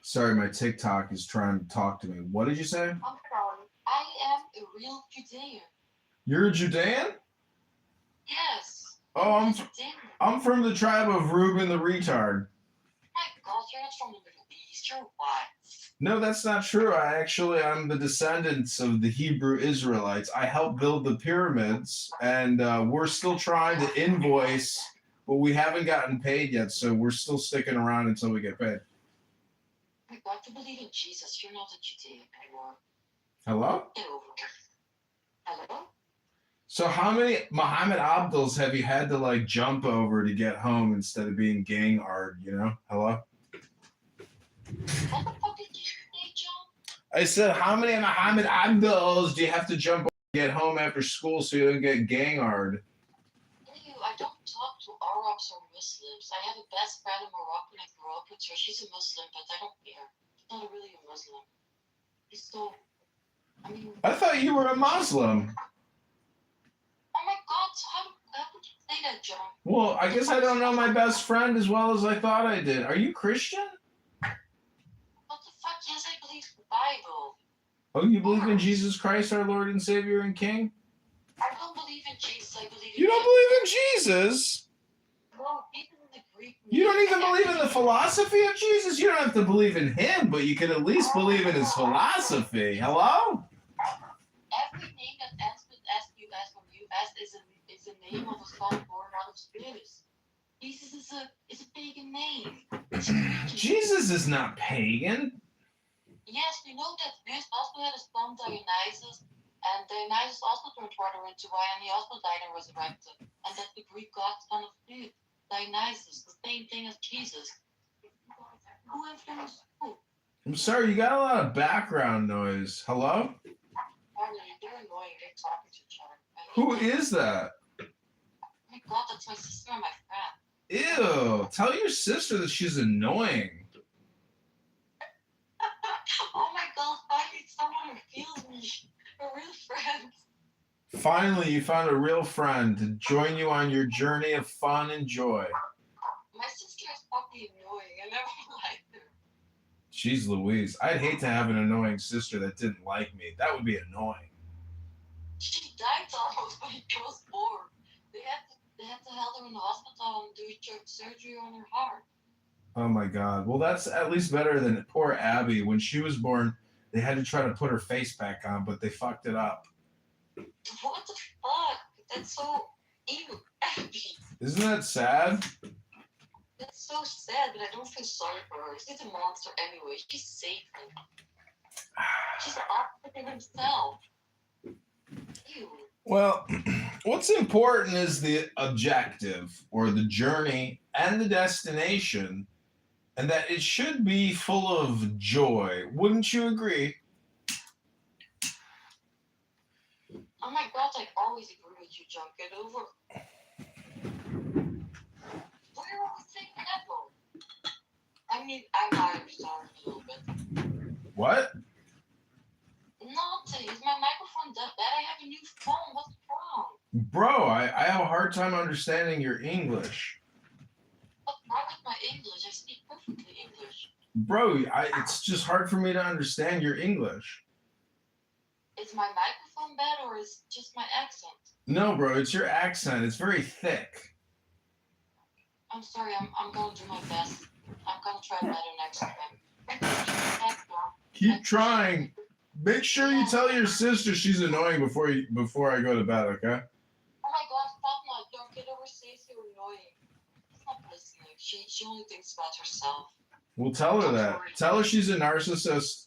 Sorry, my TikTok is trying to talk to me. What did you say? I'm sorry. I am a real Judean. You're a Judean? Yes. Oh, I'm from the tribe of Reuben the retard. My god, you're not from the Middle East. You're white. No, that's not true. I'm the descendants of the Hebrew Israelites. I helped build the pyramids, and we're still trying to invoice, but we haven't gotten paid yet, so we're still sticking around until we get paid. My god, you believe in Jesus. You're not a Judean anymore. Hello? Get over it. Hello? So how many Muhammad Abduls have you had to like jump over to get home instead of being gang-ard, you know? Hello? What the fuck did you say, John? I said, how many Muhammad Abduls do you have to jump over to get home after school so you don't get gang-ard? Ew, I don't talk to Arabs or Muslims. I have a best friend in Morocco and I grew up with her. She's a Muslim, but I don't care. She's not really a Muslim. So, I thought you were a Muslim. Oh my god, how could you say that, John? Well, I guess I don't know my best friend as well as I thought I did. Are you Christian? What the fuck? Yes, I believe the Bible. Oh, you believe in Jesus Christ, our Lord and Savior and King? I don't believe in Jesus, I believe in You don't believe in Jesus? No, even in the Greek. You don't even believe in the philosophy of Jesus? You don't have to believe in him, but you can at least believe in his philosophy. Hello? Every name that ends with S-U-S from U.S. is a name of a son born out of spirits. Jesus is a pagan name. Jesus is not pagan. Yes, we know that Zeus also had a son Dionysus, and Dionysus also turned water into wine, and he also died and resurrected. And that's the Greek god son of Zeus, Dionysus, the same thing as Jesus. Who influenced who? I'm sorry, you got a lot of background noise. Hello? They're annoying. They're talking to each other. Who is that? Oh my god, that's my sister and my friend. Ew, tell your sister that she's annoying. Oh my god, finally someone who feels me. A real friend. Finally, you found a real friend to join you on your journey of fun and joy. My sister is fucking annoying. I never liked her. Jeez Louise, I'd hate to have an annoying sister that didn't like me. That would be annoying. She died almost when she was born. They had to help her in the hospital and do surgery on her heart. Oh my god. Well, that's at least better than poor Abby. When she was born, they had to try to put her face back on, but they fucked it up. What the fuck? That's so evil, Abby. Isn't that sad? That's so sad, but I don't feel sorry for her. She's a monster anyway. She's Satan. She's the opposite of himself. Ew. Well, what's important is the objective or the journey and the destination, and that it should be full of joy. Wouldn't you agree? Oh my god, I always agree with you, John. Get over. Where are we taking that one? I mean, I might have started a little bit. What? Nothing. Is my microphone that bad? I have a new phone. What's wrong? Bro, I have a hard time understanding your English. What's wrong with my English? I speak perfectly English. Bro, it's just hard for me to understand your English. Is my microphone bad or is it just my accent? No, bro, it's your accent. It's very thick. I'm sorry. I'm gonna do my best. I'm gonna try better next time. Keep trying. Make sure you tell your sister she's annoying before I go to bed, okay? Oh my god, stop now. Don't get over says you're annoying. She's not listening. She only thinks about herself. Well, tell her that. Tell her she's a narcissist.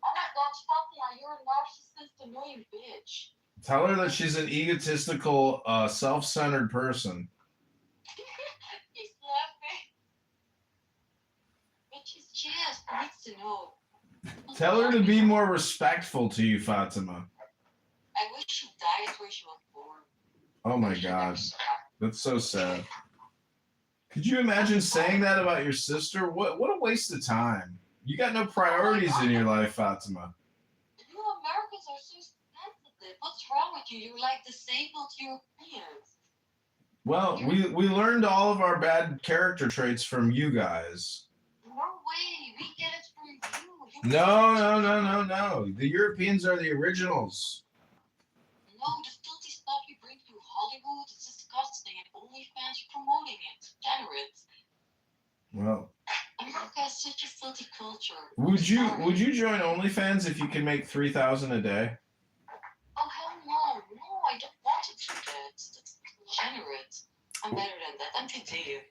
Oh my gosh, Fatima, you're a narcissist, annoying bitch. Tell her that she's an egotistical, self-centered person. He's laughing. Bitch, she's just needs to know. Tell her to be more respectful to you, Fatima. I wish she died where she was born. Oh my God. That's so sad. Could you imagine saying that about your sister? What a waste of time. You got no priorities in your life, Fatima. You Americans are so sensitive. What's wrong with you? You're like disabled Europeans. Well, we learned all of our bad character traits from you guys. No way. We get it from you. No. The Europeans are the originals. No, the filthy stuff you bring to Hollywood is disgusting, and OnlyFans promoting it. Degenerate. Well, America has such a filthy culture. would you join OnlyFans if you could make $3,000 a day? Oh hell no! No, I don't want to do that. That's degenerate. I'm better than that. I'm Judean.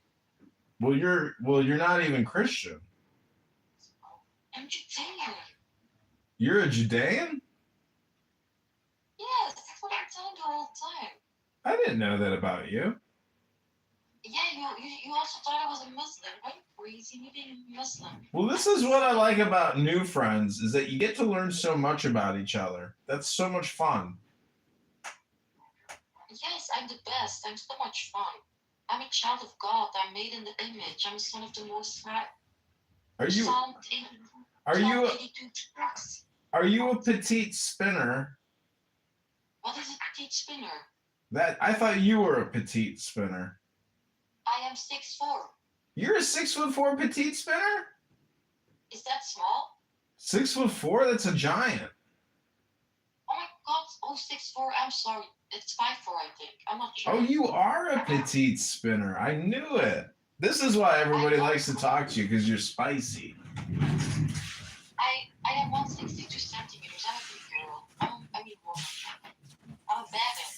Well, you're not even Christian. I'm Judean. You're a Judean? Yes, that's what I'm telling you all the time. I didn't know that about you. Yeah, you also thought I was a Muslim. Are you crazy? You being a Muslim. Well, this is what I like about new friends, is that you get to learn so much about each other. That's so much fun. Yes, I'm the best. I'm so much fun. I'm a child of God. I'm made in the image. I'm a son of the Most High. Are you a petite spinner? What is a petite spinner? That I thought you were a petite spinner. I am 6'4". You're a 6'4" petite spinner? Is that small? 6'4"? That's a giant. Oh my God! Oh, 6'4". I'm sorry. It's 5'4", I think. I'm not sure. Oh, you are a petite spinner. I knew it. This is why everybody likes to talk to you, because you're spicy. I am 162 centimeters. I'm a big girl. I mean woman. I'm a badass.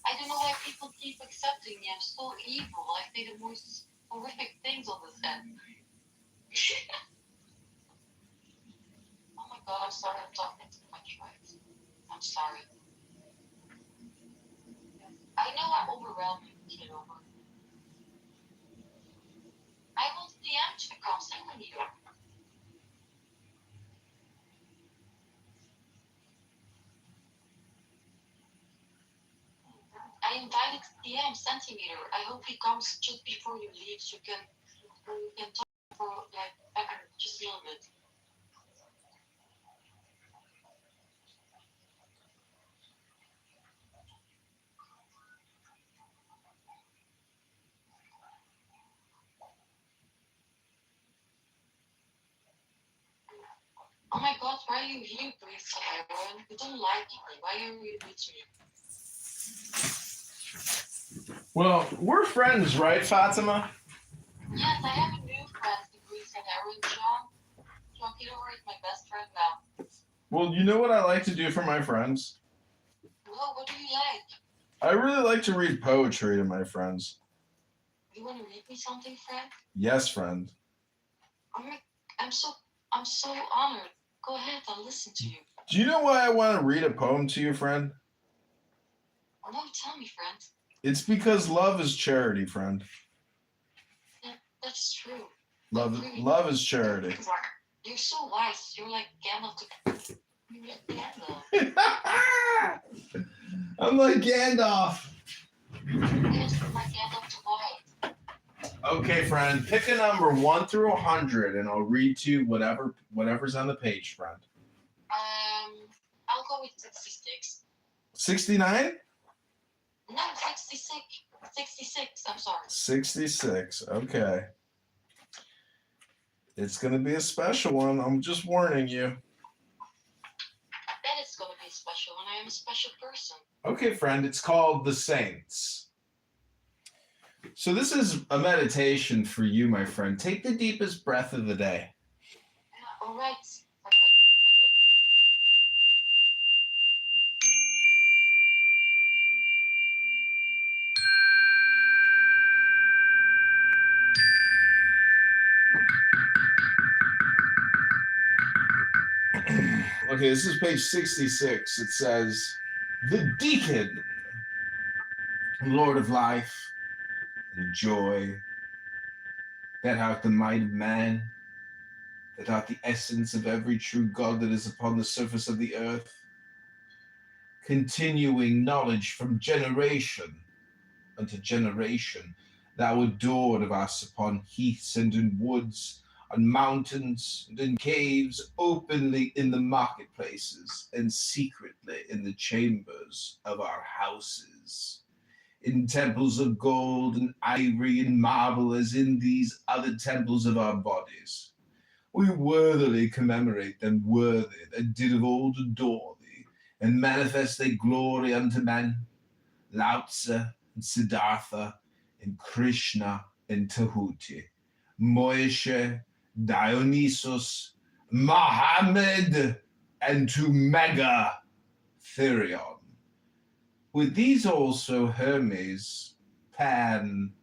I don't know why people keep accepting me. I'm so evil. I say the most horrific things on this end. Oh my God, I'm sorry. I'm talking too much, right? I'm sorry. I know I'm overwhelming, Kitover. I want DM to become centimeter. I invited DM centimeter. I hope he comes just before you leave, so we can talk for like just a little bit. Oh my God, why are you here, please, Aaron? You don't like me. Why are you with me? Well, we're friends, right, Fatima? Yes, I have a new friend, Greece and Aaron. John Kitover is my best friend now. Well, you know what I like to do for my friends? No, what do you like? I really like to read poetry to my friends. You want to read me something, friend? Yes, friend. I'm so honored. Go ahead, I'll listen to you. Do you know why I want to read a poem to you, friend? No, tell me, friend. It's because love is charity, friend. That's true. Love is charity. You're so wise. You're like Gandalf. You're like Gandalf. I'm like Gandalf. Yes, you're like Gandalf to light. Okay, friend. Pick a number 1 through 100, and I'll read to you whatever's on the page, friend. I'll go with 66. 69? No, 66. 66. I'm sorry. 66. Okay. It's going to be a special one. I'm just warning you. I bet it's going to be special, and I am a special person. Okay, friend. It's called The Saints. So this is a meditation for you, my friend. Take the deepest breath of the day. All right. Okay, this is page 66. It says, the deacon, Lord of life and joy, that art the might of man, that art the essence of every true God that is upon the surface of the earth, continuing knowledge from generation unto generation, thou adored of us upon heaths and in woods, on mountains and in caves, openly in the marketplaces, and secretly in the chambers of our houses, in temples of gold and ivory and marble, as in these other temples of our bodies. We worthily commemorate them worthy that did of old adore thee, and manifest their glory unto men, Lao Tzu and Siddhartha and Krishna and Tahuti, Moishe, Dionysus, Muhammad, and to Mega Therion. With these also Hermes, Pan,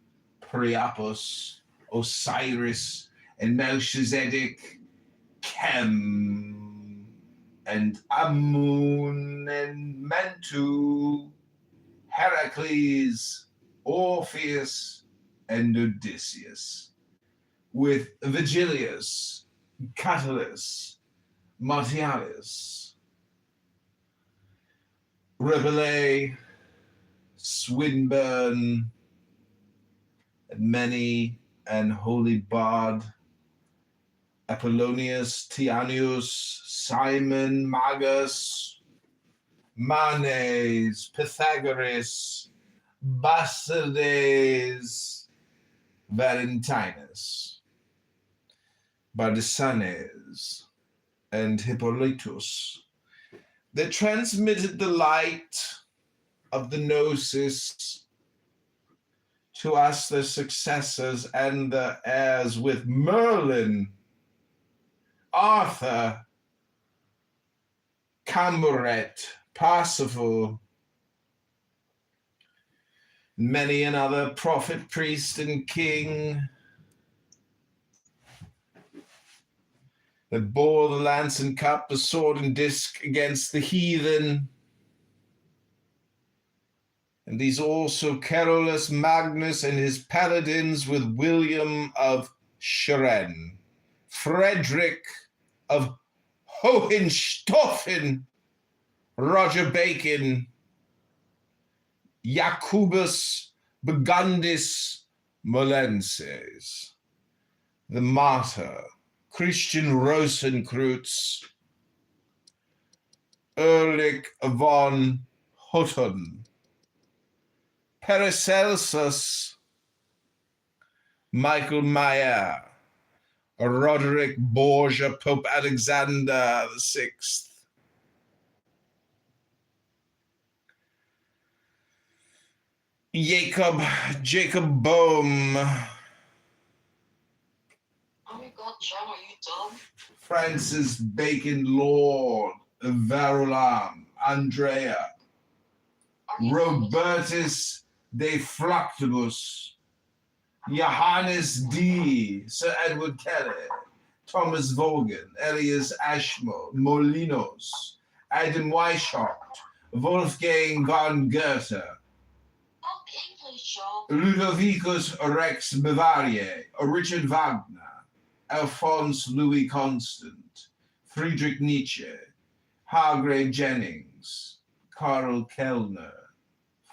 Priapus, Osiris, and Melchizedek, Chem, and Amun, and Mentu, Heracles, Orpheus, and Odysseus, with Vigilius, Catullus, Martialis, Rabelais, Swinburne, and many an holy bard, Apollonius, Tianus, Simon Magus, Manes, Pythagoras, Basilides, Valentinus, Bardesanes, and Hippolytus, that transmitted the light of the gnosis to us, their successors and the heirs, with Merlin, Arthur, Camuret, Parsifal, many another prophet, priest, and king that bore the lance and cup, the sword and disc against the heathen. And these also Carolus Magnus and his paladins, with William of Scheren, Frederick of Hohenstaufen, Roger Bacon, Jacobus Begundis Molenses, the martyr, Christian Rosenkreutz, Erlich von Hutten, Paracelsus, Michael Mayer, Roderick Borgia, Pope Alexander VI, Jacob Bohm, Oh my God, John, are you dumb? Francis Bacon Lord, Verulam, Andrea, Robertus de Fluctibus, Johannes D., Sir Edward Kelly, Thomas Vaughan, Elias Ashmole, Molinos, Adam Weishaupt, Wolfgang von Goethe, Ludovicus Rex Bavariae, Richard Wagner, Alphonse Louis Constant, Friedrich Nietzsche, Hargrave Jennings, Karl Kellner,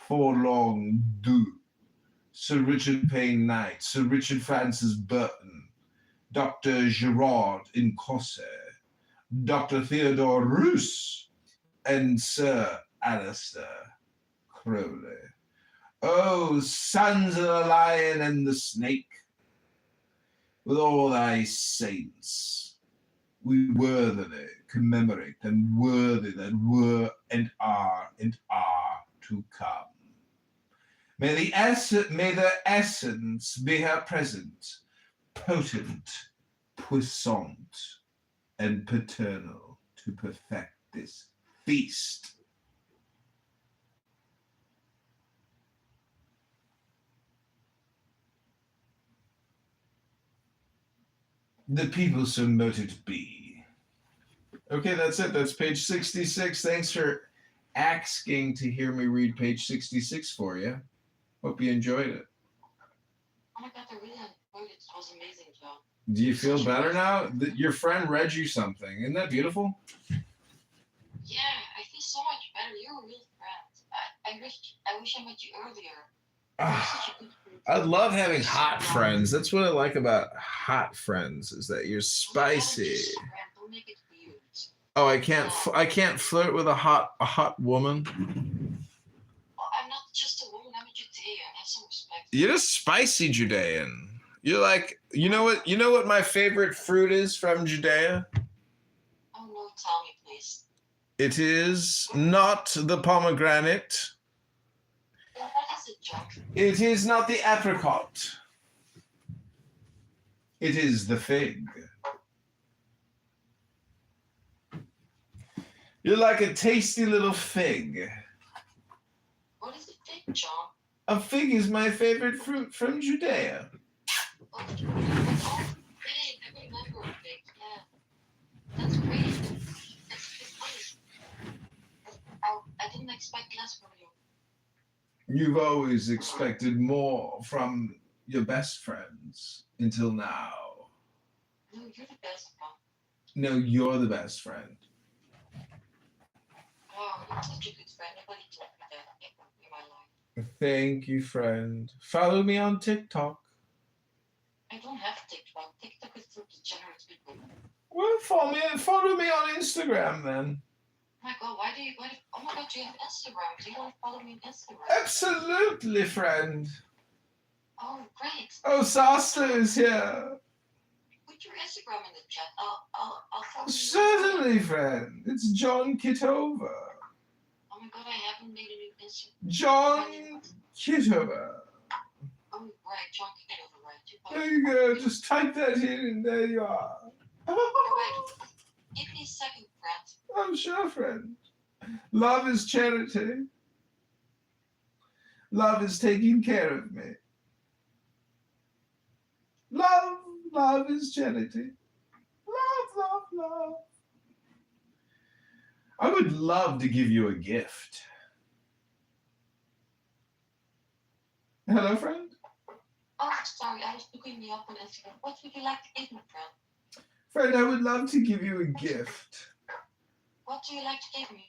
Forlong Du, Sir Richard Payne Knight, Sir Richard Francis Burton, Dr. Gerard in Cosse, Dr. Theodore Roos, and Sir Alistair Crowley. O sons of the lion and the snake, with all thy saints, we worthily commemorate them, worthy that were and are to come. May their essence be her present, potent, puissant, and paternal, to perfect this feast. The people so moted be, Okay, that's it. That's page 66. Thanks for asking to hear me read page 66 for you. Hope you enjoyed it. Oh my god, I really enjoyed it. It was amazing, John. Do you feel better now? Your friend read you something. Isn't that beautiful? Yeah, I feel so much better. You're a real friend. I wish I met you earlier. I love having hot friends. That's what I like about hot friends, is that you're spicy. Don't make it weird. Oh, I can't flirt with a hot woman. Well, I'm not just a woman. I'm a Judean. Have some respect. You're a spicy Judean. You're like, you know what my favorite fruit is from Judea? Oh no, tell me please. It is not the pomegranate. Well, what is it, John? It is not the apricot. It is the fig. You're like a tasty little fig. What is a fig, John? A fig is my favorite fruit from Judea. Oh, fig. I remember a fig. Yeah, that's great. It's funny. I didn't expect less from you. You've always expected more from your best friends until now. No, you're the best one. No, you're the best friend. Wow, you're such a good friend. Nobody told me that in my life. Thank you, friend. Follow me on TikTok. I don't have TikTok. TikTok is for degenerate people. Well, follow me on Instagram then. Oh my god, oh my god, do you have Instagram? Do you want to follow me on Instagram? Absolutely, friend. Oh, great. Oh, Sasta is here. Put your Instagram in the chat. I'll follow you. Certainly, friend. It's John Kitover. Oh my god, I haven't made a new Instagram. John Kitover. Oh, right, John Kitover, right. There you go. Just type that in and there you are. Alright, give me a second, friend. I'm sure, friend. Love is charity. Love is taking care of me. Love is charity. Love. I would love to give you a gift. Hello, friend? Oh, sorry, I was looking me up on Instagram. What would you like to give me, friend? Friend, I would love to give you a gift. What do you like to give me?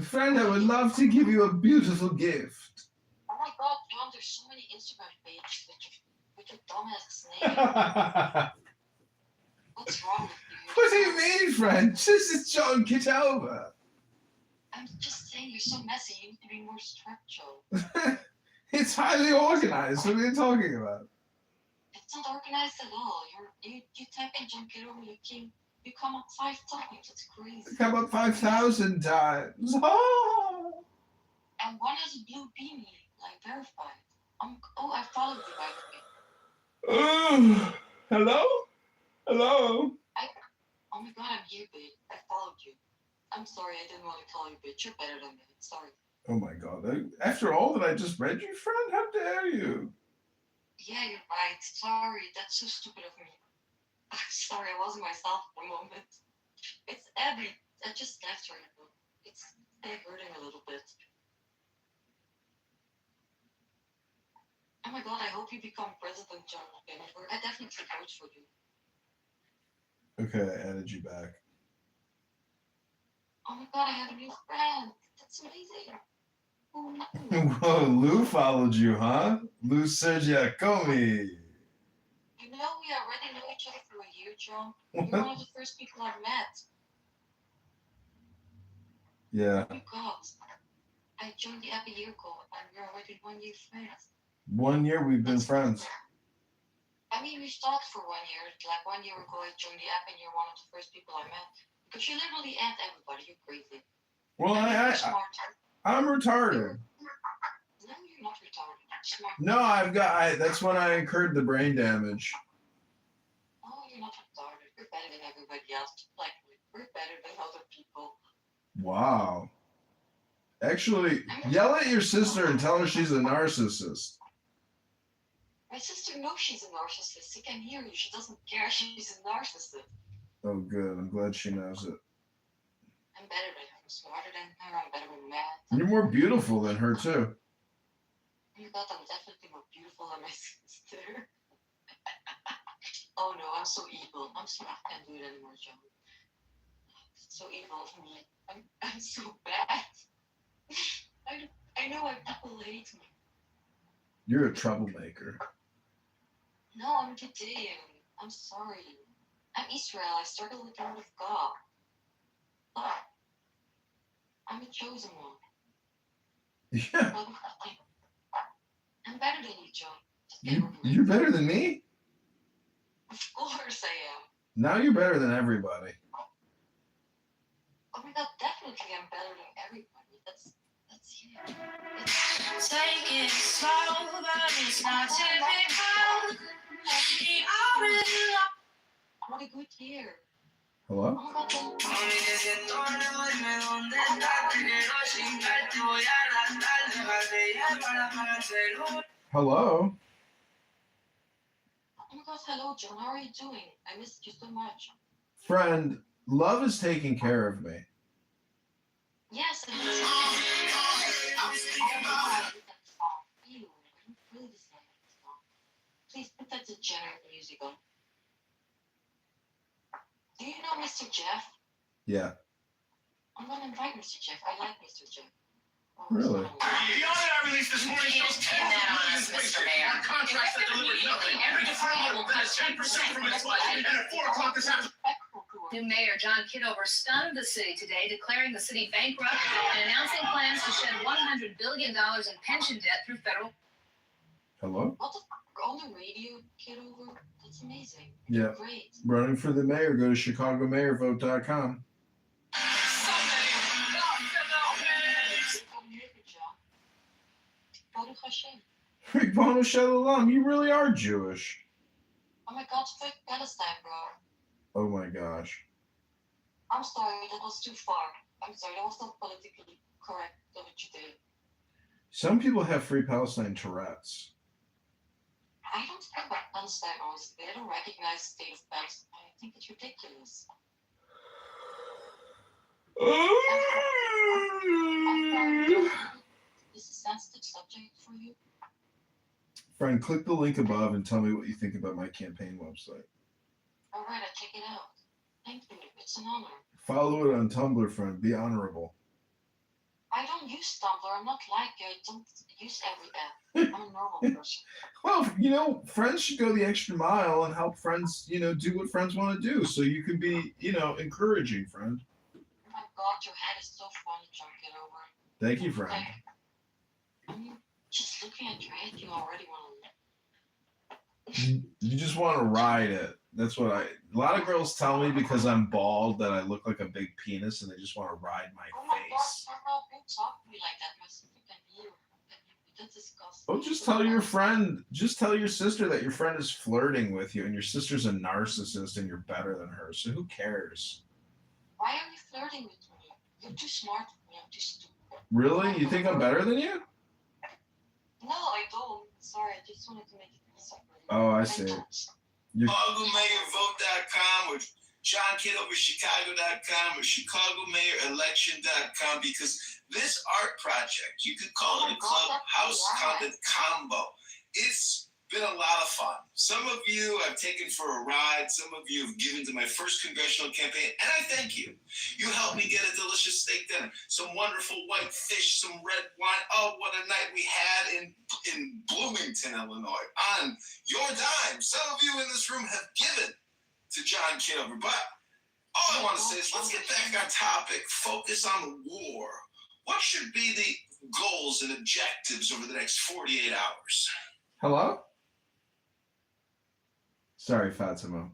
Friend, I would love to give you a beautiful gift. Oh my god, John, there's so many Instagram pages with your dumbass name. What's wrong with you? What do you mean, friend? This is John Kitover. I'm just saying you're so messy. You need to be more structural. It's highly organized. What are you talking about? It's not organized at all. You type in John Kitover, you come up 5 times. It's crazy. Come up 5,000 times. Oh. And one has a blue beanie, like verified. I followed you, by the way. Hello? Oh my god, I'm here, babe. I followed you. I'm sorry, I didn't want to call you bitch. You're better than me. Sorry. Oh my god. After all that I just read you, friend, how dare you? Yeah, you're right. Sorry, that's so stupid of me. I'm sorry, I wasn't myself for a moment. It's Abby. I just left right now. It's hurting a little bit. Oh my god, I hope you become President John again. I definitely vote for you. Okay, I added you back. Oh my god, I have a new friend. That's amazing. Oh no. Whoa, Lou followed you, huh? Lou Sergiacomi. You know, we already know each other for a year, John. You're one of the first people I've met. Yeah. Oh my god. I joined the app a year ago, and we're already 1 year friends. 1 year we've been friends. I mean, we talked for 1 year. Like 1 year ago, I joined the app, and you're one of the first people I met. Because you literally add everybody. You're crazy. Well, I'm retarded. No, you're not retarded. You're smart. No, that's when I incurred the brain damage. Oh, you're not retarded. You're better than everybody else. Like, we're better than other people. Wow. Actually, yell at your sister and tell her she's a narcissist. My sister knows she's a narcissist. She can hear you. She doesn't care. She's a narcissist. Oh, good. I'm glad she knows it. better than her. I'm smarter than her. I'm better with math. You're more beautiful than her too. Oh my God, I'm definitely more beautiful than my sister. Oh no, I'm so evil. I'm sorry, I can't do it anymore, John. It's so evil of me. I'm so bad. I know why people hate me. You're a troublemaker. No, I'm Judean. I'm sorry. I'm Israel. I started with the word of God. But I'm a chosen one. Yeah. I'm better than you, John. You're better than me? Of course I am. Now you're better than everybody. Oh my God, definitely I'm better than everybody. That's yeah. Take it slow, but it's not typical. He already What a good year. Hello? Oh my God, Hello? oh my God, hello, John. How are you doing? I missed you so much. Friend, love is taking care of me. Yes, I miss you. Really dislike that song. Please put that degenerate music on. Do you know Mr. Jeff? Yeah. I'm gonna invite Mr. Jeff. I like Mr. Jeff. Really? The audit I released this morning shows Mr. Mayor. Contracts that delivered nothing. Every deferral that is 10% from its life. And at 4 o'clock this afternoon. New Mayor John Kitover stunned the city today, declaring the city bankrupt and announcing plans to shed $100 billion in pension debt through federal. Hello? What the f***? On the radio, Kitover? That's amazing. Yeah. Great. Running for the mayor, go to chicagomayorvote.com. Baruch Hashem. Ribbonu Shalom, you really are Jewish. Oh my God, fuck Palestine, bro. Oh my gosh. I'm sorry, that was too far. I'm sorry, that was not politically correct of what you did. Some people have Free Palestine Tourette's. I don't care about Palestine, honestly. I don't recognize the state of Palestine. I think it's ridiculous. Is this a sensitive subject for you? Friend, click the link above and tell me what you think about my campaign website. All right, I'll check it out. Thank you. It's an honor. Follow it on Tumblr, friend. Be honorable. I don't use Tumblr. I'm not like you. I don't use every app. I'm a normal person. Well, you know, friends should go the extra mile and help friends, you know, do what friends want to do. So you can be, you know, encouraging, friend. Oh my God, your head is so funny, John Kitover. Thank you, friend. I mean, just looking at your head, you already want You just want to ride it. That's what a lot of girls tell me because I'm bald that I look like a big penis and they just want to ride my face. Don't talk to me like that. My sister can hear. That's disgusting. Oh, just tell your friend, just tell your sister that your friend is flirting with you and your sister's a narcissist and you're better than her. So who cares? Why are you flirting with me? You're too smart for me. I'm too stupid. Really? You think I'm better than you? No, I don't. Sorry, I just wanted to make it separate. Oh, I see. ChicagoMayorVote.com or JohnKitoverChicago.com or ChicagoMayorElection.com because this art project, you could call it a clubhouse kind of combo. It's been a lot of fun. Some of you I've taken for a ride. Some of you have given to my first congressional campaign, and I thank you. You helped me get a delicious steak dinner, some wonderful white fish, some red wine. Oh, what a night we had in Bloomington, Illinois, on your dime. Some of you in this room have given to John Kitover, but all I want to say is let's get back on topic, focus on the war. What should be the goals and objectives over the next 48 hours? Hello? Sorry, Fatima.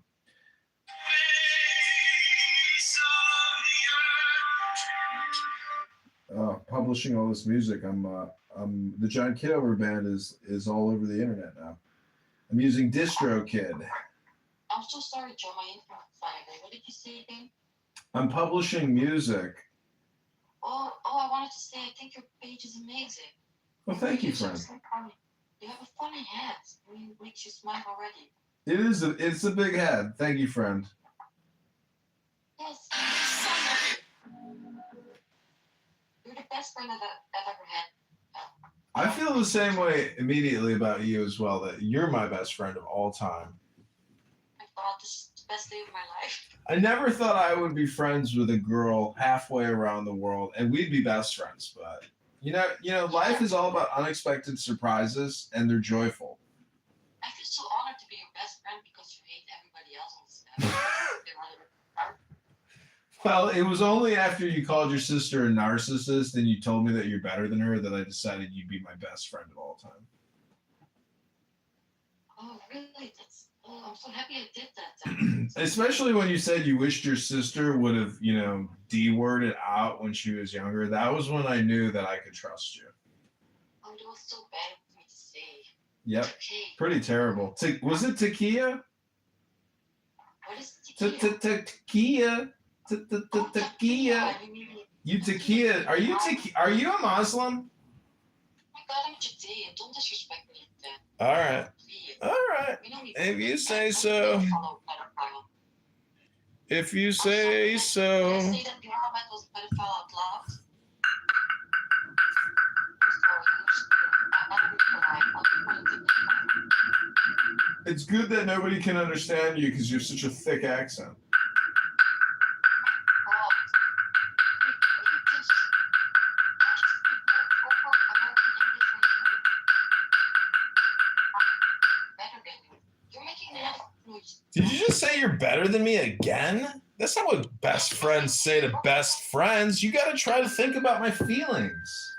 Publishing all this music. The John Kitover band is all over the internet now. I'm using DistroKid. I'm so sorry, Joe. My internet finally. What did you say again? I'm publishing music. Oh, I wanted to say I think your page is amazing. Well, thank you, friend. You have a funny head. I mean, it makes you smile already. It's a big head. Thank you, friend. Yes. best friend I've ever had. I feel the same way immediately about you as well, that you're my best friend of all time. I thought this is the best day of my life. I never thought I would be friends with a girl halfway around the world and we'd be best friends, but you know, life is all about unexpected surprises and they're joyful. I feel so honored to be your best friend because you hate everybody else on this planet. Well, it was only after you called your sister a narcissist and you told me that you're better than her that I decided you'd be my best friend of all time. Oh, really? I'm so happy I did that. Especially when you said you wished your sister would have, D-worded out when she was younger. That was when I knew that I could trust you. Oh, that was so bad of me to say. Yep. Okay. Pretty terrible. Was it Takia? What is Takia? Takia. Takia. You Takia. Are you a Muslim? Oh my God, I'm Judean. Don't disrespect me like that. All right. If you say so. If you say so. Did I say that Muhammad was a pedophile out loud? It's good that nobody can understand you because you have such a thick accent. Did you just say you're better than me again? That's not what best friends say to best friends. You got to try to think about my feelings.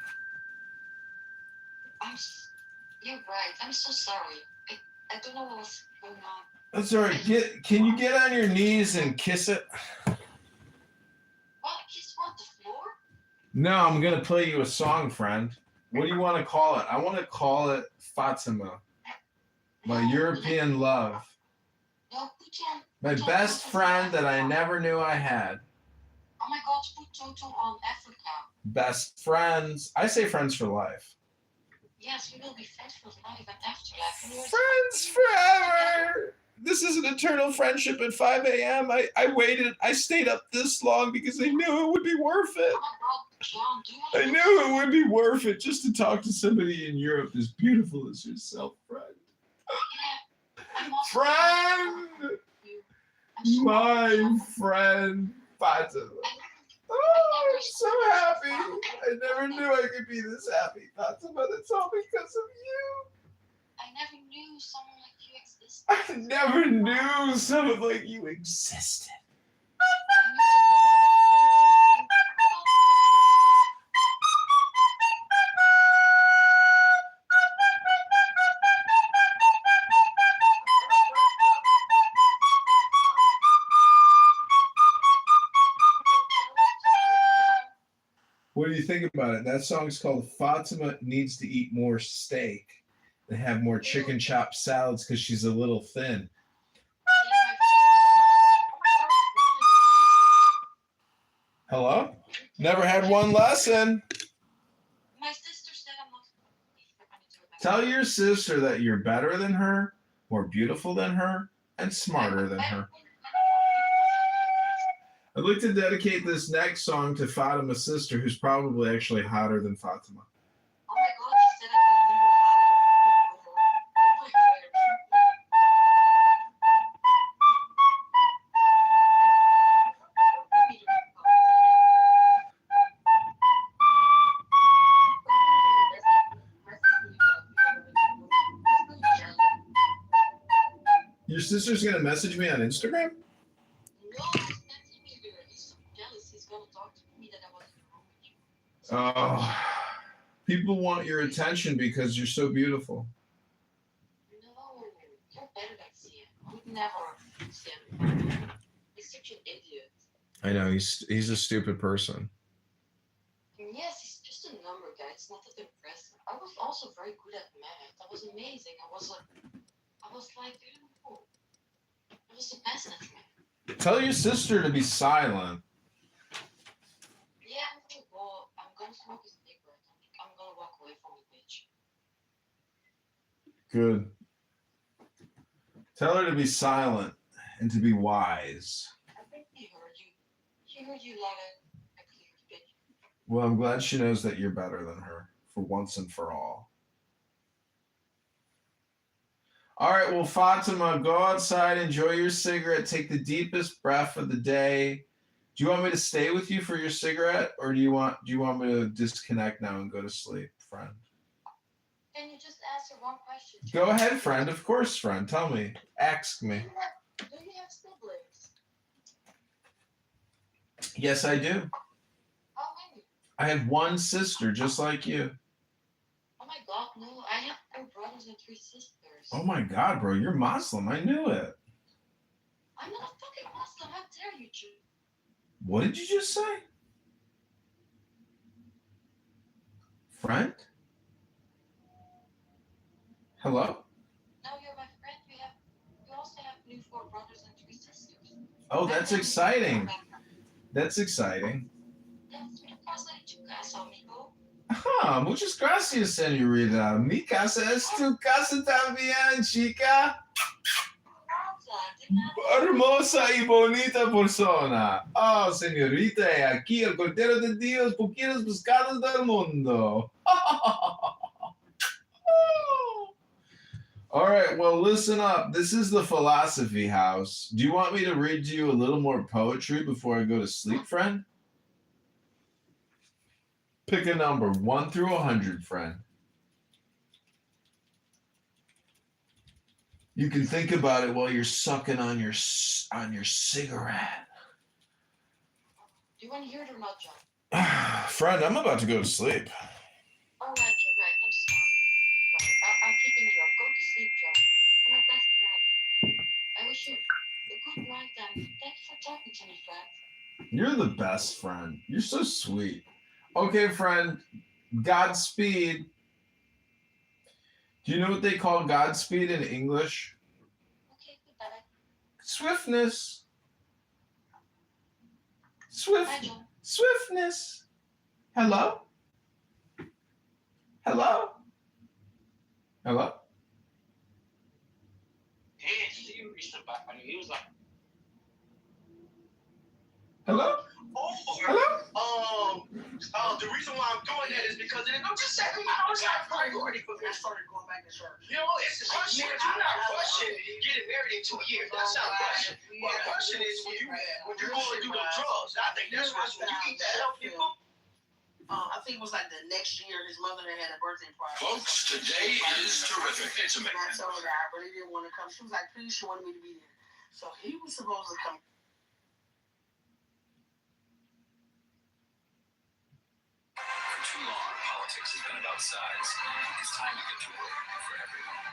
You're right. I'm so sorry. I don't know what was going on. That's all right. Can you get on your knees and kiss it? What? Kiss what? The floor? No, I'm going to play you a song, friend. What do you want to call it? I want to call it Fatima. My European love. No, My best friend that I never knew I had. Oh my God, put Toto on Africa. Best friends. I say friends for life. Yes, we will be friends for life and afterlife. Friends forever. This is an eternal friendship at 5 a.m. I waited. I stayed up this long because I knew it would be worth it. Oh my God, John, I knew it would be worth it just to talk to somebody in Europe as beautiful as yourself, friend. Friend! My friend Fatima. Oh, I'm so happy. I never knew I could be this happy. Fatima, that's all because of you. I never knew someone like you existed. I never knew someone like you existed. What do you think about it? That song's called Fatima Needs to Eat More Steak and have more chicken chop salads because she's a little thin. Hello? Never had one lesson. My sister said I'm not. Tell your sister that you're better than her, more beautiful than her, and smarter than her. I'd like to dedicate this next song to Fatima's sister, who's probably actually hotter than Fatima. Oh my God, she said I can Your sister's gonna message me on Instagram? Oh, people want your attention because you're so beautiful. No, you're better than Sian. I would never Sian. He's such an idiot. I know, he's a stupid person. Yes, he's just a number guy. It's not that impressive. I was also very good at math. That was amazing. I was like, ooh. I was the best at math. Tell your sister to be silent. Yeah, I'm gonna smoke his cigarette. I'm gonna walk away from the bitch. Good. Tell her to be silent and to be wise. I think he heard you. He heard you loud and clear, bitch. Well, I'm glad she knows that you're better than her for once and for all. All right, well, Fatima, go outside, enjoy your cigarette, take the deepest breath of the day. Do you want me to stay with you for your cigarette, or do you want me to disconnect now and go to sleep, friend? Can you just answer one question? Go ahead, friend. Of course, friend. Tell me. Ask me. Do you have siblings? Yes, I do. How many? I have one sister, just like you. Oh my God, no! I have 4 brothers and 3 sisters. Oh my God, bro, you're Muslim. I knew it. I'm not a fucking Muslim. How dare you, Jew? What did you just say? Friend? Hello? No, you're my friend. You also have new 4 brothers and 3 sisters. Oh, that's exciting. That's exciting. That's mi casa y tu casa, amigo. Ah, muchas gracias, señorita. Mi casa es tu casa también, chica. Hermosa y bonita persona. Oh, señorita, aquí el Cordero de Dios, poquitos pescados del mundo. All right, well, listen up. This is the Philosophy House. Do you want me to read you a little more poetry before I go to sleep, friend? Pick a number, 1 through 100, friend. You can think about it while you're sucking on your cigarette. Do you want to hear it or not, John? Friend, I'm about to go to sleep. All right, you're right. I'm sorry. I'm keeping you up. Go to sleep, John. You're my best friend. I wish you a good night and thanks for talking to me, friend. You're the best friend. You're so sweet. Okay, friend, Godspeed. Do you know what they call Godspeed in English? Okay, goodbye. Swiftness. Bye, John. Swiftness. Hello? Hello? Hello? Hey, he reached the back and he was like, Hello? Hello? The reason why I'm doing that is because I'm just saying, I was have priority for me. I started going back to church. You know, it's the question. You're not rushing getting married in 2 years. That's not rushing. But the question is when you're going to do the drugs. I think that's rushing. When you eat that healthy food. I think it was like the next year his mother had a birthday party. Folks, today is terrific. It's And amazing. I told her I really didn't want to come. She was like, please, she wanted me to be there. So he was supposed to come. For too long, politics has been about sides. It's time to get to work for everyone.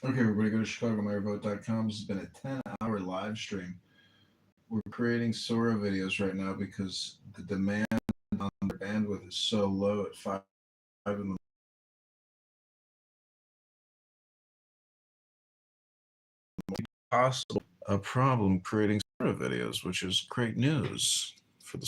Okay, everybody, go to ChicagoMayorVote.com. This has been a 10-hour live stream. We're creating Sora videos right now because the demand on their bandwidth is so low at 5 in the morning. Possible a problem creating Sora videos, which is great news for the